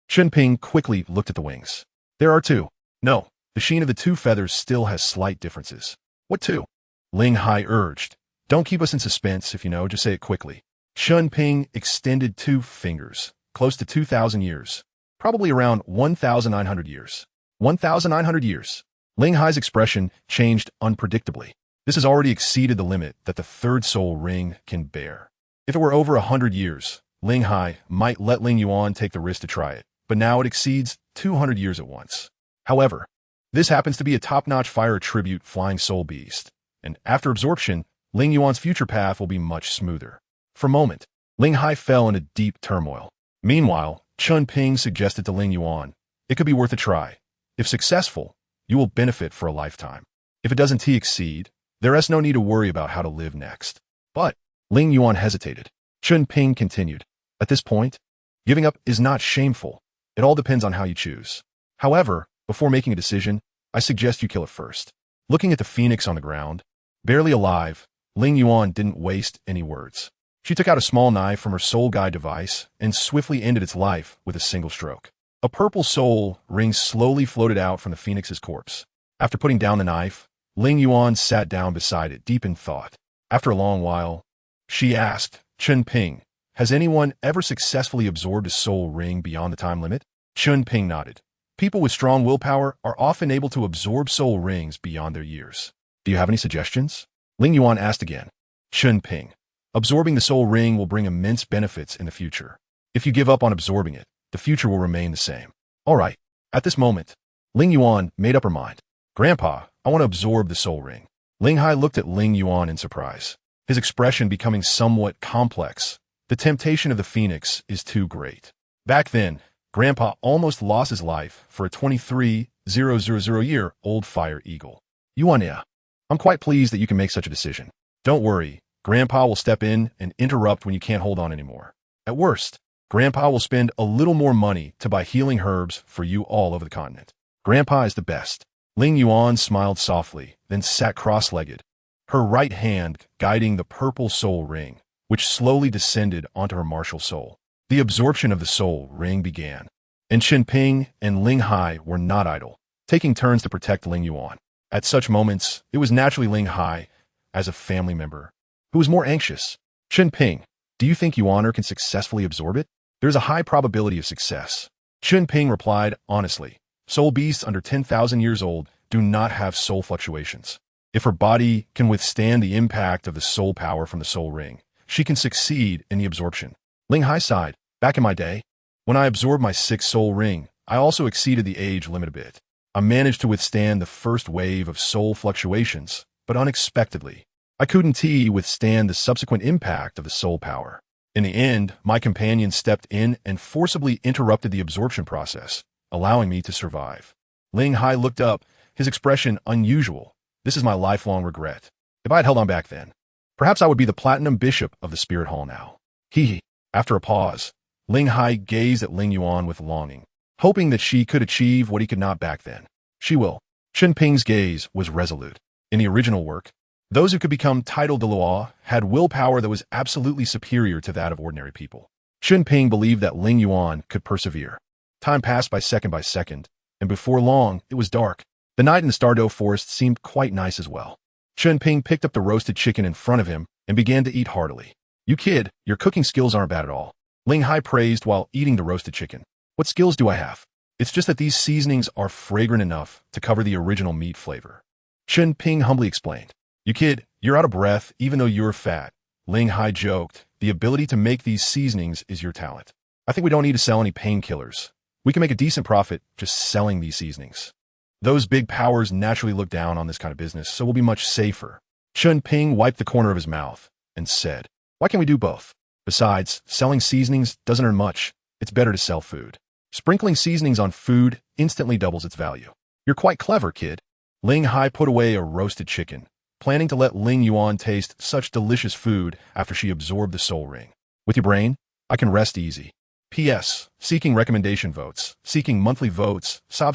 Chen Ping quickly looked at the wings. There are two. No, the sheen of the two feathers still has slight differences. What two? Ling Hai urged. Don't keep us in suspense, if you know, just say it quickly. Chen Ping extended 2 fingers, close to 2,000 years. Probably around 1,900 years. 1,900 years. Ling Hai's expression changed unpredictably. This has already exceeded the limit that the third soul ring can bear. If it were over 100 years, Ling Hai might let Ling Yuan take the risk to try it, but now it exceeds 200 years at once. However, this happens to be a top-notch fire attribute flying soul beast, and after absorption, Ling Yuan's future path will be much smoother. For a moment, Ling Hai fell into deep turmoil. Meanwhile, Chen Ping suggested to Ling Yuan, it could be worth a try. If successful, you will benefit for a lifetime. If it doesn't exceed, there is no need to worry about how to live next. But Ling Yuan hesitated. Chen Ping continued. At this point, giving up is not shameful. It all depends on how you choose. However, before making a decision, I suggest you kill it first. Looking at the phoenix on the ground, barely alive, Ling Yuan didn't waste any words. She took out a small knife from her soul guide device and swiftly ended its life with a single stroke. A purple soul ring slowly floated out from the phoenix's corpse. After putting down the knife, Ling Yuan sat down beside it, deep in thought. After a long while, she asked, Chen Ping, has anyone ever successfully absorbed a soul ring beyond the time limit? Chen Ping nodded. People with strong willpower are often able to absorb soul rings beyond their years. Do you have any suggestions? Ling Yuan asked again. Chen Ping. Absorbing the soul ring will bring immense benefits in the future. If you give up on absorbing it, the future will remain the same. All right. At this moment, Ling Yuan made up her mind. Grandpa, I want to absorb the soul ring. Ling Hai looked at Ling Yuan in surprise, his expression becoming somewhat complex. The temptation of the phoenix is too great. Back then, Grandpa almost lost his life for a 23,000-year-old fire eagle. Yuan, yeah. I'm quite pleased that you can make such a decision. Don't worry, Grandpa will step in and interrupt when you can't hold on anymore. At worst, Grandpa will spend a little more money to buy healing herbs for you all over the continent. Grandpa is the best. Ling Yuan smiled softly, then sat cross-legged, her right hand guiding the purple soul ring, which slowly descended onto her martial soul. The absorption of the soul ring began, and Chen Ping and Ling Hai were not idle, taking turns to protect Ling Yuan. At such moments, it was naturally Ling Hai, as a family member, who was more anxious. Chen Ping, do you think Yuaner can successfully absorb it? There's a high probability of success. Chen Ping replied honestly. Soul beasts under 10,000 years old do not have soul fluctuations. If her body can withstand the impact of the soul power from the soul ring, she can succeed in the absorption. Ling Hai sighed. Back in my day, when I absorbed my 6th soul ring, I also exceeded the age limit a bit. I managed to withstand the first wave of soul fluctuations, but unexpectedly, I couldn't withstand the subsequent impact of the soul power. In the end, my companion stepped in and forcibly interrupted the absorption process, allowing me to survive. Ling Hai looked up, his expression unusual. This is my lifelong regret. If I had held on back then, perhaps I would be the platinum bishop of the spirit hall now. Hee. After a pause, Ling Hai gazed at Ling Yuan with longing, hoping that she could achieve what he could not back then. She will. Chen Ping's gaze was resolute. In the original work, those who could become titled Douluo had willpower that was absolutely superior to that of ordinary people. Chen Ping believed that Ling Yuan could persevere. Time passed by second, and before long, it was dark. The night in the Star Dou Forest seemed quite nice as well. Chen Ping picked up the roasted chicken in front of him and began to eat heartily. You kid, your cooking skills aren't bad at all. Ling Hai praised while eating the roasted chicken. What skills do I have? It's just that these seasonings are fragrant enough to cover the original meat flavor. Chen Ping humbly explained. You kid, you're out of breath even though you're fat. Ling Hai joked. The ability to make these seasonings is your talent. I think we don't need to sell any painkillers. We can make a decent profit just selling these seasonings. Those big powers naturally look down on this kind of business, so we'll be much safer. Chen Ping wiped the corner of his mouth and said, why can't we do both? Besides, selling seasonings doesn't earn much. It's better to sell food. Sprinkling seasonings on food instantly doubles its value. You're quite clever, kid. Ling Hai put away a roasted chicken, planning to let Ling Yuan taste such delicious food after she absorbed the soul ring. With your brain, I can rest easy. P.S. Seeking recommendation votes. Seeking monthly votes. Sob.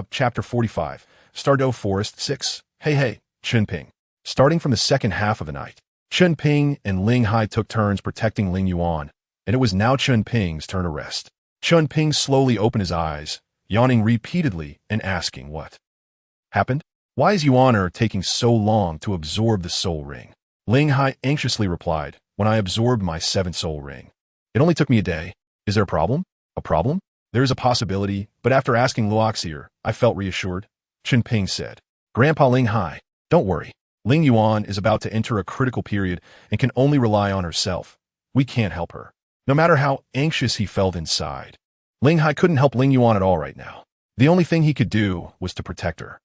Chapter 45. Star Dou Forest 6. Hey, Chen Ping. Starting from the second half of the night, Chen Ping and Ling Hai took turns protecting Ling Yuan, and it was now Chen Ping's turn to rest. Chen Ping slowly opened his eyes, yawning repeatedly and asking what happened. Why is Yuan taking so long to absorb the soul ring? Ling Hai anxiously replied, when I absorbed my 7th soul ring. It only took me a day. Is there a problem? A problem? There is a possibility, but after asking Luoxier, I felt reassured. Chen Ping said. Grandpa Ling Hai, don't worry. Ling Yuan is about to enter a critical period and can only rely on herself. We can't help her. No matter how anxious he felt inside, Ling Hai couldn't help Ling Yuan at all right now. The only thing he could do was to protect her.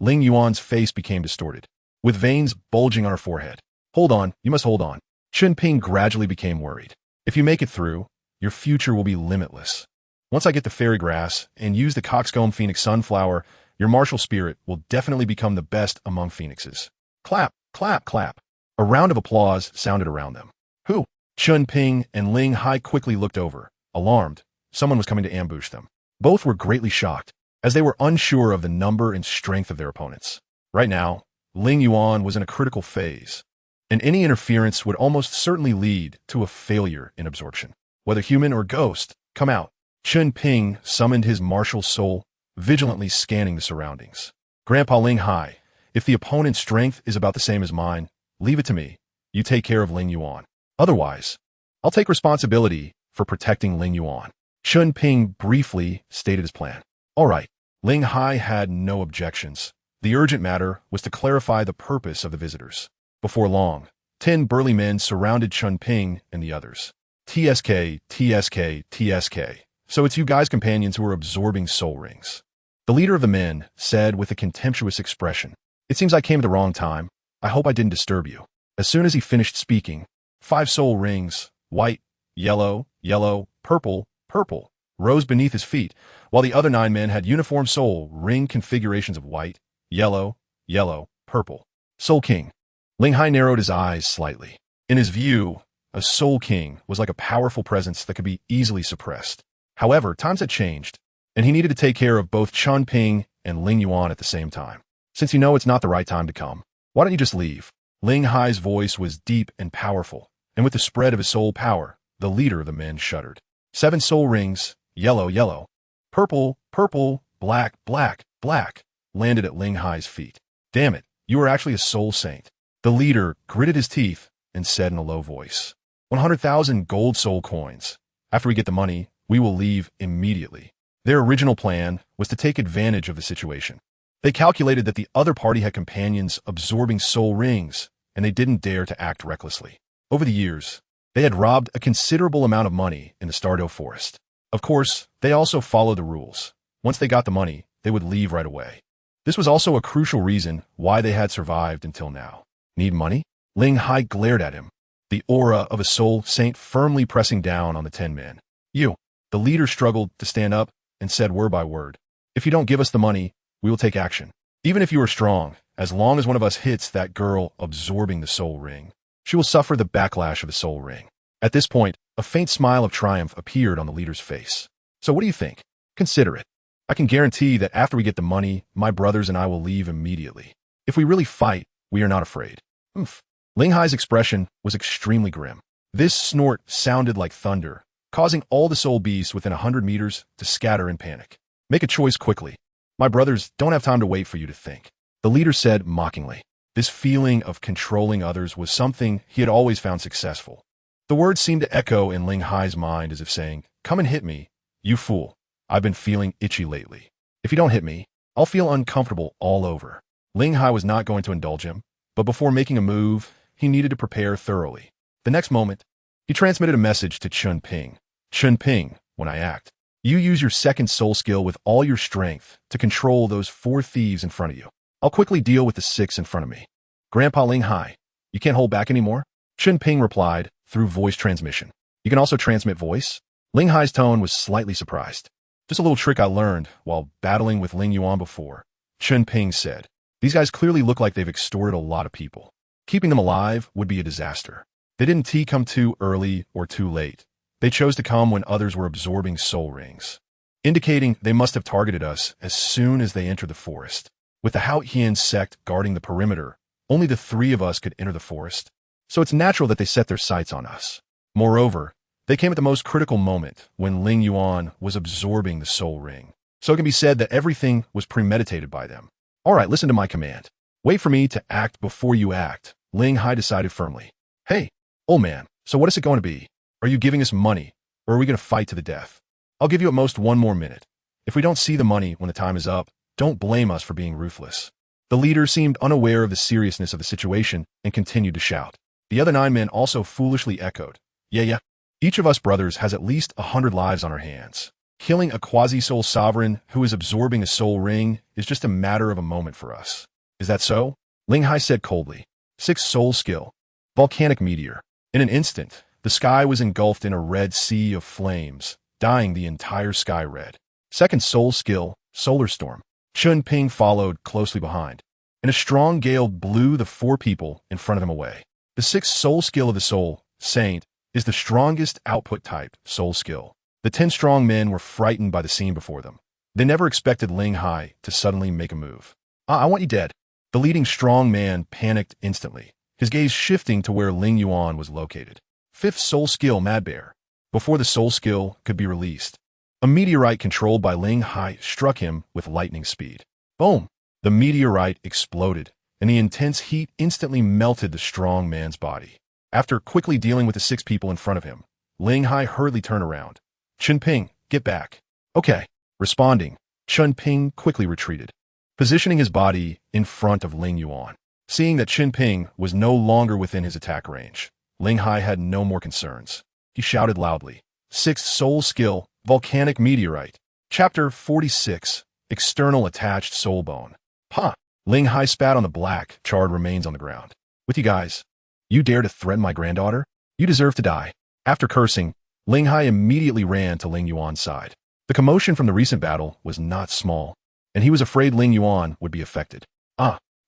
Ling Yuan's face became distorted, with veins bulging on her forehead. Hold on, you must hold on. Chen Ping gradually became worried. If you make it through, your future will be limitless. Once I get the fairy grass and use the coxcomb phoenix sunflower, your martial spirit will definitely become the best among phoenixes. Clap. A round of applause sounded around them. Who? Chen Ping and Ling Hai quickly looked over. Alarmed, someone was coming to ambush them. Both were greatly shocked, as they were unsure of the number and strength of their opponents. Right now, Ling Yuan was in a critical phase, and any interference would almost certainly lead to a failure in absorption. Whether human or ghost, come out. Chen Ping summoned his martial soul, vigilantly scanning the surroundings. Grandpa Ling Hai, if the opponent's strength is about the same as mine, leave it to me. You take care of Ling Yuan. Otherwise, I'll take responsibility for protecting Ling Yuan. Chen Ping briefly stated his plan. All right. Ling Hai had no objections. The urgent matter was to clarify the purpose of the visitors. Before long, 10 burly men surrounded Chen Ping and the others. TSK. So it's you guys companions who are absorbing soul rings. The leader of the men said with a contemptuous expression. It seems I came at the wrong time. I hope I didn't disturb you. As soon as he finished speaking, 5 soul rings, white, yellow, purple, rose beneath his feet, while the other 9 men had uniform soul ring configurations of white, yellow, purple. Soul King. Ling Hai narrowed his eyes slightly. In his view, a Soul King was like a powerful presence that could be easily suppressed. However, times had changed, and he needed to take care of both Chen Ping and Ling Yuan at the same time. Since you know it's not the right time to come, why don't you just leave? Ling Hai's voice was deep and powerful, and with the spread of his soul power, the leader of the men shuddered. 7 soul rings, yellow, purple, black, landed at Ling Hai's feet. Damn it, you are actually a soul saint. The leader gritted his teeth and said in a low voice, 100,000 gold soul coins. After we get the money, we will leave immediately. Their original plan was to take advantage of the situation. They calculated that the other party had companions absorbing soul rings, and they didn't dare to act recklessly. Over the years, they had robbed a considerable amount of money in the Star Dou Forest. Of course, they also followed the rules. Once they got the money, they would leave right away. This was also a crucial reason why they had survived until now. Need money? Ling Hai glared at him, the aura of a soul saint firmly pressing down on the 10 men. You. The leader struggled to stand up and said word by word, if you don't give us the money, we will take action. Even if you are strong, as long as one of us hits that girl absorbing the soul ring, she will suffer the backlash of the soul ring. At this point, a faint smile of triumph appeared on the leader's face. So what do you think? Consider it. I can guarantee that after we get the money, my brothers and I will leave immediately. If we really fight, we are not afraid. Ling Hai's expression was extremely grim. This snort sounded like thunder, causing all the soul beasts within 100 meters to scatter in panic. Make a choice quickly. My brothers don't have time to wait for you to think. The leader said mockingly. This feeling of controlling others was something he had always found successful. The words seemed to echo in Ling Hai's mind as if saying, come and hit me, you fool. I've been feeling itchy lately. If you don't hit me, I'll feel uncomfortable all over. Ling Hai was not going to indulge him, but before making a move, he needed to prepare thoroughly. The next moment, he transmitted a message to Chen Ping. Chen Ping, when I act, you use your 2nd soul skill with all your strength to control those 4 thieves in front of you. I'll quickly deal with the 6 in front of me. Grandpa Ling Hai, you can't hold back anymore? Chen Ping replied through voice transmission. You can also transmit voice? Ling Hai's tone was slightly surprised. Just a little trick I learned while battling with Ling Yuan before. Chen Ping said, these guys clearly look like they've extorted a lot of people. Keeping them alive would be a disaster. They didn't come too early or too late. They chose to come when others were absorbing soul rings, indicating they must have targeted us as soon as they entered the forest. With the Haotian sect guarding the perimeter, only the three of us could enter the forest, so it's natural that they set their sights on us. Moreover, they came at the most critical moment when Ling Yuan was absorbing the soul ring, so it can be said that everything was premeditated by them. All right, listen to my command. Wait for me to act before you act, Ling Hai decided firmly. Hey, old man, so what is it going to be? Are you giving us money, or are we going to fight to the death? I'll give you at most 1 more minute. If we don't see the money when the time is up, don't blame us for being ruthless. The leader seemed unaware of the seriousness of the situation and continued to shout. The other 9 men also foolishly echoed. Yeah. Each of us brothers has at least 100 lives on our hands. Killing a quasi-soul sovereign who is absorbing a soul ring is just a matter of a moment for us. Is that so? Ling Hai said coldly. 6 soul skill. Volcanic meteor. In an instant, the sky was engulfed in a red sea of flames, dyeing the entire sky red. 2nd soul skill, solar storm. Chen Ping followed closely behind, and a strong gale blew the 4 people in front of him away. The 6th soul skill of the soul, saint, is the strongest output type soul skill. The 10 strong men were frightened by the scene before them. They never expected Ling Hai to suddenly make a move. I want you dead. The leading strong man panicked instantly, his gaze shifting to where Ling Yuan was located. 5th soul skill, Mad Bear. Before the soul skill could be released, a meteorite controlled by Ling Hai struck him with lightning speed. Boom! The meteorite exploded, and the intense heat instantly melted the strong man's body. After quickly dealing with the 6 people in front of him, Ling Hai hurriedly turned around. Chen Ping, get back. Okay. Responding, Chen Ping quickly retreated, positioning his body in front of Ling Yuan. Seeing that Chen Ping was no longer within his attack range, Ling Hai had no more concerns. He shouted loudly. 6th soul skill, volcanic meteorite. Chapter 46, external attached soul bone. Ha! Ling Hai spat on the black, charred remains on the ground. With you guys. You dare to threaten my granddaughter? You deserve to die. After cursing, Ling Hai immediately ran to Ling Yuan's side. The commotion from the recent battle was not small, and he was afraid Ling Yuan would be affected.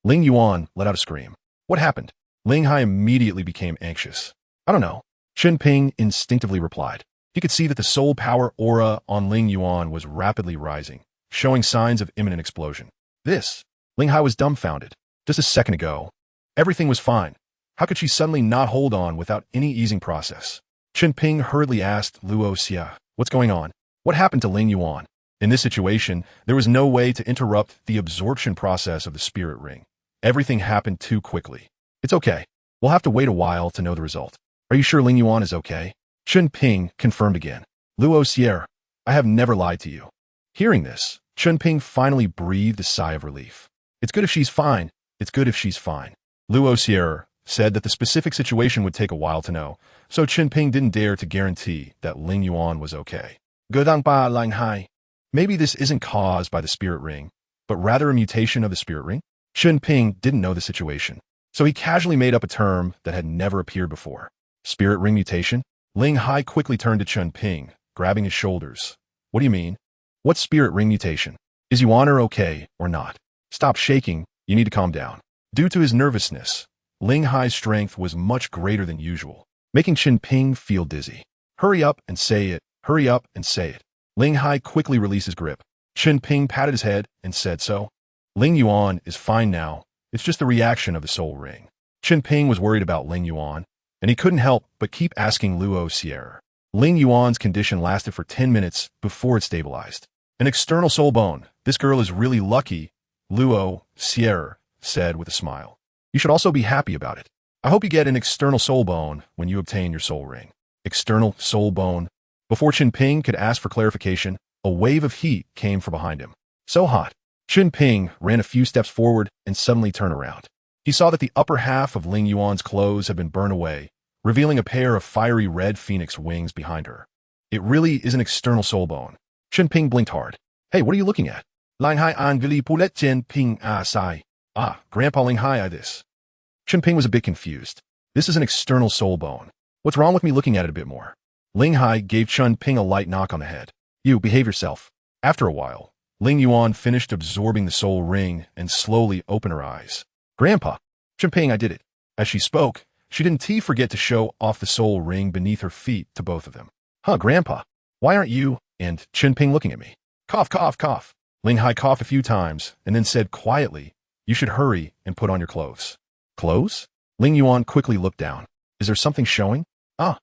Ling Yuan let out a scream. What happened? Ling Hai immediately became anxious. I don't know. Chen Ping instinctively replied. He could see that the soul power aura on Ling Yuan was rapidly rising, showing signs of imminent explosion. Ling Hai was dumbfounded. Just a second ago, everything was fine. How could she suddenly not hold on without any easing process? Chen Ping hurriedly asked Luo Xia, what's going on? What happened to Ling Yuan? In this situation, there was no way to interrupt the absorption process of the spirit ring. Everything happened too quickly. It's okay. We'll have to wait a while to know the result. Are you sure Ling Yuan is okay? Chen Ping confirmed again. Luo Xia, I have never lied to you. Hearing this, Chen Ping finally breathed a sigh of relief. It's good if she's fine. It's good if she's fine. Luo Xia said that the specific situation would take a while to know, so Chen Ping didn't dare to guarantee that Ling Yuan was okay. Godangba Ling Hai. Maybe this isn't caused by the spirit ring, but rather a mutation of the spirit ring? Chen Ping didn't know the situation, so he casually made up a term that had never appeared before. Spirit ring mutation? Ling Hai quickly turned to Chen Ping, grabbing his shoulders. What do you mean? What's spirit ring mutation? Is Yuan okay or not? Stop shaking, you need to calm down. Due to his nervousness, Ling Hai's strength was much greater than usual, making Chen Ping feel dizzy. Hurry up and say it, hurry up and say it. Ling Hai quickly released his grip. Chen Ping patted his head and said so. Ling Yuan is fine now, it's just the reaction of the soul ring. Chen Ping was worried about Ling Yuan, and he couldn't help but keep asking Luo Xia. Ling Yuan's condition lasted for 10 minutes before it stabilized. An external soul bone. This girl is really lucky, Luo Xia said with a smile. You should also be happy about it. I hope you get an external soul bone when you obtain your soul ring. External soul bone. Before Chen Ping could ask for clarification, a wave of heat came from behind him. So hot. Chen Ping ran a few steps forward and suddenly turned around. He saw that the upper half of Ling Yuan's clothes had been burned away, revealing a pair of fiery red phoenix wings behind her. It really is an external soul bone. Chen Ping blinked hard. Hey, what are you looking at? Ling Hai an vili poulet Chen Ping sai. Grandpa Ling Hai this. Chen Ping was a bit confused. This is an external soul bone. What's wrong with me looking at it a bit more? Ling Hai gave Chen Ping a light knock on the head. You, behave yourself. After a while, Ling Yuan finished absorbing the soul ring and slowly opened her eyes. Grandpa. Chen Ping, I did it. As she spoke, she didn't forget to show off the soul ring beneath her feet to both of them. Huh, Grandpa, why aren't you and Chen Ping looking at me? Cough, cough, cough. Ling Hai coughed a few times and then said quietly, you should hurry and put on your clothes. Clothes? Ling Yuan quickly looked down. Is there something showing? Ah.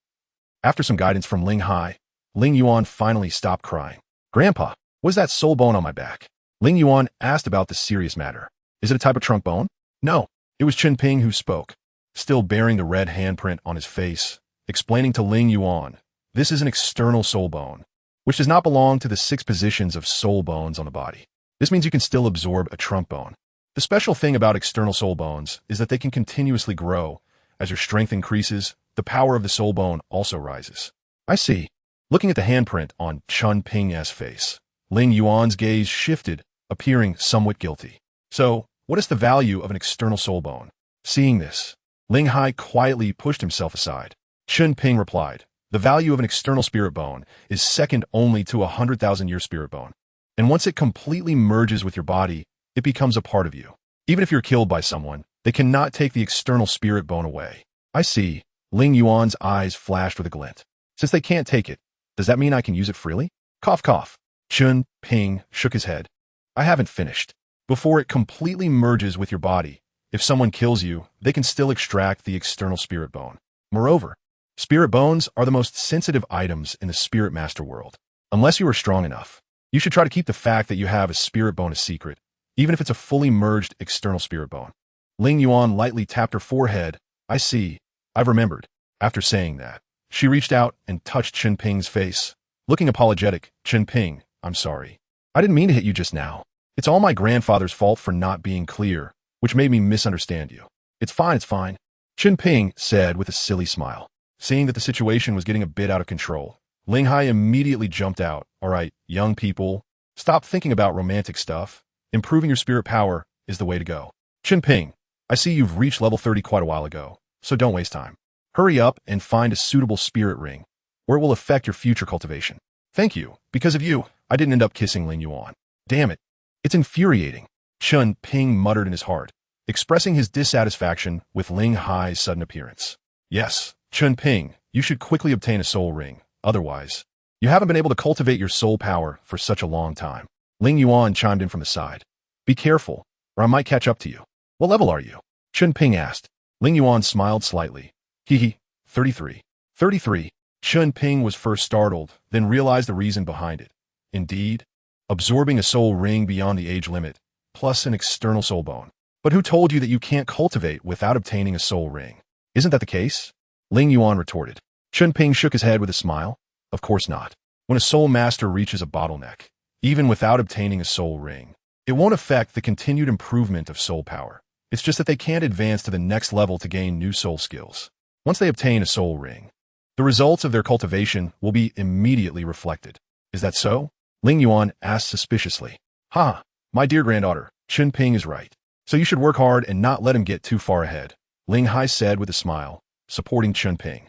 After some guidance from Ling Hai, Ling Yuan finally stopped crying. Grandpa, what's that soul bone on my back? Ling Yuan asked about the serious matter. Is it a type of trunk bone? No. It was Chen Ping who spoke, still bearing the red handprint on his face, explaining to Ling Yuan, this is an external soul bone, which does not belong to the 6 positions of soul bones on the body. This means you can still absorb a trunk bone. The special thing about external soul bones is that they can continuously grow. As your strength increases, the power of the soul bone also rises. I see. Looking at the handprint on Chen Ping's face, Ling Yuan's gaze shifted, appearing somewhat guilty. So, what is the value of an external soul bone? Seeing this, Ling Hai quietly pushed himself aside. Chen Ping replied, the value of an external spirit bone is second only to a 100,000-year spirit bone. And once it completely merges with your body, it becomes a part of you. Even if you're killed by someone, they cannot take the external spirit bone away. I see. Ling Yuan's eyes flashed with a glint. Since they can't take it, does that mean I can use it freely? Cough, cough. Chen Ping shook his head. I haven't finished. Before it completely merges with your body, if someone kills you, they can still extract the external spirit bone. Moreover, spirit bones are the most sensitive items in the spirit master world. Unless you are strong enough, you should try to keep the fact that you have a spirit bone a secret, even if it's a fully merged external spirit bone. Ling Yuan lightly tapped her forehead. I see. I've remembered. After saying that, she reached out and touched Chen Ping's face. Looking apologetic, Chen Ping, I'm sorry. I didn't mean to hit you just now. It's all my grandfather's fault for not being clear, which made me misunderstand you. It's fine. Chen Ping said with a silly smile. Seeing that the situation was getting a bit out of control, Ling Hai immediately jumped out. All right, young people, stop thinking about romantic stuff. Improving your spirit power is the way to go. Chen Ping, I see you've reached level 30 quite a while ago, so don't waste time. Hurry up and find a suitable spirit ring, or it will affect your future cultivation. Thank you. Because of you, I didn't end up kissing Ling Yuan. Damn it. It's infuriating. Chen Ping muttered in his heart, expressing his dissatisfaction with Ling Hai's sudden appearance. Yes, Chen Ping, you should quickly obtain a soul ring. Otherwise, you haven't been able to cultivate your soul power for such a long time. Ling Yuan chimed in from the side. Be careful, or I might catch up to you. What level are you? Chen Ping asked. Ling Yuan smiled slightly. Hee, 33. 33. Chen Ping was first startled, then realized the reason behind it. Indeed, absorbing a soul ring beyond the age limit, plus an external soul bone. But who told you that you can't cultivate without obtaining a soul ring? Isn't that the case? Ling Yuan retorted. Chen Ping shook his head with a smile. Of course not. When a soul master reaches a bottleneck, even without obtaining a soul ring, it won't affect the continued improvement of soul power. It's just that they can't advance to the next level to gain new soul skills. Once they obtain a soul ring, the results of their cultivation will be immediately reflected. Is that so? Ling Yuan asked suspiciously. My dear granddaughter, Chen Ping is right. So you should work hard and not let him get too far ahead, Ling Hai said with a smile, supporting Chen Ping.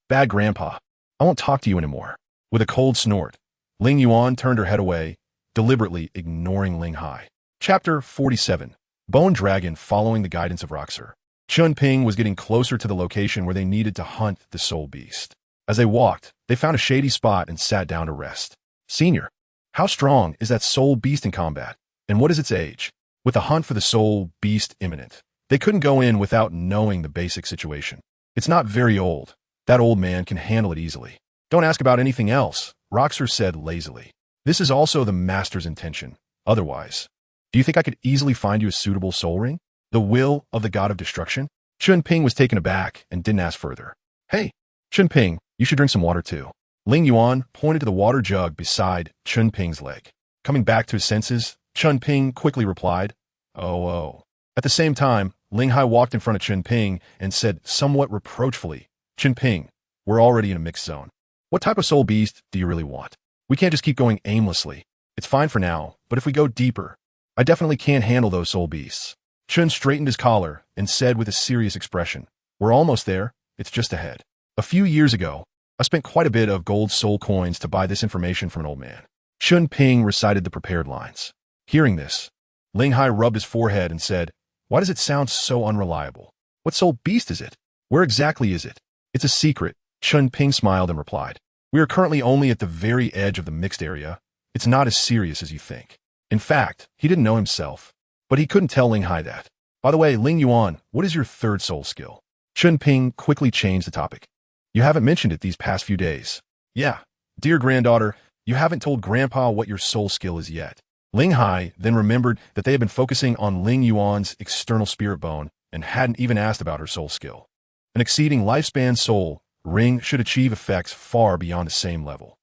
Bad grandpa. I won't talk to you anymore. With a cold snort, Ling Yuan turned her head away, deliberately ignoring Ling Hai. Chapter 47. Bone Dragon following the guidance of Roxer. Chen Ping was getting closer to the location where they needed to hunt the soul beast. As they walked, they found a shady spot and sat down to rest. Senior, how strong is that soul beast in combat? And what is its age? With the hunt for the soul beast imminent, they couldn't go in without knowing the basic situation. It's not very old. That old man can handle it easily. Don't ask about anything else, Roxer said lazily. This is also the master's intention. Otherwise, do you think I could easily find you a suitable soul ring? The will of the god of destruction? Chen Ping was taken aback and didn't ask further. Hey, Chen Ping, you should drink some water too. Ling Yuan pointed to the water jug beside Chen Ping's leg. Coming back to his senses, Chen Ping quickly replied, Oh. At the same time, Ling Hai walked in front of Chen Ping and said somewhat reproachfully, Chen Ping, we're already in a mixed zone. What type of soul beast do you really want? We can't just keep going aimlessly. It's fine for now, but if we go deeper, I definitely can't handle those soul beasts. Chen straightened his collar and said with a serious expression, We're almost there, it's just ahead. A few years ago, I spent quite a bit of gold soul coins to buy this information from an old man. Chen Ping recited the prepared lines. Hearing this, Ling Hai rubbed his forehead and said, Why does it sound so unreliable? What soul beast is it? Where exactly is it? It's a secret, Chen Ping smiled and replied. We are currently only at the very edge of the mixed area. It's not as serious as you think. In fact, he didn't know himself. But he couldn't tell Ling Hai that. By the way, Ling Yuan, what is your third soul skill? Chen Ping quickly changed the topic. You haven't mentioned it these past few days. Yeah, dear granddaughter, you haven't told Grandpa what your soul skill is yet. Ling Hai then remembered that they had been focusing on Ling Yuan's external spirit bone and hadn't even asked about her soul skill. An exceeding lifespan soul ring should achieve effects far beyond the same level.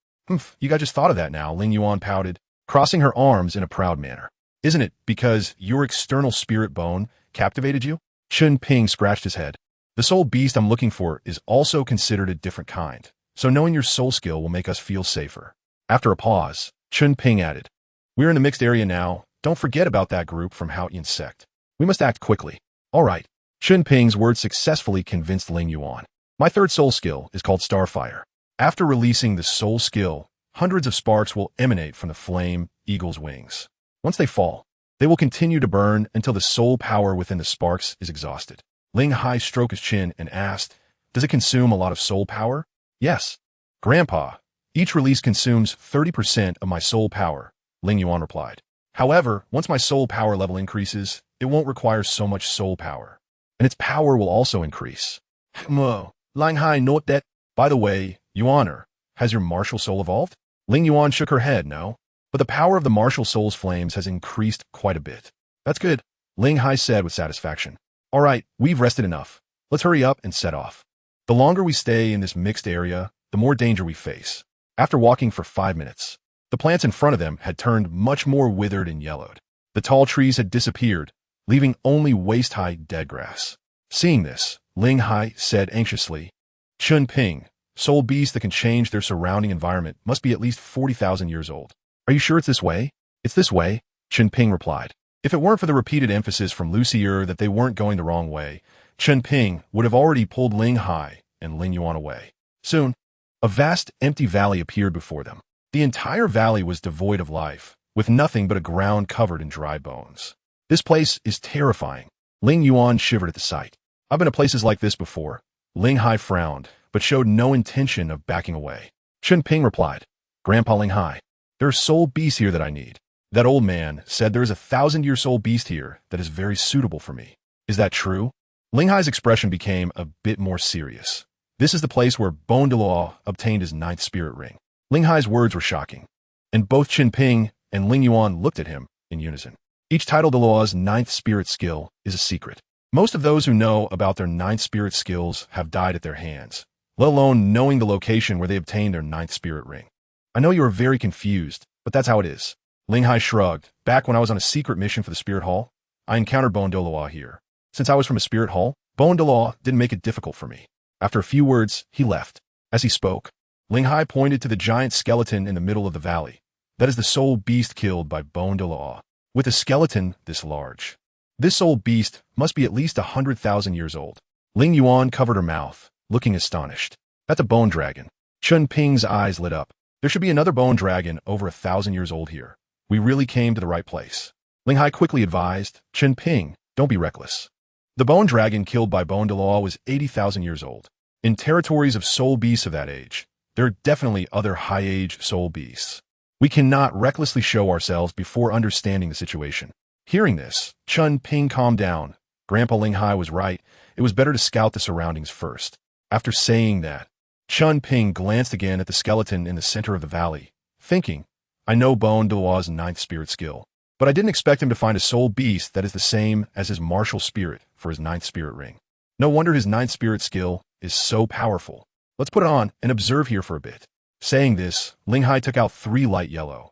You guys just thought of that now, Ling Yuan pouted, crossing her arms in a proud manner. Isn't it because your external spirit bone captivated you? Chen Ping scratched his head. The soul beast I'm looking for is also considered a different kind, so knowing your soul skill will make us feel safer. After a pause, Chen Ping added, We're in the mixed area now. Don't forget about that group from Haotian sect. We must act quickly. All right. Chen Ping's words successfully convinced Ling Yuan. My third soul skill is called Starfire. After releasing the soul skill, hundreds of sparks will emanate from the flame eagle's wings. Once they fall, they will continue to burn until the soul power within the sparks is exhausted. Ling Hai stroked his chin and asked, Does it consume a lot of soul power? Yes. Grandpa, each release consumes 30% of my soul power, Ling Yuan replied. However, once my soul power level increases, it won't require so much soul power. And its power will also increase. Ling Hai, note that. By the way, Yuaner, has your martial soul evolved? Ling Yuan shook her head, no. But the power of the martial soul's flames has increased quite a bit. That's good, Ling Hai said with satisfaction. All right, we've rested enough. Let's hurry up and set off. The longer we stay in this mixed area, the more danger we face. After walking for 5 minutes, the plants in front of them had turned much more withered and yellowed. The tall trees had disappeared, leaving only waist-high dead grass. Seeing this, Ling Hai said anxiously, Chen Ping, soul beasts that can change their surrounding environment must be at least 40,000 years old. Are you sure it's this way? It's this way, Chen Ping replied. If it weren't for the repeated emphasis from Lucier that they weren't going the wrong way, Chen Ping would have already pulled Ling Hai and Ling Yuan away. Soon, a vast, empty valley appeared before them. The entire valley was devoid of life, with nothing but a ground covered in dry bones. This place is terrifying. Ling Yuan shivered at the sight. I've been to places like this before. Ling Hai frowned, but showed no intention of backing away. Chen Ping replied, Grandpa Ling Hai, there are soul beasts here that I need. That old man said there is a 1,000-year soul beast here that is very suitable for me. Is that true? Ling Hai's expression became a bit more serious. This is the place where Douluo obtained his 9th spirit ring. Ling Hai's words were shocking, and both Chen Ping and Ling Yuan looked at him in unison. Each title Douluo's 9th spirit skill is a secret. Most of those who know about their 9th spirit skills have died at their hands, let alone knowing the location where they obtained their 9th spirit ring. I know you are very confused, but that's how it is. Ling Hai shrugged. Back when I was on a secret mission for the Spirit Hall, I encountered Douluo here. Since I was from a Spirit Hall, Douluo didn't make it difficult for me. After a few words, he left. As he spoke, Ling Hai pointed to the giant skeleton in the middle of the valley. That is the soul beast killed by Douluo. With a skeleton this large, this soul beast must be at least 100,000 years old. Ling Yuan covered her mouth, looking astonished. That's a bone dragon. Chen Ping's eyes lit up. There should be another bone dragon over 1,000 years old here. We really came to the right place. Ling Hai quickly advised, Chen Ping, don't be reckless. The bone dragon killed by Douluo was 80,000 years old. In territories of soul beasts of that age, there are definitely other high-age soul beasts. We cannot recklessly show ourselves before understanding the situation. Hearing this, Chen Ping calmed down. Grandpa Ling Hai was right. It was better to scout the surroundings first. After saying that, Chen Ping glanced again at the skeleton in the center of the valley, thinking, I know Douluo's 9th spirit skill, but I didn't expect him to find a soul beast that is the same as his martial spirit for his 9th spirit ring. No wonder his 9th spirit skill is so powerful. Let's put it on and observe here for a bit. Saying this, Ling Hai took out 3 light yellow,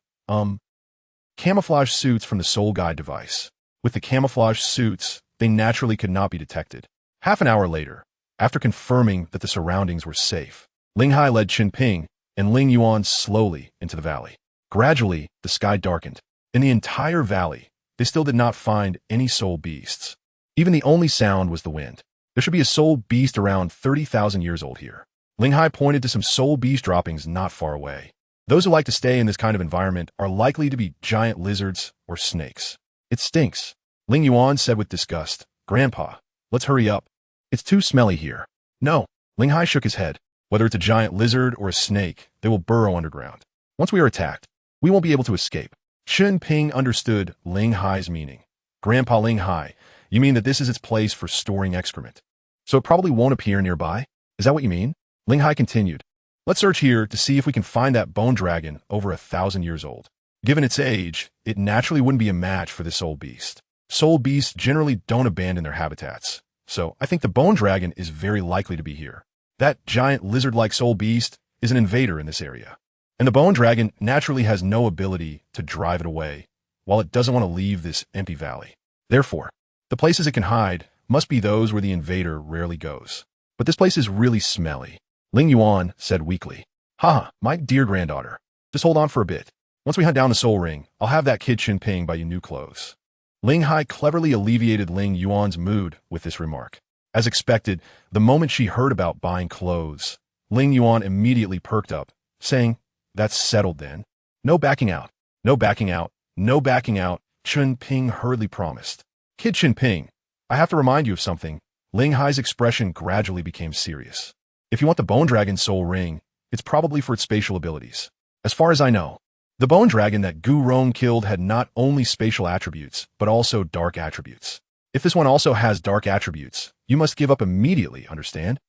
camouflage suits from the soul guide device. With the camouflage suits, they naturally could not be detected. Half an hour later, after confirming that the surroundings were safe, Ling Hai led Chen Ping and Ling Yuan slowly into the valley. Gradually, the sky darkened. In the entire valley, they still did not find any soul beasts. Even the only sound was the wind. There should be a soul beast around 30,000 years old here. Ling Hai pointed to some soul beast droppings not far away. Those who like to stay in this kind of environment are likely to be giant lizards or snakes. It stinks, Ling Yuan said with disgust. Grandpa, let's hurry up. It's too smelly here. No, Ling Hai shook his head. Whether it's a giant lizard or a snake, they will burrow underground. Once we are attacked, we won't be able to escape. Chen Ping understood Ling Hai's meaning. Grandpa Ling Hai, you mean that this is its place for storing excrement? So it probably won't appear nearby? Is that what you mean? Ling Hai continued. Let's search here to see if we can find that bone dragon over 1,000 years old. Given its age, it naturally wouldn't be a match for this soul beast. Soul beasts generally don't abandon their habitats, so I think the bone dragon is very likely to be here. That giant lizard-like soul beast is an invader in this area, and the bone dragon naturally has no ability to drive it away, while it doesn't want to leave this empty valley. Therefore, the places it can hide must be those where the invader rarely goes. But this place is really smelly. Ling Yuan said weakly. Haha, my dear granddaughter, just hold on for a bit. Once we hunt down the soul ring, I'll have that kid Chen Ping buy you new clothes. Ling Hai cleverly alleviated Ling Yuan's mood with this remark. As expected, the moment she heard about buying clothes, Ling Yuan immediately perked up, saying, That's settled then. No backing out. No backing out. No backing out, Chen Ping hurriedly promised. Kid Chen Ping, I have to remind you of something. Ling Hai's expression gradually became serious. If you want the bone dragon's soul ring, it's probably for its spatial abilities. As far as I know, the bone dragon that Gu Rong killed had not only spatial attributes, but also dark attributes. If this one also has dark attributes, you must give up immediately, understand?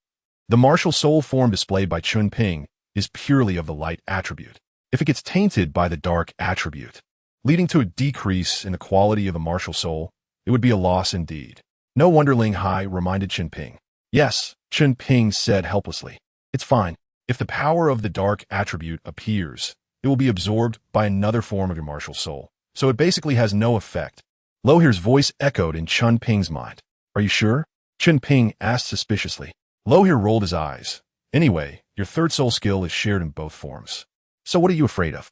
The martial soul form displayed by Chen Ping is purely of the light attribute. If it gets tainted by the dark attribute, leading to a decrease in the quality of the martial soul, it would be a loss indeed. No wonder Ling Hai reminded Chen Ping. Yes, Chen Ping said helplessly. It's fine. If the power of the dark attribute appears, it will be absorbed by another form of your martial soul, so it basically has no effect. Lohir's voice echoed in Chen Ping's mind. Are you sure? Chen Ping asked suspiciously. Lohir rolled his eyes. Anyway, your third soul skill is shared in both forms. So what are you afraid of?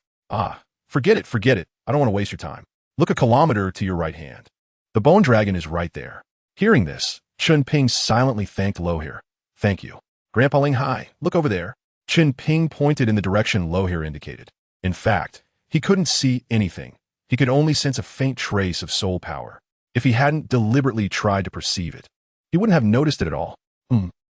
Forget it. I don't want to waste your time. Look a kilometer to your right hand. The bone dragon is right there. Hearing this, Chen Ping silently thanked Lohir. Thank you. Grandpa Ling Hai, look over there. Chen Ping pointed in the direction Lohir indicated. In fact, he couldn't see anything. He could only sense a faint trace of soul power. If he hadn't deliberately tried to perceive it, he wouldn't have noticed it at all.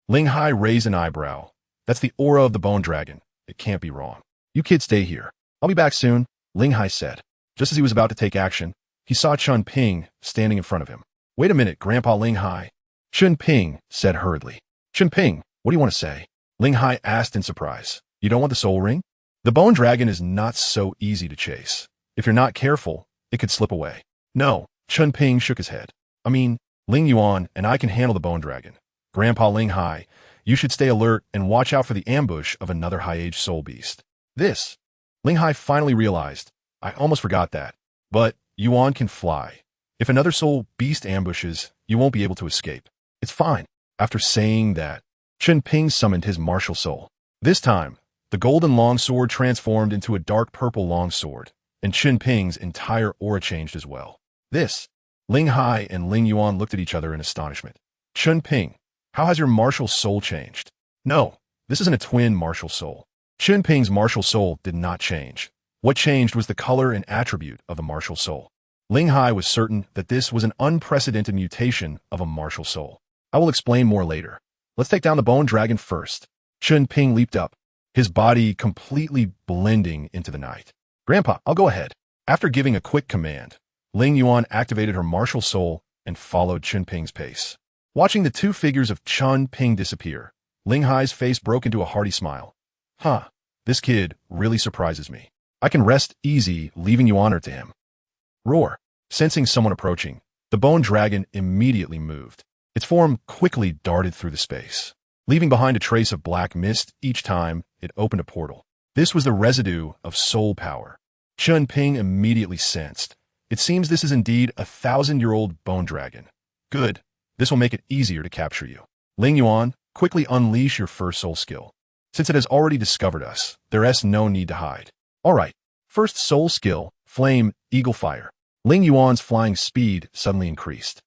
Ling Hai raised an eyebrow. That's the aura of the bone dragon. It can't be wrong. You kids stay here. I'll be back soon, Ling Hai said. Just as he was about to take action, he saw Chen Ping standing in front of him. Wait a minute, Grandpa Ling Hai. Chen Ping said hurriedly. Chen Ping, what do you want to say? Ling Hai asked in surprise. You don't want the soul ring? The bone dragon is not so easy to chase. If you're not careful, it could slip away. No, Chen Ping shook his head. I mean, Ling Yuan and I can handle the bone dragon. Grandpa Ling Hai, you should stay alert and watch out for the ambush of another high-age soul beast. This. Ling Hai finally realized. I almost forgot that. But Yuan can fly. If another soul beast ambushes, you won't be able to escape. It's fine. After saying that, Chen Ping summoned his martial soul. This time, the golden longsword transformed into a dark purple longsword, and Chen Ping's entire aura changed as well. This. Ling Hai and Ling Yuan looked at each other in astonishment. Chen Ping, how has your martial soul changed? No, this isn't a twin martial soul. Chen Ping's martial soul did not change. What changed was the color and attribute of the martial soul. Ling Hai was certain that this was an unprecedented mutation of a martial soul. I will explain more later. Let's take down the bone dragon first. Chen Ping leaped up, his body completely blending into the night. Grandpa, I'll go ahead. After giving a quick command, Ling Yuan activated her martial soul and followed Chen Ping's pace. Watching the two figures of Chen Ping disappear, Ling Hai's face broke into a hearty smile. This kid really surprises me. I can rest easy leaving you honor to him. Roar. Sensing someone approaching, the bone dragon immediately moved. Its form quickly darted through the space, leaving behind a trace of black mist each time it opened a portal. This was the residue of soul power. Chen Ping immediately sensed. It seems this is indeed a 1,000-year-old bone dragon. Good. This will make it easier to capture you. Ling Yuan, quickly unleash your first soul skill. Since it has already discovered us, there is no need to hide. Alright. First soul skill, Flame, Eagle Fire. Ling Yuan's flying speed suddenly increased.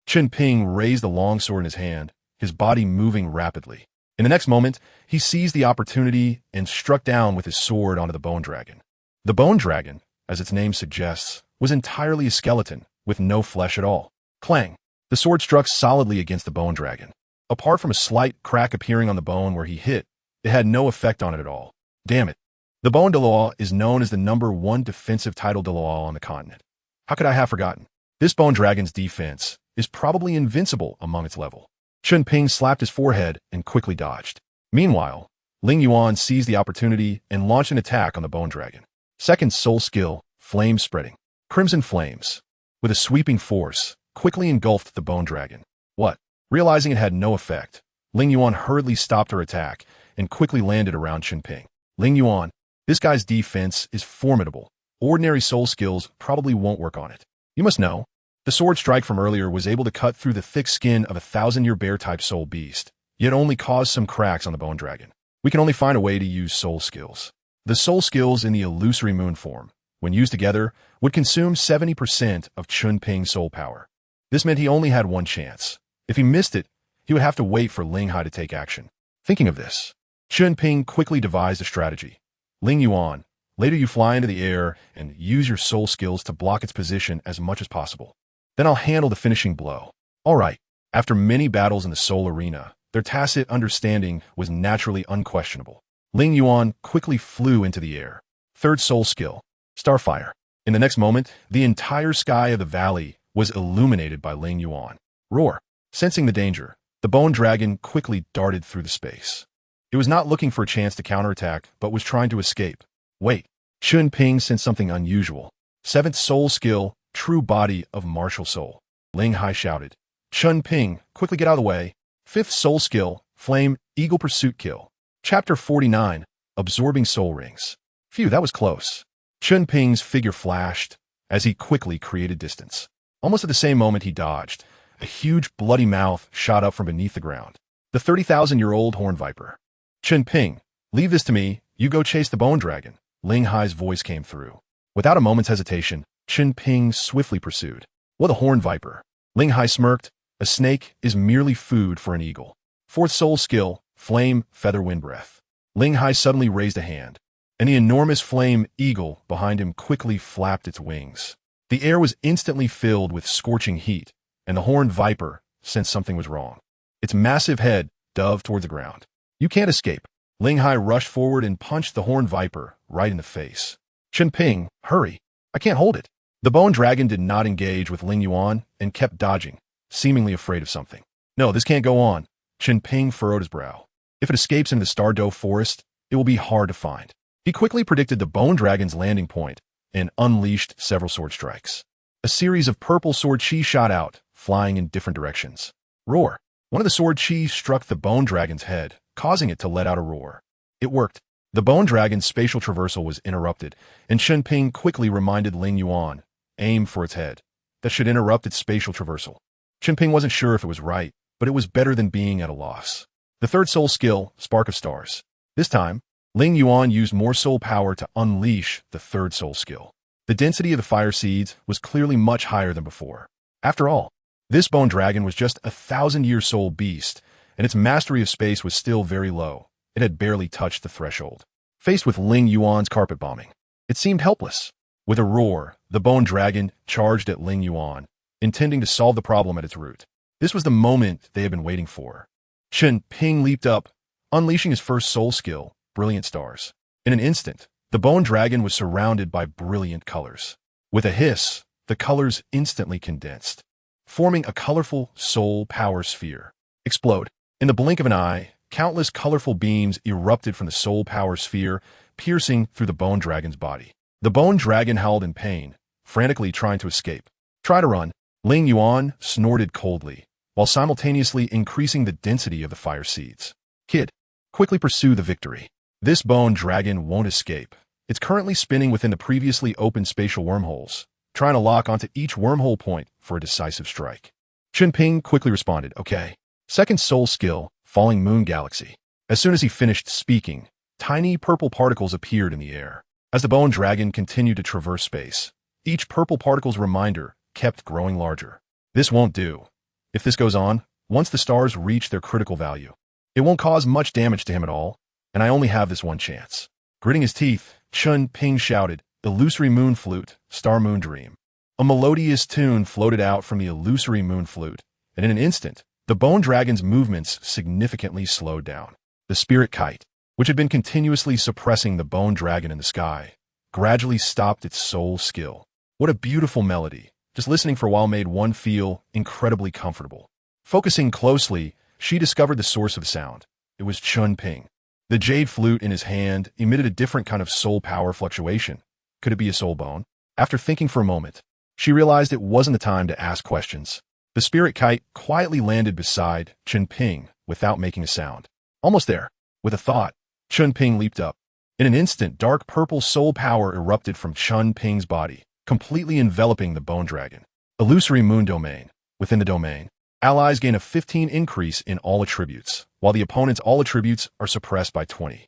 Chen Ping raised the longsword in his hand, his body moving rapidly. In the next moment, he seized the opportunity and struck down with his sword onto the bone dragon. The bone dragon, as its name suggests, was entirely a skeleton, with no flesh at all. Clang! The sword struck solidly against the bone dragon. Apart from a slight crack appearing on the bone where he hit, It had no effect on it at all. Damn it. The Bone Douluo is known as the #1 defensive title Douluo on the continent. How could I have forgotten? This bone dragon's defense is probably invincible among its level. Chen Ping slapped his forehead and quickly dodged. Meanwhile, Ling Yuan seized the opportunity and launched an attack on the bone dragon. Second soul skill, flame spreading. Crimson flames, with a sweeping force, quickly engulfed the bone dragon. What? Realizing it had no effect, Ling Yuan hurriedly stopped her attack and quickly landed around Chen Ping. Ling Yuan, this guy's defense is formidable. Ordinary soul skills probably won't work on it. You must know, the sword strike from earlier was able to cut through the thick skin of a 1,000-year bear-type soul beast, yet only caused some cracks on the bone dragon. We can only find a way to use soul skills. The soul skills in the illusory moon form, when used together, would consume 70% of Chen Ping's soul power. This meant he only had one chance. If he missed it, he would have to wait for Ling Hai to take action. Thinking of this, Chen Ping quickly devised a strategy. Ling Yuan, later you fly into the air and use your soul skills to block its position as much as possible. Then I'll handle the finishing blow. All right. After many battles in the soul arena, their tacit understanding was naturally unquestionable. Ling Yuan quickly flew into the air. Third soul skill, Starfire. In the next moment, the entire sky of the valley was illuminated by Ling Yuan. Roar. Sensing the danger, the bone dragon quickly darted through the space. It was not looking for a chance to counterattack, but was trying to escape. Wait. Chen Ping sensed something unusual. Seventh soul skill, true body of martial soul. Ling Hai shouted. Chen Ping, quickly get out of the way. Fifth soul skill, flame, eagle pursuit kill. Chapter 49, absorbing soul rings. Phew, that was close. Chen Ping's figure flashed as he quickly created distance. Almost at the same moment he dodged, a huge bloody mouth shot up from beneath the ground. The 30,000-year-old horn viper. Chen Ping, leave this to me, you go chase the bone dragon. Ling Hai's voice came through. Without a moment's hesitation, Chen Ping swiftly pursued. What a horn viper. Ling Hai smirked. A snake is merely food for an eagle. Fourth soul skill, flame, feather, wind breath. Ling Hai suddenly raised a hand, and the enormous flame eagle behind him quickly flapped its wings. The air was instantly filled with scorching heat, and the horned viper sensed something was wrong. Its massive head dove towards the ground. You can't escape. Ling Hai rushed forward and punched the horned viper right in the face. Chen Ping, hurry. I can't hold it. The bone dragon did not engage with Ling Yuan and kept dodging, seemingly afraid of something. No, this can't go on. Chen Ping furrowed his brow. If it escapes into the Star Dou Forest, it will be hard to find. He quickly predicted the bone dragon's landing point and unleashed several sword strikes. A series of purple sword chi shot out, flying in different directions. Roar. One of the sword chi struck the bone dragon's head, causing it to let out a roar. It worked. The bone dragon's spatial traversal was interrupted, and Chen Ping quickly reminded Ling Yuan, aim for its head. That should interrupt its spatial traversal. Chen Ping wasn't sure if it was right, but it was better than being at a loss. The third soul skill, Spark of Stars. This time, Ling Yuan used more soul power to unleash the third soul skill. The density of the fire seeds was clearly much higher than before. After all, this bone dragon was just a 1,000-year soul beast, and its mastery of space was still very low. It had barely touched the threshold. Faced with Ling Yuan's carpet bombing, it seemed helpless. With a roar, the bone dragon charged at Ling Yuan, intending to solve the problem at its root. This was the moment they had been waiting for. Chen Ping leaped up, unleashing his first soul skill, Brilliant Stars. In an instant, the bone dragon was surrounded by brilliant colors. With a hiss, the colors instantly condensed, forming a colorful soul power sphere. Explode. In the blink of an eye, countless colorful beams erupted from the soul power sphere, piercing through the bone dragon's body. The bone dragon howled in pain, frantically trying to escape. Try to run. Ling Yuan snorted coldly, while simultaneously increasing the density of the fire seeds. Kid, quickly pursue the victory. This bone dragon won't escape. It's currently spinning within the previously opened spatial wormholes, trying to lock onto each wormhole point for a decisive strike. Chen Ping quickly responded, okay. Second soul skill, Falling Moon Galaxy. As soon as he finished speaking, tiny purple particles appeared in the air. As the bone dragon continued to traverse space, each purple particle's reminder kept growing larger. This won't do. If this goes on, once the stars reach their critical value, it won't cause much damage to him at all, and I only have this one chance. Gritting his teeth, Chen Ping shouted, Illusory Moon Flute, Star Moon Dream. A melodious tune floated out from the illusory moon flute, and in an instant, the bone dragon's movements significantly slowed down. The spirit kite. which had been continuously suppressing the bone dragon in the sky, gradually stopped its soul skill. What a beautiful melody. Just listening for a while made one feel incredibly comfortable. Focusing closely, she discovered the source of the sound. It was Chen Ping. The jade flute in his hand emitted a different kind of soul power fluctuation. Could it be a soul bone? After thinking for a moment, she realized it wasn't the time to ask questions. The spirit kite quietly landed beside Chen Ping without making a sound. Almost there. With a thought, Chen Ping leaped up. In an instant, dark purple soul power erupted from Chen Ping's body, completely enveloping the bone dragon. Illusory moon domain. Within the domain, allies gain a 15 increase in all attributes, while the opponent's all attributes are suppressed by 20.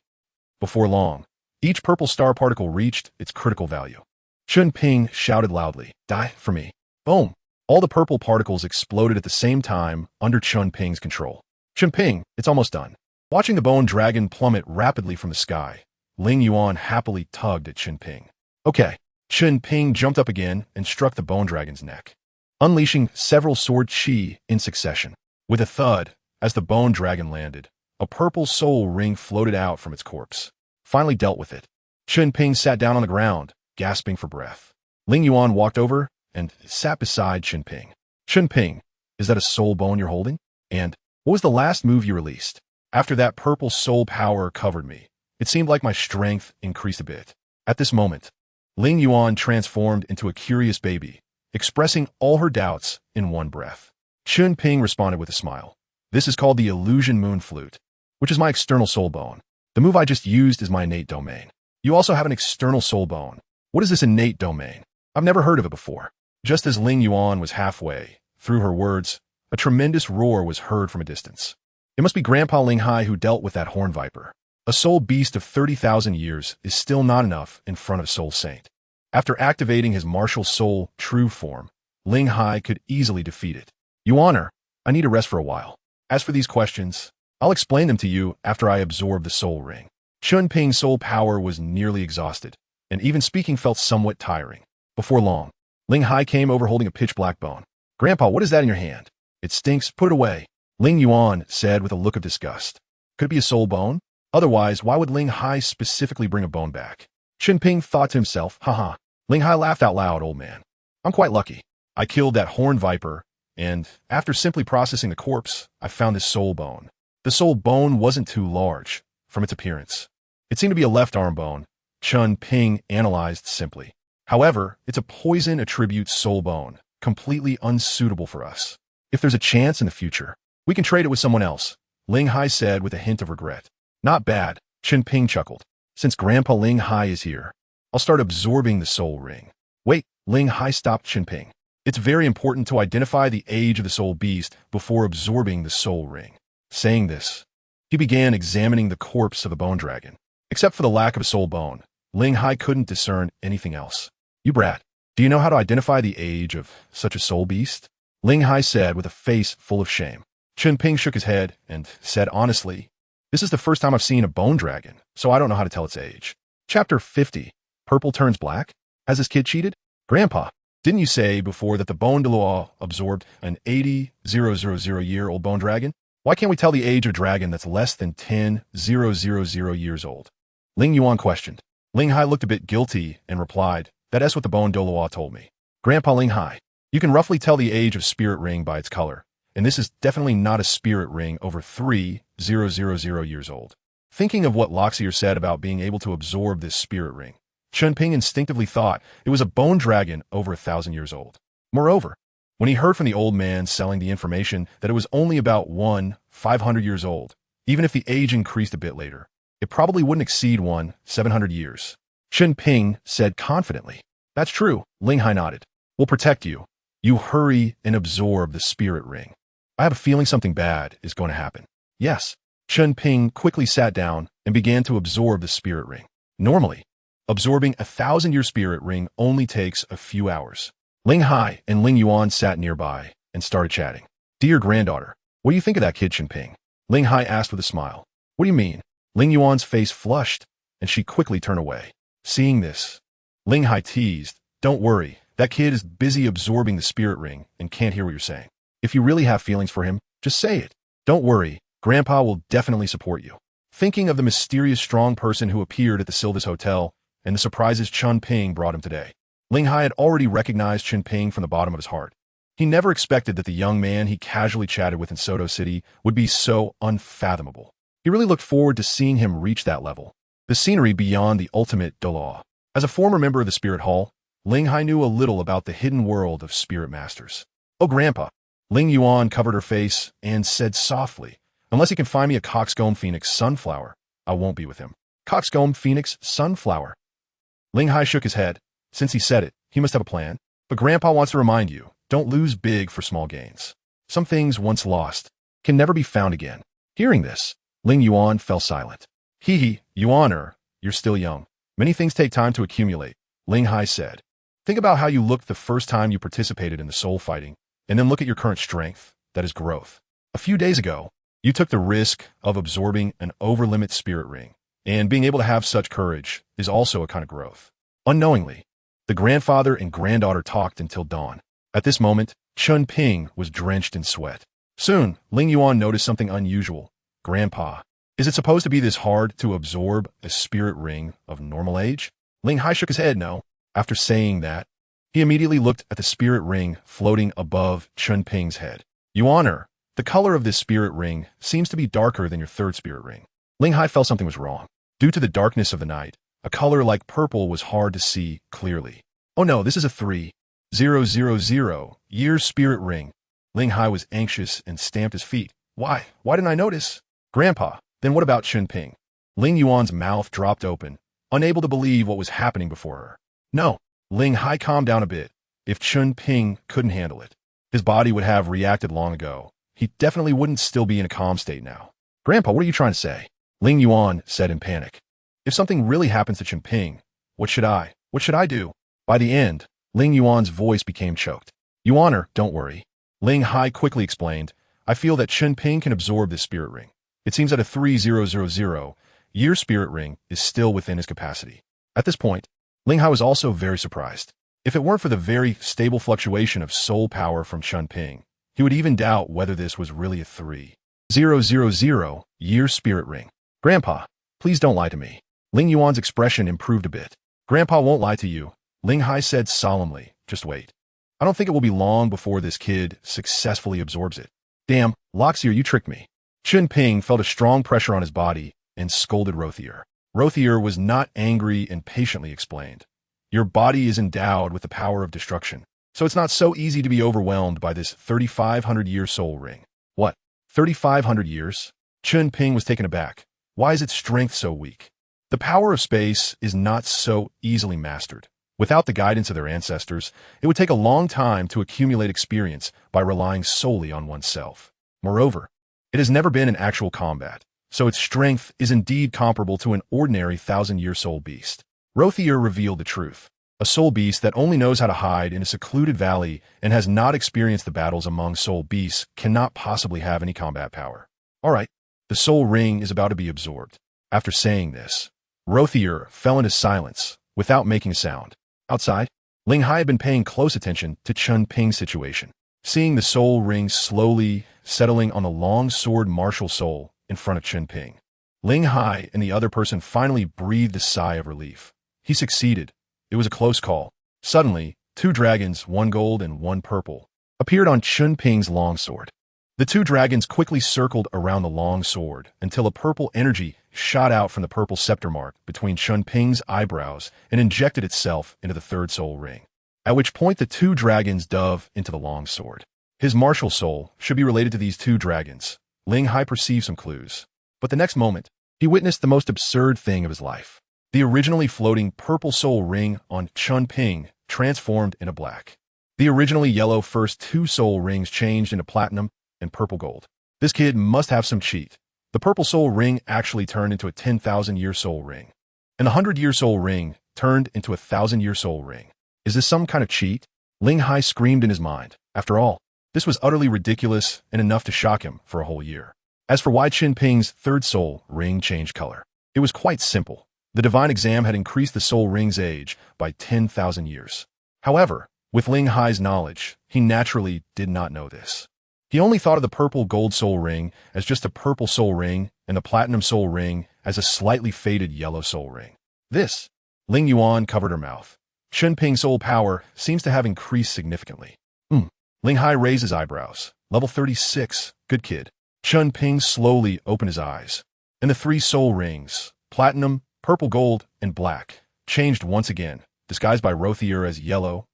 Before long, each purple star particle reached its critical value. Chen Ping shouted loudly, "Die for me." Boom! All the purple particles exploded at the same time under Chen Ping's control. Chen Ping, it's almost done. Watching the bone dragon plummet rapidly from the sky, Ling Yuan happily tugged at Chen Ping. Okay. Chen Ping jumped up again and struck the bone dragon's neck, unleashing several sword chi in succession. With a thud, as the bone dragon landed, a purple soul ring floated out from its corpse. Finally dealt with it. Chen Ping sat down on the ground, gasping for breath. Ling Yuan walked over and sat beside Chen Ping. Chen Ping, is that a soul bone you're holding? And what was the last move you released? After that purple soul power covered me, it seemed like my strength increased a bit. At this moment, Ling Yuan transformed into a curious baby, expressing all her doubts in one breath. Chen Ping responded with a smile. This is called the illusion moon flute, which is my external soul bone. The move I just used is my innate domain. You also have an external soul bone. What is this innate domain? I've never heard of it before. Just as Ling Yuan was halfway through her words, a tremendous roar was heard from a distance. It must be Grandpa Ling Hai who dealt with that horn viper. A soul beast of 30,000 years is still not enough in front of Soul Saint. After activating his martial soul true form, Ling Hai could easily defeat it. Yuaner, I need a rest for a while. As for these questions, I'll explain them to you after I absorb the soul ring. Chen Ping's soul power was nearly exhausted, and even speaking felt somewhat tiring. Before long, Ling Hai came over holding a pitch-black bone. Grandpa, what is that in your hand? It stinks, put it away. Ling Yuan said with a look of disgust. Could it be a soul bone? Otherwise, why would Ling Hai specifically bring a bone back? Chen Ping thought to himself, haha. Ling Hai laughed out loud, old man. I'm quite lucky. I killed that horn viper, and after simply processing the corpse, I found this soul bone. The soul bone wasn't too large from its appearance. It seemed to be a left arm bone, Chen Ping analyzed simply. However, it's a poison attribute soul bone, completely unsuitable for us. If there's a chance in the future, we can trade it with someone else, Ling Hai said with a hint of regret. Not bad, Chen Ping chuckled. Since Grandpa Ling Hai is here, I'll start absorbing the soul ring. Wait, Ling Hai stopped Chen Ping. It's very important to identify the age of the soul beast before absorbing the soul ring. Saying this, he began examining the corpse of the bone dragon. Except for the lack of a soul bone, Ling Hai couldn't discern anything else. You brat, do you know how to identify the age of such a soul beast? Ling Hai said with a face full of shame. Chen Ping shook his head and said honestly, this is the first time I've seen a bone dragon, so I don't know how to tell its age. Chapter 50. Purple turns black? Has this kid cheated? Grandpa, didn't you say before that the bone Douluo absorbed an 80,000-year-old bone dragon? Why can't we tell the age of dragon that's less than 10,000 years old? Ling Yuan questioned. Ling Hai looked a bit guilty and replied, that's what the bone Douluo told me. Grandpa Ling Hai, you can roughly tell the age of spirit ring by its color, and this is definitely not a spirit ring over 3,000 years old. Thinking of what Loxier said about being able to absorb this spirit ring, Chen Ping instinctively thought it was a bone dragon over 1,000 years old. Moreover, when he heard from the old man selling the information that it was only about 500 years old, even if the age increased a bit later, it probably wouldn't exceed 700 years. Chen Ping said confidently. That's true, Ling Hai nodded. We'll protect you. You hurry and absorb the spirit ring. I have a feeling something bad is going to happen. Yes. Chen Ping quickly sat down and began to absorb the spirit ring. Normally, absorbing a 1,000-year spirit ring only takes a few hours. Ling Hai and Ling Yuan sat nearby and started chatting. Dear granddaughter, what do you think of that kid, Chen Ping? Ling Hai asked with a smile. What do you mean? Ling Yuan's face flushed, and she quickly turned away. Seeing this, Ling Hai teased, don't worry, that kid is busy absorbing the spirit ring and can't hear what you're saying. If you really have feelings for him, just say it. Don't worry, Grandpa will definitely support you. thinking of the mysterious strong person who appeared at the Silvis Hotel and the surprises Chen Ping brought him today. Ling Hai had already recognized Chen Ping from the bottom of his heart. He never expected that the young man he casually chatted with in Soto City would be so unfathomable. He really looked forward to seeing him reach that level. The scenery beyond the ultimate Douluo. As a former member of the Spirit Hall, Ling Hai knew a little about the hidden world of spirit masters. "Oh, Grandpa." Ling Yuan covered her face and said softly, "Unless he can find me a coxcomb phoenix sunflower, I won't be with him." Coxcomb phoenix sunflower. Ling Hai shook his head. Since he said it, he must have a plan. But Grandpa wants to remind you, don't lose big for small gains. Some things once lost can never be found again. Hearing this, Ling Yuan fell silent. Hee, Yuaner, you're still young. Many things take time to accumulate, Ling Hai said. Think about how you looked the first time you participated in the soul fighting, and then look at your current strength, that is growth. A few days ago, you took the risk of absorbing an over-limit spirit ring, and being able to have such courage is also a kind of growth. Unknowingly, the grandfather and granddaughter talked until dawn. At this moment, Chen Ping was drenched in sweat. Soon, Ling Yuan noticed something unusual. Grandpa, is it supposed to be this hard to absorb a spirit ring of normal age? Ling Hai shook his head no. After saying that, he immediately looked at the spirit ring floating above Chen Ping's head. Yuaner, the color of this spirit ring seems to be darker than your third spirit ring. Ling Hai felt something was wrong. Due to the darkness of the night, a color like purple was hard to see clearly. Oh no, this is a 3000 years spirit ring. Ling Hai was anxious and stamped his feet. Why didn't I notice? Grandpa, then what about Chen Ping? Ling Yuan's mouth dropped open, unable to believe what was happening before her. No, Ling Hai calmed down a bit. If Chen Ping couldn't handle it, his body would have reacted long ago. He definitely wouldn't still be in a calm state now. Grandpa, what are you trying to say? Ling Yuan said in panic. If something really happens to Chen Ping, what should I do? By the end, Ling Yuan's voice became choked. Yuaner, don't worry. Ling Hai quickly explained, I feel that Chen Ping can absorb this spirit ring. It seems that a 3000-year spirit ring is still within his capacity. At this point, Ling Hai was also very surprised. If it weren't for the very stable fluctuation of soul power from Chen Ping, he would even doubt whether this was really a 3000-year spirit ring. Grandpa, please don't lie to me. Ling Yuan's expression improved a bit. Grandpa won't lie to you, Ling Hai said solemnly. Just wait. I don't think it will be long before this kid successfully absorbs it. Damn, Loxier, you tricked me. Chen Ping felt a strong pressure on his body and scolded Rothier. Rothier was not angry and patiently explained. Your body is endowed with the power of destruction, so it's not so easy to be overwhelmed by this 3,500-year soul ring. What? 3,500 years? Chen Ping was taken aback. Why is its strength so weak? The power of space is not so easily mastered. Without the guidance of their ancestors, it would take a long time to accumulate experience by relying solely on oneself. Moreover, it has never been in actual combat, so its strength is indeed comparable to an ordinary 1,000-year soul beast. Rothier revealed the truth. A soul beast that only knows how to hide in a secluded valley and has not experienced the battles among soul beasts cannot possibly have any combat power. All right, the soul ring is about to be absorbed. After saying this, Rothier fell into silence without making a sound. Outside, Ling Hai had been paying close attention to Chen Ping's situation, seeing the soul ring slowly settling on the long sword martial soul in front of Chen Ping. Ling Hai and the other person finally breathed a sigh of relief. He succeeded. It was a close call. Suddenly, 2 dragons, 1 gold and 1 purple, appeared on Chen Ping's long sword. The 2 dragons quickly circled around the long sword until a purple energy shot out from the purple scepter mark between Chen Ping's eyebrows and injected itself into the 3rd soul ring, at which point the 2 dragons dove into the long sword. His martial soul should be related to these 2 dragons. Ling Hai perceived some clues, but the next moment, he witnessed the most absurd thing of his life. The originally floating purple soul ring on Chen Ping transformed into black. The originally yellow first 2 soul rings changed into platinum and purple gold. This kid must have some cheat. The purple soul ring actually turned into a 10,000-year soul ring, and the 100-year soul ring turned into a 1,000-year soul ring. Is this some kind of cheat? Ling Hai screamed in his mind. After all, this was utterly ridiculous and enough to shock him for a whole year. As for why Chen Ping's 3rd soul ring changed color, it was quite simple. The divine exam had increased the soul ring's age by 10,000 years. However, with Ling Hai's knowledge, he naturally did not know this. He only thought of the purple gold soul ring as just a purple soul ring and the platinum soul ring as a slightly faded yellow soul ring. This. Ling Yuan covered her mouth. Chen Ping's soul power seems to have increased significantly. Ling Hai raised his eyebrows. Level 36, good kid. Chen Ping slowly opened his eyes. And the three soul rings, platinum, purple gold, and black, changed once again, disguised by Rothier as yellow,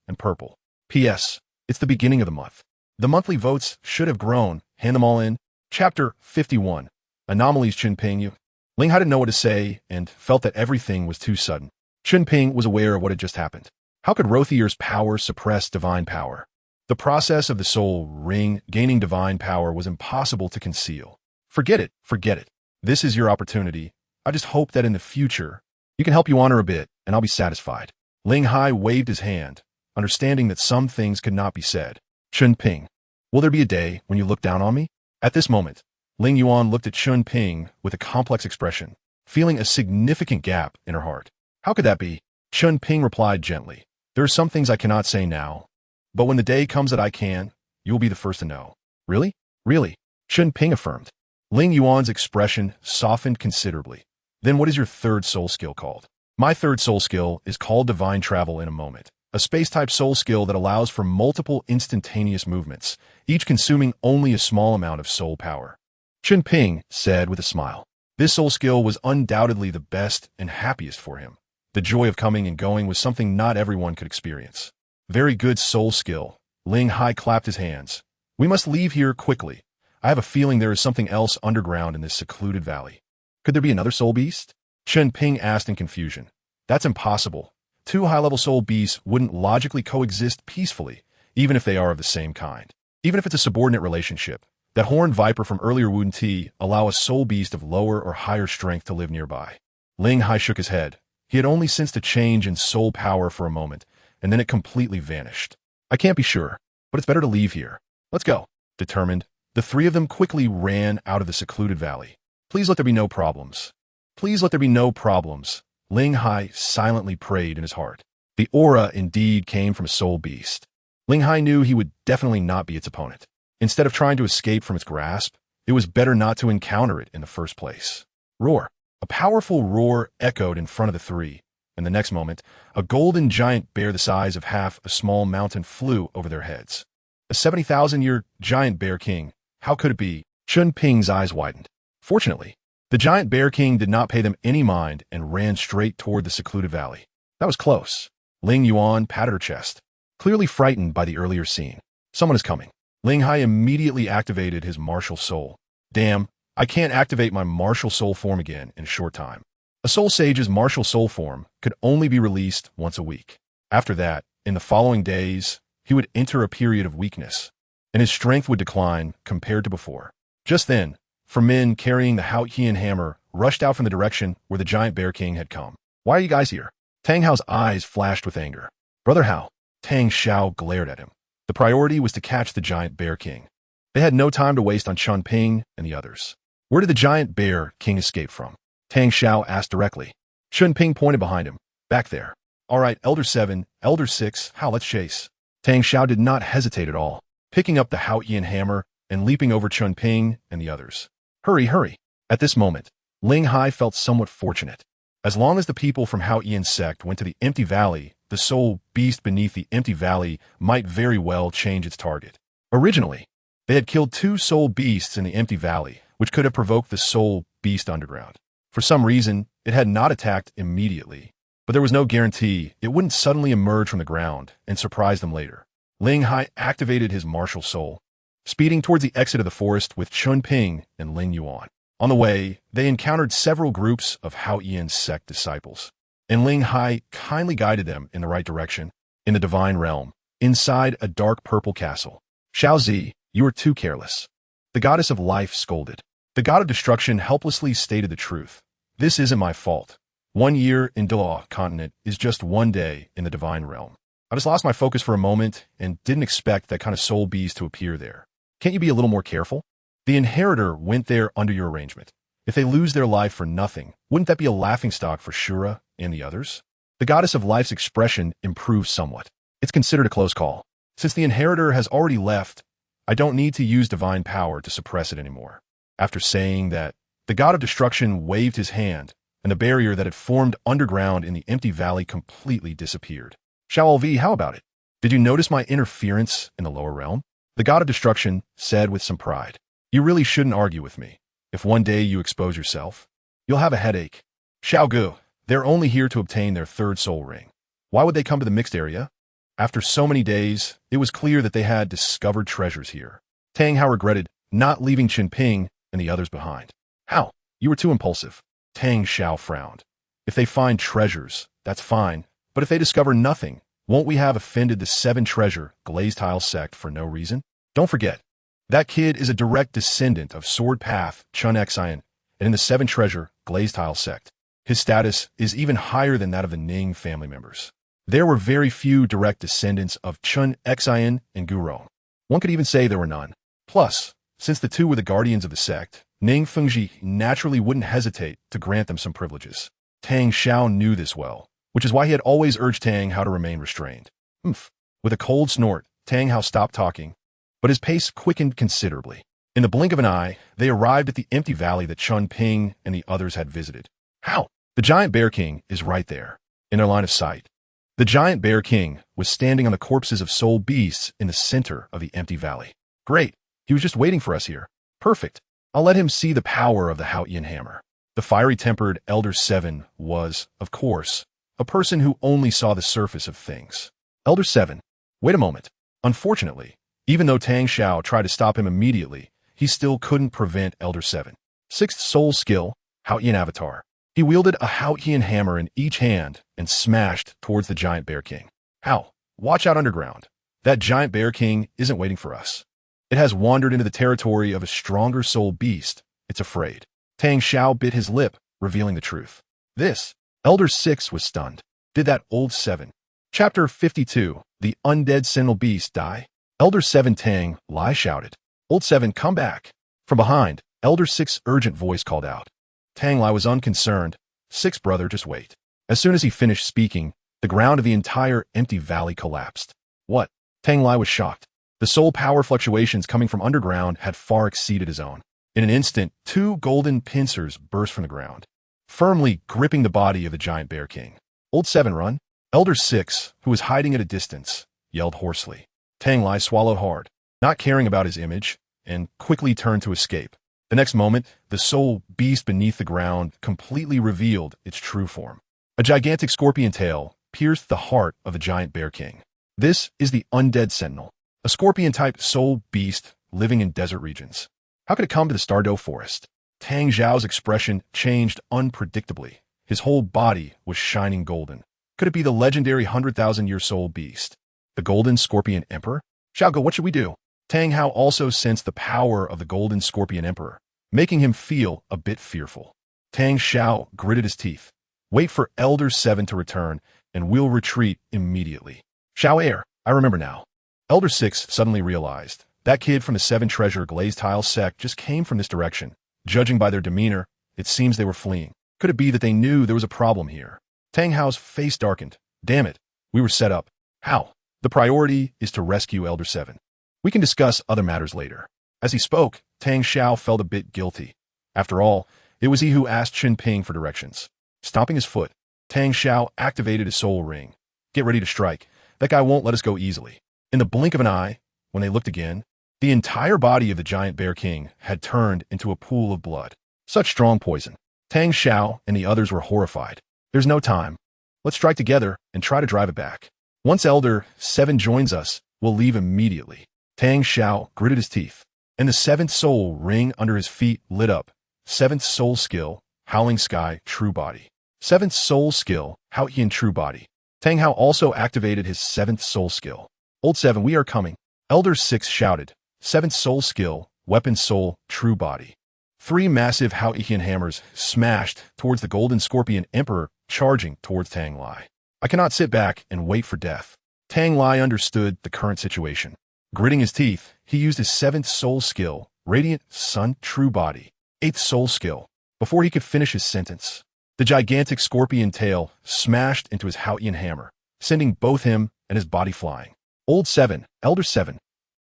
and purple. P.S. It's the beginning of the month. The monthly votes should have grown. Hand them all in. Chapter 51. Anomalies. Chen Ping. Ling Hai didn't know what to say and felt that everything was too sudden. Chen Ping was aware of what had just happened. How could Rothier's power suppress divine power? The process of the soul ring gaining divine power was impossible to conceal. Forget it. This is your opportunity. I just hope that in the future, you can help you honor a bit, and I'll be satisfied. Ling Hai waved his hand, understanding that some things could not be said. Chen Ping, will there be a day when you look down on me? At this moment, Ling Yuan looked at Chen Ping with a complex expression, feeling a significant gap in her heart. How could that be? Chen Ping replied gently. There are some things I cannot say now, but when the day comes that I can, you will be the first to know. Really? Really? Chen Ping affirmed. Ling Yuan's expression softened considerably. Then what is your third soul skill called? My third soul skill is called Divine Travel in a Moment, a space-type soul skill that allows for multiple instantaneous movements, each consuming only a small amount of soul power. Chen Ping said with a smile. This soul skill was undoubtedly the best and happiest for him. The joy of coming and going was something not everyone could experience. Very good soul skill. Ling Hai clapped his hands. We must leave here quickly. I have a feeling there is something else underground in this secluded valley. Could there be another soul beast? Chen Ping asked in confusion. That's impossible. Two high-level soul beasts wouldn't logically coexist peacefully, even if they are of the same kind. Even if it's a subordinate relationship, that horned viper from earlier Wu Ti allow a soul beast of lower or higher strength to live nearby. Ling Hai shook his head. He had only sensed a change in soul power for a moment, and then it completely vanished. I can't be sure, but it's better to leave here. Let's go. Determined, the three of them quickly ran out of the secluded valley. Please let there be no problems. Please let there be no problems. Ling Hai silently prayed in his heart. The aura indeed came from a soul beast. Ling Hai knew he would definitely not be its opponent. Instead of trying to escape from its grasp, it was better not to encounter it in the first place. Roar. A powerful roar echoed in front of the three, and the next moment, a golden giant bear the size of half a small mountain flew over their heads. A 70,000-year giant bear king. How could it be? Chen Ping's eyes widened. Fortunately, the giant bear king did not pay them any mind and ran straight toward the secluded valley. That was close. Ling Yuan patted her chest, clearly frightened by the earlier scene. Someone is coming. Ling Hai immediately activated his martial soul. Damn, I can't activate my martial soul form again in a short time. A soul sage's martial soul form could only be released once a week. After that, in the following days, he would enter a period of weakness, and his strength would decline compared to before. Just then, 4 men carrying the Haotian hammer rushed out from the direction where the giant bear king had come. Why are you guys here? Tang Hao's eyes flashed with anger. Brother Hao. Tang Xiao glared at him. The priority was to catch the giant bear king. They had no time to waste on Chen Ping and the others. Where did the giant bear king escape from? Tang Xiao asked directly. Chen Ping pointed behind him. Back there. All right, Elder 7, Elder 6, Hao, let's chase. Tang Xiao did not hesitate at all, picking up the Haotian hammer and leaping over Chen Ping and the others. Hurry, hurry. At this moment, Ling Hai felt somewhat fortunate. As long as the people from Haotian's sect went to the empty valley, the soul beast beneath the empty valley might very well change its target. Originally, they had killed 2 soul beasts in the empty valley, which could have provoked the soul beast underground. For some reason, it had not attacked immediately, but there was no guarantee it wouldn't suddenly emerge from the ground and surprise them later. Ling Hai activated his martial soul, speeding towards the exit of the forest with Chen Ping and Ling Yuan. On the way, they encountered several groups of Haotian sect disciples, and Ling Hai kindly guided them in the right direction, in the divine realm, inside a dark purple castle. Xiaozi, you are too careless. The goddess of life scolded. The god of destruction helplessly stated the truth. This isn't my fault. 1 year in Douluo Continent is just 1 day in the divine realm. I just lost my focus for a moment and didn't expect that kind of soul beast to appear there. Can't you be a little more careful? The inheritor went there under your arrangement. If they lose their life for nothing, wouldn't that be a laughingstock for Shura and the others? The goddess of life's expression improved somewhat. It's considered a close call. Since the inheritor has already left, I don't need to use divine power to suppress it anymore. After saying that, The god of destruction waved his hand, and the barrier that had formed underground in the empty valley completely disappeared. Xiao LV, how about it? Did you notice my interference in the lower realm? The god of destruction said with some pride. You really shouldn't argue with me. If one day you expose yourself, you'll have a headache. Xiao Gu, they're only here to obtain their third soul ring. Why would they come to the mixed area? After so many days, it was clear that they had discovered treasures here. Tang Hao regretted not leaving Chen Ping and the others behind. How? You were too impulsive. Tang Xiao frowned. If they find treasures, that's fine, but if they discover nothing, won't we have offended the 7 treasure glazed tile sect for no reason? Don't forget, that kid is a direct descendant of Sword Path Chen Xian, and in the 7 treasure glazed tile sect, his status is even higher than that of the Ning family members. There were very few direct descendants of Chen Xian and Guro. One could even say there were none. Plus, since the 2 were the guardians of the sect, Ning Fengji naturally wouldn't hesitate to grant them some privileges. Tang Xiao knew this well, which is why he had always urged Tang Hao to remain restrained. With a cold snort, Tang Hao stopped talking, but his pace quickened considerably. In the blink of an eye, they arrived at the empty valley that Chen Ping and the others had visited. How? The giant bear king is right there, in their line of sight. The giant bear king was standing on the corpses of soul beasts in the center of the empty valley. Great, he was just waiting for us here. Perfect. I'll let him see the power of the Haotian hammer. The fiery-tempered Elder 7 was, of course, a person who only saw the surface of things. Elder 7, wait a moment. Unfortunately, even though Tang Xiao tried to stop him immediately, he still couldn't prevent Elder 7. 6th soul skill, Haotian avatar. He wielded a Haotian hammer in each hand and smashed towards the giant bear king. How? Watch out underground. That giant bear king isn't waiting for us. It has wandered into the territory of a stronger soul beast. It's afraid. Tang Xiao bit his lip, revealing the truth. This, Elder 6 was stunned. Did that old 7? Chapter 52, the undead sentinel beast die? Elder 7 Tang Lai shouted. Old 7, come back. From behind, Elder 6's urgent voice called out. Tang Lai was unconcerned. 6 brother, just wait. As soon as he finished speaking, the ground of the entire empty valley collapsed. What? Tang Lai was shocked. The soul power fluctuations coming from underground had far exceeded his own. In an instant, 2 golden pincers burst from the ground, firmly gripping the body of the giant bear king. Old 7 run. Elder 6, who was hiding at a distance, yelled hoarsely. Tang Lai swallowed hard, not caring about his image, and quickly turned to escape. The next moment, the soul beast beneath the ground completely revealed its true form. A gigantic scorpion tail pierced the heart of the giant bear king. This is the undead sentinel, a scorpion-type soul beast living in desert regions. How could it come to the Star Dou Forest? Tang Xiao's expression changed unpredictably. His whole body was shining golden. Could it be the legendary 100,000-year soul beast? The Golden Scorpion Emperor? Xiaogo, what should we do? Tang Hao also sensed the power of the Golden Scorpion Emperor, making him feel a bit fearful. Tang Xiao gritted his teeth. Wait for Elder 7 to return, and we'll retreat immediately. Xiao Air, I remember now. Elder 6 suddenly realized. That kid from the 7 treasure glazed tile sect just came from this direction. Judging by their demeanor, it seems they were fleeing. Could it be that they knew there was a problem here? Tang Hao's face darkened. Damn it, we were set up. How? The priority is to rescue Elder 7. We can discuss other matters later. As he spoke, Tang Xiao felt a bit guilty. After all, it was he who asked Chen Ping for directions. Stomping his foot, Tang Xiao activated his soul ring. Get ready to strike. That guy won't let us go easily. In the blink of an eye, when they looked again, the entire body of the giant bear king had turned into a pool of blood. Such strong poison. Tang Xiao and the others were horrified. There's no time. Let's strike together and try to drive it back. Once Elder 7 joins us, we'll leave immediately. Tang Xiao gritted his teeth, and the 7th soul ring under his feet lit up. 7th soul skill, Howling Sky, True Body. 7th soul skill, Haotian True Body. Tang Hao also activated his 7th soul skill. Old 7, we are coming. Elder 6 shouted. 7th soul skill, Weapon Soul, True Body. 3 massive Haotian hammers smashed towards the Golden Scorpion Emperor, charging towards Tang Lai. I cannot sit back and wait for death. Tang Lai understood the current situation. Gritting his teeth, he used his 7th soul skill, Radiant Sun True Body, 8th soul skill. Before he could finish his sentence, the gigantic scorpion tail smashed into his Haotian hammer, sending both him and his body flying. Old 7, Elder 7.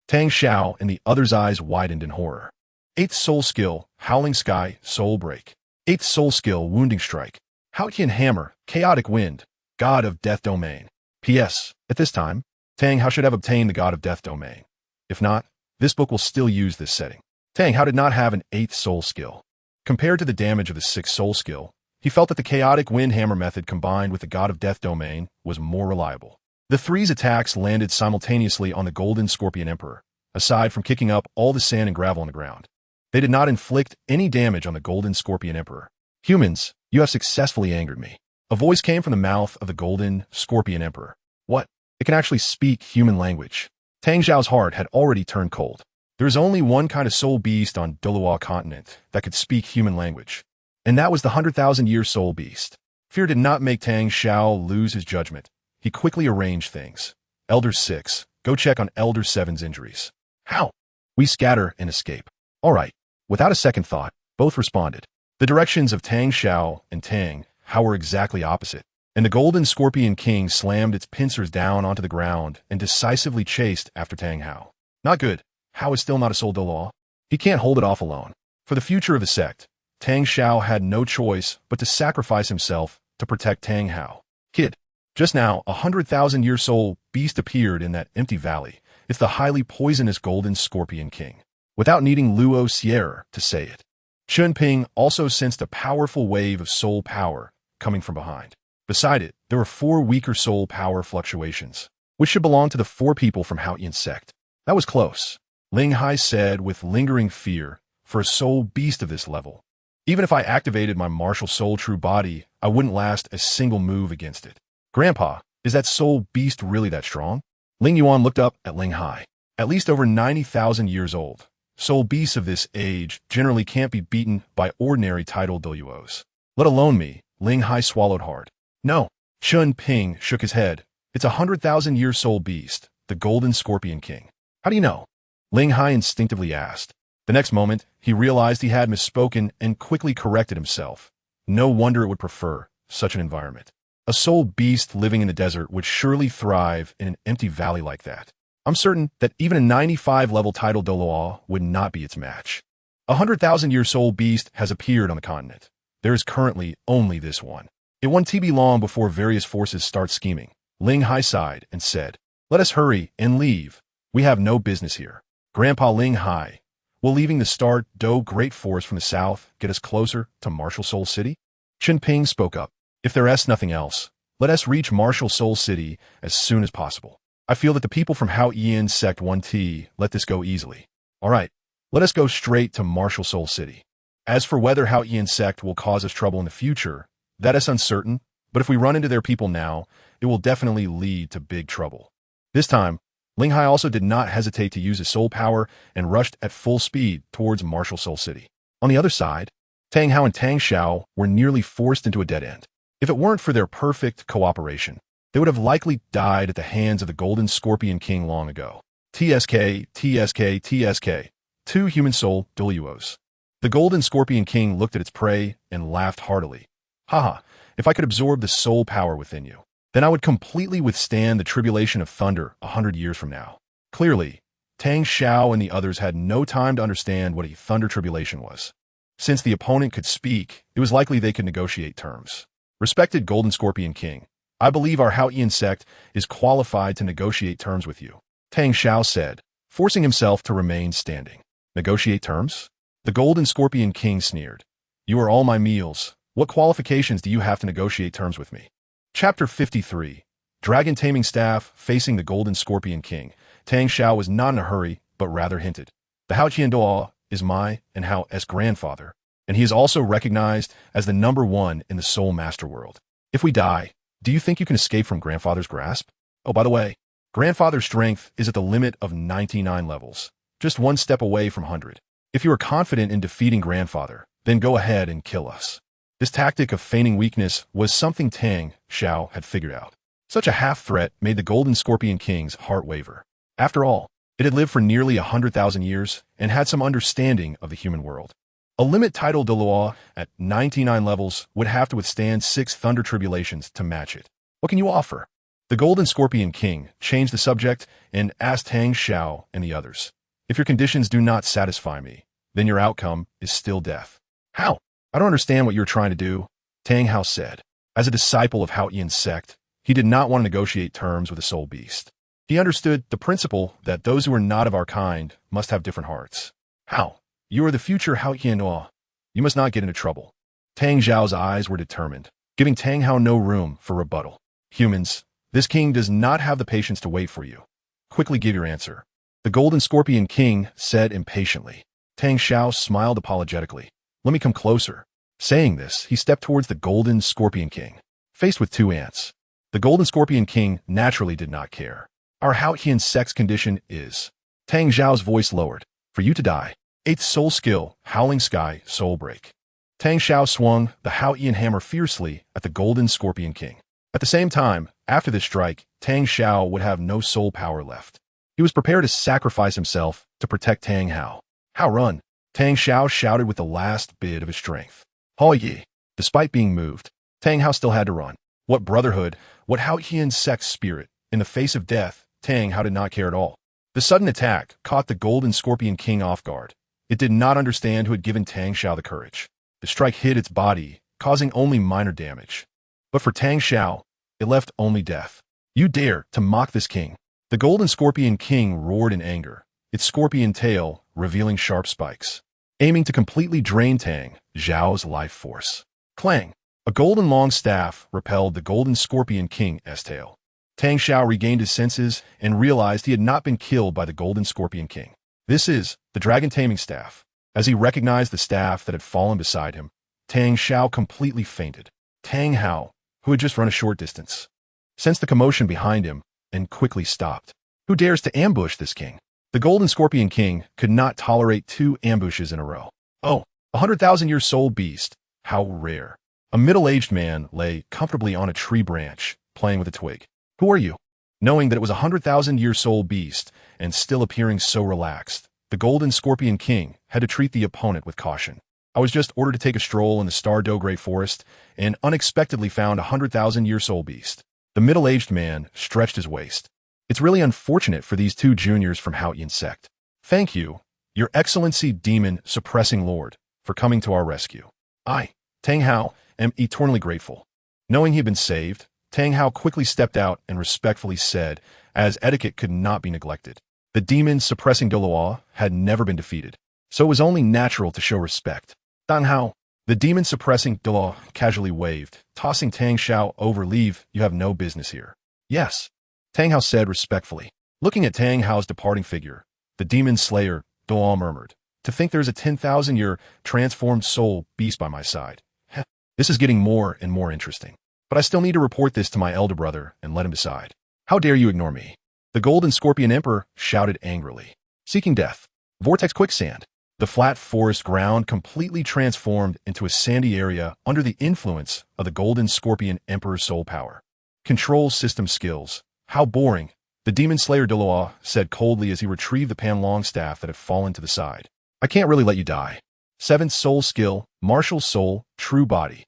Tang Xiao and the others' eyes widened in horror. 8th soul skill, Howling Sky, Soul Break. 8th soul skill, Wounding Strike. Haotian Hammer, Chaotic Wind, God of Death Domain. P.S. At this time, Tang Hao should have obtained the God of Death Domain. If not, this book will still use this setting. Tang Hao did not have an 8th soul skill. Compared to the damage of the 6th soul skill, he felt that the Chaotic Wind Hammer method combined with the God of Death Domain was more reliable. The 3's attacks landed simultaneously on the Golden Scorpion Emperor, aside from kicking up all the sand and gravel on the ground. They did not inflict any damage on the Golden Scorpion Emperor. Humans, you have successfully angered me. A voice came from the mouth of the Golden Scorpion Emperor. What? It can actually speak human language. Tang Xiao's heart had already turned cold. There is only one kind of soul beast on Douluo Continent that could speak human language, and that was the 100,000-year soul beast. Fear did not make Tang Xiao lose his judgment. He quickly arranged things. Elder 6, go check on Elder 7's injuries. How? We scatter and escape. All right. Without a second thought, both responded. The directions of Tang Xiao and Tang Hao were exactly opposite, and the Golden Scorpion King slammed its pincers down onto the ground and decisively chased after Tang Hao. Not good. Hao is still not a soul Douluo. He can't hold it off alone. For the future of the sect, Tang Xiao had no choice but to sacrifice himself to protect Tang Hao. Kid, just now, a 100,000-year soul beast appeared in that empty valley. It's the highly poisonous Golden Scorpion King. Without needing Luo Sierra to say it, Chen Ping also sensed a powerful wave of soul power coming from behind. Beside it, there were 4 weaker soul power fluctuations, which should belong to the 4 people from Haotian sect. That was close, Ling Hai said with lingering fear for a soul beast of this level. Even if I activated my martial soul true body, I wouldn't last a single move against it. Grandpa, is that soul beast really that strong? Ling Yuan looked up at Ling Hai. At least over 90,000 years old, soul beasts of this age generally can't be beaten by ordinary titled Douluos. Let alone me, Ling Hai swallowed hard. No, Chen Ping shook his head. It's a 100,000-year soul beast, the Golden Scorpion King. How do you know? Ling Hai instinctively asked. The next moment, he realized he had misspoken and quickly corrected himself. No wonder it would prefer such an environment. A soul beast living in the desert would surely thrive in an empty valley like that. I'm certain that even a 95-level title Douluo would not be its match. A 100,000-year soul beast has appeared on the continent. There is currently only this one. It won't be long before various forces start scheming. Ling Hai sighed and said, let us hurry and leave. We have no business here. Grandpa Ling Hai, will leaving the Star Dou Great Forest from the south get us closer to Martial Soul City? Chen Ping spoke up. If there is nothing else, let us reach Martial Soul City as soon as possible. I feel that the people from Haotian Sect 1T let this go easily. All right, let us go straight to Martial Soul City. As for whether Haotian Sect will cause us trouble in the future, that is uncertain, but if we run into their people now, it will definitely lead to big trouble. This time, Ling Hai also did not hesitate to use his soul power and rushed at full speed towards Martial Soul City. On the other side, Tang Hao and Tang Xiao were nearly forced into a dead end. If it weren't for their perfect cooperation, they would have likely died at the hands of the Golden Scorpion King long ago. TSK, TSK, TSK. 2 human soul Douluos. The Golden Scorpion King looked at its prey and laughed heartily. Haha, if I could absorb the soul power within you, then I would completely withstand the tribulation of thunder 100 years from now. Clearly, Tang Xiao and the others had no time to understand what a thunder tribulation was. Since the opponent could speak, it was likely they could negotiate terms. Respected Golden Scorpion King, I believe our Haotian sect is qualified to negotiate terms with you, Tang Xiao said, forcing himself to remain standing. Negotiate terms? The Golden Scorpion King sneered. You are all my meals. What qualifications do you have to negotiate terms with me? Chapter 53. Dragon Taming Staff facing the Golden Scorpion King. Tang Xiao was not in a hurry, but rather hinted. The Haotian Douluo is my and Hao's grandfather, and he is also recognized as the #1 in the Soul Master world. If we die, do you think you can escape from Grandfather's grasp? Oh, by the way, Grandfather's strength is at the limit of 99 levels, just 1 step away from 100. If you are confident in defeating Grandfather, then go ahead and kill us. This tactic of feigning weakness was something Tang Xiao had figured out. Such a half-threat made the Golden Scorpion King's heart waver. After all, it had lived for nearly 100,000 years and had some understanding of the human world. A limit title Douluo at 99 levels would have to withstand 6 thunder tribulations to match it. What can you offer? The Golden Scorpion King changed the subject and asked Tang Xiao and the others. If your conditions do not satisfy me, then your outcome is still death. How? I don't understand what you're trying to do, Tang Hao said. As a disciple of Hao Yian's sect, he did not want to negotiate terms with a soul beast. He understood the principle that those who are not of our kind must have different hearts. How? You are the future Hao Yian. You must not get into trouble. Tang Zhao's eyes were determined, giving Tang Hao no room for rebuttal. Humans, this king does not have the patience to wait for you. Quickly give your answer. The Golden Scorpion King said impatiently. Tang Zhao smiled apologetically. Let me come closer. Saying this, he stepped towards the Golden Scorpion King, faced with two ants. The Golden Scorpion King naturally did not care. Our Hao Yian sect's condition is. Tang Zhao's voice lowered. For you to die. 8th soul skill, Howling Sky, Soul Break. Tang Zhao swung the Hao Yian hammer fiercely at the Golden Scorpion King. At the same time, after this strike, Tang Zhao would have no soul power left. He was prepared to sacrifice himself to protect Tang Hao. How run? Tang Zhao shouted with the last bit of his strength. Hao Yi. Despite being moved, Tang Hao still had to run. What brotherhood, what Hao Yian sect's spirit. In the face of death, Tang Hao did not care at all. The sudden attack caught the Golden Scorpion King off guard. It did not understand who had given Tang Zhao the courage. The strike hit its body, causing only minor damage. But for Tang Zhao, it left only death. You dare to mock this king? The Golden Scorpion King roared in anger, its scorpion tail revealing sharp spikes, aiming to completely drain Tang Zhao's life force. Clang! A golden long staff repelled the Golden Scorpion King's tail. Tang Zhao regained his senses and realized he had not been killed by the Golden Scorpion King. This is the Dragon Taming Staff. As he recognized the staff that had fallen beside him, Tang Zhao completely fainted. Tang Hao, who had just run a short distance, sensed the commotion behind him and quickly stopped. Who dares to ambush this king? The Golden Scorpion King could not tolerate 2 ambushes in a row. Oh, 100,000-year soul beast. How rare. A middle-aged man lay comfortably on a tree branch, playing with a twig. Who are you? Knowing that it was a 100,000-year soul beast and still appearing so relaxed, the Golden Scorpion King had to treat the opponent with caution. I was just ordered to take a stroll in the Star Dou Forest and unexpectedly found a 100,000-year soul beast. The middle-aged man stretched his waist. It's really unfortunate for these 2 juniors from Hao Yian sect. Thank you, Your Excellency Demon Suppressing Lord, for coming to our rescue. I, Tang Hao, am eternally grateful. Knowing he had been saved, Tang Hao quickly stepped out and respectfully said, as etiquette could not be neglected. The demon suppressing Douluo had never been defeated, so it was only natural to show respect. Tang Hao, the demon suppressing Douluo casually waved, tossing Tang Zhao over. Leave, you have no business here. Yes, Tang Hao said respectfully. Looking at Tang Hao's departing figure, the demon slayer, Douluo murmured, to think there's a 10,000-year transformed soul beast by my side. Heh, this is getting more and more interesting. But I still need to report this to my elder brother and let him decide. How dare you ignore me? The Golden Scorpion Emperor shouted angrily. Seeking death. Vortex quicksand. The flat forest ground completely transformed into a sandy area under the influence of the Golden Scorpion Emperor's soul power. Control system skills. How boring, the demon slayer Douluo said coldly as he retrieved the pan-long staff that had fallen to the side. I can't really let you die. 7th soul skill, martial soul, true body.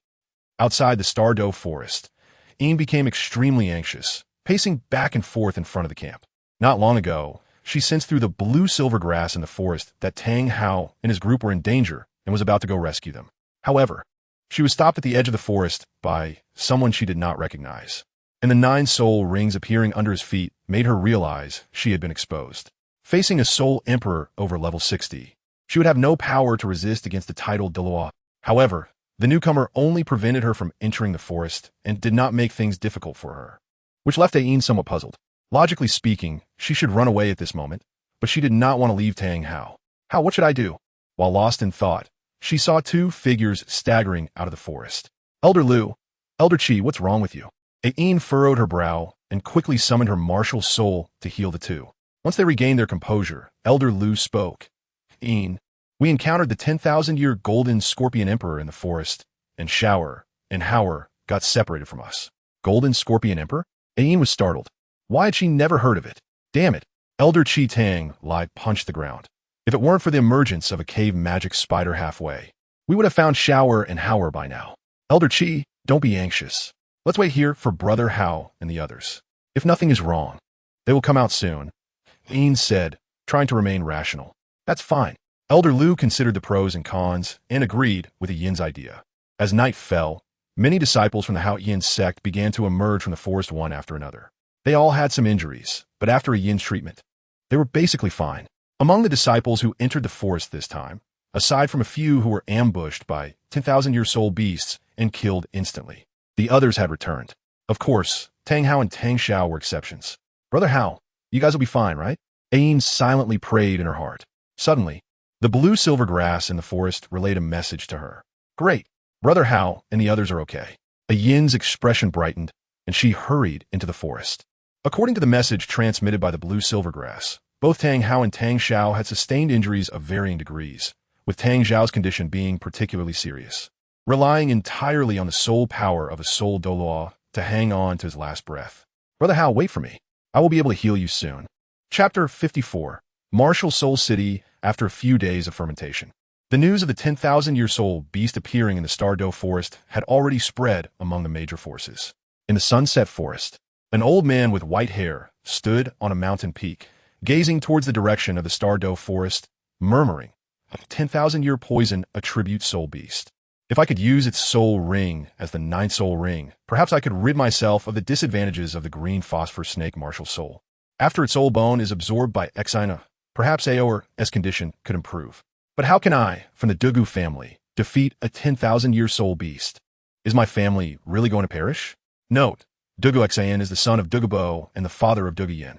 Outside the Star Dou Forest, Ian became extremely anxious, pacing back and forth in front of the camp. Not long ago, she sensed through the blue-silver grass in the forest that Tang Hao and his group were in danger and was about to go rescue them. However, she was stopped at the edge of the forest by someone she did not recognize, and the 9 soul rings appearing under his feet made her realize she had been exposed. Facing a soul emperor over level 60, she would have no power to resist against the titled Douluo. However, the newcomer only prevented her from entering the forest and did not make things difficult for her, which left Ain somewhat puzzled. Logically speaking, she should run away at this moment, but she did not want to leave Tang Hao. How, what should I do? While lost in thought, she saw 2 figures staggering out of the forest. Elder Lu, Elder Qi, what's wrong with you? Ain furrowed her brow and quickly summoned her martial soul to heal the 2. Once they regained their composure, Elder Lu spoke. Ain, we encountered the 10,000-year Golden Scorpion Emperor in the forest, and Shower and Howler got separated from us. Golden Scorpion Emperor? Ain was startled. Why had she never heard of it? Damn it. Elder Qi Tang Lai punched the ground. If it weren't for the emergence of a cave magic spider halfway, we would have found Shower and Howler by now. Elder Qi, don't be anxious. Let's wait here for Brother Hao and the others. If nothing is wrong, they will come out soon. Ain said, trying to remain rational. That's fine. Elder Lu considered the pros and cons and agreed with the Yin's idea. As night fell, many disciples from the Hao Yin sect began to emerge from the forest one after another. They all had some injuries, but after a Yin's treatment, they were basically fine. Among the disciples who entered the forest this time, aside from a few who were ambushed by 10,000-year soul beasts and killed instantly, the others had returned. Of course, Tang Hao and Tang Xiao were exceptions. Brother Hao, you guys will be fine, right? Ayin silently prayed in her heart. Suddenly, the blue-silver grass in the forest relayed a message to her. Great. Brother Hao and the others are okay. A Yin's expression brightened, and she hurried into the forest. According to the message transmitted by the blue-silver grass, both Tang Hao and Tang Xiao had sustained injuries of varying degrees, with Tang Xiao's condition being particularly serious, relying entirely on the soul power of a soul Douluo to hang on to his last breath. Brother Hao, wait for me. I will be able to heal you soon. Chapter 54. Martial Soul City after a few days of fermentation. The news of the 10,000-year soul beast appearing in the Star Dou Forest had already spread among the major forces. In the Sunset Forest, an old man with white hair stood on a mountain peak, gazing towards the direction of the Star Dou Forest, murmuring, a 10,000-year poison attribute soul beast. If I could use its soul ring as the 9th soul ring, perhaps I could rid myself of the disadvantages of the green phosphor snake martial soul. After its soul bone is absorbed by Xina, perhaps AO's condition could improve. But how can I, from the Douluo family, defeat a 10,000-year soul beast? Is my family really going to perish? Note, Douluo Xian is the son of Douluo and the father of Douluo Yin.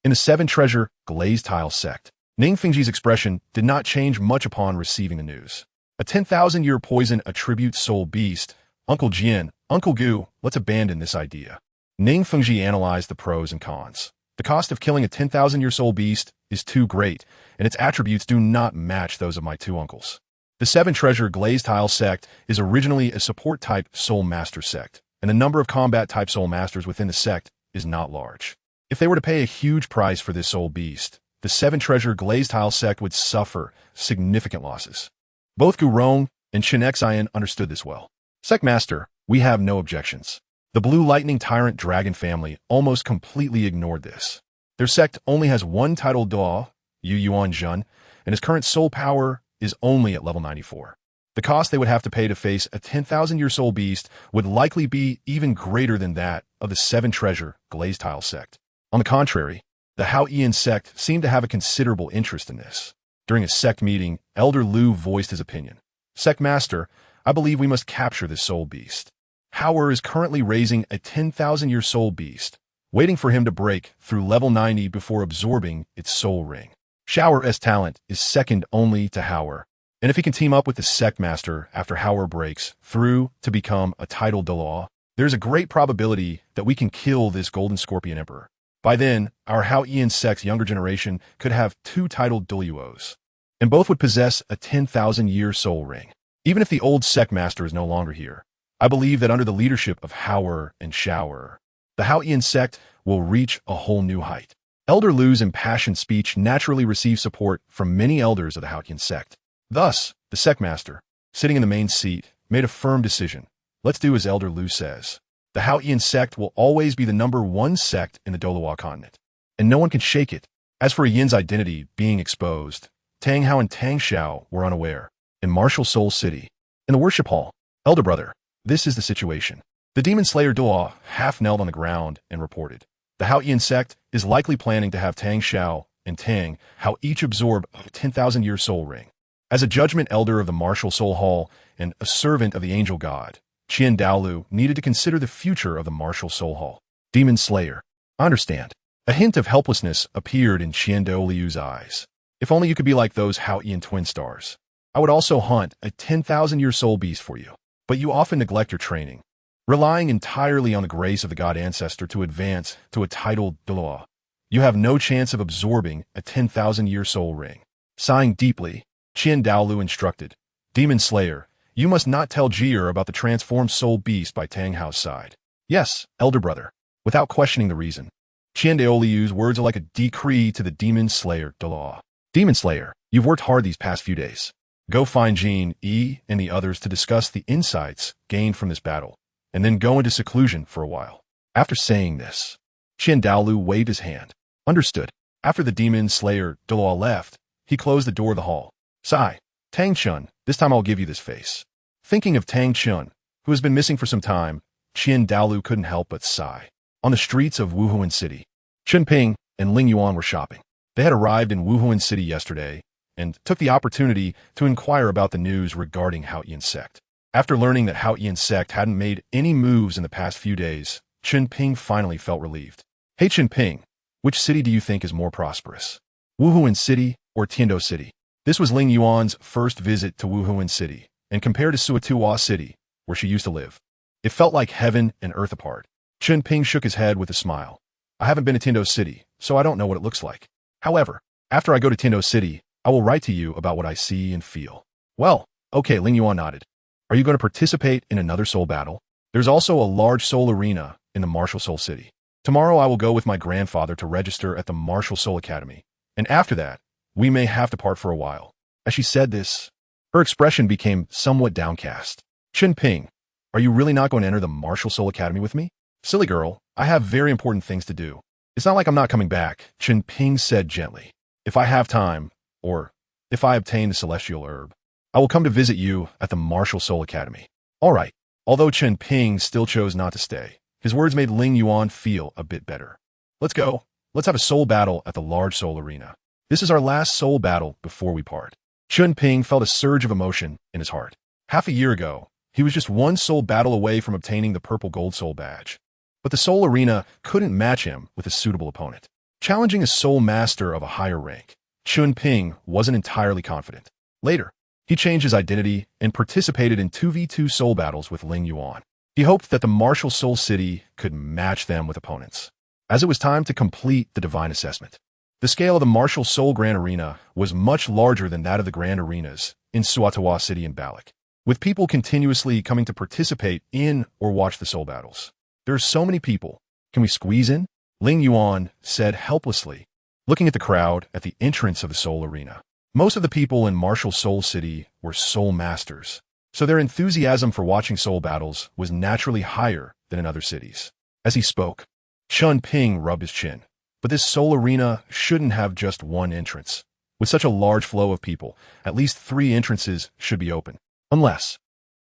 In the Seven Treasure Glazed Tile sect, Ning Fengji's expression did not change much upon receiving the news. A 10,000-year poison attribute soul beast. Uncle Jian, Uncle Gu, let's abandon this idea. Ning Fengji analyzed the pros and cons. The cost of killing a 10,000-year soul beast is too great, and its attributes do not match those of my two uncles. The Seven Treasure Glazed Tile sect is originally a support-type soul master sect, and the number of combat-type soul masters within the sect is not large. If they were to pay a huge price for this soul beast, the Seven Treasure Glazed Tile sect would suffer significant losses. Both Gu Rong and Chen Xian understood this well. Sect Master, we have no objections. The Blue Lightning Tyrant Dragon family almost completely ignored this. Their sect only has one titled Duo, Yu Yuan Zhen, and his current soul power is only at level 94. The cost they would have to pay to face a 10,000-year soul beast would likely be even greater than that of the Seven Treasure Glazed Tile sect. On the contrary, the Hao Yin sect seemed to have a considerable interest in this. During a sect meeting, Elder Lu voiced his opinion. Sect Master, I believe we must capture this soul beast. Hao is currently raising a 10,000-year soul beast, waiting for him to break through level 90 before absorbing its soul ring. Xiao's talent is second only to Hao, and if he can team up with the Sect Master after Hao breaks through to become a titled Douluo, there's a great probability that we can kill this Golden Scorpion Emperor. By then, our Hao Yin sect's younger generation could have two titled Douluos, and both would possess a 10,000-year soul ring. Even if the old Sect Master is no longer here, I believe that under the leadership of Hao and Xiao, the Hao Yin sect will reach a whole new height. Elder Lu's impassioned speech naturally received support from many elders of the Hao Yin sect. Thus, the Sect Master, sitting in the main seat, made a firm decision. Let's do as Elder Lu says. The Hao Yin sect will always be the #1 sect in the Douluo Continent, and no one can shake it. As for Yin's identity being exposed, Tang Hao and Tang Xiao were unaware. In Martial Soul City, in the worship hall, Elder Brother, this is the situation. The Demon Slayer Duo half knelt on the ground and reported. The Hao Yin sect is likely planning to have Tang Xiao and Tang Hao each absorb a 10,000-year soul ring. As a judgment elder of the Martial Soul Hall and a servant of the Angel God, Qian Daolu needed to consider the future of the Martial Soul Hall. Demon Slayer. I understand. A hint of helplessness appeared in Qian Daolu's eyes. If only you could be like those Hao Yin twin stars. I would also hunt a 10,000-year soul beast for you. But you often neglect your training, relying entirely on the grace of the God Ancestor to advance to a titled Douluo. You have no chance of absorbing a 10,000-year soul ring. Sighing deeply, Qian Daolu instructed, Demon Slayer, you must not tell Jir about the transformed soul beast by Tang Hao's side. Yes, Elder Brother, without questioning the reason. Qian Daolu's words are like a decree to the Demon Slayer Douluo. Demon Slayer, you've worked hard these past few days. Go find Jin, Yi, and the others to discuss the insights gained from this battle, and then go into seclusion for a while. After saying this, Qian Daolu waved his hand. Understood. After the Demon Slayer Douluo left, he closed the door of the hall. Sigh. Tang Chun, this time I'll give you this face. Thinking of Tang Chun, who has been missing for some time, Qian Daolu couldn't help but sigh. On the streets of Wuhuan City, Chen Ping and Ling Yuan were shopping. They had arrived in Wuhuan City yesterday and took the opportunity to inquire about the news regarding Hao Yian's sect. After learning that Hao Yian's sect hadn't made any moves in the past few days, Chen Ping finally felt relieved. Hey Chen Ping, which city do you think is more prosperous? Wuhuan City or Tiandou City? This was Ling Yuan's first visit to Wuhuan City, and compared to Suotuwa City, where she used to live, it felt like heaven and earth apart. Chen Ping shook his head with a smile. I haven't been to Tiandou City, so I don't know what it looks like. However, after I go to Tiandou City, I will write to you about what I see and feel. Well, okay, Ling Yuan nodded. Are you going to participate in another soul battle? There's also a large soul arena in the Martial Soul City. Tomorrow I will go with my grandfather to register at the Martial Soul Academy, and after that, we may have to part for a while. As she said this, her expression became somewhat downcast. Chen Ping, are you really not going to enter the Martial Soul Academy with me? Silly girl, I have very important things to do. It's not like I'm not coming back, Chen Ping said gently. If I have time, or if I obtain the celestial herb, I will come to visit you at the Martial Soul Academy. All right. Although Chen Ping still chose not to stay, his words made Ling Yuan feel a bit better. Let's go. Let's have a soul battle at the large soul arena. This is our last soul battle before we part. Chen Ping felt a surge of emotion in his heart. Half a year ago, he was just one soul battle away from obtaining the purple gold soul badge. But the soul arena couldn't match him with a suitable opponent. Challenging a soul master of a higher rank, Chen Ping wasn't entirely confident. Later, he changed his identity and participated in 2v2 soul battles with Ling Yuan. He hoped that the Martial Soul City could match them with opponents. As it was time to complete the divine assessment, the scale of the Martial Soul Grand Arena was much larger than that of the Grand Arenas in Suotuwa City and Balik, with people continuously coming to participate in or watch the soul battles. There are so many people. Can we squeeze in? Ling Yuan said helplessly, looking at the crowd at the entrance of the soul arena. Most of the people in Martial Soul City were soul masters, so their enthusiasm for watching soul battles was naturally higher than in other cities. As he spoke, Chen Ping rubbed his chin. But this soul arena shouldn't have just one entrance. With such a large flow of people, at least 3 entrances should be open. Unless.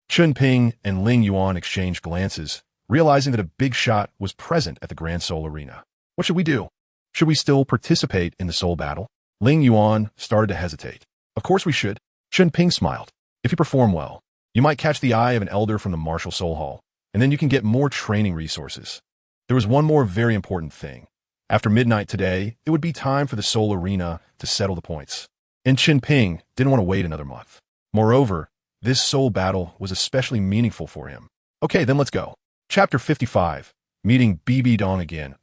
Chen Ping and Ling Yuan exchanged glances, realizing that a big shot was present at the Grand Soul Arena. What should we do? Should we still participate in the soul battle? Ling Yuan started to hesitate. Of course we should. Chen Ping smiled. If you perform well, you might catch the eye of an elder from the Martial Soul Hall, and then you can get more training resources. There was one more very important thing. After midnight today, it would be time for the Soul Arena to settle the points. And Chen Ping didn't want to wait another month. Moreover, this soul battle was especially meaningful for him. Okay, then let's go. Chapter 55. Meeting BB Dong again.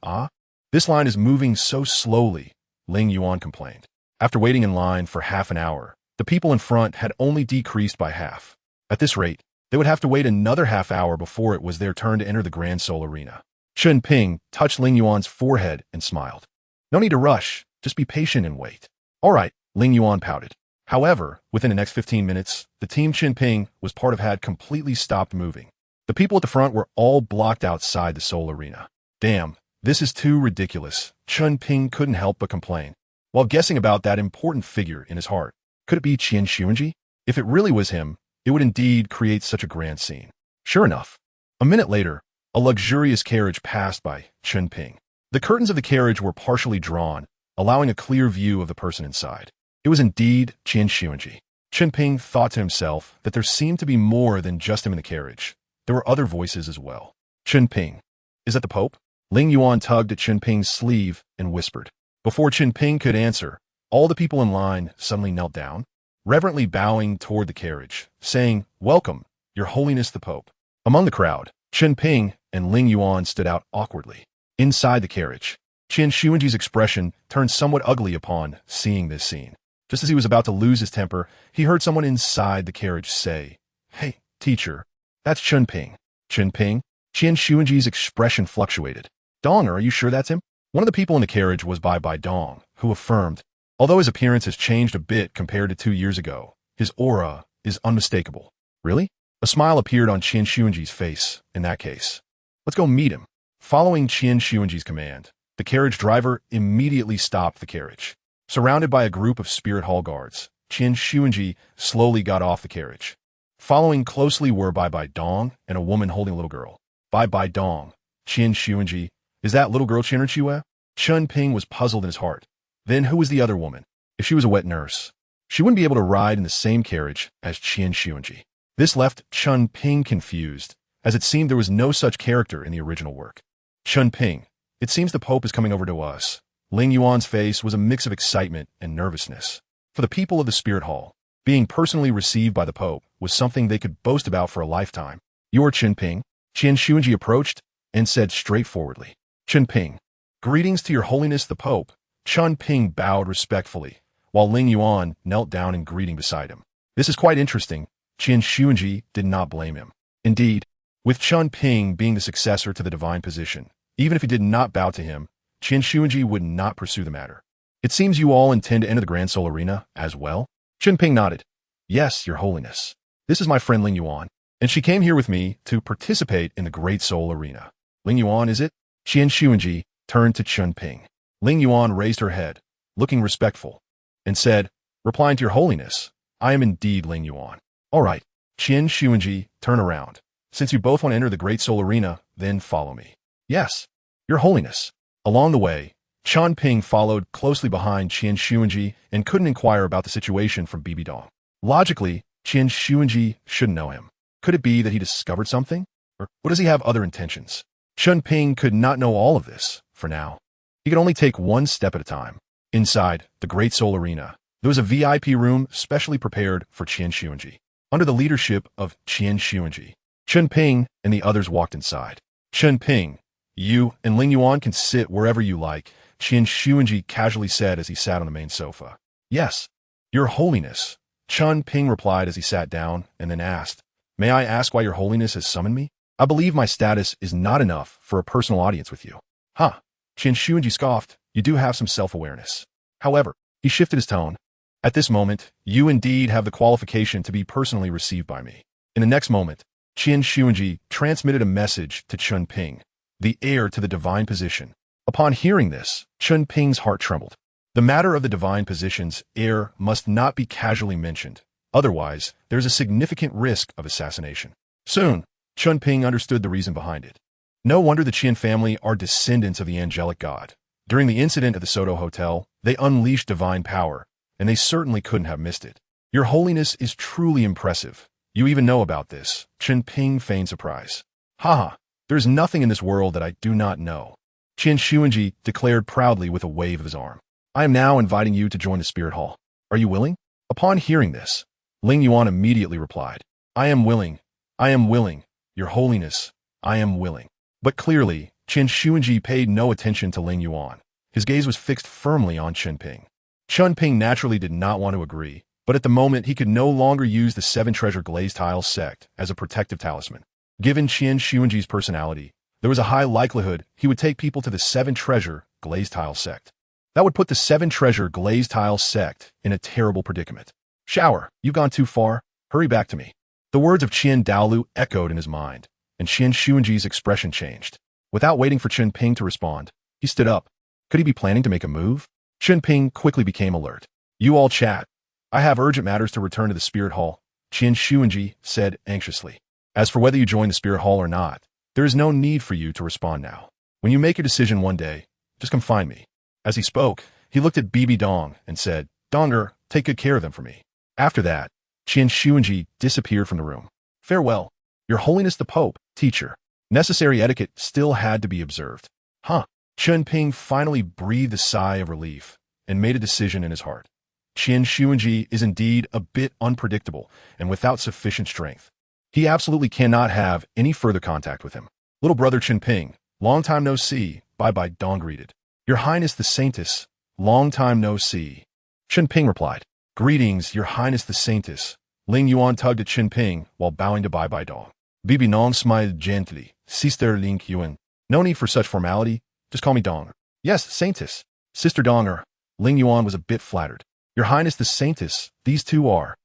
This line is moving so slowly, Ling Yuan complained. After waiting in line for half an hour, the people in front had only decreased by half. At this rate, they would have to wait another half hour before it was their turn to enter the Grand Soul Arena. Chen Ping touched Ling Yuan's forehead and smiled. No need to rush, just be patient and wait. All right, Ling Yuan pouted. However, within the next 15 minutes, the team Chen Ping was part of had completely stopped moving. The people at the front were all blocked outside the Soul Arena. Damn, this is too ridiculous, Chen Ping couldn't help but complain, while guessing about that important figure in his heart. Could it be Qian Xuanji? If it really was him, it would indeed create such a grand scene. Sure enough, a minute later, a luxurious carriage passed by Chen Ping. The curtains of the carriage were partially drawn, allowing a clear view of the person inside. It was indeed Qian Xuanji. Chen Ping thought to himself that there seemed to be more than just him in the carriage. There were other voices as well. Chen Ping, is that the Pope? Ling Yuan tugged at Chen Ping's sleeve and whispered. Before Chen Ping could answer, all the people in line suddenly knelt down, reverently bowing toward the carriage, saying, "Welcome, Your Holiness the Pope." Among the crowd, Chen Ping and Ling Yuan stood out awkwardly. Inside the carriage, Qian Xuanji's expression turned somewhat ugly upon seeing this scene. Just as he was about to lose his temper, he heard someone inside the carriage say, "Hey, teacher, that's Chen Ping." Chen Ping? Qian Xuanji's expression fluctuated. "Dong, are you sure that's him?" One of the people in the carriage was Bai Dong, who affirmed, although his appearance has changed a bit compared to 2 years ago, his aura is unmistakable. Really? A smile appeared on Qian Xuanji's face in that case. Let's go meet him. Following Qian Xuanji's command, the carriage driver immediately stopped the carriage. Surrounded by a group of spirit hall guards, Chen Xuanji slowly got off the carriage. Following closely were Bai Dong and a woman holding a little girl. Bai Dong, Chen Xuanji, is that little girl Chen Chue? Chen Ping was puzzled in his heart. Then who was the other woman? If she was a wet nurse, she wouldn't be able to ride in the same carriage as Chen Xuanji. This left Chen Ping confused, as it seemed there was no such character in the original work. Chen Ping, it seems the Pope is coming over to us. Ling Yuan's face was a mix of excitement and nervousness. For the people of the Spirit Hall, being personally received by the Pope was something they could boast about for a lifetime. You are Chen Ping? Chen Xuanji approached and said straightforwardly. Chen Ping, greetings to your holiness the Pope. Chen Ping bowed respectfully, while Ling Yuan knelt down in greeting beside him. This is quite interesting. Chen Xuanji did not blame him. Indeed, with Chen Ping being the successor to the divine position, even if he did not bow to him, Chen Xuanji would not pursue the matter. It seems you all intend to enter the Grand Soul Arena as well? Chen Ping nodded. Yes, your holiness. This is my friend Ling Yuan, and she came here with me to participate in the Great Soul Arena. Ling Yuan, is it? Chen Xuanji turned to Chen Ping. Ling Yuan raised her head, looking respectful, and said, replying to your holiness, I am indeed Ling Yuan. All right, Chen Xuanji, turn around. Since you both want to enter the Great Soul Arena, then follow me. Yes, your holiness. Along the way, Chen Ping followed closely behind Chen Xuanji and couldn't inquire about the situation from BB Dong. Logically, Chen Xuanji shouldn't know him. Could it be that he discovered something? Or what does he have other intentions? Chen Ping could not know all of this, for now. He could only take one step at a time. Inside the Great Soul Arena, there was a VIP room specially prepared for Chen Xuanji. Under the leadership of Chen Xuanji, Chen Ping and the others walked inside. Chen Ping, you and Ling Yuan can sit wherever you like, Chen Xuanji casually said as he sat on the main sofa. Yes, your holiness, Chen Ping replied as he sat down and then asked, may I ask why your holiness has summoned me? I believe my status is not enough for a personal audience with you. Huh, Chen Xuanji scoffed, you do have some self-awareness. However, he shifted his tone. At this moment, you indeed have the qualification to be personally received by me. In the next moment, Chen Xuanji transmitted a message to Chen Ping, the heir to the divine position. Upon hearing this, Chen Ping's heart trembled. The matter of the divine position's heir must not be casually mentioned. Otherwise, there is a significant risk of assassination. Soon, Chen Ping understood the reason behind it. No wonder the Qian family are descendants of the angelic god. During the incident at the Soto Hotel, they unleashed divine power, and they certainly couldn't have missed it. Your holiness is truly impressive. You even know about this. Chen Ping feigned surprise. Haha, there is nothing in this world that I do not know. Chen Xuanji declared proudly with a wave of his arm. I am now inviting you to join the Spirit Hall. Are you willing? Upon hearing this, Ling Yuan immediately replied, I am willing. I am willing. Your holiness, I am willing. But clearly, Chen Xuanji paid no attention to Ling Yuan. His gaze was fixed firmly on Chen Ping. Chen Ping naturally did not want to agree, but at the moment he could no longer use the Seven Treasure Glazed Tile sect as a protective talisman. Given Chen Xuanji's personality, there was a high likelihood he would take people to the Seven Treasure Glazed Tile sect. That would put the Seven Treasure Glazed Tile sect in a terrible predicament. Shower, you've gone too far. Hurry back to me. The words of Qian Daolu echoed in his mind, and Chen Xuanji's expression changed. Without waiting for Chen Ping to respond, he stood up. Could he be planning to make a move? Chen Ping quickly became alert. You all chat. I have urgent matters to return to the Spirit Hall, Chen Xuanji said anxiously. As for whether you join the Spirit Hall or not, there is no need for you to respond now. When you make your decision one day, just come find me. As he spoke, he looked at BB Dong and said, Donger, take good care of them for me. After that, Chen Xuanji disappeared from the room. Farewell, Your Holiness the Pope, teacher. Necessary etiquette still had to be observed. Huh. Chen Ping finally breathed a sigh of relief and made a decision in his heart. Chen Xuanji is indeed a bit unpredictable and without sufficient strength. He absolutely cannot have any further contact with him. Little brother Chen Ping, long time no see, bye-bye Dong greeted. Your Highness the Saintess, long time no see. Chen Ping replied, Greetings, Your Highness the Saintess. Ling Yuan tugged at Chen Ping while bowing to bye-bye Dong. Bibi Nong smiled gently. Sister Ling Yuan. No need for such formality. Just call me Dong. Yes, Saintess. Sister Donger. Ling Yuan was a bit flattered. Your Highness the Saintess, these two are.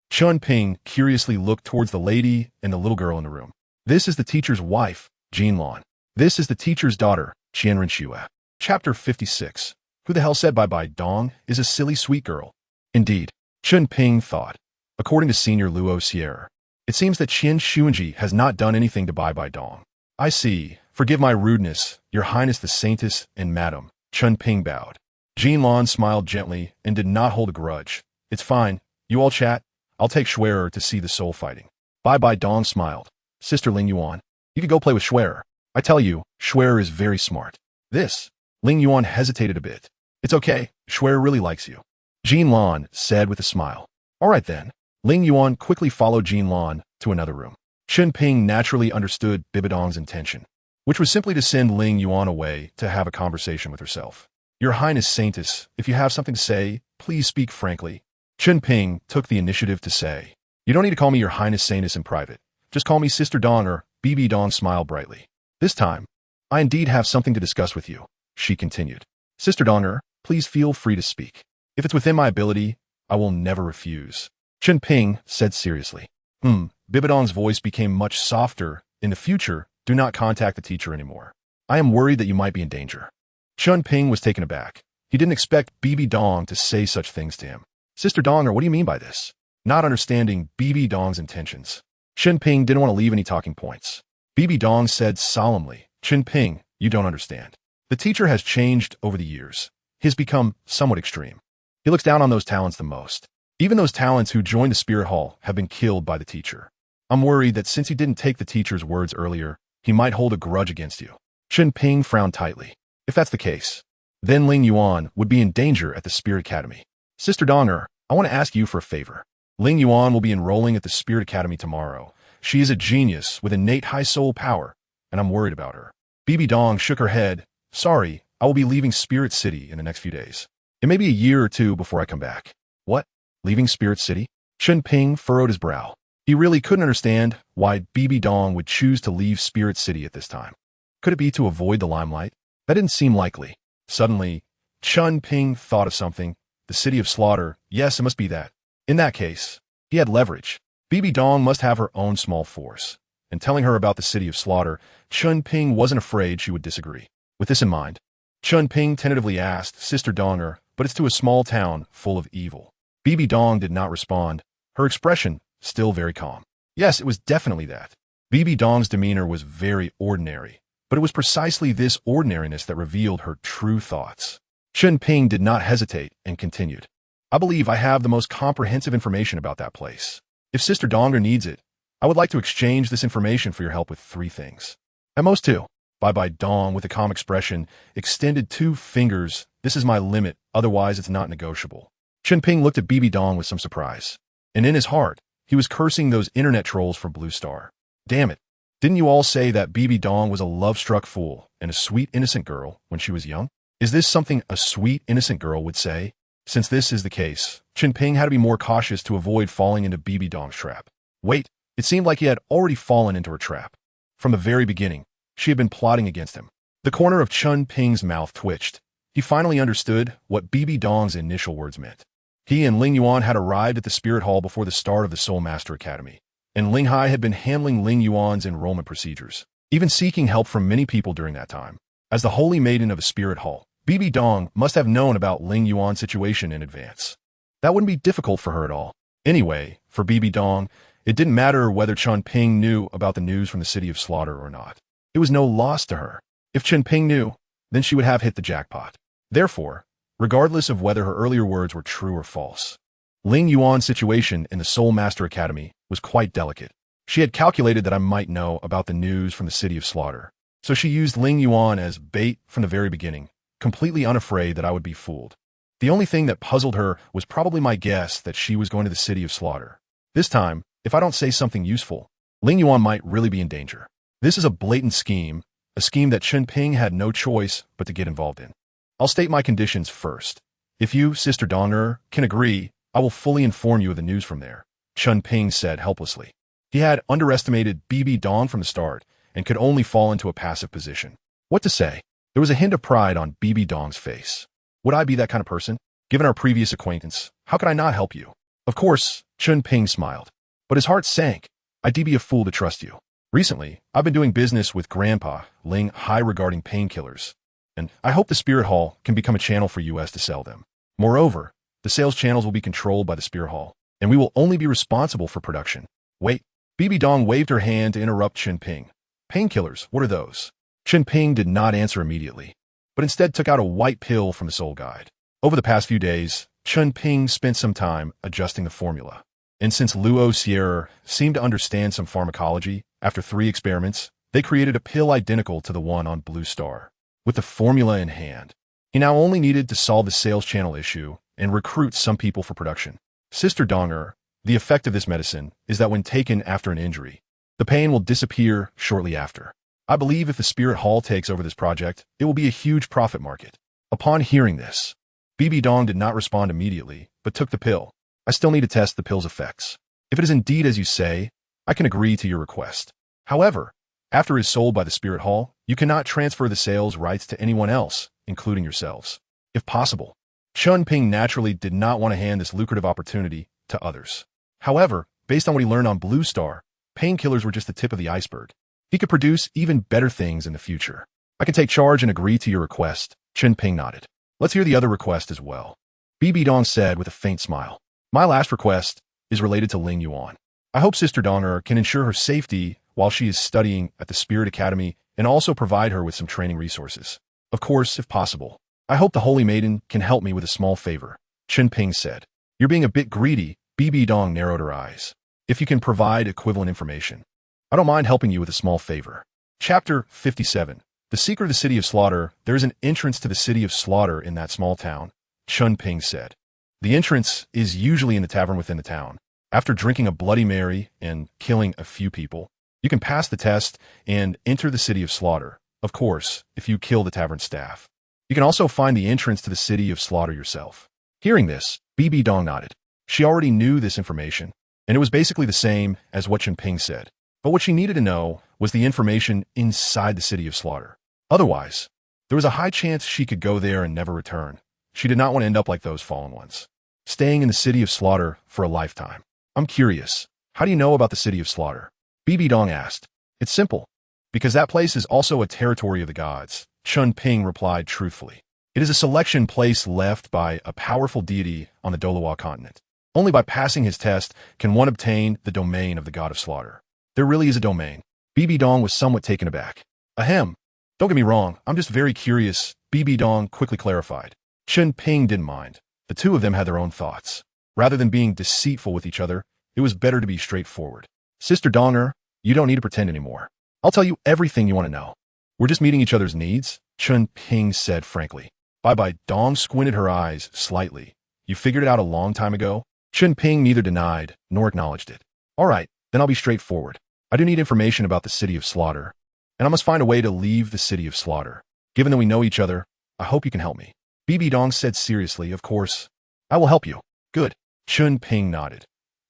Chen Ping curiously looked towards the lady and the little girl in the room. This is the teacher's wife, Jin Lan. This is the teacher's daughter, Qianren Xue. Chapter 56. Who the hell said bye-bye Dong is a silly sweet girl? Indeed, Chen Ping thought. According to Senior Luo Sierra, it seems that Qian Xuanji has not done anything to Bai Dong. I see. Forgive my rudeness, Your Highness the Saintess and Madam. Chen Ping bowed. Jin Lan smiled gently and did not hold a grudge. It's fine. You all chat. I'll take Schwerer to see the soul fighting. Bai Dong smiled. Sister Ling Yuan, you could go play with Schwerer. I tell you, Schwerer is very smart. This. Ling Yuan hesitated a bit. It's okay. Schwerer really likes you. Jin Lan said with a smile. All right then. Ling Yuan quickly followed Jin Lan to another room. Chen Ping naturally understood Bibidong's intention, which was simply to send Ling Yuan away to have a conversation with herself. Your Highness Saintess, if you have something to say, please speak frankly. Chen Ping took the initiative to say, you don't need to call me Your Highness Saintess in private. Just call me Sister Dong or BB Dong. Smiled brightly. This time, I indeed have something to discuss with you, she continued. Sister Donger, please feel free to speak. If it's within my ability, I will never refuse. Chen Ping said seriously. Bibidong's voice became much softer. In the future, do not contact the teacher anymore. I am worried that you might be in danger. Chen Ping was taken aback. He didn't expect BB Dong to say such things to him. Sister Donger, what do you mean by this? Not understanding BB Dong's intentions. Chen Ping didn't want to leave any talking points. BB Dong said solemnly, Chen Ping, you don't understand. The teacher has changed over the years. He has become somewhat extreme. He looks down on those talents the most. Even those talents who joined the Spirit Hall have been killed by the teacher. I'm worried that since you didn't take the teacher's words earlier, he might hold a grudge against you. Chen Ping frowned tightly. If that's the case, then Ling Yuan would be in danger at the Spirit Academy. Sister Donger, I want to ask you for a favor. Ling Yuan will be enrolling at the Spirit Academy tomorrow. She is a genius with innate high soul power, and I'm worried about her. BB Dong shook her head. Sorry, I will be leaving Spirit City in the next few days. It may be a year or two before I come back. What? Leaving Spirit City? Chen Ping furrowed his brow. He really couldn't understand why BB Dong would choose to leave Spirit City at this time. Could it be to avoid the limelight? That didn't seem likely. Suddenly, Chen Ping thought of something. The City of Slaughter. Yes, it must be that. In that case, he had leverage. BB Dong must have her own small force. And telling her about the City of Slaughter, Chen Ping wasn't afraid she would disagree. With this in mind, Chen Ping tentatively asked Sister Donger, but it's to a small town full of evil. BB Dong did not respond, her expression still very calm. Yes, it was definitely that. BB Dong's demeanor was very ordinary, but it was precisely this ordinariness that revealed her true thoughts. Chen Ping did not hesitate and continued. I believe I have the most comprehensive information about that place. If Sister Donger needs it, I would like to exchange this information for your help with 3 things. At most 2. Bai Dong, with a calm expression, extended 2 fingers. This is my limit, otherwise it's not negotiable. Chen Ping looked at BB Dong with some surprise. And in his heart, he was cursing those internet trolls for Blue Star. Damn it. Didn't you all say that BB Dong was a love-struck fool and a sweet, innocent girl when she was young? Is this something a sweet, innocent girl would say? Since this is the case, Chen Ping had to be more cautious to avoid falling into BB Dong's trap. Wait, it seemed like he had already fallen into her trap. From the very beginning, she had been plotting against him. The corner of Chen Ping's mouth twitched. He finally understood what BB Dong's initial words meant. He and Ling Yuan had arrived at the Spirit Hall before the start of the Soul Master Academy, and Ling Hai had been handling Ling Yuan's enrollment procedures, even seeking help from many people during that time. As the Holy Maiden of the Spirit Hall, BB Dong must have known about Ling Yuan's situation in advance. That wouldn't be difficult for her at all. Anyway, for BB Dong, it didn't matter whether Chen Ping knew about the news from the City of Slaughter or not. It was no loss to her. If Chen Ping knew, then she would have hit the jackpot. Therefore, regardless of whether her earlier words were true or false, Ling Yuan's situation in the Soul Master Academy was quite delicate. She had calculated that I might know about the news from the City of Slaughter, so she used Ling Yuan as bait from the very beginning, completely unafraid that I would be fooled. The only thing that puzzled her was probably my guess that she was going to the City of Slaughter. This time, if I don't say something useful, Ling Yuan might really be in danger. This is a blatant scheme, a scheme that Chen Ping had no choice but to get involved in. I'll state my conditions first. If you, Sister Donger, can agree, I will fully inform you of the news from there, Chen Ping said helplessly. He had underestimated BB Dong from the start and could only fall into a passive position. What to say? There was a hint of pride on BB Dong's face. Would I be that kind of person? Given our previous acquaintance, how could I not help you? Of course, Chen Ping smiled, but his heart sank. I'd be a fool to trust you. Recently, I've been doing business with Grandpa Ling Hai regarding painkillers, and I hope the Spirit Hall can become a channel for us to sell them. Moreover, The sales channels will be controlled by the Spirit Hall, and we will only be responsible for production. Wait, Bibi Dong waved her hand to interrupt Chen Ping. Painkillers, what are those? Chen Ping did not answer immediately, but instead took out a white pill from the soul guide. Over the past few days, Chen Ping spent some time adjusting the formula. And since Luo Sierra seemed to understand some pharmacology, after 3 experiments, they created a pill identical to the one on Blue Star. With the formula in hand, he now only needed to solve the sales channel issue and recruit some people for production. Sister Donger, the effect of this medicine is that when taken after an injury, the pain will disappear shortly after. I believe if the Spirit Hall takes over this project, it will be a huge profit market. Upon hearing this, Bibi Dong did not respond immediately, but took the pill. I still need to test the pill's effects. If it is indeed as you say, I can agree to your request. However, after it is sold by the Spirit Hall, you cannot transfer the sales rights to anyone else, including yourselves. If possible, Chen Ping naturally did not want to hand this lucrative opportunity to others. However, based on what he learned on Blue Star, painkillers were just the tip of the iceberg. He could produce even better things in the future. I can take charge and agree to your request. Chen Ping nodded. Let's hear the other request as well. Bibi Dong said with a faint smile. My last request is related to Ling Yuan. I hope Sister Donger can ensure her safety while she is studying at the Spirit Academy and also provide her with some training resources. Of course, if possible. I hope the Holy Maiden can help me with a small favor, Chen Ping said. You're being a bit greedy, Bibi Dong narrowed her eyes. If you can provide equivalent information, I don't mind helping you with a small favor. Chapter 57. The Secret of the City of Slaughter. There is an entrance to the City of Slaughter in that small town, Chen Ping said. The entrance is usually in the tavern within the town. After drinking a Bloody Mary and killing a few people, you can pass the test and enter the City of Slaughter. Of course, if you kill the tavern staff. You can also find the entrance to the City of Slaughter yourself. Hearing this, Bibi Dong nodded. She already knew this information, and it was basically the same as what Chen Ping said. But what she needed to know was the information inside the City of Slaughter. Otherwise, there was a high chance she could go there and never return. She did not want to end up like those fallen ones, staying in the City of Slaughter for a lifetime. I'm curious, how do you know about the City of Slaughter? Bibi Dong asked. It's simple. Because that place is also a territory of the gods, Chen Ping replied truthfully. It is a selection place left by a powerful deity on the Douluo Continent. Only by passing his test can one obtain the domain of the god of slaughter. There really is a domain. Bibi Dong was somewhat taken aback. Ahem. Don't get me wrong, I'm just very curious, Bibi Dong quickly clarified. Chen Ping didn't mind. The two of them had their own thoughts. Rather than being deceitful with each other, it was better to be straightforward. Sister Donger, you don't need to pretend anymore. I'll tell you everything you want to know. We're just meeting each other's needs, Chen Ping said frankly. Bye-bye. Dong squinted her eyes slightly. You figured it out a long time ago? Chen Ping neither denied nor acknowledged it. All right, then I'll be straightforward. I do need information about the City of Slaughter, and I must find a way to leave the City of Slaughter. Given that we know each other, I hope you can help me. Bibi Dong said seriously, of course. I will help you. Good. Chen Ping nodded.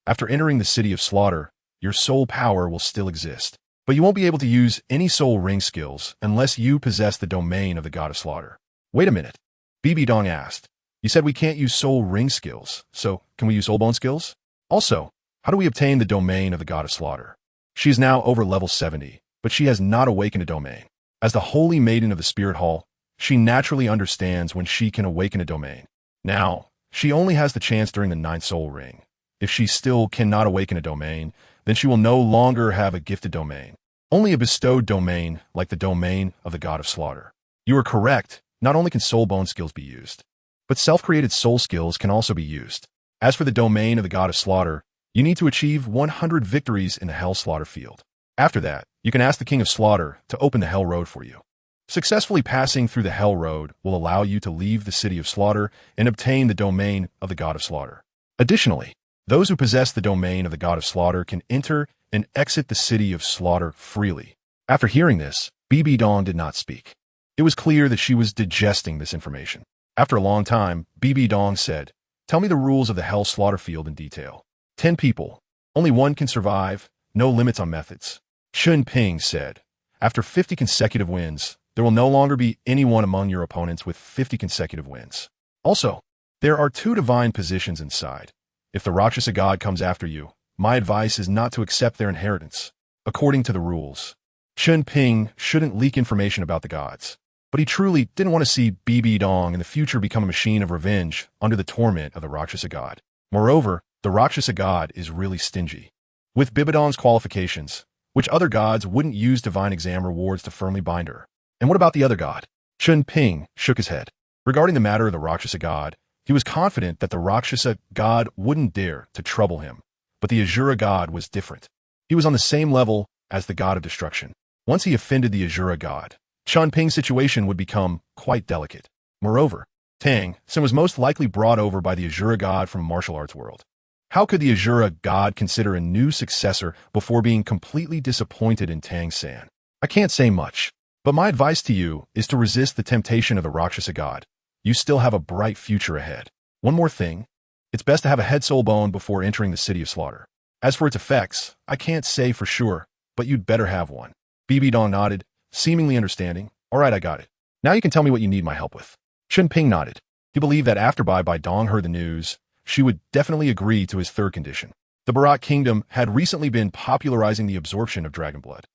After entering the City of Slaughter, your soul power will still exist, but you won't be able to use any soul ring skills unless you possess the domain of the god of slaughter. Wait a minute. Bibi Dong asked. You said we can't use soul ring skills, so can we use soul bone skills? Also, how do we obtain the domain of the god of slaughter? She is now over level 70, but she has not awakened a domain. As the Holy Maiden of the Spirit Hall, she naturally understands when she can awaken a domain. Now, she only has the chance during the 9th soul ring. If she still cannot awaken a domain, then she will no longer have a gifted domain. Only a bestowed domain, like the domain of the god of slaughter. You are correct, not only can soul bone skills be used, but self-created soul skills can also be used. As for the domain of the god of slaughter, you need to achieve 100 victories in the Hell Slaughter field. After that, you can ask the King of Slaughter to open the Hell Road for you. Successfully passing through the Hell Road will allow you to leave the City of Slaughter and obtain the domain of the god of slaughter. Additionally, those who possess the domain of the god of slaughter can enter and exit the City of Slaughter freely. After hearing this, Bibi Dong did not speak. It was clear that she was digesting this information. After a long time, Bibi Dong said, Tell me the rules of the Hell Slaughter field in detail. 10 people. Only one can survive. No limits on methods. Chen Ping said, After 50 consecutive wins, there will no longer be anyone among your opponents with 50 consecutive wins. Also, there are 2 divine positions inside. If the Rakshasa god comes after you, my advice is not to accept their inheritance. According to the rules, Chen Ping shouldn't leak information about the gods. but he truly didn't want to see BB Dong in the future become a machine of revenge under the torment of the Rakshasa god. Moreover, the Rakshasa god is really stingy. With Bibidong's qualifications, which other gods wouldn't use divine exam rewards to firmly bind her? And what about the other god? Chen Ping shook his head. Regarding the matter of the Rakshasa god, he was confident that the Rakshasa god wouldn't dare to trouble him, but the Asura god was different. He was on the same level as the god of destruction. Once he offended the Asura god, Chen Ping's situation would become quite delicate. Moreover, Tang San was most likely brought over by the Asura god from martial arts world. How could the Asura god consider a new successor before being completely disappointed in Tang San? I can't say much, but my advice to you is to resist the temptation of the Rakshasa god. You still have a bright future ahead. One more thing, it's best to have a head soul bone before entering the city of slaughter. As for its effects, I can't say for sure, but you'd better have one. BB Dong nodded, seemingly understanding. All right, I got it. Now you can tell me what you need my help with. Chen Ping nodded. He believed that after Bai Dong heard the news, she would definitely agree to his third condition. The Barat Kingdom had recently been popularizing the absorption of dragon blood.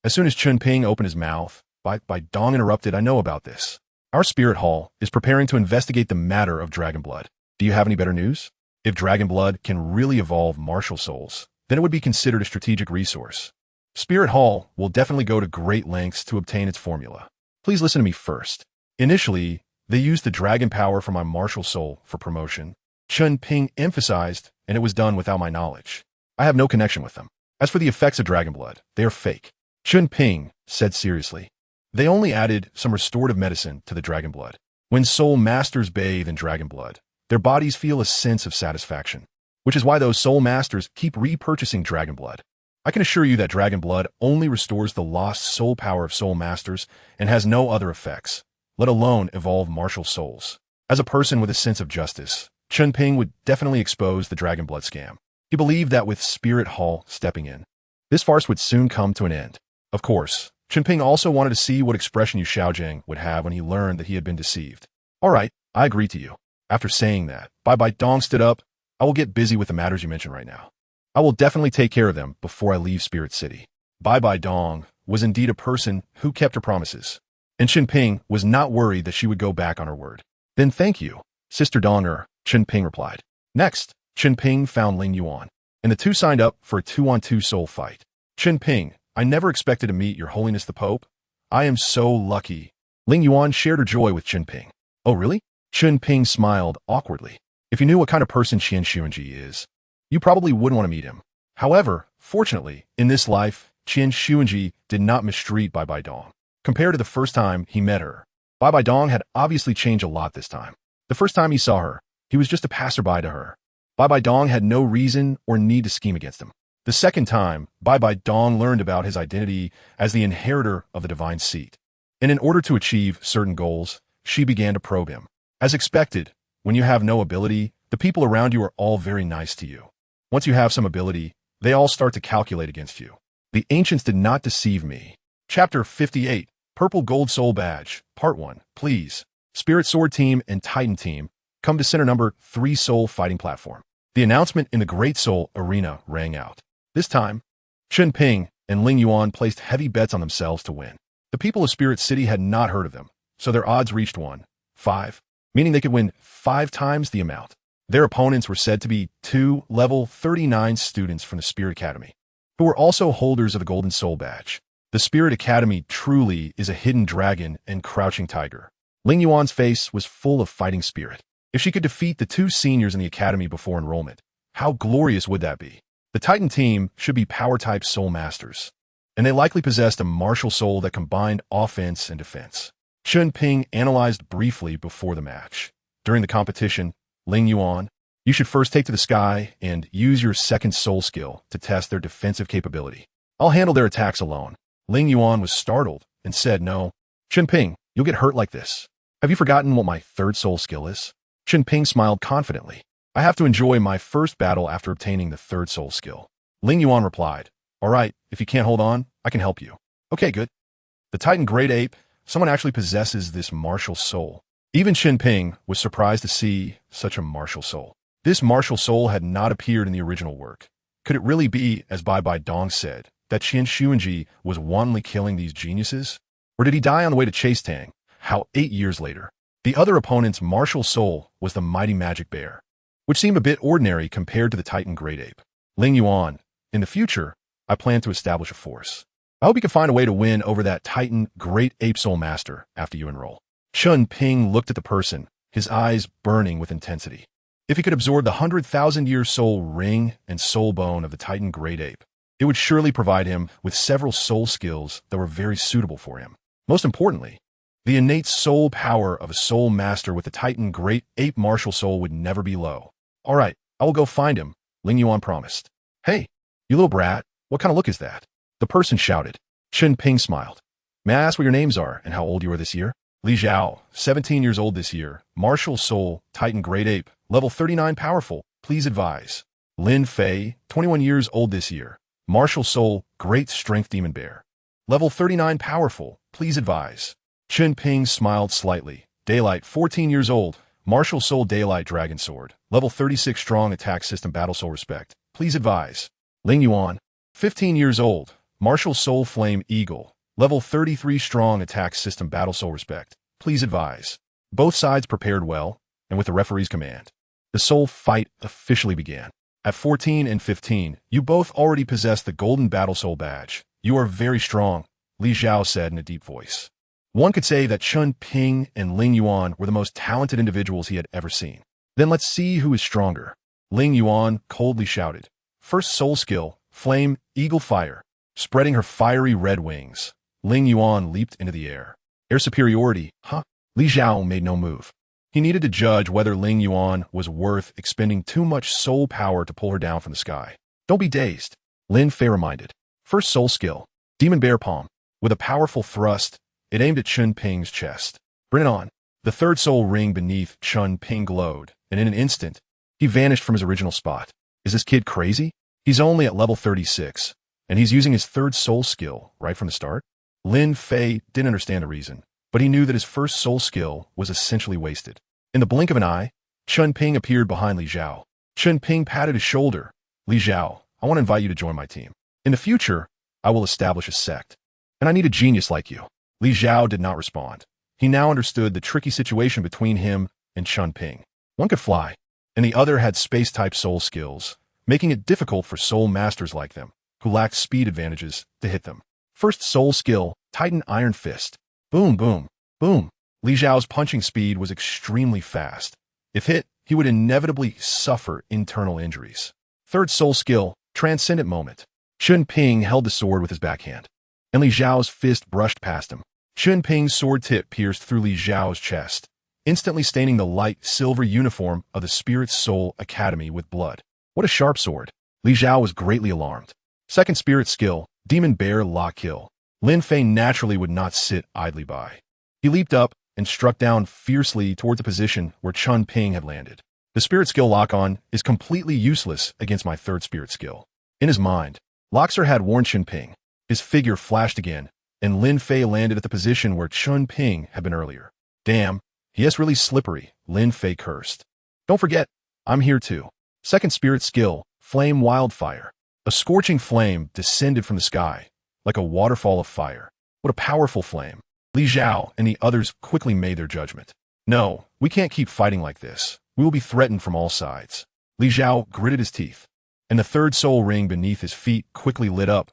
As soon as Chen Ping opened his mouth, Bai Dong interrupted. I know about this. Our spirit hall is preparing to investigate the matter of dragon blood. Do you have any better news? If dragon blood can really evolve martial souls, then it would be considered a strategic resource. Spirit Hall will definitely go to great lengths to obtain its formula. Please listen to me first. Initially, they used the dragon power from my martial soul for promotion. Chen Ping emphasized, and it was done without my knowledge. I have no connection with them. As for the effects of dragon blood, they are fake. Chen Ping said seriously. They only added some restorative medicine to the dragon blood. When soul masters bathe in dragon blood, their bodies feel a sense of satisfaction, which is why those soul masters keep repurchasing dragon blood. I can assure you that dragon blood only restores the lost soul power of soul masters and has no other effects, let alone evolve martial souls. As a person with a sense of justice, Chen Ping would definitely expose the dragon blood scam. He believed that with Spirit Hall stepping in, this farce would soon come to an end. Of course, Chen Ping also wanted to see what expression Yu Xiaojing would have when he learned that he had been deceived. All right, I agree to you. After saying that, Bai Dong stood up. I will get busy with the matters you mentioned right now. I will definitely take care of them before I leave Spirit City. Bai Dong was indeed a person who kept her promises, and Chen Ping was not worried that she would go back on her word. Then thank you, Sister Donger, Chen Ping replied. Next, Chen Ping found Ling Yuan, and the two signed up for a 2-on-2 soul fight. Chen Ping, I never expected to meet Your Holiness the Pope. I am so lucky. Ling Yuan shared her joy with Chen Ping. Oh really? Chen Ping smiled awkwardly. If you knew what kind of person Qian Xuanji is, you probably wouldn't want to meet him. However, fortunately, in this life, Qian Xuanji did not mistreat Bai Dong. Compared to the first time he met her, Bai Dong had obviously changed a lot this time. The first time he saw her, he was just a passerby to her. Bai Dong had no reason or need to scheme against him. The second time, Bai Dong learned about his identity as the inheritor of the divine seat. And in order to achieve certain goals, she began to probe him. As expected, when you have no ability, the people around you are all very nice to you. Once you have some ability, they all start to calculate against you. The ancients did not deceive me. Chapter 58, Purple Gold Soul Badge, Part 1, please. Spirit Sword Team and Titan Team, come to center number 3 Soul Fighting Platform. The announcement in the Great Soul Arena rang out. This time, Chen Ping and Ling Yuan placed heavy bets on themselves to win. The people of Spirit City had not heard of them, so their odds reached 1-5, meaning they could win 5 times the amount. Their opponents were said to be 2 level 39 students from the Spirit Academy, who were also holders of the Golden Soul Badge. The Spirit Academy truly is a hidden dragon and crouching tiger. Ling Yuan's face was full of fighting spirit. If she could defeat the 2 seniors in the academy before enrollment, how glorious would that be? The Titan team should be power-type soul masters, and they likely possessed a martial soul that combined offense and defense. Chen Ping analyzed briefly before the match. During the competition, Ling Yuan, you should first take to the sky and use your second soul skill to test their defensive capability. I'll handle their attacks alone. Ling Yuan was startled and said, no. Chen Ping, you'll get hurt like this. Have you forgotten what my third soul skill is? Chen Ping smiled confidently. I have to enjoy my first battle after obtaining the third soul skill. Ling Yuan replied, all right, if you can't hold on, I can help you. Okay, good. The Titan Great Ape, someone actually possesses this martial soul. Even Chen Ping was surprised to see such a martial soul. This martial soul had not appeared in the original work. Could it really be, as Bai Dong said, that Qian Xuanji was wantonly killing these geniuses? Or did he die on the way to chase Tang how 8 years later, the other opponent's martial soul was the mighty magic bear, which seemed a bit ordinary compared to the Titan great ape. Ling Yuan, in the future, I plan to establish a force. I hope you can find a way to win over that Titan great ape soul master after you enroll. Chen Ping looked at the person, his eyes burning with intensity. If he could absorb the 100,000-year soul ring and soul bone of the Titan great ape, it would surely provide him with several soul skills that were very suitable for him. Most importantly, the innate soul power of a soul master with the Titan great ape martial soul would never be low. All right, I will go find him, Ling Yuan promised. Hey, you little brat, what kind of look is that? The person shouted. Chen Ping smiled. May I ask what your names are and how old you are this year? Li Zhao, 17 years old this year, martial soul, Titan great ape, level 39 powerful, please advise. Lin Fei, 21 years old this year, martial soul, great strength demon bear, level 39 powerful, please advise. Chen Ping smiled slightly. Daylight, 14 years old, martial soul daylight dragon sword, level 36 strong attack system battle soul respect, please advise. Ling Yuan, 15 years old, martial soul flame eagle, level 33 strong attack system battle soul respect, please advise. Both sides prepared well, and with the referee's command, the soul fight officially began. At 14 and 15, you both already possess the golden battle soul badge. You are very strong, Li Zhao said in a deep voice. One could say that Chen Ping and Ling Yuan were the most talented individuals he had ever seen. Then let's see who is stronger. Ling Yuan coldly shouted. First soul skill, flame, eagle fire. Spreading her fiery red wings, Ling Yuan leaped into the air. Air superiority, huh? Li Zhao made no move. He needed to judge whether Ling Yuan was worth expending too much soul power to pull her down from the sky. Don't be dazed, Lin Fei reminded. First soul skill, demon bear palm. With a powerful thrust, it aimed at Chen Ping's chest. Bring it on. The third soul ring beneath Chen Ping glowed, and in an instant, he vanished from his original spot. Is this kid crazy? He's only at level 36, and he's using his third soul skill right from the start? Lin Fei didn't understand the reason, but he knew that his first soul skill was essentially wasted. In the blink of an eye, Chen Ping appeared behind Li Zhao. Chen Ping patted his shoulder. Li Zhao, I want to invite you to join my team. In the future, I will establish a sect, and I need a genius like you. Li Zhao did not respond. He now understood the tricky situation between him and Chen Ping. One could fly, and the other had space-type soul skills, making it difficult for soul masters like them, who lacked speed advantages, to hit them. First soul skill, Titan Iron Fist. Boom, boom, boom. Li Zhao's punching speed was extremely fast. If hit, he would inevitably suffer internal injuries. Third soul skill, Transcendent Moment. Chen Ping held the sword with his backhand, and Li Zhao's fist brushed past him. Chen Ping's sword tip pierced through Li Zhao's chest, instantly staining the light silver uniform of the Spirit Soul Academy with blood. What a sharp sword. Li Zhao was greatly alarmed. Second spirit skill, Demon Bear Lock Kill. Lin Fei naturally would not sit idly by. He leaped up and struck down fiercely toward the position where Chen Ping had landed. The spirit skill lock-on is completely useless against my third spirit skill. In his mind, Loxer had warned Chen Ping. His figure flashed again, and Lin Fei landed at the position where Chen Ping had been earlier. Damn, he is really slippery, Lin Fei cursed. Don't forget, I'm here too. Second spirit skill, Flame Wildfire. A scorching flame descended from the sky, like a waterfall of fire. What a powerful flame. Li Zhao and the others quickly made their judgment. No, we can't keep fighting like this. We will be threatened from all sides. Li Zhao gritted his teeth, and the third soul ring beneath his feet quickly lit up.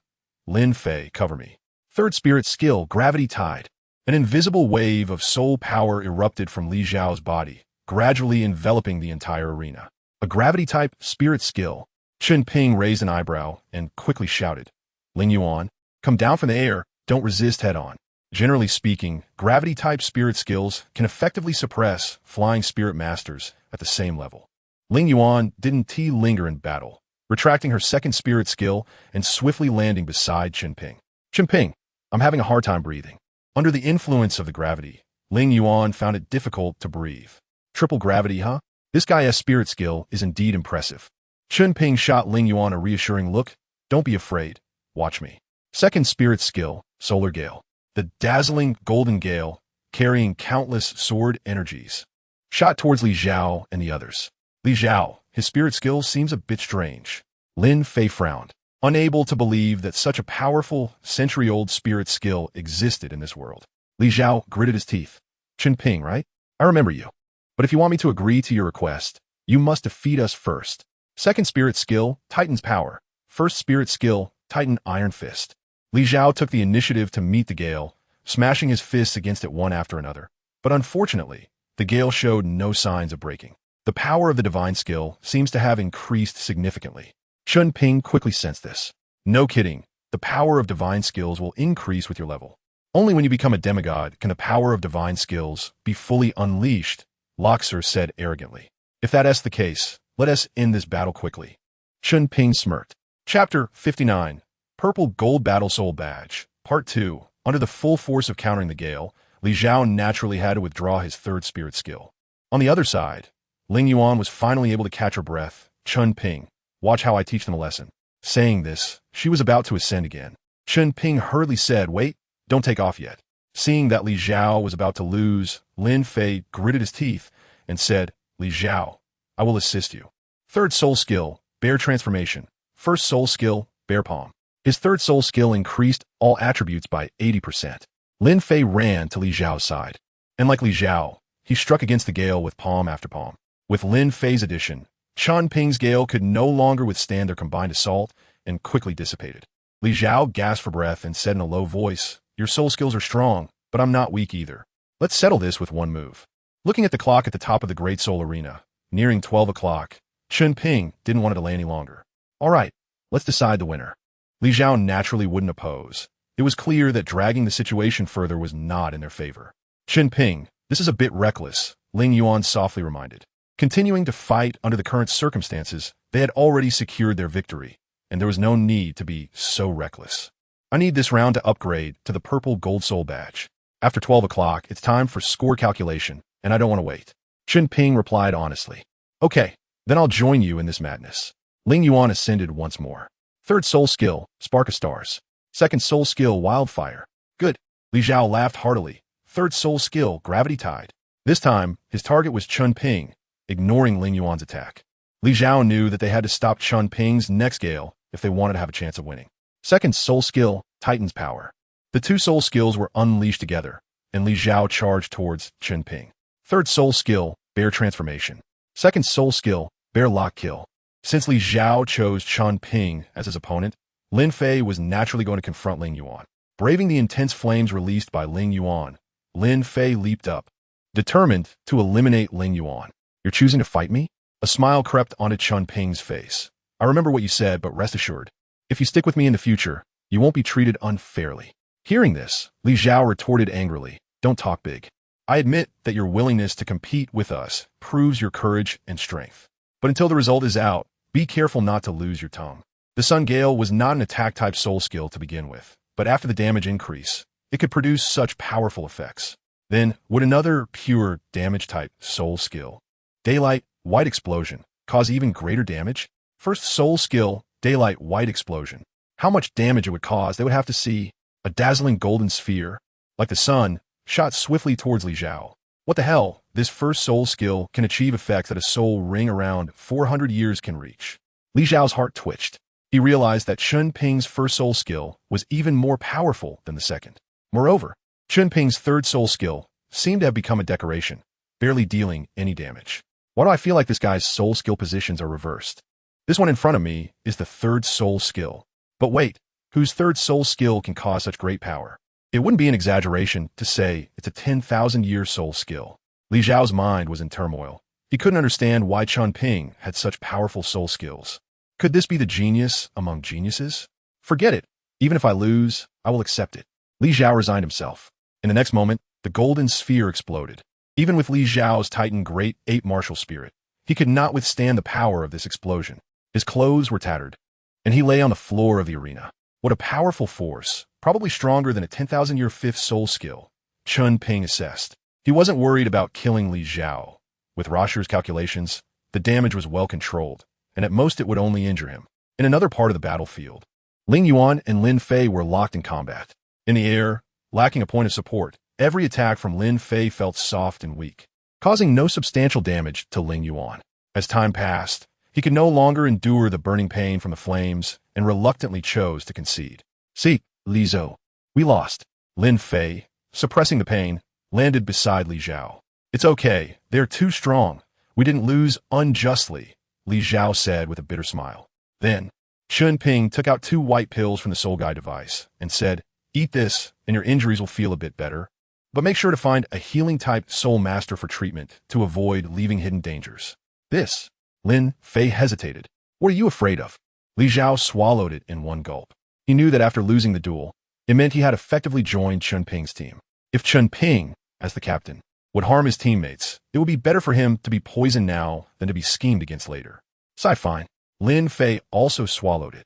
Lin Fei, cover me. Third spirit skill, Gravity Tide. An invisible wave of soul power erupted from Li Zhao's body, gradually enveloping the entire arena. A gravity-type spirit skill. Chen Ping raised an eyebrow and quickly shouted, Ling Yuan, come down from the air, don't resist head-on. Generally speaking, gravity-type spirit skills can effectively suppress flying spirit masters at the same level. Ling Yuan didn't linger in battle, retracting her second spirit skill and swiftly landing beside Chen Ping. Chen Ping, I'm having a hard time breathing. Under the influence of the gravity, Ling Yuan found it difficult to breathe. Triple gravity, huh? This guy's spirit skill is indeed impressive. Chen Ping shot Ling Yuan a reassuring look. Don't be afraid. Watch me. Second spirit skill, Solar Gale. The dazzling golden gale, carrying countless sword energies, shot towards Li Zhao and the others. Li Zhao, his spirit skill seems a bit strange. Lin Fei frowned, unable to believe that such a powerful, century-old spirit skill existed in this world. Li Zhao gritted his teeth. Chen Ping, right? I remember you. But if you want me to agree to your request, you must defeat us first. Second spirit skill, Titan's Power. First spirit skill, Titan Iron Fist. Li Zhao took the initiative to meet the gale, smashing his fists against it one after another. But unfortunately, the gale showed no signs of breaking. The power of the divine skill seems to have increased significantly. Chen Ping quickly sensed this. No kidding, the power of divine skills will increase with your level. Only when you become a demigod can the power of divine skills be fully unleashed, Luxor said arrogantly. If that's the case, let us end this battle quickly. Chen Ping smirked. Chapter 59. Purple Gold Battle Soul Badge. Part 2. Under the full force of countering the gale, Li Zhao naturally had to withdraw his third spirit skill. On the other side, Ling Yuan was finally able to catch her breath. Chen Ping, watch how I teach them a lesson. Saying this, she was about to ascend again. Chen Ping hurriedly said, wait, don't take off yet. Seeing that Li Zhao was about to lose, Lin Fei gritted his teeth and said, Li Zhao, I will assist you. Third soul skill, Bear Transformation. First soul skill, Bear Palm. His third soul skill increased all attributes by 80%. Lin Fei ran to Li Zhao's side. And like Li Zhao, he struck against the gale with palm after palm. With Lin Fei's addition, Chen Ping's gale could no longer withstand their combined assault and quickly dissipated. Li Zhao gasped for breath and said in a low voice, your soul skills are strong, but I'm not weak either. Let's settle this with one move. Looking at the clock at the top of the Great Soul Arena, nearing 12 o'clock, Chen Ping didn't want to delay any longer. All right, let's decide the winner. Li Zhao naturally wouldn't oppose. It was clear that dragging the situation further was not in their favor. Chen Ping, this is a bit reckless, Ling Yuan softly reminded. Continuing to fight under the current circumstances, they had already secured their victory, and there was no need to be so reckless. I need this round to upgrade to the Purple Gold Soul Badge. After 12 o'clock, it's time for score calculation, and I don't want to wait. Chen Ping replied honestly. Okay, then I'll join you in this madness. Ling Yuan ascended once more. Third soul skill, Spark of Stars. Second soul skill, Wildfire. Good. Li Zhao laughed heartily. Third soul skill, Gravity Tide. This time, his target was Chen Ping, ignoring Ling Yuan's attack. Li Zhao knew that they had to stop Chen Ping's next gale if they wanted to have a chance of winning. Second soul skill, Titan's Power. The two soul skills were unleashed together, and Li Zhao charged towards Chen Ping. Third soul skill, Bear Transformation. Second soul skill, Bear Lock Kill. Since Li Zhao chose Chen Ping as his opponent, Lin Fei was naturally going to confront Ling Yuan. Braving the intense flames released by Ling Yuan, Lin Fei leaped up, determined to eliminate Ling Yuan. You're choosing to fight me? A smile crept onto Chen Ping's face. I remember what you said, but rest assured, if you stick with me in the future, you won't be treated unfairly. Hearing this, Li Zhao retorted angrily, don't talk big. I admit that your willingness to compete with us proves your courage and strength. But until the result is out, be careful not to lose your tongue. The Sun Gale was not an attack-type soul skill to begin with, but after the damage increase, it could produce such powerful effects. Then, would another pure damage-type soul skill, Daylight White Explosion, cause even greater damage? First soul skill, Daylight White Explosion. How much damage it would cause, they would have to see. A dazzling golden sphere, like the sun, shot swiftly towards Li Zhao. What the hell? This first soul skill can achieve effects that a soul ring around 400 years can reach. Li Zhao's heart twitched. He realized that Chen Ping's first soul skill was even more powerful than the second. Moreover, Chen Ping's third soul skill seemed to have become a decoration, barely dealing any damage. Why do I feel like this guy's soul skill positions are reversed? This one in front of me is the third soul skill. But wait, whose third soul skill can cause such great power? It wouldn't be an exaggeration to say it's a 10,000-year soul skill. Li Zhao's mind was in turmoil. He couldn't understand why Chen Ping had such powerful soul skills. Could this be the genius among geniuses? Forget it. Even if I lose, I will accept it. Li Zhao resigned himself. In the next moment, the golden sphere exploded. Even with Li Zhao's Titan Great Ape Martial Spirit, he could not withstand the power of this explosion. His clothes were tattered, and he lay on the floor of the arena. What a powerful force, probably stronger than a 10,000-year fifth soul skill, Chen Ping assessed. He wasn't worried about killing Li Zhao. With Rasher's calculations, the damage was well controlled, and at most it would only injure him. In another part of the battlefield, Ling Yuan and Lin Fei were locked in combat. In the air, lacking a point of support, every attack from Lin Fei felt soft and weak, causing no substantial damage to Ling Yuan. As time passed, he could no longer endure the burning pain from the flames and reluctantly chose to concede. See, Li Zhou, we lost. Lin Fei, suppressing the pain, landed beside Li Zhao. It's okay, they're too strong. We didn't lose unjustly, Li Zhao said with a bitter smile. Then, Chen Ping took out 2 white pills from the soul guide device and said, eat this and your injuries will feel a bit better. But make sure to find a healing-type soul master for treatment to avoid leaving hidden dangers. This. Lin Fei hesitated. What are you afraid of? Li Zhao swallowed it in one gulp. He knew that after losing the duel, it meant he had effectively joined Chen Ping's team. If Chen Ping, as the captain, would harm his teammates, it would be better for him to be poisoned now than to be schemed against later. Fine. Lin Fei also swallowed it.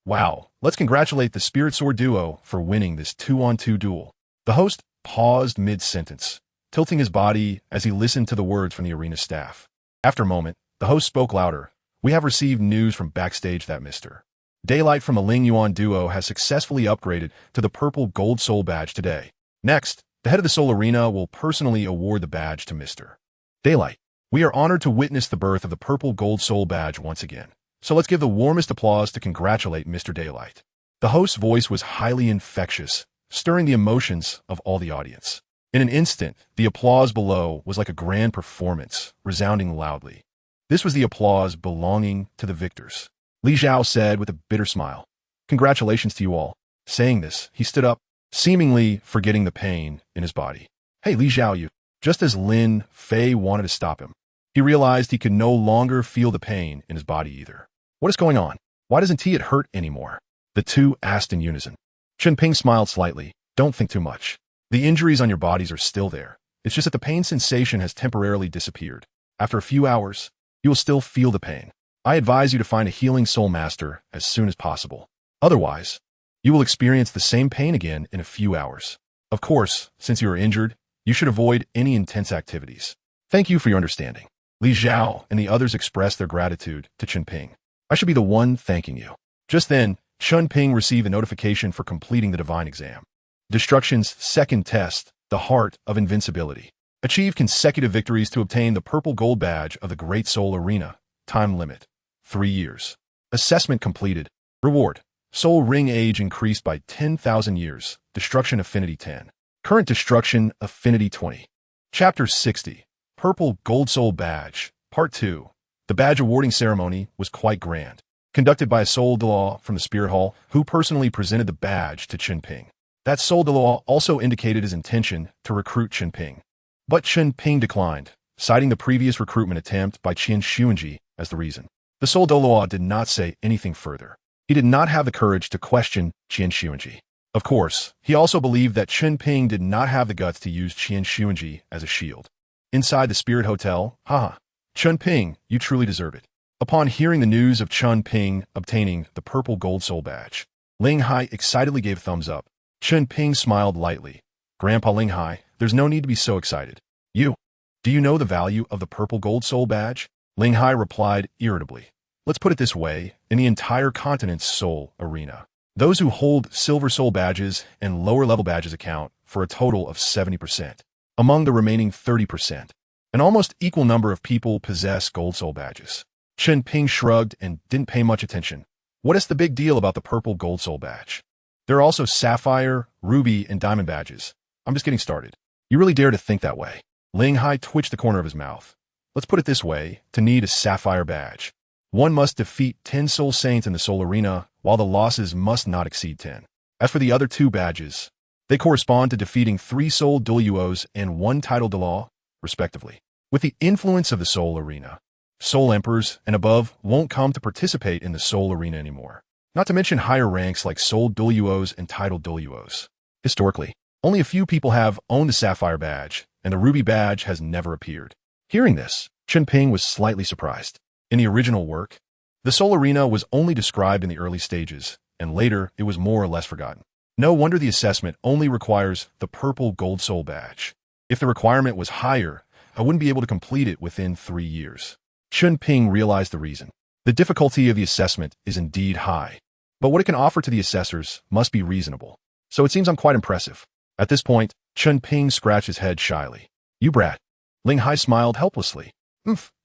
Wow, let's congratulate the Spirit Sword duo for winning this 2-on-2 duel. The host paused mid-sentence, tilting his body as he listened to the words from the arena staff. After a moment, the host spoke louder. We have received news from backstage that Mr. Daylight from the Ling Yuan duo has successfully upgraded to the purple gold soul badge today. Next, the head of the Soul Arena will personally award the badge to Mr. Daylight. We are honored to witness the birth of the purple gold soul badge once again. So let's give the warmest applause to congratulate Mr. Daylight. The host's voice was highly infectious, stirring the emotions of all the audience. In an instant, the applause below was like a grand performance, resounding loudly. This was the applause belonging to the victors. Li Zhao said with a bitter smile. Congratulations to you all. Saying this, he stood up, seemingly forgetting the pain in his body. Hey Li Zhao, you. Just as Lin Fei wanted to stop him, he realized he could no longer feel the pain in his body either. What is going on? Why doesn't it hurt anymore? The two asked in unison. Chen Ping smiled slightly. Don't think too much. The injuries on your bodies are still there. It's just that the pain sensation has temporarily disappeared. After a few hours, you will still feel the pain. I advise you to find a healing soul master as soon as possible. Otherwise, you will experience the same pain again in a few hours. Of course, since you are injured, you should avoid any intense activities. Thank you for your understanding. Li Zhao and the others expressed their gratitude to Chen Ping. I should be the one thanking you. Just then, Chen Ping received a notification for completing the divine exam. Destruction's second test, the Heart of Invincibility. Achieve consecutive victories to obtain the purple gold badge of the Great Soul Arena. Time limit, 3 years. Assessment completed. Reward. Soul Ring age increased by 10,000 years. Destruction affinity 10. Current destruction affinity 20. Chapter 60. Purple Gold Soul Badge. Part 2. The badge awarding ceremony was quite grand, conducted by a Soul Dou from the Spirit Hall, who personally presented the badge to Chen Ping. That Soul Dou also indicated his intention to recruit Chen Ping. But Chen Ping declined, citing the previous recruitment attempt by Qian Xuanji as the reason. The Soul Dou did not say anything further. He did not have the courage to question Qian Xuanji. Of course, he also believed that Chen Ping did not have the guts to use Qian Xuanji as a shield. Inside the Spirit Hotel, haha. Chen Ping, you truly deserve it. Upon hearing the news of Chen Ping obtaining the purple gold soul badge, Ling Hai excitedly gave thumbs up. Chen Ping smiled lightly. Grandpa Ling Hai, there's no need to be so excited. Do you know the value of the purple gold soul badge? Ling Hai replied irritably. Let's put it this way, in the entire continent's soul arena, those who hold silver soul badges and lower level badges account for a total of 70%. Among the remaining 30%, an almost equal number of people possess gold soul badges. Chen Ping shrugged and didn't pay much attention. What is the big deal about the purple gold soul badge? There are also sapphire, ruby, and diamond badges. I'm just getting started. You really dare to think that way? Ling Hai twitched the corner of his mouth. Let's put it this way, to need a sapphire badge, one must defeat 10 soul saints in the soul arena, while the losses must not exceed 10. As for the other 2 badges, they correspond to defeating 3 soul Douluos and 1 title Douluo, respectively. With the influence of the soul arena, soul emperors and above won't come to participate in the soul arena anymore. Not to mention higher ranks like soul Douluos and title Douluos. Historically, only a few people have owned the sapphire badge, and the ruby badge has never appeared. Hearing this, Chen Ping was slightly surprised. In the original work, the soul arena was only described in the early stages, and later it was more or less forgotten. No wonder the assessment only requires the purple gold soul badge. If the requirement was higher, I wouldn't be able to complete it within 3 years. Chen Ping realized the reason. The difficulty of the assessment is indeed high, but what it can offer to the assessors must be reasonable. So it seems I'm quite impressive. At this point, Chen Ping scratched his head shyly. You brat. Ling Hai smiled helplessly.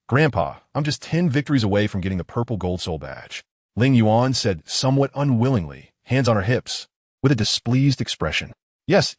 Grandpa, I'm just 10 victories away from getting the purple gold soul badge. Ling Yuan said somewhat unwillingly, hands on her hips, with a displeased expression. Yes,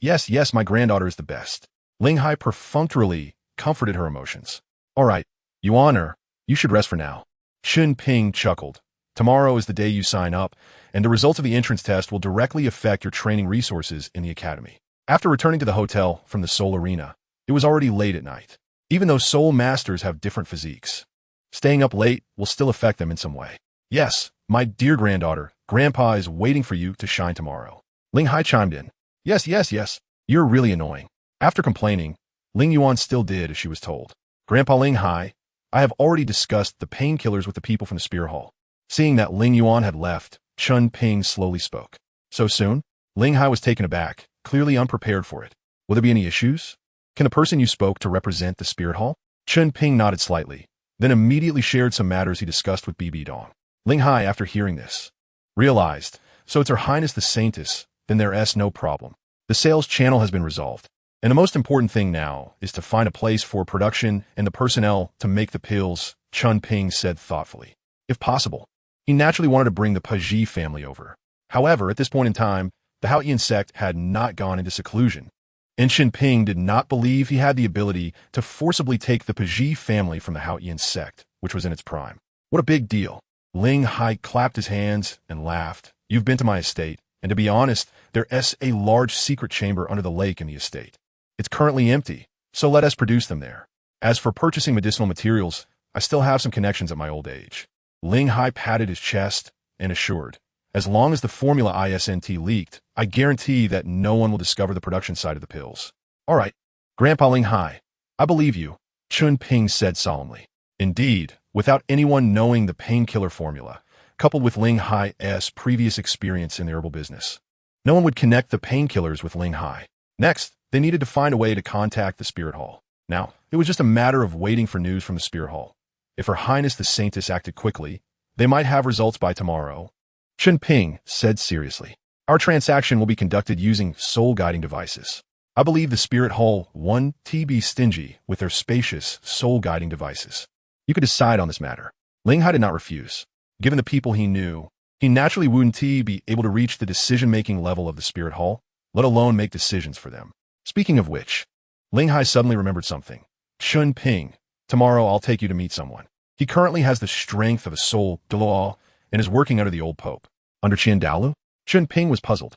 my granddaughter is the best. Ling Hai perfunctorily comforted her emotions. All right, Yuan, you should rest for now. Chen Ping chuckled. Tomorrow is the day you sign up, and the results of the entrance test will directly affect your training resources in the academy. After returning to the hotel from the Soul Arena, it was already late at night. Even though Soul Masters have different physiques, staying up late will still affect them in some way. Yes, my dear granddaughter, Grandpa is waiting for you to shine tomorrow. Ling Hai chimed in. Yes, you're really annoying. After complaining, Ling Yuan still did as she was told. Grandpa Ling Hai, I have already discussed the painkillers with the people from the Spear Hall. Seeing that Ling Yuan had left, Chen Ping slowly spoke. So soon? Ling Hai was taken aback, clearly unprepared for it. Will there be any issues? Can the person you spoke to represent the Spirit Hall? Chen Ping nodded slightly, then immediately shared some matters he discussed with BB Dong. Ling Hai, after hearing this, realized, so it's Her Highness the Saintess, then there's no problem. The sales channel has been resolved, and the most important thing now is to find a place for production and the personnel to make the pills, Chen Ping said thoughtfully. If possible, he naturally wanted to bring the Pazhi family over. However, at this point in time, the Haoyan sect had not gone into seclusion, and Chen Ping did not believe he had the ability to forcibly take the Pazhi family from the Haoyan sect, which was in its prime. What a big deal. Ling Hai clapped his hands and laughed. You've been to my estate, and to be honest, there's a large secret chamber under the lake in the estate. It's currently empty, so let us produce them there. As for purchasing medicinal materials, I still have some connections at my old age. Ling Hai patted his chest and assured, as long as the formula isn't leaked, I guarantee that no one will discover the production side of the pills. All right, Grandpa Ling Hai, I believe you, Chen Ping said solemnly. Indeed, without anyone knowing the painkiller formula, coupled with Ling Hai's previous experience in the herbal business, no one would connect the painkillers with Ling Hai. Next, they needed to find a way to contact the Spirit Hall. Now, it was just a matter of waiting for news from the Spirit Hall. If Her Highness the Saintess acted quickly, they might have results by tomorrow. Chen Ping said seriously. Our transaction will be conducted using soul-guiding devices. I believe the Spirit Hall won't be stingy with their spacious soul-guiding devices. You could decide on this matter. Ling Hai did not refuse. Given the people he knew, he naturally wouldn't be able to reach the decision-making level of the Spirit Hall, let alone make decisions for them. Speaking of which, Ling Hai suddenly remembered something. Chen Ping, tomorrow I'll take you to meet someone. He currently has the strength of a soul Douluo and is working under the old pope. Under Qian Daolu? Chen Ping was puzzled.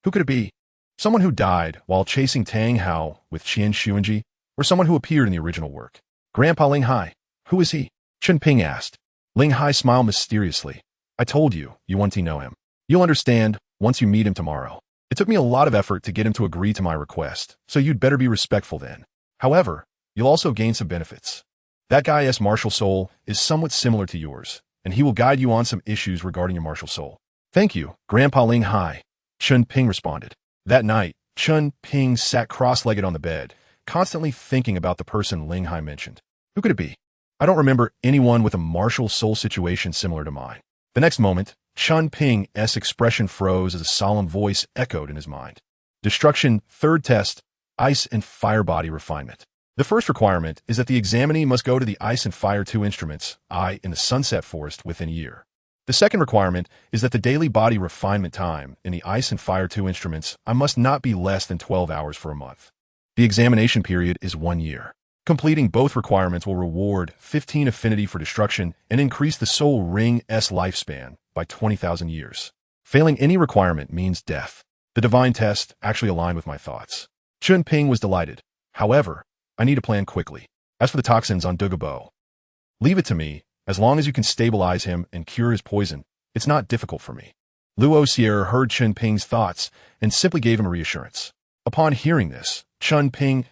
Who could it be? Someone who died while chasing Tang Hao with Qian Xuanji, or someone who appeared in the original work? Grandpa Ling Hai, who is he? Chen Ping asked. Ling Hai smiled mysteriously. I told you, you want to know him. You'll understand once you meet him tomorrow. It took me a lot of effort to get him to agree to my request, so you'd better be respectful then. However, you'll also gain some benefits. That guy's martial soul is somewhat similar to yours, and he will guide you on some issues regarding your martial soul. Thank you, Grandpa Ling Hai, Chen Ping responded. That night, Chen Ping sat cross-legged on the bed, constantly thinking about the person Ling Hai mentioned. Who could it be? I don't remember anyone with a martial soul situation similar to mine. The next moment, Chen Ping's expression froze as a solemn voice echoed in his mind. Destruction, third test, ice and fire body refinement. The first requirement is that the examinee must go to the Ice and Fire 2 instruments, in the Sunset Forest within a year. The second requirement is that the daily body refinement time in the Ice and Fire 2 instruments must not be less than 12 hours for a month. The examination period is 1 year. Completing both requirements will reward 15 affinity for destruction and increase the Soul Ring's lifespan by 20,000 years. Failing any requirement means death. The divine test actually aligned with my thoughts. Chen Ping was delighted. However, I need to plan quickly. As for the toxins on Douluo, leave it to me. As long as you can stabilize him and cure his poison, it's not difficult for me. Luo Sierra heard Chen Ping's thoughts and simply gave him a reassurance. Upon hearing this, Chen Ping's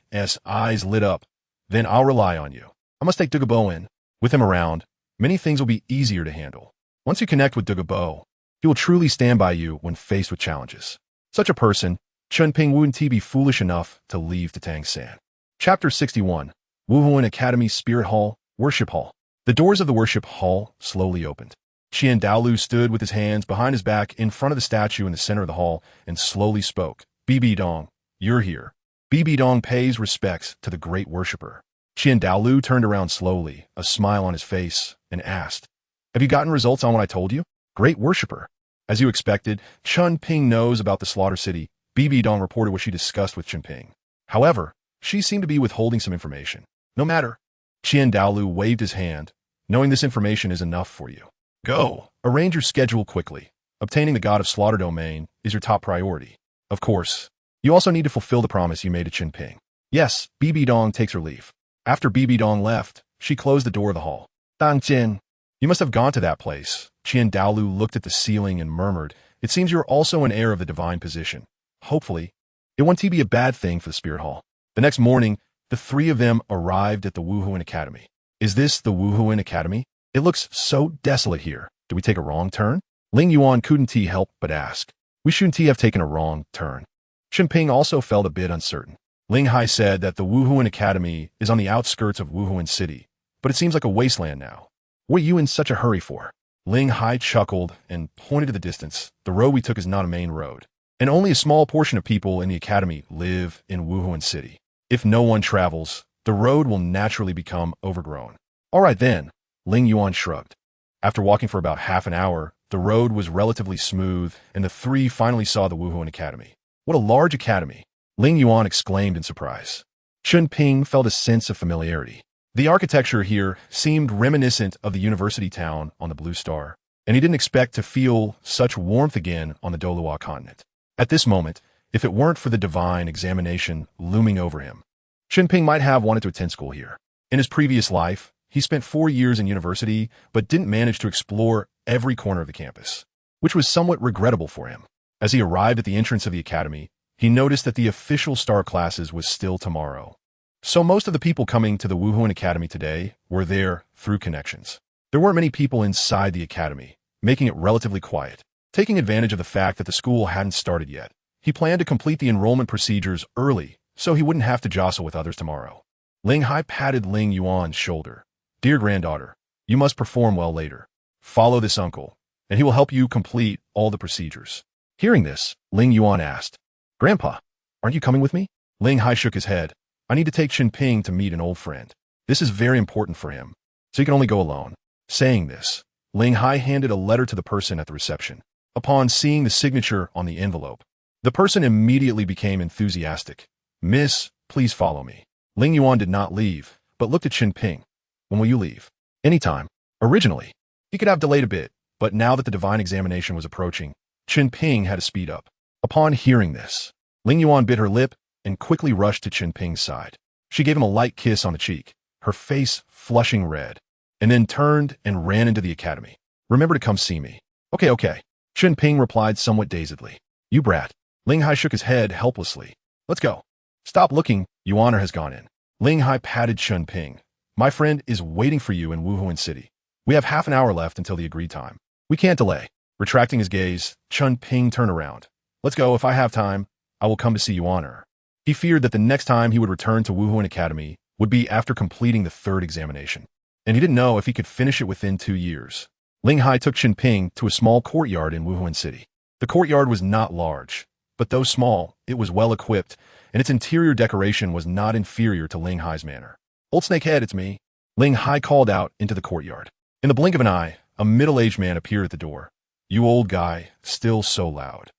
eyes lit up. Then I'll rely on you. I must take Douluo in. With him around, many things will be easier to handle. Once you connect with Douluo, he will truly stand by you when faced with challenges. Such a person, Chen Ping wouldn't be foolish enough to leave the Tang San. Chapter 61, Wuhuan Academy Spirit Hall, Worship Hall. The doors of the worship hall slowly opened. Qian Daolu stood with his hands behind his back in front of the statue in the center of the hall and slowly spoke. BB Dong, you're here. BB Dong pays respects to the great worshipper. Qian Daolu turned around slowly, a smile on his face, and asked, Have you gotten results on what I told you? Great worshipper. As you expected, Chen Ping knows about the Slaughter City. BB Dong reported what she discussed with Chen Ping. However, she seemed to be withholding some information. No matter. Qian Daolu waved his hand. Knowing this information is enough for you. Go. Arrange your schedule quickly. Obtaining the God of Slaughter domain is your top priority. Of course, you also need to fulfill the promise you made to Chen Ping. Yes, Bibi Dong takes her leave. After Bibi Dong left, she closed the door of the hall. Tang San, you must have gone to that place. Qian Daolu looked at the ceiling and murmured, it seems you're also an heir of the divine position. Hopefully, it won't be a bad thing for the Spirit Hall. The next morning, the three of them arrived at the Wuhuan Academy. Is this the Wuhuan Academy? It looks so desolate here. Did we take a wrong turn? Ling Yuan couldn't help but ask. We shouldn't have taken a wrong turn. Chen Ping also felt a bit uncertain. Ling Hai said that the Wuhuan Academy is on the outskirts of Wuhuan City, but it seems like a wasteland now. What are you in such a hurry for? Ling Hai chuckled and pointed to the distance. The road we took is not a main road, and only a small portion of people in the academy live in Wuhuan City. If no one travels, the road will naturally become overgrown. All right then, Ling Yuan shrugged. After walking for about half an hour, the road was relatively smooth, and the three finally saw the Wuhuan Academy. What a large academy! Ling Yuan exclaimed in surprise. Chen Ping felt a sense of familiarity. The architecture here seemed reminiscent of the university town on the Blue Star, and he didn't expect to feel such warmth again on the Douluo Continent. At this moment, if it weren't for the divine examination looming over him, Chen Ping might have wanted to attend school here. In his previous life, he spent 4 years in university, but didn't manage to explore every corner of the campus, which was somewhat regrettable for him. As he arrived at the entrance of the academy, he noticed that the official star classes was still tomorrow. So most of the people coming to the Wuhuan Academy today were there through connections. There weren't many people inside the academy, making it relatively quiet. Taking advantage of the fact that the school hadn't started yet, he planned to complete the enrollment procedures early so he wouldn't have to jostle with others tomorrow. Ling Hai patted Ling Yuan's shoulder. Dear granddaughter, you must perform well later. Follow this uncle, and he will help you complete all the procedures. Hearing this, Ling Yuan asked, Grandpa, aren't you coming with me? Ling Hai shook his head. I need to take Chen Ping to meet an old friend. This is very important for him, so he can only go alone. Saying this, Ling Hai handed a letter to the person at the reception. Upon seeing the signature on the envelope, the person immediately became enthusiastic. Miss, please follow me. Ling Yuan did not leave, but looked at Chen Ping. When will you leave? Anytime. Originally, he could have delayed a bit, but now that the divine examination was approaching, Chen Ping had to speed up. Upon hearing this, Ling Yuan bit her lip and quickly rushed to Chen Ping's side. She gave him a light kiss on the cheek, her face flushing red, and then turned and ran into the academy. Remember to come see me. Okay. Chen Ping replied somewhat dazedly. You brat. Ling Hai shook his head helplessly. Let's go. Stop looking, Yuaner has gone in. Ling Hai patted Chen Ping. My friend is waiting for you in Wuhuan City. We have half an hour left until the agreed time. We can't delay. Retracting his gaze, Chen Ping turned around. Let's go. If I have time, I will come to see Yuaner. He feared that the next time he would return to Wuhuan Academy would be after completing the third examination, and he didn't know if he could finish it within 2 years. Ling Hai took Chen Ping to a small courtyard in Wuhuan City. The courtyard was not large, but though small, it was well equipped, and its interior decoration was not inferior to Ling Hai's manor. Old Snakehead, it's me. Ling Hai called out into the courtyard. In the blink of an eye, a middle-aged man appeared at the door. You old guy, still so loud.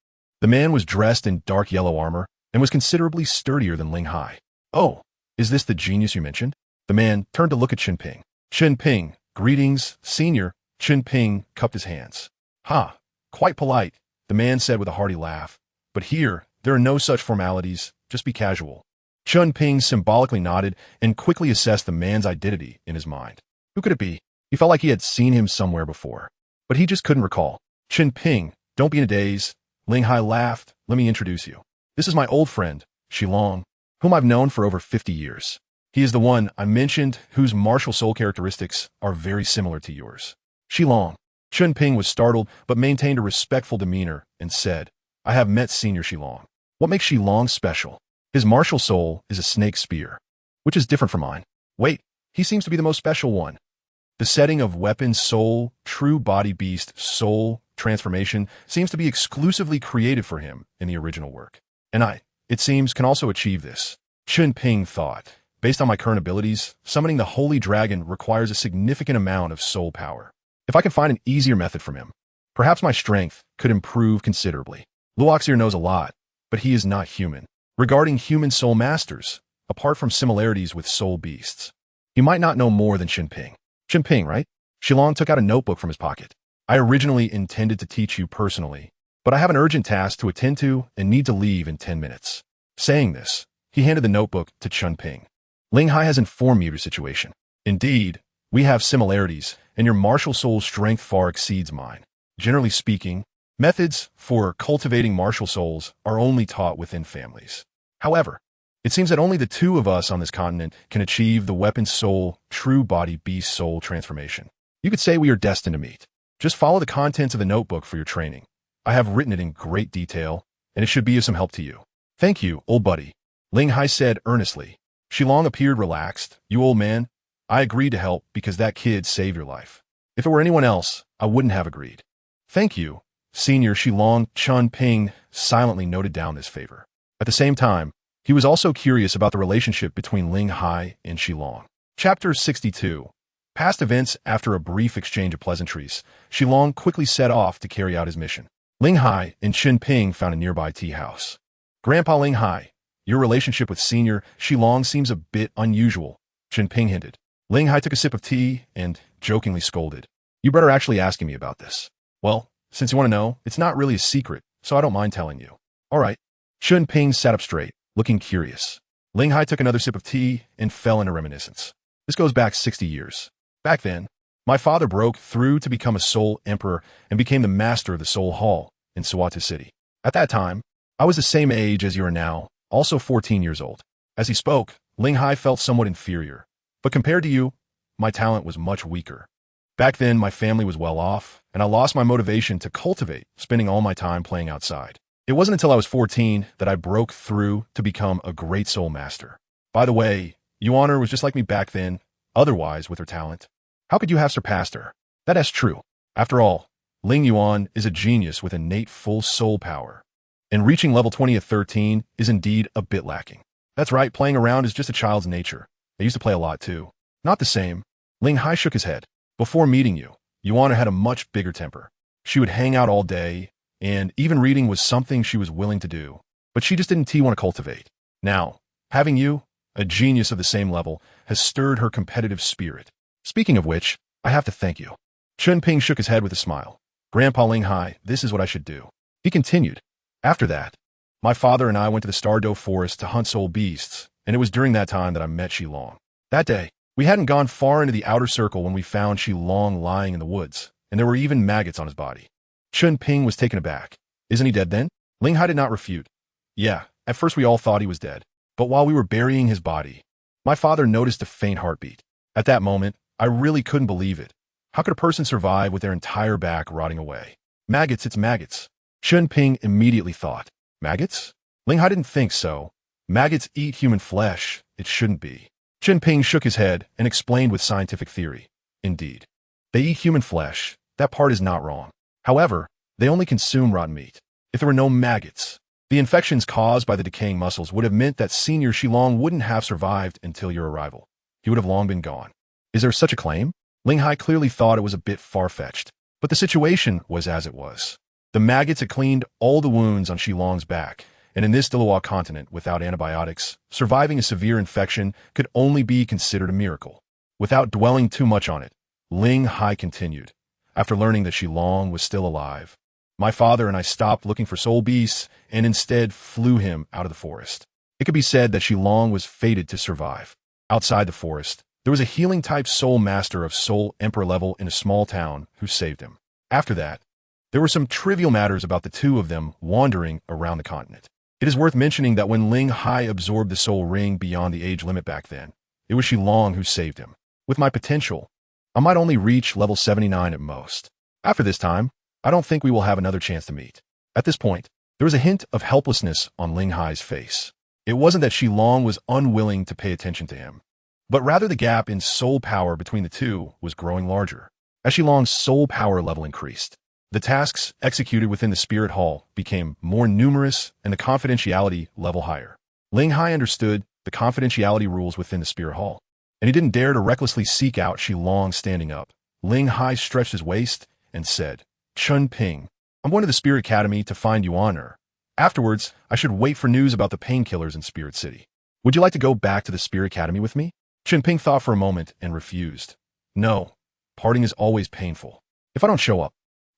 The man was dressed in dark yellow armor and was considerably sturdier than Ling Hai. Oh, is this the genius you mentioned? The man turned to look at Chen Ping. Chen Ping, greetings, senior. Chen Ping cupped his hands. Ha, quite polite, the man said with a hearty laugh. But here, there are no such formalities, just be casual. Chen Ping symbolically nodded and quickly assessed the man's identity in his mind. Who could it be? He felt like he had seen him somewhere before, but he just couldn't recall. Chen Ping, don't be in a daze. Ling Hai laughed. Let me introduce you. This is my old friend, Shilong, whom I've known for over 50 years. He is the one I mentioned whose martial soul characteristics are very similar to yours. Shilong. Chen Ping was startled but maintained a respectful demeanor and said, I have met Senior Shilong. What makes Shilong special? His martial soul is a snake spear, which is different from mine. Wait, he seems to be the most special one. The setting of weapon soul, true body beast soul transformation seems to be exclusively created for him in the original work. And I, it seems, can also achieve this. Chen Ping thought, based on my current abilities, summoning the Holy Dragon requires a significant amount of soul power. If I can find an easier method from him, perhaps my strength could improve considerably. Luoxier knows a lot, but he is not human. Regarding human soul masters, apart from similarities with soul beasts. You might not know more than Chen Ping. Chen Ping, right? Shilong took out a notebook from his pocket. I originally intended to teach you personally, but I have an urgent task to attend to and need to leave in 10 minutes. Saying this, he handed the notebook to Chen Ping. Ling Hai has informed me of your situation. Indeed, we have similarities, and your martial soul's strength far exceeds mine. Generally speaking, methods for cultivating martial souls are only taught within families. However, it seems that only the two of us on this continent can achieve the weapon soul, true body beast soul transformation. You could say we are destined to meet. Just follow the contents of the notebook for your training. I have written it in great detail, and it should be of some help to you. Thank you, old buddy, Ling Hai said earnestly. Shilong appeared relaxed. You old man, I agreed to help because that kid saved your life. If it were anyone else, I wouldn't have agreed. Thank you, Senior Shilong. Chen Ping silently noted down this favor. At the same time, he was also curious about the relationship between Ling Hai and Shilong. Chapter 62. Past events. After a brief exchange of pleasantries, Shilong quickly set off to carry out his mission. Ling Hai and Chen Ping found a nearby tea house. Grandpa Ling Hai, your relationship with Senior Shilong seems a bit unusual, Chen Ping hinted. Ling Hai took a sip of tea and jokingly scolded. You better actually asking me about this. Well, since you want to know, it's not really a secret, so I don't mind telling you. All right. Chen Ping sat up straight, looking curious. Ling Hai took another sip of tea and fell into reminiscence. This goes back 60 years. Back then, my father broke through to become a Soul Emperor and became the master of the Soul Hall in Suwatu City. At that time, I was the same age as you are now, also 14 years old. As he spoke, Ling Hai felt somewhat inferior. But compared to you, my talent was much weaker. Back then, my family was well off, and I lost my motivation to cultivate, spending all my time playing outside. It wasn't until I was 14 that I broke through to become a great soul master. By the way, Yuan was just like me back then, otherwise with her talent. How could you have surpassed her? That is true. After all, Ling Yuan is a genius with innate full soul power. And reaching level 20 at 13 is indeed a bit lacking. That's right, playing around is just a child's nature. I used to play a lot too. Not the same. Ling Hai shook his head. Before meeting you, Yuan had a much bigger temper. She would hang out all day, and even reading was something she was willing to do. But she just didn't want to cultivate. Now, having you, a genius of the same level, has stirred her competitive spirit. Speaking of which, I have to thank you. Chen Ping shook his head with a smile. Grandpa Ling Hai, this is what I should do. He continued. After that, my father and I went to the Star Dou Forest to hunt soul beasts, and it was during that time that I met Shilong. That day, we hadn't gone far into the outer circle when we found Shilong lying in the woods, and there were even maggots on his body. Chen Ping was taken aback. Isn't he dead then? Ling Hai did not refute. Yeah, at first we all thought he was dead, but while we were burying his body, my father noticed a faint heartbeat. At that moment, I really couldn't believe it. How could a person survive with their entire back rotting away? Maggots, it's maggots. Chen Ping immediately thought. Maggots? Ling Hai didn't think so. Maggots eat human flesh. It shouldn't be. Chen Ping shook his head and explained with scientific theory. Indeed. They eat human flesh. That part is not wrong. However, they only consume rotten meat. If there were no maggots, the infections caused by the decaying muscles would have meant that Senior Shilong wouldn't have survived until your arrival. He would have long been gone. Is there such a claim? Ling Hai clearly thought it was a bit far-fetched, but the situation was as it was. The maggots had cleaned all the wounds on Shilong's back, and in this Douluo Continent, without antibiotics, surviving a severe infection could only be considered a miracle. Without dwelling too much on it, Ling Hai continued. After learning that Shilong was still alive, my father and I stopped looking for soul beasts and instead flew him out of the forest. It could be said that Shilong was fated to survive. Outside the forest, there was a healing-type soul master of Soul Emperor level in a small town who saved him. After that, there were some trivial matters about the two of them wandering around the continent. It is worth mentioning that when Ling Hai absorbed the soul ring beyond the age limit back then, it was Shilong who saved him. With my potential, I might only reach level 79 at most. After this time, I don't think we will have another chance to meet. At this point, there was a hint of helplessness on Ling Hai's face. It wasn't that Shilong was unwilling to pay attention to him, but rather the gap in soul power between the two was growing larger. As Shilong's soul power level increased, the tasks executed within the Spirit Hall became more numerous and the confidentiality level higher. Ling Hai understood the confidentiality rules within the Spirit Hall, and he didn't dare to recklessly seek out Shilong standing up. Ling Hai stretched his waist and said, Chen Ping, I'm going to the Spirit Academy to find Yuan. Afterwards, I should wait for news about the painkillers in Spirit City. Would you like to go back to the Spirit Academy with me? Chen Ping thought for a moment and refused. No, parting is always painful. If I don't show up,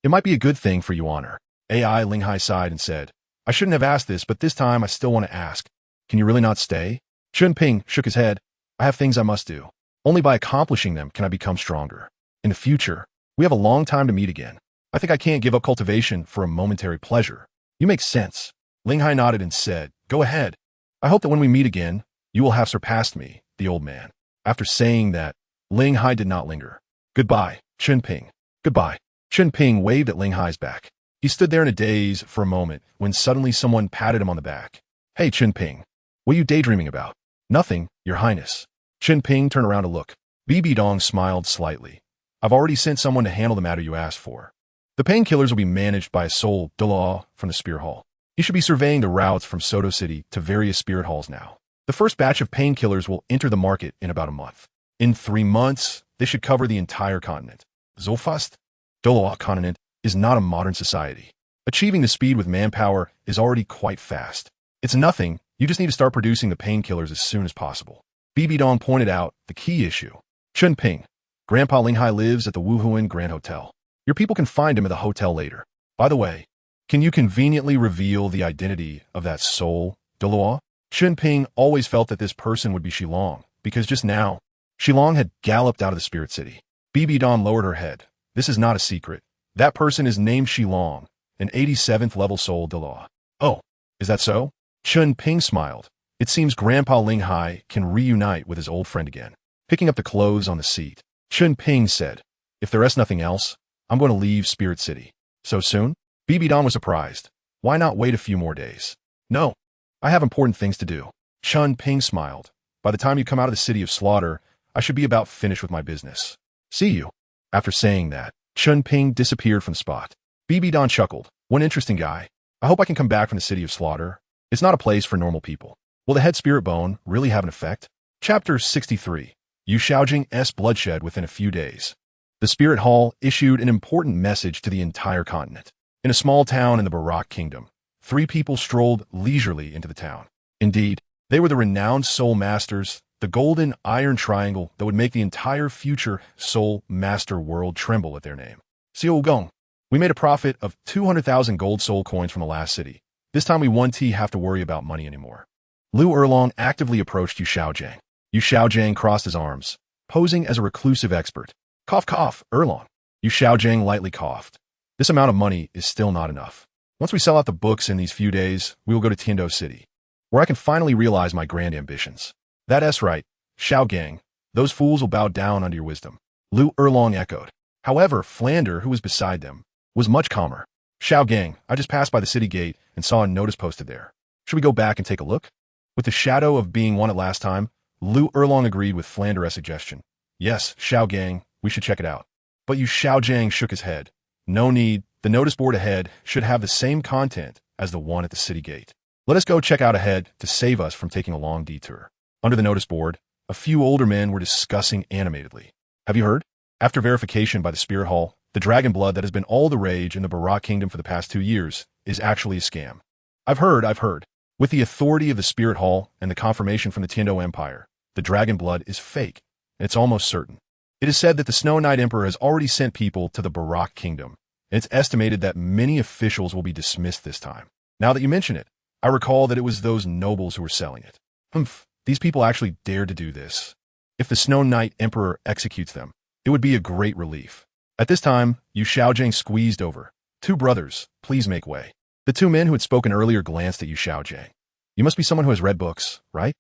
it might be a good thing for you honor. AI Linghai sighed and said, I shouldn't have asked this, but this time I still want to ask. Can you really not stay? Chen Ping shook his head. I have things I must do. Only by accomplishing them can I become stronger. In the future, we have a long time to meet again. I think I can't give up cultivation for a momentary pleasure. You make sense. Linghai nodded and said, Go ahead. I hope that when we meet again, you will have surpassed me, the old man. After saying that, Linghai did not linger. Goodbye, Chen Ping. Goodbye. Chen Ping waved at Linghai's back. He stood there in a daze for a moment when suddenly someone patted him on the back. Hey, Chen Ping. What are you daydreaming about? Nothing, Your Highness. Chen Ping turned around to look. BB Dong smiled slightly. I've already sent someone to handle the matter you asked for. The painkillers will be managed by a soul Douluo from the Spirit Hall. He should be surveying the routes from Soto City to various Spirit Halls now. The first batch of painkillers will enter the market in about a month. In 3 months, they should cover the entire continent. So fast, Douluo Continent is not a modern society. Achieving the speed with manpower is already quite fast. It's nothing, you just need to start producing the painkillers as soon as possible. BB Dong pointed out the key issue. Chen Ping, Grandpa Linghai lives at the Wuhuan Grand Hotel. Your people can find him at the hotel later. By the way, can you conveniently reveal the identity of that soul, Douluo? Chen Ping always felt that this person would be Shilong, because just now, Shilong had galloped out of the Spirit City. BB Dong lowered her head. This is not a secret. That person is named Shilong, an 87th level soul Douluo. Oh, is that so? Chen Ping smiled. It seems Grandpa Linghai can reunite with his old friend again. Picking up the clothes on the seat, Chen Ping said, If there is nothing else, I'm going to leave Spirit City. So soon? BB Dong was surprised. Why not wait a few more days? No, I have important things to do. Chen Ping smiled. By the time you come out of the city of slaughter, I should be about finished with my business. See you. After saying that, Chen Ping disappeared from the spot. BB Dong chuckled. One interesting guy. I hope I can come back from the city of slaughter. It's not a place for normal people. Will the head spirit bone really have an effect? Chapter 63. Yu Xiaojing's bloodshed within a few days. The Spirit Hall issued an important message to the entire continent. In a small town in the Barak Kingdom, 3 people strolled leisurely into the town. Indeed, they were the renowned soul masters, the golden iron triangle that would make the entire future soul master world tremble at their name. Xiao Gong, we made a profit of 200,000 gold soul coins from the last city. This time we won't have to worry about money anymore. Liu Erlong actively approached Yu Xiaojing. Yu Xiaojing crossed his arms, posing as a reclusive expert. Cough, cough, Erlong. Yu Xiaojing lightly coughed. This amount of money is still not enough. Once we sell out the books in these few days, we will go to Tiando City, where I can finally realize my grand ambitions. That's right, Xiao Gang. Those fools will bow down under your wisdom. Liu Erlong echoed. However, Flander, who was beside them, was much calmer. Xiao Gang, I just passed by the city gate and saw a notice posted there. Should we go back and take a look? With the shadow of being wanted last time, Liu Erlong agreed with Flander's suggestion. Yes, Xiao Gang, we should check it out. But Yu Xiaojing shook his head. No need, the notice board ahead should have the same content as the one at the city gate. Let us go check out ahead to save us from taking a long detour. Under the notice board, a few older men were discussing animatedly. Have you heard? After verification by the Spirit Hall, the dragon blood that has been all the rage in the Barak Kingdom for the past 2 years is actually a scam. I've heard. With the authority of the Spirit Hall and the confirmation from the Tiando Empire, the dragon blood is fake, and it's almost certain. It is said that the Snow Knight Emperor has already sent people to the Barak Kingdom, and it's estimated that many officials will be dismissed this time. Now that you mention it, I recall that it was those nobles who were selling it. These people actually dared to do this. If the Snow Knight Emperor executes them, it would be a great relief. At this time, Yu Xiaojing squeezed over. 2 brothers, please make way. The 2 men who had spoken earlier glanced at Yu Xiaojing. You must be someone who has read books, right?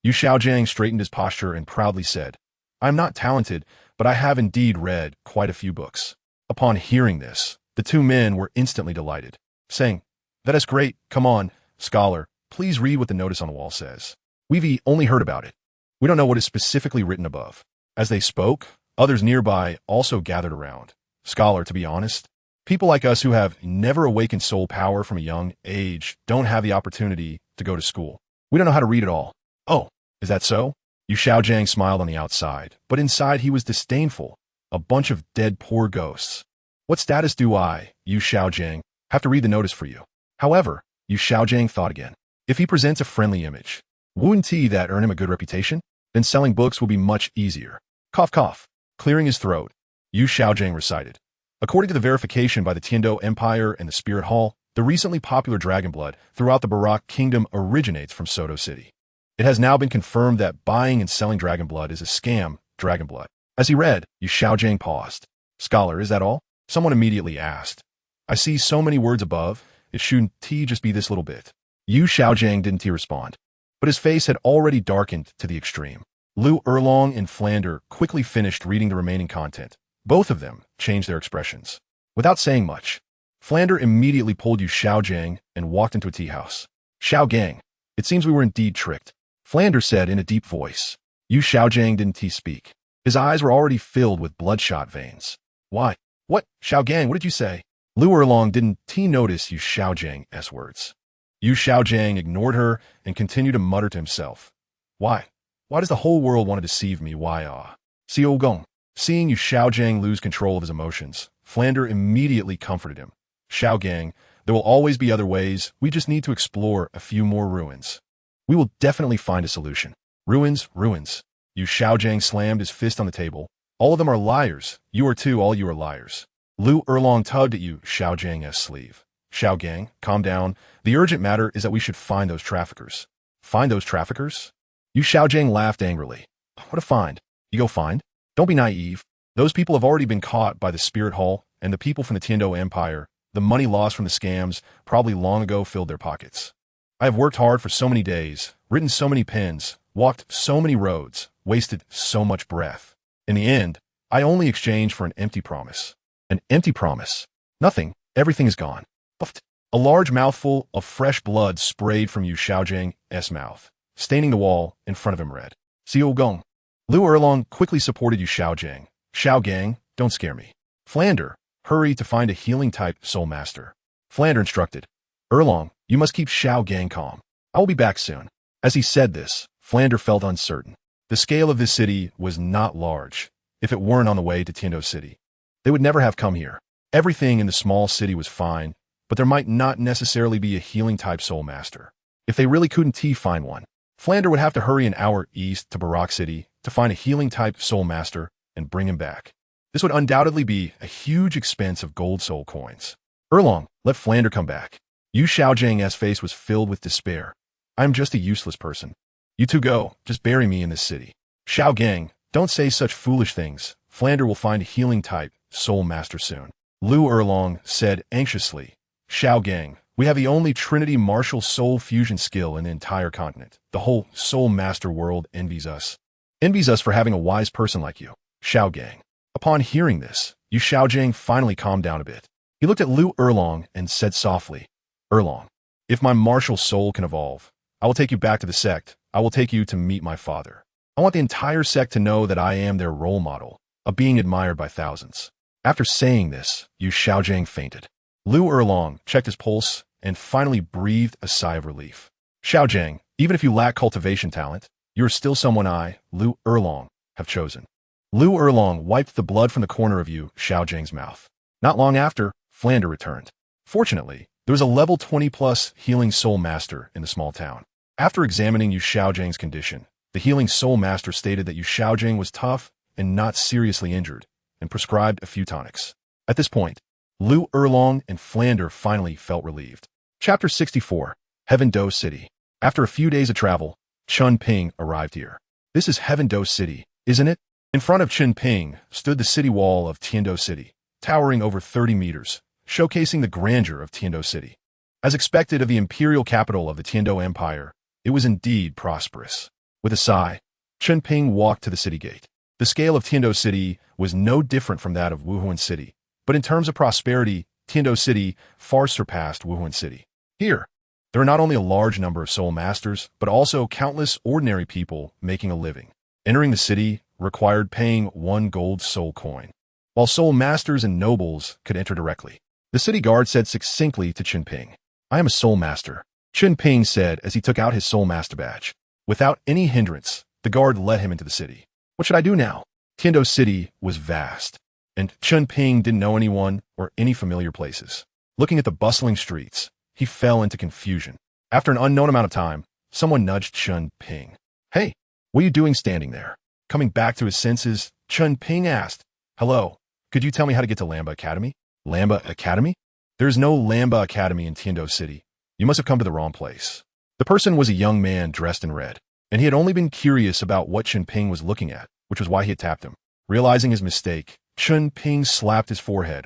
Yu Xiaojing straightened his posture and proudly said, I am not talented, but I have indeed read quite a few books. Upon hearing this, the 2 men were instantly delighted, saying, That is great, come on, scholar, please read what the notice on the wall says. We've only heard about it. We don't know what is specifically written above. As they spoke, others nearby also gathered around. Scholar, to be honest, people like us who have never awakened soul power from a young age don't have the opportunity to go to school. We don't know how to read it all. Oh, is that so? Yu Xiaojing smiled on the outside, but inside he was disdainful. A bunch of dead poor ghosts. What status do I, Yu Xiaojing, have to read the notice for you? However, Yu Xiaojing thought again. If he presents a friendly image, Wouldn't he that earn him a good reputation? Then selling books will be much easier. Cough cough. Clearing his throat, Yu Xiaojing recited. According to the verification by the Tiando Empire and the Spirit Hall, the recently popular dragon blood throughout the Barak Kingdom originates from Soto City. It has now been confirmed that buying and selling dragon blood is a scam, dragon blood. As he read, Yu Xiaojing paused. Scholar, is that all? Someone immediately asked. I see so many words above, it shouldn't just be this little bit. Yu Xiaojing didn't respond, but his face had already darkened to the extreme. Liu Erlong and Flander quickly finished reading the remaining content. Both of them changed their expressions. Without saying much, Flander immediately pulled Yu Xiaojing and walked into a tea house. Xiaogang, it seems we were indeed tricked, Flander said in a deep voice. Yu Xiaojing didn't speak. His eyes were already filled with bloodshot veins. Why? What? Xiaogang, what did you say? Liu Erlong didn't notice Yu Xiaojing's words. Yu Xiaojing ignored her and continued to mutter to himself. Why? Why does the whole world want to deceive me? Why, Xiao Gong. Seeing Yu Xiaojing lose control of his emotions, Flander immediately comforted him. Xiaogang, there will always be other ways, we just need to explore a few more ruins. We will definitely find a solution. Ruins, ruins. Yu Xiaojing slammed his fist on the table. All of them are liars. You are too, all you are liars. Liu Erlong tugged at Yu Xiaojing's sleeve. Xiaogang, calm down. The urgent matter is that we should find those traffickers. Find those traffickers? Yu Xiaojing laughed angrily. What a find. You go find? Don't be naive. Those people have already been caught by the Spirit Hall, and the people from the Tiando Empire. The money lost from the scams probably long ago filled their pockets. I have worked hard for so many days, written so many pens, walked so many roads, wasted so much breath. In the end, I only exchanged for an empty promise. An empty promise. Nothing. Everything is gone. Buffed. A large mouthful of fresh blood sprayed from Yu Xiaojing's mouth, staining the wall in front of him red. Xiao Gong. Liu Erlong quickly supported Yu Xiaojing. Xiaogang, don't scare me. Flander, hurry to find a healing-type soul master. Flander instructed. Erlong, you must keep Xiaogang calm. I will be back soon. As he said this, Flander felt uncertain. The scale of this city was not large. If it weren't on the way to Tiando City, they would never have come here. Everything in the small city was fine, but there might not necessarily be a healing-type soul master. If they really couldn't find one, Flander would have to hurry an hour east to Barak City to find a healing-type soul master and bring him back. This would undoubtedly be a huge expense of gold soul coins. Erlong, let Flander come back. Yu Xiaojing's face was filled with despair. I am just a useless person. You two go, just bury me in this city. Xiaogang, don't say such foolish things. Flander will find a healing-type soul master soon. Liu Erlong said anxiously. Xiaogang, we have the only Trinity martial soul fusion skill in the entire continent. The whole soul master world envies us. Envies us for having a wise person like you. Xiaogang. Upon hearing this, Yu Xiaojing finally calmed down a bit. He looked at Liu Erlong and said softly, Erlong, if my martial soul can evolve, I will take you back to the sect. I will take you to meet my father. I want the entire sect to know that I am their role model, a being admired by thousands. After saying this, Yu Xiaojing fainted. Liu Erlong checked his pulse and finally breathed a sigh of relief. Xiaojing, even if you lack cultivation talent, you are still someone I, Liu Erlong, have chosen. Liu Erlong wiped the blood from the corner of Yu Xiaojing's mouth. Not long after, Flander returned. Fortunately, there was a level 20+ healing soul master in the small town. After examining Yu Xiaojing's condition, the healing soul master stated that Yu Xiaojing was tough and not seriously injured, and prescribed a few tonics. At this point, Liu Erlong and Flander finally felt relieved. Chapter 64, Heaven Dou City. After a few days of travel, Chen Ping arrived here. This is Heaven Dou City, isn't it? In front of Chen Ping stood the city wall of Tiando City, towering over 30 meters, showcasing the grandeur of Tiando City. As expected of the imperial capital of the Tiando Empire, it was indeed prosperous. With a sigh, Chen Ping walked to the city gate. The scale of Tiando City was no different from that of Wuhuan City, but in terms of prosperity, Tiando City far surpassed Wuhuan City. Here, there are not only a large number of soul masters, but also countless ordinary people making a living. Entering the city required paying 1 gold soul coin, while soul masters and nobles could enter directly. The city guard said succinctly to Chen Ping, I am a soul master, Chen Ping said as he took out his soul master badge. Without any hindrance, the guard led him into the city. What should I do now? Tiando City was vast, and Chen Ping didn't know anyone or any familiar places. Looking at the bustling streets, he fell into confusion. After an unknown amount of time, someone nudged Chen Ping. Hey, what are you doing standing there? Coming back to his senses, Chen Ping asked, Hello, could you tell me how to get to Lamba Academy? Lamba Academy? There is no Lamba Academy in Tiando City. You must have come to the wrong place. The person was a young man dressed in red, and he had only been curious about what Chen Ping was looking at, which was why he had tapped him. Realizing his mistake, Chen Ping slapped his forehead.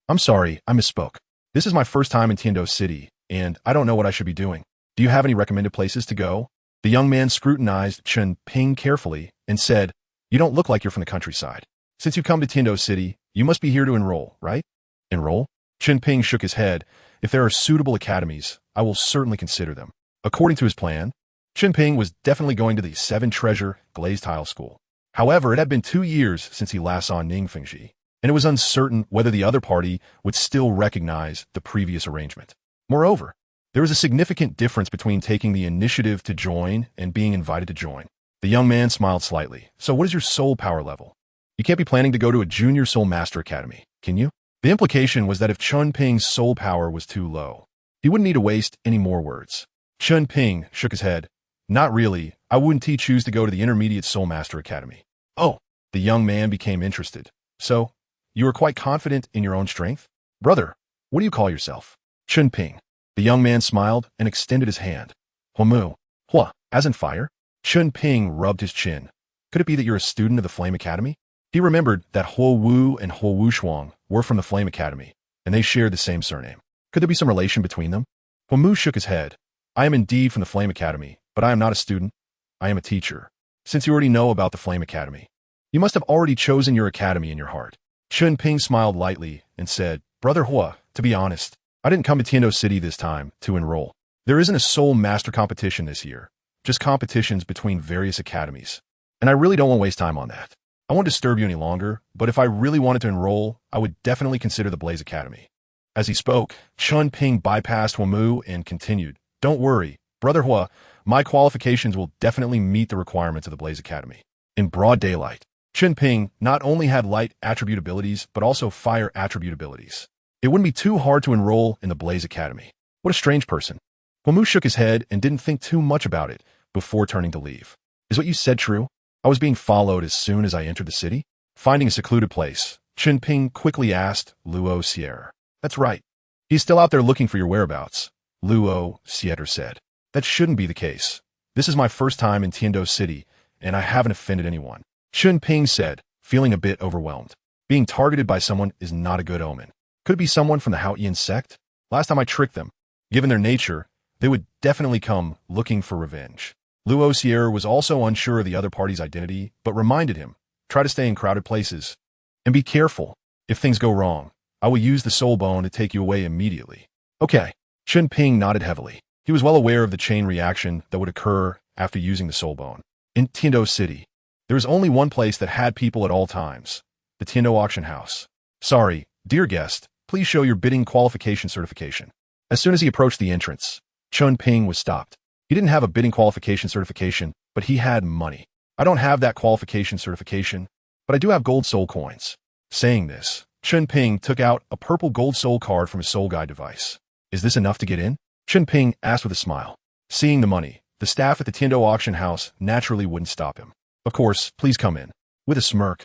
I'm sorry, I misspoke. This is my first time in Tiando City, and I don't know what I should be doing. Do you have any recommended places to go? The young man scrutinized Chen Ping carefully and said, You don't look like you're from the countryside. Since you come to Tiando City, you must be here to enroll, right? Enroll? Chen Ping shook his head. If there are suitable academies, I will certainly consider them. According to his plan, Chen Ping was definitely going to the Seven Treasure Glazed Tile School. However, it had been 2 years since he last saw Ning Fengji, and it was uncertain whether the other party would still recognize the previous arrangement. Moreover, there was a significant difference between taking the initiative to join and being invited to join. The young man smiled slightly. So what is your soul power level? You can't be planning to go to a junior soul master academy, can you? The implication was that if Chen Ping's soul power was too low, he wouldn't need to waste any more words. Chen Ping shook his head. Not really. I wouldn't choose to go to the intermediate soul master academy. Oh, the young man became interested. So, you are quite confident in your own strength? Brother, what do you call yourself? Chen Ping. The young man smiled and extended his hand. Huomu. Hua, as in fire? Chen Ping rubbed his chin. Could it be that you're a student of the Flame Academy? He remembered that Huo Wu and Huo Wushuang were from the Flame Academy, and they shared the same surname. Could there be some relation between them? Huomu shook his head. I am indeed from the Flame Academy, but I am not a student. I am a teacher. Since you already know about the Flame Academy, you must have already chosen your academy in your heart. Chen Ping smiled lightly and said, Brother Hua, to be honest, I didn't come to Tiando City this time to enroll. There isn't a soul master competition this year, just competitions between various academies. And I really don't want to waste time on that. I won't disturb you any longer, but if I really wanted to enroll, I would definitely consider the Blaze Academy. As he spoke, Chen Ping bypassed Huomu and continued, Don't worry, Brother Hua, my qualifications will definitely meet the requirements of the Blaze Academy. In broad daylight, Chen Ping not only had light attribute abilities, but also fire attribute abilities. It wouldn't be too hard to enroll in the Blaze Academy. What a strange person. Huomu shook his head and didn't think too much about it before turning to leave. Is what you said true? I was being followed as soon as I entered the city? Finding a secluded place, Chen Ping quickly asked Luo Sierra. That's right. He's still out there looking for your whereabouts, Luo Sierra said. That shouldn't be the case. This is my first time in Tiando City, and I haven't offended anyone. Chen Ping said, feeling a bit overwhelmed. Being targeted by someone is not a good omen. Could it be someone from the Haoyan sect? Last time I tricked them. Given their nature, they would definitely come looking for revenge. Luo Sierra was also unsure of the other party's identity, but reminded him, try to stay in crowded places. And be careful. If things go wrong, I will use the soul bone to take you away immediately. Okay. Chen Ping nodded heavily. He was well aware of the chain reaction that would occur after using the soul bone. In Tiando City, there was only one place that had people at all times, the Tiando Auction House. Sorry, dear guest, please show your bidding qualification certification. As soon as he approached the entrance, Chen Ping was stopped. He didn't have a bidding qualification certification, but he had money. I don't have that qualification certification, but I do have gold soul coins. Saying this, Chen Ping took out a purple gold soul card from his soul guide device. Is this enough to get in? Chen Ping asked with a smile. Seeing the money, the staff at the Tiando Auction House naturally wouldn't stop him. Of course, please come in. With a smirk,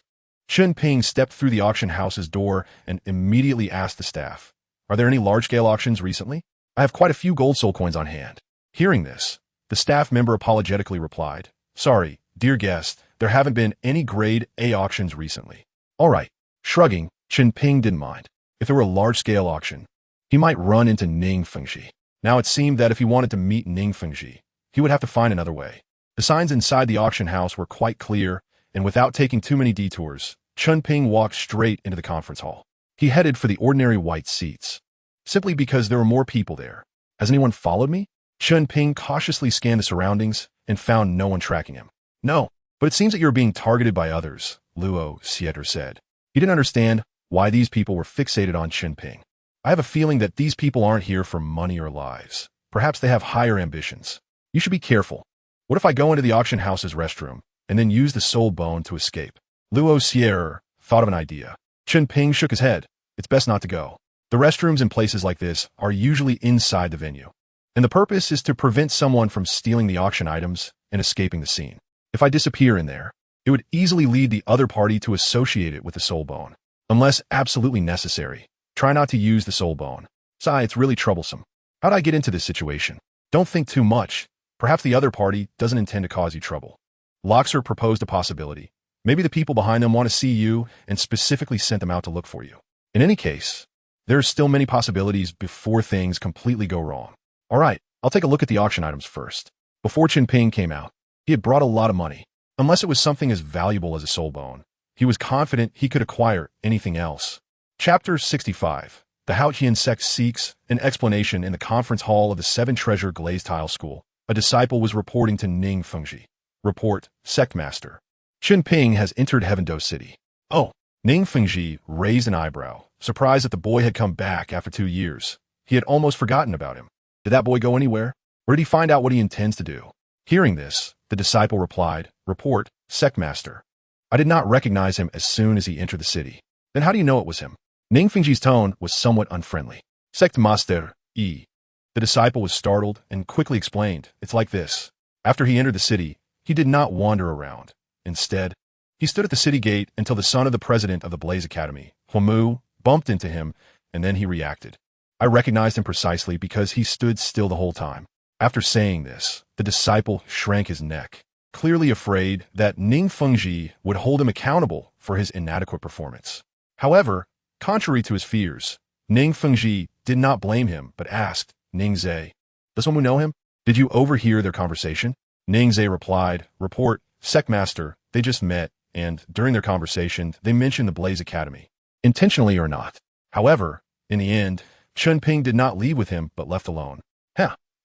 Chen Ping stepped through the auction house's door and immediately asked the staff, Are there any large-scale auctions recently? I have quite a few gold soul coins on hand. Hearing this, the staff member apologetically replied, Sorry, dear guest, there haven't been any grade A auctions recently. All right. Shrugging, Chen Ping didn't mind. If there were a large-scale auction, he might run into Ning Fengji. Now it seemed that if he wanted to meet Ning Fengji, he would have to find another way. The signs inside the auction house were quite clear, and without taking too many detours, Chen Ping walked straight into the conference hall. He headed for the ordinary white seats, simply because there were more people there. Has anyone followed me? Chen Ping cautiously scanned the surroundings and found no one tracking him. No, but it seems that you're being targeted by others, Luo Sierra said. He didn't understand why these people were fixated on Chen Ping. I have a feeling that these people aren't here for money or lives. Perhaps they have higher ambitions. You should be careful. What if I go into the auction house's restroom and then use the soul bone to escape? Luo Sierra thought of an idea. Chen Ping shook his head. It's best not to go. The restrooms in places like this are usually inside the venue. And the purpose is to prevent someone from stealing the auction items and escaping the scene. If I disappear in there, it would easily lead the other party to associate it with the soul bone. Unless absolutely necessary, try not to use the soul bone. Sigh, it's really troublesome. How'd I get into this situation? Don't think too much. Perhaps the other party doesn't intend to cause you trouble. Loxer proposed a possibility. Maybe the people behind them want to see you and specifically sent them out to look for you. In any case, there are still many possibilities before things completely go wrong. All right, I'll take a look at the auction items first. Before Chen Ping came out, he had brought a lot of money. Unless it was something as valuable as a soul bone, he was confident he could acquire anything else. Chapter 65. The Haotian sect seeks an explanation. In the conference hall of the Seven Treasure Glazed Tile School, a disciple was reporting to Ning Fengji. Report, Sect Master. Chen Ping has entered Heaven Dou City. Oh, Ning Fengji raised an eyebrow, surprised that the boy had come back after 2 years. He had almost forgotten about him. Did that boy go anywhere? Or did he find out what he intends to do? Hearing this, the disciple replied, Report, Sect Master. I did not recognize him as soon as he entered the city. Then how do you know it was him? Ning Fengji's tone was somewhat unfriendly. Sect Master, The disciple was startled and quickly explained, it's like this. After he entered the city, he did not wander around. Instead, he stood at the city gate until the son of the president of the Blaze Academy, Huamu, bumped into him, and then he reacted. I recognized him precisely because he stood still the whole time. After saying this, the disciple shrank his neck, clearly afraid that Ning Fengji would hold him accountable for his inadequate performance. However, contrary to his fears, Ning Fengji did not blame him but asked, Ning Zhe, does someone know him? Did you overhear their conversation? Ning Zhe replied, Report, Sect Master, they just met, and during their conversation, they mentioned the Blaze Academy, intentionally or not. However, in the end, Chen Ping did not leave with him but left alone.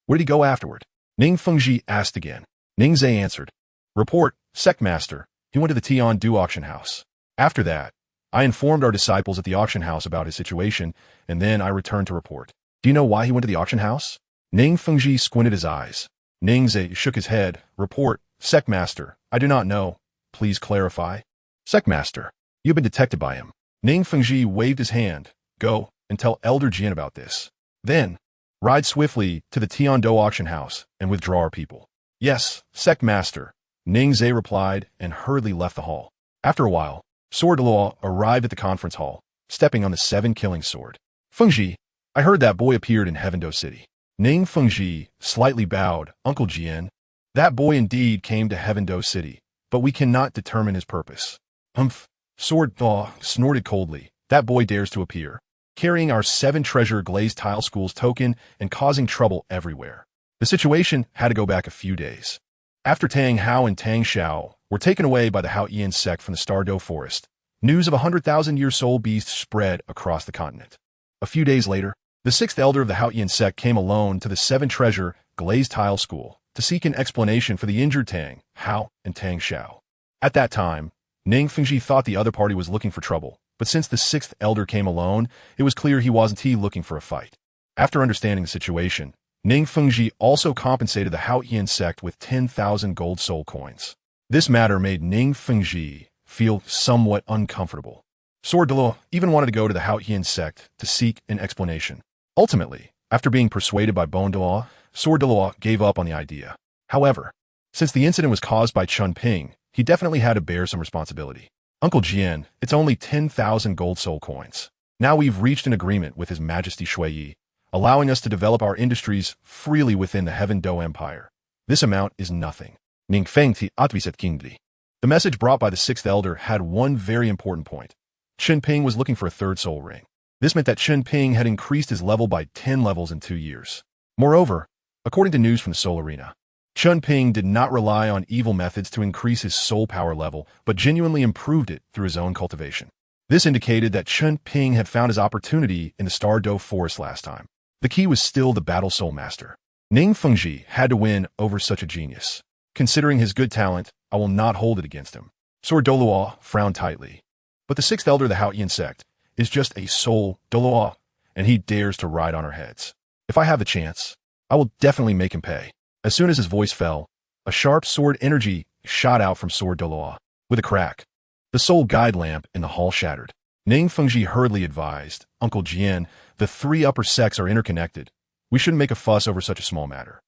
Where did he go afterward? Ning Fengji asked again. Ning Zhe answered, Report, Sect Master, he went to the Tian Dou auction house. After that, I informed our disciples at the auction house about his situation, and then I returned to report. Do you know why he went to the auction house? Ning Fengji squinted his eyes. Ning Zhe shook his head. Report, Sect Master, I do not know. Please clarify. Sect Master, you've been detected by him. Ning Fengji waved his hand. Go and tell Elder Jian about this. Then, ride swiftly to the Tian Dou auction house and withdraw our people. Yes, Sect Master, Ning Zhe replied and hurriedly left the hall. After a while, Sword Douluo arrived at the conference hall, stepping on the 7-killing sword. Fengji, I heard that boy appeared in Heaven Dou City. Ning Fengji slightly bowed. Uncle Jian, that boy indeed came to Heaven Dou City, but we cannot determine his purpose. Humph, Sword Douluo snorted coldly. That boy dares to appear, carrying our 7 treasure glazed tile school's token and causing trouble everywhere. The situation had to go back a few days. After Tang Hao and Tang Xiao were taken away by the Haotian sect from the Star Dou Forest, news of a 100,000-year soul beast spread across the continent. A few days later, the 6th elder of the Haotian sect came alone to the 7 treasure glazed tile school to seek an explanation for the injured Tang Hao and Tang Xiao. At that time, Ning Fengji thought the other party was looking for trouble, but since the 6th elder came alone, it was clear he wasn't looking for a fight. After understanding the situation, Ning Fengji also compensated the Haotian sect with 10,000 gold soul coins. This matter made Ning Fengji feel somewhat uncomfortable. Sword Douluo even wanted to go to the Haotian sect to seek an explanation. Ultimately, after being persuaded by Bone Douluo, Sword Douluo gave up on the idea. However, since the incident was caused by Chen Ping, he definitely had to bear some responsibility. Uncle Jian, it's only 10,000 gold soul coins. Now we've reached an agreement with His Majesty Shui Yi, allowing us to develop our industries freely within the Heaven Dou Empire. This amount is nothing. Ning Feng Ti Atviset Kingdi. The message brought by the 6th elder had one very important point. Chen Ping was looking for a 3rd soul ring. This meant that Chen Ping had increased his level by 10 levels in 2 years. Moreover, according to news from the Soul Arena, Chen Ping did not rely on evil methods to increase his soul power level, but genuinely improved it through his own cultivation. This indicated that Chen Ping had found his opportunity in the Star Dou Forest last time. The key was still the Battle Soul Master. Ning Fengji had to win over such a genius. Considering his good talent, I will not hold it against him. Sword Douluo frowned tightly. But the 6th elder of the Haotian sect is just a soul Douluo, and he dares to ride on our heads. If I have the chance, I will definitely make him pay. As soon as his voice fell, a sharp sword energy shot out from Sword Douluo. With a crack, the soul guide lamp in the hall shattered. Ning Fengji hurriedly advised, Uncle Jian, the 3 upper sects are interconnected. We shouldn't make a fuss over such a small matter.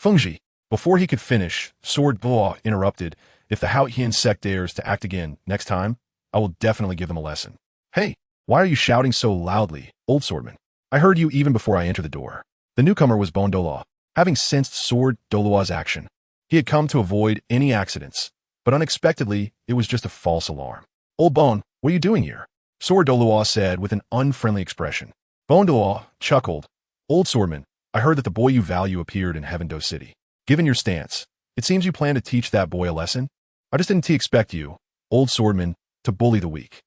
Fengji. Before he could finish, Sword Dou interrupted. If the Haotian sect dares to act again next time, I will definitely give them a lesson. Hey, why are you shouting so loudly, old swordman? I heard you even before I entered the door. The newcomer was Bon Douluo. Having sensed Sword Douluo's action, he had come to avoid any accidents, but unexpectedly, it was just a false alarm. Old Bon, what are you doing here? Sword Douluo said with an unfriendly expression. Bon Douluo chuckled. Old swordman, I heard that the boy you value appeared in Heaven Do City. Given your stance, it seems you plan to teach that boy a lesson? I just didn't expect you, old swordman, to bully the weak.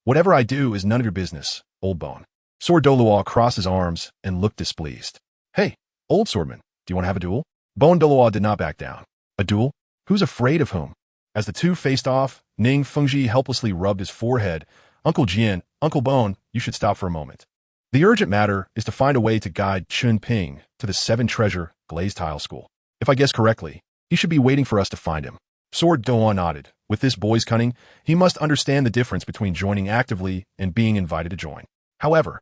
Whatever I do is none of your business, old Bon. Sword Douluo crossed his arms and looked displeased. Hey, old swordman, do you want to have a duel? Bon Douluo did not back down. A duel? Who's afraid of whom? As the two faced off, Ning Fengji helplessly rubbed his forehead. Uncle Jian, Uncle Bon, you should stop for a moment. The urgent matter is to find a way to guide Chen Ping to the 7-treasure glazed tile school. If I guess correctly, he should be waiting for us to find him. Sword Dou nodded. With this boy's cunning, he must understand the difference between joining actively and being invited to join. However,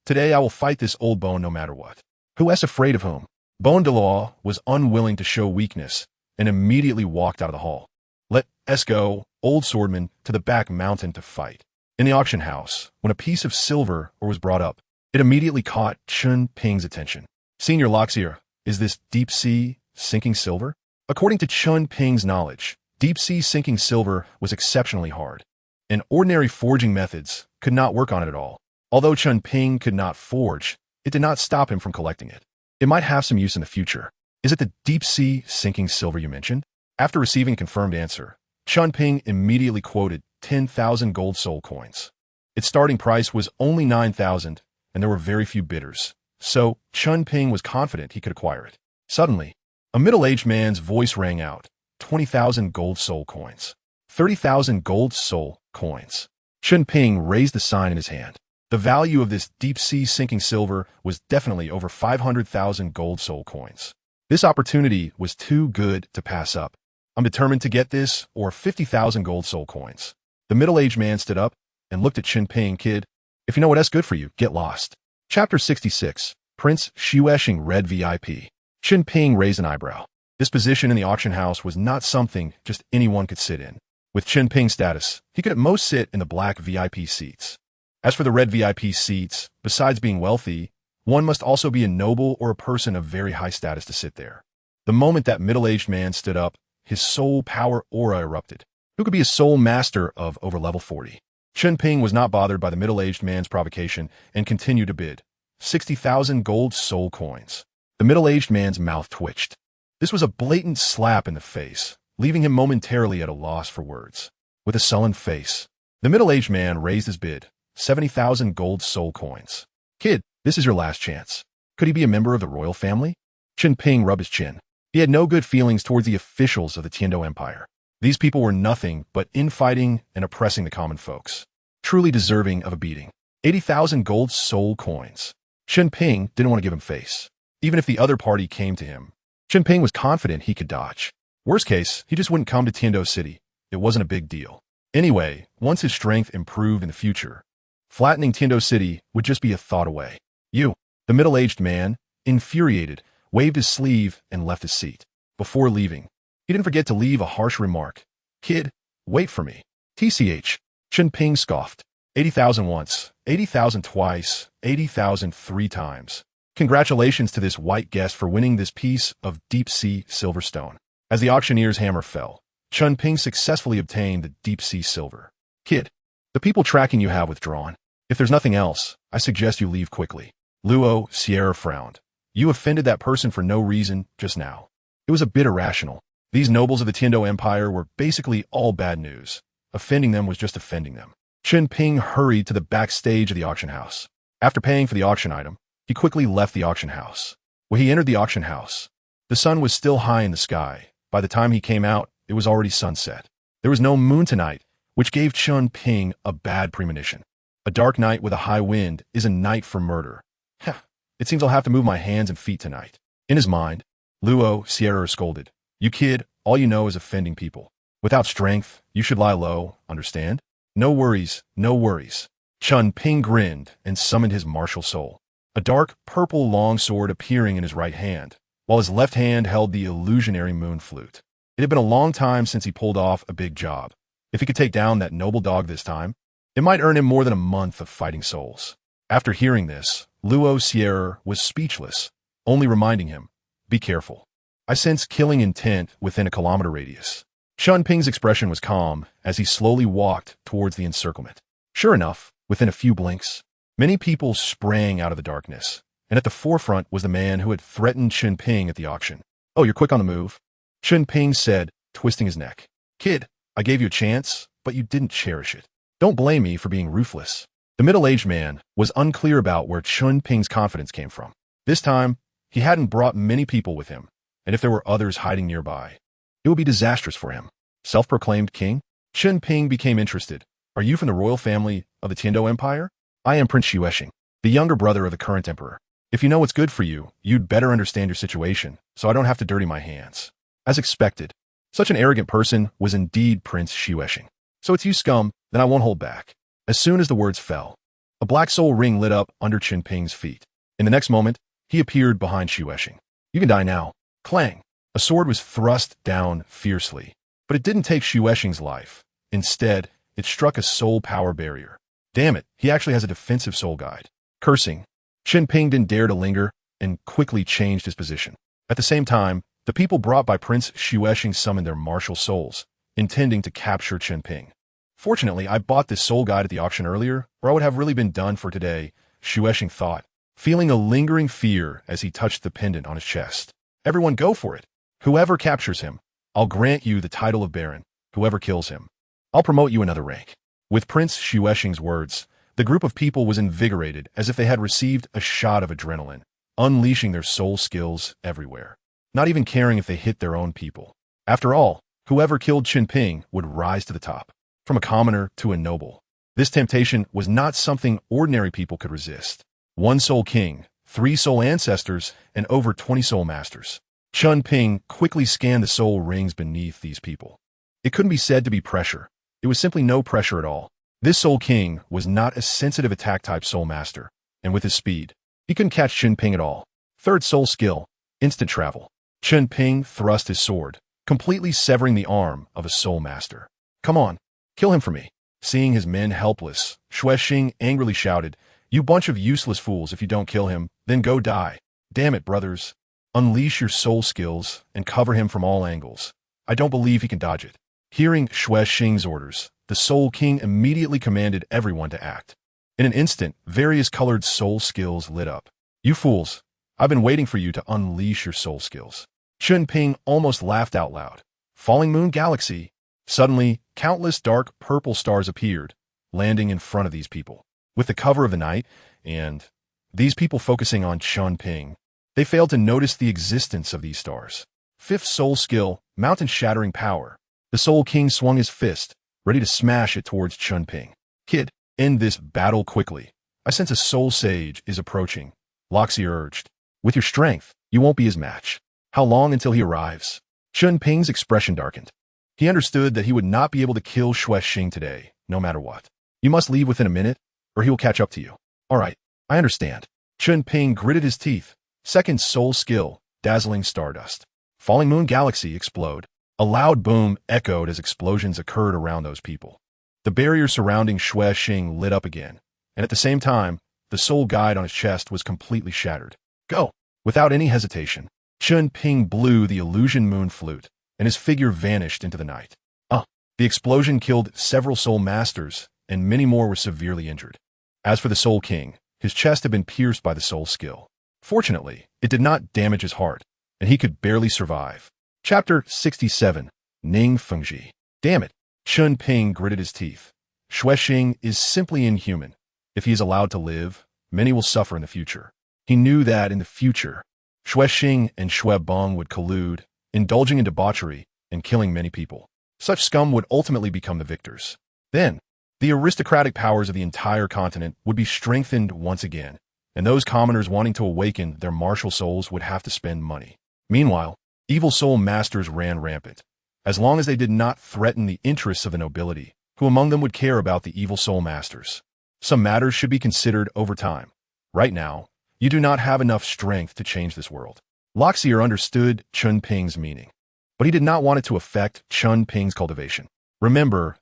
today I will fight this old Bon no matter what. Who is afraid of whom? Bon Douluo was unwilling to show weakness and immediately walked out of the hall. Let us go, old swordman, to the back mountain to fight. In the auction house, when a piece of silver was brought up, it immediately caught Chen Ping's attention. Senior Loxier, is this deep-sea sinking silver? According to Chen Ping's knowledge, deep-sea sinking silver was exceptionally hard, and ordinary forging methods could not work on it at all. Although Chen Ping could not forge, it did not stop him from collecting it. It might have some use in the future. Is it the deep-sea sinking silver you mentioned? After receiving a confirmed answer, Chen Ping immediately quoted 10,000 gold soul coins. Its starting price was only 9,000, and there were very few bidders, so Chen Ping was confident he could acquire it. Suddenly, a middle-aged man's voice rang out. 20,000 gold soul coins. 30,000 gold soul coins. Chen Ping raised the sign in his hand. The value of this deep-sea sinking silver was definitely over 500,000 gold soul coins. This opportunity was too good to pass up. I'm determined to get this, or 50,000 gold soul coins. The middle-aged man stood up and looked at Chen Ping. Kid, if you know what's good for you, get lost. Chapter 66. Prince Xuesheng Red VIP. Chen Ping raised an eyebrow. This position in the auction house was not something just anyone could sit in. With Chen Ping's status, he could at most sit in the black VIP seats. As for the red VIP seats, besides being wealthy, one must also be a noble or a person of very high status to sit there. The moment that middle-aged man stood up, his soul power aura erupted. Who could be a soul master of over level 40? Chen Ping was not bothered by the middle-aged man's provocation and continued to bid. 60,000 gold soul coins. The middle-aged man's mouth twitched. This was a blatant slap in the face, leaving him momentarily at a loss for words. With a sullen face, the middle-aged man raised his bid. 70,000 gold soul coins. Kid, this is your last chance. Could he be a member of the royal family? Chen Ping rubbed his chin. He had no good feelings towards the officials of the Tiando Empire. These people were nothing but infighting and oppressing the common folks. Truly deserving of a beating. 80,000 gold soul coins. Chen Ping didn't want to give him face. Even if the other party came to him, Chen Ping was confident he could dodge. Worst case, he just wouldn't come to Tiando City. It wasn't a big deal. Anyway, once his strength improved in the future, flattening Tiando City would just be a thought away. You, the middle-aged man, infuriated, waved his sleeve and left his seat. Before leaving, he didn't forget to leave a harsh remark. Kid, wait for me. TCH. Chen Ping scoffed. 80,000 once, 80,000 twice, 80,000 three times. Congratulations to this white guest for winning this piece of deep-sea silver stone. As the auctioneer's hammer fell, Chen Ping successfully obtained the deep-sea silver. Kid, the people tracking you have withdrawn. If there's nothing else, I suggest you leave quickly. Luo Sierra frowned. You offended that person for no reason just now. It was a bit irrational. These nobles of the Tiando Empire were basically all bad news. Offending them was just offending them. Chen Ping hurried to the backstage of the auction house. After paying for the auction item, he quickly left the auction house. When he entered the auction house, the sun was still high in the sky. By the time he came out, it was already sunset. There was no moon tonight, which gave Chen Ping a bad premonition. A dark night with a high wind is a night for murder. It seems I'll have to move my hands and feet tonight. In his mind, Luo Sierra scolded. You kid, all you know is offending people. Without strength, you should lie low, understand? No worries, no worries. Chen Ping grinned and summoned his martial soul. a dark purple long sword appearing in his right hand, while his left hand held the illusionary moon flute. It had been a long time since he pulled off a big job. If he could take down that noble dog this time, it might earn him more than a month of fighting souls. After hearing this, Luo Sierra was speechless, only reminding him, "Be careful. I sense killing intent within a kilometer radius." Chen Ping's expression was calm as he slowly walked towards the encirclement. Sure enough, within a few blinks, many people sprang out of the darkness, and at the forefront was the man who had threatened Chen Ping at the auction. "Oh, you're quick on the move," Chen Ping said, twisting his neck. "Kid, I gave you a chance, but you didn't cherish it. Don't blame me for being ruthless." The middle-aged man was unclear about where Chen Ping's confidence came from. This time, he hadn't brought many people with him, and if there were others hiding nearby, it would be disastrous for him. Self-proclaimed king? Chen Ping became interested. "Are you from the royal family of the Tiandou Empire?" "I am Prince Xuexing, the younger brother of the current emperor. If you know what's good for you, you'd better understand your situation, so I don't have to dirty my hands." As expected, such an arrogant person was indeed Prince Xuexing. "So it's you, scum, then I won't hold back." As soon as the words fell, a black soul ring lit up under Chen Ping's feet. In the next moment, he appeared behind Xuexing. "You can die now." Clang! A sword was thrust down fiercely, but it didn't take Xuexing's life. Instead, it struck a soul power barrier. Damn it, he actually has a defensive soul guide. Cursing, Chen Ping didn't dare to linger and quickly changed his position. At the same time, the people brought by Prince Xuexing summoned their martial souls, intending to capture Chen Ping. "Fortunately, I bought this soul guide at the auction earlier, or I would have really been done for today," Xuexing thought, feeling a lingering fear as he touched the pendant on his chest. "Everyone go for it. Whoever captures him, I'll grant you the title of Baron. Whoever kills him, I'll promote you another rank." With Prince Xuexing's words, the group of people was invigorated as if they had received a shot of adrenaline, unleashing their soul skills everywhere, not even caring if they hit their own people. After all, whoever killed Chen Ping would rise to the top, from a commoner to a noble. This temptation was not something ordinary people could resist. One soul king, 3 soul ancestors, and over 20 soul masters. Chen Ping quickly scanned the soul rings beneath these people. It couldn't be said to be pressure. It was simply no pressure at all. This soul king was not a sensitive attack-type soul master, and with his speed, he couldn't catch Chen Ping at all. Third soul skill, instant travel. Chen Ping thrust his sword, completely severing the arm of a soul master. "Come on, kill him for me." Seeing his men helpless, Xuexing angrily shouted, "You bunch of useless fools, if you don't kill him, then go die. Damn it, brothers. Unleash your soul skills and cover him from all angles. I don't believe he can dodge it." Hearing Xuexing's orders, the Soul King immediately commanded everyone to act. In an instant, various colored soul skills lit up. "You fools, I've been waiting for you to unleash your soul skills." Chen Ping almost laughed out loud. Falling Moon Galaxy. Suddenly, countless dark purple stars appeared, landing in front of these people. With the cover of the night, and these people focusing on Chen Ping, they failed to notice the existence of these stars. Fifth soul skill, mountain-shattering power. The Soul King swung his fist, ready to smash it towards Chen Ping. "Kid, end this battle quickly. I sense a soul sage is approaching," Loxi urged. "With your strength, you won't be his match." "How long until he arrives?" Chen Ping's expression darkened. He understood that he would not be able to kill Xuexing today, no matter what. "You must leave within a minute, or he will catch up to you." "All right, I understand." Chen Ping gritted his teeth. Second soul skill, dazzling stardust. Falling Moon Galaxy explode. A loud boom echoed as explosions occurred around those people. The barrier surrounding Xuexing lit up again, and at the same time, the soul guide on his chest was completely shattered. "Go!" Without any hesitation, Chen Ping blew the illusion moon flute, and his figure vanished into the night. The explosion killed several soul masters, and many more were severely injured. As for the Soul King, his chest had been pierced by the soul skill. Fortunately, it did not damage his heart, and he could barely survive. Chapter 67, Ning Fengji. Damn it, Chen Ping gritted his teeth. Xuexing is simply inhuman. If he is allowed to live, many will suffer in the future. He knew that in the future, Xuexing and Xuebong would collude, indulging in debauchery and killing many people. Such scum would ultimately become the victors. Then, the aristocratic powers of the entire continent would be strengthened once again, and those commoners wanting to awaken their martial souls would have to spend money. Meanwhile, evil soul masters ran rampant, as long as they did not threaten the interests of the nobility, who among them would care about the evil soul masters. Some matters should be considered over time. Right now, You do not have enough strength to change this world. Loxier understood Chen Ping's meaning, but he did not want it to affect Chen Ping's cultivation. Remember,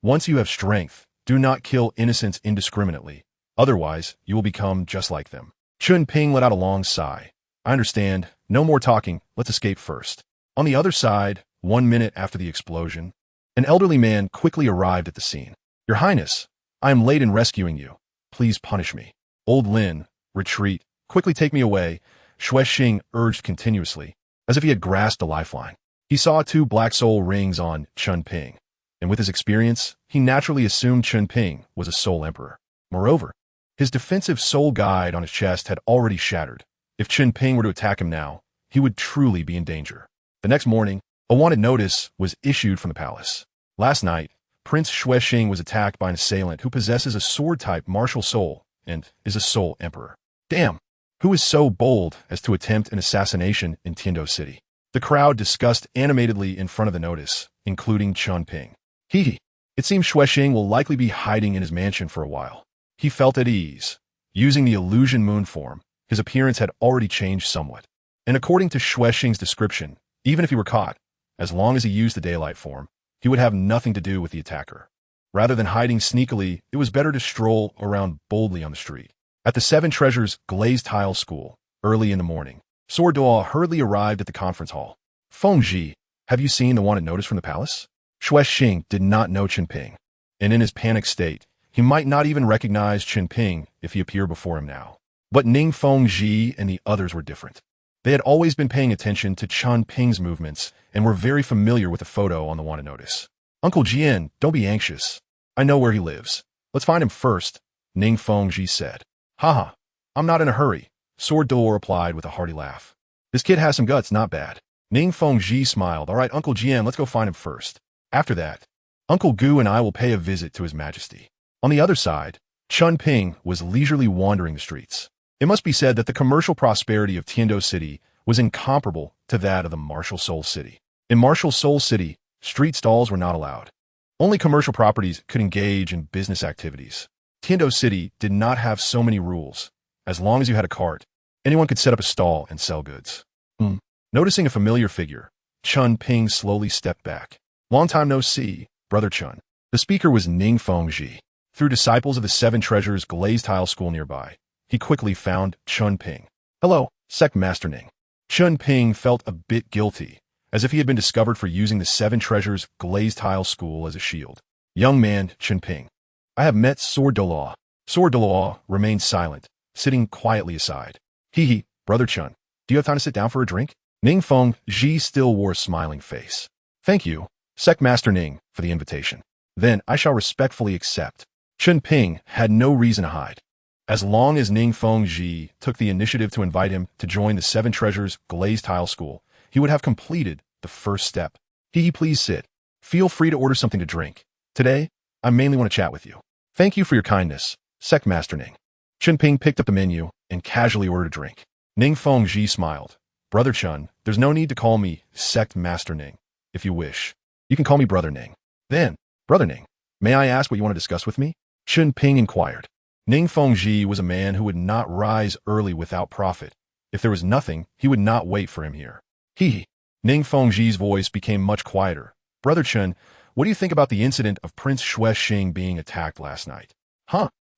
once you have strength, do not kill innocents indiscriminately. Otherwise, you will become just like them. Chen Ping let out a long sigh. I understand. No more talking. Let's escape first. On the other side, 1 minute after the explosion, an elderly man quickly arrived at the scene. Your Highness, I am late in rescuing you. Please punish me. Old Lin, retreat. Quickly take me away, Xuexing urged continuously, as if he had grasped a lifeline. He saw 2 black soul rings on Chen Ping, and with his experience, he naturally assumed Chen Ping was a soul emperor. Moreover, his defensive soul guide on his chest had already shattered. If Chen Ping were to attack him now, he would truly be in danger. The next morning, a wanted notice was issued from the palace. Last night, Prince Xuexing was attacked by an assailant who possesses a sword-type martial soul and is a soul emperor. Damn! Who is so bold as to attempt an assassination in Tiando City? The crowd discussed animatedly in front of the notice, including Chen Ping. It seems Xuexing will likely be hiding in his mansion for a while. He felt at ease. Using the illusion moon form, his appearance had already changed somewhat. And according to Xuexing's description, even if he were caught, as long as he used the daylight form, he would have nothing to do with the attacker. Rather than hiding sneakily, it was better to stroll around boldly on the street. At the Seven Treasures glazed tile school, early in the morning, Star Dou hurriedly arrived at the conference hall. Fengji, have you seen the wanted notice from the palace? Xuexing did not know Chen Ping, and in his panic state, he might not even recognize Chen Ping if he appeared before him now. But Ning Fengji and the others were different. They had always been paying attention to Chen Ping's movements and were very familiar with the photo on the wanted notice. Uncle Jian, don't be anxious. I know where he lives. Let's find him first, Ning Fengji said. Haha, I'm not in a hurry, Star Dou replied with a hearty laugh. This kid has some guts, not bad. Ning Fengji smiled. All right, Uncle Jian, let's go find him first. After that, Uncle Gu and I will pay a visit to His Majesty. On the other side, Chen Ping was leisurely wandering the streets. It must be said that the commercial prosperity of Tiando City was incomparable to that of the Martial Soul City. In Martial Soul City, street stalls were not allowed. Only commercial properties could engage in business activities. Tiando City did not have so many rules. As long as you had a cart, anyone could set up a stall and sell goods. Noticing a familiar figure, Chen Ping slowly stepped back. Long time no see, Brother Chen. The speaker was Ning Fengji. Through disciples of the Seven Treasures glazed tile school nearby, he quickly found Chen Ping. Hello, Sect Master Ning. Chen Ping felt a bit guilty, as if he had been discovered for using the Seven Treasures glazed tile school as a shield. Young man, Chen Ping. I have met Star Dou. Star Dou remained silent, sitting quietly aside. Brother Chen, do you have time to sit down for a drink? Ning Fengji still wore a smiling face. Thank you, Sect Master Ning, for the invitation. Then I shall respectfully accept. Chen Ping had no reason to hide. As long as Ning Fengji took the initiative to invite him to join the Seven Treasures glazed tile school, he would have completed the first step. Please sit. Feel free to order something to drink. Today, I mainly want to chat with you. Thank you for your kindness, Sect Master Ning. Chen Ping picked up the menu and casually ordered a drink. Ning Fengji smiled. Brother Chen, there's no need to call me Sect Master Ning. If you wish, you can call me Brother Ning. Then, Brother Ning, may I ask what you want to discuss with me? Chen Ping inquired. Ning Fengji was a man who would not rise early without profit. If there was nothing, he would not wait for him here. Ning Fengji's voice became much quieter. Brother Chen, what do you think about the incident of Prince Xuexing being attacked last night?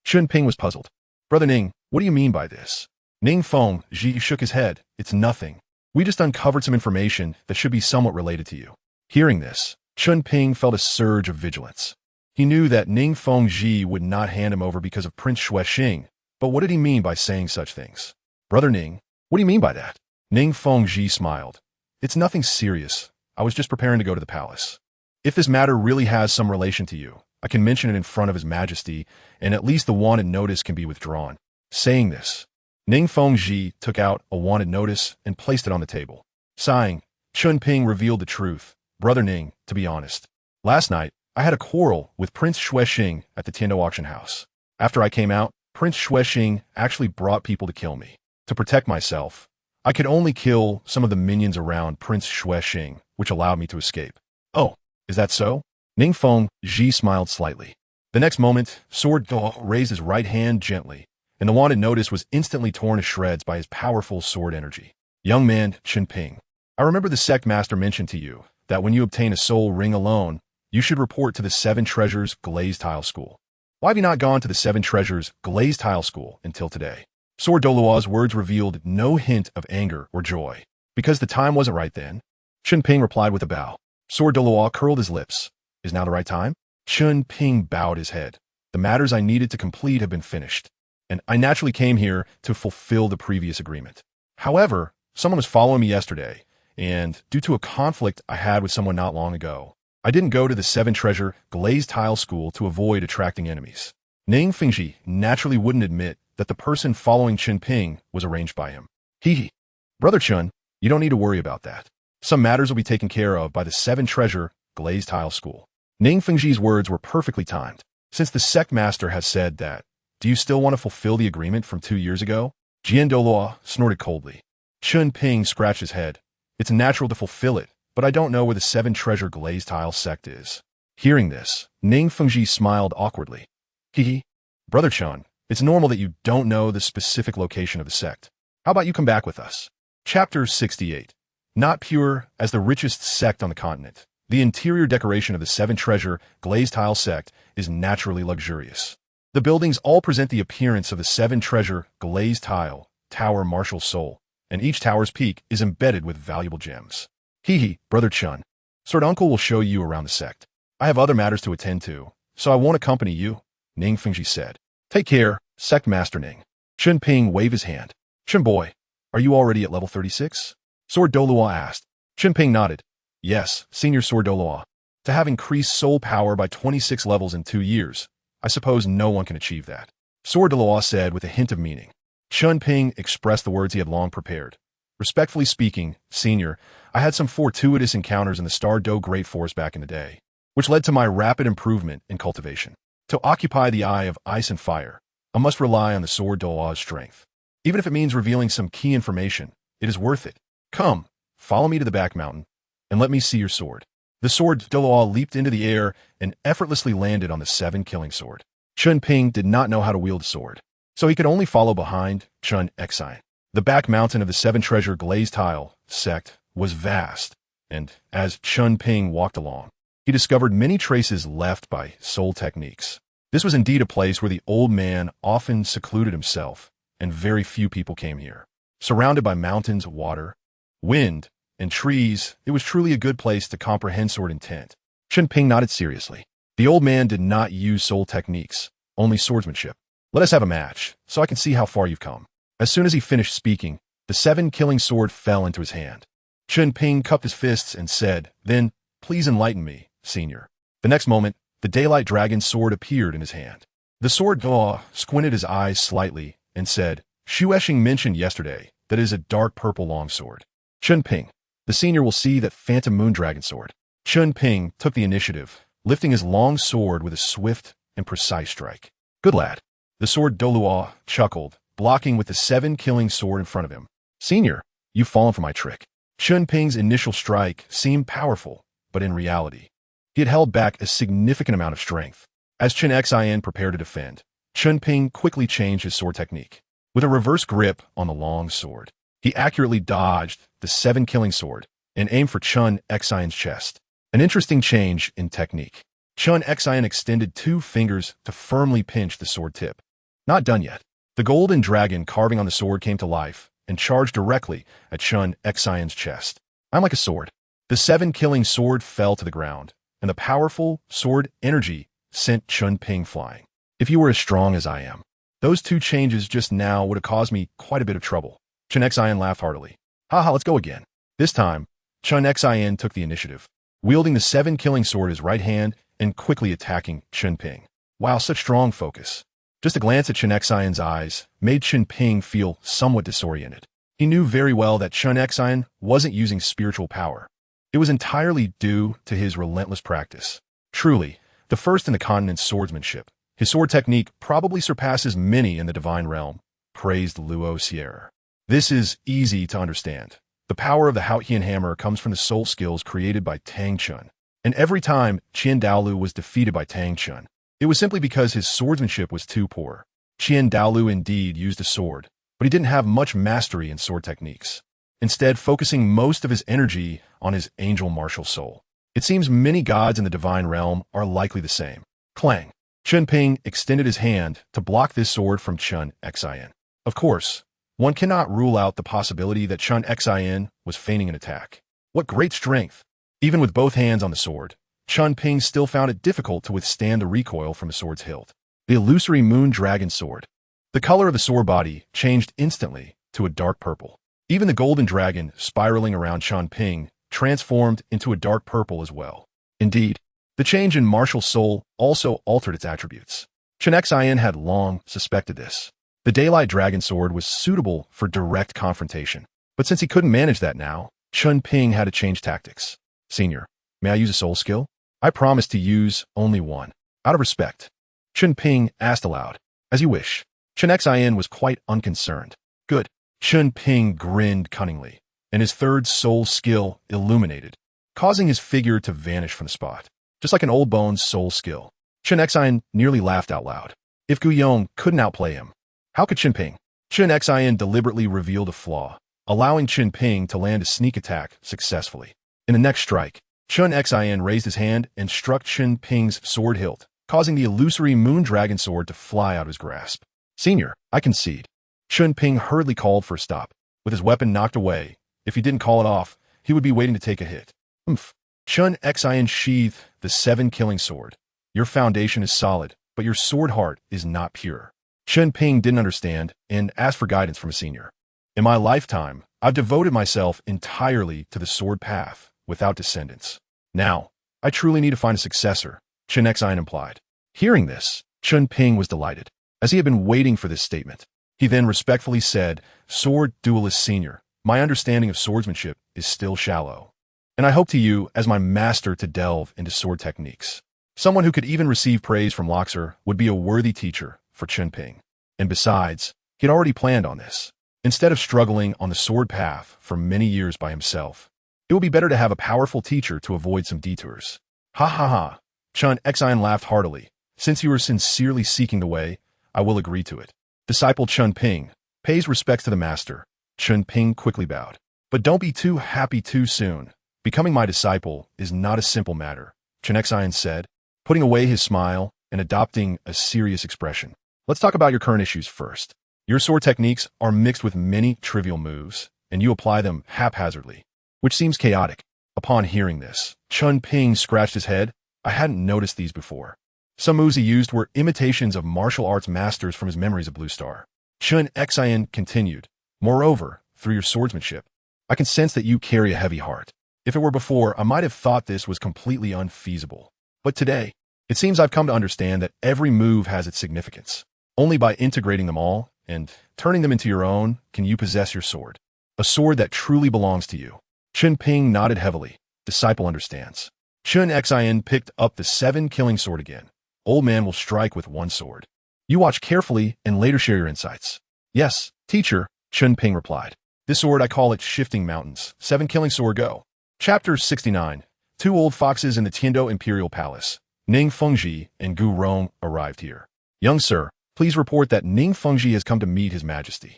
Chen Ping was puzzled. Brother Ning, what do you mean by this? Ning Fengji shook his head. It's nothing. We just uncovered some information that should be somewhat related to you. Hearing this, Chen Ping felt a surge of vigilance. He knew that Ning Fengji would not hand him over because of Prince Xuexing, but what did he mean by saying such things? Brother Ning, what do you mean by that? Ning Fengji smiled. It's nothing serious. I was just preparing to go to the palace. If this matter really has some relation to you, I can mention it in front of His Majesty, and at least the wanted notice can be withdrawn. Saying this, Ning Fengji took out a wanted notice and placed it on the table. Sighing, Chen Ping revealed the truth. Brother Ning, to be honest, last night, I had a quarrel with Prince Xuexing at the Tiando auction house. After I came out, Prince Xuexing actually brought people to kill me. To protect myself, I could only kill some of the minions around Prince Xuexing, which allowed me to escape. Oh, is that so? Ning Fengji smiled slightly. The next moment, Star Dou raised his right hand gently, and the wanted notice was instantly torn to shreds by his powerful sword energy. Young man, Chen Ping, I remember the sect master mentioned to you that when you obtain a soul ring alone, you should report to the Seven Treasures Glazed Tile School. Why have you not gone to the Seven Treasures Glazed Tile School until today? Sword Douluo's words revealed no hint of anger or joy. Because the time wasn't right then, Chen Ping replied with a bow. Sword Douluo curled his lips. Is now the right time? Chen Ping bowed his head. The matters I needed to complete have been finished, and I naturally came here to fulfill the previous agreement. However, someone was following me yesterday, and due to a conflict I had with someone not long ago, I didn't go to the Seven Treasure Glazed Tile School to avoid attracting enemies. Ning Fengji naturally wouldn't admit that the person following Chen Ping was arranged by him. Hee. Brother Chen, you don't need to worry about that. Some matters will be taken care of by the Seven Treasure Glazed Tile School. Ning Fengji's words were perfectly timed. Since the sect master has said that, do you still want to fulfill the agreement from 2 years ago? Jian Douluo snorted coldly. Chen Ping scratched his head. It's natural to fulfill it, but I don't know where the Seven Treasure Glazed Tile sect is. Hearing this, Ning Fengji smiled awkwardly. Hee. Brother Chen, it's normal that you don't know the specific location of the sect. How about you come back with us? Chapter 68. Not pure as the richest sect on the continent, the interior decoration of the Seven Treasure Glazed Tile sect is naturally luxurious. The buildings all present the appearance of the Seven Treasure Glazed Tile Tower Martial Soul, and each tower's peak is embedded with valuable gems. Hee, Brother Chen. Sword Uncle will show you around the sect. I have other matters to attend to, so I won't accompany you, Ning Fengji said. Take care, Sect Master Ning. Chen Ping waved his hand. Chen boy, are you already at level 36? Sword Douluo asked. Chen Ping nodded. Yes, Senior Sword Douluo. To have increased soul power by 26 levels in 2 years, I suppose no one can achieve that. Sword Douluo said with a hint of meaning. Chen Ping expressed the words he had long prepared. Respectfully speaking, Senior, I had some fortuitous encounters in the Star Dou Forest back in the day, which led to my rapid improvement in cultivation. To occupy the Eye of Ice and Fire, I must rely on the Sword Douluo's strength. Even if it means revealing some key information, it is worth it. Come, follow me to the back mountain, and let me see your sword. The Sword Douluo leaped into the air and effortlessly landed on the 7 killing sword. Chen Ping did not know how to wield a sword, so he could only follow behind Chen Ping. The back mountain of the Seven Treasure Glazed Tile sect was vast, and as Chen Ping walked along, he discovered many traces left by soul techniques. This was indeed a place where the old man often secluded himself, and very few people came here. Surrounded by mountains, water, wind, and trees, it was truly a good place to comprehend sword intent. Chen Ping nodded seriously. The old man did not use soul techniques, only swordsmanship. Let us have a match, so I can see how far you've come. As soon as he finished speaking, the 7 killing sword fell into his hand. Chen Ping cupped his fists and said, Then, please enlighten me, Senior. The next moment, the Daylight Dragon sword appeared in his hand. The Sword Douluo squinted his eyes slightly and said, Shueshing mentioned yesterday that it is a dark purple longsword. Chen Ping, the Senior will see that Phantom Moon Dragon sword. Chen Ping took the initiative, lifting his long sword with a swift and precise strike. Good lad. The Sword Douluo chuckled, blocking with the 7 killing sword in front of him. Senior, you've fallen for my trick. Chen Ping's initial strike seemed powerful, but in reality, he had held back a significant amount of strength. As Chen Ping prepared to defend, Chen Ping quickly changed his sword technique. With a reverse grip on the long sword, he accurately dodged the 7 killing sword and aimed for Chen Ping's chest. An interesting change in technique. Chen Ping extended 2 fingers to firmly pinch the sword tip. Not done yet. The golden dragon carving on the sword came to life and charged directly at Chen Ping's chest. I'm like a sword. The 7 killing sword fell to the ground, and the powerful sword energy sent Chen Ping flying. If you were as strong as I am, those 2 changes just now would have caused me quite a bit of trouble. Chen Ping laughed heartily. Haha, let's go again. This time, Chen Ping took the initiative, wielding the 7 killing sword in his right hand and quickly attacking Chen Ping. Wow, such strong focus. Just a glance at Chen Ping's eyes made Chen Ping feel somewhat disoriented. He knew very well that Chen Ping wasn't using spiritual power. It was entirely due to his relentless practice. Truly, the first in the continent's swordsmanship. His sword technique probably surpasses many in the divine realm, praised Luo Sierra. This is easy to understand. The power of the Haotian hammer comes from the soul skills created by Tang Chun. And every time Qian Daolu was defeated by Tang Chun, it was simply because his swordsmanship was too poor. Qian Douluo indeed used a sword, but he didn't have much mastery in sword techniques, instead focusing most of his energy on his angel martial soul. It seems many gods in the divine realm are likely the same. Clang. Chen Ping extended his hand to block this sword from Chen Xin. Of course, one cannot rule out the possibility that Chen Xin was feigning an attack. What great strength! Even with both hands on the sword, Chen Ping still found it difficult to withstand the recoil from the sword's hilt. The illusory moon dragon sword. The color of the sword body changed instantly to a dark purple. Even the golden dragon spiraling around Chen Ping transformed into a dark purple as well. Indeed, the change in martial soul also altered its attributes. Chen Xin had long suspected this. The daylight dragon sword was suitable for direct confrontation, but since he couldn't manage that now, Chen Ping had to change tactics. Senior, may I use a soul skill? I promise to use only one. Out of respect. Chen Ping asked aloud. As you wish. Chen Xin was quite unconcerned. Good. Chen Ping grinned cunningly, and his third soul skill illuminated, causing his figure to vanish from the spot. Just like an old bone's soul skill. Chen Xin nearly laughed out loud. If Guiyong couldn't outplay him, how could Chen Ping? Chen Xin deliberately revealed a flaw, allowing Chen Ping to land a sneak attack successfully. In the next strike, Chen Xin raised his hand and struck Chen Ping's sword hilt, causing the illusory moon dragon sword to fly out of his grasp. Senior, I concede. Chen Ping hurriedly called for a stop. With his weapon knocked away, if he didn't call it off, he would be waiting to take a hit. Oomph. Chen Xin sheathed the 7-killing sword. Your foundation is solid, but your sword heart is not pure. Chen Ping didn't understand and asked for guidance from a senior. In my lifetime, I've devoted myself entirely to the sword path, without descendants. Now, I truly need to find a successor, Chen Xin implied. Hearing this, Chen Ping was delighted, as he had been waiting for this statement. He then respectfully said, Sword Duelist Senior, my understanding of swordsmanship is still shallow, and I hope to you as my master to delve into sword techniques. Someone who could even receive praise from Luxor would be a worthy teacher for Chen Ping. And besides, he had already planned on this. Instead of struggling on the sword path for many years by himself, it would be better to have a powerful teacher to avoid some detours. Ha ha ha. Chen Xin laughed heartily. Since you are sincerely seeking the way, I will agree to it. Disciple Chen Ping pays respects to the master. Chen Ping quickly bowed. But don't be too happy too soon. Becoming my disciple is not a simple matter, Chen Xin said, putting away his smile and adopting a serious expression. Let's talk about your current issues first. Your sword techniques are mixed with many trivial moves, and you apply them haphazardly, which seems chaotic. Upon hearing this, Chen Ping scratched his head. I hadn't noticed these before. Some moves he used were imitations of martial arts masters from his memories of Blue Star. Chen Xin continued. Moreover, through your swordsmanship, I can sense that you carry a heavy heart. If it were before, I might have thought this was completely unfeasible. But today, it seems I've come to understand that every move has its significance. Only by integrating them all and turning them into your own can you possess your sword. A sword that truly belongs to you. Chen Ping nodded heavily. Disciple understands. Chen Xin picked up the 7-killing sword again. Old man will strike with one sword. You watch carefully and later share your insights. Yes, teacher, Chen Ping replied. This sword I call it Shifting Mountains. 7-killing sword go. Chapter 69. 2 old foxes in the Tiando Imperial Palace. Ning Fengji and Gu Rong arrived here. Young sir, please report that Ning Fengji has come to meet His Majesty.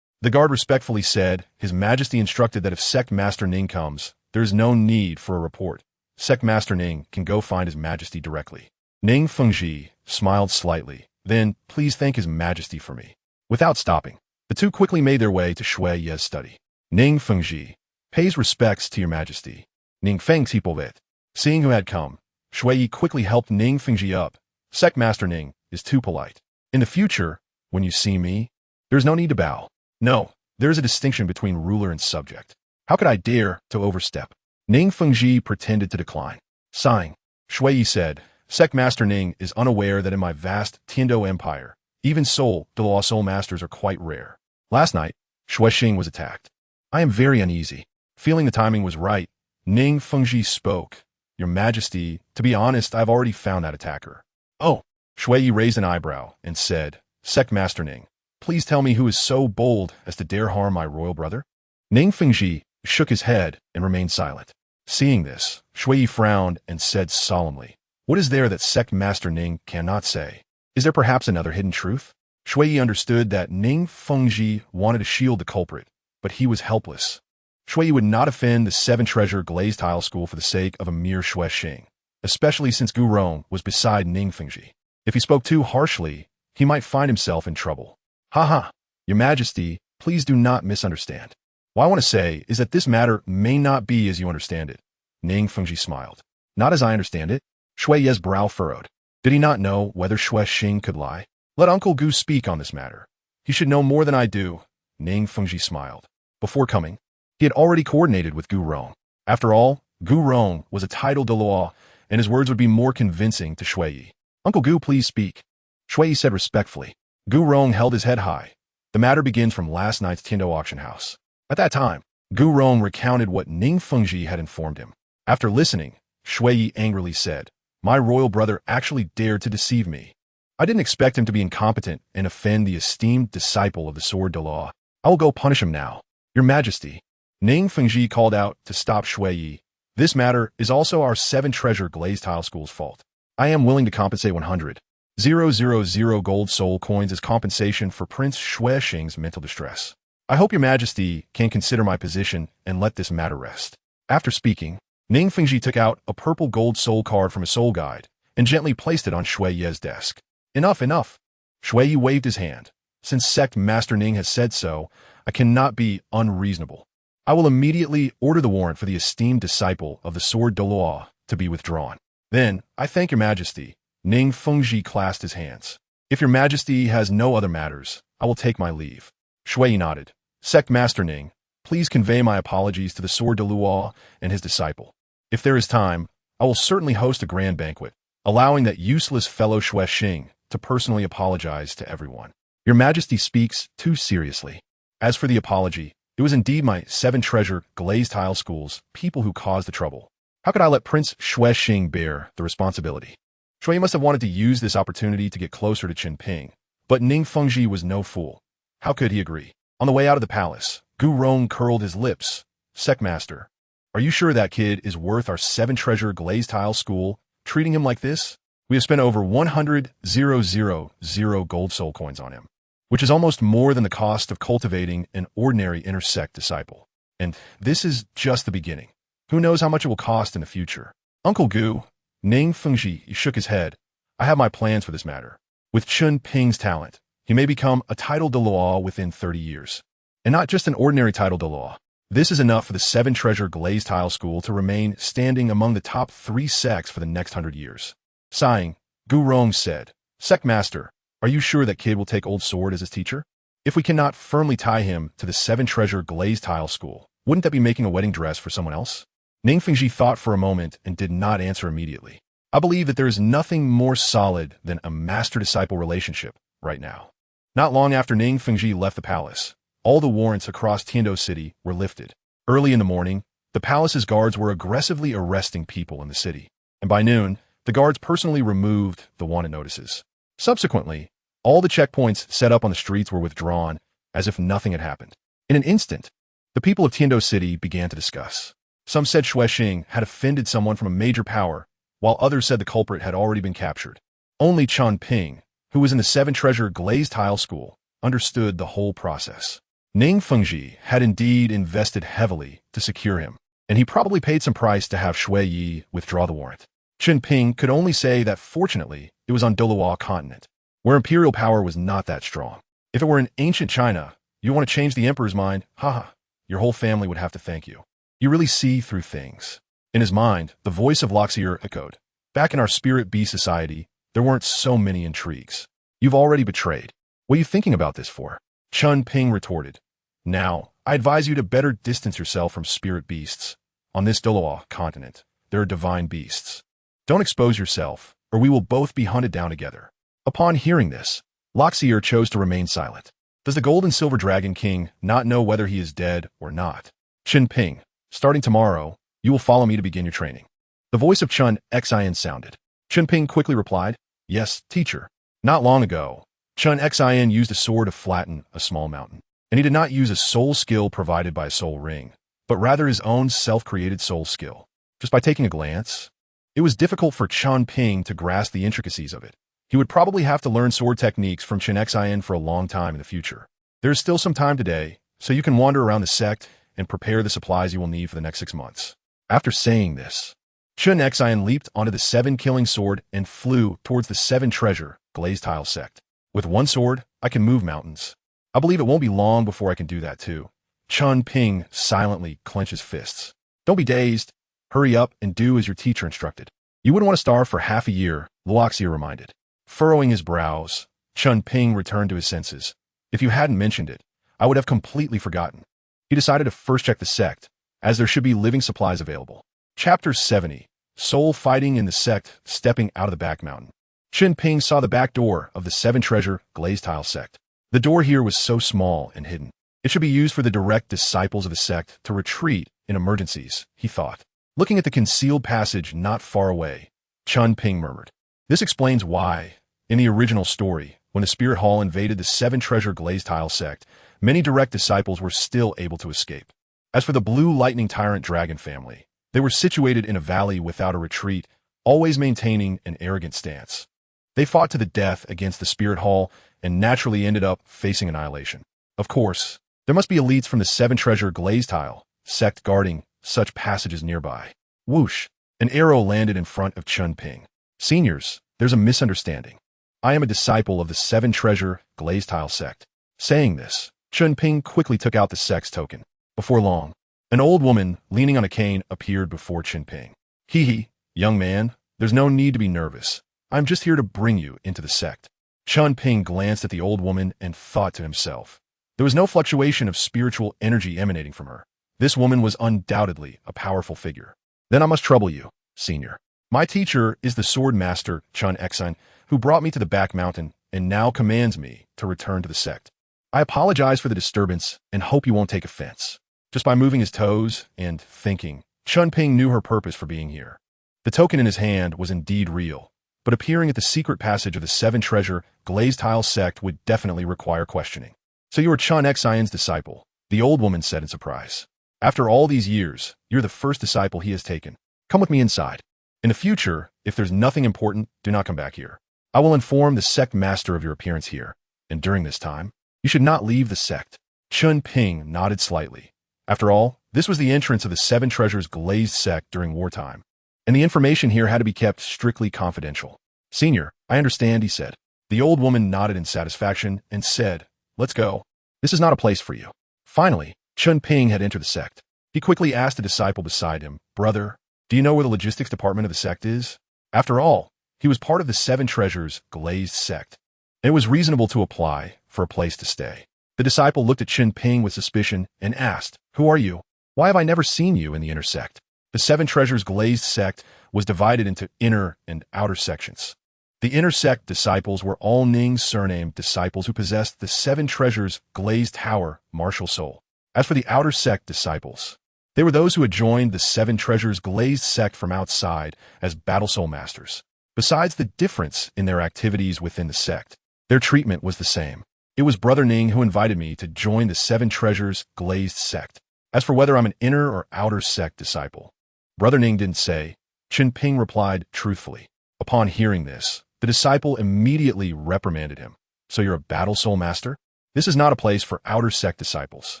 The guard respectfully said, His Majesty instructed that if Sect Master Ning comes, there is no need for a report. Sect Master Ning can go find His Majesty directly. Ning Fengji smiled slightly. Then, please thank His Majesty for me. Without stopping, the two quickly made their way to Shui Ye's study. Ning Fengji pays respects to your Majesty. Ning Feng Tipovet. Seeing who had come, Shui Yi quickly helped Ning Fengji up. Sect Master Ning is too polite. In the future, when you see me, there's no need to bow. No, there is a distinction between ruler and subject. How could I dare to overstep? Ning Fengji pretended to decline. Sighing, Shui Yi said, Sect Master Ning is unaware that in my vast Tiando Empire, even Douluo Soul Masters are quite rare. Last night, Shuexing was attacked. I am very uneasy. Feeling the timing was right, Ning Fengji spoke. Your Majesty, to be honest, I've already found that attacker. Oh, Shui Yi raised an eyebrow and said, Sect Master Ning, please tell me who is so bold as to dare harm my royal brother? Ning Fengji shook his head and remained silent. Seeing this, Shui Yi frowned and said solemnly, What is there that Sect Master Ning cannot say? Is there perhaps another hidden truth? Shui understood that Ning Fengji wanted to shield the culprit, but he was helpless. Shui would not offend the seven-treasure glazed tile school for the sake of a mere Xuexing, especially since Gu Rong was beside Ning Fengji. If he spoke too harshly, he might find himself in trouble. Haha, Your Majesty, please do not misunderstand. What I want to say is that this matter may not be as you understand it. Ning Fengji smiled. Not as I understand it. Shui Ye's brow furrowed. Did he not know whether Xuexing could lie? Let Uncle Gu speak on this matter. He should know more than I do. Ning Fengji smiled. Before coming, he had already coordinated with Gu Rong. After all, Gu Rong was a title Douluo, and his words would be more convincing to Shui Yi. Uncle Gu, please speak. Shui Yi said respectfully. Gu Rong held his head high. The matter begins from last night's Tindo auction house. At that time, Gu Rong recounted what Ning Fengji had informed him. After listening, Shui Yi angrily said, My royal brother actually dared to deceive me. I didn't expect him to be incompetent and offend the esteemed disciple of the Sword Douluo. I will go punish him now. Your Majesty. Ning Fengji called out to stop Shui Yi. This matter is also our seven-treasure glazed tile school's fault. I am willing to compensate 100,000 gold soul coins as compensation for Prince Xuexing's mental distress. I hope Your Majesty can consider my position and let this matter rest. After speaking, Ning Fengji took out a purple gold soul card from a soul guide and gently placed it on Shui Ye's desk. Enough. Shui Yi waved his hand. Since Sect Master Ning has said so, I cannot be unreasonable. I will immediately order the warrant for the esteemed disciple of the Sword Douluo to be withdrawn. Then, I thank Your Majesty. Ning Fengji clasped his hands. If Your Majesty has no other matters, I will take my leave. Shui Yi nodded. Sect Master Ning, please convey my apologies to the Sword Douluo and his disciple. If there is time, I will certainly host a grand banquet, allowing that useless fellow Xuexing to personally apologize to everyone. Your Majesty speaks too seriously. As for the apology, it was indeed my seven-treasure glazed tile school's people who caused the trouble. How could I let Prince Xuexing bear the responsibility? Shui must have wanted to use this opportunity to get closer to Chen Ping, but Ning Fengji was no fool. How could he agree? On the way out of the palace, Gu Rong curled his lips. Sectmaster, are you sure that kid is worth our seven-treasure glazed tile school, treating him like this? We have spent over 100,000 gold soul coins on him, which is almost more than the cost of cultivating an ordinary intersect disciple. And this is just the beginning. Who knows how much it will cost in the future? Uncle Gu, Ning Fengji shook his head. I have my plans for this matter. With Chen Ping's talent, he may become a title Douluo within 30 years. And not just an ordinary title Douluo. This is enough for the seven-treasure glazed tile school to remain standing among the top 3 sects for the next 100 years. Sighing, Gu Rong said, Sectmaster, are you sure that kid will take Old Sword as his teacher? If we cannot firmly tie him to the seven-treasure glazed tile school, wouldn't that be making a wedding dress for someone else? Ning Fengji thought for a moment and did not answer immediately. I believe that there is nothing more solid than a master-disciple relationship right now. Not long after Ning Fengji left the palace, all the warrants across Tiando City were lifted. Early in the morning, the palace's guards were aggressively arresting people in the city, and by noon, the guards personally removed the wanted notices. Subsequently, all the checkpoints set up on the streets were withdrawn as if nothing had happened. In an instant, the people of Tiando City began to discuss. Some said Xuexing had offended someone from a major power, while others said the culprit had already been captured. Only Chen Ping, who was in the seven-treasure glazed tile school, understood the whole process. Ning Fengji had indeed invested heavily to secure him, and he probably paid some price to have Shui Yi withdraw the warrant. Chen Ping could only say that fortunately it was on Douluo Continent, where imperial power was not that strong. If it were in ancient China, you want to change the emperor's mind, haha, your whole family would have to thank you. You really see through things. In his mind, the voice of Loxier echoed. Back in our Spirit Bee society, there weren't so many intrigues. You've already betrayed. What are you thinking about this for? Chen Ping retorted. Now, I advise you to better distance yourself from spirit beasts. On this Douluo continent, there are divine beasts. Don't expose yourself, or we will both be hunted down together. Upon hearing this, Loxier chose to remain silent. Does the Gold and Silver Dragon King not know whether he is dead or not? Chen Ping, starting tomorrow, you will follow me to begin your training. The voice of Chen Xin sounded. Chen Ping quickly replied, Yes, teacher. Not long ago, Chen Xin used a sword to flatten a small mountain. And he did not use a soul skill provided by a soul ring, but rather his own self-created soul skill. Just by taking a glance, it was difficult for Chen Ping to grasp the intricacies of it. He would probably have to learn sword techniques from Chen Xin for a long time in the future. There is still some time today, so you can wander around the sect and prepare the supplies you will need for the next 6 months. After saying this, Chen Xin leaped onto the 7-killing sword and flew towards the 7-treasure glazed tile sect. With one sword, I can move mountains. I believe it won't be long before I can do that too. Chen Ping silently clenches fists. Don't be dazed. Hurry up and do as your teacher instructed. You wouldn't want to starve for half a year, Luoxia reminded. Furrowing his brows, Chen Ping returned to his senses. If you hadn't mentioned it, I would have completely forgotten. He decided to first check the sect, as there should be living supplies available. Chapter 70. Soul Fighting in the Sect Stepping Out of the Back Mountain. Chen Ping saw the back door of the 7-treasure glazed tile sect. The door here was so small and hidden. It should be used for the direct disciples of the sect to retreat in emergencies, he thought. Looking at the concealed passage not far away, Chen Ping murmured. This explains why, in the original story, when the Spirit Hall invaded the 7-treasure glazed tile sect, many direct disciples were still able to escape. As for the Blue Lightning Tyrant Dragon family, they were situated in a valley without a retreat, always maintaining an arrogant stance. They fought to the death against the Spirit Hall and naturally ended up facing annihilation. Of course, there must be elites from the 7-treasure glazed tile sect guarding such passages nearby. Whoosh! An arrow landed in front of Chen Ping. Seniors, there's a misunderstanding. I am a disciple of the 7-treasure glazed tile sect. Saying this, Chen Ping quickly took out the sect's token. Before long, an old woman leaning on a cane appeared before Chen Ping. Hee, young man, there's no need to be nervous. I'm just here to bring you into the sect. Chen Ping glanced at the old woman and thought to himself. There was no fluctuation of spiritual energy emanating from her. This woman was undoubtedly a powerful figure. Then I must trouble you, senior. My teacher is the sword master Chen Xin, who brought me to the back mountain and now commands me to return to the sect. I apologize for the disturbance and hope you won't take offense. Just by moving his toes and thinking, Chen Ping knew her purpose for being here. The token in his hand was indeed real, but appearing at the secret passage of the 7-treasure glazed tile sect would definitely require questioning. So you are Chen Xion's disciple, the old woman said in surprise. After all these years, you're the first disciple he has taken. Come with me inside. In the future, if there's nothing important, do not come back here. I will inform the sect master of your appearance here, and during this time, you should not leave the sect. Chen Ping nodded slightly. After all, this was the entrance of the 7-treasures glazed sect during wartime, and the information here had to be kept strictly confidential. Senior, I understand, he said. The old woman nodded in satisfaction and said, let's go. This is not a place for you. Finally, Chen Ping had entered the sect. He quickly asked a disciple beside him, brother, do you know where the logistics department of the sect is? After all, he was part of the 7-treasures glazed sect. It was reasonable to apply for a place to stay. The disciple looked at Chen Ping with suspicion and asked, who are you? Why have I never seen you in the inner sect? The 7-treasures glazed sect was divided into inner and outer sections. The inner sect disciples were all Ning's surnamed disciples who possessed the 7-treasures glazed tower martial soul. As for the outer sect disciples, they were those who had joined the 7-treasures glazed sect from outside as battle soul masters. Besides the difference in their activities within the sect, their treatment was the same. It was Brother Ning who invited me to join the 7-treasures glazed sect. As for whether I'm an inner or outer sect disciple, Brother Ning didn't say. Chen Ping replied truthfully. Upon hearing this, the disciple immediately reprimanded him. So you're a battle soul master? This is not a place for outer sect disciples.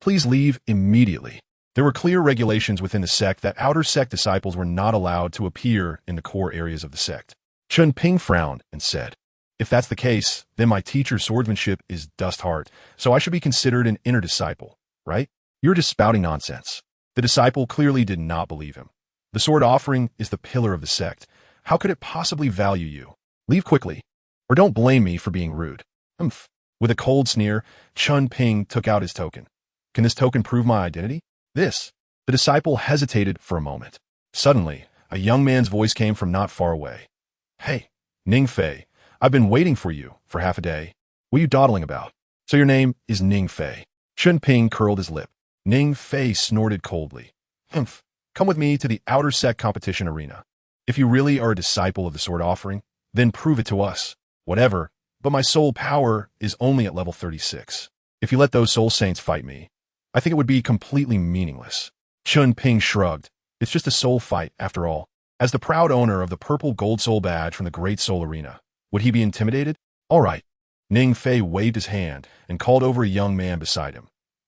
Please leave immediately. There were clear regulations within the sect that outer sect disciples were not allowed to appear in the core areas of the sect. Chen Ping frowned and said, if that's the case, then my teacher's swordsmanship is dust hard, so I should be considered an inner disciple, right? You're just spouting nonsense. The disciple clearly did not believe him. The sword offering is the pillar of the sect. How could it possibly value you? Leave quickly, or don't blame me for being rude. Humph. With a cold sneer, Chen Ping took out his token. Can this token prove my identity? This. The disciple hesitated for a moment. Suddenly, a young man's voice came from not far away. Hey, Ning Fei, I've been waiting for you for half a day. What are you dawdling about? So your name is Ning Fei. Chen Ping curled his lip. Ning Fei snorted coldly. Humph. Come with me to the outer sect competition arena. If you really are a disciple of the sword offering, then prove it to us. Whatever, but my soul power is only at level 36. If you let those soul saints fight me, I think it would be completely meaningless. Chen Ping shrugged. It's just a soul fight, after all. As the proud owner of the purple gold soul badge from the Great Soul Arena, Would he be intimidated? All right. Ning Fei waved his hand and called over a young man beside him.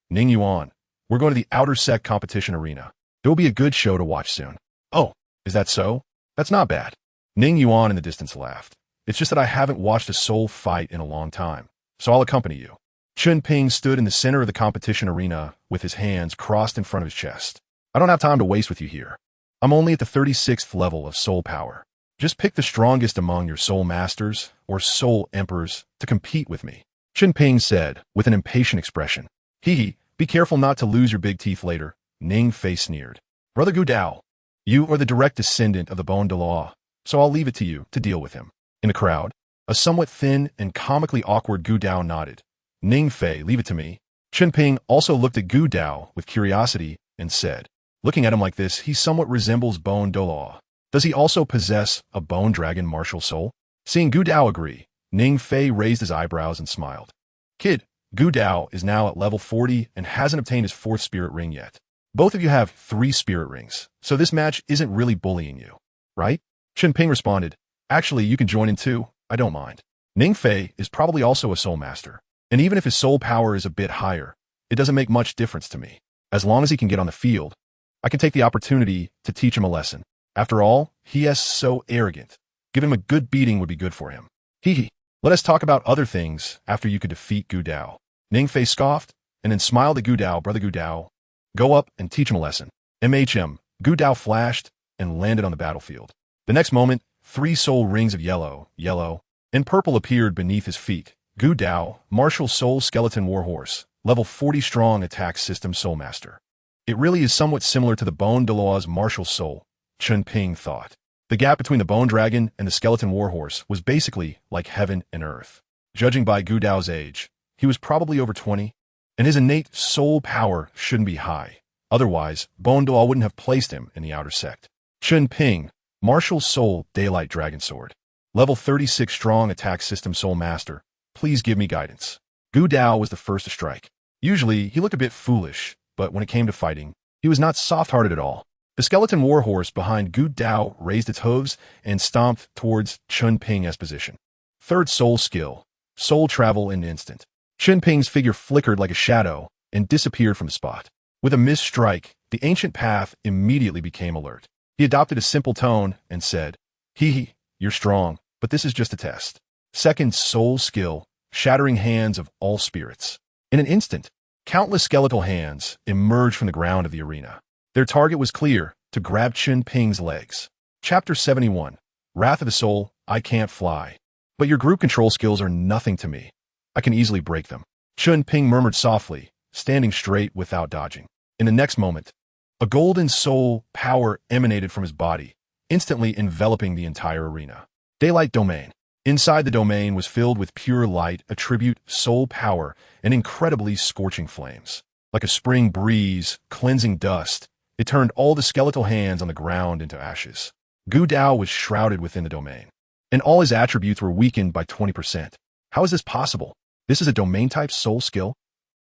Ning Yuan, we're going to the outer sect competition arena. It will be a good show to watch soon. Oh, is that so? That's not bad. Ning Yuan in the distance laughed. It's just that I haven't watched a soul fight in a long time, so I'll accompany you. Chen Ping stood in the center of the competition arena with his hands crossed in front of his chest. I don't have time to waste with you here. I'm only at the 36th level of soul power. Just pick the strongest among your soul masters or soul emperors to compete with me. Chen Ping said with an impatient expression. Hee, be careful not to lose your big teeth later. Ning Fei sneered. Brother Gu Dao, you are the direct descendant of the Bon Douluo, so I'll leave it to you to deal with him. In the crowd, a somewhat thin and comically awkward Gu Dao nodded. Ning Fei, leave it to me. Chen Ping also looked at Gu Dao with curiosity and said, looking at him like this, he somewhat resembles Bon Douluo. Does he also possess a bone dragon martial soul? Seeing Gu Dao agree, Ning Fei raised his eyebrows and smiled. Kid, Gu Dao is now at level 40 and hasn't obtained his 4th spirit ring yet. Both of you have 3 spirit rings, so this match isn't really bullying you, right? Chen Ping responded, actually, you can join in too, I don't mind. Ning Fei is probably also a soul master, and even if his soul power is a bit higher, it doesn't make much difference to me. As long as he can get on the field, I can take the opportunity to teach him a lesson. After all, he is so arrogant. Give him a good beating would be good for him. Hee. Let us talk about other things after you could defeat Gu Dao. Ning Fei scoffed, and then smiled at Gu Dao. Brother Gu Dao, go up and teach him a lesson. MHM, Gu Dao flashed and landed on the battlefield. The next moment, 3 soul rings of yellow, and purple appeared beneath his feet. Gu Dao, martial soul skeleton warhorse, level 40 strong attack system soul master. It really is somewhat similar to the Bon Douluo's martial soul, Chen Ping thought. The gap between the bone dragon and the skeleton warhorse was basically like heaven and earth. Judging by Gu Dao's age, he was probably over 20, and his innate soul power shouldn't be high. Otherwise, Bon Douluo wouldn't have placed him in the outer sect. Chen Ping, martial soul daylight dragon sword, level 36 strong attack system soul master. Please give me guidance. Gu Dao was the first to strike. Usually, he looked a bit foolish, but when it came to fighting, he was not soft-hearted at all. The skeleton warhorse behind Gu Dao raised its hooves and stomped towards Chen Ping's position. 3rd soul skill, soul travel in an instant. Chen Ping's figure flickered like a shadow and disappeared from the spot. With a missed strike, the ancient path immediately became alert. He adopted a simple tone and said, Hee, you're strong, but this is just a test. 2nd soul skill, shattering hands of all spirits. In an instant, countless skeletal hands emerged from the ground of the arena. Their target was clear, to grab Chen Ping's legs. Chapter 71, Wrath of the Soul, I can't fly. But your group control skills are nothing to me. I can easily break them. Chen Ping murmured softly, standing straight without dodging. In the next moment, a golden soul power emanated from his body, instantly enveloping the entire arena. Daylight Domain. Inside the domain was filled with pure light, attribute, soul power, and incredibly scorching flames. Like a spring breeze, cleansing dust, it turned all the skeletal hands on the ground into ashes. Gu Dao was shrouded within the domain, and all his attributes were weakened by 20%. How is this possible? This is a domain-type soul skill?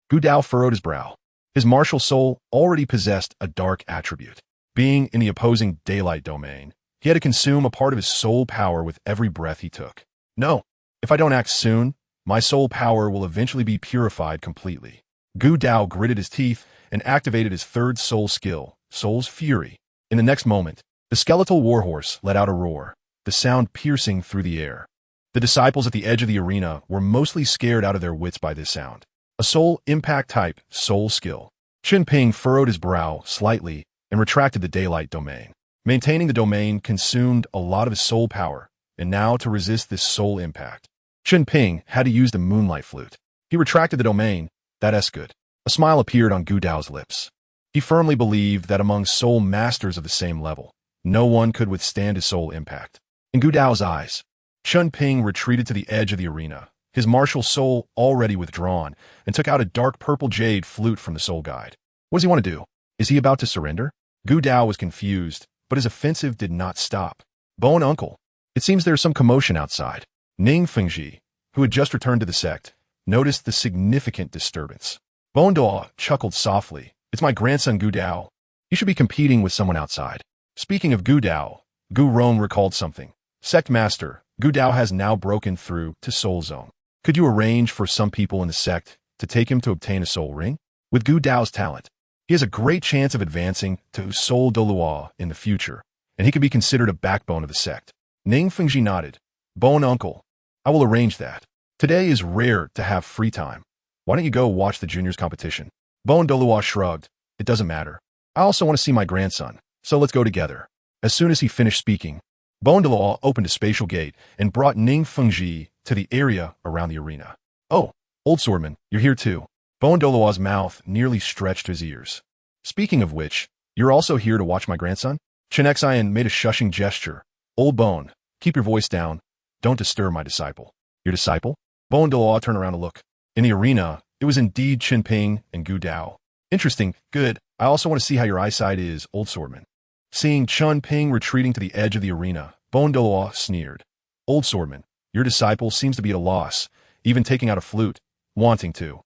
Gu Dao furrowed his brow. His martial soul already possessed a dark attribute. Being in the opposing daylight domain, he had to consume a part of his soul power with every breath he took. No, if I don't act soon, my soul power will eventually be purified completely. Gu Dao gritted his teeth and activated his 3rd soul skill, Soul's Fury. In the next moment, the skeletal warhorse let out a roar, the sound piercing through the air. The disciples at the edge of the arena were mostly scared out of their wits by this sound. A soul impact type soul skill. Chen Ping furrowed his brow slightly and retracted the daylight domain. Maintaining the domain consumed a lot of his soul power, and now to resist this soul impact, Chen Ping had to use the moonlight flute. He retracted the domain. That's good. A smile appeared on Gu Dao's lips. He firmly believed that among soul masters of the same level, no one could withstand his soul impact. In Gu Dao's eyes, Chen Ping retreated to the edge of the arena, his martial soul already withdrawn, and took out a dark purple jade flute from the soul guide. What does he want to do? Is he about to surrender? Gu Dao was confused, but his offensive did not stop. Bone uncle. It seems there's some commotion outside. Ning Fengji, who had just returned to the sect, noticed the significant disturbance. Bon Douluo chuckled softly. It's my grandson Gu Dao. He should be competing with someone outside. Speaking of Gu Dao, Gu Rong recalled something. Sect Master, Gu Dao has now broken through to Soul Zone. Could you arrange for some people in the sect to take him to obtain a soul ring? With Gu Dao's talent, he has a great chance of advancing to Soul Douluo in the future, and he could be considered a backbone of the sect. Ning Fengji nodded. Bon uncle, I will arrange that. Today is rare to have free time. Why don't you go watch the juniors competition? Bon Douluo shrugged. It doesn't matter. I also want to see my grandson, so let's go together. As soon as he finished speaking, Bon Douluo opened a spatial gate and brought Ning Fengji to the area around the arena. Oh, old swordman, you're here too. Bon Douluo's mouth nearly stretched to his ears. Speaking of which, you're also here to watch my grandson? Chen Ping made a shushing gesture. Old Bone, keep your voice down. Don't disturb my disciple. Your disciple? Bon Douluo turned around to look. In the arena, it was indeed Chen Ping and Gu Dao. Interesting, good. I also want to see how your eyesight is, old swordman. Seeing Chen Ping retreating to the edge of the arena, Bon Douluo sneered. Old swordman, your disciple seems to be at a loss, even taking out a flute, wanting to.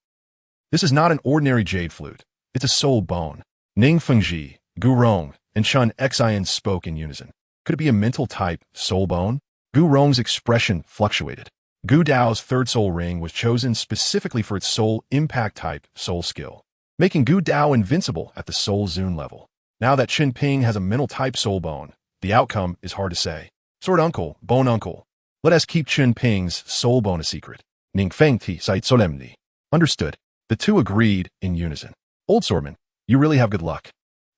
This is not an ordinary jade flute. It's a soul bone. Ning Fengji, Gu Rong, and Chen Ping spoke in unison. Could it be a mental type soul bone? Gu Rong's expression fluctuated. Gu Dao's third soul ring was chosen specifically for its soul impact type soul skill, making Gu Dao invincible at the soul zone level. Now that Chen Ping has a mental type soul bone, the outcome is hard to say. Sword uncle, bone uncle, let us keep Chen Ping's soul bone a secret. Ning Feng Ti Site Solemnity. Understood. The two agreed in unison. Old swordman, you really have good luck.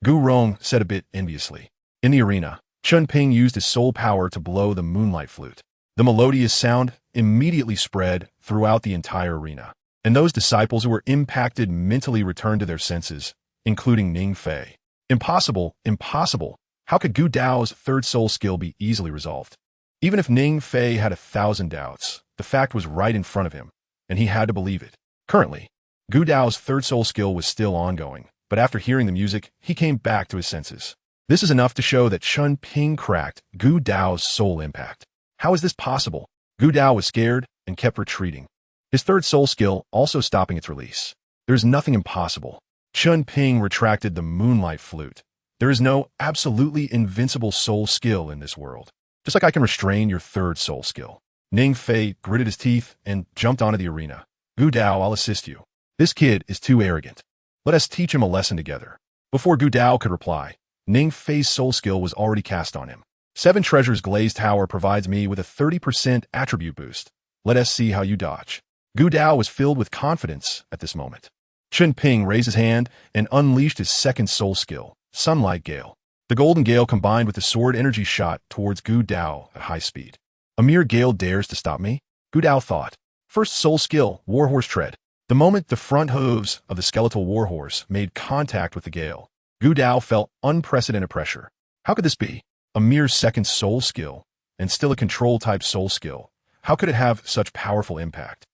Gu Rong said a bit enviously. In the arena, Chen Ping used his soul power to blow the moonlight flute. The melodious sound immediately spread throughout the entire arena, and those disciples who were impacted mentally returned to their senses, including Ning Fei. Impossible, impossible. How could Gu Dao's third soul skill be easily resolved? Even if Ning Fei had 1,000 doubts, the fact was right in front of him, and he had to believe it. Currently, Gu Dao's third soul skill was still ongoing, but after hearing the music, he came back to his senses. This is enough to show that Chen Ping cracked Gu Dao's soul impact. How is this possible? Gu Dao was scared and kept retreating, his third soul skill also stopping its release. There is nothing impossible. Chen Ping retracted the moonlight flute. There is no absolutely invincible soul skill in this world. Just like I can restrain your third soul skill. Ning Fei gritted his teeth and jumped onto the arena. Gu Dao, I'll assist you. This kid is too arrogant. Let us teach him a lesson together. Before Gu Dao could reply, Ning Fei's soul skill was already cast on him. 7 Treasures Glazed Tower provides me with a 30% attribute boost. Let us see how you dodge. Gu Dao was filled with confidence at this moment. Chen Ping raised his hand and unleashed his second soul skill, Sunlight Gale. The Golden Gale combined with the sword energy shot towards Gu Dao at high speed. A mere gale dares to stop me? Gu Dao thought. First soul skill, Warhorse Tread. The moment the front hooves of the skeletal warhorse made contact with the gale, Gu Dao felt unprecedented pressure. How could this be? A mere second soul skill, and still a control-type soul skill. How could it have such powerful impact?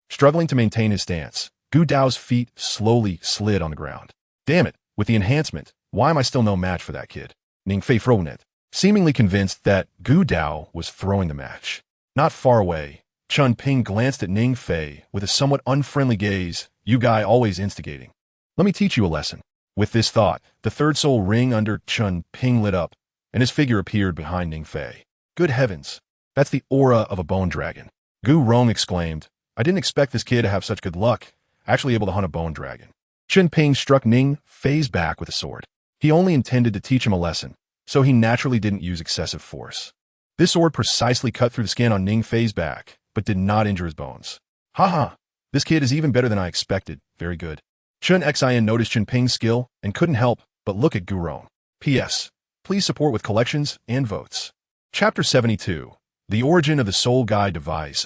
Struggling to maintain his stance, Gu Dao's feet slowly slid on the ground. Damn it, with the enhancement, why am I still no match for that kid? Ning Fei Fronet, seemingly convinced that Gu Dao was throwing the match. Not far away, Chen Ping glanced at Ning Fei with a somewhat unfriendly gaze, you guy always instigating. Let me teach you a lesson. With this thought, the third soul ring under Chen Ping lit up, and his figure appeared behind Ning Fei. Good heavens, that's the aura of a bone dragon. Gu Rong exclaimed, I didn't expect this kid to have such good luck, actually able to hunt a bone dragon. Chen Ping struck Ning Fei's back with a sword. He only intended to teach him a lesson, so he naturally didn't use excessive force. This sword precisely cut through the skin on Ning Fei's back, but did not injure his bones. Haha, this kid is even better than I expected. Very good. Chen Ping noticed Chen Ping's skill and couldn't help but look at Gu Rong. P.S. Please support with collections and votes. Chapter 72. The Origin of the Soul Guide Device.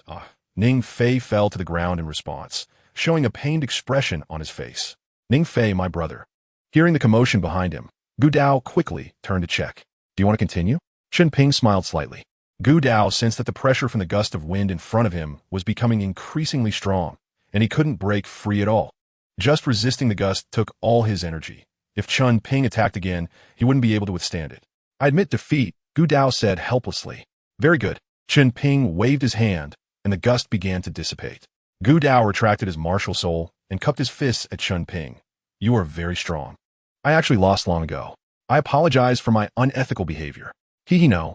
Ning Fei fell to the ground in response, showing a pained expression on his face. Ning Fei, my brother. Hearing the commotion behind him, Gu Dao quickly turned to check. Do you want to continue? Chen Ping smiled slightly. Gu Dao sensed that the pressure from the gust of wind in front of him was becoming increasingly strong, and he couldn't break free at all. Just resisting the gust took all his energy. If Chen Ping attacked again, he wouldn't be able to withstand it. I admit defeat, Gu Dao said helplessly. Very good. Chen Ping waved his hand, and the gust began to dissipate. Gu Dao retracted his martial soul and cupped his fists at Chen Ping. You are very strong. I actually lost long ago. I apologize for my unethical behavior. No.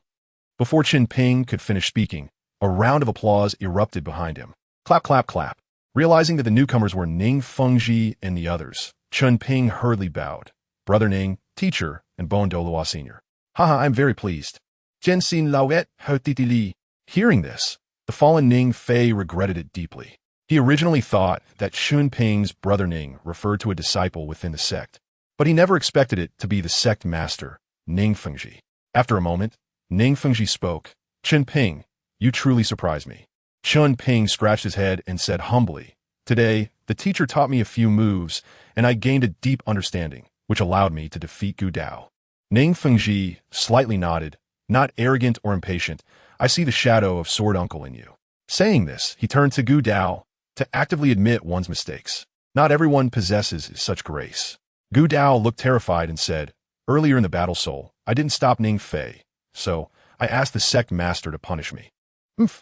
Before Chen Ping could finish speaking, A round of applause erupted behind him. Clap, clap, clap. Realizing that the newcomers were Ning Fengji and the others, Chen Ping hurriedly bowed. Brother Ning, teacher, and Bon Douluo Sr. Haha, I'm very pleased. Jen Xin Lauet Ho Titili. Hearing this, the fallen Ning Fei regretted it deeply. He originally thought that Chen Ping's brother Ning referred to a disciple within the sect, but he never expected it to be the sect master, Ning Fengji. After a moment, Ning Fengji spoke. Chen Ping, you truly surprised me. Chen Ping scratched his head and said humbly, today, the teacher taught me a few moves, and I gained a deep understanding, which allowed me to defeat Gu Dao. Ning Fengji slightly nodded. Not arrogant or impatient, I see the shadow of Sword Uncle in you. Saying this, he turned to Gu Dao to actively admit one's mistakes. Not everyone possesses such grace. Gu Dao looked terrified and said, earlier in the battle soul, I didn't stop Ning Fei, so I asked the sect master to punish me.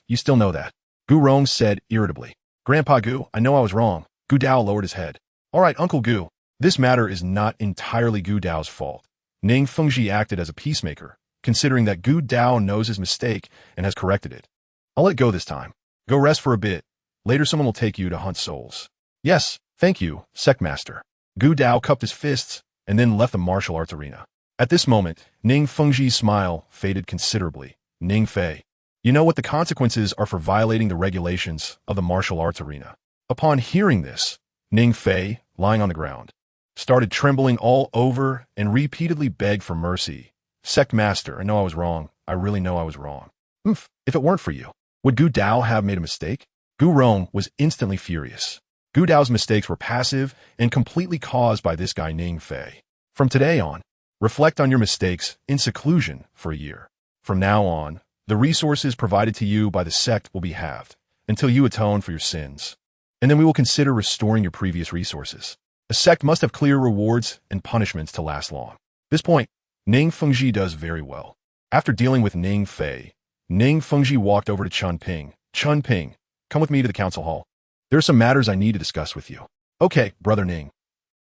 You still know that. Gu Rong said irritably. Grandpa Gu, I know I was wrong. Gu Dao lowered his head. All right, Uncle Gu, this matter is not entirely Gu Dao's fault. Ning Fengji acted as a peacemaker, considering that Gu Dao knows his mistake and has corrected it. I'll let it go this time. Go rest for a bit. Later someone will take you to hunt souls. Yes, thank you, sect master. Gu Dao cupped his fists and then left the martial arts arena. At this moment, Ning Fengji's smile faded considerably. Ning Fei, you know what the consequences are for violating the regulations of the martial arts arena. Upon hearing this, Ning Fei, lying on the ground, started trembling all over and repeatedly begged for mercy. Sect master, I know I was wrong. I really know I was wrong. If it weren't for you, would Gu Dao have made a mistake? Gu Rong was instantly furious. Gu Dao's mistakes were passive and completely caused by this guy Ning Fei. From today on, reflect on your mistakes in seclusion for a year. From now on, the resources provided to you by the sect will be halved until you atone for your sins. And then we will consider restoring your previous resources. A sect must have clear rewards and punishments to last long. At this point, Ning Fengji does very well. After dealing with Ning Fei, Ning Fengji walked over to Chen Ping. Chen Ping, come with me to the council hall. There are some matters I need to discuss with you. Okay, brother Ning.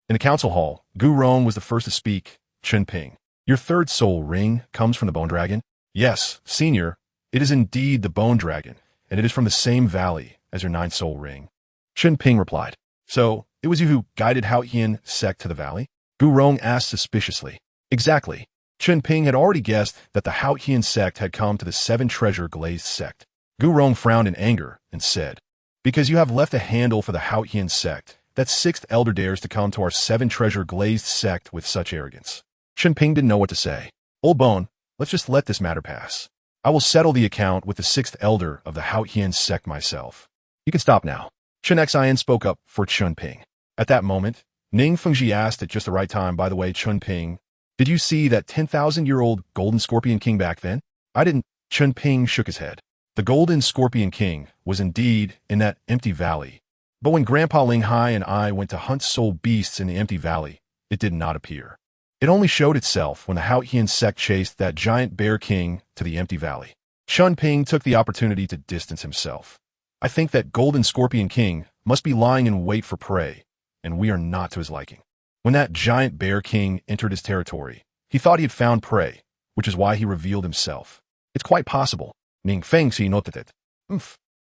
In the council hall, Gu Rong was the first to speak. Chen Ping, your third soul ring comes from the bone dragon? Yes, senior, it is indeed the bone dragon, and it is from the same valley as your ninth soul ring. Chen Ping replied. So, it was you who guided Haotian sect to the valley? Gu Rong asked suspiciously. Exactly. Chen Ping had already guessed that the Haotian sect had come to the seven treasure glazed sect. Gu Rong frowned in anger and said, because you have left a handle for the Haotian sect, that sixth elder dares to come to our seven treasure glazed sect with such arrogance. Chen Ping didn't know what to say. Old Bone, let's just let this matter pass. I will settle the account with the sixth elder of the Haotian sect myself. You can stop now. Chen Xian spoke up for Chen Ping. At that moment, Ning Fengji asked at just the right time, by the way, Chen Ping, did you see that 10,000-year-old Golden Scorpion King back then? I didn't. Chen Ping shook his head. The Golden Scorpion King was indeed in that empty valley. But when Grandpa Ling Hai and I went to hunt soul beasts in the empty valley, it did not appear. It only showed itself when the Haotian sect chased that giant bear king to the empty valley. Chen Ping took the opportunity to distance himself. I think that Golden Scorpion King must be lying in wait for prey, and we are not to his liking. When that giant bear king entered his territory, he thought he had found prey, which is why he revealed himself. It's quite possible. Ning Fengji noted it.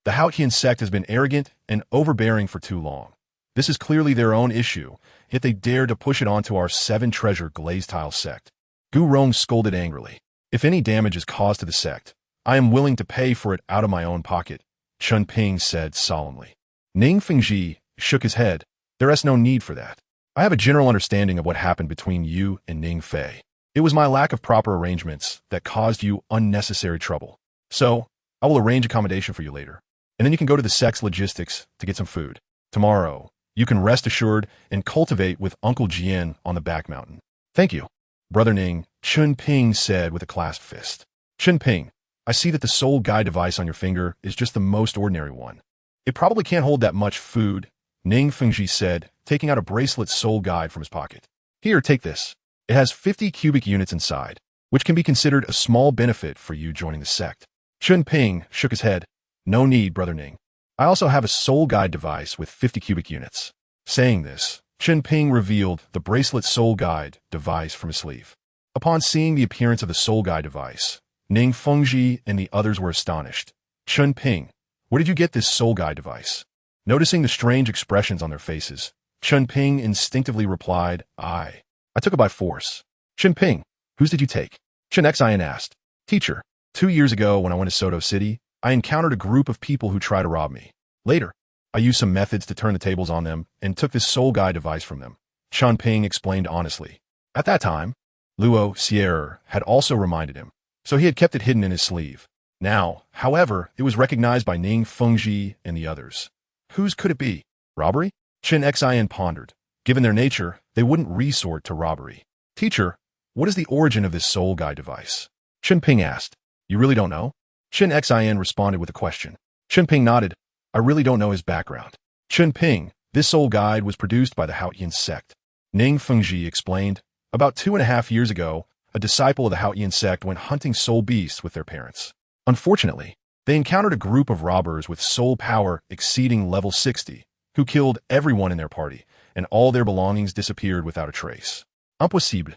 The Haotian sect has been arrogant and overbearing for too long. This is clearly their own issue, yet they dared to push it onto our seven treasure glazed tile sect. Gu Rong scolded angrily. If any damage is caused to the sect, I am willing to pay for it out of my own pocket, Chen Ping said solemnly. Ning Fengji shook his head. There is no need for that. I have a general understanding of what happened between you and Ning Fei. It was my lack of proper arrangements that caused you unnecessary trouble. So, I will arrange accommodation for you later. And then you can go to the sect's logistics to get some food. Tomorrow, you can rest assured and cultivate with Uncle Jian on the back mountain. Thank you, Brother Ning, Chen Ping said with a clasped fist. Chen Ping, I see that the soul guide device on your finger is just the most ordinary one. It probably can't hold that much food, Ning Fengji said, taking out a bracelet soul guide from his pocket. Here, take this. It has 50 cubic units inside, which can be considered a small benefit for you joining the sect. Chen Ping shook his head. No need, Brother Ning. I also have a soul guide device with 50 cubic units. Saying this, Chen Ping revealed the bracelet soul guide device from his sleeve. Upon seeing the appearance of the soul guide device, Ning Fengji and the others were astonished. Chen Ping, where did you get this soul guide device? Noticing the strange expressions on their faces, Chen Ping instinctively replied, I took it by force. Chen Ping, whose did you take? Chen Xin asked. Teacher, 2 years ago when I went to Soto City, I encountered a group of people who tried to rob me. Later, I used some methods to turn the tables on them and took this soul guide device from them. Chen Ping explained honestly. At that time, Luo Sierra had also reminded him, so he had kept it hidden in his sleeve. Now, however, it was recognized by Ning Fengji and the others. Whose could it be? Robbery? Chen Xin pondered. Given their nature, they wouldn't resort to robbery. Teacher, what is the origin of this soul guide device? Chen Ping asked. You really don't know? Chen Xin responded with a question. Chen Ping nodded. I really don't know his background. Chen Ping, this soul guide was produced by the Haotian sect. Ning Fengji explained. About 2.5 years ago, a disciple of the Haotian sect went hunting soul beasts with their parents. Unfortunately, they encountered a group of robbers with soul power exceeding level 60, who killed everyone in their party, and all their belongings disappeared without a trace. Impossible.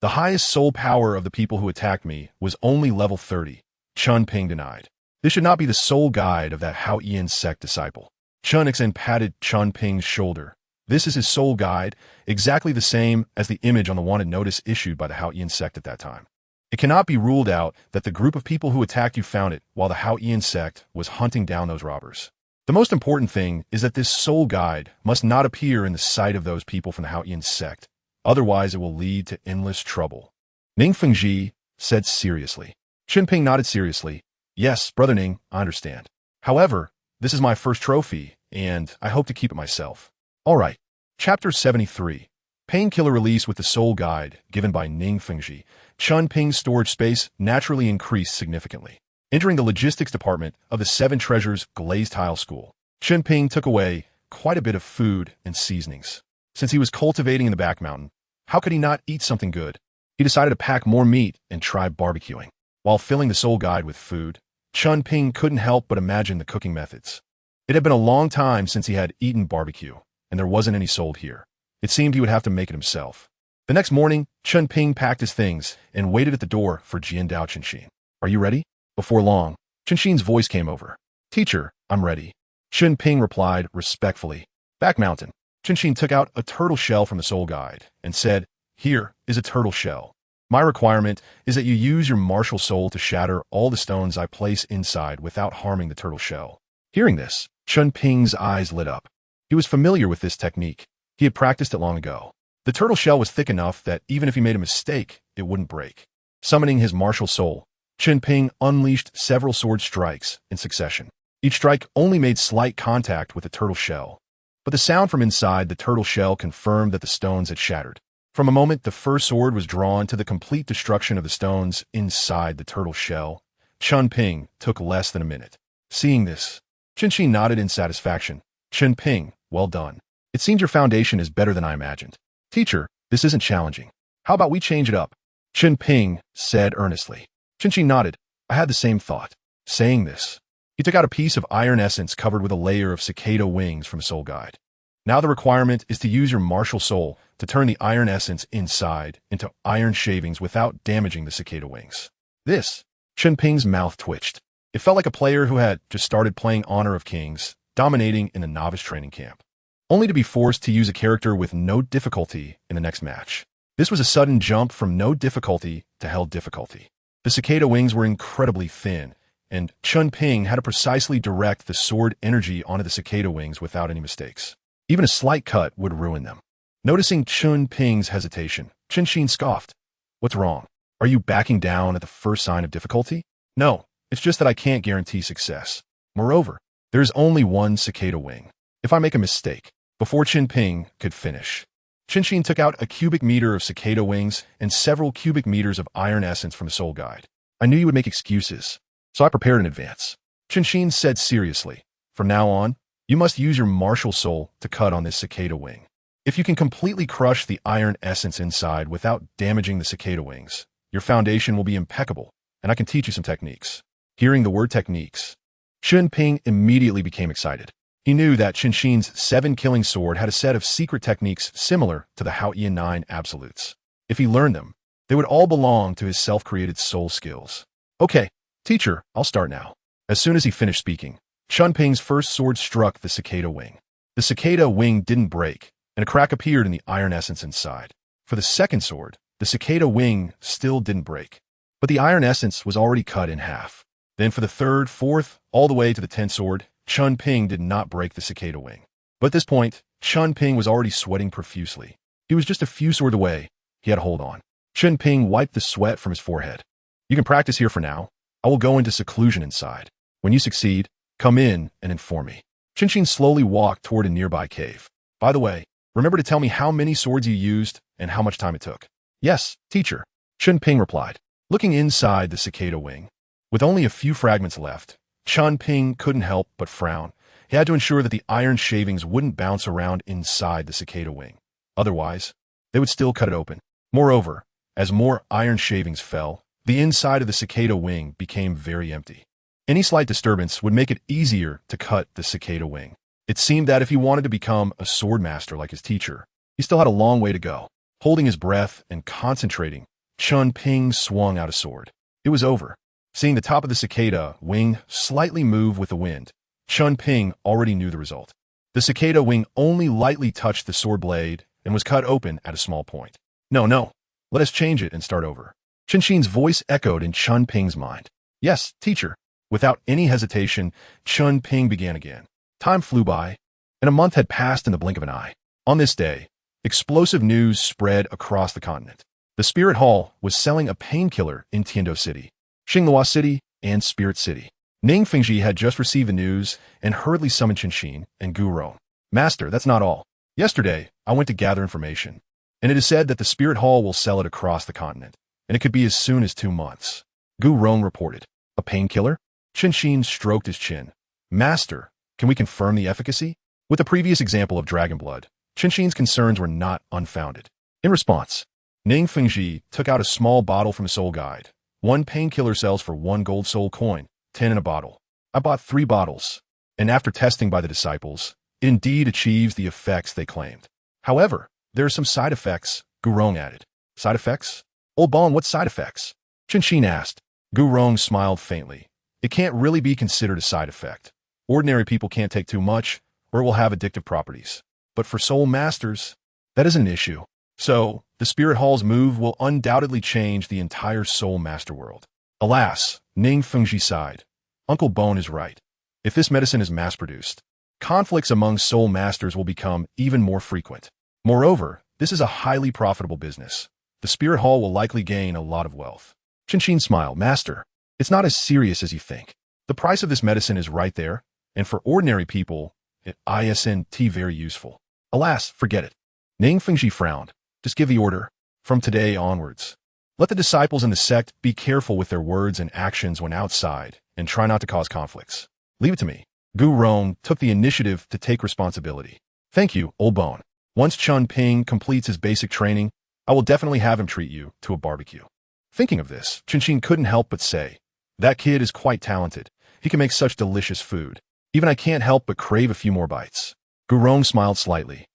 The highest soul power of the people who attacked me was only level 30, Chen Ping denied. This should not be the soul guide of that Haotian sect disciple. Chen Xin patted Chen Ping's shoulder. This is his soul guide, exactly the same as the image on the wanted notice issued by the Haotian sect at that time. It cannot be ruled out that the group of people who attacked you found it while the Haotian sect was hunting down those robbers. The most important thing is that this soul guide must not appear in the sight of those people from the Haotian sect, otherwise it will lead to endless trouble. Ning Fengji said seriously. Chen Ping nodded seriously. Yes, Brother Ning, I understand. However, this is my first trophy, and I hope to keep it myself. All right. Chapter 73. Painkiller release with the soul guide given by Ning Fengji. Chen Ping's storage space naturally increased significantly. Entering the logistics department of the Seven Treasures Glazed Tile School, Chen Ping took away quite a bit of food and seasonings. Since he was cultivating in the back mountain, how could he not eat something good? He decided to pack more meat and try barbecuing. While filling the soul guide with food, Chen Ping couldn't help but imagine the cooking methods. It had been a long time since he had eaten barbecue, and there wasn't any sold here. It seemed he would have to make it himself. The next morning, Chen Ping packed his things and waited at the door for Jian Dao Chenxin. Are you ready? Before long, Chenxin's voice came over. Teacher, I'm ready. Chen Ping replied respectfully. Back mountain. Chenxin took out a turtle shell from the soul guide and said, Here is a turtle shell. My requirement is that you use your martial soul to shatter all the stones I place inside without harming the turtle shell. Hearing this, Chen Ping's eyes lit up. He was familiar with this technique. He had practiced it long ago. The turtle shell was thick enough that even if he made a mistake, it wouldn't break. Summoning his martial soul, Chen Ping unleashed several sword strikes in succession. Each strike only made slight contact with the turtle shell, but the sound from inside the turtle shell confirmed that the stones had shattered. From a moment the first sword was drawn to the complete destruction of the stones inside the turtle shell, Chen Ping took less than a minute. Seeing this, Chenxin nodded in satisfaction. Chen Ping, well done. It seems your foundation is better than I imagined. Teacher, this isn't challenging. How about we change it up? Chen Ping said earnestly. Chenxin nodded. I had the same thought. Saying this, he took out a piece of iron essence covered with a layer of cicada wings from Soul Guide. Now the requirement is to use your martial soul to turn the iron essence inside into iron shavings without damaging the cicada wings. This, Chen Ping's mouth twitched. It felt like a player who had just started playing Honor of Kings, dominating in a novice training camp, only to be forced to use a character with no difficulty in the next match. This was a sudden jump from no difficulty to hell difficulty. The cicada wings were incredibly thin, and Chen Ping had to precisely direct the sword energy onto the cicada wings without any mistakes. Even a slight cut would ruin them. Noticing Chen Ping's hesitation, Chenxin scoffed. What's wrong? Are you backing down at the first sign of difficulty? No, it's just that I can't guarantee success. Moreover, there's only one cicada wing. If I make a mistake, before Chen Ping could finish, Chenxin took out a cubic meter of cicada wings and several cubic meters of iron essence from the Soul Guide. I knew you would make excuses, so I prepared in advance. Chenxin said seriously, from now on, you must use your martial soul to cut on this cicada wing. If you can completely crush the iron essence inside without damaging the cicada wings, your foundation will be impeccable, and I can teach you some techniques. Hearing the word techniques, Chen Ping immediately became excited. He knew that Chenxin's 7-killing sword had a set of secret techniques similar to the Haotian 9 absolutes. If he learned them, they would all belong to his self-created soul skills. Okay, teacher, I'll start now. As soon as he finished speaking, Chen Ping's first sword struck the cicada wing. The cicada wing didn't break, and a crack appeared in the iron essence inside. For the second sword, the cicada wing still didn't break, but the iron essence was already cut in half. Then for the third, fourth, all the way to the 10th sword, Chen Ping did not break the cicada wing. But at this point, Chen Ping was already sweating profusely. He was just a few swords away. He had to hold on. Chen Ping wiped the sweat from his forehead. You can practice here for now. I will go into seclusion inside. When you succeed, come in and inform me. Chen slowly walked toward a nearby cave. By the way, remember to tell me how many swords you used and how much time it took. Yes, teacher, Chen Ping replied, looking inside the cicada wing. With only a few fragments left, Chen Ping couldn't help but frown. He had to ensure that the iron shavings wouldn't bounce around inside the cicada wing. Otherwise, they would still cut it open. Moreover, as more iron shavings fell, the inside of the cicada wing became very empty. Any slight disturbance would make it easier to cut the cicada wing. It seemed that if he wanted to become a sword master like his teacher, he still had a long way to go. Holding his breath and concentrating, Chen Ping swung out a sword. It was over. Seeing the top of the cicada wing slightly move with the wind, Chen Ping already knew the result. The cicada wing only lightly touched the sword blade and was cut open at a small point. No, let us change it and start over. Chen's voice echoed in Chen Ping's mind. Yes, teacher. Without any hesitation, Chen Ping began again. Time flew by, and a month had passed in the blink of an eye. On this day, explosive news spread across the continent. The Spirit Hall was selling a painkiller in Tiandou City, Xinghua City, and Spirit City. Ning Fengji had just received the news and hurriedly summoned Chen and Gu Rong. Master, that's not all. Yesterday, I went to gather information, and it is said that the Spirit Hall will sell it across the continent, and it could be as soon as 2 months. Gu Rong reported. A painkiller? Chen stroked his chin. Master, can we confirm the efficacy? With the previous example of dragon blood, Chen's concerns were not unfounded. In response, Ning Fengji took out a small bottle from the soul guide. 1 painkiller sells for 1 gold soul coin, 10 in a bottle. I bought 3 bottles, and after testing by the disciples, it indeed achieves the effects they claimed. However, there are some side effects, Gu Rong added. Side effects? Old Bon, what side effects? Chen asked. Gu Rong smiled faintly. It can't really be considered a side effect. Ordinary people can't take too much, or it will have addictive properties. But for soul masters, that isn't an issue. So, the Spirit Hall's move will undoubtedly change the entire soul master world. Alas, Ning Fengji sighed. Uncle Bon is right. If this medicine is mass-produced, conflicts among soul masters will become even more frequent. Moreover, this is a highly profitable business. The Spirit Hall will likely gain a lot of wealth. Chen smiled. Master, it's not as serious as you think. The price of this medicine is right there, and for ordinary people, it isn't very useful. Alas, forget it. Ning Fengji frowned. Just give the order. From today onwards, let the disciples in the sect be careful with their words and actions when outside, and try not to cause conflicts. Leave it to me. Gu Rong took the initiative to take responsibility. Thank you, Old Bone. Once Chen Ping completes his basic training, I will definitely have him treat you to a barbecue. Thinking of this, Chen couldn't help but say, that kid is quite talented. He can make such delicious food. Even I can't help but crave a few more bites. Gu Rong smiled slightly.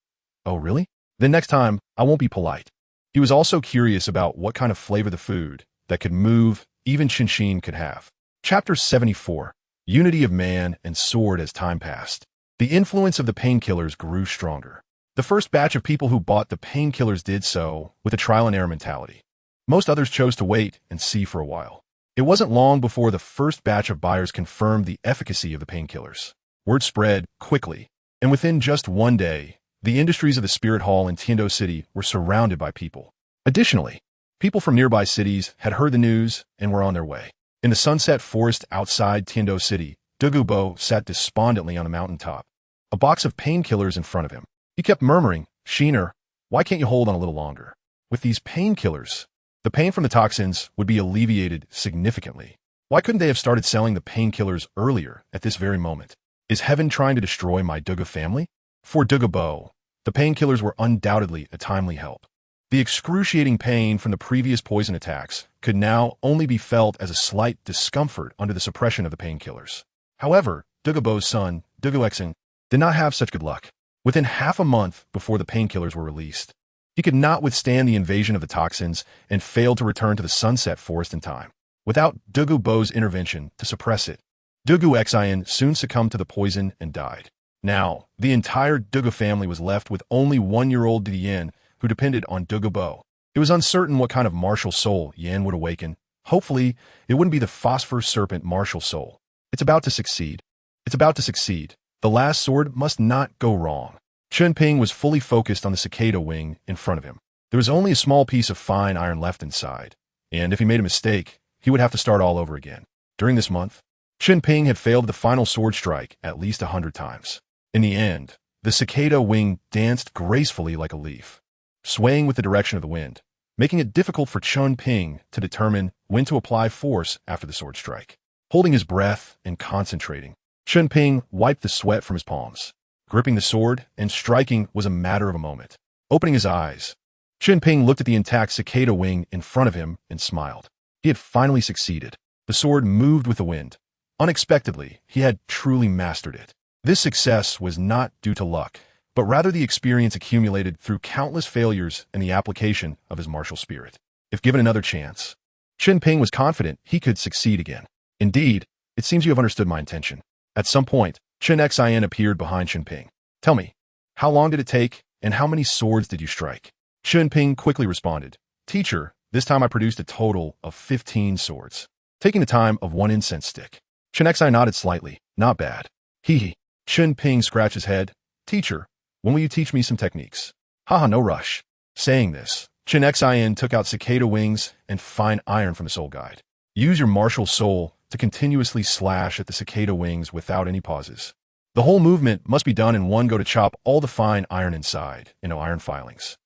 Oh, really? Then next time, I won't be polite. He was also curious about what kind of flavor the food that could move even Chen could have. Chapter 74. Unity of Man and Sword. As time passed, the influence of the painkillers grew stronger. The first batch of people who bought the painkillers did so with a trial-and-error mentality. Most others chose to wait and see for a while. It wasn't long before the first batch of buyers confirmed the efficacy of the painkillers. Word spread quickly, and within just 1 day, the industries of the Spirit Hall in Tiandou City were surrounded by people. Additionally, people from nearby cities had heard the news and were on their way. In the sunset forest outside Tiandou City, Douluo sat despondently on a mountaintop, a box of painkillers in front of him. He kept murmuring, Sheener, why can't you hold on a little longer? With these painkillers, the pain from the toxins would be alleviated significantly. Why couldn't they have started selling the painkillers earlier at this very moment? Is heaven trying to destroy my Douluo family? For Douluo, the painkillers were undoubtedly a timely help. The excruciating pain from the previous poison attacks could now only be felt as a slight discomfort under the suppression of the painkillers. However, Douluo's son, Douluo, did not have such good luck. Within half a month before the painkillers were released, he could not withstand the invasion of the toxins and failed to return to the sunset forest in time. Without Douluo's intervention to suppress it, Douluo Continent soon succumbed to the poison and died. Now, the entire Douluo family was left with only 1-year-old Yan, who depended on Douluo Bo. It was uncertain what kind of martial soul Yan would awaken. Hopefully, it wouldn't be the phosphor serpent martial soul. It's about to succeed. It's about to succeed. The last sword must not go wrong. Chen Ping was fully focused on the cicada wing in front of him. There was only a small piece of fine iron left inside, and if he made a mistake, he would have to start all over again. During this month, Chen Ping had failed the final sword strike at least 100 times. In the end, the cicada wing danced gracefully like a leaf, swaying with the direction of the wind, making it difficult for Chen Ping to determine when to apply force after the sword strike. Holding his breath and concentrating, Chen Ping wiped the sweat from his palms. Gripping the sword and striking was a matter of a moment. Opening his eyes, Chen Ping looked at the intact cicada wing in front of him and smiled. He had finally succeeded. The sword moved with the wind. Unexpectedly, he had truly mastered it. This success was not due to luck, but rather the experience accumulated through countless failures and the application of his martial spirit. If given another chance, Chen Ping was confident he could succeed again. Indeed, it seems you have understood my intention. At some point, Chen Xin appeared behind Chen Ping. Tell me, how long did it take, and how many swords did you strike? Chen Ping quickly responded, Teacher, this time I produced a total of 15 swords, taking the time of 1 incense stick. Chen Xin nodded slightly. Not bad. Hee. Chen Ping scratched his head. Teacher, when will you teach me some techniques? Haha, no rush. Saying this, Chen Xin took out cicada wings and fine iron from the soul guide. Use your martial soul to continuously slash at the cicada wings without any pauses. The whole movement must be done in one go to chop all the fine iron inside, iron filings.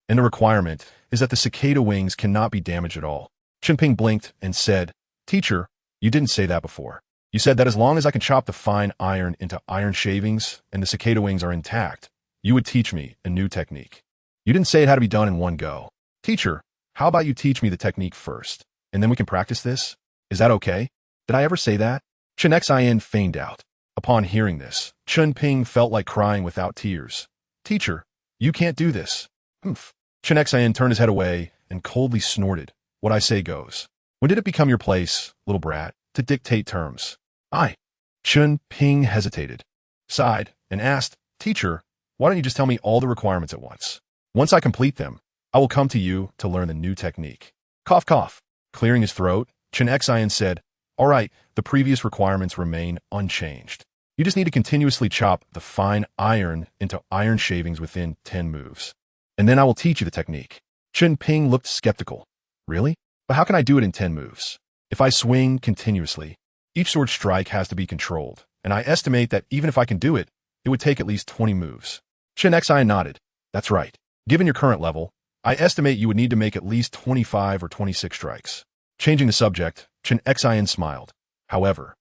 And the requirement is that the cicada wings cannot be damaged at all. Chen Ping blinked and said, Teacher, you didn't say that before. You said that as long as I can chop the fine iron into iron shavings and the cicada wings are intact, you would teach me a new technique. You didn't say it had to be done in one go. Teacher, how about you teach me the technique first, and then we can practice this? Is that okay? Did I ever say that? Chen Xin feigned out. Upon hearing this, Chen Ping felt like crying without tears. Teacher, you can't do this. Humph. Chen Xin turned his head away and coldly snorted. What I say goes. When did it become your place, little brat, to dictate terms? Chen Ping hesitated, sighed, and asked, Teacher, why don't you just tell me all the requirements at once? Once I complete them, I will come to you to learn the new technique. Cough, cough. Clearing his throat, Chen Xin said, All right, the previous requirements remain unchanged. You just need to continuously chop the fine iron into iron shavings within 10 moves. And then I will teach you the technique. Chen Ping looked skeptical. Really? But how can I do it in 10 moves? If I swing continuously, each sword strike has to be controlled, and I estimate that even if I can do it, it would take at least 20 moves. Chen Xin nodded. That's right. Given your current level, I estimate you would need to make at least 25 or 26 strikes. Changing the subject, Chen Xin smiled. However,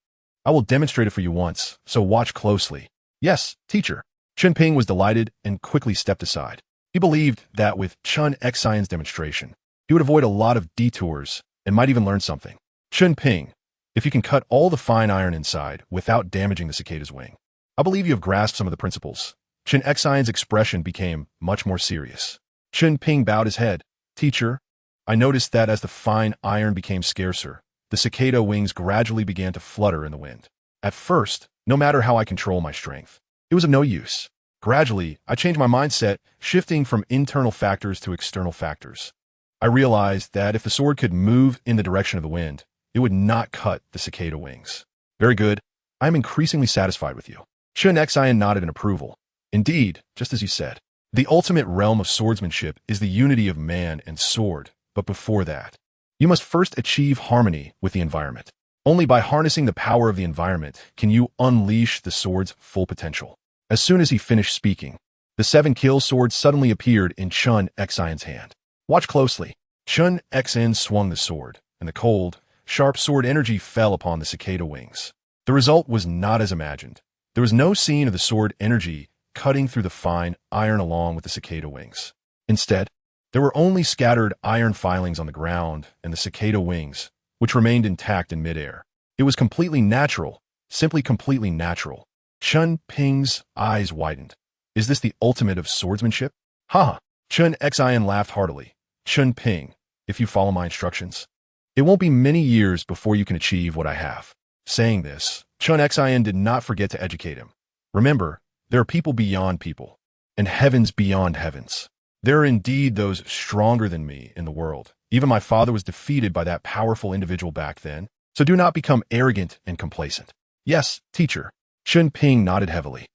I will demonstrate it for you once, so watch closely. Yes, teacher. Chen Ping was delighted and quickly stepped aside. He believed that with Chen Xion's demonstration, he would avoid a lot of detours and might even learn something. Chen Ping, if you can cut all the fine iron inside without damaging the cicada's wing, I believe you have grasped some of the principles. Chen Xion's expression became much more serious. Chen Ping bowed his head. Teacher, I noticed that as the fine iron became scarcer, the cicada wings gradually began to flutter in the wind. At first, no matter how I control my strength, it was of no use. Gradually, I changed my mindset, shifting from internal factors to external factors. I realized that if the sword could move in the direction of the wind, it would not cut the cicada wings. Very good. I am increasingly satisfied with you. Chen Xian nodded in approval. Indeed, just as you said. The ultimate realm of swordsmanship is the unity of man and sword, but before that, you must first achieve harmony with the environment. Only by harnessing the power of the environment can you unleash the sword's full potential. As soon as he finished speaking, the 7-kill sword suddenly appeared in Chen Xion's hand. Watch closely. Chen Xian swung the sword, and the cold, sharp sword energy fell upon the cicada wings. The result was not as imagined. There was no scene of the sword energy cutting through the fine iron along with the cicada wings. Instead, there were only scattered iron filings on the ground and the cicada wings, which remained intact in midair. It was completely natural, simply completely natural. Chen Ping's eyes widened. Is this the ultimate of swordsmanship? Ha! Chen Xian laughed heartily. Chen Ping, if you follow my instructions, it won't be many years before you can achieve what I have. Saying this, Chen Ping did not forget to educate him. Remember, there are people beyond people, and heavens beyond heavens. There are indeed those stronger than me in the world. Even my father was defeated by that powerful individual back then, so do not become arrogant and complacent. Yes, teacher. Chen Ping nodded heavily.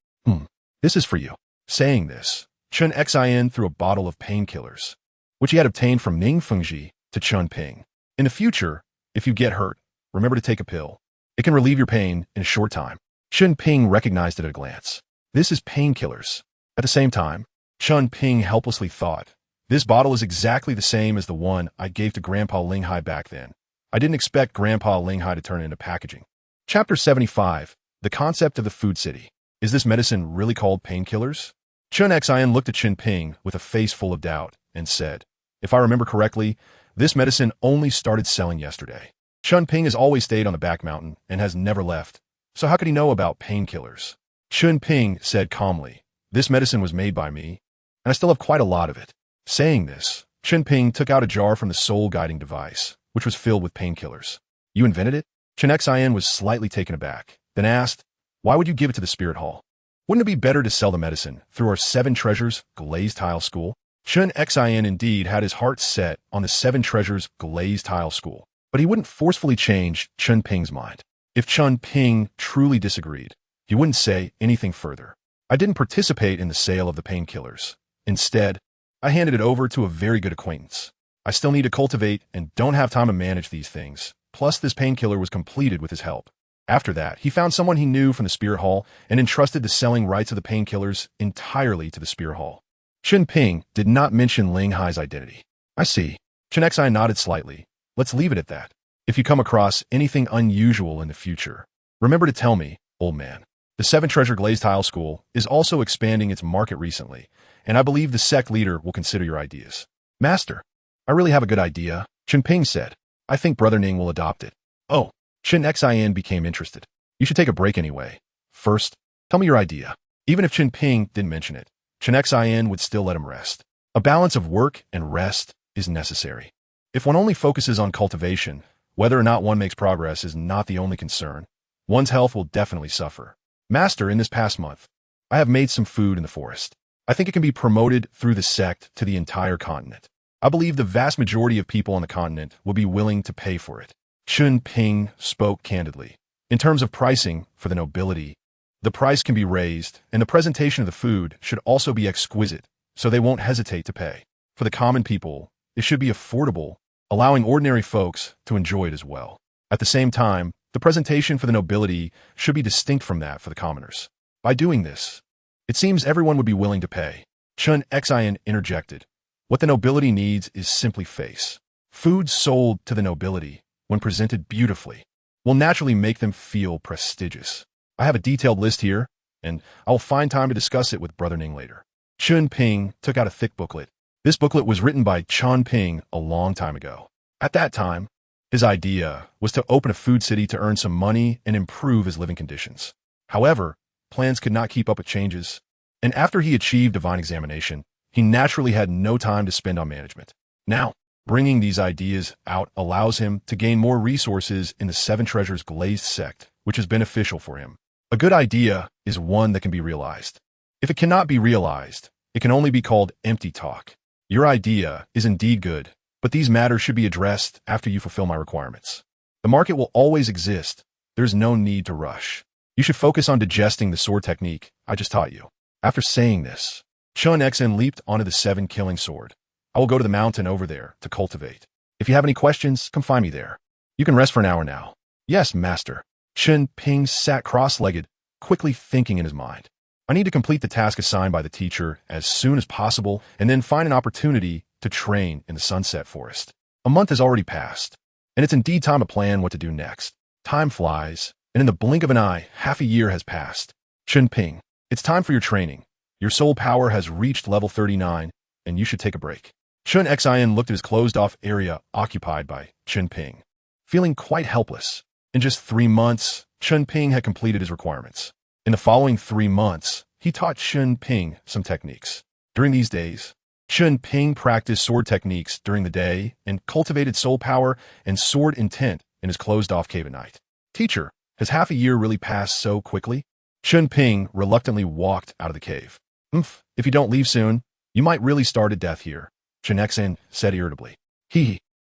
This is for you. Saying this, Chen Ping threw a bottle of painkillers, which he had obtained from Ning Fengji, to Chen Ping. In the future, if you get hurt, remember to take a pill. It can relieve your pain in a short time. Chen Ping recognized it at a glance. This is painkillers. At the same time, Chen Ping helplessly thought, this bottle is exactly the same as the one I gave to Grandpa Linghai back then. I didn't expect Grandpa Linghai to turn it into packaging. Chapter 75, The Concept of the Food City. Is this medicine really called painkillers? Chen Ping looked at Chen Ping with a face full of doubt and said, if I remember correctly, this medicine only started selling yesterday. Chen Ping has always stayed on the back mountain and has never left, so how could he know about painkillers? Chen Ping said calmly, this medicine was made by me, and I still have quite a lot of it. Saying this, Chen Ping took out a jar from the soul-guiding device, which was filled with painkillers. You invented it? Chen Ping was slightly taken aback, then asked, why would you give it to the spirit hall? Wouldn't it be better to sell the medicine through our Seven Treasures Glazed Tile School? Chen Ping indeed had his heart set on the Seven Treasures Glazed Tile School, but he wouldn't forcefully change Chen Ping's mind. If Chen Ping truly disagreed, he wouldn't say anything further. I didn't participate in the sale of the painkillers. Instead, I handed it over to a very good acquaintance. I still need to cultivate and don't have time to manage these things. Plus, this painkiller was completed with his help. After that, he found someone he knew from the Spirit Hall and entrusted the selling rights of the painkillers entirely to the Spirit Hall. Chen Ping did not mention Ling Hai's identity. I see. Chen Ping nodded slightly. Let's leave it at that. If you come across anything unusual in the future, remember to tell me, old man. The Seven Treasure Glazed Tile School is also expanding its market recently, and I believe the sect leader will consider your ideas. Master, I really have a good idea, Chen Ping said. I think Brother Ning will adopt it. Oh, Chen Ping became interested. You should take a break anyway. First, tell me your idea. Even if Chen Ping didn't mention it, Chen Ping would still let him rest. A balance of work and rest is necessary. If one only focuses on cultivation, whether or not one makes progress is not the only concern. One's health will definitely suffer. Master, in this past month, I have made some food in the forest. I think it can be promoted through the sect to the entire continent. I believe the vast majority of people on the continent will be willing to pay for it. Chen Ping spoke candidly. In terms of pricing for the nobility, the price can be raised, and the presentation of the food should also be exquisite, so they won't hesitate to pay. For the common people, it should be affordable, allowing ordinary folks to enjoy it as well. At the same time, the presentation for the nobility should be distinct from that for the commoners. By doing this, it seems everyone would be willing to pay. Chen Ping interjected. What the nobility needs is simply face. Food sold to the nobility, when presented beautifully, will naturally make them feel prestigious. I have a detailed list here, and I will find time to discuss it with Brother Ning later. Chen Ping took out a thick booklet. This booklet was written by Chen Ping a long time ago. At that time, his idea was to open a food city to earn some money and improve his living conditions. However, plans could not keep up with changes, and after he achieved divine examination, he naturally had no time to spend on management. Now, bringing these ideas out allows him to gain more resources in the Seven Treasures Glazed sect, which is beneficial for him. A good idea is one that can be realized. If it cannot be realized, it can only be called empty talk. Your idea is indeed good, but these matters should be addressed after you fulfill my requirements. The market will always exist. There's no need to rush. You should focus on digesting the sword technique I just taught you. After saying this, Chen Ping leaped onto the seven killing sword. I will go to the mountain over there to cultivate. If you have any questions, come find me there. You can rest for an hour now. Yes, master. Chen Ping sat cross-legged, quickly thinking in his mind. I need to complete the task assigned by the teacher as soon as possible and then find an opportunity to train in the Sunset Forest. A month has already passed, and it's indeed time to plan what to do next. Time flies, and in the blink of an eye, half a year has passed. Chen Ping, it's time for your training. Your soul power has reached level 39, and you should take a break. Chen Ping looked at his closed-off area occupied by Chen Ping, feeling quite helpless. In just 3 months, Chen Ping had completed his requirements. In the following 3 months, he taught Chen Ping some techniques. During these days, Chen Ping practiced sword techniques during the day and cultivated soul power and sword intent in his closed-off cave at night. Teacher, Has half a year really passed so quickly? Chen Ping reluctantly walked out of the cave. If you don't leave soon, you might really starve to death here, Chen San said irritably.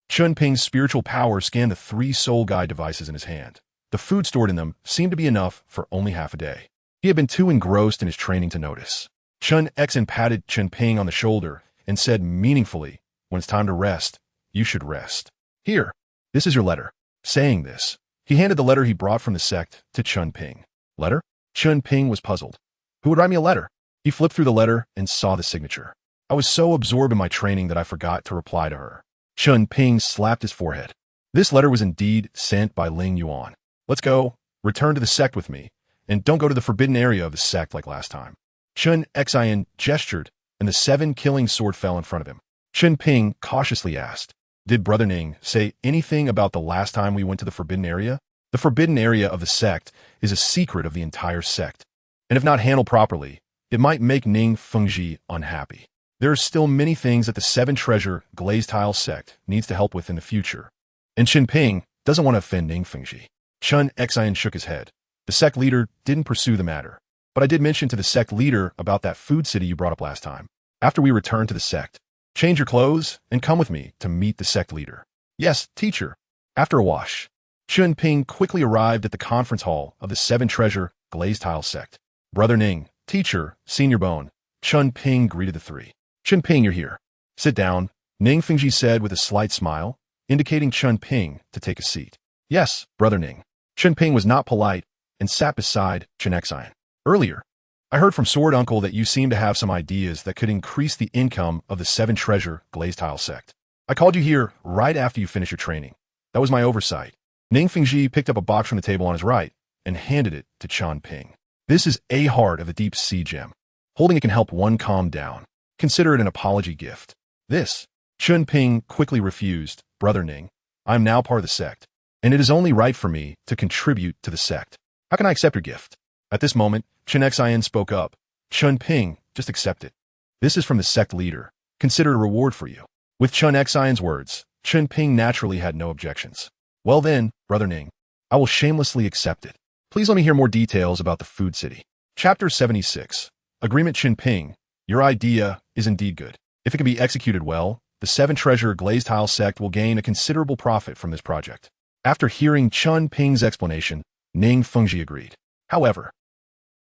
Chen Ping's spiritual power scanned the 3 soul guide devices in his hand. The food stored in them seemed to be enough for only half a day. He had been too engrossed in his training to notice. Chen patted Chen Ping on the shoulder and said meaningfully, when it's time to rest, you should rest. Here, this is your letter. Saying this, he handed the letter he brought from the sect to Chen Ping. Letter? Chen Ping was puzzled. Who would write me a letter? He flipped through the letter and saw the signature. I was so absorbed in my training that I forgot to reply to her. Chen Ping slapped his forehead. This letter was indeed sent by Ling Yuan. Let's go, return to the sect with me, and don't go to the forbidden area of the sect like last time. Chen Xian gestured, and the 7 killing sword fell in front of him. Chen Ping cautiously asked, did Brother Ning say anything about the last time we went to the forbidden area? The forbidden area of the sect is a secret of the entire sect, and if not handled properly, it might make Ning Fengji unhappy. There are still many things that the 7 treasure glazed tile sect needs to help with in the future, and Chen Ping doesn't want to offend Ning Fengji. Chen Xian shook his head. The sect leader didn't pursue the matter, but I did mention to the sect leader about that food city you brought up last time. After we return to the sect, change your clothes and come with me to meet the sect leader. Yes, teacher. After a wash, Chen Ping quickly arrived at the conference hall of the 7 treasure glazed tile sect. Brother Ning, teacher, senior bone. Chen Ping greeted the 3. Chen Ping, you're here. Sit down, Ning Fengji said with a slight smile, indicating Chen Ping to take a seat. Yes, Brother Ning. Chen Ping was not polite and sat beside Chen Xian. Earlier, I heard from Sword Uncle that you seem to have some ideas that could increase the income of the 7 treasure glazed tile sect. I called you here right after you finished your training. That was my oversight. Ning Fengji picked up a box from the table on his right and handed it to Chen Ping. This is a heart of a deep sea gem. Holding it can help one calm down. Consider it an apology gift. This, Chen Ping quickly refused. Brother Ning, I am now part of the sect, and it is only right for me to contribute to the sect. How can I accept your gift? At this moment, Chen Xian spoke up. Chen Ping, just accept it. This is from the sect leader. Consider it a reward for you. With Chen Xian's words, Chen Ping naturally had no objections. Well then, Brother Ning, I will shamelessly accept it. Please let me hear more details about the food city. Chapter 76. Agreement. Chen Ping, your idea is indeed good. If it can be executed well, the 7 treasure glazed tile sect will gain a considerable profit from this project. After hearing Chen Ping's explanation, Ning Fengji agreed. However,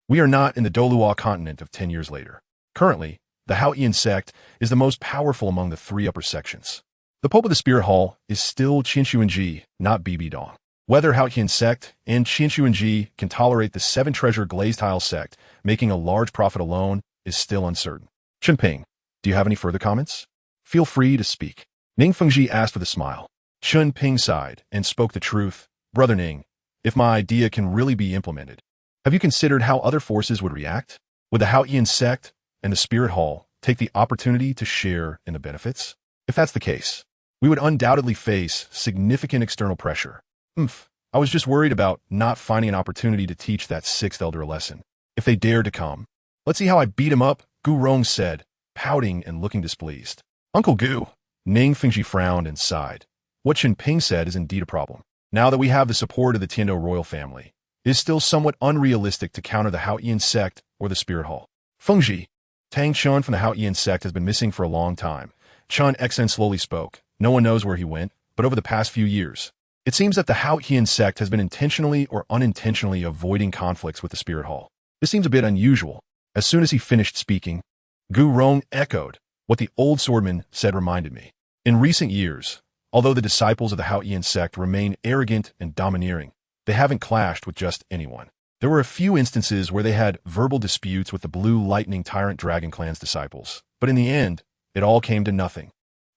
we are not in the Douluo Continent of 10 years later. Currently, the Haotian sect is the most powerful among the 3 upper sections. The Pope of the Spirit Hall is still Qinshuanji, not Bibidong. Whether Haotian sect and Qinshuanji can tolerate the 7 treasure glazed tile sect, making a large profit alone, is still uncertain. Chen Ping, do you have any further comments? Feel free to speak. Ning Fengji asked with a smile. Chen Ping sighed and spoke the truth. Brother Ning, if my idea can really be implemented, have you considered how other forces would react? Would the Haotian sect and the Spirit Hall take the opportunity to share in the benefits? If that's the case, we would undoubtedly face significant external pressure. I was just worried about not finding an opportunity to teach that 6th elder a lesson. If they dared to come, let's see how I beat him up, Gu Rong said, pouting and looking displeased. Uncle Gu, Ning Fengji frowned and sighed. What Chen Ping said is indeed a problem. Now that we have the support of the Tiando royal family, it is still somewhat unrealistic to counter the Haotian sect or the Spirit Hall. Fengji, Tang San from the Haotian sect has been missing for a long time. Chen Xian slowly spoke. No one knows where he went, but over the past few years, it seems that the Haotian sect has been intentionally or unintentionally avoiding conflicts with the Spirit Hall. This seems a bit unusual. As soon as he finished speaking, Gu Rong echoed. What the old swordman said reminded me. In recent years, although the disciples of the Haotian sect remain arrogant and domineering, they haven't clashed with just anyone. There were a few instances where they had verbal disputes with the Blue Lightning Tyrant Dragon Clan's disciples, but in the end, it all came to nothing.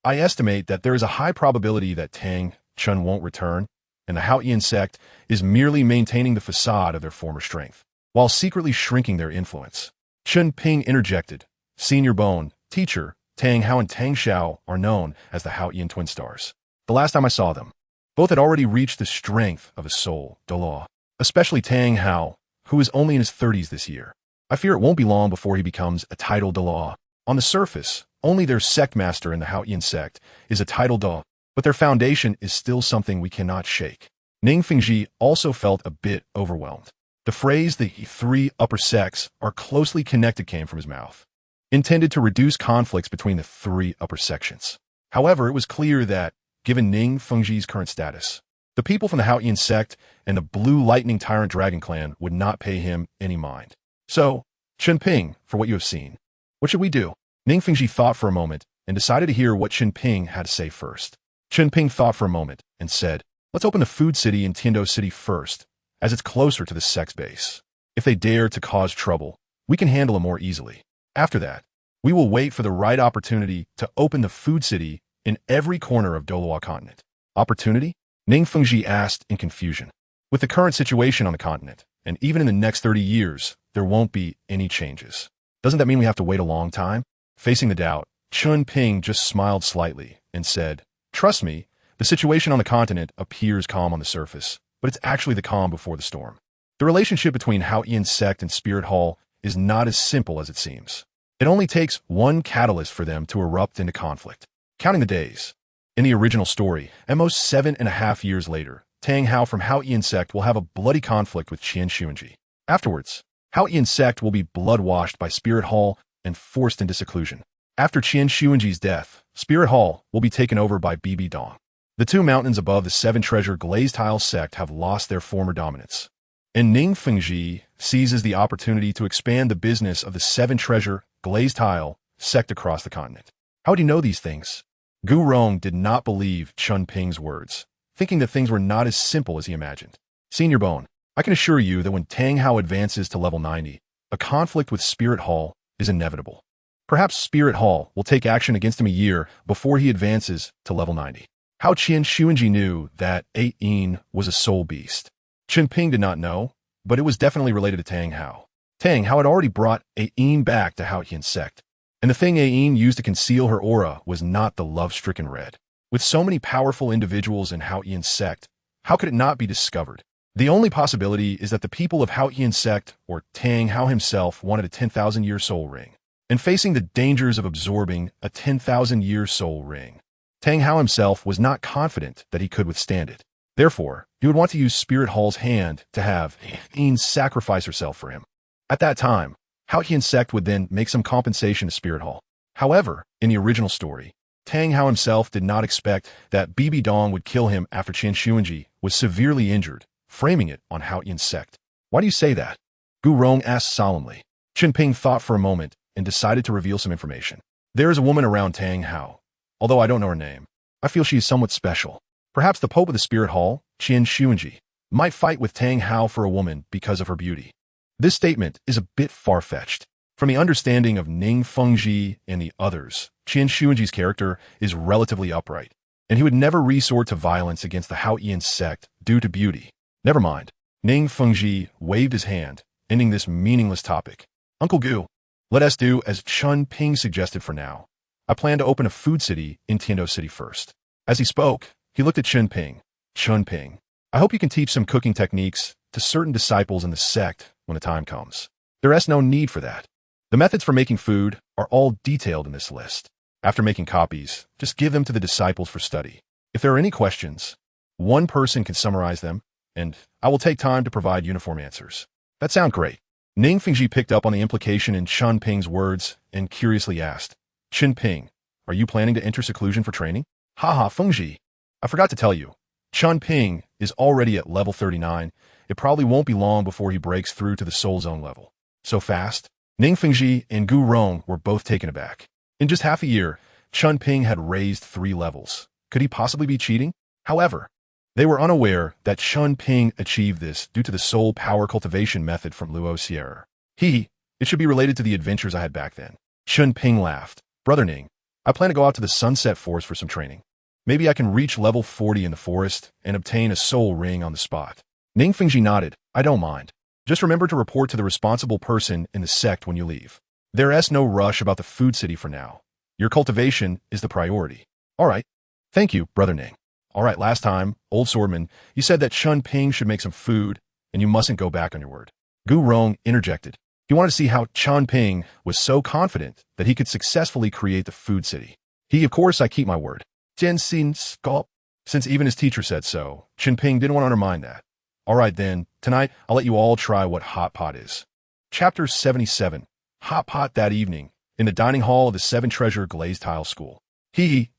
I estimate that there is a high probability that Tang Chen won't return, and the Haotian sect is merely maintaining the facade of their former strength, while secretly shrinking their influence. Chen Ping interjected. Senior Bone, teacher, Tang Hao and Tang Xiao are known as the Haotian twin stars. The last time I saw them, both had already reached the strength of a soul, Douluo. Especially Tang Hao, who is only in his 30s this year. I fear it won't be long before he becomes a title Douluo. On the surface, only their sect master in the Haotian sect is a title Douluo, but their foundation is still something we cannot shake. Ning Fengji also felt a bit overwhelmed. The phrase the three upper sects are closely connected came from his mouth, intended to reduce conflicts between the three upper sections. However, it was clear that, given Ning Fengji's current status, the people from the Haoyan sect and the Blue Lightning Tyrant Dragon clan would not pay him any mind. So, Chen Ping, for what you have seen, what should we do? Ning Fengji thought for a moment and decided to hear what Chen Ping had to say first. Chen Ping thought for a moment and said, let's open the food city in Tiando City first, as it's closer to the sect's base. If they dare to cause trouble, we can handle it more easily. After that, we will wait for the right opportunity to open the food city in every corner of Douluo Continent. Opportunity? Ning Fengji asked in confusion. With the current situation on the continent, and even in the next 30 years, there won't be any changes. Doesn't that mean we have to wait a long time? Facing the doubt, Chen Ping just smiled slightly and said, trust me, the situation on the continent appears calm on the surface, but it's actually the calm before the storm. The relationship between Haoyan sect and Spirit Hall is not as simple as it seems. It only takes one catalyst for them to erupt into conflict. Counting the days. In the original story, at most 7.5 years later, Tang Hao from Haoyan sect will have a bloody conflict with Qian Xuanji. Afterwards, Haoyan sect will be blood-washed by Spirit Hall and forced into seclusion. After Qian Xuanji's death, Spirit Hall will be taken over by BB Dong. The two mountains above the Seven Treasure Glazed Tile sect have lost their former dominance. And Ning Fengji seizes the opportunity to expand the business of the Seven Treasure Glazed Tile sect across the continent. How would he know these things? Gu Rong did not believe Chen Ping's words, thinking that things were not as simple as he imagined. Senior Bone, I can assure you that when Tang Hao advances to level 90, a conflict with Spirit Hall is inevitable. Perhaps Spirit Hall will take action against him a year before he advances to level 90. How Qian Xuanji knew that Yin was a soul beast. Chen Ping did not know, but it was definitely related to Tang Hao. Tang Hao had already brought Yin back to Haoyan sect, and the thing Yin used to conceal her aura was not the love-stricken red. With so many powerful individuals in Haoyan sect, how could it not be discovered? The only possibility is that the people of Haoyan sect, or Tang Hao himself, wanted a 10,000-year soul ring, and facing the dangers of absorbing a 10,000-year soul ring, Tang Hao himself was not confident that he could withstand it. Therefore, he would want to use Spirit Hall's hand to have Yin sacrifice herself for him. At that time, Haoyan sect would then make some compensation to Spirit Hall. However, in the original story, Tang Hao himself did not expect that BB Dong would kill him after Qian Xuanji was severely injured, framing it on Haoyan sect. Why do you say that? Gu Rong asked solemnly. Chen Ping thought for a moment and decided to reveal some information. There is a woman around Tang Hao. Although I don't know her name, I feel she is somewhat special. Perhaps the Pope of the Spirit Hall, Qian Xuanji, might fight with Tang Hao for a woman because of her beauty. This statement is a bit far-fetched. From the understanding of Ning Fengji and the others, Qian Xuanji's character is relatively upright, and he would never resort to violence against the Haoyan sect due to beauty. Never mind. Ning Fengji waved his hand, ending this meaningless topic. Uncle Gu, let us do as Chen Ping suggested for now. I plan to open a food city in Tiando City first. As he spoke, he looked at Chen Ping. Chen Ping, I hope you can teach some cooking techniques to certain disciples in the sect when the time comes. There is no need for that. The methods for making food are all detailed in this list. After making copies, just give them to the disciples for study. If there are any questions, one person can summarize them, and I will take time to provide uniform answers. That sounds great. Ning Fengji picked up on the implication in Chen Ping's words and curiously asked, Chen Ping, are you planning to enter seclusion for training? Haha, Fengji. I forgot to tell you, Chen Ping is already at level 39. It probably won't be long before he breaks through to the Soul Zone level. So fast? Ning Fengji and Gu Rong were both taken aback. In just half a year, Chen Ping had raised 3 levels. Could he possibly be cheating? However, they were unaware that Chen Ping achieved this due to the soul power cultivation method from Luo Sierra. It should be related to the adventures I had back then. Chen Ping laughed. Brother Ning, I plan to go out to the Sunset Forest for some training. Maybe I can reach level 40 in the forest and obtain a soul ring on the spot. Ning Fengji nodded. I don't mind. Just remember to report to the responsible person in the sect when you leave. There is no rush about the food city for now. Your cultivation is the priority. All right. Thank you, Brother Ning. All right, last time, old swordman, you said that Chen Ping should make some food, and you mustn't go back on your word. Gu Rong interjected. He wanted to see how Chen Ping was so confident that he could successfully create the food city. Of course, I keep my word. Jian Xin Sculpt. Since even his teacher said so, Chen Ping didn't want to undermine that. All right then, tonight I'll let you all try what hot pot is. Chapter 77. Hot pot that evening, in the dining hall of the Seven Treasure Glazed Tile School.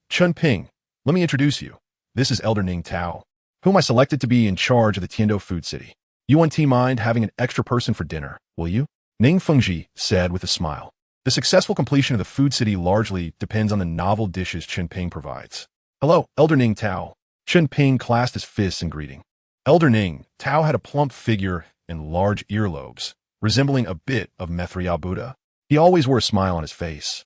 Chen Ping, let me introduce you. This is Elder Ning Tao, whom I selected to be in charge of the Tiando Food City. You won't mind having an extra person for dinner, will you? Ning Fengji said with a smile. The successful completion of the food city largely depends on the novel dishes Chen Ping provides. Hello, Elder Ning Tao. Chen Ping clasped his fists in greeting. Elder Ning Tao had a plump figure and large earlobes, resembling a bit of Methriya Buddha. He always wore a smile on his face.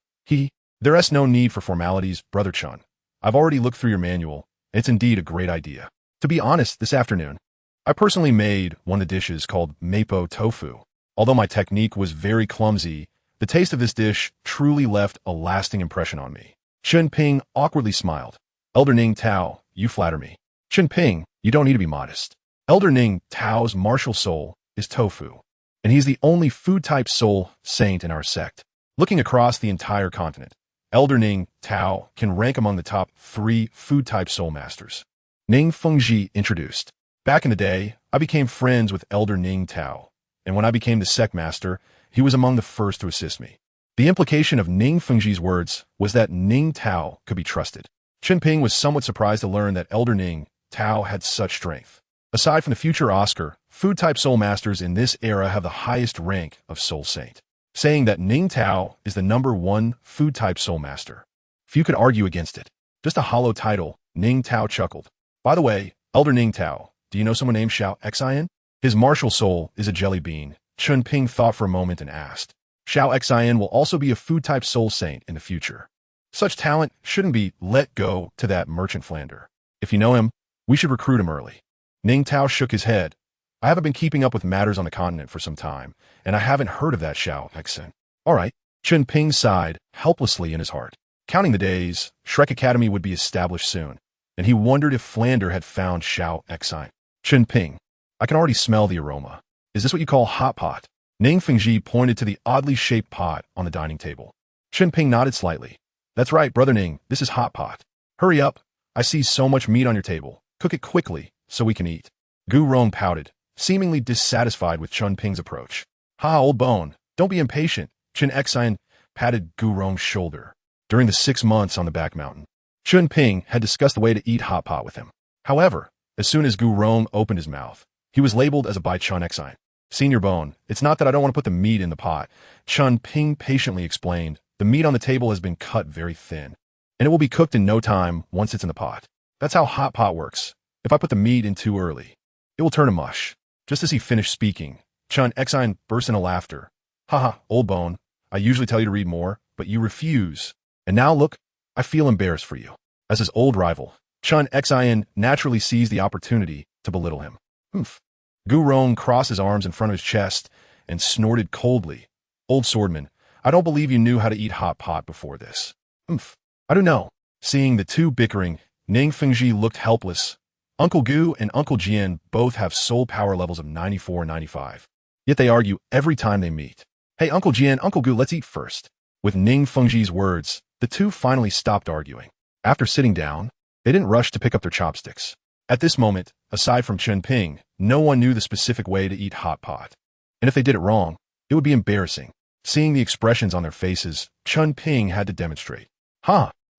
There's no need for formalities, Brother Chun. I've already looked through your manual. It's indeed a great idea. To be honest, this afternoon, I personally made one of the dishes called Mapo Tofu. Although my technique was very clumsy, the taste of this dish truly left a lasting impression on me. Chen Ping awkwardly smiled. Elder Ning Tao, you flatter me. Chen Ping, you don't need to be modest. Elder Ning Tao's martial soul is tofu, and he's the only food-type soul saint in our sect. Looking across the entire continent, Elder Ning Tao can rank among the top 3 food-type soul masters. Ning Fengji introduced. Back in the day, I became friends with Elder Ning Tao, and when I became the sect master, he was among the first to assist me. The implication of Ning Fengji's words was that Ning Tao could be trusted. Chen Ping was somewhat surprised to learn that Elder Ning Tao had such strength. Aside from the future Oscar, food-type soul masters in this era have the highest rank of soul saint, saying that Ning Tao is the #1 food-type soul master. Few could argue against it. Just a hollow title, Ning Tao chuckled. By the way, Elder Ning Tao, do you know someone named Xiao Xian? His martial soul is a jelly bean. Chen Ping thought for a moment and asked. Xiao Xian will also be a food-type soul saint in the future. Such talent shouldn't be let go to that merchant Flander. If you know him, we should recruit him early. Ning Tao shook his head. I haven't been keeping up with matters on the continent for some time, and I haven't heard of that Xiao Xian. All right. Chen Ping sighed helplessly in his heart. Counting the days, Shrek Academy would be established soon, and he wondered if Flander had found Xiao Xian. Chen Ping, I can already smell the aroma. Is this what you call hot pot? Ning Fengji pointed to the oddly shaped pot on the dining table. Chen Ping nodded slightly. That's right, Brother Ning, this is hot pot. Hurry up. I see so much meat on your table. Cook it quickly, so we can eat. Gu Rong pouted, seemingly dissatisfied with Chen Ping's approach. Old bone, don't be impatient. Chen Xian patted Gu Rong's shoulder. During the 6 months on the back mountain, Chen Ping had discussed the way to eat hot pot with him. However, as soon as Gu Rong opened his mouth, he was labeled as a by Chen Xian. Senior Bone, it's not that I don't want to put the meat in the pot. Chen Ping patiently explained. The meat on the table has been cut very thin, and it will be cooked in no time once it's in the pot. That's how hot pot works. If I put the meat in too early, it will turn to mush. Just as he finished speaking, Chen Xian burst into laughter. Old bone, I usually tell you to read more, but you refuse. And now look, I feel embarrassed for you. As his old rival, Chen Xian naturally seized the opportunity to belittle him. Gu Rong crossed his arms in front of his chest and snorted coldly. Old swordman, I don't believe you knew how to eat hot pot before this. I don't know. Seeing the two bickering, Ning Fengji looked helpless. Uncle Gu and Uncle Jian both have soul power levels of 94 and 95. Yet they argue every time they meet. Hey, Uncle Jian, Uncle Gu, let's eat first. With Ning Fengji's words, the two finally stopped arguing. After sitting down, they didn't rush to pick up their chopsticks. At this moment, aside from Chen Ping, no one knew the specific way to eat hot pot. And if they did it wrong, it would be embarrassing. Seeing the expressions on their faces, Chen Ping had to demonstrate.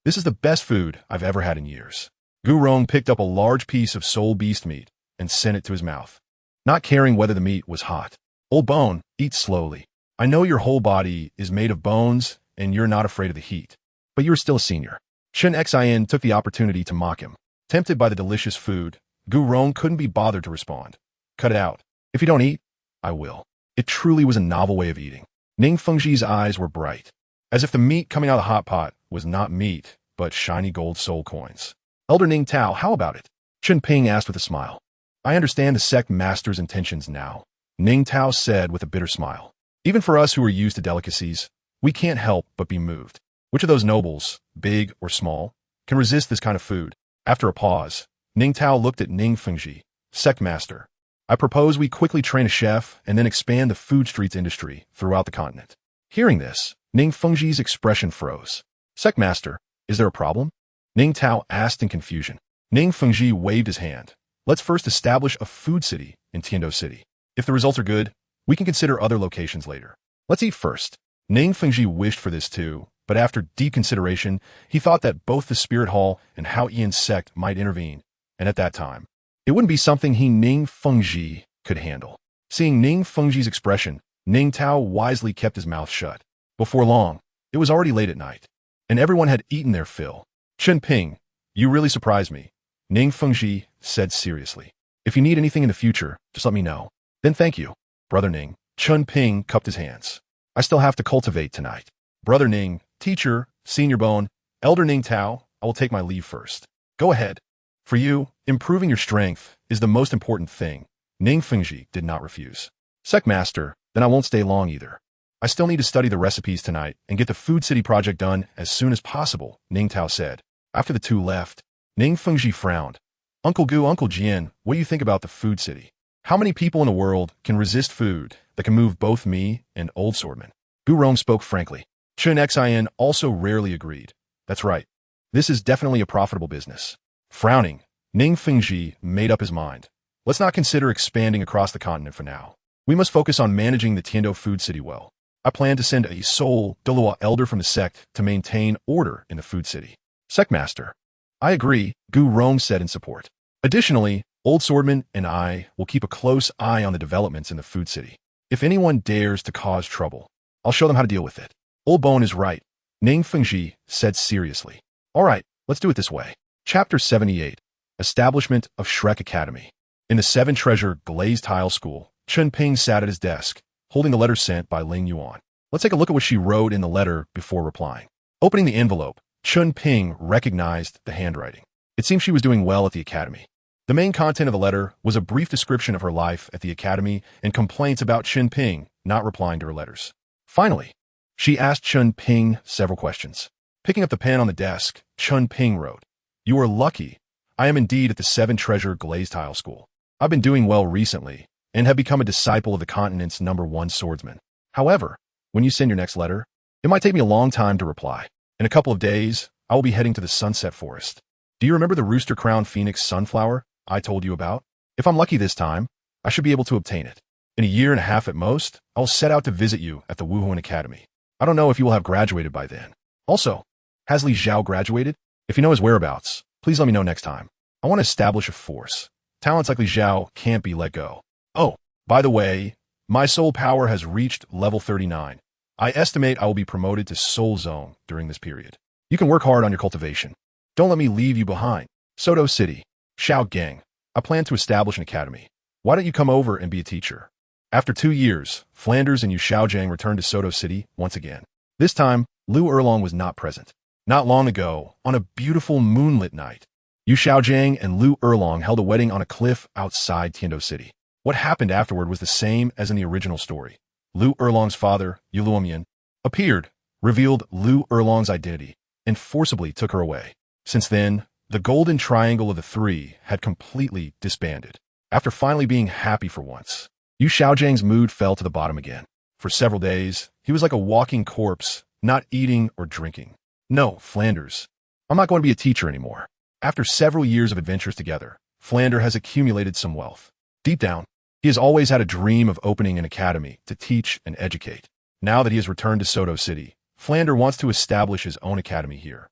This is the best food I've ever had in years. Gu Rong picked up a large piece of soul beast meat and sent it to his mouth, not caring whether the meat was hot. Old bone, eat slowly. I know your whole body is made of bones and you're not afraid of the heat, but you're still a senior. Chen Xian took the opportunity to mock him. Tempted by the delicious food, Gu Rong couldn't be bothered to respond. Cut it out. If you don't eat, I will. It truly was a novel way of eating. Ning Fengji's eyes were bright, as if the meat coming out of the hot pot was not meat, but shiny gold soul coins. Elder Ning Tao, how about it? Chen Ping asked with a smile. I understand the sect master's intentions now, Ning Tao said with a bitter smile. Even for us who are used to delicacies, we can't help but be moved. Which of those nobles, big or small, can resist this kind of food? After a pause, Ning Tao looked at Ning Fengji. Sect master, I propose we quickly train a chef and then expand the food streets industry throughout the continent. Hearing this, Ning Fengji's expression froze. Sect master, is there a problem? Ning Tao asked in confusion. Ning Fengji waved his hand. Let's first establish a food city in Tiando City. If the results are good, we can consider other locations later. Let's eat first. Ning Fengji wished for this too, but after deep consideration, he thought that both the Spirit Hall and Hao Yian's sect might intervene, and at that time, it wouldn't be something Ning Fengji could handle. Seeing Ning Fengji's expression, Ning Tao wisely kept his mouth shut. Before long, it was already late at night, and everyone had eaten their fill. Chen Ping, you really surprised me, Ning Fengji said seriously. If you need anything in the future, just let me know. Then thank you, Brother Ning. Chen Ping cupped his hands. I still have to cultivate tonight. Brother Ning, teacher, senior bone, elder Ning Tao, I will take my leave first. Go ahead. For you, improving your strength is the most important thing. Ning Fengji did not refuse. Sect Master, then I won't stay long either. I still need to study the recipes tonight and get the Food City project done as soon as possible, Ning Tao said. After the two left, Ning Fengji frowned. Uncle Gu, Uncle Jian, what do you think about the Food City? How many people in the world can resist food that can move both me and Old Swordman? Gu Rong spoke frankly. Chen Xin also rarely agreed. That's right. This is definitely a profitable business. Frowning, Ning Fengji made up his mind. Let's not consider expanding across the continent for now. We must focus on managing the Tiando Food City well. I plan to send a sole Douluo elder from the sect to maintain order in the Food City. Sect Master. I agree, Gu Rong said in support. Additionally, Old Swordman and I will keep a close eye on the developments in the Food City. If anyone dares to cause trouble, I'll show them how to deal with it. Old Bone is right, Ning Fengji said seriously. All right, let's do it this way. Chapter 78. Establishment of Shrek Academy. In the Seven Treasure Glazed Tile School, Chen Ping sat at his desk, holding the letter sent by Ling Yuan. Let's take a look at what she wrote in the letter before replying. Opening the envelope, Chen Ping recognized the handwriting. It seemed she was doing well at the academy. The main content of the letter was a brief description of her life at the academy and complaints about Chen Ping not replying to her letters. Finally, she asked Chen Ping several questions. Picking up the pen on the desk, Chen Ping wrote, You are lucky. I am indeed at the Seven Treasure Glazed Tile School. I've been doing well recently and have become a disciple of the continent's #1 swordsman. However, when you send your next letter, it might take me a long time to reply. In a couple of days, I will be heading to the Sunset Forest. Do you remember the Rooster Crown Phoenix sunflower I told you about? If I'm lucky this time, I should be able to obtain it. In a year and a half at most, I will set out to visit you at the Wuhuan Academy. I don't know if you will have graduated by then. Also, has Li Zhao graduated? If you know his whereabouts, please let me know next time. I want to establish a force. Talents like Li Zhao can't be let go. Oh, by the way, my soul power has reached level 39. I estimate I will be promoted to Soul Zone during this period. You can work hard on your cultivation. Don't let me leave you behind. Soto City. Xiao Gang. I plan to establish an academy. Why don't you come over and be a teacher? After 2 years, Flanders and Yu Xiaojiang returned to Soto City once again. This time, Liu Erlong was not present. Not long ago, on a beautiful moonlit night, Yu Xiaojiang and Liu Erlong held a wedding on a cliff outside Tiando City. What happened afterward was the same as in the original story. Liu Erlong's father, Yu Luomian, appeared, revealed Liu Erlong's identity, and forcibly took her away. Since then, the golden triangle of the three had completely disbanded. After finally being happy for once, Yu Xiaojiang's mood fell to the bottom again. For several days, he was like a walking corpse, not eating or drinking. No, Flanders, I'm not going to be a teacher anymore. After several years of adventures together, Flander has accumulated some wealth. Deep down, he has always had a dream of opening an academy to teach and educate. Now that he has returned to Soto City, Flander wants to establish his own academy here.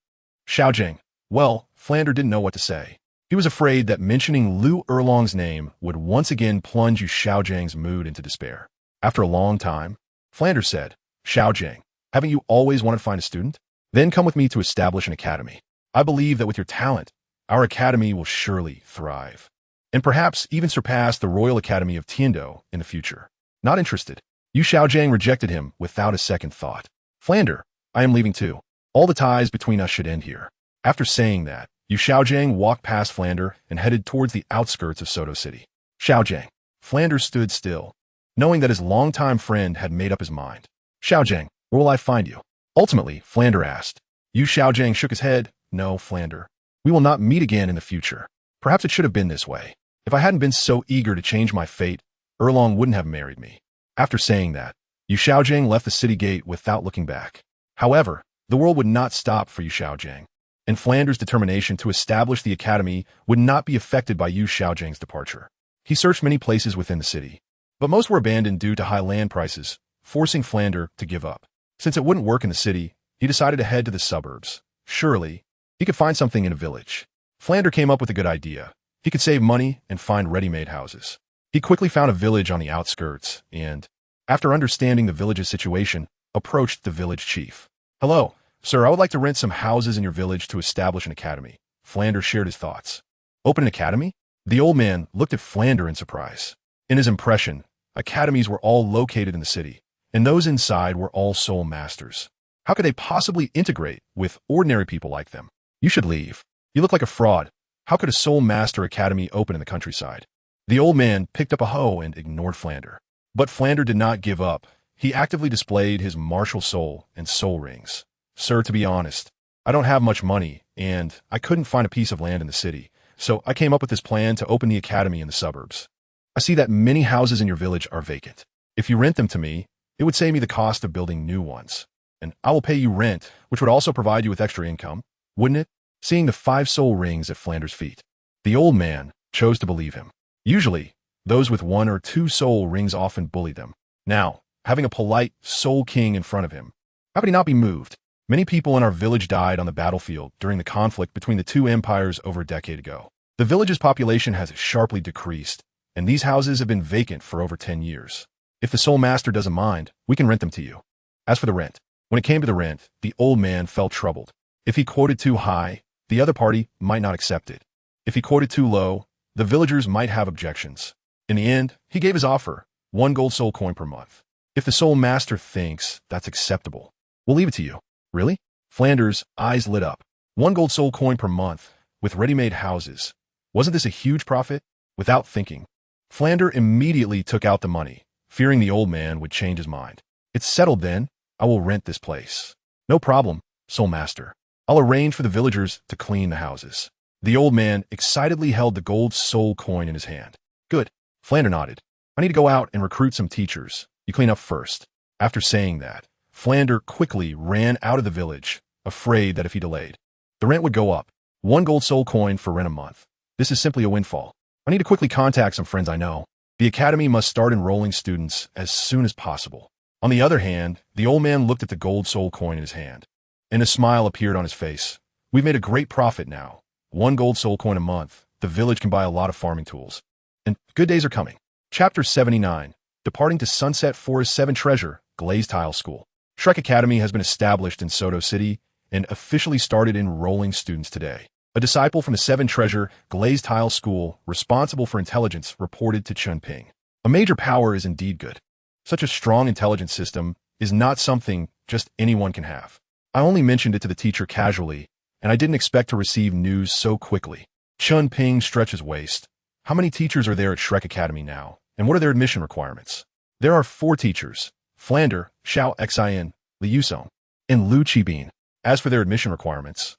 Xiaojiang. Well, Flander didn't know what to say. He was afraid that mentioning Liu Erlong's name would once again plunge Yu Xiaojiang's mood into despair. After a long time, Flander said, Xiaojiang, haven't you always wanted to find a student? Then come with me to establish an academy. I believe that with your talent, our academy will surely thrive, and perhaps even surpass the Royal Academy of Tiando in the future. Not interested. Yu Xiaojiang rejected him without a second thought. Flander, I am leaving too. All the ties between us should end here. After saying that, Yu Xiaojiang walked past Flander and headed towards the outskirts of Soto City. Xiaojiang. Flander stood still, knowing that his longtime friend had made up his mind. Xiaojiang, where will I find you? Ultimately, Flander asked. Yu Xiaojiang shook his head. No, Flander. We will not meet again in the future. Perhaps it should have been this way. If I hadn't been so eager to change my fate, Erlong wouldn't have married me. After saying that, Yu Xiaojiang left the city gate without looking back. However, the world would not stop for Yu Xiaojiang. and Flander's determination to establish the academy would not be affected by Yu Xiaojing's departure. He searched many places within the city, but most were abandoned due to high land prices, forcing Flander to give up. Since it wouldn't work in the city, he decided to head to the suburbs. Surely, he could find something in a village. Flander came up with a good idea. He could save money and find ready-made houses. He quickly found a village on the outskirts and, after understanding the village's situation, approached the village chief. "Hello, sir, I would like to rent some houses in your village to establish an academy." Flander shared his thoughts. "Open an academy?" The old man looked at Flander in surprise. In his impression, academies were all located in the city, and those inside were all soul masters. How could they possibly integrate with ordinary people like them? "You should leave. You look like a fraud. How could a soul master academy open in the countryside?" The old man picked up a hoe and ignored Flander. But Flander did not give up. He actively displayed his martial soul and soul rings. "Sir, to be honest, I don't have much money, and I couldn't find a piece of land in the city, so I came up with this plan to open the academy in the suburbs. I see that many houses in your village are vacant. If you rent them to me, it would save me the cost of building new ones. And I will pay you rent, which would also provide you with extra income, wouldn't it?" Seeing the 5 soul rings at Flander's feet, the old man chose to believe him. Usually, those with 1 or 2 soul rings often bullied them. Now, having a polite soul king in front of him, how could he not be moved? Many people in our village died on the battlefield during the conflict between the 2 empires over a decade ago. The village's population has sharply decreased, and these houses have been vacant for over 10 years. If the soul master doesn't mind, we can rent them to you. As for the rent, when it came to the rent, the old man felt troubled. If he quoted too high, the other party might not accept it. If he quoted too low, the villagers might have objections. In the end, he gave his offer, 1 gold soul coin per month. If the soul master thinks that's acceptable, we'll leave it to you. Really? Flander's eyes lit up. 1 gold soul coin per month, with ready-made houses. Wasn't this a huge profit? Without thinking, Flander immediately took out the money, fearing the old man would change his mind. "It's settled then. I will rent this place." "No problem, soul master. I'll arrange for the villagers to clean the houses." The old man excitedly held the gold soul coin in his hand. "Good." Flander nodded. "I need to go out and recruit some teachers. You clean up first." After saying that, Flander quickly ran out of the village, afraid that if he delayed, the rent would go up. 1 gold soul coin for rent a month. This is simply a windfall. I need to quickly contact some friends I know. The academy must start enrolling students as soon as possible. On the other hand, the old man looked at the gold soul coin in his hand, and a smile appeared on his face. "We've made a great profit now. 1 gold soul coin a month. The village can buy a lot of farming tools. And good days are coming." Chapter 79. Departing to Sunset Forest 7 Treasure, Glazed Tile School. Shrek Academy has been established in Sodou City and officially started enrolling students today. A disciple from the 7 Treasure, Glazed Tile School, responsible for intelligence, reported to Chen Ping. "A major power is indeed good. Such a strong intelligence system is not something just anyone can have. I only mentioned it to the teacher casually, and I didn't expect to receive news so quickly." Chen Ping stretched his waist. "How many teachers are there at Shrek Academy now, and what are their admission requirements?" "There are 4 teachers, Flander, Xiao Xian, Liu Song, and Lu Qibin. As for their admission requirements,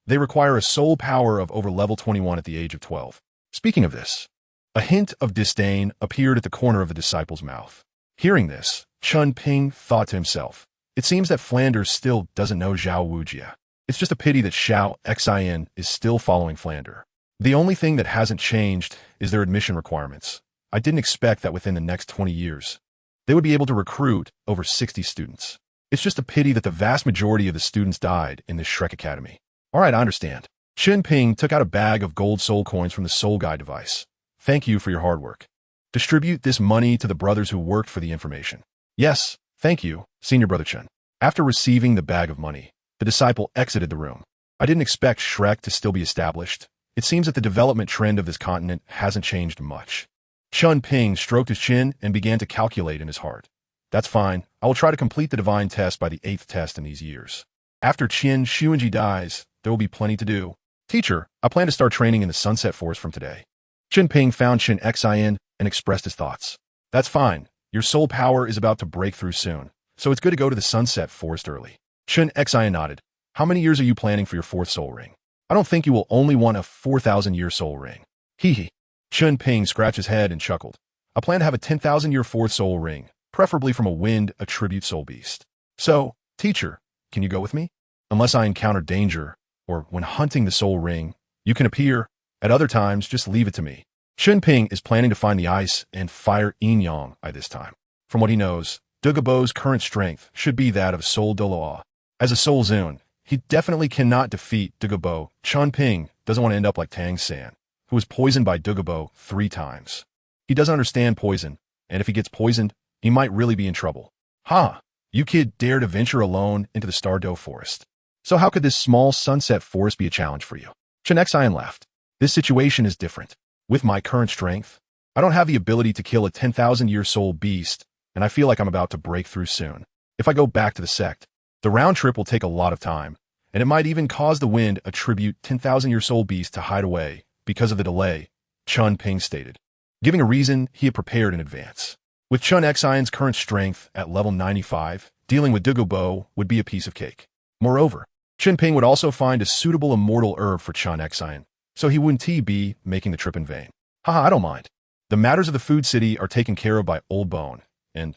they require a soul power of over level 21 at the age of 12. Speaking of this, a hint of disdain appeared at the corner of the disciple's mouth. Hearing this, Chen Ping thought to himself, it seems that Flander still doesn't know Zhao Wujia. It's just a pity that Xiao Xian is still following Flander. The only thing that hasn't changed is their admission requirements. I didn't expect that within the next 20 years, they would be able to recruit over 60 students. It's just a pity that the vast majority of the students died in this Shrek Academy. All right, I understand." Chen Ping took out a bag of gold soul coins from the soul guide device. "Thank you for your hard work. Distribute this money to the brothers who worked for the information." "Yes, thank you, Senior Brother Chen." After receiving the bag of money, the disciple exited the room. I didn't expect Shrek to still be established. It seems that the development trend of this continent hasn't changed much. Chen Ping stroked his chin and began to calculate in his heart. "That's fine. I will try to complete the divine test by the 8th test in these years. After Qin Xuanji dies, there will be plenty to do. Teacher, I plan to start training in the Sunset Forest from today." Chen Ping found Chen Xian and expressed his thoughts. "That's fine. Your soul power is about to break through soon, so it's good to go to the Sunset Forest early." Chen Xian nodded. "How many years are you planning for your 4th soul ring? I don't think you will only want a 4,000-year soul ring." "Hee hee." Chen Ping scratched his head and chuckled. "I plan to have a 10,000-year 4th soul ring, preferably from a wind attribute soul beast. So, teacher, can you go with me? Unless I encounter danger, or when hunting the soul ring, you can appear. At other times, just leave it to me. Chen Ping is planning to find the ice and fire yin-yang by this time. From what he knows, Douluo's current strength should be that of Soul Douluo. As a Soul Zune, he definitely cannot defeat Douluo. Chen Ping doesn't want to end up like Tang San, who was poisoned by Douluo 3 times. He doesn't understand poison, and if he gets poisoned, he might really be in trouble. Ha! You kid dare to venture alone into the Star Dou Forest. So how could this small sunset forest be a challenge for you? Chen Ping laughed. This situation is different. With my current strength, I don't have the ability to kill a 10,000-year soul beast, and I feel like I'm about to break through soon. If I go back to the sect, the round trip will take a lot of time, and it might even cause the wind attribute 10,000-year soul beast to hide away because of the delay, Chen Ping stated, giving a reason he had prepared in advance. With Chen Ping's current strength at level 95, dealing with Douluo would be a piece of cake. Moreover, Chen Ping would also find a suitable immortal herb for Chen Ping, so he wouldn't be making the trip in vain. Haha, I don't mind. The matters of the food city are taken care of by Old Bone, and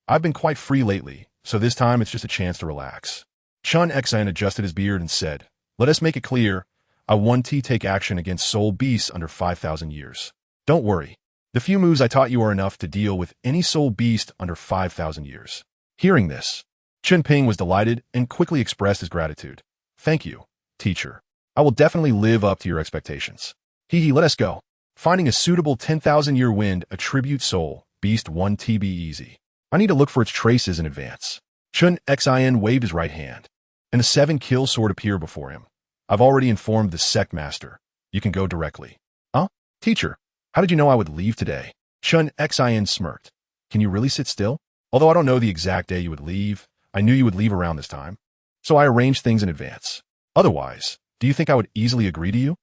I've been quite free lately, so this time it's just a chance to relax. Chen Ping adjusted his beard and said, let us make it clear, I want to take action against soul beasts under 5,000 years. Don't worry. The few moves I taught you are enough to deal with any soul beast under 5,000 years. Hearing this, Chen Ping was delighted and quickly expressed his gratitude. Thank you, teacher. I will definitely live up to your expectations. Let us go. Finding a suitable 10,000-year wind attribute soul beast 1 TB easy. I need to look for its traces in advance. Chen Ping waved his right hand, and the 7-kill sword appeared before him. I've already informed the sect master. You can go directly. Huh? Teacher, how did you know I would leave today? Chen Ping smirked. Can you really sit still? Although I don't know the exact day you would leave, I knew you would leave around this time. So I arranged things in advance. Otherwise, do you think I would easily agree to you?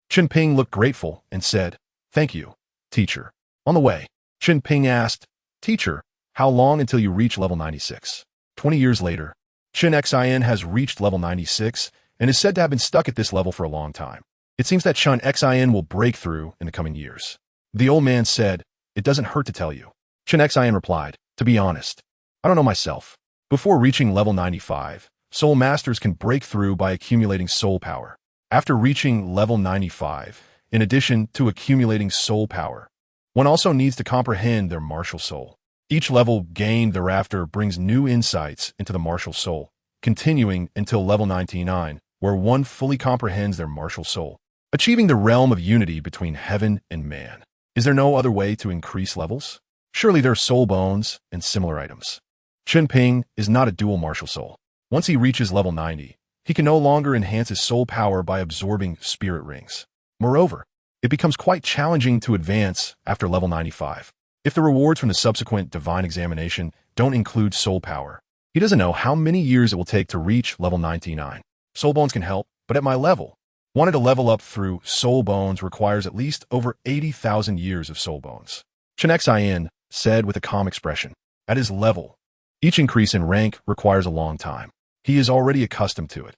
Chen Ping looked grateful and said, thank you, teacher. On the way, Chen Ping asked, teacher, how long until you reach level 96? 20 years later, Chen Ping has reached level 96 and is said to have been stuck at this level for a long time. It seems that Chen Ping will break through in the coming years. The old man said, it doesn't hurt to tell you. Chen Ping replied, to be honest, I don't know myself. Before reaching level 95, soul masters can break through by accumulating soul power. After reaching level 95, in addition to accumulating soul power, one also needs to comprehend their martial soul. Each level gained thereafter brings new insights into the martial soul, continuing until level 99, where one fully comprehends their martial soul, achieving the realm of unity between heaven and man. Is there no other way to increase levels? Surely there are soul bones and similar items. Chen Ping is not a dual martial soul. Once he reaches level 90, he can no longer enhance his soul power by absorbing spirit rings. Moreover, it becomes quite challenging to advance after level 95. If the rewards from the subsequent divine examination don't include soul power, he doesn't know how many years it will take to reach level 99. Soul bones can help, but at my level, wanting to level up through soul bones requires at least over 80,000 years of soul bones. Chen Ping said with a calm expression. At his level, each increase in rank requires a long time. He is already accustomed to it.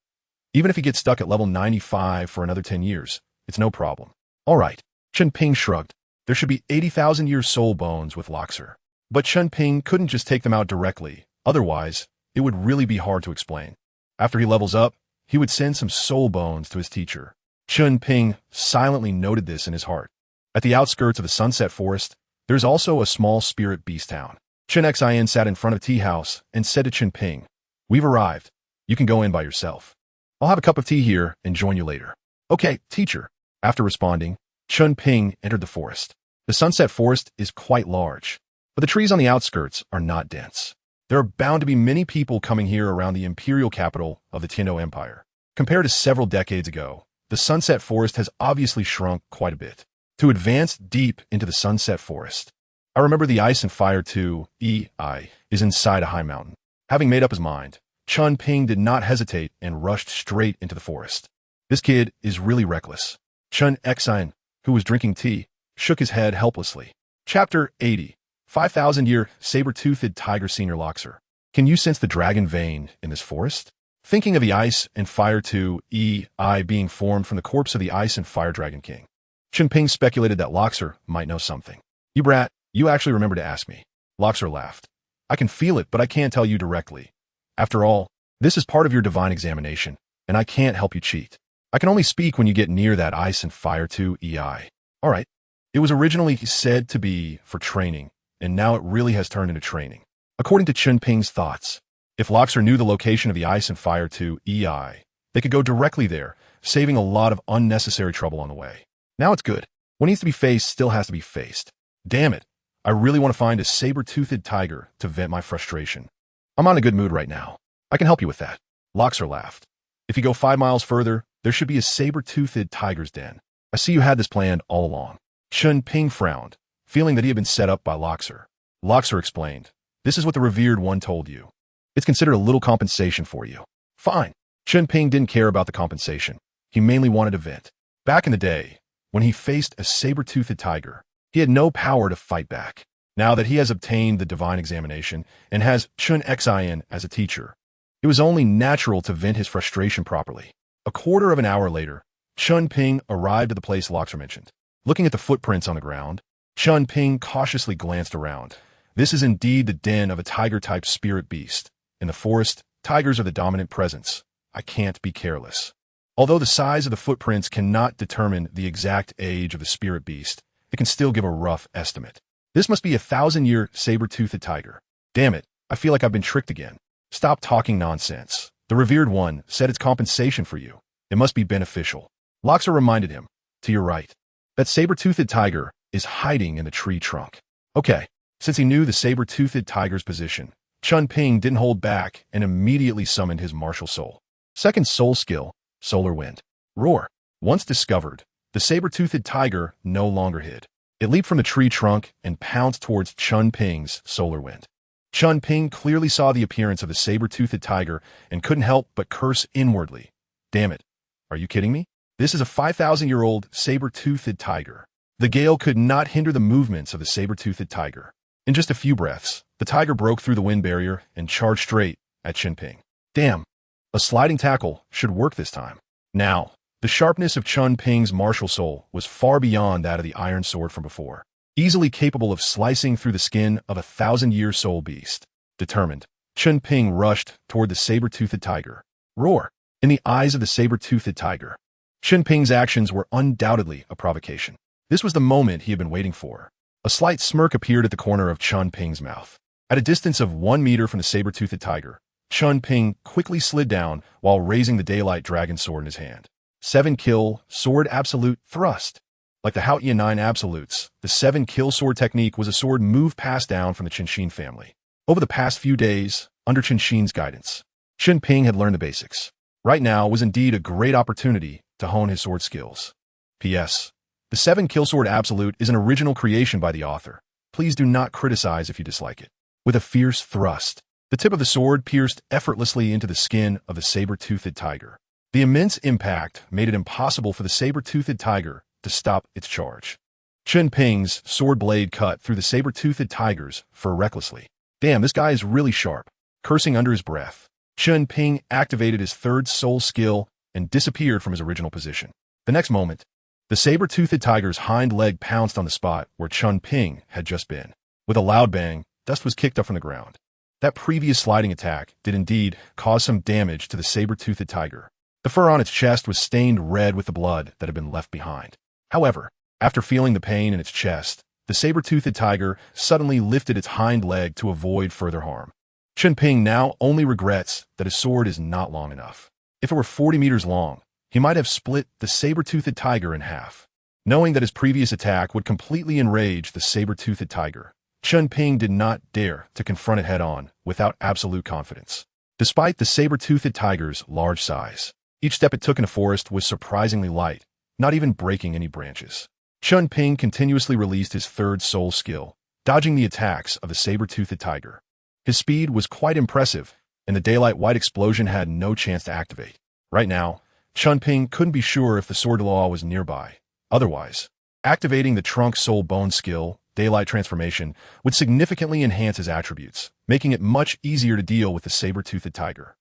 Even if he gets stuck at level 95 for another 10 years, it's no problem. All right, Chen Ping shrugged. There should be 80,000 year soul bones with Luxor. But Chen Ping couldn't just take them out directly, otherwise, it would really be hard to explain. After he levels up, he would send some soul bones to his teacher. Chen Ping silently noted this in his heart. At the outskirts of the Sunset Forest, there's also a small spirit beast town. Chen Ping sat in front of a tea house and said to Chen Ping, we've arrived. You can go in by yourself. I'll have a cup of tea here and join you later. Okay, teacher. After responding, Chen Ping entered the forest. The Sunset Forest is quite large, but the trees on the outskirts are not dense. There are bound to be many people coming here around the imperial capital of the Tiando Empire. Compared to several decades ago, the Sunset Forest has obviously shrunk quite a bit. To advance deep into the Sunset Forest, I remember the ice and fire theTwin is inside a high mountain. Having made up his mind, Chen Ping did not hesitate and rushed straight into the forest. This kid is really reckless. Chen Ping, who was drinking tea, shook his head helplessly. Chapter 80. 5,000-year saber-toothed tiger senior Luxor. Can you sense the dragon vein in this forest? Thinking of the ice and fire theTwin being formed from the corpse of the ice and fire dragon king, Chen Ping speculated that Luxor might know something. You brat, you actually remember to ask me. Luxor laughed. I can feel it, but I can't tell you directly. After all, this is part of your divine examination. and I can't help you cheat. I can only speak when you get near that ice and fire to EI. All right. It was originally said to be for training, and now it really has turned into training. According to Chen Ping's thoughts, if Loxer knew the location of the ice and fire to EI, they could go directly there, saving a lot of unnecessary trouble on the way. Now it's good. What needs to be faced still has to be faced. Damn it. I really want to find a saber-toothed tiger to vent my frustration. I'm on a good mood right now. I can help you with that. Loxer laughed. If you go 5 miles further, there should be a saber-toothed tiger's den. I see you had this planned all along. Chen Ping frowned, feeling that he had been set up by Loxer. Loxer explained, this is what the revered one told you. It's considered a little compensation for you. Fine. Chen Ping didn't care about the compensation. He mainly wanted to vent. Back in the day, when he faced a saber-toothed tiger, he had no power to fight back. Now that he has obtained the divine examination and has Chen Xin as a teacher, it was only natural to vent his frustration properly. A quarter of an hour later, Chen Ping arrived at the place Loxer mentioned. Looking at the footprints on the ground, Chen Ping cautiously glanced around. This is indeed the den of a tiger-type spirit beast. In the forest, tigers are the dominant presence. I can't be careless. Although the size of the footprints cannot determine the exact age of the spirit beast, it can still give a rough estimate. This must be a 1,000-year saber-toothed tiger. Damn it, I feel like I've been tricked again. Stop talking nonsense. The revered one said it's compensation for you. It must be beneficial. Loxer reminded him, to your right. That saber-toothed tiger is hiding in the tree trunk. Okay, since he knew the saber-toothed tiger's position, Chen Ping didn't hold back and immediately summoned his martial soul. Second soul skill, Solar Wind. Roar. Once discovered, the saber-toothed tiger no longer hid. It leaped from the tree trunk and pounced towards Chen Ping's Solar Wind. Chen Ping clearly saw the appearance of the saber-toothed tiger and couldn't help but curse inwardly. Damn it. Are you kidding me? This is a 5,000-year-old saber-toothed tiger. The gale could not hinder the movements of the saber-toothed tiger. In just a few breaths, the tiger broke through the wind barrier and charged straight at Chen Ping. Damn. A sliding tackle should work this time. Now, the sharpness of Chen Ping's martial soul was far beyond that of the iron sword from before, easily capable of slicing through the skin of a 1,000-year soul beast. Determined, Chen Ping rushed toward the saber-toothed tiger. Roar. In the eyes of the saber-toothed tiger, Chen Ping's actions were undoubtedly a provocation. This was the moment he had been waiting for. A slight smirk appeared at the corner of Chen Ping's mouth. At a distance of 1 meter from the saber-toothed tiger, Chen Ping quickly slid down while raising the daylight dragon sword in his hand. 7-kill sword absolute thrust. Like the Haotian 9 absolutes, the 7-kill sword technique was a sword move passed down from the Chen family. Over the past few days, under Chen guidance, Chen Ping had learned the basics. Right now was indeed a great opportunity to hone his sword skills. P.S. The 7-kill sword absolute is an original creation by the author. Please do not criticize if you dislike it. With a fierce thrust, the tip of the sword pierced effortlessly into the skin of the saber-toothed tiger. The immense impact made it impossible for the saber-toothed tiger to stop its charge. Chen Ping's sword blade cut through the saber-toothed tiger's fur recklessly. Damn, this guy is really sharp. Cursing under his breath, Chen Ping activated his third soul skill and disappeared from his original position. The next moment, the saber-toothed tiger's hind leg pounced on the spot where Chen Ping had just been. With a loud bang, dust was kicked up from the ground. That previous sliding attack did indeed cause some damage to the saber-toothed tiger. The fur on its chest was stained red with the blood that had been left behind. However, after feeling the pain in its chest, the saber-toothed tiger suddenly lifted its hind leg to avoid further harm. Chen Ping now only regrets that his sword is not long enough. If it were 40 meters long, he might have split the saber-toothed tiger in half. Knowing that his previous attack would completely enrage the saber-toothed tiger, Chen Ping did not dare to confront it head-on without absolute confidence. Despite the saber-toothed tiger's large size, each step it took in the forest was surprisingly light, not even breaking any branches. Chen Ping continuously released his third soul skill, dodging the attacks of the saber-toothed tiger. His speed was quite impressive, and the daylight white explosion had no chance to activate. Right now, Chen Ping couldn't be sure if the sword law was nearby. Otherwise, activating the trunk soul bone skill, daylight transformation, would significantly enhance his attributes, making it much easier to deal with the saber-toothed tiger.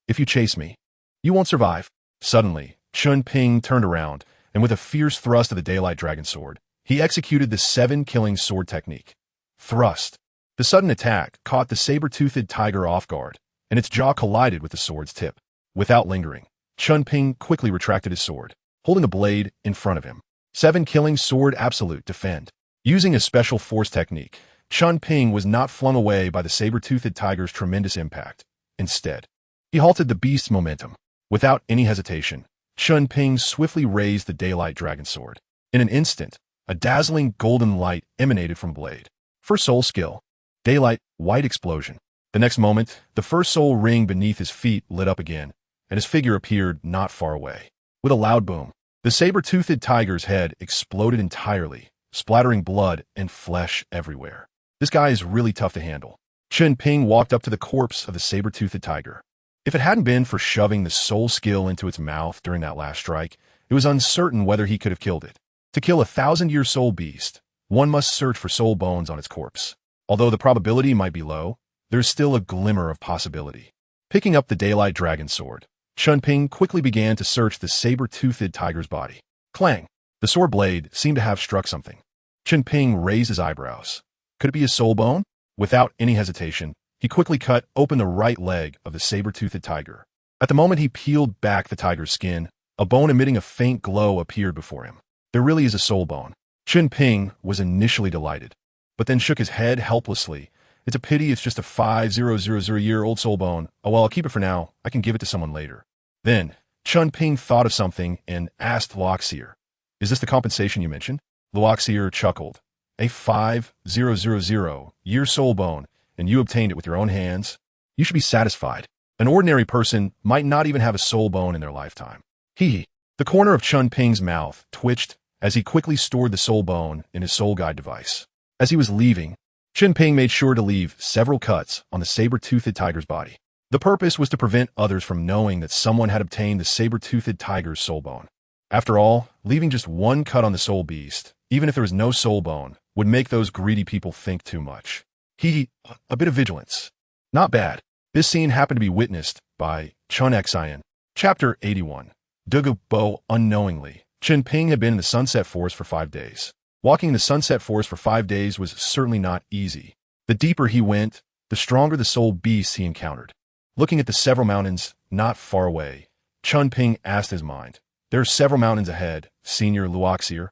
If you chase me, you won't survive. Suddenly, Chen Ping turned around, and with a fierce thrust of the daylight dragon sword, he executed the 7-killing sword technique. Thrust. The sudden attack caught the saber-toothed tiger off guard, and its jaw collided with the sword's tip. Without lingering, Chen Ping quickly retracted his sword, holding a blade in front of him. 7 killing sword absolute defend. Using a special force technique, Chen Ping was not flung away by the saber-toothed tiger's tremendous impact. Instead, he halted the beast's momentum. Without any hesitation, Chen Ping swiftly raised the daylight dragon sword. In an instant, a dazzling golden light emanated from the blade. First soul skill. Daylight, white explosion. The next moment, the first soul ring beneath his feet lit up again, and his figure appeared not far away. With a loud boom, the saber-toothed tiger's head exploded entirely, splattering blood and flesh everywhere. This guy is really tough to handle. Chen Ping walked up to the corpse of the saber-toothed tiger. If it hadn't been for shoving the soul skill into its mouth during that last strike, it was uncertain whether he could have killed it. To kill a 1,000-year soul beast, one must search for soul bones on its corpse. Although the probability might be low, there's still a glimmer of possibility. Picking up the daylight dragon sword, Chen Ping quickly began to search the saber-toothed tiger's body. Clang! The sword blade seemed to have struck something. Chen Ping raised his eyebrows. Could it be a soul bone? Without any hesitation, he quickly cut open the right leg of the saber-toothed tiger. At the moment he peeled back the tiger's skin, a bone emitting a faint glow appeared before him. There really is a soul bone. Chen Ping was initially delighted, but then shook his head helplessly. It's a pity it's just a 5,000-year-old soul bone. Oh well, I'll keep it for now. I can give it to someone later. Then, Chen Ping thought of something and asked Luoxir, "Is this the compensation you mentioned?" Luoxir chuckled. "A 5,000-year soul bone, and you obtained it with your own hands? You should be satisfied. An ordinary person might not even have a soul bone in their lifetime." Hee. The corner of Chen Ping's mouth twitched as he quickly stored the soul bone in his soul guide device. As he was leaving, Chen Ping made sure to leave several cuts on the saber-toothed tiger's body. The purpose was to prevent others from knowing that someone had obtained the saber-toothed tiger's soul bone. After all, leaving just one cut on the soul beast, even if there was no soul bone, would make those greedy people think too much. A bit of vigilance. Not bad. This scene happened to be witnessed by Chen Xian. Chapter 81. Douluo Bo unknowingly. Chen Ping had been in the Sunset Forest for 5 days. Walking in the Sunset Forest for 5 days was certainly not easy. The deeper he went, the stronger the soul beasts he encountered. Looking at the several mountains not far away, Chen Ping asked his mind, "There are several mountains ahead, Senior Luoxir.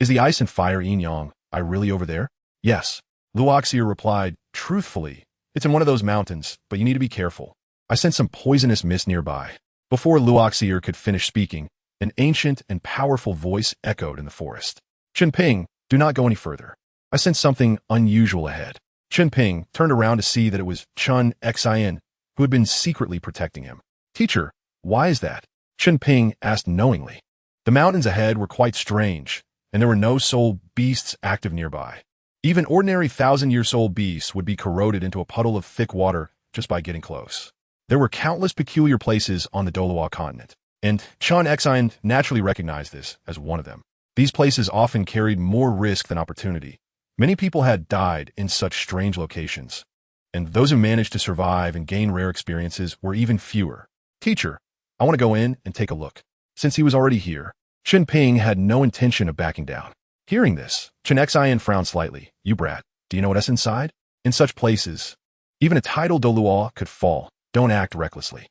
Is the ice and fire yin-yang really over there?" "Yes." Luoxir replied, "Truthfully, it's in one of those mountains, but you need to be careful. I sense some poisonous mist nearby." Before Luoxir could finish speaking, an ancient and powerful voice echoed in the forest. "Chen Ping, do not go any further. I sense something unusual ahead." Chen Ping turned around to see that it was Chen Xian, who had been secretly protecting him. "Teacher, why is that?" Chen Ping asked knowingly. The mountains ahead were quite strange, and there were no soul beasts active nearby. Even ordinary 1,000-year soul beasts would be corroded into a puddle of thick water just by getting close. There were countless peculiar places on the Douluo Continent, and Chen Xian naturally recognized this as one of them. These places often carried more risk than opportunity. Many people had died in such strange locations, and those who managed to survive and gain rare experiences were even fewer. "Teacher, I want to go in and take a look." Since he was already here, Chen Ping had no intention of backing down. Hearing this, Chen Xian frowned slightly. "You brat, do you know what's inside? In such places, even a titled Douluo could fall. Don't act recklessly."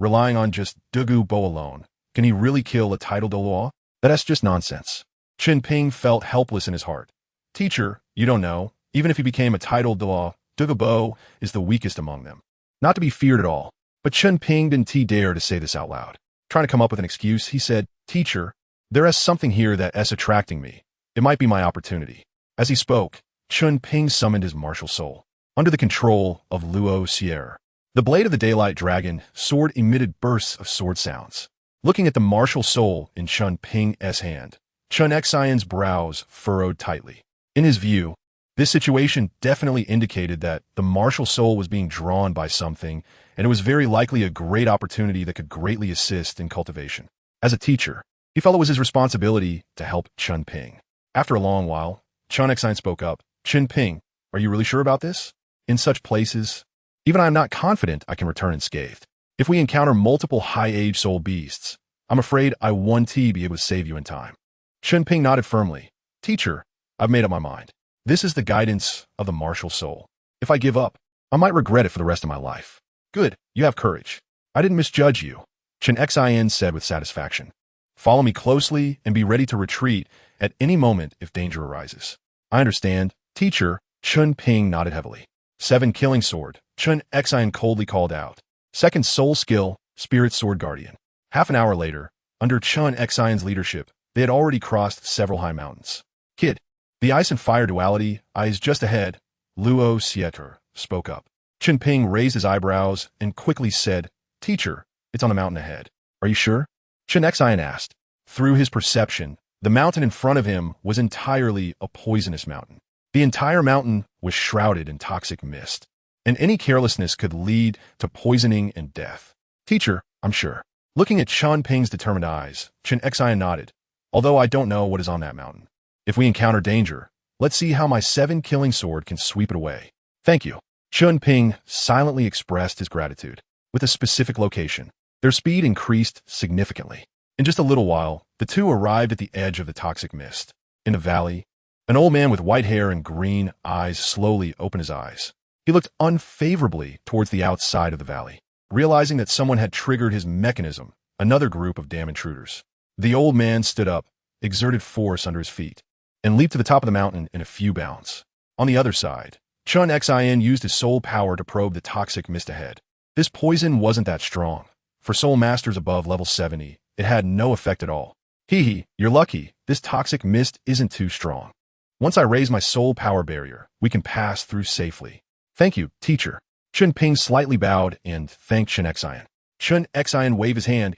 Relying on just Douluo Bo alone, can he really kill a titled Douluo? That's just nonsense. Chen Ping felt helpless in his heart. "Teacher, you don't know. Even if he became a titled Douluo Bo is the weakest among them. Not to be feared at all." But Chen Ping didn't dare to say this out loud. Trying to come up with an excuse, he said, "Teacher, there is something here that is attracting me. It might be my opportunity." As he spoke, Chen Ping summoned his martial soul. Under the control of Luoxir, the blade of the daylight dragon sword emitted bursts of sword sounds. Looking at the martial soul in Chen Ping's hand, Chen Xian's brows furrowed tightly. In his view, this situation definitely indicated that the martial soul was being drawn by something, and it was very likely a great opportunity that could greatly assist in cultivation. As a teacher, he felt it was his responsibility to help Chen Ping. After a long while, Chen Xian spoke up. "Chen Ping, are you really sure about this? In such places, even I am not confident I can return unscathed. If we encounter multiple high-age soul beasts, I'm afraid I won't be able to save you in time." Chen Ping nodded firmly. "Teacher, I've made up my mind. This is the guidance of the martial soul. If I give up, I might regret it for the rest of my life." "Good, you have courage. I didn't misjudge you. Chen Xin said with satisfaction. Follow me closely and be ready to retreat at any moment if danger arises. I understand, teacher. Chen Ping nodded heavily. 7 killing sword, Chen Xin coldly called out. Second soul skill, spirit sword guardian. Half an hour later, under Chen Xion's leadership, they had already crossed several high mountains. Kid, the ice and fire duality is just ahead, Luo Sieter spoke up. Chen Ping raised his eyebrows and quickly said, Teacher, it's on the mountain ahead. Are you sure? Chen Xian asked. Through his perception, the mountain in front of him was entirely a poisonous mountain. The entire mountain was shrouded in toxic mist, and any carelessness could lead to poisoning and death. Teacher, I'm sure. Looking at Chen Ping's determined eyes, Chen Xian nodded. Although I don't know what is on that mountain. If we encounter danger, let's see how my 7 killing sword can sweep it away. Thank you. Chen Ping silently expressed his gratitude. With a specific location, their speed increased significantly. In just a little while, the two arrived at the edge of the toxic mist. In a valley, an old man with white hair and green eyes slowly opened his eyes. He looked unfavorably towards the outside of the valley. Realizing that someone had triggered his mechanism, another group of damn intruders. The old man stood up, exerted force under his feet, and leaped to the top of the mountain in a few bounds. On the other side, Chen Xin used his soul power to probe the toxic mist ahead. This poison wasn't that strong. For soul masters above level 70, it had no effect at all. Hee, you're lucky. This toxic mist isn't too strong. Once I raise my soul power barrier, we can pass through safely. Thank you, teacher. Chen Ping slightly bowed and thanked Chen Xian. Chen Xian waved his hand.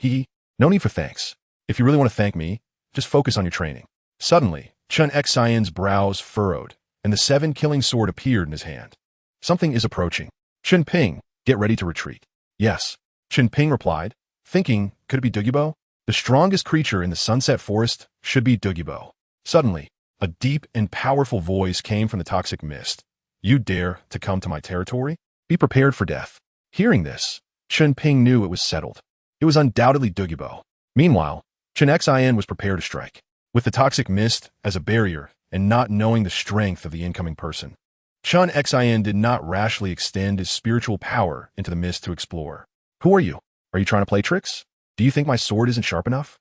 No need for thanks. If you really want to thank me, just focus on your training. Suddenly, Chen Xian's brows furrowed, and the 7 killing sword appeared in his hand. Something is approaching. Chen Ping, get ready to retreat. Yes. Chen Ping replied, thinking, could it be Douluo? The strongest creature in the Sunset Forest should be Douluo. Suddenly, a deep and powerful voice came from the toxic mist. You dare to come to my territory? Be prepared for death. Hearing this, Chen Ping knew it was settled. It was undoubtedly Douluo. Meanwhile, Chen Xian was prepared to strike. With the toxic mist as a barrier and not knowing the strength of the incoming person, Chen Xian did not rashly extend his spiritual power into the mist to explore. Who are you? Are you trying to play tricks? Do you think my sword isn't sharp enough?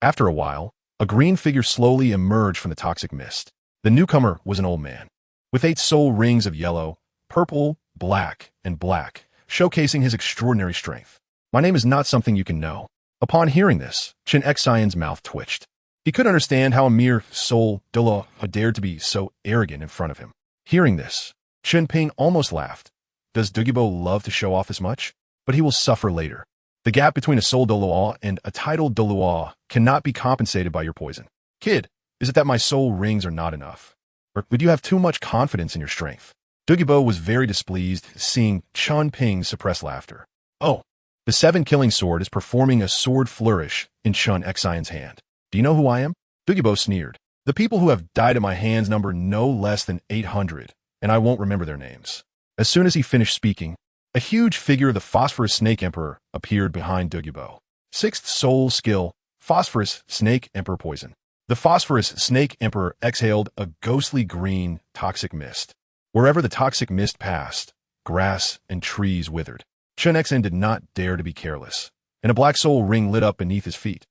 After a while, a green figure slowly emerged from the toxic mist. The newcomer was an old man, with 8 soul rings of yellow, purple, black, and black, showcasing his extraordinary strength. My name is not something you can know. Upon hearing this, Chen Xian's mouth twitched. He couldn't understand how a mere soul Douluo had dared to be so arrogant in front of him. Hearing this, Chen Ping almost laughed. Does Douluo love to show off this much? But he will suffer later. The gap between a soul Douluo and a title Douluo cannot be compensated by your poison. Kid, is it that my soul rings are not enough? Or would you have too much confidence in your strength? Douluo was very displeased, seeing Chen Ping suppress laughter. Oh, the 7 killing sword is performing a sword flourish in Chen Xian's hand. Do you know who I am? Douluo sneered. The people who have died at my hands number no less than 800, and I won't remember their names. As soon as he finished speaking, a huge figure of the Phosphorus Snake Emperor appeared behind Douluo. 6th soul skill, Phosphorus Snake Emperor Poison. The Phosphorus Snake Emperor exhaled a ghostly green, toxic mist. Wherever the toxic mist passed, grass and trees withered. Chen Xian did not dare to be careless, and a black soul ring lit up beneath his feet.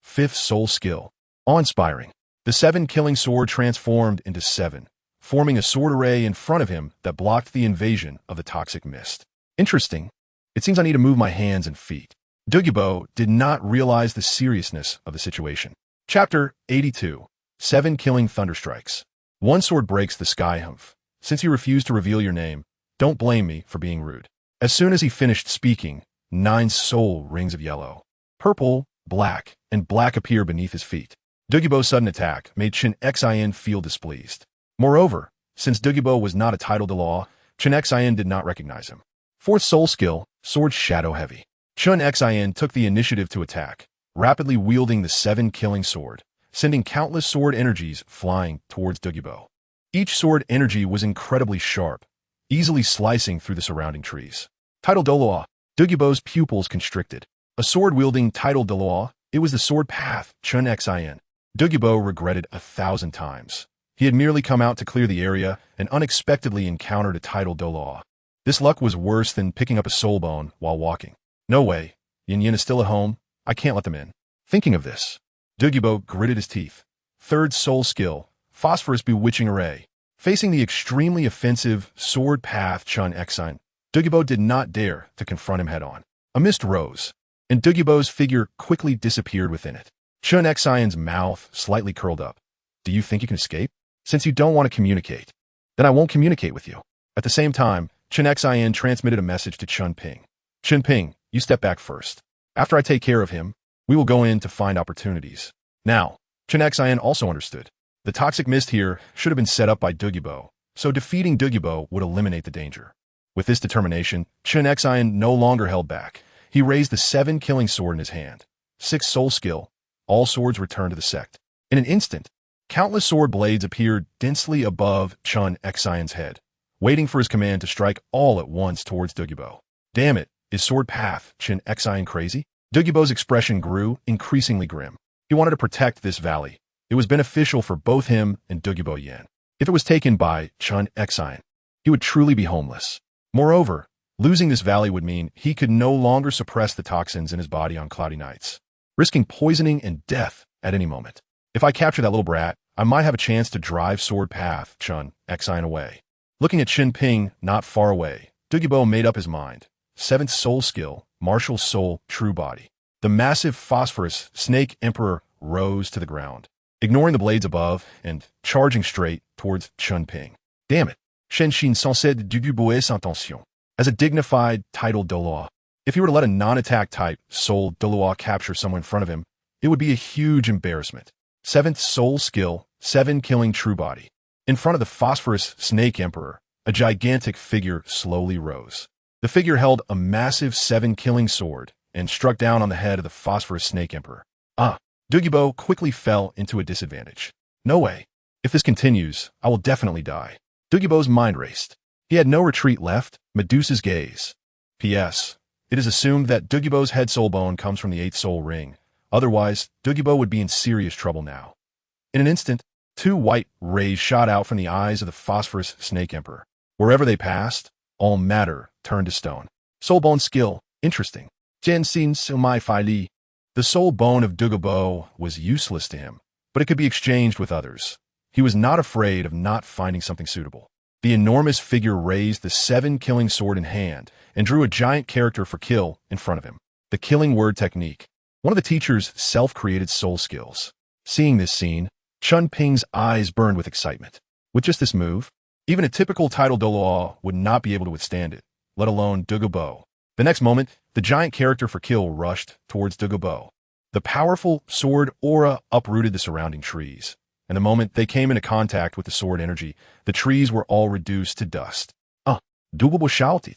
5th soul skill, awe-inspiring. The 7 killing sword transformed into 7, forming a sword array in front of him that blocked the invasion of the toxic mist. Interesting. It seems I need to move my hands and feet. Douluo did not realize the seriousness of the situation. Chapter 82. 7 killing thunderstrikes. One sword breaks the sky. Since you refuse to reveal your name, don't blame me for being rude. As soon as he finished speaking, 9 soul rings of yellow, purple, black, and black appear beneath his feet. Douluo's sudden attack made Chen Xian feel displeased. Moreover, since Douluo was not a title Douluo, Chen Xian did not recognize him. 4th soul skill, Sword Shadow Heavy. Chen Xian took the initiative to attack, rapidly wielding the 7 killing sword, sending countless sword energies flying towards Douluo. Each sword energy was incredibly sharp, easily slicing through the surrounding trees. Title Douluo. Douluo's pupils constricted. A sword-wielding title Douluo, it was the sword path, Chen Xian. Douluo regretted 1,000 times. He had merely come out to clear the area and unexpectedly encountered a title Douluo. This luck was worse than picking up a soul bone while walking. No way. Yin Yin is still at home. I can't let them in. Thinking of this, Douluo gritted his teeth. Third soul skill, Phosphorus Bewitching Array. Facing the extremely offensive sword path Chen Ping, Douluo did not dare to confront him head-on. A mist rose, and Douluo's figure quickly disappeared within it. Chen Ping's mouth slightly curled up. Do you think you can escape? Since you don't want to communicate, then I won't communicate with you. At the same time, Chen Ping transmitted a message to Chen Ping. Chen Ping, you step back first. After I take care of him, we will go in to find opportunities. Now, Chen Ping also understood. The toxic mist here should have been set up by Douluo, so defeating Douluo would eliminate the danger. With this determination, Chen Ping no longer held back. He raised the 7-killing sword in his hand. 6 soul skill. All swords returned to the sect. In an instant, countless sword blades appeared densely above Chen Ping's head, waiting for his command to strike all at once towards Douluo. Damn it, is sword path Chen Ping crazy? Douluo's expression grew increasingly grim. He wanted to protect this valley. It was beneficial for both him and Douluo Yan. If it was taken by Chen Ping, he would truly be homeless. Moreover, losing this valley would mean he could no longer suppress the toxins in his body on cloudy nights, risking poisoning and death at any moment. If I capture that little brat, I might have a chance to drive sword path Chen Ping away. Looking at Chen Ping not far away, Douluo made up his mind. 7th soul skill, martial soul, true body. The massive phosphorus snake emperor rose to the ground, ignoring the blades above and charging straight towards Chen Ping. Damn it. Shen Xin censé du bois sans tension. As a dignified title Douluo, if he were to let a non-attack type soul Douluo capture someone in front of him, it would be a huge embarrassment. 7th soul skill, 7-killing true body. In front of the phosphorus snake emperor, a gigantic figure slowly rose. The figure held a massive 7-killing sword and struck down on the head of the phosphorus snake emperor. Douluo quickly fell into a disadvantage. No way. If this continues, I will definitely die. Douluo's mind raced. He had no retreat left. Medusa's gaze. P.S. It is assumed that Douluo's head soul bone comes from the 8th soul ring. Otherwise, Douluo would be in serious trouble now. In an instant, 2 white rays shot out from the eyes of the phosphorus snake emperor. Wherever they passed, all matter turned to stone. Soul bone skill. Interesting. Jian Xin Sumai Fai Li. The soul bone of Douluo was useless to him, but it could be exchanged with others. He was not afraid of not finding something suitable. The enormous figure raised the 7-killing sword in hand and drew a giant character for kill in front of him. The killing word technique. One of the teacher's self-created soul skills. Seeing this scene, Chen Ping's eyes burned with excitement. With just this move, even a typical title Douluo would not be able to withstand it, let alone Douluo. The next moment, the giant character for kill rushed towards Douluo. The powerful sword aura uprooted the surrounding trees, and the moment they came into contact with the sword energy, the trees were all reduced to dust. Douluo shouted.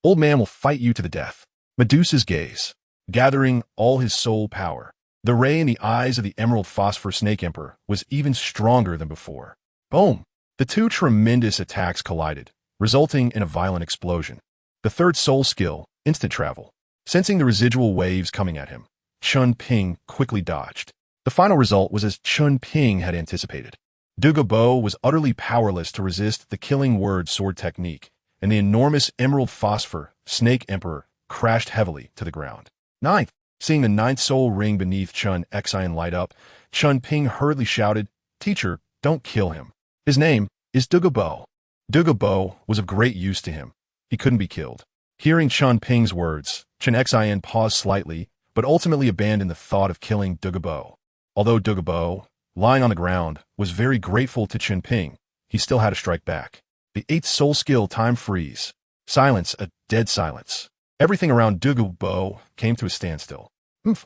Old man will fight you to the death. Medusa's gaze, gathering all his soul power. The ray in the eyes of the emerald phosphor snake emperor was even stronger than before. Boom! The 2 tremendous attacks collided, resulting in a violent explosion. The 3rd soul skill, instant travel. Sensing the residual waves coming at him, Chen Ping quickly dodged. The final result was as Chen Ping had anticipated. Douluo was utterly powerless to resist the killing word sword technique, and the enormous emerald phosphor snake emperor crashed heavily to the ground. 9th. Seeing the 9th soul ring beneath Chen Ping light up, Chen Ping hurriedly shouted, "Teacher, don't kill him. His name is Douluo." Douluo was of great use to him. He couldn't be killed. Hearing Chen Ping's words, Chen Ping paused slightly, but ultimately abandoned the thought of killing Douluo. Although Douluo, lying on the ground, was very grateful to Chen Ping, he still had to strike back. The 8th soul skill, time freeze. Silence, a dead silence. Everything around Douluo came to a standstill.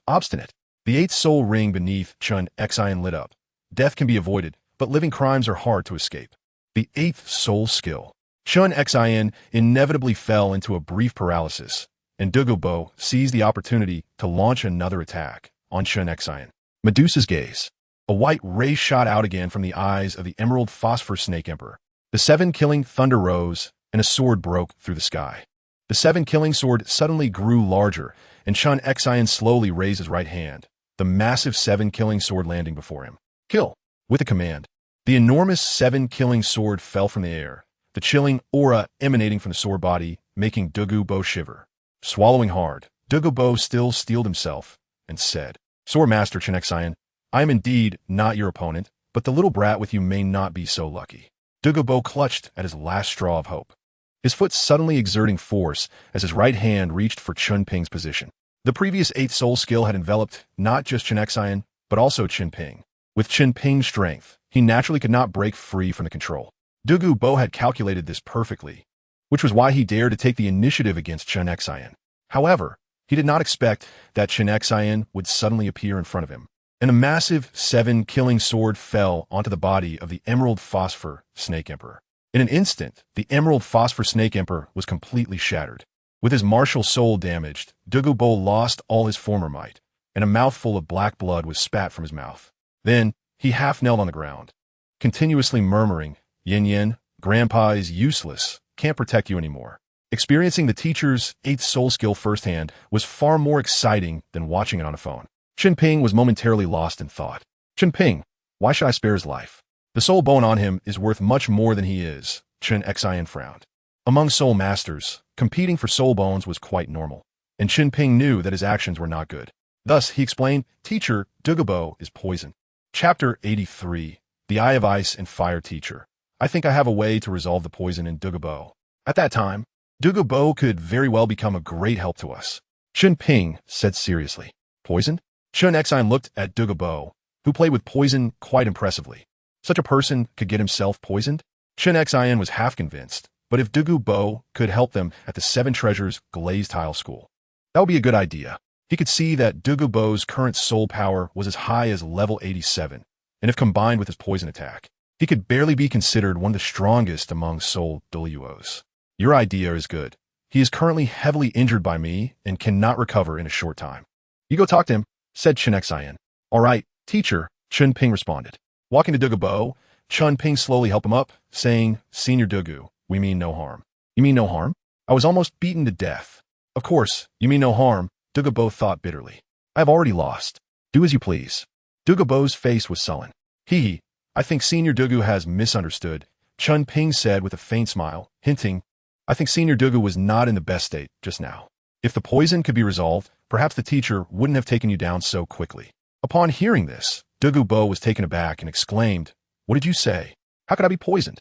Obstinate. The 8th soul ring beneath Chen Ping lit up. Death can be avoided, but living crimes are hard to escape. The 8th soul skill. Chen Ping inevitably fell into a brief paralysis, and Douluo seized the opportunity to launch another attack on Chen Ping. Medusa's gaze. A white ray shot out again from the eyes of the emerald phosphor snake emperor. The 7-killing thunder rose, and a sword broke through the sky. The 7-killing sword suddenly grew larger, and Chen Ping slowly raised his right hand, the massive 7-killing sword landing before him. Kill! With a command. The enormous 7-killing sword fell from the air, the chilling aura emanating from the sword body, making Douluo shiver. Swallowing hard, Douluo still steeled himself and said, Sword Master Chen Ping, I am indeed not your opponent, but the little brat with you may not be so lucky. Douluo clutched at his last straw of hope, his foot suddenly exerting force as his right hand reached for Chen Ping's position. The previous 8th soul skill had enveloped not just Chen Ping, but also Chen Ping. With Chen Ping's strength, he naturally could not break free from the control. Douluo had calculated this perfectly, which was why he dared to take the initiative against Chen Ping. However, he did not expect that Chen Ping would suddenly appear in front of him, and a massive 7-killing sword fell onto the body of the Emerald Phosphor Snake Emperor. In an instant, the Emerald Phosphor Snake Emperor was completely shattered. With his martial soul damaged, Douluo lost all his former might, and a mouthful of black blood was spat from his mouth. Then, he half-knelt on the ground, continuously murmuring, Yin Yin, Grandpa is useless, can't protect you anymore. Experiencing the teacher's 8th soul skill firsthand was far more exciting than watching it on a phone. Chen Ping was momentarily lost in thought. Chen Ping, why should I spare his life? The soul bone on him is worth much more than he is, Chen Ping frowned. Among soul masters, competing for soul bones was quite normal, and Chen Ping knew that his actions were not good. Thus, he explained, Teacher, Douluo is poison. Chapter 83, The Eye of Ice and Fire Teacher. I think I have a way to resolve the poison in Douluo. At that time, Douluo could very well become a great help to us. Chen Ping said seriously. Poison? Chen Ping looked at Douluo, who played with poison quite impressively. Such a person could get himself poisoned? Chen Ping was half convinced, but if Douluo could help them at the 7 Treasures Glazed Tile School, that would be a good idea. He could see that Douluo's current soul power was as high as level 87, and if combined with his poison attack, he could barely be considered one of the strongest among soul Douluos. Your idea is good. He is currently heavily injured by me and cannot recover in a short time. You go talk to him, said Chen Ping. All right, teacher, Chen Ping responded. Walking to Douluo, Chen Ping slowly helped him up, saying, Senior Douluo, we mean no harm. You mean no harm? I was almost beaten to death. Of course, you mean no harm, Douluo thought bitterly. I have already lost. Do as you please. Douluo's face was sullen. Hee, I think Senior Douluo has misunderstood, Chen Ping said with a faint smile, hinting, I think Senior Douluo was not in the best state just now. If the poison could be resolved, perhaps the teacher wouldn't have taken you down so quickly. Upon hearing this, Douluo was taken aback and exclaimed, What did you say? How could I be poisoned?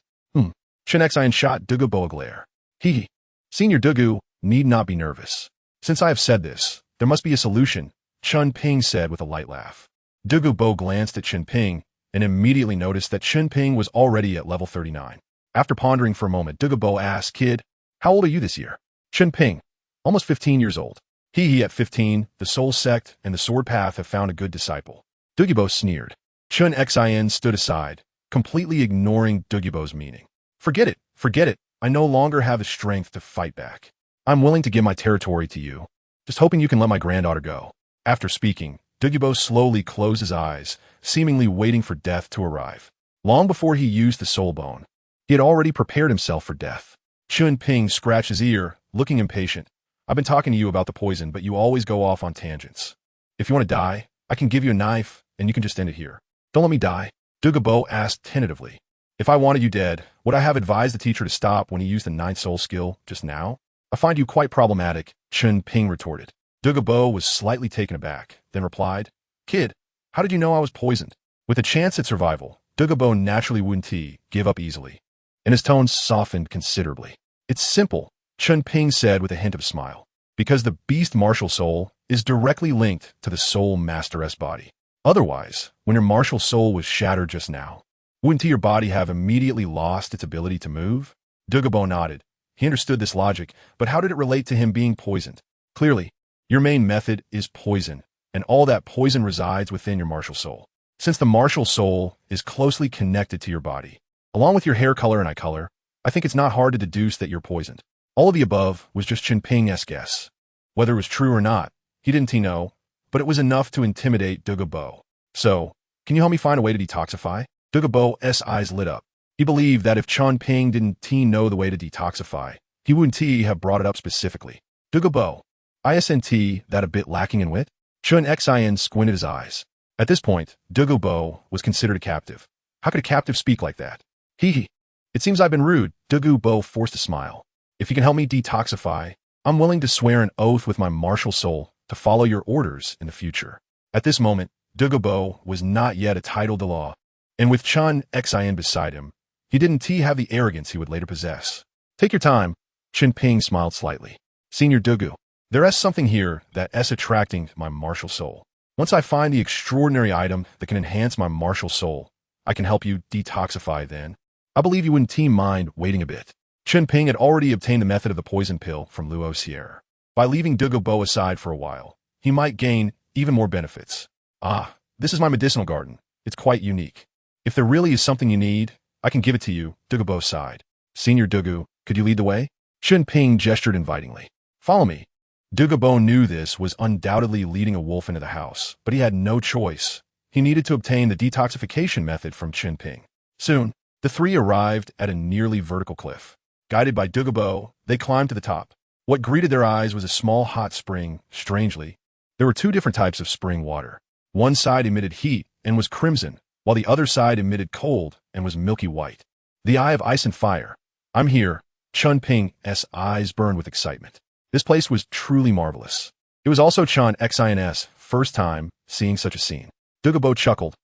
Chen Ping shot Douluo a glare. Hee, Senior Douluo need not be nervous. Since I have said this, there must be a solution, Chen Ping said with a light laugh. Douluo glanced at Chen Ping and immediately noticed that Chen Ping was already at level 39. After pondering for a moment, Douluo asked, Kid, how old are you this year? Chen Ping, almost 15 years old. Hee, at 15, the Soul Sect and the Sword Path have found a good disciple. Douluo sneered. Chen Ping stood aside, completely ignoring Douluo's meaning. Forget it. I no longer have the strength to fight back. I'm willing to give my territory to you, just hoping you can let my granddaughter go. After speaking, Douluo slowly closed his eyes, seemingly waiting for death to arrive. Long before he used the soul bone, he had already prepared himself for death. Chen Ping scratched his ear, looking impatient. I've been talking to you about the poison, but you always go off on tangents. If you want to die, I can give you a knife, and you can just end it here. Don't let me die, Douluo asked tentatively. If I wanted you dead, would I have advised the teacher to stop when he used the 9th soul skill just now? I find you quite problematic, Chen Ping retorted. Douluo was slightly taken aback, then replied, Kid, how did you know I was poisoned? With a chance at survival, Douluo naturally wouldn't give up easily, and his tone softened considerably. It's simple, Chen Ping said with a hint of a smile, because the beast martial soul is directly linked to the soul master's body. Otherwise, when your martial soul was shattered just now, wouldn't your body have immediately lost its ability to move? Douluo nodded. He understood this logic, but how did it relate to him being poisoned? Clearly, your main method is poison, and all that poison resides within your martial soul. Since the martial soul is closely connected to your body, along with your hair color and eye color, I think it's not hard to deduce that you're poisoned. All of the above was just Chen Ping's guess. Whether it was true or not, he didn't know, but it was enough to intimidate Douluo. So, can you help me find a way to detoxify? Douluo's eyes lit up. He believed that if Chen Ping didn't know the way to detoxify, he wouldn't have brought it up specifically. Douluo, isn't that a bit lacking in wit? Chen Ping squinted his eyes. At this point, Douluo was considered a captive. How could a captive speak like that? It seems I've been rude, Douluo forced a smile. If you can help me detoxify, I'm willing to swear an oath with my martial soul to follow your orders in the future. At this moment, Douluo was not yet a title de law, and with Chen Ping beside him, he didn't have the arrogance he would later possess. Take your time, Chen Ping smiled slightly. Senior Douluo, there is something here that is attracting my martial soul. Once I find the extraordinary item that can enhance my martial soul, I can help you detoxify then. I believe you wouldn't mind waiting a bit. Chen Ping had already obtained the method of the poison pill from Luo Sierra. By leaving Douluo aside for a while, he might gain even more benefits. Ah, this is my medicinal garden. It's quite unique. If there really is something you need, I can give it to you, Douluo sighed. Senior Douluo, could you lead the way? Chen Ping gestured invitingly. Follow me. Douluo knew this was undoubtedly leading a wolf into the house, but he had no choice. He needed to obtain the detoxification method from Chen Ping. Soon, the three arrived at a nearly vertical cliff. Guided by Douluo, they climbed to the top. What greeted their eyes was a small hot spring. Strangely, there were two different types of spring water. One side emitted heat and was crimson, while the other side emitted cold and was milky white. The Eye of Ice and Fire. I'm here. Chen Ping's eyes burned with excitement. This place was truly marvelous. It was also Chen Ping's first time seeing such a scene. Douluo chuckled.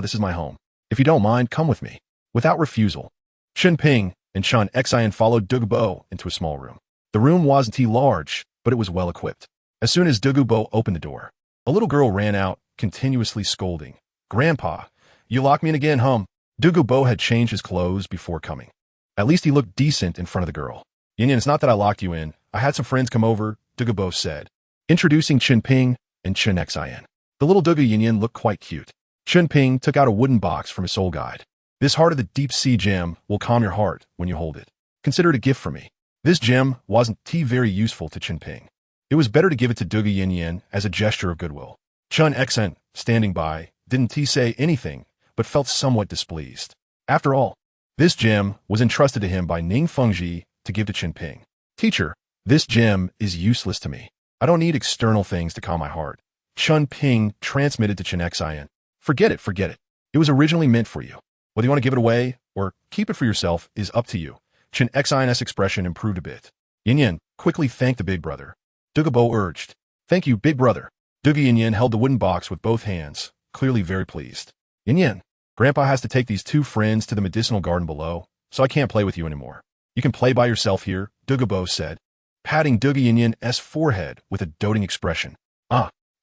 This is my home. If you don't mind, come with me. Without refusal, Chen Ping and Chen Ping followed Douluo into a small room. The room wasn't large, but it was well equipped. As soon as Douluo opened the door, a little girl ran out, continuously scolding. Grandpa, you locked me in again, hum. Douluo had changed his clothes before coming. At least he looked decent in front of the girl. Yin, it's not that I locked you in. I had some friends come over, Douluo said, introducing Chen Ping and Chen Ping. The little Yin looked quite cute. Chen Ping took out a wooden box from his soul guide. This heart of the deep sea gem will calm your heart when you hold it. Consider it a gift from me. This gem wasn't very useful to Chen Ping. It was better to give it to Douluo Yin as a gesture of goodwill. Chen Ping, standing by, didn't say anything, but felt somewhat displeased. After all, this gem was entrusted to him by Ning Fengji to give to Chen Ping. Teacher, this gem is useless to me. I don't need external things to calm my heart. Chen Ping transmitted to Chen Ping. Forget it. It was originally meant for you. Whether you want to give it away or keep it for yourself is up to you. Chen Ping's expression improved a bit. Yin quickly thanked the big brother. Douluo urged. Thank you, big brother. Yin held the wooden box with both hands, clearly very pleased. Yin, Grandpa has to take these two friends to the medicinal garden below, so I can't play with you anymore. You can play by yourself here, Douluo said, patting Yin's forehead with a doting expression.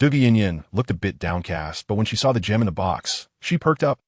Yin looked a bit downcast, but when she saw the gem in the box, she perked up.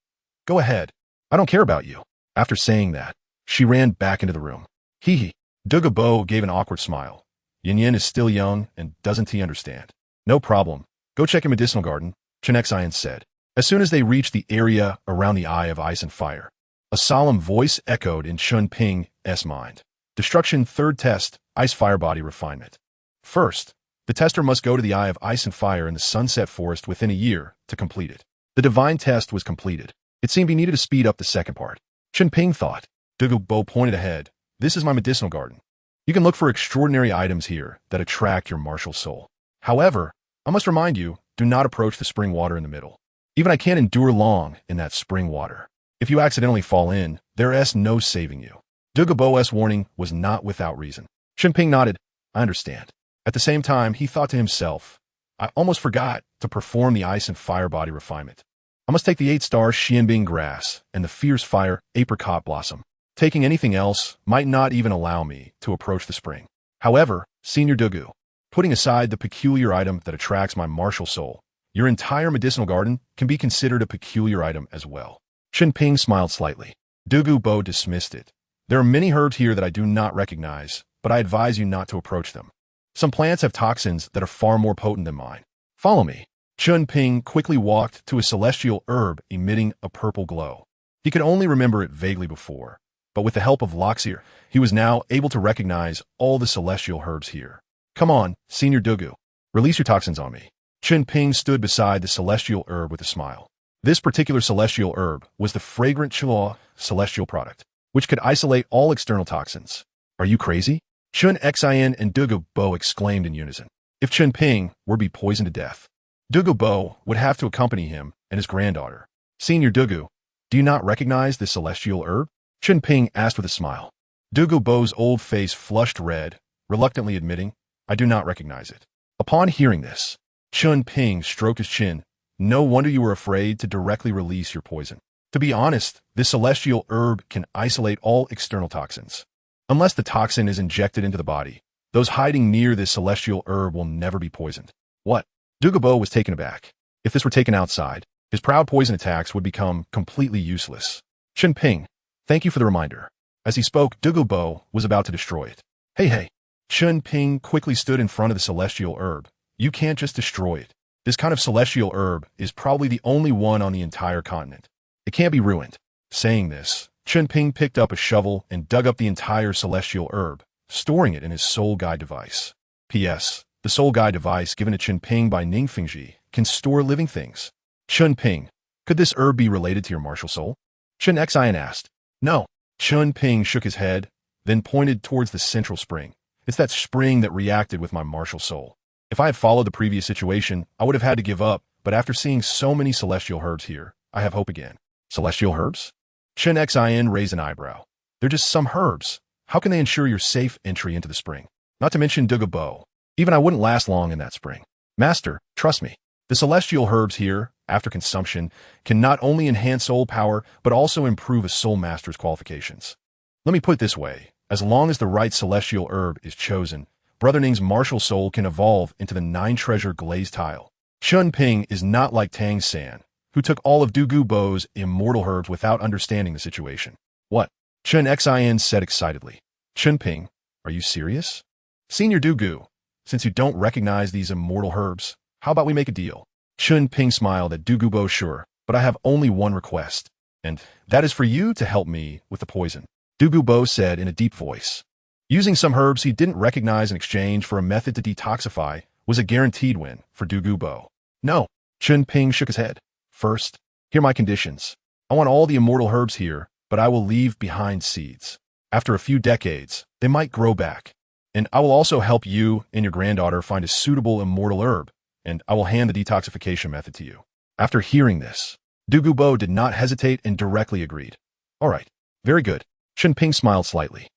Go ahead. I don't care about you. After saying that, she ran back into the room. Hee. Douluo gave an awkward smile. Yin is still young and doesn't understand. No problem. Go check your medicinal garden, Chen Ping said. As soon as they reached the area around the Eye of Ice and Fire, a solemn voice echoed in Chen Ping's mind. Destruction third test, Ice Fire Body Refinement. First, the tester must go to the Eye of Ice and Fire in the Sunset Forest within a year to complete it. The divine test was completed. It seemed he needed to speed up the second part. Chen Ping thought. Douluo pointed ahead. This is my medicinal garden. You can look for extraordinary items here that attract your martial soul. However, I must remind you, do not approach the spring water in the middle. Even I can't endure long in that spring water. If you accidentally fall in, there is no saving you. Douluo's warning was not without reason. Chen Ping nodded. I understand. At the same time, he thought to himself, I almost forgot to perform the Ice and Fire Body Refinement. I must take the 8-star Xianbing grass and the fierce fire apricot blossom. Taking anything else might not even allow me to approach the spring. However, Senior Douluo, putting aside the peculiar item that attracts my martial soul, your entire medicinal garden can be considered a peculiar item as well. Chen Ping smiled slightly. Douluo dismissed it. There are many herbs here that I do not recognize, but I advise you not to approach them. Some plants have toxins that are far more potent than mine. Follow me. Chen Ping quickly walked to a celestial herb emitting a purple glow. He could only remember it vaguely before, but with the help of Loxier, he was now able to recognize all the celestial herbs here. Come on, Senior Douluo. Release your toxins on me. Chen Ping stood beside the celestial herb with a smile. This particular celestial herb was the fragrant Chua celestial product, which could isolate all external toxins. Are you crazy? Chen Ping and Douluo exclaimed in unison. If Chen Ping were to be poisoned to death, Douluo would have to accompany him and his granddaughter. Senior Douluo, do you not recognize this celestial herb? Chen Ping asked with a smile. Douluo's old face flushed red, reluctantly admitting, I do not recognize it. Upon hearing this, Chen Ping stroked his chin. No wonder you were afraid to directly release your poison. To be honest, this celestial herb can isolate all external toxins. Unless the toxin is injected into the body, those hiding near this celestial herb will never be poisoned. What? Douluo was taken aback. If this were taken outside, his proud poison attacks would become completely useless. Chen Ping, thank you for the reminder. As he spoke, Douluo was about to destroy it. Hey. Chen Ping quickly stood in front of the celestial herb. You can't just destroy it. This kind of celestial herb is probably the only one on the entire continent. It can't be ruined. Saying this, Chen Ping picked up a shovel and dug up the entire celestial herb, storing it in his soul guide device. P.S. The soul guide device given to Chen Ping by Ning Fengji can store living things. Chen Ping, could this herb be related to your martial soul? Chen Xian asked. No. Chen Ping shook his head, then pointed towards the central spring. It's that spring that reacted with my martial soul. If I had followed the previous situation, I would have had to give up, but after seeing so many celestial herbs here, I have hope again. Celestial herbs? Chen Xian raised an eyebrow. They're just some herbs. How can they ensure your safe entry into the spring? Not to mention Douluo. Even I wouldn't last long in that spring. Master, trust me. The celestial herbs here, after consumption, can not only enhance soul power, but also improve a soul master's qualifications. Let me put it this way. As long as the right celestial herb is chosen, Brother Ning's martial soul can evolve into the 9-treasure glazed tile. Chen Ping is not like Tang San, who took all of Douluo's immortal herbs without understanding the situation. What? Chen Xian said excitedly. Chen Ping, are you serious? Senior Douluo, since you don't recognize these immortal herbs, how about we make a deal? Chen Ping smiled at Douluo. Sure, but I have only one request, and that is for you to help me with the poison. Douluo said in a deep voice. Using some herbs he didn't recognize in exchange for a method to detoxify was a guaranteed win for Douluo. No. Chen Ping shook his head. First, here are my conditions. I want all the immortal herbs here, but I will leave behind seeds. After a few decades, they might grow back. And I will also help you and your granddaughter find a suitable immortal herb, and I will hand the detoxification method to you. After hearing this, Douluo did not hesitate and directly agreed. All right, very good. Chen Ping smiled slightly.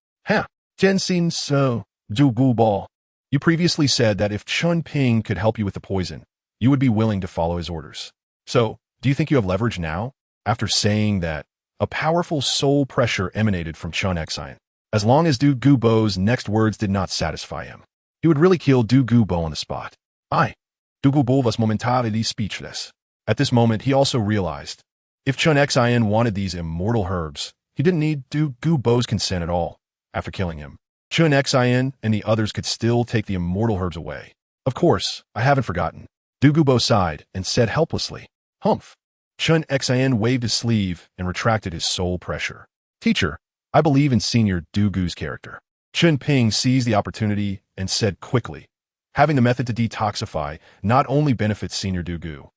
Jensin so, Douluo. You previously said that if Chen Ping could help you with the poison, you would be willing to follow his orders. So, do you think you have leverage now? After saying that, a powerful soul pressure emanated from Chen Xian. As long as Douluo's next words did not satisfy him, he would really kill Douluo on the spot. Douluo was momentarily speechless. At this moment, he also realized, if Chen Xian wanted these immortal herbs, he didn't need Douluo's consent at all. After killing him, Chen Xian and the others could still take the immortal herbs away. Of course, I haven't forgotten. Douluo sighed and said helplessly, Humph. Chen Xian waved his sleeve and retracted his soul pressure. Teacher, I believe in Senior Douluo's character. Chen Ping seized the opportunity and said quickly, having the method to detoxify not only benefits Senior Douluo,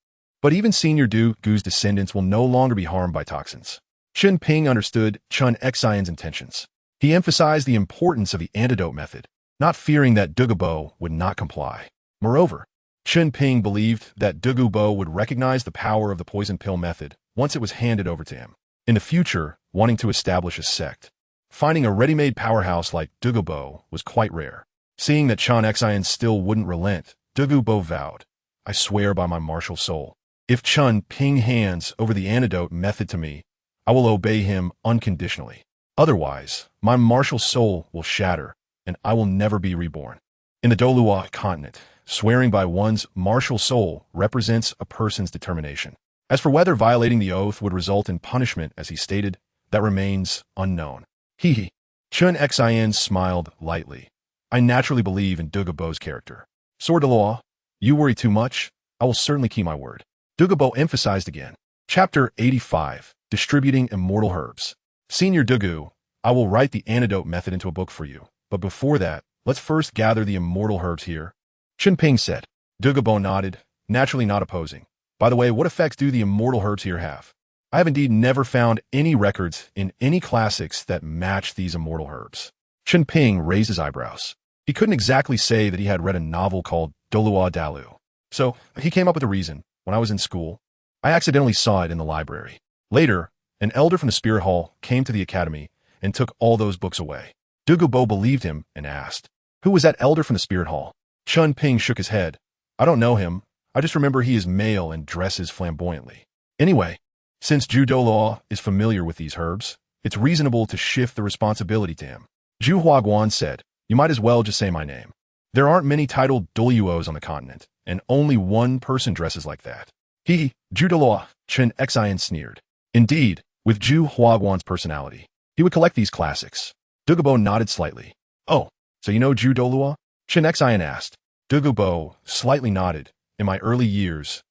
but even Senior Douluo's descendants will no longer be harmed by toxins. Chen Ping understood Chen Xian's intentions. He emphasized the importance of the antidote method, not fearing that Douluo would not comply. Moreover, Chen Ping believed that Douluo would recognize the power of the poison pill method once it was handed over to him. In the future, wanting to establish a sect, finding a ready-made powerhouse like Douluo was quite rare. Seeing that Chen Xian still wouldn't relent, Douluo vowed, I swear by my martial soul, if Chen Ping hands over the antidote method to me, I will obey him unconditionally. Otherwise, my martial soul will shatter, and I will never be reborn. In the Douluo Continent, swearing by one's martial soul represents a person's determination. As for whether violating the oath would result in punishment, as he stated, that remains unknown. Chen Xian smiled lightly. I naturally believe in Douluo's character. Sword Douluo, you worry too much. I will certainly keep my word. Douluo emphasized again. Chapter 85, Distributing Immortal Herbs. Senior Douluo, I will write the antidote method into a book for you, but before that, let's first gather the immortal herbs here. Chen Ping said. Douluo nodded, naturally not opposing. By the way, what effects do the immortal herbs here have? I have indeed never found any records in any classics that match these immortal herbs. Chen Ping raised his eyebrows. He couldn't exactly say that he had read a novel called Douluo Dalu. So, he came up with a reason. When I was in school, I accidentally saw it in the library. Later, an elder from the spirit hall came to the academy and took all those books away. Douluo believed him and asked, who was that elder from the spirit hall? Chen Ping shook his head. I don't know him. I just remember he is male and dresses flamboyantly. Anyway, since Zhu Douluo is familiar with these herbs, it's reasonable to shift the responsibility to him. Zhu Huaguan said, you might as well just say my name. There aren't many titled Douluos on the continent, and only one person dresses like that. Zhu Douluo, Chen Ping sneered. Indeed, with Zhu Huaguan's personality, he would collect these classics. Douluo nodded slightly. Oh, so you know Zhu Douluo? Chen Ping asked. Douluo slightly nodded. In my early years,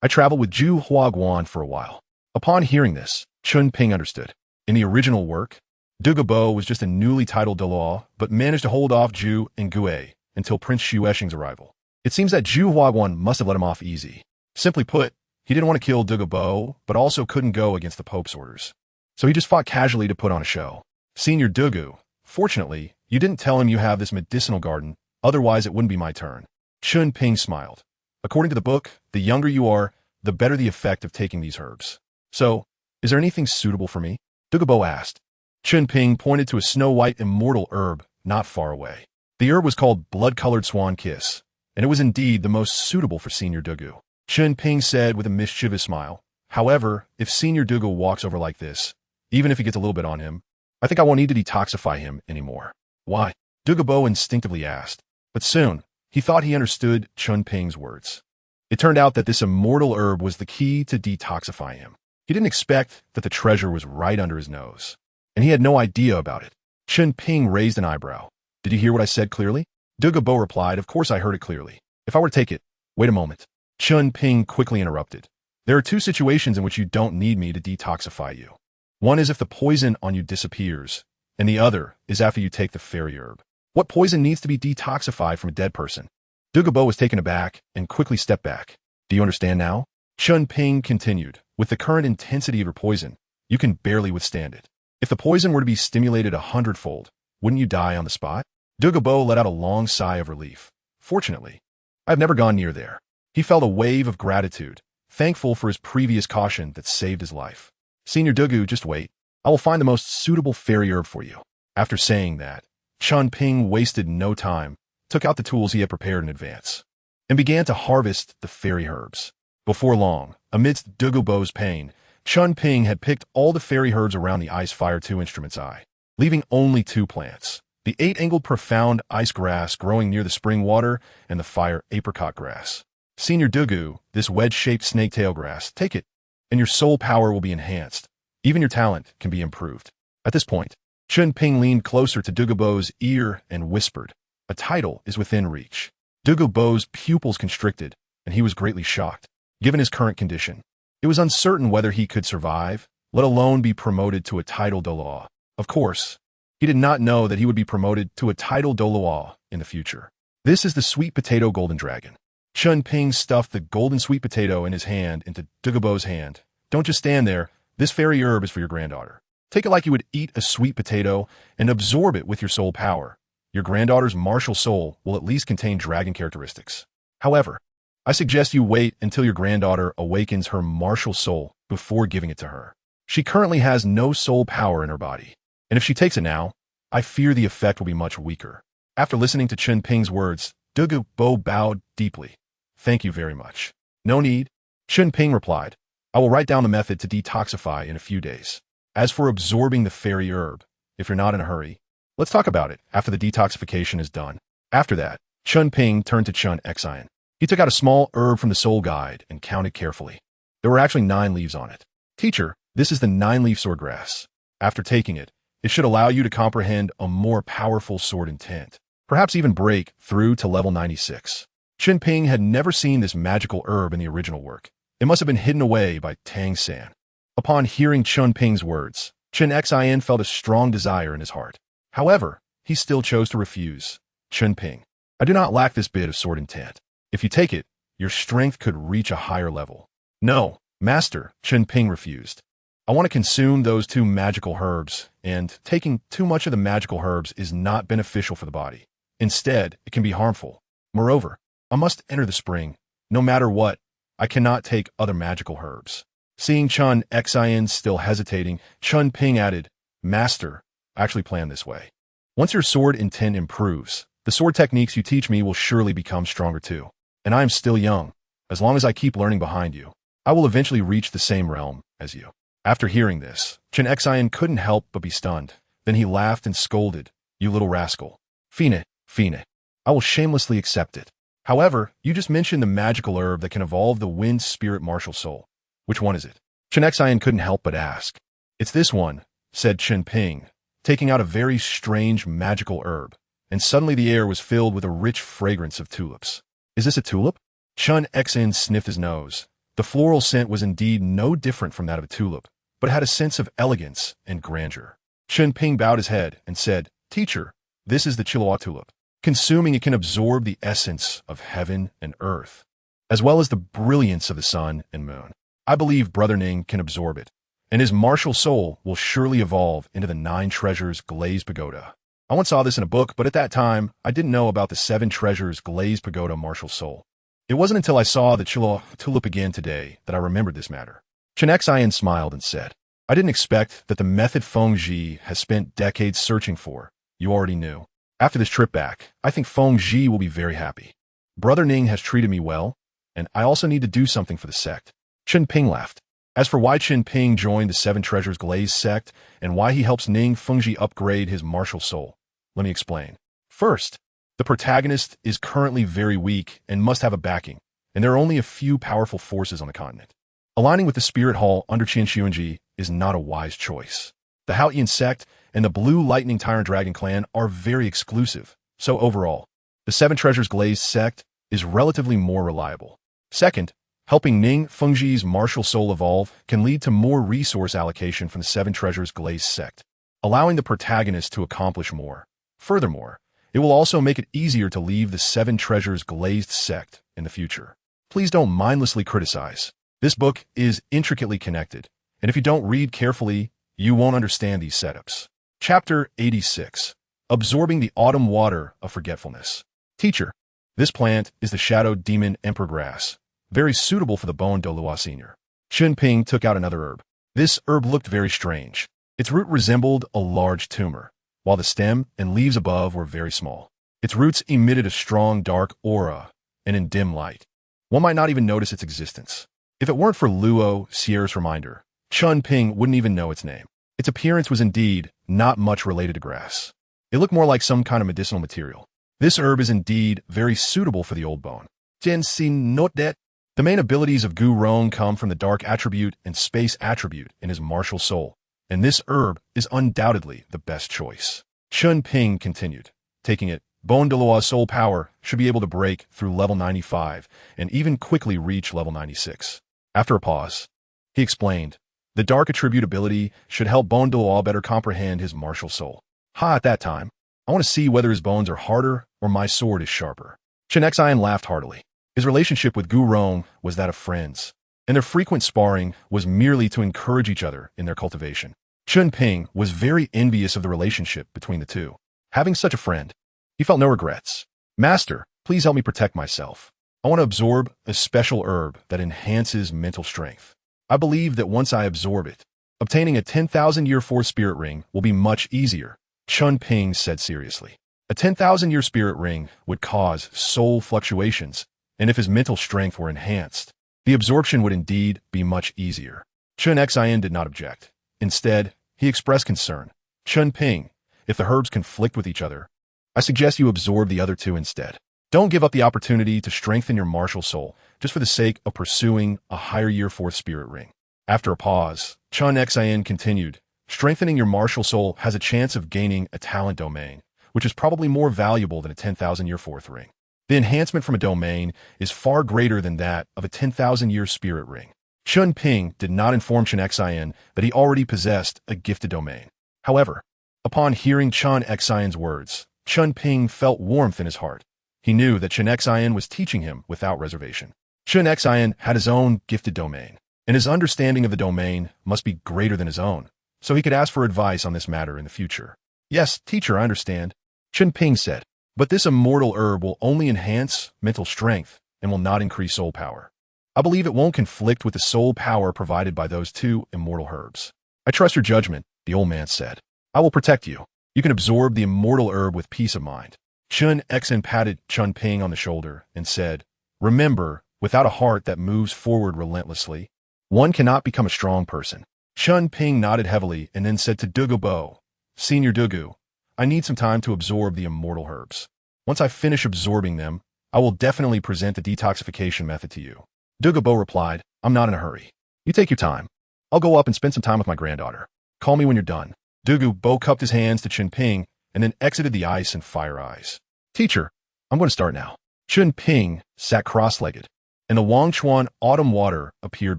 I traveled with Zhu Huaguan for a while. Upon hearing this, Chen Ping understood. In the original work, Douluo was just a newly titled Douluo, but managed to hold off Zhu and Gue until Prince Xuexing's arrival. It seems that Zhu Huaguan must have let him off easy. Simply put, he didn't want to kill Douluo, but also couldn't go against the Pope's orders. So he just fought casually to put on a show. Senior Douluo, fortunately, you didn't tell him you have this medicinal garden, otherwise it wouldn't be my turn. Chen Ping smiled. According to the book, the younger you are, the better the effect of taking these herbs. So, is there anything suitable for me? Douluo asked. Chen Ping pointed to a snow-white immortal herb not far away. The herb was called blood-colored swan kiss, and it was indeed the most suitable for Senior Douluo. Chen Ping said with a mischievous smile. However, if Senior Douluo walks over like this, even if he gets a little bit on him, I think I won't need to detoxify him anymore. Why? Douluo instinctively asked. But soon, he thought he understood Chen Ping's words. It turned out that this immortal herb was the key to detoxify him. He didn't expect that the treasure was right under his nose, and he had no idea about it. Chen Ping raised an eyebrow. Did you hear what I said clearly? Douluo replied, of course I heard it clearly. If I were to take it, wait a moment. Chen Ping quickly interrupted. There are two situations in which you don't need me to detoxify you. One is if the poison on you disappears, and the other is after you take the fairy herb. What poison needs to be detoxified from a dead person? Douluo was taken aback and quickly stepped back. Do you understand now? Chen Ping continued. With the current intensity of your poison, you can barely withstand it. If the poison were to be stimulated 100-fold, wouldn't you die on the spot? Douluo let out a long sigh of relief. Fortunately, I've never gone near there. He felt a wave of gratitude, thankful for his previous caution that saved his life. Senior Douluo, just wait. I will find the most suitable fairy herb for you. After saying that, Chen Ping wasted no time, took out the tools he had prepared in advance, and began to harvest the fairy herbs. Before long, amidst Douluo's pain, Chen Ping had picked all the fairy herbs around the Ice Fire 2 instrument's eye, leaving only two plants. The 8-angled profound ice grass growing near the spring water and the fire apricot grass. Senior Douluo, this wedge-shaped snake-tail grass, take it, and your soul power will be enhanced. Even your talent can be improved. At this point, Chen Ping leaned closer to Douluo's ear and whispered, a title is within reach. Douluo's pupils constricted, and he was greatly shocked. Given his current condition, it was uncertain whether he could survive, let alone be promoted to a title Douluo. Of course, he did not know that he would be promoted to a title Douluo in the future. This is the sweet potato golden dragon. Chen Ping stuffed the golden sweet potato in his hand into Douluo's hand. Don't just stand there. This fairy herb is for your granddaughter. Take it like you would eat a sweet potato and absorb it with your soul power. Your granddaughter's martial soul will at least contain dragon characteristics. However, I suggest you wait until your granddaughter awakens her martial soul before giving it to her. She currently has no soul power in her body, and if she takes it now, I fear the effect will be much weaker. After listening to Chen Ping's words, Douluo bowed deeply. Thank you very much. No need. Chen Ping replied. I will write down the method to detoxify in a few days. As for absorbing the fairy herb, if you're not in a hurry, let's talk about it after the detoxification is done. After that, Chen Ping turned to Chen Ping. He took out a small herb from the soul guide and counted carefully. There were actually 9 leaves on it. Teacher, this is the 9-leaf swordgrass. After taking it, it should allow you to comprehend a more powerful sword intent, perhaps even break through to level 96. Chen Ping had never seen this magical herb in the original work. It must have been hidden away by Tang San. Upon hearing Chen Ping's words, Chen Ping felt a strong desire in his heart. However, he still chose to refuse. Chen Ping, I do not lack this bit of sword intent. If you take it, your strength could reach a higher level. No, Master, Chen Ping refused. I want to consume those 2 magical herbs, and taking too much of the magical herbs is not beneficial for the body. Instead, it can be harmful. Moreover, I must enter the spring. No matter what, I cannot take other magical herbs. Seeing Chen Ping still hesitating, Chen Ping added, Master, I actually planned this way. Once your sword intent improves, The sword techniques you teach me will surely become stronger too. And I am still young. As long as I keep learning behind you, I will eventually reach the same realm as you. After hearing this, Chen Ping couldn't help but be stunned. Then he laughed and scolded, "You little rascal. Fine. I will shamelessly accept it. However, you just mentioned the magical herb that can evolve the wind spirit martial soul. Which one is it?" Chen Ping couldn't help but ask. "It's this one," said Chen Ping, taking out a very strange magical herb, and suddenly the air was filled with a rich fragrance of tulips. "Is this a tulip?" Chen Ping sniffed his nose. The floral scent was indeed no different from that of a tulip, but had a sense of elegance and grandeur. Chen Ping bowed his head and said, "Teacher, this is the Douluo tulip. Consuming it can absorb the essence of heaven and earth, as well as the brilliance of the sun and moon. I believe Brother Ning can absorb it, and his martial soul will surely evolve into the 9 treasures glazed pagoda." I once saw this in a book, but at that time, I didn't know about the 7 treasures glazed pagoda martial soul. It wasn't until I saw the Douluo tulip again today that I remembered this matter. Chen Ping smiled and said, "I didn't expect that the method Feng Ji has spent decades searching for. You already knew. After this trip back, I think Feng Ji will be very happy. Brother Ning has treated me well, and I also need to do something for the sect." Chen Ping laughed. As for why Chen Ping joined the 7 Treasures Glazed sect and why he helps Ning Fengji upgrade his martial soul, let me explain. First, the protagonist is currently very weak and must have a backing, and there are only a few powerful forces on the continent. Aligning with the Spirit Hall under Qian Xuanji is not a wise choice. The Haotian sect and the Blue Lightning Tyrant Dragon clan are very exclusive, so overall, the 7 Treasures Glazed sect is relatively more reliable. Second, helping Ning Fengji's martial soul evolve can lead to more resource allocation from the 7 Treasures Glazed sect, allowing the protagonist to accomplish more. Furthermore, it will also make it easier to leave the 7 Treasures Glazed sect in the future. Please don't mindlessly criticize. This book is intricately connected, and if you don't read carefully, you won't understand these setups. Chapter 86. Absorbing the Autumn Water of Forgetfulness. Teacher, this plant is the Shadow Demon Emperor Grass, very suitable for the Bone Douluo Senior. Chen Ping took out another herb. This herb looked very strange. Its root resembled a large tumor, while the stem and leaves above were very small. Its roots emitted a strong dark aura, and in dim light, one might not even notice its existence. If it weren't for Luo Sierra's reminder, Chen Ping wouldn't even know its name. Its appearance was indeed not much related to grass. It looked more like some kind of medicinal material. This herb is indeed very suitable for the old bone. Jen Xin note that the main abilities of Gu Rong come from the dark attribute and space attribute in his martial soul, and this herb is undoubtedly the best choice. Chen Ping continued, taking it. Bone Douluo's soul power should be able to break through level 95 and even quickly reach level 96. After a pause, he explained, the dark attribute ability should help Bone Douluo better comprehend his martial soul. At that time, I want to see whether his bones are harder or my sword is sharper. Chen Ping laughed heartily. His relationship with Gu Rong was that of friends, and their frequent sparring was merely to encourage each other in their cultivation. Chen Ping was very envious of the relationship between the two. Having such a friend, he felt no regrets. Master, please help me protect myself. I want to absorb a special herb that enhances mental strength. I believe that once I absorb it, obtaining a 10,000-year Force Spirit Ring will be much easier, Chen Ping said seriously. A 10,000-year Spirit Ring would cause soul fluctuations, and if his mental strength were enhanced, the absorption would indeed be much easier. Chen Ping did not object. Instead, he expressed concern. Chen Ping, if the herbs conflict with each other, I suggest you absorb the other two instead. Don't give up the opportunity to strengthen your martial soul just for the sake of pursuing a higher year Fourth Spirit Ring. After a pause, Chen Ping continued, strengthening your martial soul has a chance of gaining a talent domain, which is probably more valuable than a 10,000-year Fourth Ring. The enhancement from a domain is far greater than that of a 10,000-year Spirit Ring. Chen Ping did not inform Chen Ping that he already possessed a gifted domain. However, upon hearing Chen Ping's words, Chen Ping felt warmth in his heart. He knew that Chen Ping was teaching him without reservation. Chen Ping had his own gifted domain, and his understanding of the domain must be greater than his own, so he could ask for advice on this matter in the future. Yes, teacher, I understand, Chen Ping said, but this immortal herb will only enhance mental strength and will not increase soul power. I believe it won't conflict with the soul power provided by those two immortal herbs. I trust your judgment, the old man said. I will protect you. You can absorb the immortal herb with peace of mind. Chen Xan patted Chen Ping on the shoulder and said, "Remember, without a heart that moves forward relentlessly, one cannot become a strong person." Chen Ping nodded heavily and then said to Douluo, "Senior Douluo, I need some time to absorb the immortal herbs. Once I finish absorbing them, I will definitely present the detoxification method to you." Douluo replied, "I'm not in a hurry. You take your time. I'll go up and spend some time with my granddaughter. Call me when you're done." Douluo cupped his hands to Chen Ping and then exited the ice and fire eyes. "Teacher, I'm going to start now." Chen Ping sat cross-legged, and the Wangchuan autumn water appeared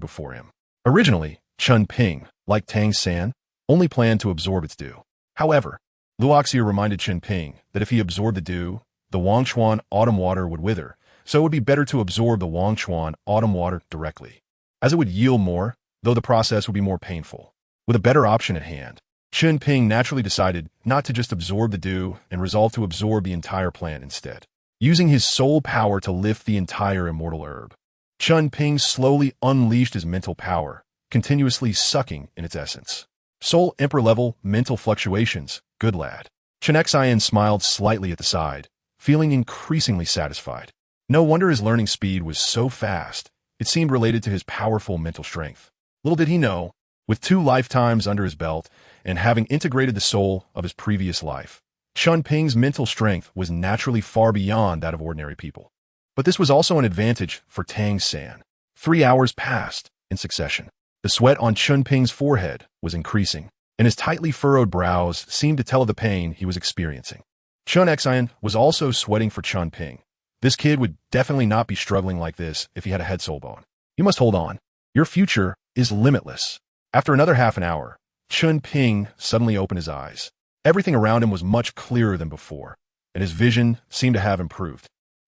before him. Originally, Chen Ping, like Tang San, only planned to absorb its dew. However, Luoxia reminded Chen Ping that if he absorbed the dew, the Wangchuan autumn water would wither, so it would be better to absorb the Wangchuan autumn water directly, as it would yield more, though the process would be more painful. With a better option at hand, Chen Ping naturally decided not to just absorb the dew and resolved to absorb the entire plant instead, using his soul power to lift the entire immortal herb. Chen Ping slowly unleashed his mental power, continuously sucking in its essence. Soul Emperor level mental fluctuations, good lad. Chen Xian smiled slightly at the side, feeling increasingly satisfied. No wonder his learning speed was so fast, it seemed related to his powerful mental strength. Little did he know, with 2 lifetimes under his belt and having integrated the soul of his previous life, Chen Ping's mental strength was naturally far beyond that of ordinary people. But this was also an advantage for Tang San. 3 hours passed in succession. The sweat on Chen Ping's forehead was increasing, and his tightly furrowed brows seemed to tell of the pain he was experiencing. Chen Xian was also sweating for Chen Ping. This kid would definitely not be struggling like this if he had a head soul bone. You must hold on. Your future is limitless. After another half an hour, Chen Ping suddenly opened his eyes. Everything around him was much clearer than before, and his vision seemed to have improved.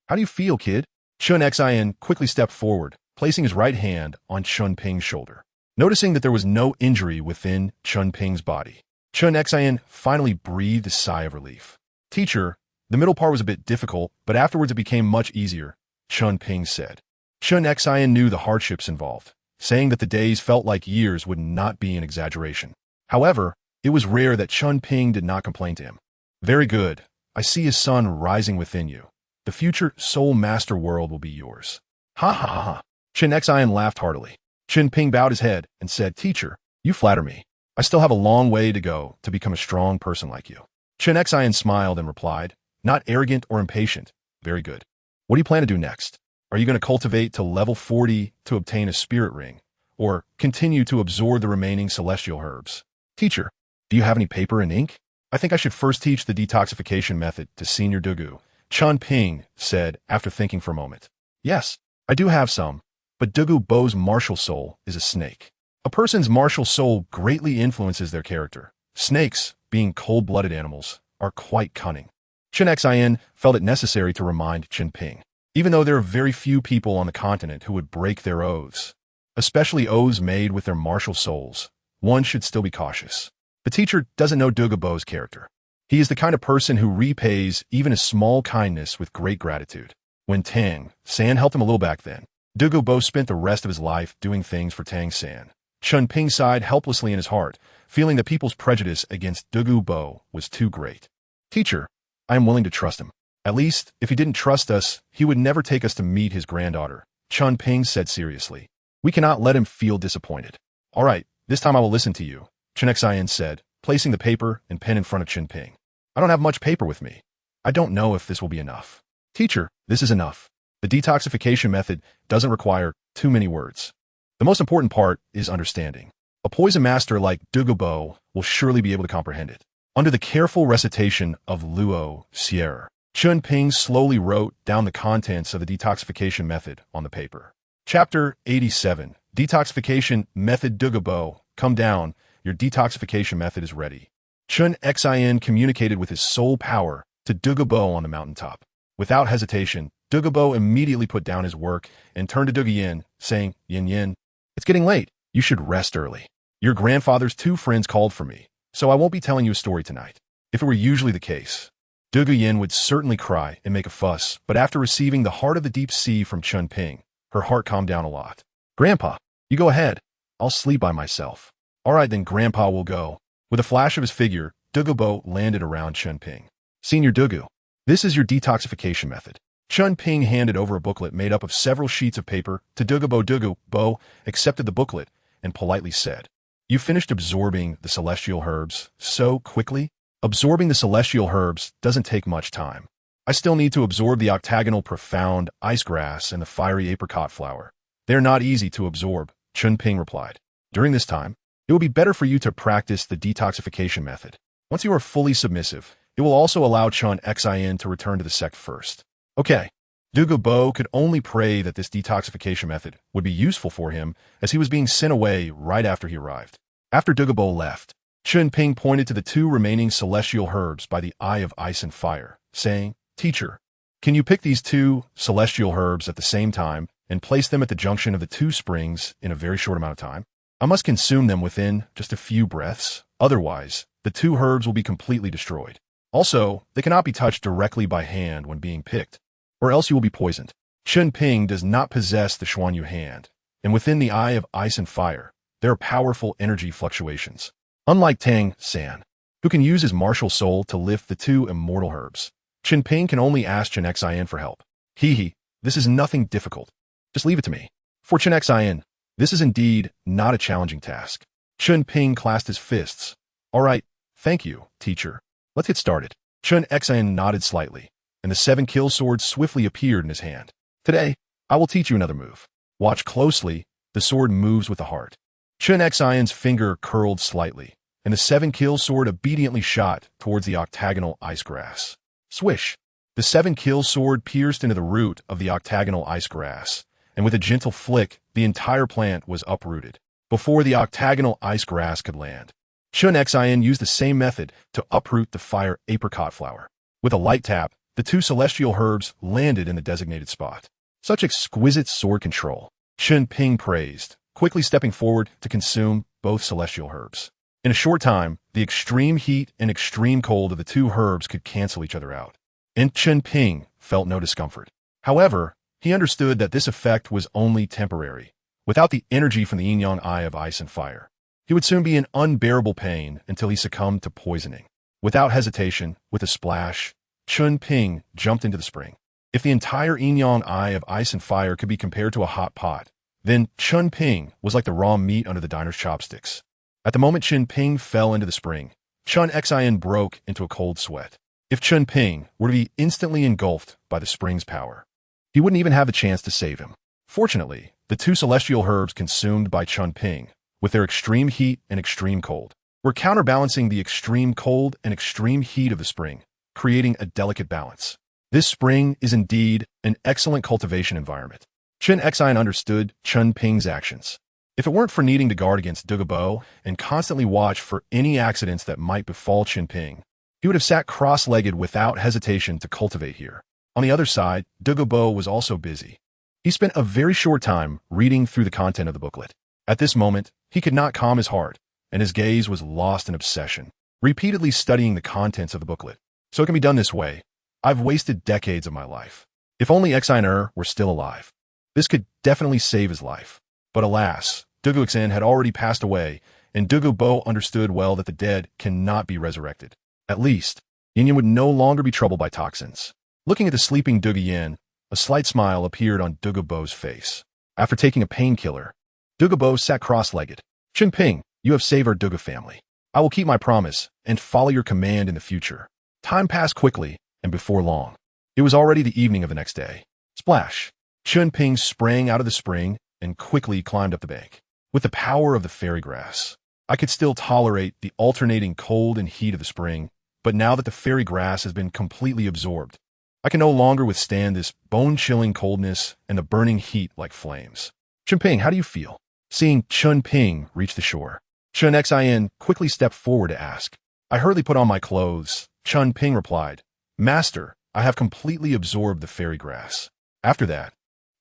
"How do you feel, kid?" Chen Xian quickly stepped forward, placing his right hand on Chen Ping's shoulder. Noticing that there was no injury within Chen Ping's body, Chen Xian finally breathed a sigh of relief. "Teacher, the middle part was a bit difficult, but afterwards it became much easier," Chen Ping said. Chen Xian knew the hardships involved. Saying that the days felt like years would not be an exaggeration. However, it was rare that Chen Ping did not complain to him. "Very good. I see a sun rising within you. The future soul master world will be yours." "Ha ha ha ha." Chen Xian laughed heartily. Chen Ping bowed his head and said, "Teacher, you flatter me. I still have a long way to go to become a strong person like you." Chen Xian smiled and replied, "Not arrogant or impatient. Very good. What do you plan to do next? Are you going to cultivate to level 40 to obtain a spirit ring, or continue to absorb the remaining celestial herbs?" "Teacher, do you have any paper and ink? I think I should first teach the detoxification method to Senior Douluo," Chen Ping said after thinking for a moment. "Yes, I do have some, but Douluo's martial soul is a snake. A person's martial soul greatly influences their character. Snakes, being cold-blooded animals, are quite cunning." Chen Xian felt it necessary to remind Chen Ping. Even though there are very few people on the continent who would break their oaths, especially oaths made with their martial souls, one should still be cautious. The teacher doesn't know Douluo's character. He is the kind of person who repays even a small kindness with great gratitude. When Tang San helped him a little back then, Douluo spent the rest of his life doing things for Tang San. Chen Ping sighed helplessly in his heart, feeling that people's prejudice against Douluo was too great. "Teacher, I am willing to trust him. At least, if he didn't trust us, he would never take us to meet his granddaughter," Chen Ping said seriously. "We cannot let him feel disappointed." "All right, this time I will listen to you," Chen Xian said, placing the paper and pen in front of Chen Ping. "I don't have much paper with me. I don't know if this will be enough." "Teacher, this is enough. The detoxification method doesn't require too many words. The most important part is understanding. A poison master like Douluo will surely be able to comprehend it." Under the careful recitation of Luo Sierra, Chen Ping slowly wrote down the contents of the detoxification method on the paper. Chapter 87, Detoxification Method. Douluo, come down, your detoxification method is ready. Chen Xian communicated with his soul power to Douluo on the mountaintop. Without hesitation, Douluo immediately put down his work and turned to Yin, saying, Yin, it's getting late. You should rest early. Your grandfather's 2 friends called for me, so I won't be telling you a story tonight. If it were usually the case, Yin would certainly cry and make a fuss, but after receiving the heart of the deep sea from Chen Ping, her heart calmed down a lot. "Grandpa, you go ahead. I'll sleep by myself." "All right, then Grandpa will go." With a flash of his figure, Douluo landed around Chen Ping. "Senior Douluo, This is your detoxification method. Chen Ping handed over a booklet made up of several sheets of paper to Douluo. Douluo accepted the booklet and politely said, "You finished absorbing the celestial herbs so quickly?" Absorbing the celestial herbs doesn't take much time. I still need to absorb the octagonal profound ice grass and the fiery apricot flower. They're not easy to absorb, Chen Ping replied. During this time, it will be better for you to practice the detoxification method. Once you are fully submissive, it will also allow Chen Xin to return to the sect first. Okay. Douluo could only pray that this detoxification method would be useful for him as he was being sent away right after he arrived. After Douluo left, Chen Ping pointed to the two remaining celestial herbs by the Eye of Ice and Fire, saying, "Teacher, can you pick these two celestial herbs at the same time and place them at the junction of the two springs in a very short amount of time? I must consume them within just a few breaths, otherwise the two herbs will be completely destroyed. Also, they cannot be touched directly by hand when being picked, or else you will be poisoned." Chen Ping does not possess the Xuanyu hand, and within the Eye of Ice and Fire, there are powerful energy fluctuations. Unlike Tang San, who can use his martial soul to lift the two immortal herbs, Chen Ping can only ask Chen Xin for help. This is nothing difficult. Just leave it to me. For Chen Xin, this is indeed not a challenging task. Chen Ping clasped his fists. "All right, thank you, teacher. Let's get started." Chen Xin nodded slightly, and the 7-kill sword swiftly appeared in his hand. "Today, I will teach you another move. Watch closely, the sword moves with the heart." Chen Xion's finger curled slightly, and the 7-kill sword obediently shot towards the octagonal ice grass. Swish! The 7-kill sword pierced into the root of the octagonal ice grass, and with a gentle flick, the entire plant was uprooted before the octagonal ice grass could land. Chen Xin used the same method to uproot the fire apricot flower. With a light tap, the two celestial herbs landed in the designated spot. Such exquisite sword control, Chen Ping praised, quickly stepping forward to consume both celestial herbs. In a short time, the extreme heat and extreme cold of the two herbs could cancel each other out, and Chen Ping felt no discomfort. However, he understood that this effect was only temporary. Without the energy from the yin-yang Eye of Ice and Fire, he would soon be in unbearable pain until he succumbed to poisoning. Without hesitation, with a splash, Chen Ping jumped into the spring. If the entire yin-yang Eye of Ice and Fire could be compared to a hot pot, then Chen Ping was like the raw meat under the diner's chopsticks. At the moment Chen Ping fell into the spring, Chen Xin broke into a cold sweat. If Chen Ping were to be instantly engulfed by the spring's power, he wouldn't even have the chance to save him. Fortunately, the two celestial herbs consumed by Chen Ping, with their extreme heat and extreme cold, were counterbalancing the extreme cold and extreme heat of the spring, creating a delicate balance. This spring is indeed an excellent cultivation environment. Chen Xin understood Chen Ping's actions. If it weren't for needing to guard against Douluo and constantly watch for any accidents that might befall Chen Ping, he would have sat cross-legged without hesitation to cultivate here. On the other side, Douluo was also busy. He spent a very short time reading through the content of the booklet. At this moment, he could not calm his heart, and his gaze was lost in obsession, repeatedly studying the contents of the booklet. So it can be done this way. I've wasted decades of my life. If only Xin were still alive. This could definitely save his life. But alas, Douluo had already passed away, and Douluo understood well that the dead cannot be resurrected. At least, Yin would no longer be troubled by toxins. Looking at the sleeping Douluo, a slight smile appeared on Douluo's face. After taking a painkiller, Douluo sat cross-legged. "Chen Ping, you have saved our Douluo family. I will keep my promise and follow your command in the future." Time passed quickly, and before long, it was already the evening of the next day. Splash! Chen Ping sprang out of the spring and quickly climbed up the bank. With the power of the fairy grass, I could still tolerate the alternating cold and heat of the spring, but now that the fairy grass has been completely absorbed, I can no longer withstand this bone-chilling coldness and the burning heat like flames. "Chen Ping, how do you feel?" Seeing Chen Ping reach the shore, Chen Xin quickly stepped forward to ask. "I hurriedly put on my clothes," Chen Ping replied. "Master, I have completely absorbed the fairy grass. After that,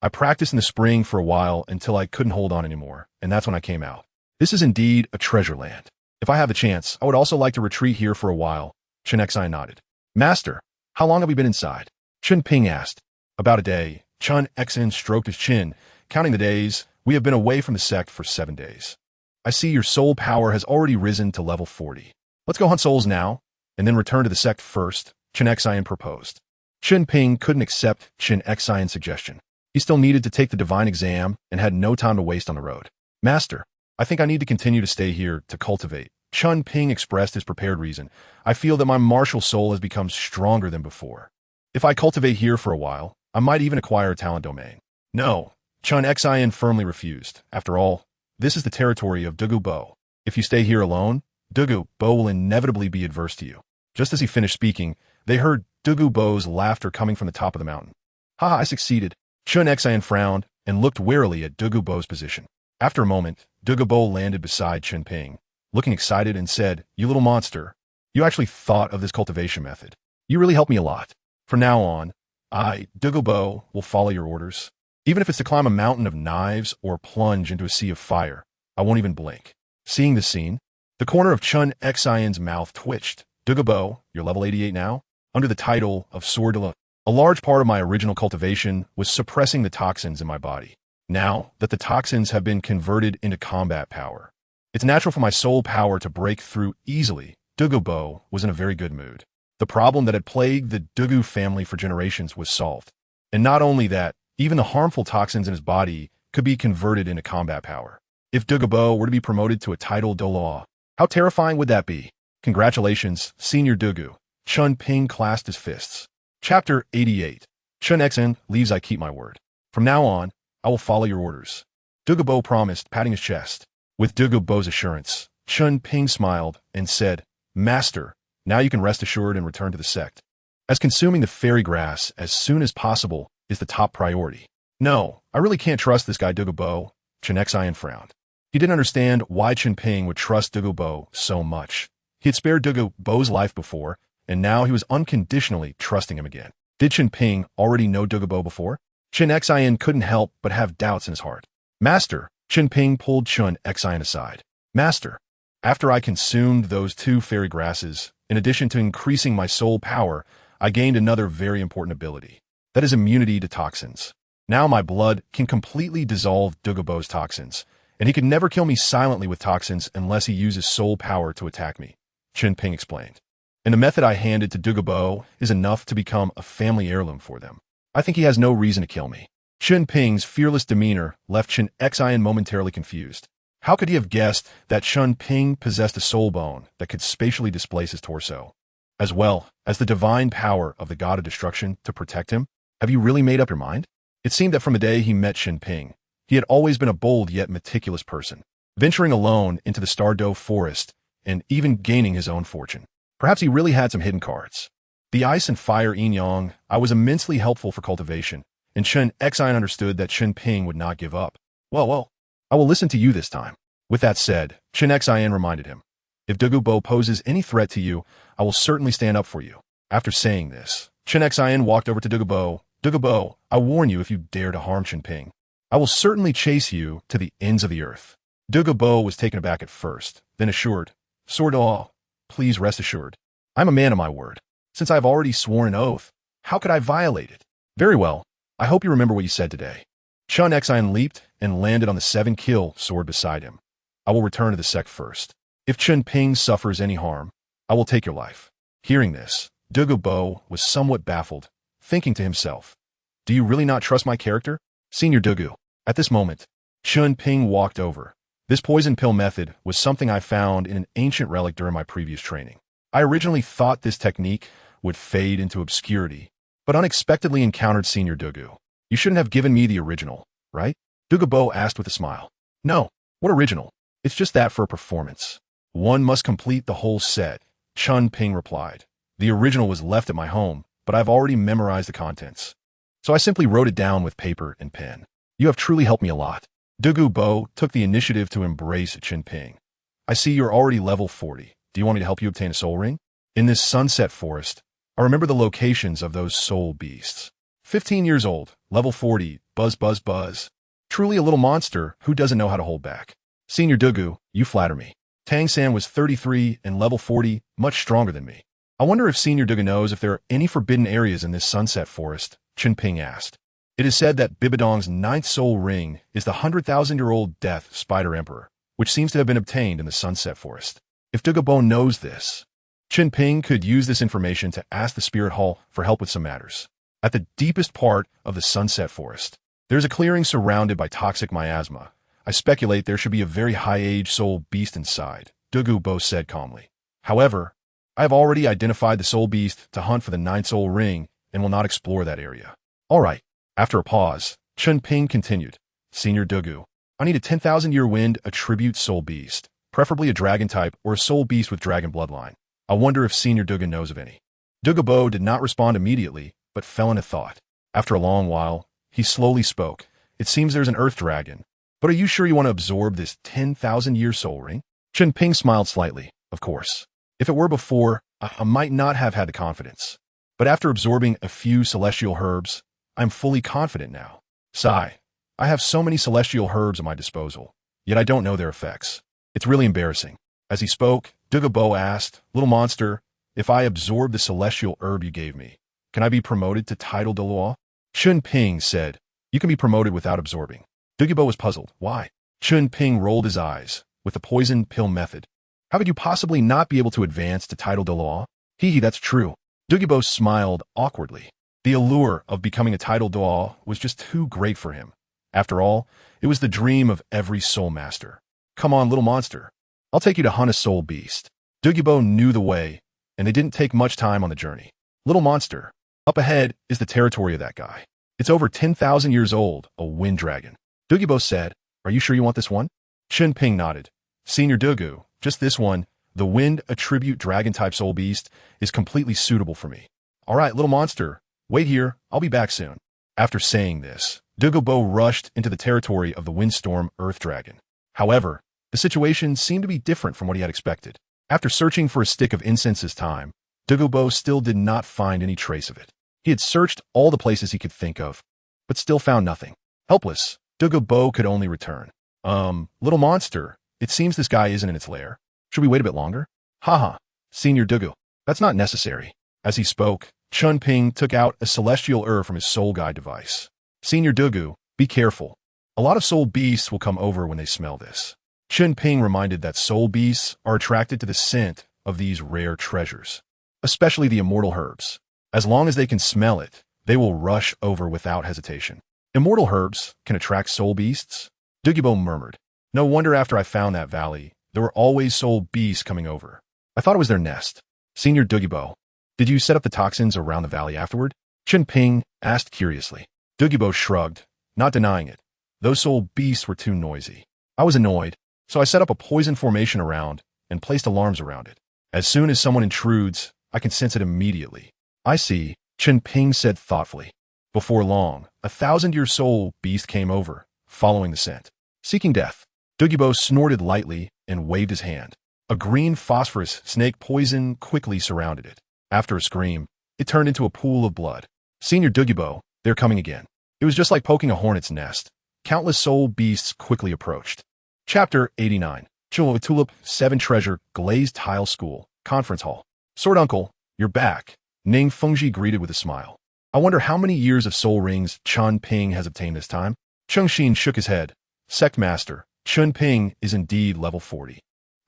I practiced in the spring for a while until I couldn't hold on anymore, and that's when I came out. This is indeed a treasure land. If I have the chance, I would also like to retreat here for a while." Chen Xin nodded. "Master, how long have we been inside?" Chen Ping asked. "About a day." Chen Xin stroked his chin, counting the days. "We have been away from the sect for 7 days. I see your soul power has already risen to level 40. Let's go hunt souls now, and then return to the sect first," Chen Xin proposed. Chen Ping couldn't accept Chen Xian's suggestion. He still needed to take the divine exam and had no time to waste on the road. Master, I think I need to continue to stay here to cultivate. Chen Ping expressed his prepared reason. I feel that my martial soul has become stronger than before. If I cultivate here for a while, I might even acquire a talent domain. No, Chen Xian firmly refused. After all, this is the territory of Douluo Bo. If you stay here alone, Douluo Bo will inevitably be adverse to you. Just as he finished speaking, they heard Douluo Bo's laughter coming from the top of the mountain. Haha, I succeeded. Chen Xian frowned and looked warily at Douluo Bo's position. After a moment, Douluo Bo landed beside Chen Ping, looking excited and said, "You little monster, you actually thought of this cultivation method. You really helped me a lot. From now on, Douluo Bo, will follow your orders. Even if it's to climb a mountain of knives or plunge into a sea of fire, I won't even blink." Seeing the scene, the corner of Chen Xian's mouth twitched. Douluo Bo, you're level 88 now? Under the title of Sword Dou. A large part of my original cultivation was suppressing the toxins in my body. Now that the toxins have been converted into combat power, it's natural for my soul power to break through easily. Douluo Bo was in a very good mood. The problem that had plagued the Douluo family for generations was solved. And not only that, even the harmful toxins in his body could be converted into combat power. If Douluo Bo were to be promoted to a title Douluo, how terrifying would that be? Congratulations, Senior Douluo. Chen Ping clasped his fists. Chapter 88. Chen Xian leaves. I keep my word. From now on, I will follow your orders. Douluo Bo promised, patting his chest. With Douluo Bo's assurance, Chen Ping smiled and said, "Master, now you can rest assured and return to the sect. As consuming the fairy grass as soon as possible is the top priority." No, I really can't trust this guy Douluo Bo. Chen Xian frowned. He didn't understand why Chen Ping would trust Douluo Bo so much. He had spared Douluo Bo's life before, and now he was unconditionally trusting him again. Did Chen Ping already know Douluo Bo before? Chen Xian couldn't help but have doubts in his heart. "Master," Chen Ping pulled Chen Xian aside. "Master, after I consumed those 2 fairy grasses, in addition to increasing my soul power, I gained another very important ability. That is immunity to toxins. Now my blood can completely dissolve Douluo Bo's toxins, and he can never kill me silently with toxins unless he uses soul power to attack me," Chen Ping explained. "And the method I handed to Douluo Bo is enough to become a family heirloom for them. I think he has no reason to kill me." Chen Ping's fearless demeanor left Chen Xian momentarily confused. How could he have guessed that Chen Ping possessed a soul bone that could spatially displace his torso, as well as the divine power of the god of destruction to protect him? Have you really made up your mind? It seemed that from the day he met Chen Ping, he had always been a bold yet meticulous person, venturing alone into the Star Dou Forest and even gaining his own fortune. Perhaps he really had some hidden cards. The ice and fire yin-yang I was immensely helpful for cultivation, and Chen Xian understood that Chen Ping would not give up. Well, I will listen to you this time." With that said, Chen Xian reminded him, "If Douluo Bo poses any threat to you, I will certainly stand up for you." After saying this, Chen Xian walked over to Douluo Bo. "Douluo Bo, I warn you if you dare to harm Chen Ping, I will certainly chase you to the ends of the earth." Douluo Bo was taken aback at first, then assured, "Sword Dou, please rest assured. I'm a man of my word. Since I have already sworn an oath, how could I violate it?" "Very well. I hope you remember what you said today." Chen Xian leaped and landed on the 7-kill sword beside him. "I will return to the sect first. If Chen Ping suffers any harm, I will take your life." Hearing this, Douluo Bo was somewhat baffled, thinking to himself, "Do you really not trust my character, Senior Douluo?" At this moment, Chen Ping walked over. This poison pill method was something I found in an ancient relic during my previous training. I originally thought this technique would fade into obscurity, but unexpectedly encountered Senior Douluo. "You shouldn't have given me the original, right?" Douluo Bo asked with a smile. "No, what original? It's just that for a performance. One must complete the whole set," Chen Ping replied. "The original was left at my home, but I've already memorized the contents. So I simply wrote it down with paper and pen. You have truly helped me a lot." Douluo Bo took the initiative to embrace Chen Ping. "I see you're already level 40. Do you want me to help you obtain a soul ring? In this sunset forest, I remember the locations of those soul beasts. 15 years old, level 40, buzz, buzz, buzz. Truly a little monster who doesn't know how to hold back. Senior Douluo, you flatter me. Tang San was 33 and level 40, much stronger than me. I wonder if Senior Douluo knows if there are any forbidden areas in this sunset forest," Chen Ping asked. "It is said that Bibidong's 9th soul ring is the 100,000-year-old death spider emperor, which seems to have been obtained in the sunset forest. If Douluo Bo knows this, Chen Ping could use this information to ask the spirit hall for help with some matters. At the deepest part of the Sunset Forest, there's a clearing surrounded by toxic miasma. I speculate there should be a very high-age soul beast inside, Douluo said calmly. However, I have already identified the soul beast to hunt for the 9 soul ring and will not explore that area. All right. After a pause, Chen Ping continued. Senior Douluo, I need a 10,000-year wind attribute soul beast, preferably a dragon type or a soul beast with dragon bloodline. I wonder if Senior Douluo knows of any. Douluo did not respond immediately, but fell into thought. After a long while, he slowly spoke. It seems there's an earth dragon. But are you sure you want to absorb this 10,000-year soul ring? Chen Ping smiled slightly. Of course. If it were before, I might not have had the confidence. But after absorbing a few celestial herbs, I'm fully confident now. Sigh. I have so many celestial herbs at my disposal, yet I don't know their effects. It's really embarrassing. As he spoke, Douluo asked, Little monster, if I absorb the celestial herb you gave me, can I be promoted to title Douluo? Chen Ping said, You can be promoted without absorbing. Douluo was puzzled. Why? Chen Ping rolled his eyes. With the poison pill method, how could you possibly not be able to advance to title Douluo? Hee, that's true. Douluo smiled awkwardly. The allure of becoming a title Douluo was just too great for him. After all, it was the dream of every soul master. Come on, little monster. I'll take you to hunt a soul beast. Douluo knew the way, and they didn't take much time on the journey. Little monster, up ahead is the territory of that guy. It's over 10,000 years old, a wind dragon. Douluo said, Are you sure you want this one? Chen Ping nodded. Senior Douluo, just this one, the wind attribute dragon-type soul beast, is completely suitable for me. All right, little monster, wait here, I'll be back soon. After saying this, Douluo rushed into the territory of the windstorm earth dragon. However, the situation seemed to be different from what he had expected. After searching for a stick of incense this time, Douluo still did not find any trace of it. He had searched all the places he could think of, but still found nothing. Helpless, Douluo could only return. Little monster, it seems this guy isn't in its lair. Should we wait a bit longer? Haha, Senior Douluo, that's not necessary. As he spoke, Chen Ping took out a celestial herb from his soul guide device. Senior Douluo, be careful. A lot of soul beasts will come over when they smell this. Chen Ping reminded that soul beasts are attracted to the scent of these rare treasures, especially the immortal herbs. As long as they can smell it, they will rush over without hesitation. Immortal herbs can attract soul beasts? Douluo murmured. No wonder after I found that valley, there were always soul beasts coming over. I thought it was their nest. Senior Douluo, did you set up the toxins around the valley afterward? Chen Ping asked curiously. Douluo shrugged, not denying it. Those soul beasts were too noisy. I was annoyed, so I set up a poison formation around and placed alarms around it. As soon as someone intrudes, I can sense it immediately. I see, Chen Ping said thoughtfully. Before long, a 1,000-year soul beast came over, following the scent. Seeking death, Douluo snorted lightly and waved his hand. A green phosphorus snake poison quickly surrounded it. After a scream, it turned into a pool of blood. Senior Douluo, they're coming again. It was just like poking a hornet's nest. Countless soul beasts quickly approached. Chapter 89. Douluo Tulip 7 Treasure Glazed Tile School Conference Hall. Sword Uncle, you're back. Ning Fengji greeted with a smile. I wonder how many years of soul rings Chen Ping has obtained this time. Cheng Xin shook his head. Sect Master, Chen Ping is indeed level 40.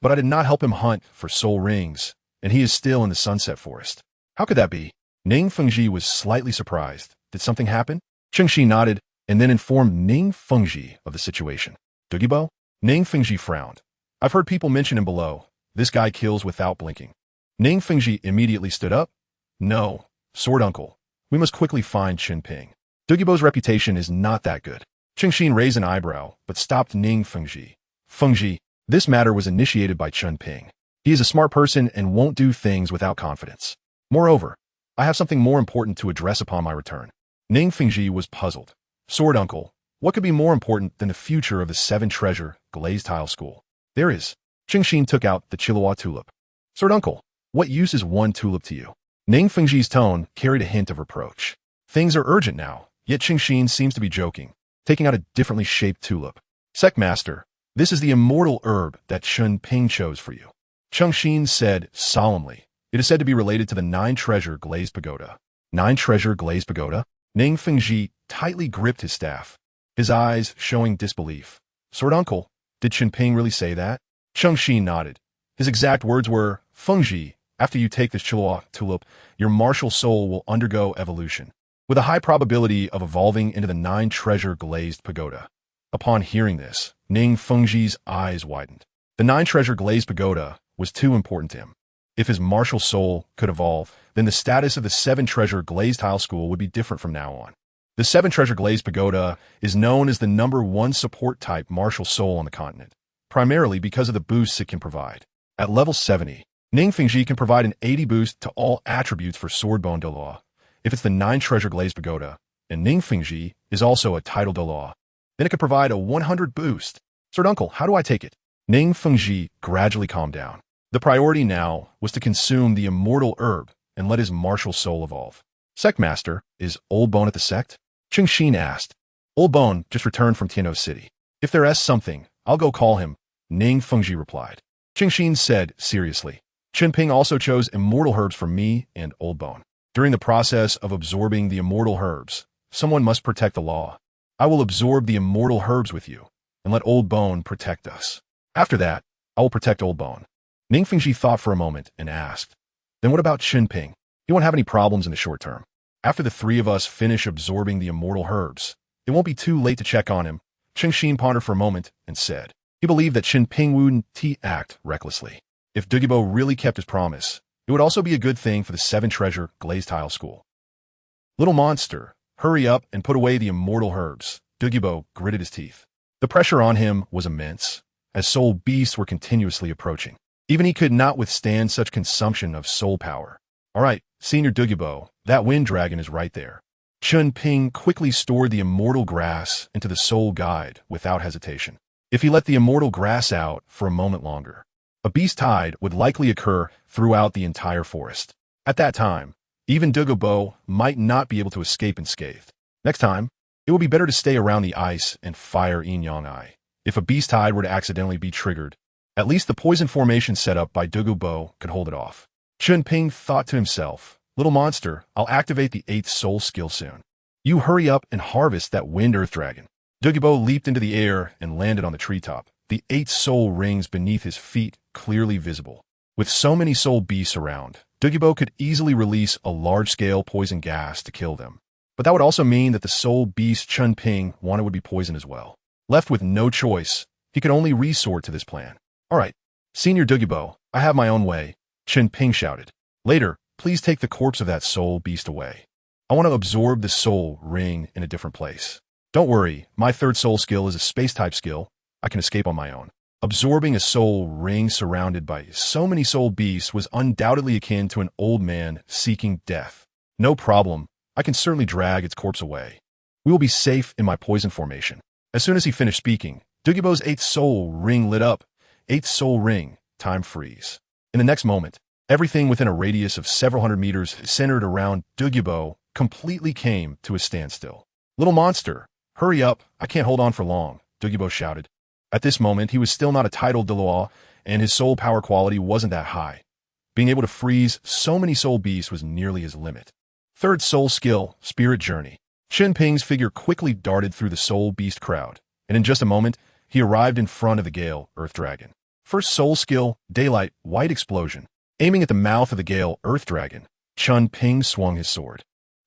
But I did not help him hunt for soul rings, and he is still in the Sunset Forest. How could that be? Ning Fengji was slightly surprised. Did something happen? Cheng Xin nodded, and then informed Ning Fengji of the situation. Douluo? Ning Fengji frowned. I've heard people mention him below. This guy kills without blinking. Ning Fengji immediately stood up. No, Sword Uncle. We must quickly find Chen Ping. Douluo's reputation is not that good. Cheng Xin raised an eyebrow, but stopped Ning Fengji. Fengji, this matter was initiated by Chen Ping. He is a smart person and won't do things without confidence. Moreover, I have something more important to address upon my return. Ning Fengji was puzzled. Sword Uncle, what could be more important than the future of the 7 Treasure Glazed Tile School? There is. Cheng Xin took out the Douluo tulip. Sword Uncle, what use is 1 tulip to you? Ning Fengji's tone carried a hint of reproach. Things are urgent now, yet Cheng Xin seems to be joking, taking out a differently shaped tulip. Sect Master, this is the immortal herb that Chen Ping chose for you. Cheng Xin said solemnly. It is said to be related to the 9 Treasure Glazed Pagoda. 9 Treasure Glazed Pagoda? Ning Fengji tightly gripped his staff, his eyes showing disbelief. Sword Uncle, did Chen Ping really say that? Cheng Xin nodded. His exact words were, Fengji, After you take this Chihuahua tulip, your martial soul will undergo evolution, with a high probability of evolving into the 9-treasure glazed pagoda. Upon hearing this, Ning Fengji's eyes widened. The 9-treasure glazed pagoda was too important to him. If his martial soul could evolve, then the status of the 7-treasure glazed tile school would be different from now on. The 7-treasure glazed pagoda is known as the #1 support type martial soul on the continent, primarily because of the boosts it can provide. At level 70, Ning Fengji can provide an 80 boost to all attributes for Swordbone Douluo. If it's the 9-treasure glazed pagoda, and Ning Fengji is also a title Douluo, then it could provide a 100 boost. Sir Uncle, how do I take it? Ning Fengji gradually calmed down. The priority now was to consume the immortal herb and let his martial soul evolve. Sect Master, is Old Bone at the sect? Cheng Xin asked. Old Bone just returned from Tianhou City. If there is something, I'll go call him, Ning Fengji replied. Cheng Xin said seriously. Chen Ping also chose immortal herbs for me and Old Bone. During the process of absorbing the immortal herbs, someone must protect the law. I will absorb the immortal herbs with you, and let Old Bone protect us. After that, I will protect Old Bone. Ning Fengji thought for a moment and asked, then what about Chen Ping? He won't have any problems in the short term. After the 3 of us finish absorbing the immortal herbs, it won't be too late to check on him. Cheng Xin pondered for a moment and said, he believed that Chen Ping wouldn't act recklessly. If Douluo really kept his promise, it would also be a good thing for the 7-treasure glazed tile school. Little monster, hurry up and put away the immortal herbs. Douluo gritted his teeth. The pressure on him was immense, as soul beasts were continuously approaching. Even he could not withstand such consumption of soul power. All right, Senior Douluo, that wind dragon is right there. Chen Ping quickly stored the immortal grass into the soul guide without hesitation. If he let the immortal grass out for a moment longer, a beast tide would likely occur throughout the entire forest. At that time, even Douluo might not be able to escape unscathed. Next time, it would be better to stay around the ice and fire Yin Yang Ai. If a beast tide were to accidentally be triggered, at least the poison formation set up by Douluo could hold it off. Chen Ping thought to himself, little monster, I'll activate the 8th soul skill soon. You hurry up and harvest that wind earth dragon. Douluo leaped into the air and landed on the treetop, the 8 soul rings beneath his feet clearly visible. With so many soul beasts around, Douluo could easily release a large-scale poison gas to kill them. But that would also mean that the soul beast Chen Ping wanted would be poisoned as well. Left with no choice, he could only resort to this plan. All right, Senior Douluo, I have my own way, Chen Ping shouted. Later, please take the corpse of that soul beast away. I want to absorb the soul ring in a different place. Don't worry, my 3rd soul skill is a space-type skill. I can escape on my own. Absorbing a soul ring surrounded by so many soul beasts was undoubtedly akin to an old man seeking death. No problem, I can certainly drag its corpse away. We will be safe in my poison formation. As soon as he finished speaking, Douluo's 8th soul ring lit up. 8th soul ring, time freeze. In the next moment, everything within a radius of several hundred meters centered around Douluo completely came to a standstill. Little monster, hurry up, I can't hold on for long, Douluo shouted. At this moment, he was still not a titled Douluo, and his soul power quality wasn't that high. Being able to freeze so many soul beasts was nearly his limit. 3rd soul skill, Spirit Journey. Chen Ping's figure quickly darted through the soul beast crowd, and in just a moment, he arrived in front of the Gale Earth Dragon. 1st soul skill, Daylight, White Explosion. Aiming at the mouth of the Gale Earth Dragon, Chen Ping swung his sword.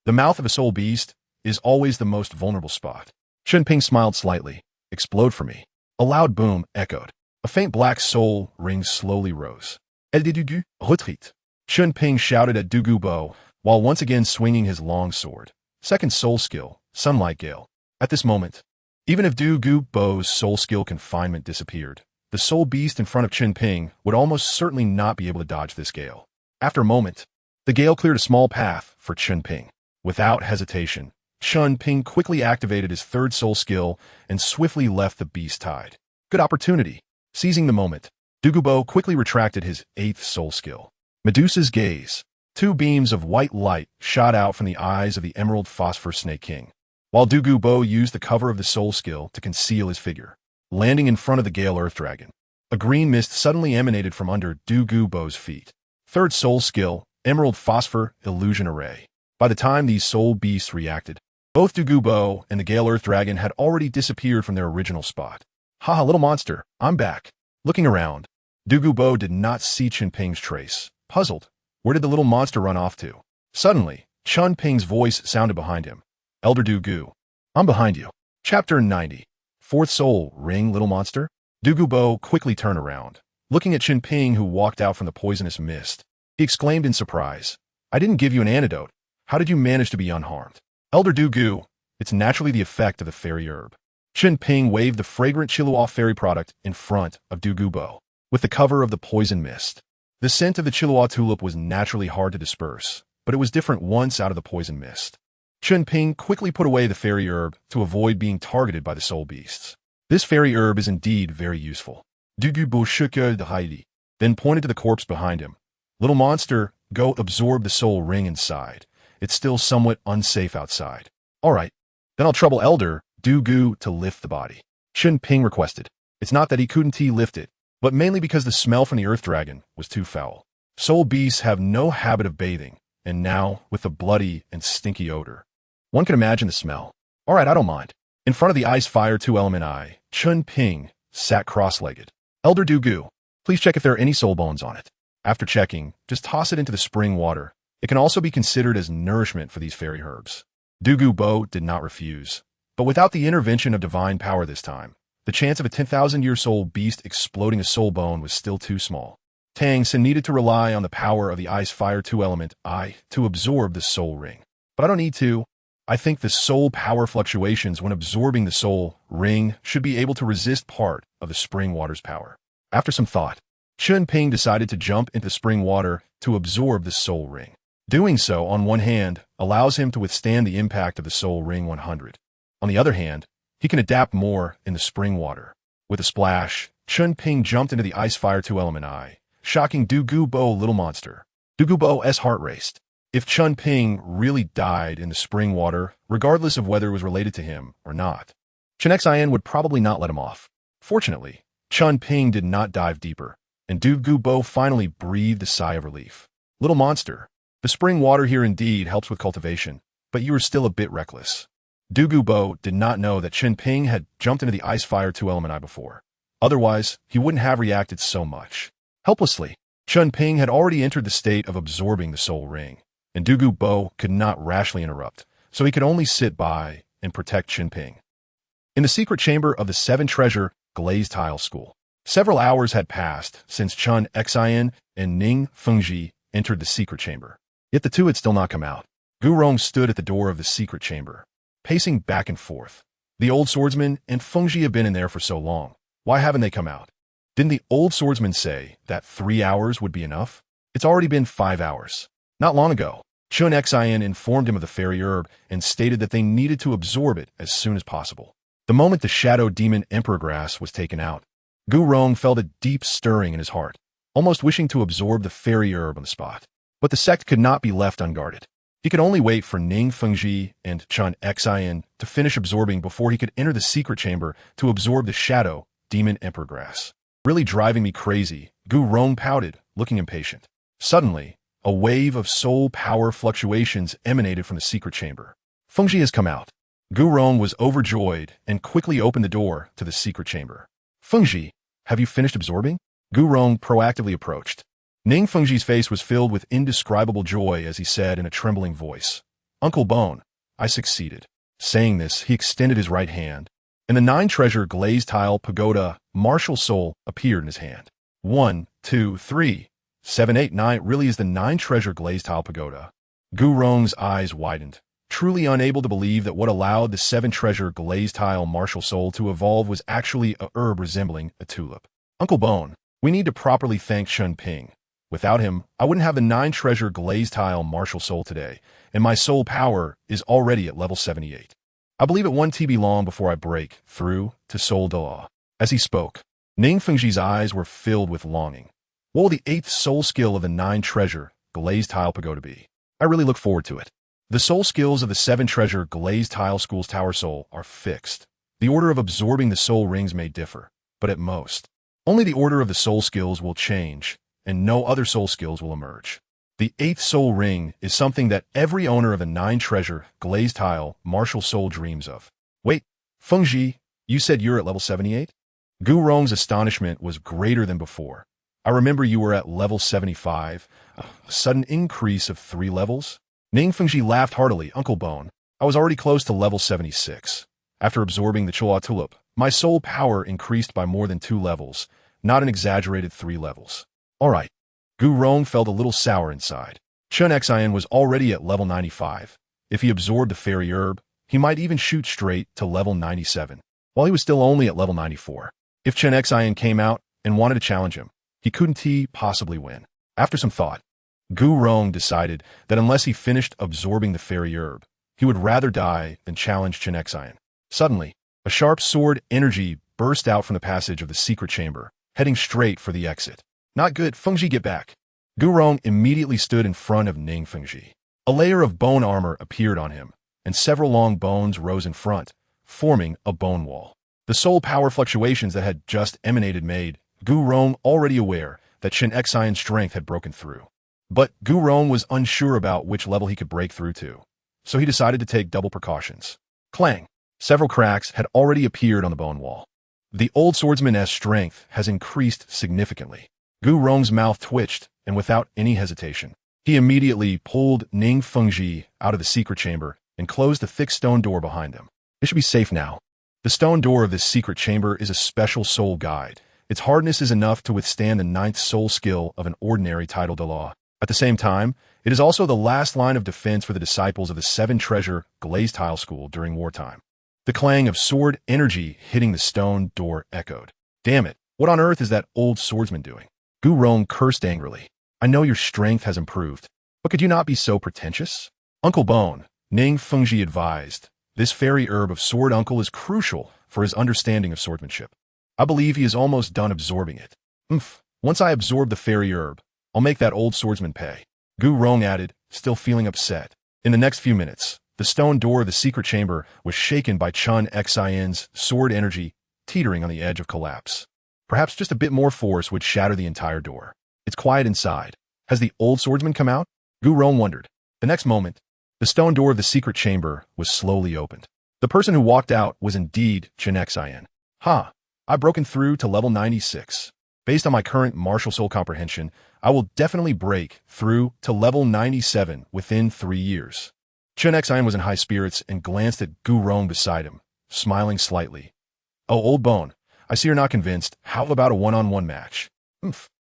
The mouth of a soul beast is always the most vulnerable spot. Chen Ping smiled slightly. Explode for me. A loud boom echoed. A faint black soul ring slowly rose. Elle dédugu, retreat. Chen Ping shouted at Douluo while once again swinging his long sword. 2nd soul skill, Sunlight Gale. At this moment, even if Douluo's soul skill confinement disappeared, the soul beast in front of Chen Ping would almost certainly not be able to dodge this gale. After a moment, the gale cleared a small path for Chen Ping. Without hesitation, Chen Ping quickly activated his 3rd soul skill and swiftly left the beast tide. Good opportunity. Seizing the moment, Douluo quickly retracted his 8th soul skill. Medusa's Gaze. 2 beams of white light shot out from the eyes of the Emerald Phosphor Snake King, while Douluo used the cover of the soul skill to conceal his figure. Landing in front of the Gale Earth Dragon, a green mist suddenly emanated from under Douluo's feet. 3rd soul skill, Emerald Phosphor Illusion Array. By the time these soul beasts reacted, both Douluo and the Gale Earth Dragon had already disappeared from their original spot. Haha, little monster, I'm back. Looking around, Douluo did not see Chen Ping's trace. Puzzled, Where did the little monster run off to? Suddenly, Chen Ping's voice sounded behind him. Elder Du Gu. I'm behind you. Chapter 90. Fourth Soul Ring, little monster? Dugubo quickly turned around, looking at Chen Ping, who walked out from the poisonous mist. He exclaimed in surprise, I didn't give you an antidote. How did you manage to be unharmed? Elder Du Gu. It's naturally the effect of the fairy herb. Chen Ping waved the fragrant Chiluo fairy product in front of Dugubo, with the cover of the poison mist. The scent of the Chiluo tulip was naturally hard to disperse, but it was different once out of the poison mist. Chen Ping quickly put away the fairy herb to avoid being targeted by the soul beasts. This fairy herb is indeed very useful. Dugubo shook the Heidi, then pointed to the corpse behind him. Little monster, go absorb the soul ring inside. It's still somewhat unsafe outside. All right, then I'll trouble Elder Du Gu to lift the body. Chen Ping requested. It's not that he couldn't lift it, but mainly because the smell from the earth dragon was too foul. Soul beasts have no habit of bathing, and now, with the bloody and stinky odor, one can imagine the smell. All right, I don't mind. In front of the ice fire two-element eye, Chen Ping sat cross-legged. Elder Du Gu, please check if there are any soul bones on it. After checking, just toss it into the spring water. It can also be considered as nourishment for these fairy herbs. Dugubo did not refuse. But without the intervention of divine power this time, the chance of a 10,000-year soul beast exploding a soul bone was still too small. Tang San needed to rely on the power of the ice fire two-element eye to absorb the soul ring. But I don't need to. I think the soul power fluctuations when absorbing the soul ring should be able to resist part of the spring water's power. After some thought, Chen Ping decided to jump into spring water to absorb the soul ring. Doing so, on one hand, allows him to withstand the impact of the soul ring 100. On the other hand, he can adapt more in the spring water. With a splash, Chen Ping jumped into the ice fire two-element eye, shocking Dugubo little monster. Dugubo's heart raced. If Chen Ping really died in the spring water, regardless of whether it was related to him or not, Chen Xin would probably not let him off. Fortunately, Chen Ping did not dive deeper, and Dugubo finally breathed a sigh of relief. Little monster, the spring water here indeed helps with cultivation, but you are still a bit reckless. Dugubo did not know that Chen Ping had jumped into the ice fire two-element eye before. Otherwise, he wouldn't have reacted so much. Helplessly, Chen Ping had already entered the state of absorbing the soul ring, and Dugubo could not rashly interrupt, so he could only sit by and protect Chen Ping. In the secret chamber of the Seven Treasure Glazed Tile School, several hours had passed since Chen Xin and Ning Fengji entered the secret chamber. Yet the two had still not come out. Gu Rong stood at the door of the secret chamber, pacing back and forth. The old swordsman and Fengji have been in there for so long. Why haven't they come out? Didn't the old swordsman say that 3 hours would be enough? It's already been 5 hours. Not long ago, Chen Xin informed him of the fairy herb and stated that they needed to absorb it as soon as possible. The moment the shadow demon emperor grass was taken out, Gu Rong felt a deep stirring in his heart, almost wishing to absorb the fairy herb on the spot. But the sect could not be left unguarded. He could only wait for Ning Fengji and Chen Xin to finish absorbing before he could enter the secret chamber to absorb the shadow demon emperor grass. Really driving me crazy, Gu Rong pouted, looking impatient. Suddenly, a wave of soul power fluctuations emanated from the secret chamber. Fengji has come out. Gu Rong was overjoyed and quickly opened the door to the secret chamber. Fengji, have you finished absorbing? Gu Rong proactively approached. Ning Fengji's face was filled with indescribable joy as he said in a trembling voice, Uncle Bone, I succeeded. Saying this, he extended his right hand, and the 9-treasure glazed tile pagoda martial soul appeared in his hand. 1, 2, 3, 7, 8, 9 really is the 9-treasure glazed tile pagoda. Gu Rong's eyes widened, truly unable to believe that what allowed the 7-treasure glazed tile martial soul to evolve was actually a herb resembling a tulip. Uncle Bone, we need to properly thank Chen Ping. Without him, I wouldn't have the 9-treasure glazed tile martial soul today, and my soul power is already at level 78. I believe it won't be long before I break through to Soul Dou. As he spoke, Ning Fengji's eyes were filled with longing. What will the 8th soul skill of the 9-treasure glazed tile pagoda be? I really look forward to it. The soul skills of the 7-treasure glazed tile school's tower soul are fixed. The order of absorbing the soul rings may differ, but at most, only the order of the soul skills will change, and no other soul skills will emerge. The 8th soul ring is something that every owner of a 9-treasure glazed tile martial soul dreams of. Wait, Fengji, you said you're at level 78? Gu Rong's astonishment was greater than before. I remember you were at level 75, a sudden increase of 3 levels. Ning Fengji laughed heartily. Uncle Bone, I was already close to level 76. After absorbing the Chua Tulip, my soul power increased by more than 2 levels, not an exaggerated 3 levels. Alright. Gu Rong felt a little sour inside. Chen Ping was already at level 95. If he absorbed the fairy herb, he might even shoot straight to level 97, while he was still only at level 94. If Chen Ping came out and wanted to challenge him, he couldn't possibly win. After some thought, Gu Rong decided that unless he finished absorbing the fairy herb, he would rather die than challenge Chen Ping. Suddenly, a sharp sword energy burst out from the passage of the secret chamber, heading straight for the exit. Not good, Fengji, get back. Gu Rong immediately stood in front of Ning Fengji. A layer of bone armor appeared on him, and several long bones rose in front, forming a bone wall. The soul power fluctuations that had just emanated made Gu Rong already aware that Chen Ping's strength had broken through. But Gu Rong was unsure about which level he could break through to, so he decided to take double precautions. Clang! Several cracks had already appeared on the bone wall. The old swordsman's strength has increased significantly. Gu Rong's mouth twitched, and without any hesitation, he immediately pulled Ning Fengji out of the secret chamber and closed the thick stone door behind them. It should be safe now. The stone door of this secret chamber is a special soul guide. Its hardness is enough to withstand the 9th soul skill of an ordinary title Douluo. At the same time, it is also the last line of defense for the disciples of the 7 Treasure Glazed Tile School during wartime. The clang of sword energy hitting the stone door echoed. Damn it, what on earth is that old swordsman doing? Gu Rong cursed angrily. I know your strength has improved, but could you not be so pretentious? Uncle Bone, Ning Fengji advised, this fairy herb of Sword Uncle is crucial for his understanding of swordsmanship. I believe he is almost done absorbing it. Once I absorb the fairy herb, I'll make that old swordsman pay. Gu Rong added, still feeling upset. In the next few minutes, the stone door of the secret chamber was shaken by Chen Ping's sword energy, teetering on the edge of collapse. Perhaps just a bit more force would shatter the entire door. It's quiet inside. Has the old swordsman come out? Gu Rong wondered. The next moment, the stone door of the secret chamber was slowly opened. The person who walked out was indeed Chen Ping. Ha! I've broken through to level 96. Based on my current martial soul comprehension, I will definitely break through to level 97 within 3 years. Chen Ping was in high spirits and glanced at Gu Rong beside him, smiling slightly. Oh, old bone, I see you're not convinced. How about a one-on-one match?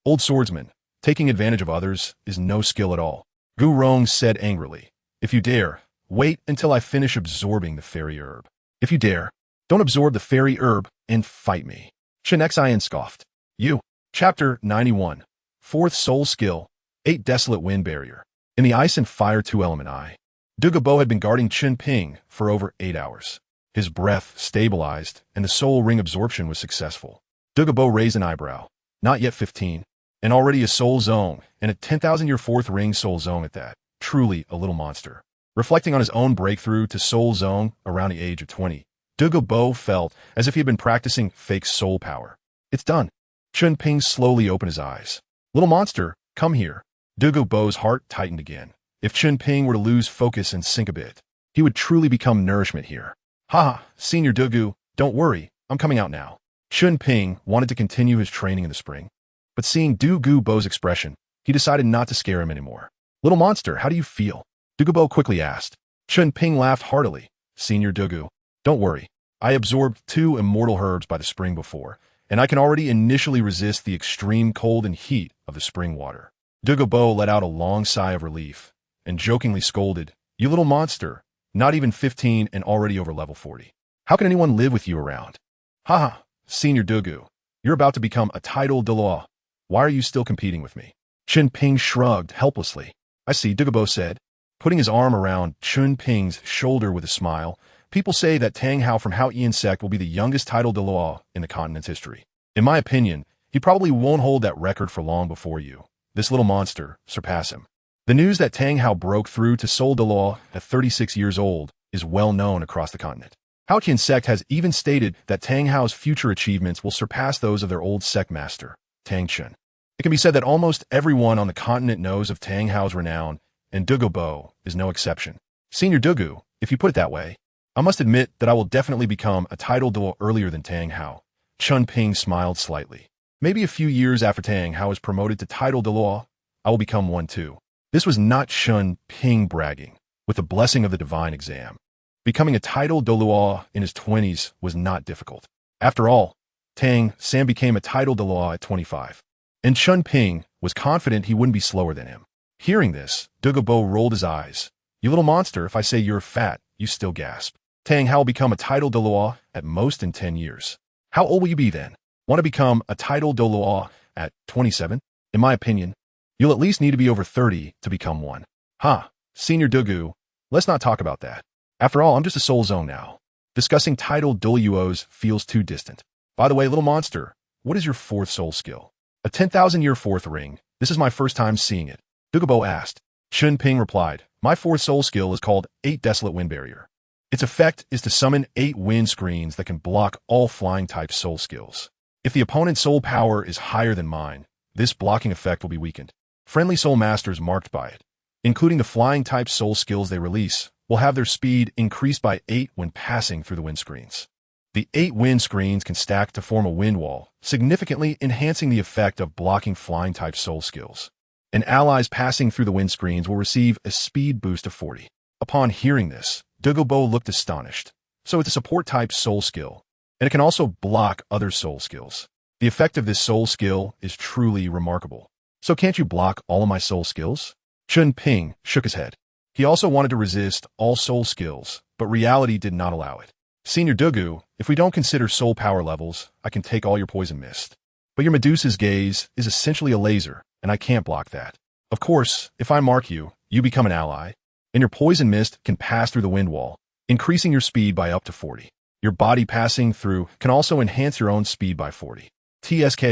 Old swordsman, taking advantage of others is no skill at all. Gu Rong said angrily. If you dare, wait until I finish absorbing the fairy herb. If you dare, don't absorb the fairy herb and fight me. Chen Ping scoffed. You. Chapter 91. 4th Soul Skill, 8 Desolate Wind Barrier. In the Ice and Fire 2-element eye, Douluo had been guarding Chen Ping for over 8 hours. His breath stabilized, and the soul ring absorption was successful. Douluo raised an eyebrow. Not yet 15, and already a soul zone, and a 10,000-year 4th ring soul zone at that. Truly a little monster. Reflecting on his own breakthrough to soul zone around the age of 20, Douluo felt as if he had been practicing fake soul power. It's done. Chen Ping slowly opened his eyes. Little monster, come here. Douluo's heart tightened again. If Chen Ping were to lose focus and sink a bit, he would truly become nourishment here. Ha, Senior Douluo, don't worry, I'm coming out now. Chen Ping wanted to continue his training in the spring, but seeing Douluo's expression, he decided not to scare him anymore. Little monster, how do you feel? Douluo quickly asked. Chen Ping laughed heartily. Senior Douluo, don't worry. I absorbed 2 immortal herbs by the spring before, and I can already initially resist the extreme cold and heat of the spring water. Douluo let out a long sigh of relief, and jokingly scolded, You little monster, not even 15 and already over level 40. How can anyone live with you around? Haha, Senior Douluo, you're about to become a title Douluo. Why are you still competing with me? Chen Ping shrugged helplessly. I see, Douluo said, putting his arm around Chen Ping's shoulder with a smile. People say that Tang Hao from Hao Ian sect will be the youngest title Douluo in the continent's history. In my opinion, he probably won't hold that record for long before you. This little monster surpass him. The news that Tang Hao broke through to Soul Douluo at 36 years old is well known across the continent. Hao Qian sect has even stated that Tang Hao's future achievements will surpass those of their old sect master, Tang Chen. It can be said that almost everyone on the continent knows of Tang Hao's renown, and Douluo is no exception. Senior Douluo, if you put it that way, I must admit that I will definitely become a title Douluo earlier than Tang Hao. Chen Ping smiled slightly. Maybe a few years after Tang Hao is promoted to title Douluo, I will become one too. This was not Chen Ping bragging. With the blessing of the divine exam, becoming a title Douluo in his 20s was not difficult. After all, Tang San became a title Douluo at 25. And Chen Ping was confident he wouldn't be slower than him. Hearing this, Douluo rolled his eyes. You little monster, if I say you're fat, you still gasp. Tang Hao will become a title Douluo at most in 10 years. How old will you be then? Want to become a title Douluo at 27? In my opinion, you'll at least need to be over 30 to become one. Senior Douluo, let's not talk about that. After all, I'm just a soul zone now. Discussing title Douluos feels too distant. By the way, little monster, what is your fourth soul skill? A 10,000-year fourth ring. This is my first time seeing it. Douluo asked. Chen Ping replied, my fourth soul skill is called 8 Desolate Wind Barrier. Its effect is to summon 8 wind screens that can block all flying-type soul skills. If the opponent's soul power is higher than mine, this blocking effect will be weakened. Friendly soul masters marked by it, including the flying-type soul skills they release, will have their speed increased by 8 when passing through the wind screens. The 8 wind screens can stack to form a wind wall, significantly enhancing the effect of blocking flying-type soul skills. And allies passing through the wind screens will receive a speed boost of 40. Upon hearing this, Douluo looked astonished. So it's a support-type soul skill, and it can also block other soul skills. The effect of this soul skill is truly remarkable. So can't you block all of my soul skills? Chen Ping shook his head. He also wanted to resist all soul skills, but reality did not allow it. Senior Douluo, if we don't consider soul power levels, I can take all your poison mist. But your Medusa's gaze is essentially a laser, and I can't block that. Of course, if I mark you, you become an ally, and your poison mist can pass through the wind wall, increasing your speed by up to 40. Your body passing through can also enhance your own speed by 40. TSK,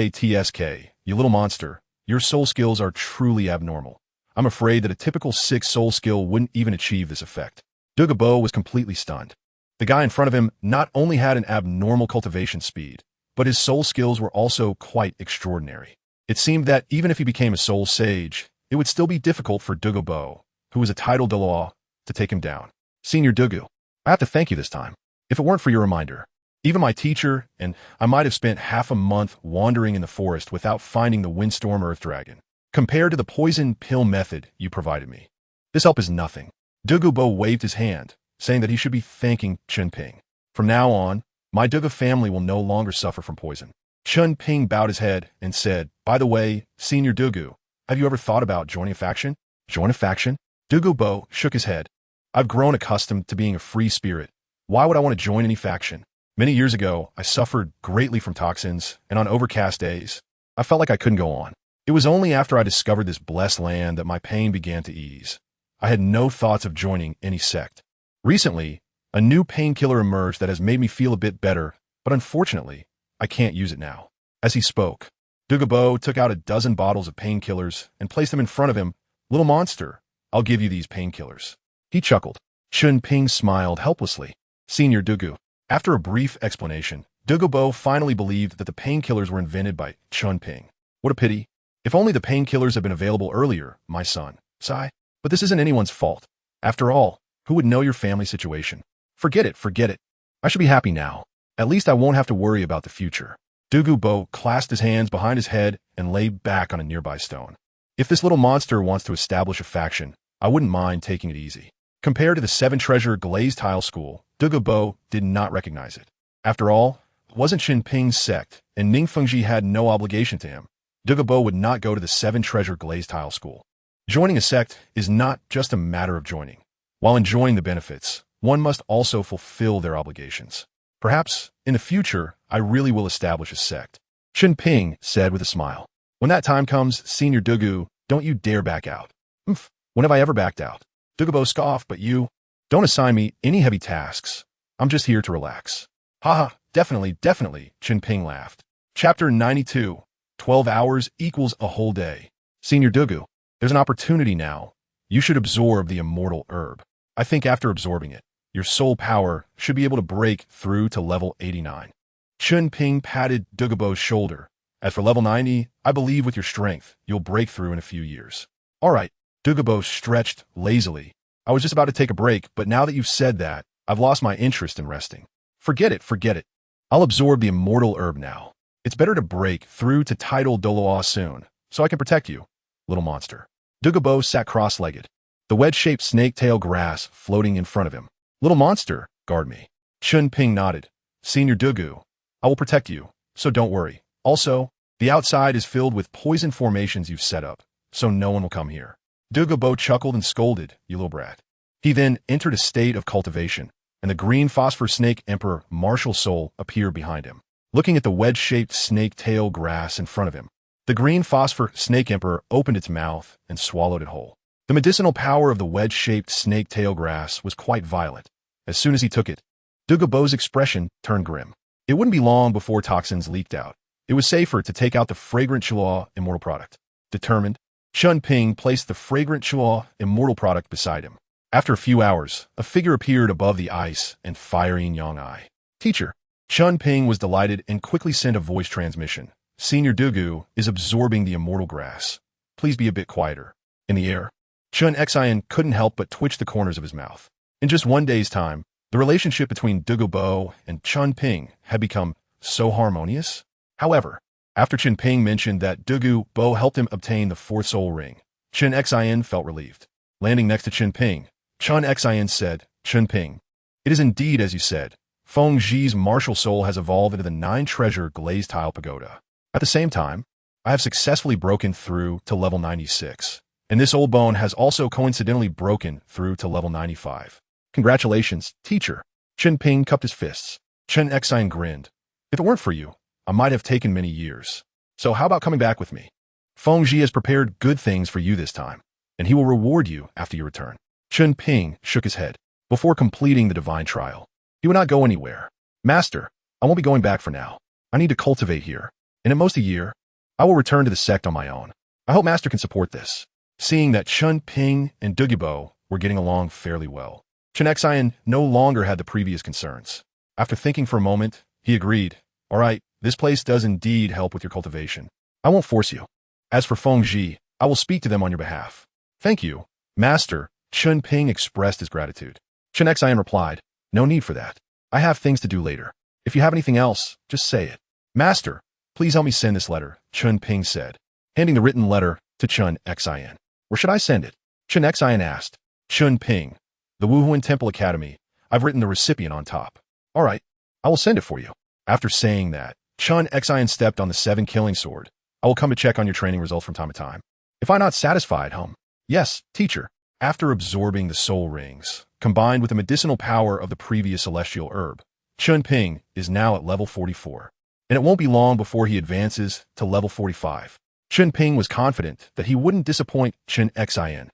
you little monster, your soul skills are truly abnormal. I'm afraid that a typical 6 soul skill wouldn't even achieve this effect. Douluo was completely stunned. The guy in front of him not only had an abnormal cultivation speed, but his soul skills were also quite extraordinary. It seemed that even if he became a soul sage, it would still be difficult for Douluo, who was a title Douluo, to take him down. Senior Douluo, I have to thank you this time. If it weren't for your reminder, even my teacher and I might have spent half a month wandering in the forest without finding the windstorm earth dragon. Compared to the poison pill method you provided me, this help is nothing. Douluo waved his hand, saying that he should be thanking Chen Ping. From now on, my Douluo family will no longer suffer from poison. Chen Ping bowed his head and said, by the way, Senior Douluo, have you ever thought about joining a faction? Join a faction? Douluo shook his head. I've grown accustomed to being a free spirit. Why would I want to join any faction? Many years ago, I suffered greatly from toxins, and on overcast days, I felt like I couldn't go on. It was only after I discovered this blessed land that my pain began to ease. I had no thoughts of joining any sect. Recently, a new painkiller emerged that has made me feel a bit better, but unfortunately, I can't use it now. As he spoke, Douluo took out a dozen bottles of painkillers and placed them in front of him. Little monster, I'll give you these painkillers. He chuckled. Chen Ping smiled helplessly. Senior Douluo. After a brief explanation, Douluo finally believed that the painkillers were invented by Chen Ping. What a pity. If only the painkillers had been available earlier, my son. Sigh. But this isn't anyone's fault. After all, who would know your family situation? Forget it. I should be happy now. At least I won't have to worry about the future. Douluo clasped his hands behind his head and lay back on a nearby stone. If this little monster wants to establish a faction, I wouldn't mind taking it easy. Compared to the 7-treasure glazed tile school, Douluo did not recognize it. After all, it wasn't Chen Ping's sect, and Ning Fengji had no obligation to him. Douluo would not go to the 7-treasure glazed tile school. Joining a sect is not just a matter of joining. While enjoying the benefits, one must also fulfill their obligations. Perhaps, in the future, I really will establish a sect. Chen Ping said with a smile. When that time comes, Senior Douluo, don't you dare back out. When have I ever backed out? Douluo scoffed, but you don't assign me any heavy tasks. I'm just here to relax. Haha, definitely, Chen Ping laughed. Chapter 92. 12 hours equals a whole day. Senior Douluo, there's an opportunity now. You should absorb the immortal herb. I think after absorbing it, your soul power should be able to break through to level 89. Chen Ping patted Douluo's shoulder. As for level 90, I believe with your strength, you'll break through in a few years. All right, Douluo stretched lazily. I was just about to take a break, but now that you've said that, I've lost my interest in resting. Forget it. I'll absorb the immortal herb now. It's better to break through to title Douluo soon, so I can protect you, little monster. Douluo sat cross-legged, the wedge-shaped snake-tail grass floating in front of him. Little monster, guard me. Chen Ping nodded. Senior Douluo, I will protect you, so don't worry. Also, the outside is filled with poison formations you've set up, so no one will come here. Douluo chuckled and scolded, you little brat. He then entered a state of cultivation, and the green phosphor snake emperor martial soul appeared behind him. Looking at the wedge-shaped snake-tail grass in front of him, the green phosphor snake emperor opened its mouth and swallowed it whole. The medicinal power of the wedge-shaped snake-tail grass was quite violent. As soon as he took it, Douluo's expression turned grim. It wouldn't be long before toxins leaked out. It was safer to take out the fragrant Douluo immortal product. Determined, Chen Ping placed the fragrant Douluo immortal product beside him. After a few hours, a figure appeared above the ice and fiery young eye. Teacher. Chen Ping was delighted and quickly sent a voice transmission. Senior Douluo is absorbing the immortal grass. Please be a bit quieter. In the air, Chen Ping couldn't help but twitch the corners of his mouth. In just one day's time, the relationship between Douluo and Chen Ping had become so harmonious. However, after Chen Ping mentioned that Douluo helped him obtain the fourth soul ring, Chen Ping felt relieved. Landing next to Chen Ping, Chen Ping said, Chen Ping, it is indeed as you said. Feng Zhi's martial soul has evolved into the 9-treasure glazed tile pagoda. At the same time, I have successfully broken through to level 96, and this old bone has also coincidentally broken through to level 95. Congratulations, teacher. Chen Ping cupped his fists. Chen Ping grinned. If it weren't for you, I might have taken many years. So how about coming back with me? Feng Zhi has prepared good things for you this time, and he will reward you after you return. Chen Ping shook his head. Before completing the divine trial, he would not go anywhere. Master, I won't be going back for now. I need to cultivate here, and at most a year, I will return to the sect on my own. I hope Master can support this. Seeing that Chen Ping and Douluo were getting along fairly well, Chen Ping no longer had the previous concerns. After thinking for a moment, he agreed. All right, this place does indeed help with your cultivation. I won't force you. As for Feng Zhi, I will speak to them on your behalf. Thank you, Master. Chen Ping expressed his gratitude. Chen Ping replied, no need for that. I have things to do later. If you have anything else, just say it. Master, please help me send this letter, Chen Ping said, handing the written letter to Chen Ping. Where should I send it? Chen Ping asked. Chen Ping, the Wuhuan Temple Academy. I've written the recipient on top. All right, I will send it for you. After saying that, Chen Ping stepped on the 7-killing sword. I will come to check on your training results from time to time. If I'm not satisfied, Yes, teacher. After absorbing the soul rings, combined with the medicinal power of the previous celestial herb, Chen Ping is now at level 44, and it won't be long before he advances to level 45. Chen Ping was confident that he wouldn't disappoint Chen Ping.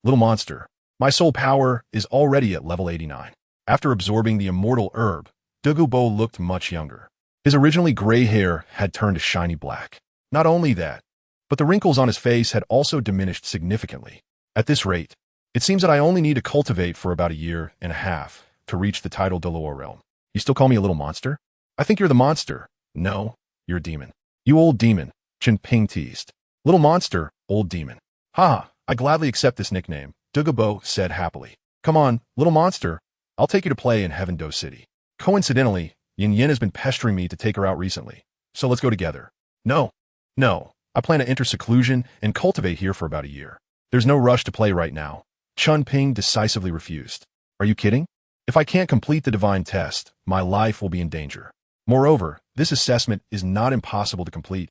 Little monster, my soul power is already at level 89. After absorbing the immortal herb, Douluo looked much younger. His originally gray hair had turned to shiny black. Not only that, but the wrinkles on his face had also diminished significantly. At this rate, it seems that I only need to cultivate for about a year and a half to reach the title Douluo realm. You still call me a little monster? I think you're the monster. No, you're a demon. You old demon, Chen Ping teased. Little monster, old demon. Ha, I gladly accept this nickname, Douluo said happily. Come on, little monster, I'll take you to play in Heaven Do City. Coincidentally, Yin Yin has been pestering me to take her out recently, so let's go together. No, I plan to enter seclusion and cultivate here for about a year. There's no rush to play right now. Chen Ping decisively refused. Are you kidding? If I can't complete the divine test, my life will be in danger. Moreover, this assessment is not impossible to complete.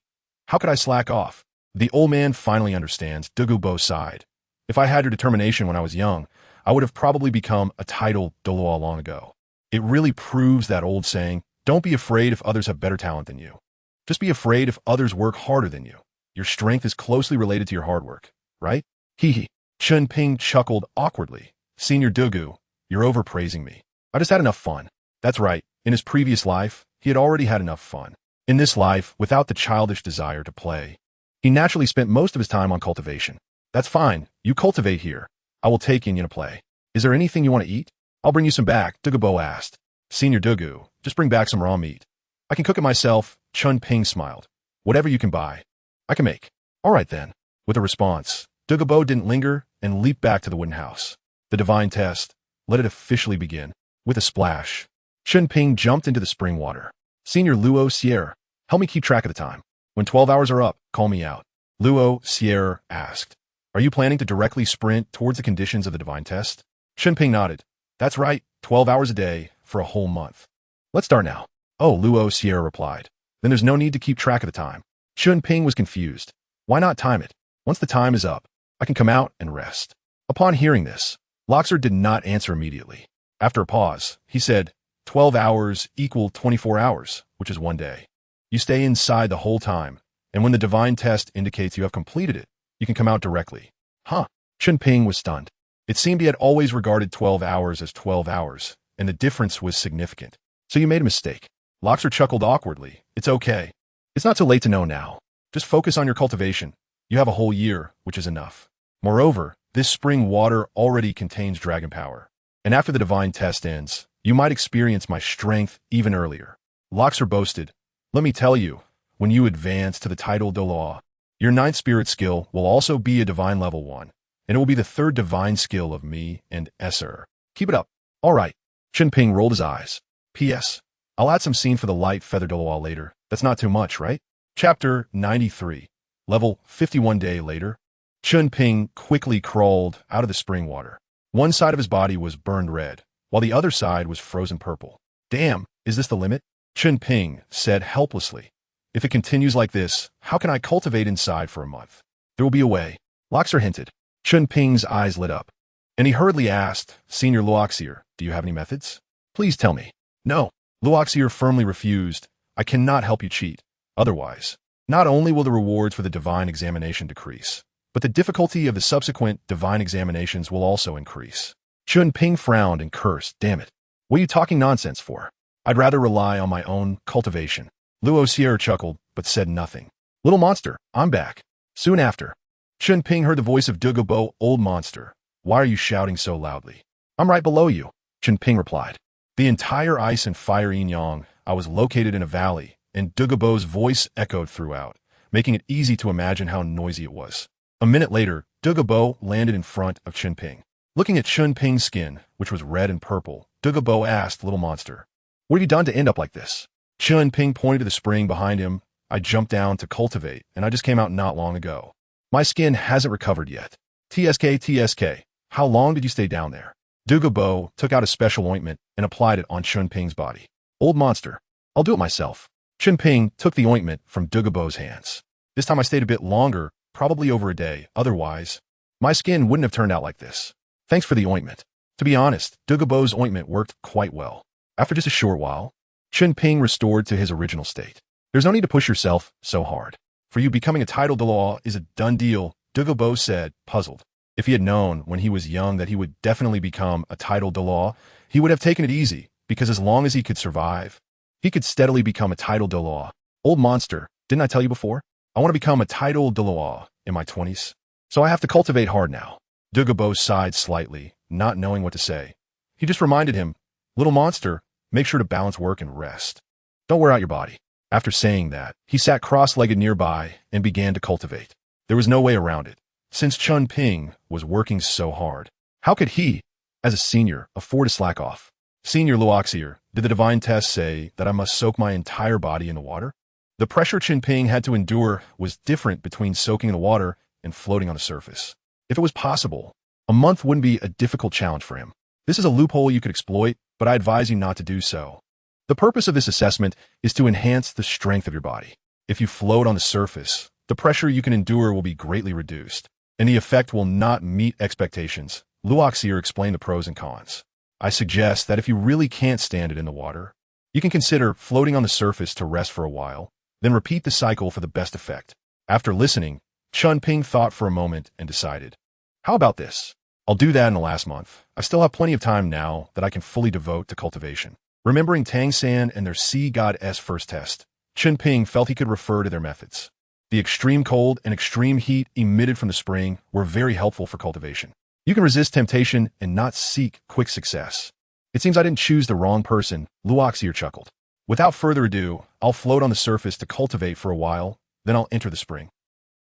How could I slack off? The old man finally understands, Douluo sighed. If I had your determination when I was young, I would have probably become a title Douluo long ago. It really proves that old saying, don't be afraid if others have better talent than you. Just be afraid if others work harder than you. Your strength is closely related to your hard work, right? Hee. Chen Ping chuckled awkwardly. Senior Douluo, you're overpraising me. I just had enough fun. That's right. In his previous life, he had already had enough fun. In this life, without the childish desire to play, he naturally spent most of his time on cultivation. That's fine. You cultivate here. I will take Yin Yin to play. Is there anything you want to eat? I'll bring you some back, Douluo asked. Senior Douluo, just bring back some raw meat. I can cook it myself, Chen Ping smiled. Whatever you can buy, I can make. All right then. With a response, Douluo didn't linger and leaped back to the wooden house. The divine test, let it officially begin. With a splash, Chen Ping jumped into the spring water. Senior Luo Sierra, Help me keep track of the time. When 12 hours are up, call me out. Luo Sierra asked. Are you planning to directly sprint towards the conditions of the divine test? Chen Ping nodded. That's right, 12 hours a day for a whole month. Let's start now. Oh, Luo Sierra replied. Then there's no need to keep track of the time. Chen Ping was confused. Why not time it? Once the time is up, I can come out and rest. Upon hearing this, Luoxer did not answer immediately. After a pause, he said, 12 hours equal 24 hours, which is 1 day. You stay inside the whole time, and when the divine test indicates you have completed it, you can come out directly. Huh? Chen Ping was stunned. It seemed he had always regarded 12 hours as 12 hours, and the difference was significant. So you made a mistake. Luoxer chuckled awkwardly. It's okay. It's not too late to know now. Just focus on your cultivation. You have a whole year, which is enough. Moreover, this spring water already contains dragon power. And after the divine test ends, you might experience my strength even earlier. Luoxer boasted. Let me tell you, when you advance to the title Douluo, your 9th spirit skill will also be a divine level 1, and it will be the 3rd divine skill of me and Esser. Keep it up. All right. Chen Ping rolled his eyes. P.S. I'll add some scene for the light feather Douluo later. That's not too much, right? Chapter 93. Level 51 day later. Chen Ping quickly crawled out of the spring water. One side of his body was burned red, while the other side was frozen purple. Damn, is this the limit? Chen Ping said helplessly. If it continues like this, how can I cultivate inside for a month? There will be a way. Luoxer hinted. Chen Ping's eyes lit up. And he hurriedly asked, Senior Luoxer, do you have any methods? Please tell me. No. Luoxer firmly refused. I cannot help you cheat. Otherwise, not only will the rewards for the divine examination decrease, but the difficulty of the subsequent divine examinations will also increase. Chen Ping frowned and cursed. Damn it. What are you talking nonsense for? I'd rather rely on my own cultivation. Luo Sierra chuckled, but said nothing. Little monster, I'm back. Soon after, Chen Ping heard the voice of Douluo. Old monster, why are you shouting so loudly? I'm right below you, Chen Ping replied. The entire ice and fire yin-yang, I was located in a valley, and Douluo's voice echoed throughout, making it easy to imagine how noisy it was. A minute later, Douluo landed in front of Chen Ping. Looking at Chen Ping's skin, which was red and purple, Douluo asked, Little monster, what have you done to end up like this? Chen Ping pointed to the spring behind him. I jumped down to cultivate, and I just came out not long ago. My skin hasn't recovered yet. TSK, how long did you stay down there? Douluo took out a special ointment and applied it on Chen Ping's body. Old monster, I'll do it myself. Chen Ping took the ointment from Douluo's hands. This time I stayed a bit longer, probably over a day. Otherwise, my skin wouldn't have turned out like this. Thanks for the ointment. To be honest, Douluo's ointment worked quite well. After just a short while, Chen Ping restored to his original state. There's no need to push yourself so hard. For you, becoming a title Douluo is a done deal, Douluo said, puzzled. If he had known when he was young that he would definitely become a title Douluo, he would have taken it easy, because as long as he could survive, he could steadily become a title Douluo. Old monster, didn't I tell you before? I want to become a title Douluo in my 20s. So I have to cultivate hard now. Douluo sighed slightly, not knowing what to say. He just reminded him, Little monster, make sure to balance work and rest. Don't wear out your body. After saying that, he sat cross-legged nearby and began to cultivate. There was no way around it. Since Chen Ping was working so hard, how could he, as a senior, afford to slack off? Senior Luoxer, did the divine test say that I must soak my entire body in the water? The pressure Chen Ping had to endure was different between soaking in the water and floating on the surface. If it was possible, a month wouldn't be a difficult challenge for him. This is a loophole you could exploit, but I advise you not to do so. The purpose of this assessment is to enhance the strength of your body. If you float on the surface, the pressure you can endure will be greatly reduced, and the effect will not meet expectations. Luoxer explained the pros and cons. I suggest that if you really can't stand it in the water, you can consider floating on the surface to rest for a while, then repeat the cycle for the best effect. After listening, Chen Ping thought for a moment and decided, how about this? I'll do that in the last month. I still have plenty of time now that I can fully devote to cultivation. Remembering Tang San and their sea goddess first test, Chen Ping felt he could refer to their methods. The extreme cold and extreme heat emitted from the spring were very helpful for cultivation. You can resist temptation and not seek quick success. It seems I didn't choose the wrong person, Luoxer chuckled. Without further ado, I'll float on the surface to cultivate for a while, then I'll enter the spring.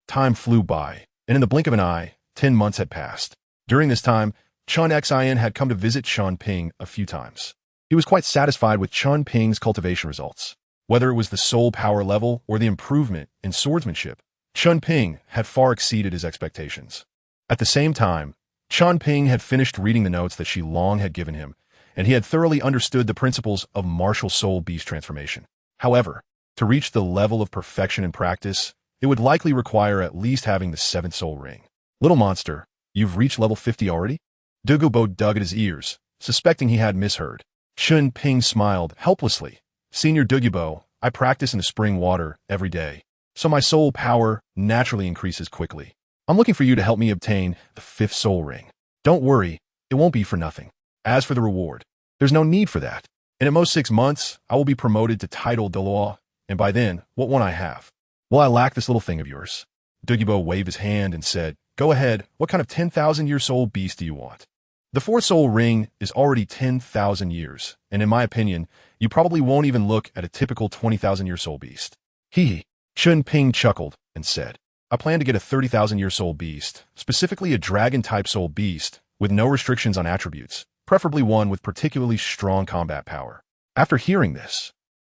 Time flew by, and in the blink of an eye, 10 months had passed. During this time, Chen Xin had come to visit Chen Ping a few times. He was quite satisfied with Chen Ping's cultivation results. Whether it was the soul power level or the improvement in swordsmanship, Chen Ping had far exceeded his expectations. At the same time, Chen Ping had finished reading the notes that she long had given him, and he had thoroughly understood the principles of martial soul beast transformation. However, to reach the level of perfection in practice, it would likely require at least having the 7th soul ring. Little monster, you've reached level 50 already? Douluo dug at his ears, suspecting he had misheard. Chen Ping smiled helplessly. Senior Douluo, I practice in the spring water every day, so my soul power naturally increases quickly. I'm looking for you to help me obtain the 5th soul ring. Don't worry, it won't be for nothing. As for the reward, there's no need for that. And at most 6 months, I will be promoted to title Douluo, and by then, what won't I have? Well, I lack this little thing of yours. Douluo waved his hand and said, Go ahead, what kind of 10,000-year soul beast do you want? The 4th soul ring is already 10,000 years, and in my opinion, you probably won't even look at a typical 20,000-year soul beast. Hee. Chen Ping chuckled and said, I plan to get a 30,000-year soul beast, specifically a dragon-type soul beast, with no restrictions on attributes, preferably one with particularly strong combat power. After hearing this,